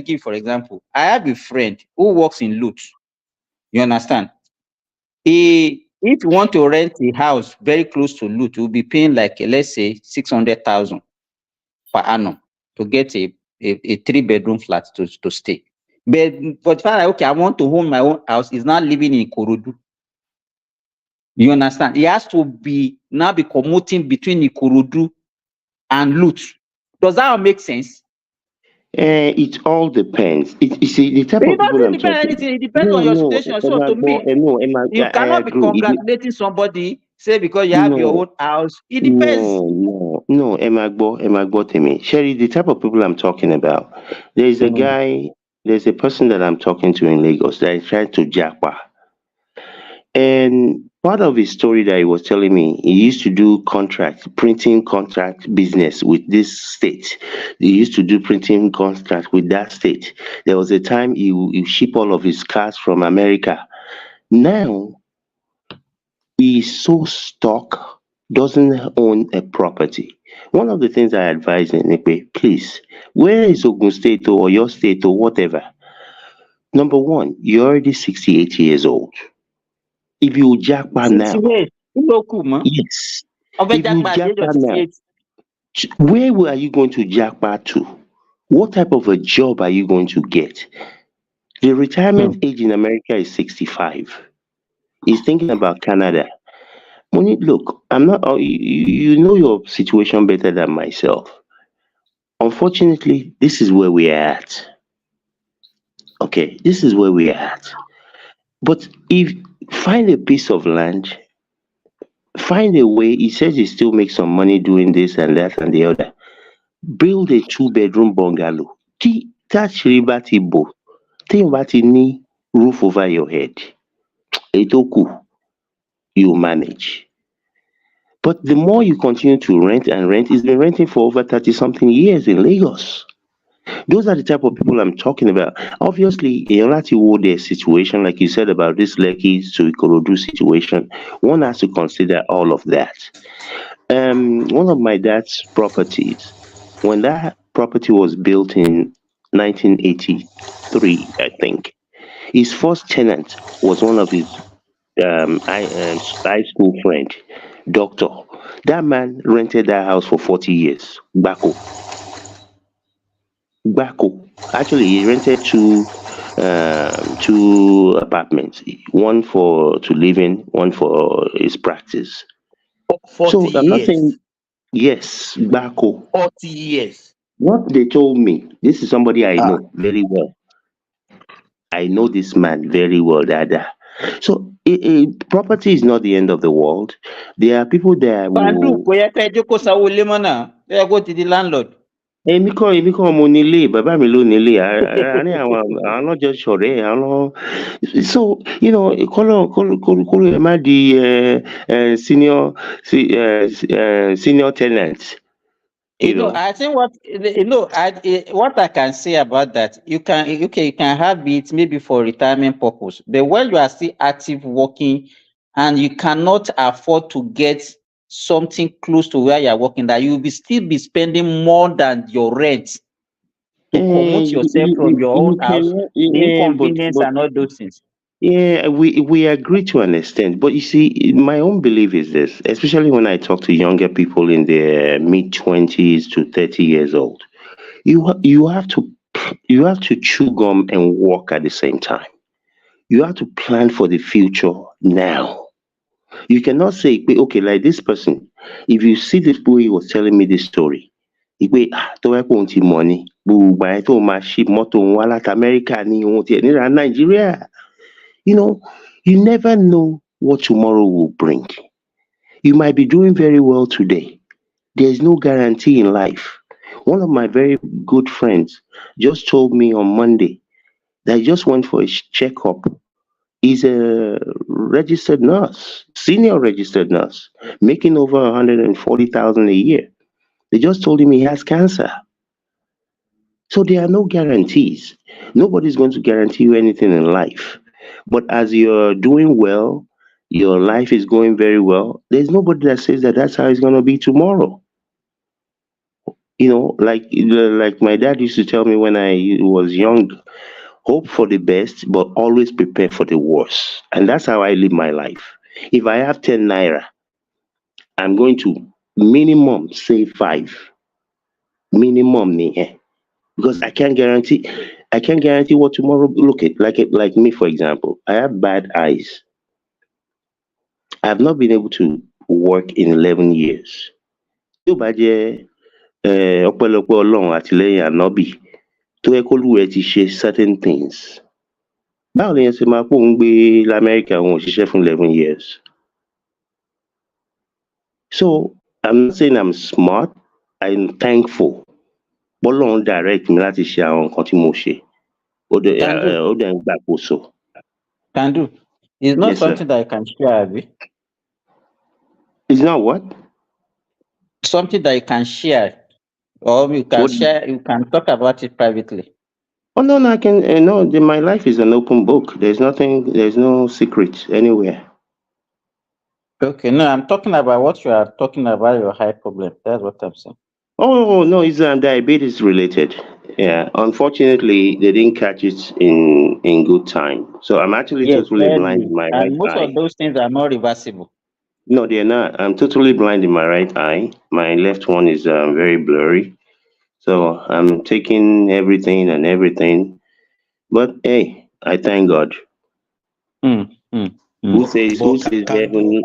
you for example. I have a friend who works in Lut. You understand? If you want to rent a house very close to Lut, you'll be paying like let's say 600,000 per annum to get a 3-bedroom flat to stay. But for the fact that okay, I want to own my own house, is not living in Ikorodu. You understand? He has to be commuting between Ikorodu and Lut. Does that make sense? It all depends. You see, the type of people I'm talking. It depends on your situation. So to me, you cannot be congratulating somebody, say because you have your own house. It depends. No, Emagbo to me. Sherry, the type of people I'm talking about. There's a guy, there's a person that I'm talking to in Lagos that is trying to jackpot. And part of his story that he was telling me, he used to do printing contract business with this state. He used to do printing contract with that state. There was a time he ship all of his cars from America. Now, he's so stuck, doesn't own a property. One of the things I advise him, please, where is Ogun State or your state or whatever? Number one, you're already 68 years old. If you jackpot now, yes. If you jackpot now, where are you going to jackpot to? What type of a job are you going to get? The retirement age in America is 65. He's thinking about Canada. Look, I'm not. You know your situation better than myself. Unfortunately, this is where we're at. Okay, this is where we're at. But if find a piece of land, find a way. He says he still makes some money doing this and that and the other. Build a 2-bedroom bungalow. That's Ribati Bo. Think about it, roof over your head. Etoku, you manage. But the more you continue to rent and rent, he's been renting for over 30-something years in Lagos. Those are the type of people I'm talking about. Obviously, in their situation, like you said about this Lekki to Ikorodu situation, one has to consider all of that. One of my dad's properties, when that property was built in 1983, I think, his first tenant was one of his high school friend, doctor. That man rented that house for 40 years. Bako. Actually, he rented two apartments, one to live in, one for his practice. 40 so I'm not years. saying yes, Bako. 40 years. What they told me, this is somebody I know very well. I know this man very well, Dada. So property is not the end of the world. There are people that will. Go to the landlord. Èmi kọ́ mo nílé, bàbá mi ló nílé, àárín àwọn lọ́jọ́ ṣọ̀rẹ́ àwọn. So, kọ́lọ́ ẹ má di senior tenant. You know, I think what what I can say about that, you can have it maybe for retirement purpose, but when you are still active working and you cannot afford to get something close to where you are working, that you will still be spending more than your rent to promote yourself from your own You house, can, the yeah, inconvenience and all those things. yeah, we agree to an extent, but you see, my own belief is this, especially when I talk to younger people in their mid 20s to 30 years old. You have to chew gum and walk at the same time. You have to plan for the future now. You cannot say, okay, like this person. If you see this boy, he was telling me this story. Tó wá pé òun ti mọ̀ ni, gbogbo ìgbà yẹn tóun máa ṣí mọ́tò òun wá láti Amẹ́ríkà ní òun tiẹ̀ ní ra Nàìjíríà. You know, you never know what tomorrow will bring. You might be doing very well today. There's no guarantee in life. One of my very good friends just told me on Monday that he just went for a checkup. He's a registered nurse, senior registered nurse, making over 140,000 a year. They just told him he has cancer. So there are no guarantees. Nobody's going to guarantee you anything in life. But as you're doing well, your life is going very well, there's nobody that says that that's how it's going to be tomorrow. You know, like my dad used to tell me when I was young, hope for the best, but always prepare for the worst. And that's how I live my life. If I have 10 naira, I'm going to minimum save 5. Minimum, because I can't guarantee what tomorrow look at. Like me, for example, I have bad eyes. I have not been able to work in 11 years. Tí ó bá jẹ́ ọpẹ́lọpẹ́ Ọlọ́run àtìlẹ́yìn ànábì tó yẹ kólúwẹ̀ ti ṣe certain things. Báwo lèèyàn ṣe máa pòun gbé l'Amẹ́ríkà òun ò ṣiṣẹ́ fún 11 years? So I'm not saying I'm smart. I'm thankful. Bọ́lọ́run direct mi láti ṣe àwọn nǹkan tí mo ṣe. Ó dẹ̀ ń gbàkóso. Can do. It's not Yes, sir. something that I can share, Abi. It's not what? Something that you can share, or you can share. You can talk about it privately. Oh no, I can. No, my life is an open book. There's nothing. There's no secret anywhere. Okay, no, I'm talking about what you are talking about. Your high problem. That's what I'm saying. Oh no, it's diabetes related. Yeah, unfortunately, they didn't catch it in good time. So I'm actually Yes, totally blind in my right and most eye. of those things are not reversible. No, they're not. I'm totally blind in my right eye. My left one is very blurry. So I'm taking everything and everything. But hey, I thank God. Who says heaven?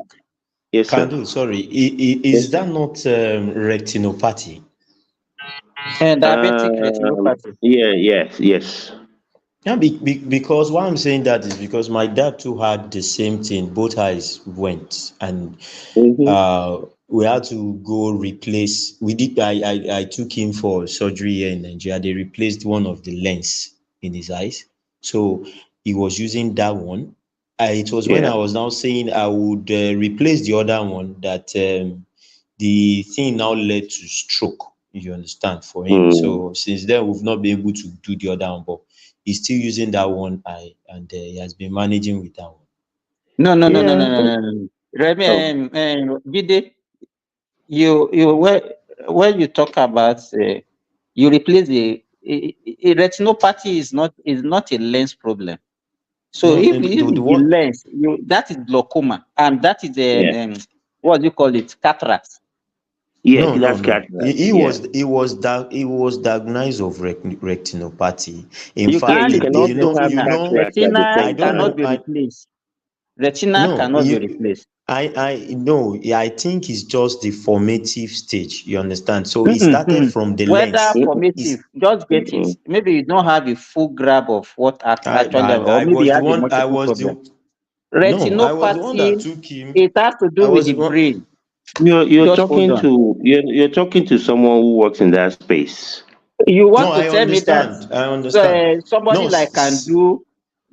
Yes, sir. Kandu, sorry, is that not retinopathy? Diabetic retinopathy. Yes. Yeah, because why I'm saying that is because my dad too had the same thing. Both eyes went, and we had to go replace. We did. I took him for surgery here in Nigeria. They replaced one of the lens in his eyes, so he was using that one. It was when I was now saying I would replace the other one that the thing now led to stroke. You understand, for him. So since then we've not been able to do the other one, but he's still using that one eye, and he has been managing with that one. No. Remy, Vide, when you talk about you replace a retinopathy is not a lens problem. So if the lens, that is glaucoma, and that is what do you call it, cataract. Yeah, that's cataract. He was diagnosed of retinopathy. In fact, can't replace retina cannot be replaced. Retina cannot be replaced. I think it's just the formative stage. You understand? So it started from the lens. Whether formative, just get it. Maybe you don't have a full grab of what actually, or maybe you have a multiple problem. Retinopathy, it has to do with the brain. You're talking to someone who works in that space. You want to tell me that somebody like Kandu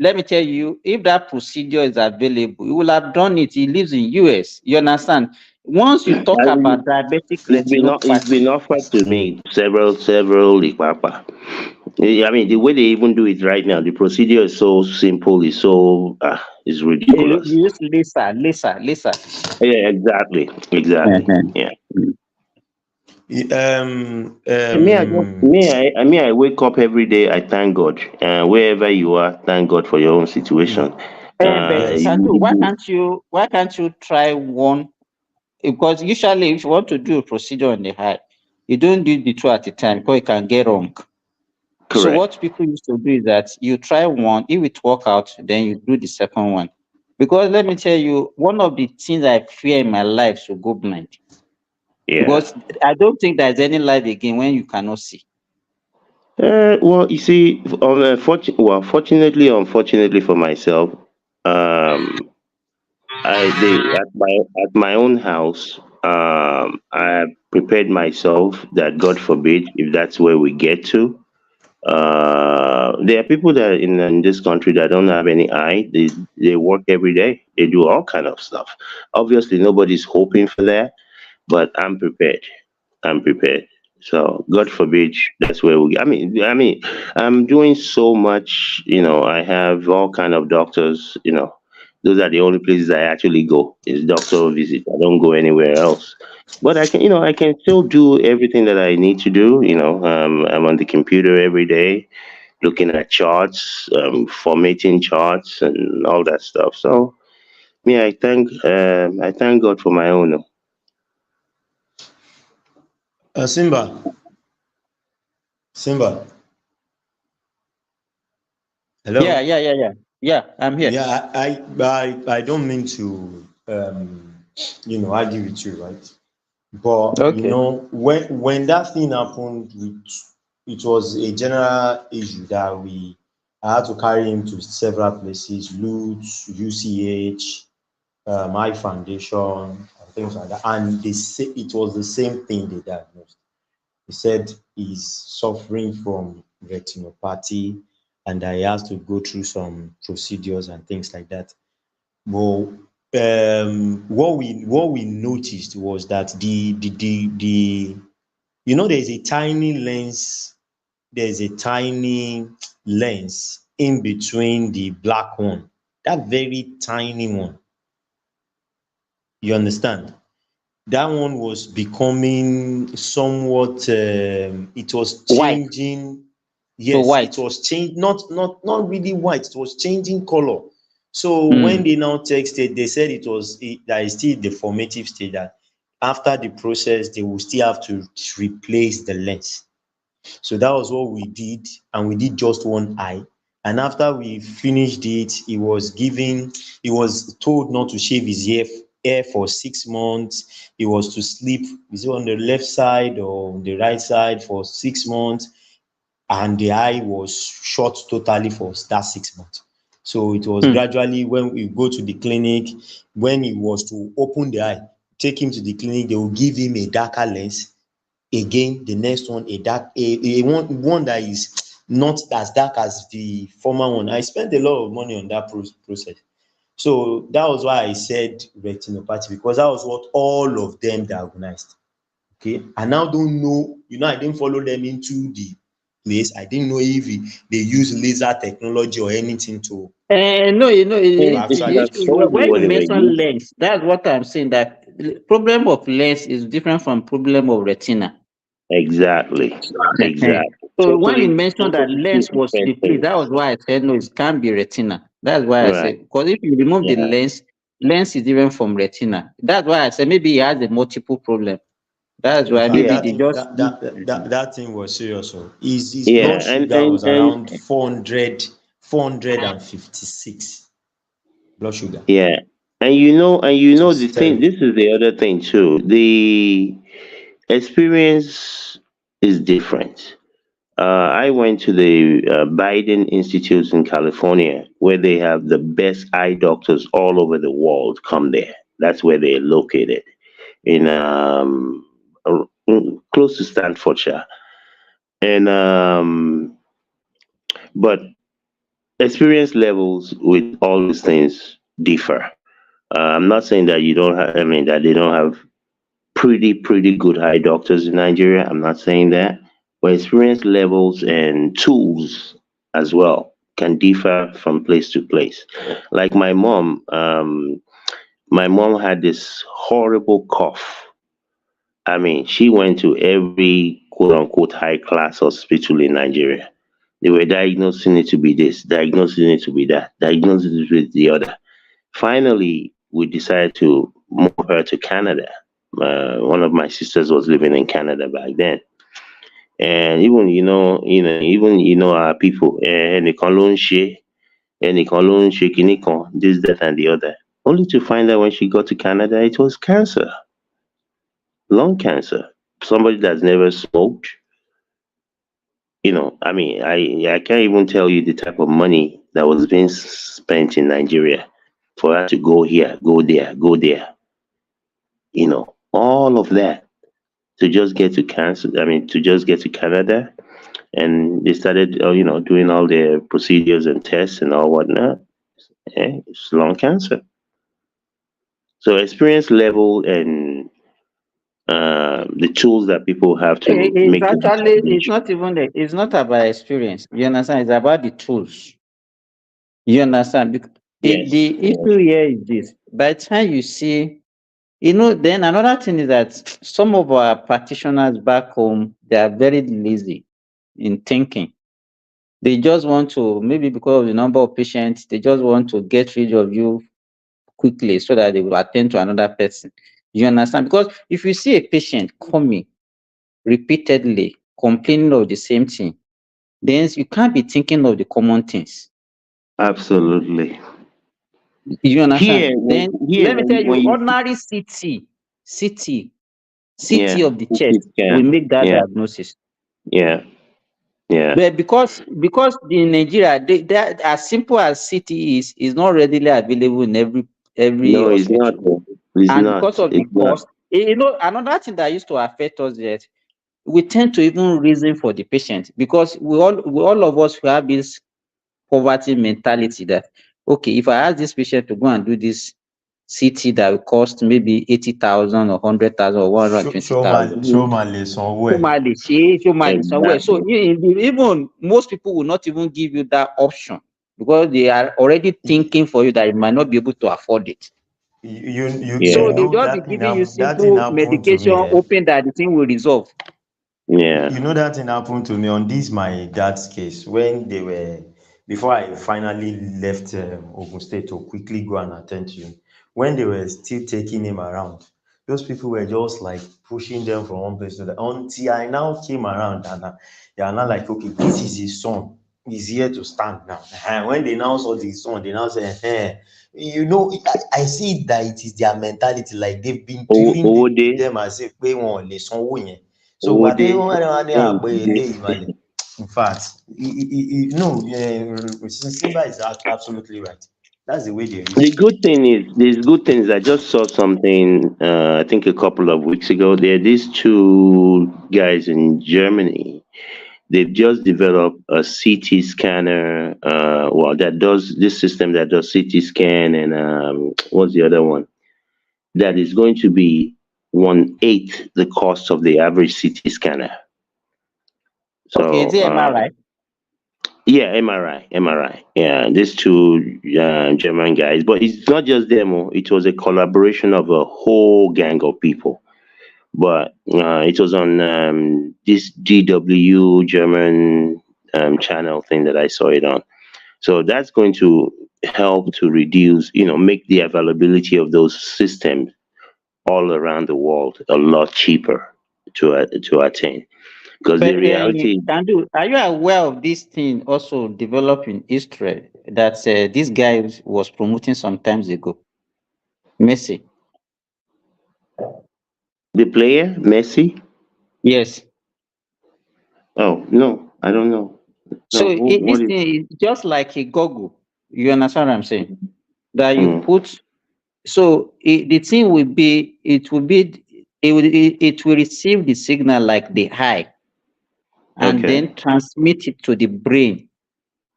let me tell you, if that procedure is available, he will have done it. He lives in US. You understand? Once you talk about diabetic It's retinopathy, been offered to me several Ikpapa. I mean, the way they even do it right now, the procedure is so simple, it's ridiculous. you use Lisa. Yeah, exactly. Yeah. I wake up every day. I thank God. Wherever you are, thank God for your own situation. But Sadu, why can't you try one? Because usually if you want to do a procedure on the eye, you don't do the two at a time because it can get wrong. So Correct. what people used to do is that you try one, if it work out, then you do the second one. Because let me tell you, one of the things I fear in my life is to go blind. Yeah. Because I don't think there's any life again when you cannot see. Well, you see, unfortunately for myself, um, at my own house, I have prepared myself that God forbid if that's where we get to. There are people that in this country that don't have any eye. They work every day. They do all kind of stuff. Obviously, nobody's hoping for that, but I'm prepared. I'm prepared. So God forbid that's where we. I'm doing so much. I have all kind of doctors. Those are the only places I actually go is doctor visit. I don't go anywhere else. But I can still do everything that I need to do. I'm on the computer every day, looking at charts, formatting charts, and all that stuff. So, yeah, I thank God for my own. Simba. Yeah. Hello. Yeah, I'm here. Yeah, I don't mean to argue with you, right? But Okay. when that thing happened, it was a general issue that I had to carry him to several places, Lutz, UCH, my foundation, and things like that. And they say it was the same thing they diagnosed. He said he's suffering from retinopathy and that he has to go through some procedures and things like that. Well, what we noticed was that the there's a tiny lens. There's a tiny lens in between the black one. That very tiny one. You understand? That one was becoming somewhat. It was White. changing. So Yes, it white. was changed. Not really white. It was changing color. So when Mm. they now texted, they said that is still the formative stage. That after the process, they will still have to replace the lens. So that was what we did, and we did just one eye. And after we finished it, he was told not to shave his hair for 6 months. He was to sleep, is it on the left side or on the right side for 6 months? And the eye was shut totally for that 6 months. So it was Mm. gradually when we go to the clinic, when he was to open the eye, take him to the clinic, they will give him a darker lens. Again, the next one, one that is not as dark as the former one. I spent a lot of money on that process. So that was why I said retinopathy, because that was what all of them diagnosed. Okay. I now don't know, I didn't follow them into the place. I didn't know if they use laser technology or anything to No, It the should actually. have issue told you when what you they were mention using. lens, that's what I'm saying. That the problem of lens is different from problem of retina. Exactly. Ehen. Exactly. So when you mentioned that Totally two lens was different replaced, things. that was why I said no, it can't be retina. That's why I Right. said, because if you remove the Yeah. lens is different from retina. That's why I said maybe he has a multiple problem. That's In why fact, maybe Yeah. they just that thing was serious. So his blood Yeah. And sugar and was and around 456 blood sugar. yeah. And It the was thing. terrible. This is the other thing too. The experience is different. I went to the Biden Institute in California, where they have the best eye doctors all over the world come there. That's where they're located in close to Stanfordshire. And but experience levels with all these things differ. I'm not saying that you don't have, I mean, that they don't have pretty good eye doctors in Nigeria. I'm not saying that. But experience levels and tools as well can differ from place to place. Like my mom had this horrible cough. I mean, she went to every quote unquote high class hospital in Nigeria. They were diagnosing it to be this, diagnosing it to be that, diagnosing it to be the other. Finally, we decided to move her to Canada. One of my sisters was living in Canada back then, and even even our people, and they can this, that, and the other. Only to find out when she got to Canada, it was cancer, lung cancer. Somebody that's never smoked. I mean, I can't even tell you the type of money that was being spent in Nigeria for her to go here, go there, go there. All of that to just get to cancer. I mean, to just get to Canada, and they started, doing all their procedures and tests and all whatnot. It's lung cancer. So experience level and the tools that people have to It's make the actually, it's determination. not even, it's not about experience. You understand? It's about the tools. You understand? Yes. The issue here is this. By the time you see, then another thing is that some of our practitioners back home, they are very lazy in thinking. They just want to, maybe because of the number of patients, they just want to get rid of you quickly so that they will attend to another person. You understand? Because if you see a patient coming repeatedly, complaining of the same thing, then you can't be thinking of the common things. Absolutely. You Here, understand? Then here let me tell when you, you ordinary CT yeah, of the chest CT will scan. make that Yeah, diagnosis. yeah, yeah. But because in Nigeria, they as simple as CT is not readily available in every No, it's not. hospital, It's and because not. of the It's not. cost, another thing that used to affect us is we tend to even reason for the patient because we all of us who have this poverty mentality that okay, if I ask this patient to go and do this CT that will cost maybe 80,000 or 100,000 or 120,000. Show my lesson where. Somewhere. So Exactly. even most people will not even give you that option because they are already thinking for you that you might not be able to afford it. Yeah. So they'll just be giving you that thing simple happened to medication, me. hoping that the thing will resolve. Yeah. That thing happened to me on this my dad's case when they were before I finally left Ogun State to quickly go and attend to him. When they were still taking him around, those people were just like pushing them from one place to the until I now came around and they are now like, okay, this is his son. He's here to stand now. And when they now saw the son, they now say, I see that it is their mentality, like they've been drilling Owode. them as if they want lè sanwó yẹn. So but they Owode. wọ́n ní Wọ́n àpẹ dìde. eléyìí balẹ̀. In fact, no, Simba is absolutely right. That's the way they The reason. good thing is, there's good things. I just saw something, I think a couple of weeks ago. There are these two guys in Germany. They've just developed a CT scanner, that does this system that does CT scan and what's the other one? That is going to be 1/8 the cost of the average CT scanner. Okay, is So it MRI? yeah, MRI. Yeah, these two German guys, but it's not just them. It was a collaboration of a whole gang of people. But it was on this DW German channel thing that I saw it on. So that's going to help to reduce, make the availability of those systems all around the world a lot cheaper to attain. Because the But reality, are you aware of this thing also developed in Israel that this guy was promoting some times ago? Messi. the player Messi. Yes. Oh no, I don't know. So No, what this is? thing is just like a goggle. You understand what I'm saying? That you Mm, put. So the thing will be, it will receive the signal like the eye, and okay. then transmit it to the brain.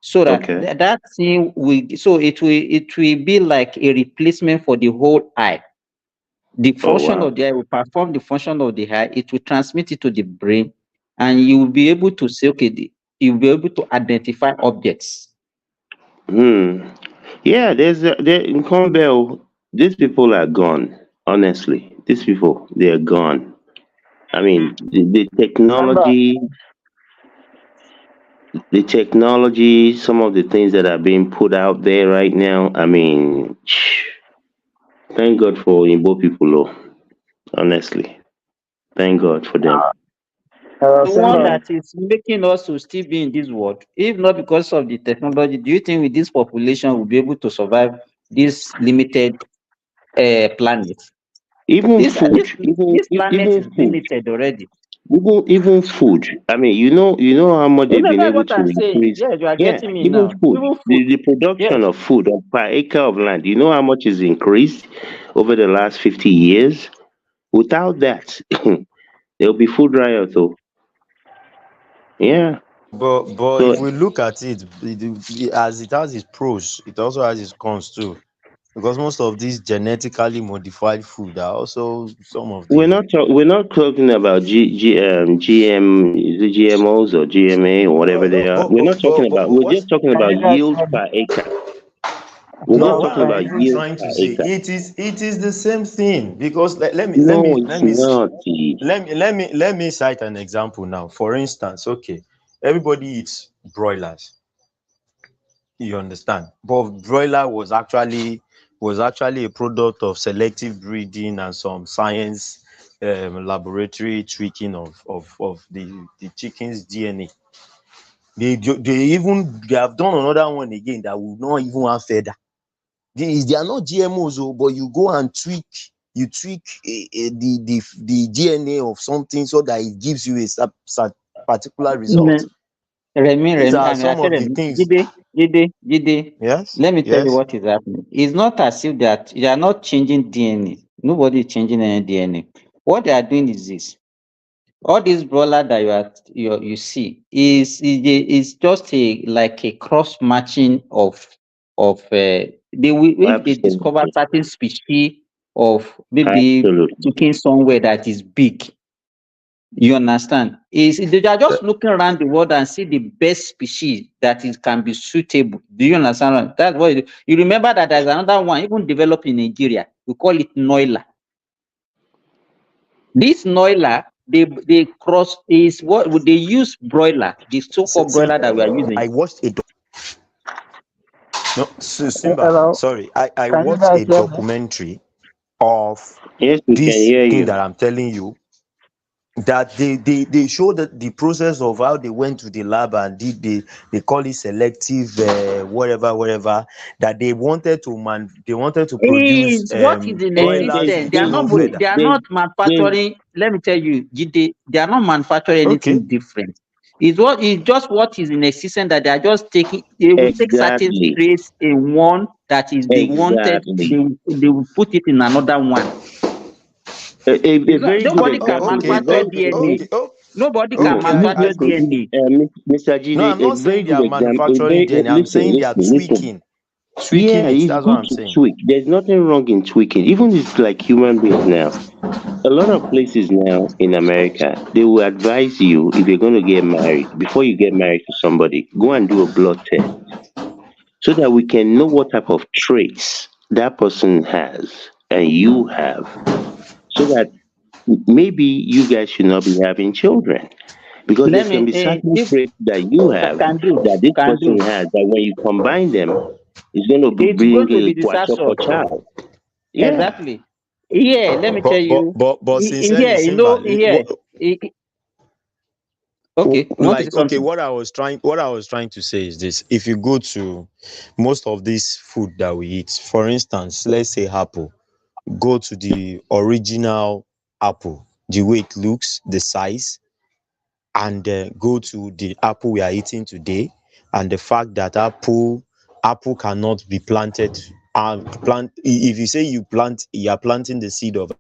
so that Okay. that thing will, so it will be like a replacement for the whole eye. The Oh function wow. of the eye will perform the function of the eye. It will transmit it to the brain, and you will be able to say, okay, you'll be able to identify objects. Hmm. Yeah, there in Conbell, these people are gone. Honestly, these people they are gone. I mean, Remember, the technology, some of the things that are being put out there right now. I mean, thank God for Igbo people, oh, honestly. Thank God for them. The one Simba, Yeah. that is making us to still be in this world, if not because of the technology, do you think with this population we'll be able to survive this limited planet? Even This food, this planet even is food, limited already. even food. I mean, you know how much You they've know, been that's able what to I'm saying. increase. Yeah, you are Yeah, getting me even now. food, Even food. the production Yes. of food per acre of land. You know how much is increased over the last 50 years. Without that, there'll be food riot. Oh, yeah. But if So we look at it, as it has its pros, it also has its cons too. Because most of these genetically modified food are also some of the we're not talking about GM, is it GMOs or GMA or whatever they are. We're not talking about. We're what's just talking can about you guys yield hear me? per acre. We're no, just Hello, what talking I'm can about you? even yield trying per to say, acre. it is the same thing. Because No, it's not. let me cite an example now. For instance, okay, everybody eats broilers. You understand? But broiler was actually a product of selective breeding and some science laboratory tweaking of the chicken's DNA. They have done another one again that will not even have feather. They are not GMOs, oh, but you go and tweak the DNA of something so that it gives you a particular result. These Remy, are I mean, I some tell of the them, things. Jide, Yes, let me tell you yes. what is happening. It's not as if that they are not changing DNA. Nobody is changing any DNA. What they are doing is this. All this brawler that you see is just a like a cross matching of they will, if they discover Absolutely, certain species of maybe absolutely. chicken somewhere that is big. You understand? Is they are just looking around the world and see the best species that is can be suitable. Do you understand? That's what you remember that there's another one even developed in Nigeria. We call it Noila. This Noila, they cross is what would they use broiler, the so-called broiler that we are using. I watched a no, Simba. Hello, Sorry, I can you watched guys a hear me? documentary of Yes, we can this hear thing you. that I'm telling you. That they show that the process of how they went to the lab and did they call it selective whatever that they wanted to produce Is what is in There, broilers existence. with no feather. They are not there's manufacturing. Let me tell you, Jide, they are not manufacturing Okay. anything different. It's what is just what is in existence that they are just taking. They will take certain exactly, traits in one that is they wanted. exactly. They will put it in another one. A It's not, very good nobody can example. A Okay. manufacture very DNA. Okay. Oh, Nobody can no. okay. manufacture DNA. Mr. No, Jide, I'm a not very saying they good are example. A manufacturing very DNA. I'm saying they are listen. tweaking Yeah, it. it's That's what good I'm to saying. tweak. There's nothing wrong in tweaking. Even it's like human beings now. A lot of places now in America, they will advise you if you're going to get married, before you get married to somebody, go and do a blood test so that we can know what type of traits that person has and you have, so that maybe you guys should not be having children because there Let can me be certain if traits that you have that this can person do. has that when you combine them, it's going to It's bring going to a be quadruple disastrous. child. Yeah. Exactly. Yeah, let me tell you. But sincerely, Here, Simba, here. Okay, you want to say like okay, something? what I was trying to say is this: if you go to most of this food that we eat, for instance, let's say apple, go to the original apple, the way it looks, the size, and go to the apple we are eating today, and the fact that apple cannot be planted and plant. If you say you are planting the seed of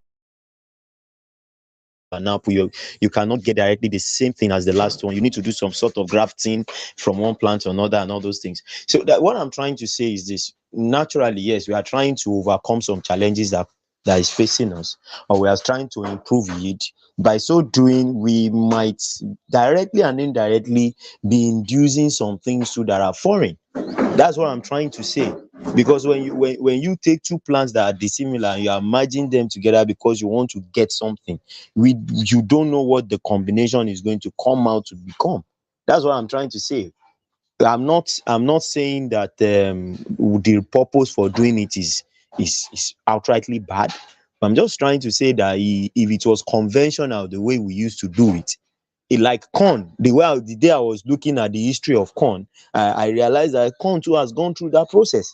now you cannot get directly the same thing as the last one. You need to do some sort of grafting from one plant to another and all those things. So that what I'm trying to say is this: naturally, yes, we are trying to overcome some challenges that is facing us, or we are trying to improve it. By so doing, we might directly and indirectly be inducing some things too that are foreign. That's what I'm trying to say. Because when you take two plants that are dissimilar and you are merging them together because you want to get something, you don't know what the combination is going to come out to become. That's what I'm trying to say. I'm not saying that the purpose for doing it is outrightly bad. I'm just trying to say that if it was conventional the way we used to do it, like corn, the day I was looking at the history of corn, I realized that corn too has gone through that process.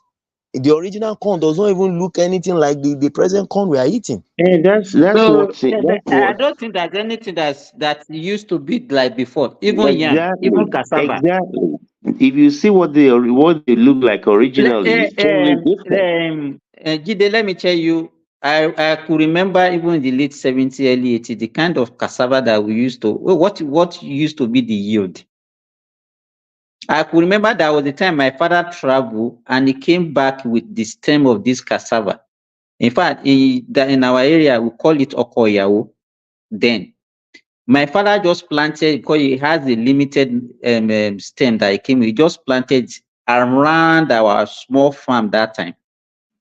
The original corn does not even look anything like the present corn we are eating. And that's So that's I what don't think there's anything that used to be like before. Even yam, exactly even cassava. exactly. If you see what they look like originally, it's totally different. Jide, let me tell you, I could remember even in the late 70s, early 80s, the kind of cassava that we used to, what used to be the yield. I could remember that was the time my father traveled and he came back with the stem of this cassava. In fact, in our area, we call it okoyao then. My father just planted, because he has a limited stem that he came with, he just planted around our small farm that time.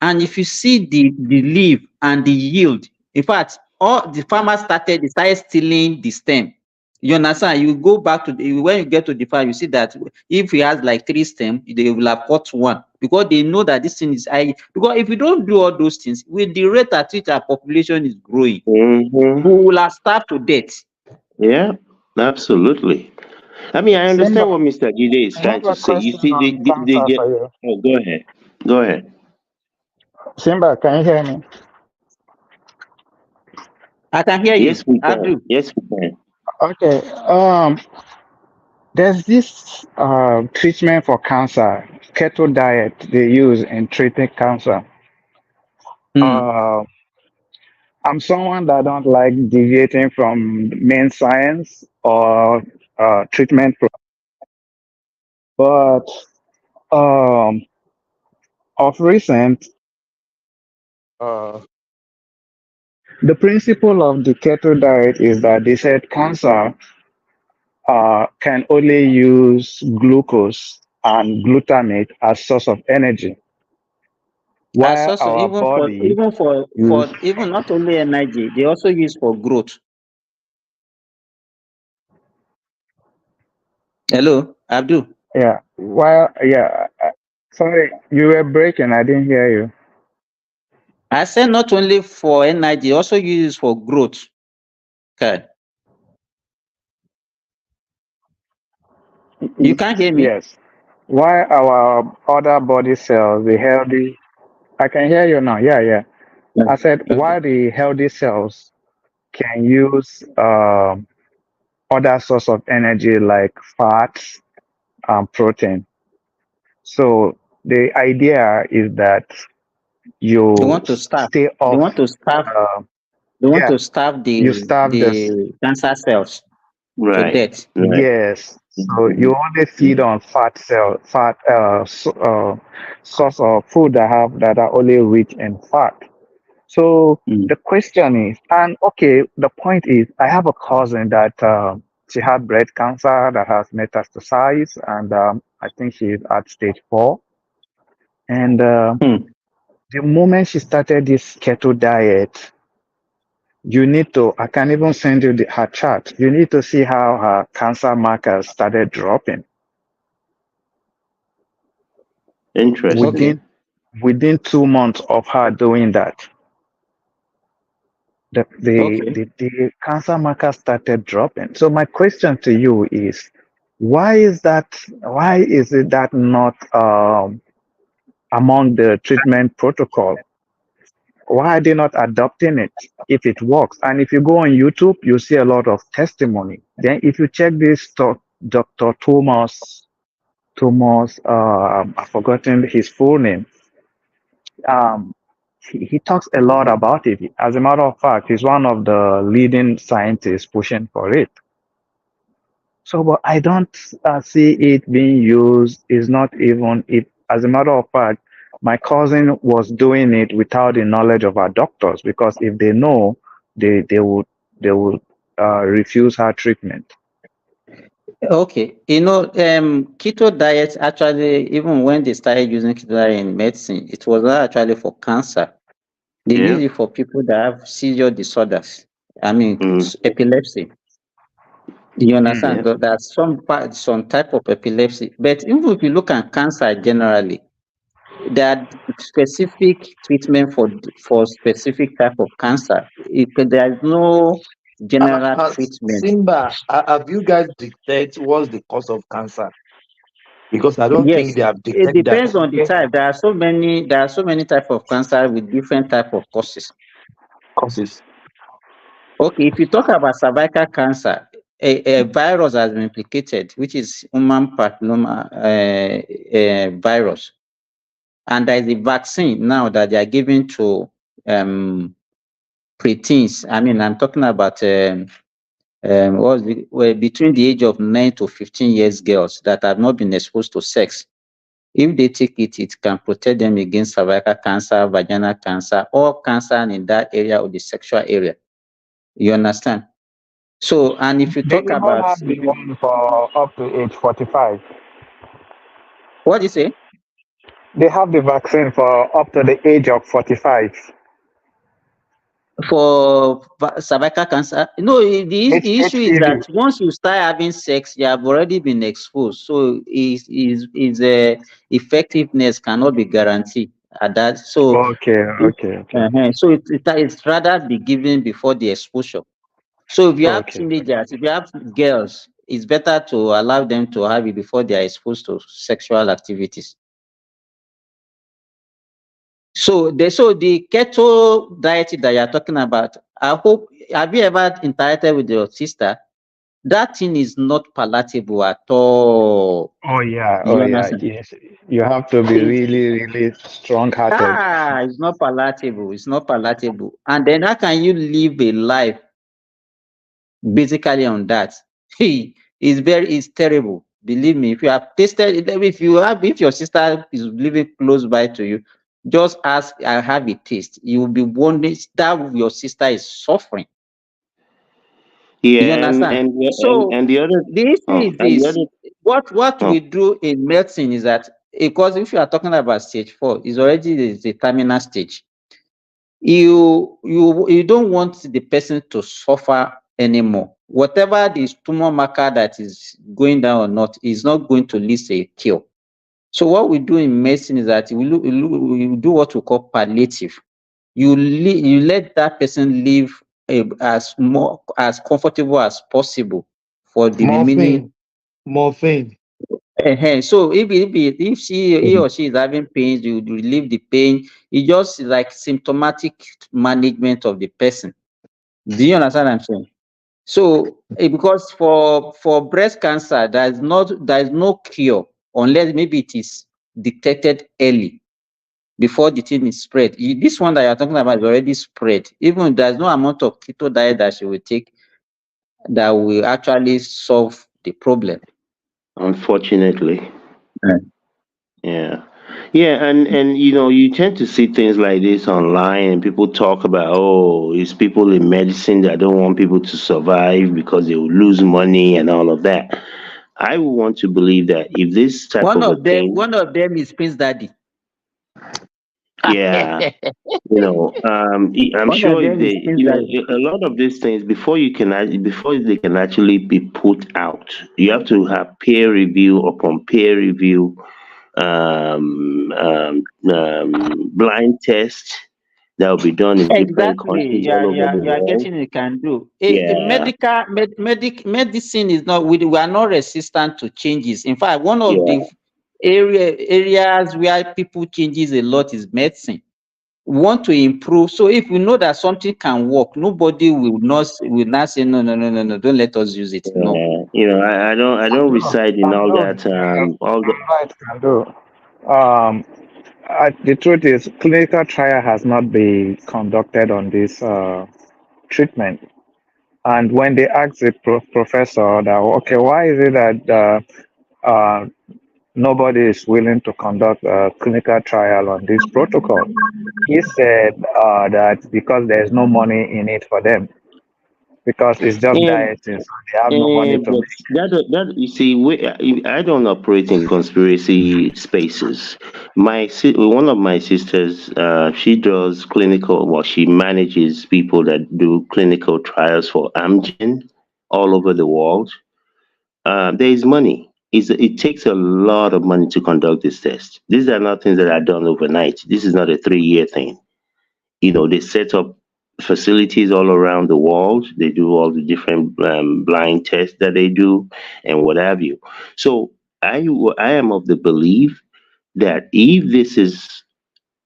And if you see the leaf and the yield, in fact, all the farmers started stealing the stem. You understand? You go back to when you get to the farm, you see that if he has like 3 stems, they will have cut one, because they know that this thing is high. Because if you don't do all those things, with the rate at which our population is growing, we will have starved to death. Yeah, absolutely. I mean, I Simba, understand what Mr. Gide is I trying have to a say. You question see, on they cancer get. for you. Oh, go ahead. Go ahead. Simba, can you hear me? I can hear Yes, you. we can. Abdul. Yes, we can. Okay. There's this treatment for cancer, keto diet they use in treating cancer. Uh, I'm someone that don't like deviating from main science or treatment, but of recent, uh, the principle of the keto diet is that they said cancer can only use glucose and glutamate as source of energy, while Also, our body use. even not only energy, they also use for growth. Hello, Abdul. Yeah. While sorry, you were breaking. I didn't hear you. I said not only for energy, also use for growth. Okay. You can't hear me? Yes. While our other body cells, the healthy, I can hear you now. Yeah, yeah. I said while the healthy cells can use other source of energy like fats and protein. So the idea is that They you want to starve. stay They off. want to starve. Uh, They want yeah, to starve you starve this. the cancer cells to Right. death. Right. Yes. So you only feed on source of food that are only rich in fat. So the question is, and okay, the point is, I have a cousin that she had breast cancer that has metastasized, and I think she's at stage 4. And the moment she started this keto diet, you need to, I can even send you her chart. You need to see how her cancer markers started dropping. Interesting. Within 2 months of her doing that, the cancer marker started dropping. So my question to you is, why is that? Why is it that not among the treatment protocol? Why are they not adopting it if it works? And if you go on YouTube, you see a lot of testimony. Then if you check this Dr. Thomas, I've forgotten his full name. he talks a lot about it. As a matter of fact, he's one of the leading scientists pushing for it. So, but I don't see it being used. It's not even it. As a matter of fact, my cousin was doing it without the knowledge of our doctors, because if they know, they would refuse her treatment. Okay, keto diet actually, even when they started using keto diet in medicine, it was not actually for cancer. They use it for people that have seizure disorders. I mean, epilepsy. You understand? Yeah. There's some type of epilepsy. But even if you look at cancer generally, there are specific treatment for specific type of cancer. There is no general treatment. Simba, have you guys detected what's the cause of cancer? Because I don't think Yes, they have it detected that. depends on the type. There are so many type of cancer with different type of causes. Causes. Okay, if you talk about cervical cancer, a virus has been implicated, which is human papilloma virus, and there is a vaccine now that they are giving to preteens. I mean, I'm talking about between the age of 9 to 15 years girls that have not been exposed to sex. If they take it, it can protect them against cervical cancer, vaginal cancer, or cancer in that area of the sexual area. You understand? So, and if you They talk even about, have the one for up to age 45. what do you say? They have the vaccine for up to the age of 45. For cervical cancer, no, the issue is that HPV. once you start having sex, you have already been exposed. So, is effectiveness cannot be guaranteed at that. So, Okay. so it's rather be given before the exposure. So, if you have Okay. teenagers, if you have girls, it's better to allow them to have it before they are exposed to sexual activities. So the keto diet that you're talking about, I hope, have you ever interacted with your sister? That thing is not palatable at all. Oh yeah. You Oh yeah. understand? Yes. You have to be really, really strong-hearted. It's not palatable. It's not palatable. And then how can you live a life basically on that? It's terrible. Believe me, if you have tasted, if your sister is living close by to you, just ask, I have a taste. You will be wondering that your sister is suffering. You Yeah, understand? So and the other the issue is and the this: other what we do in medicine is that, because if you are talking about stage 4, it's already the terminal stage. You don't want the person to suffer anymore. Whatever the tumor marker that is going down or not is not going to lead to a cure. So what we do in medicine is that we do what we call palliative. You let that person live as comfortable as possible for the remaining. Morphine. So if he or she is having pains, you relieve the pain. It's just like symptomatic management of the person. Do you understand what I'm saying? So because for breast cancer, there is no cure unless maybe it is detected early before the thing is spread. This one that you're talking about is already spread. Even there's no amount of keto diet that she will take that will actually solve the problem. unfortunately. Yeah. Yeah. Yeah, and you tend to see things like this online and people talk about, oh, it's people in medicine that don't want people to survive because they will lose money and all of that. I would want to believe that if this type One of a of them, thing, one of them is Prince Daddy. yeah, I'm One of sure if them is they, Prince Daddy. a lot of these things before they can actually be put out, you have to have peer review upon peer review, blind tests that will be done in different Exactly. countries Yeah, all over yeah, the you are world. getting it can do. Yeah, Medicine is not, we are not resistant to changes. In fact, one of yeah, the areas where people changes a lot is medicine. We want to improve. So if we know that something can work, nobody will not say no, don't let us use it. No. yeah. I don't reside in all that. All the Right, can do. Um, The truth is, clinical trial has not been conducted on this treatment. And when they asked the professor that, okay, why is it that nobody is willing to conduct a clinical trial on this protocol? He said that because there's no money in it for them, because it's just And dieting, so they have no money to but make. that you see, I don't operate in conspiracy spaces. One of my sisters, she does clinical. Well, she manages people that do clinical trials for Amgen all over the world. There is money. It takes a lot of money to conduct this test. These are not things that are done overnight. This is not a 3-year thing. They set up facilities all around the world. They do all the different blind tests that they do and what have you. So I am of the belief that if this is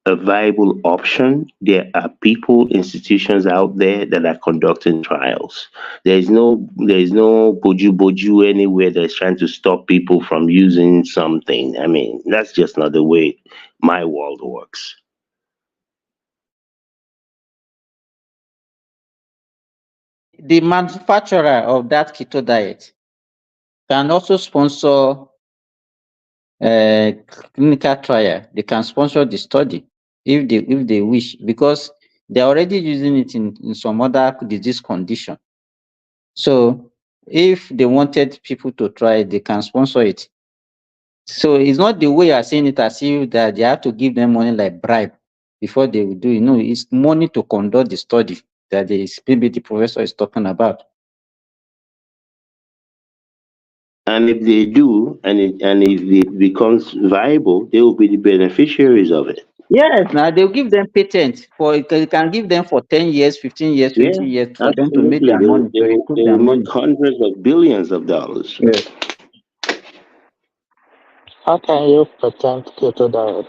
a viable option, there are people, institutions out there that are conducting trials. There is no boju anywhere that's trying to stop people from using something. I mean, that's just not the way my world works. The manufacturer of that keto diet can also sponsor clinical trial. They can sponsor the study if they wish, because they're already using it in some other disease condition. So if they wanted people to try it, they can sponsor it. So it's not the way you are saying it as if that they have to give them money like bribe before they will do it. No, it's money to conduct the study that maybe the professor is talking about. And if they do, and if it becomes viable, they will be the beneficiaries of it. Yes, now they'll give them patent for it. You can give them for 10 years, 15 years, Yeah, 20 years for them to make absolutely. their money, to recoup They their will make money. hundreds of billions of dollars. Yes. How can you pretend keto diet?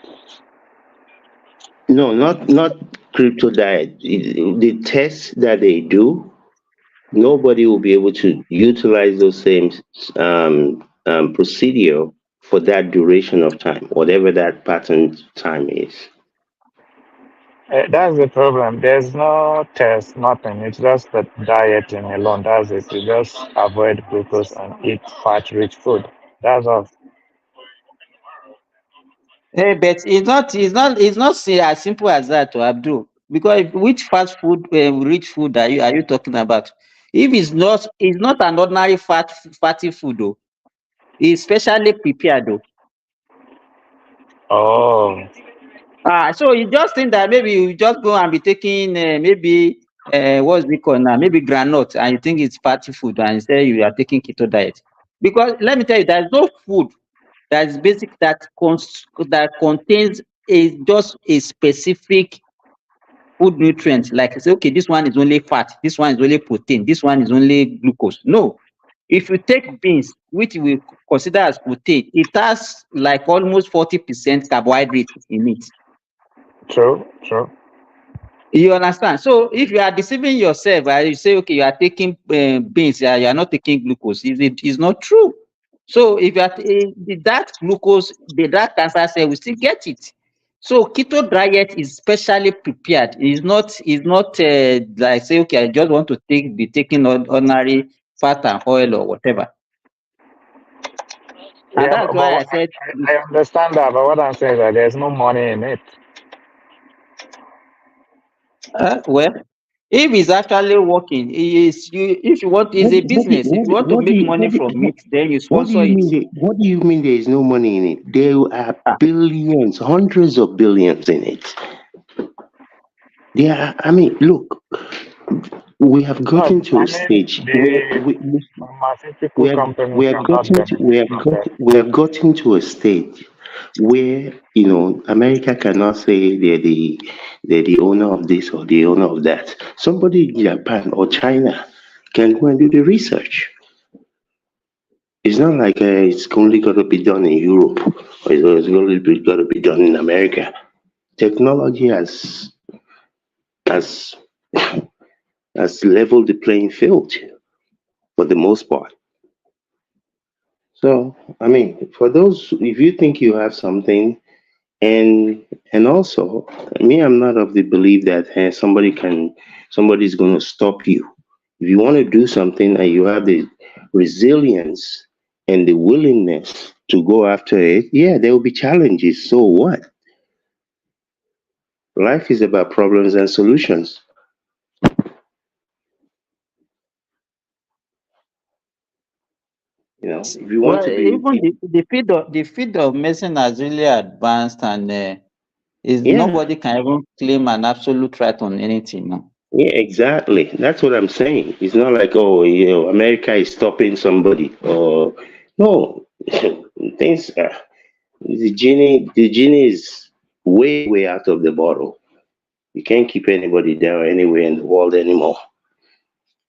No, not crypto diet. The tests that they do, nobody will be able to utilize those same procedure for that duration of time, whatever that pattern time is. That's the problem. There's no test, nothing. It's just the dieting alone. That's it. You just avoid glucose and eat fat-rich food. That's all. Hey, but it's not as simple as that to Abdul. Because which fast food, rich food are you talking about? If it's not an ordinary fatty food though. It's specially prepared though. Oh, So you just think that maybe you just go and be taking maybe what's it called now? Maybe granite, and you think it's fatty food, and you say you are taking keto diet. Because let me tell you, there's no food that is basic that contains just a specific food nutrient. Like say, okay, this one is only fat, this one is only protein, this one is only glucose. No. If you take beans, which we consider as protein, it has like almost 40% carbohydrate in it. true, true. You understand? So if you are deceiving yourself, you say, okay, you are taking beans, you are not taking glucose. It's not true. So if you are that glucose, that cancer cell will still get it. So keto diet is specially prepared. It's not like say, okay, I just want to be taking ordinary fat and oil or whatever. And Yeah, that's but why I said, I understand that, but what I'm saying is that there's no money in it. well, if it's actually working, if you want, it's a business. If you want to make money from it, then you What do sponsor you it. mean? What do you mean there is no money in it? There are Ah, billions, hundreds of billions in it. There are. I mean, look, we have No, gotten to a I mean stage where the we pharmaceutical have companies we have are not gotten to, we benefiting have from got that. we have gotten to a stage where America cannot say they're the owner of this or the owner of that. Somebody in Japan or China can go and do the research. It's not like it's only got to be done in Europe or it's only got to be done in America. Technology has has leveled the playing field for the most part. So, I mean, for those, if you think you have something And also, me, I'm not of the belief that somebody's going to stop you. If you want to do something and you have the resilience and the willingness to go after it, yeah, there will be challenges. So what? Life is about problems and solutions. If you want Well, to be, even the field of medicine has really advanced, and is yeah, nobody can even claim an absolute right on anything now. yeah, exactly. That's what I'm saying. It's not like, oh, America is stopping somebody, or no, things. The genie is way, way out of the bottle. You can't keep anybody down anywhere in the world anymore.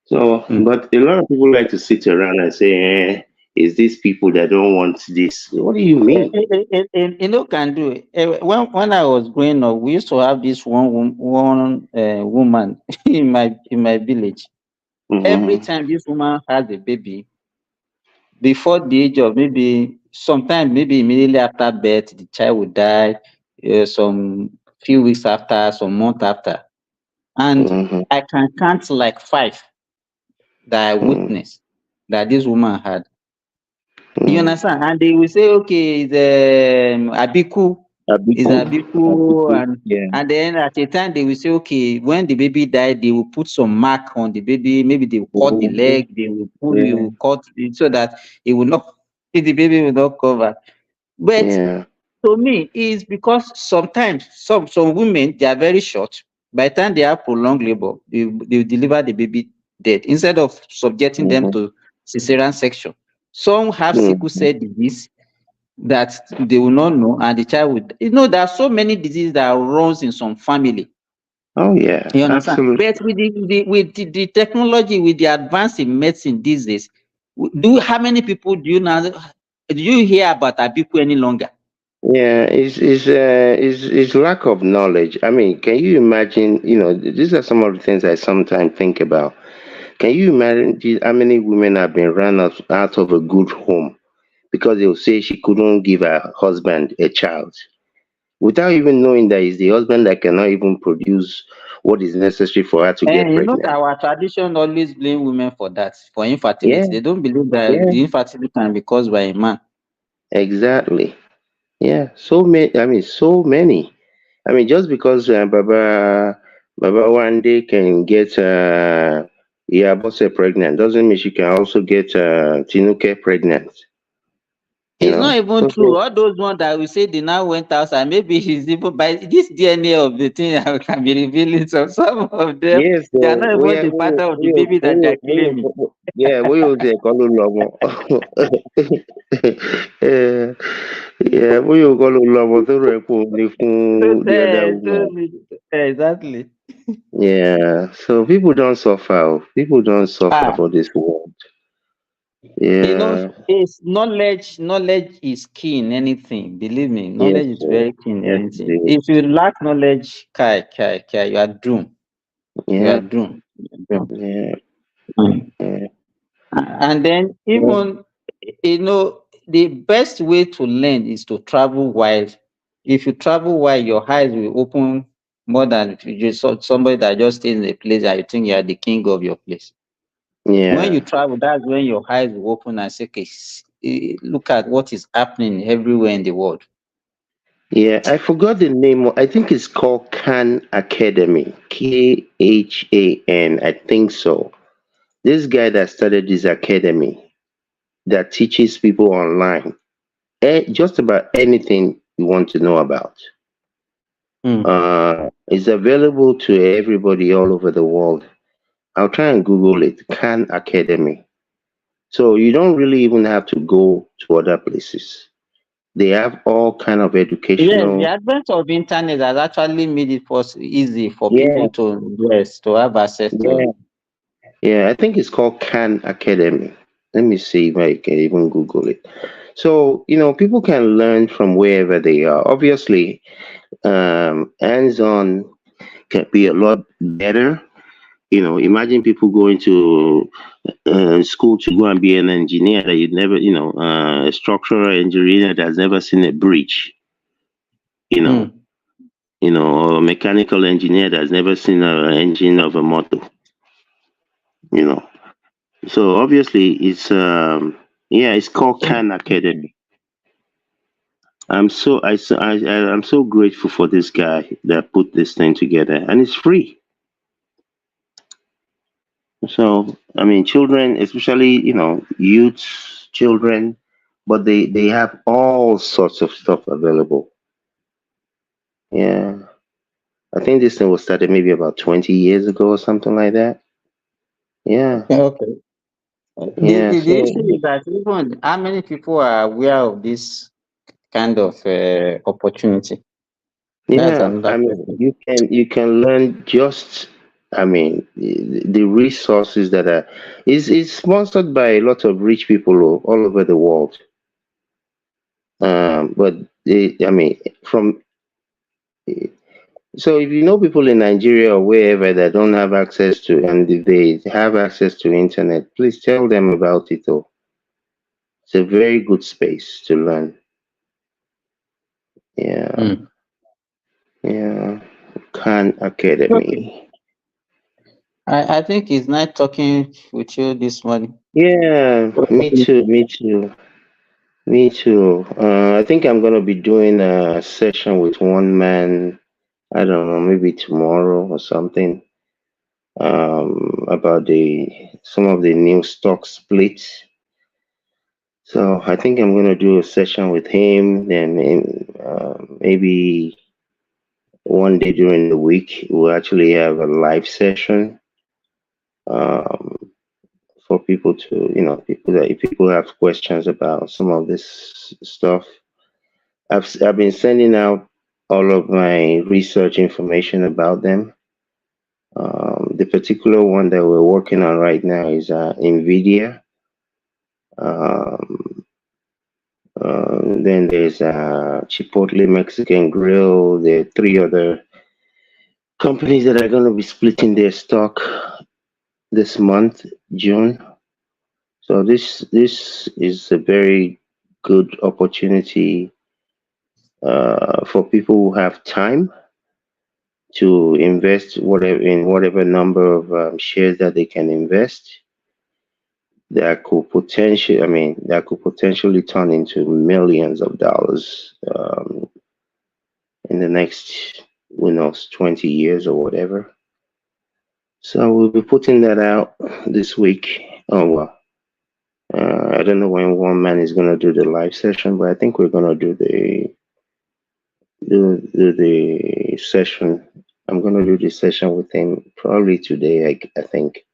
So, but a lot of people like to sit around and say, "Is these people that don't want this?" What do you mean? Can do it. When I was growing up, we used to have this one woman in my village. Every Mm-hmm. time this woman has a baby, before the age of maybe sometime maybe immediately after birth, the child will die. Some few weeks after, some month after, and Mm-hmm. I can count like 5 that I witnessed that this woman had. You Mm-hmm. understand? And they will say, okay, it's Abiku, is Abiku, Abiku, Abiku, and yeah. and then at a time they will say, okay, when the baby died, they will put some mark on the baby. Maybe they will cut the Mhm. leg, they will Yeah, cut it so that it will not, the baby will not cover. But yeah. to me, it's because sometimes some women they are very short. By the time they have prolonged labor, they will deliver the baby dead instead of subjecting them Mm-hmm. to cesarean section. Some have sickle Mm-hmm. cell disease that they will not know, and the child would. There are so many diseases that runs in some family. Oh yeah, You understand? absolutely. But with the technology, with the advance in medicine these days, how many people do you now? Do you hear about Abiku any longer? Yeah, it's lack of knowledge. I mean, can you imagine? These are some of the things I sometimes think about. Can you imagine how many women have been run out of a good home because they'll say she couldn't give her husband a child without even knowing that it's the husband that cannot even produce what is necessary for her to get And that pregnant. our tradition always blame women for that, for Yeah, infertility. They don't believe that yeah, the infertility can be caused by a man. exactly. Yeah, so many. I mean, so many. I mean, just because Baba one day can get Yabose pregnant doesn't mean she can also get Tinuke pregnant. You It's not know. even So true. All those ones that we say they now went outside, maybe he's even by this DNA of the thing I can be revealing. So some of them, yes, they are not even the father of the baby that they are claiming. yeah, we use the color logo. Yeah, yeah, we use color logo to report the other woman. Exactly. Yeah, so people don't suffer. People don't suffer Ah, for this world. Yeah. it's knowledge. Knowledge is key in anything. Believe me, Yes, knowledge is sir. very key in Yes, anything. it If you lack knowledge, you are doomed. is. You are Yeah, doomed. You are doomed. yeah, Mm. yeah, And then yeah, even the best way to learn is to travel wide. If you travel wide, your eyes will open more than if you just saw somebody that just stays in a place that you think you are the king of your place. When you yeah. travel, that's when your eyes will open and say, okay, look at what is happening everywhere in the world. Yeah, I forgot the name. I think it's called Khan Academy. Khan, I think so. This guy that started this academy that teaches people online just about anything you want to know about. Mm. It's available to everybody all over the world. I'll try and Google it. Khan Academy. So you don't really even have to go to other places. They have all kind of Yes, the educational. advent of internet has actually made it easy for Yeah, people to have access yeah, to. yeah. I think it's called Khan Academy. Let me see if I can even Google it. So people can learn from wherever they are. Obviously, hands-on can be a lot better. Imagine people going to school to go and be an engineer that you'd never, a structural engineer that's never seen a bridge. you know, or a mechanical engineer that's never seen an engine of a motor, you know. So obviously it's it's called Khan Academy. I'm so grateful for this guy that put this thing together, and it's free. So I mean, children, especially youths, children, but they have all sorts of stuff available. Yeah, I think this thing was started maybe about 20 years ago or something like that. Yeah, Okay. yeah. The So issue is that even how many people are aware of this kind of opportunity? That's yeah, another I mean, question. you can learn just. I mean, the resources that are is sponsored by a lot of rich people all over the world. But I mean, from so if you know people in Nigeria or wherever that don't have access to, and if they have access to internet, please tell them about it. Oh, it's a very good space to learn. Yeah, yeah. Khan Okay. Academy. I think it's nice talking with you this morning. Yeah, me too. Me too. Me too. I think I'm gonna be doing a session with one man. I don't know, maybe tomorrow or something. About the some of the new stock splits. So I think I'm gonna do a session with him. Then maybe one day during the week we'll actually have a live session. Um, for people to, people that if people have questions about some of this stuff. I've been sending out all of my research information about them. The particular one that we're working on right now is NVIDIA. Um, then there's Chipotle Mexican Grill. There are three other companies that are going to be splitting their stock this month, June. So this is a very good opportunity for people who have time to invest whatever number of shares that they can invest that could potentially turn into millions of dollars in the next 20 years or whatever. So we'll be putting that out this week. Oh well, I don't know when one man is gonna do the live session, but I think we're gonna do the session. I'm gonna do the session with him probably today. I think.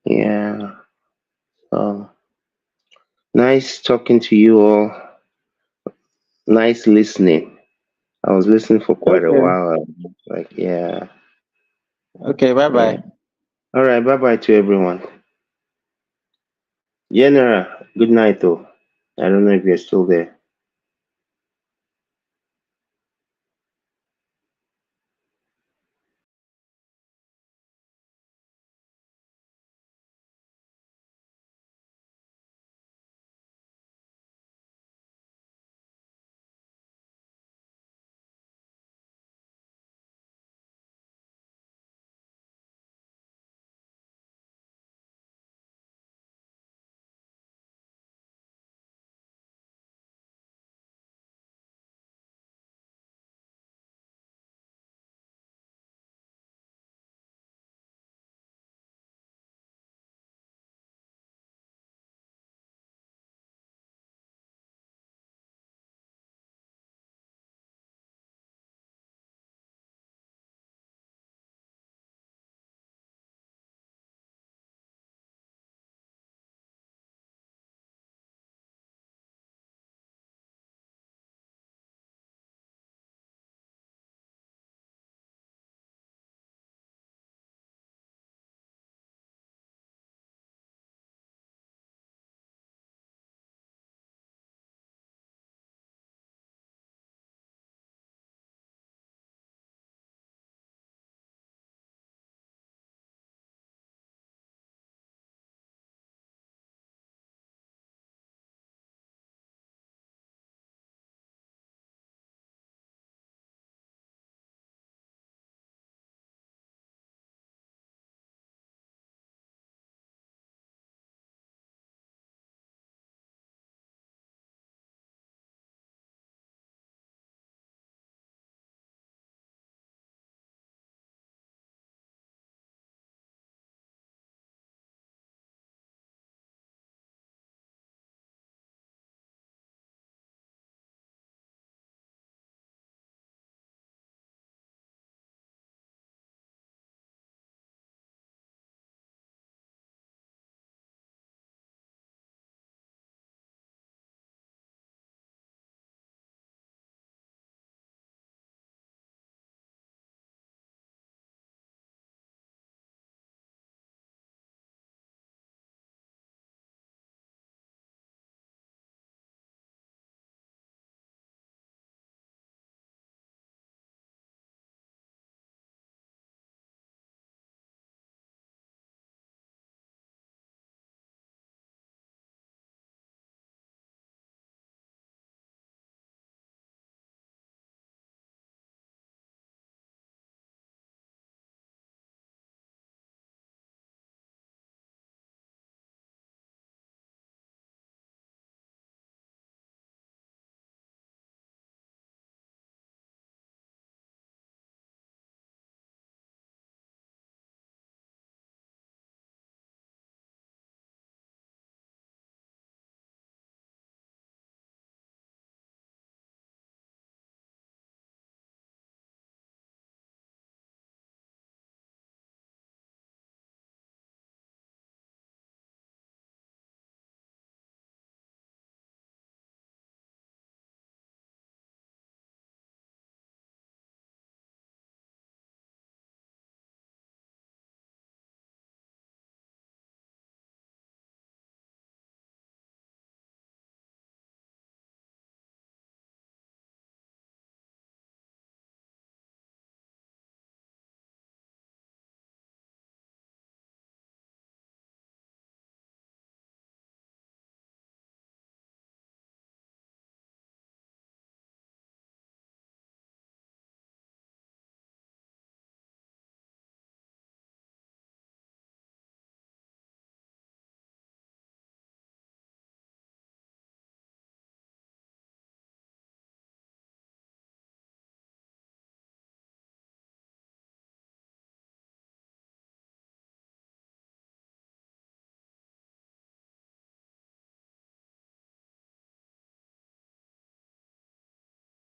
Yeah. Nice talking to you all. Nice listening. I was listening for quite a Okay. while. Like, yeah. Okay, bye Yeah. bye. All right. Bye bye to everyone. General, good night, though. I don't know if you're still there.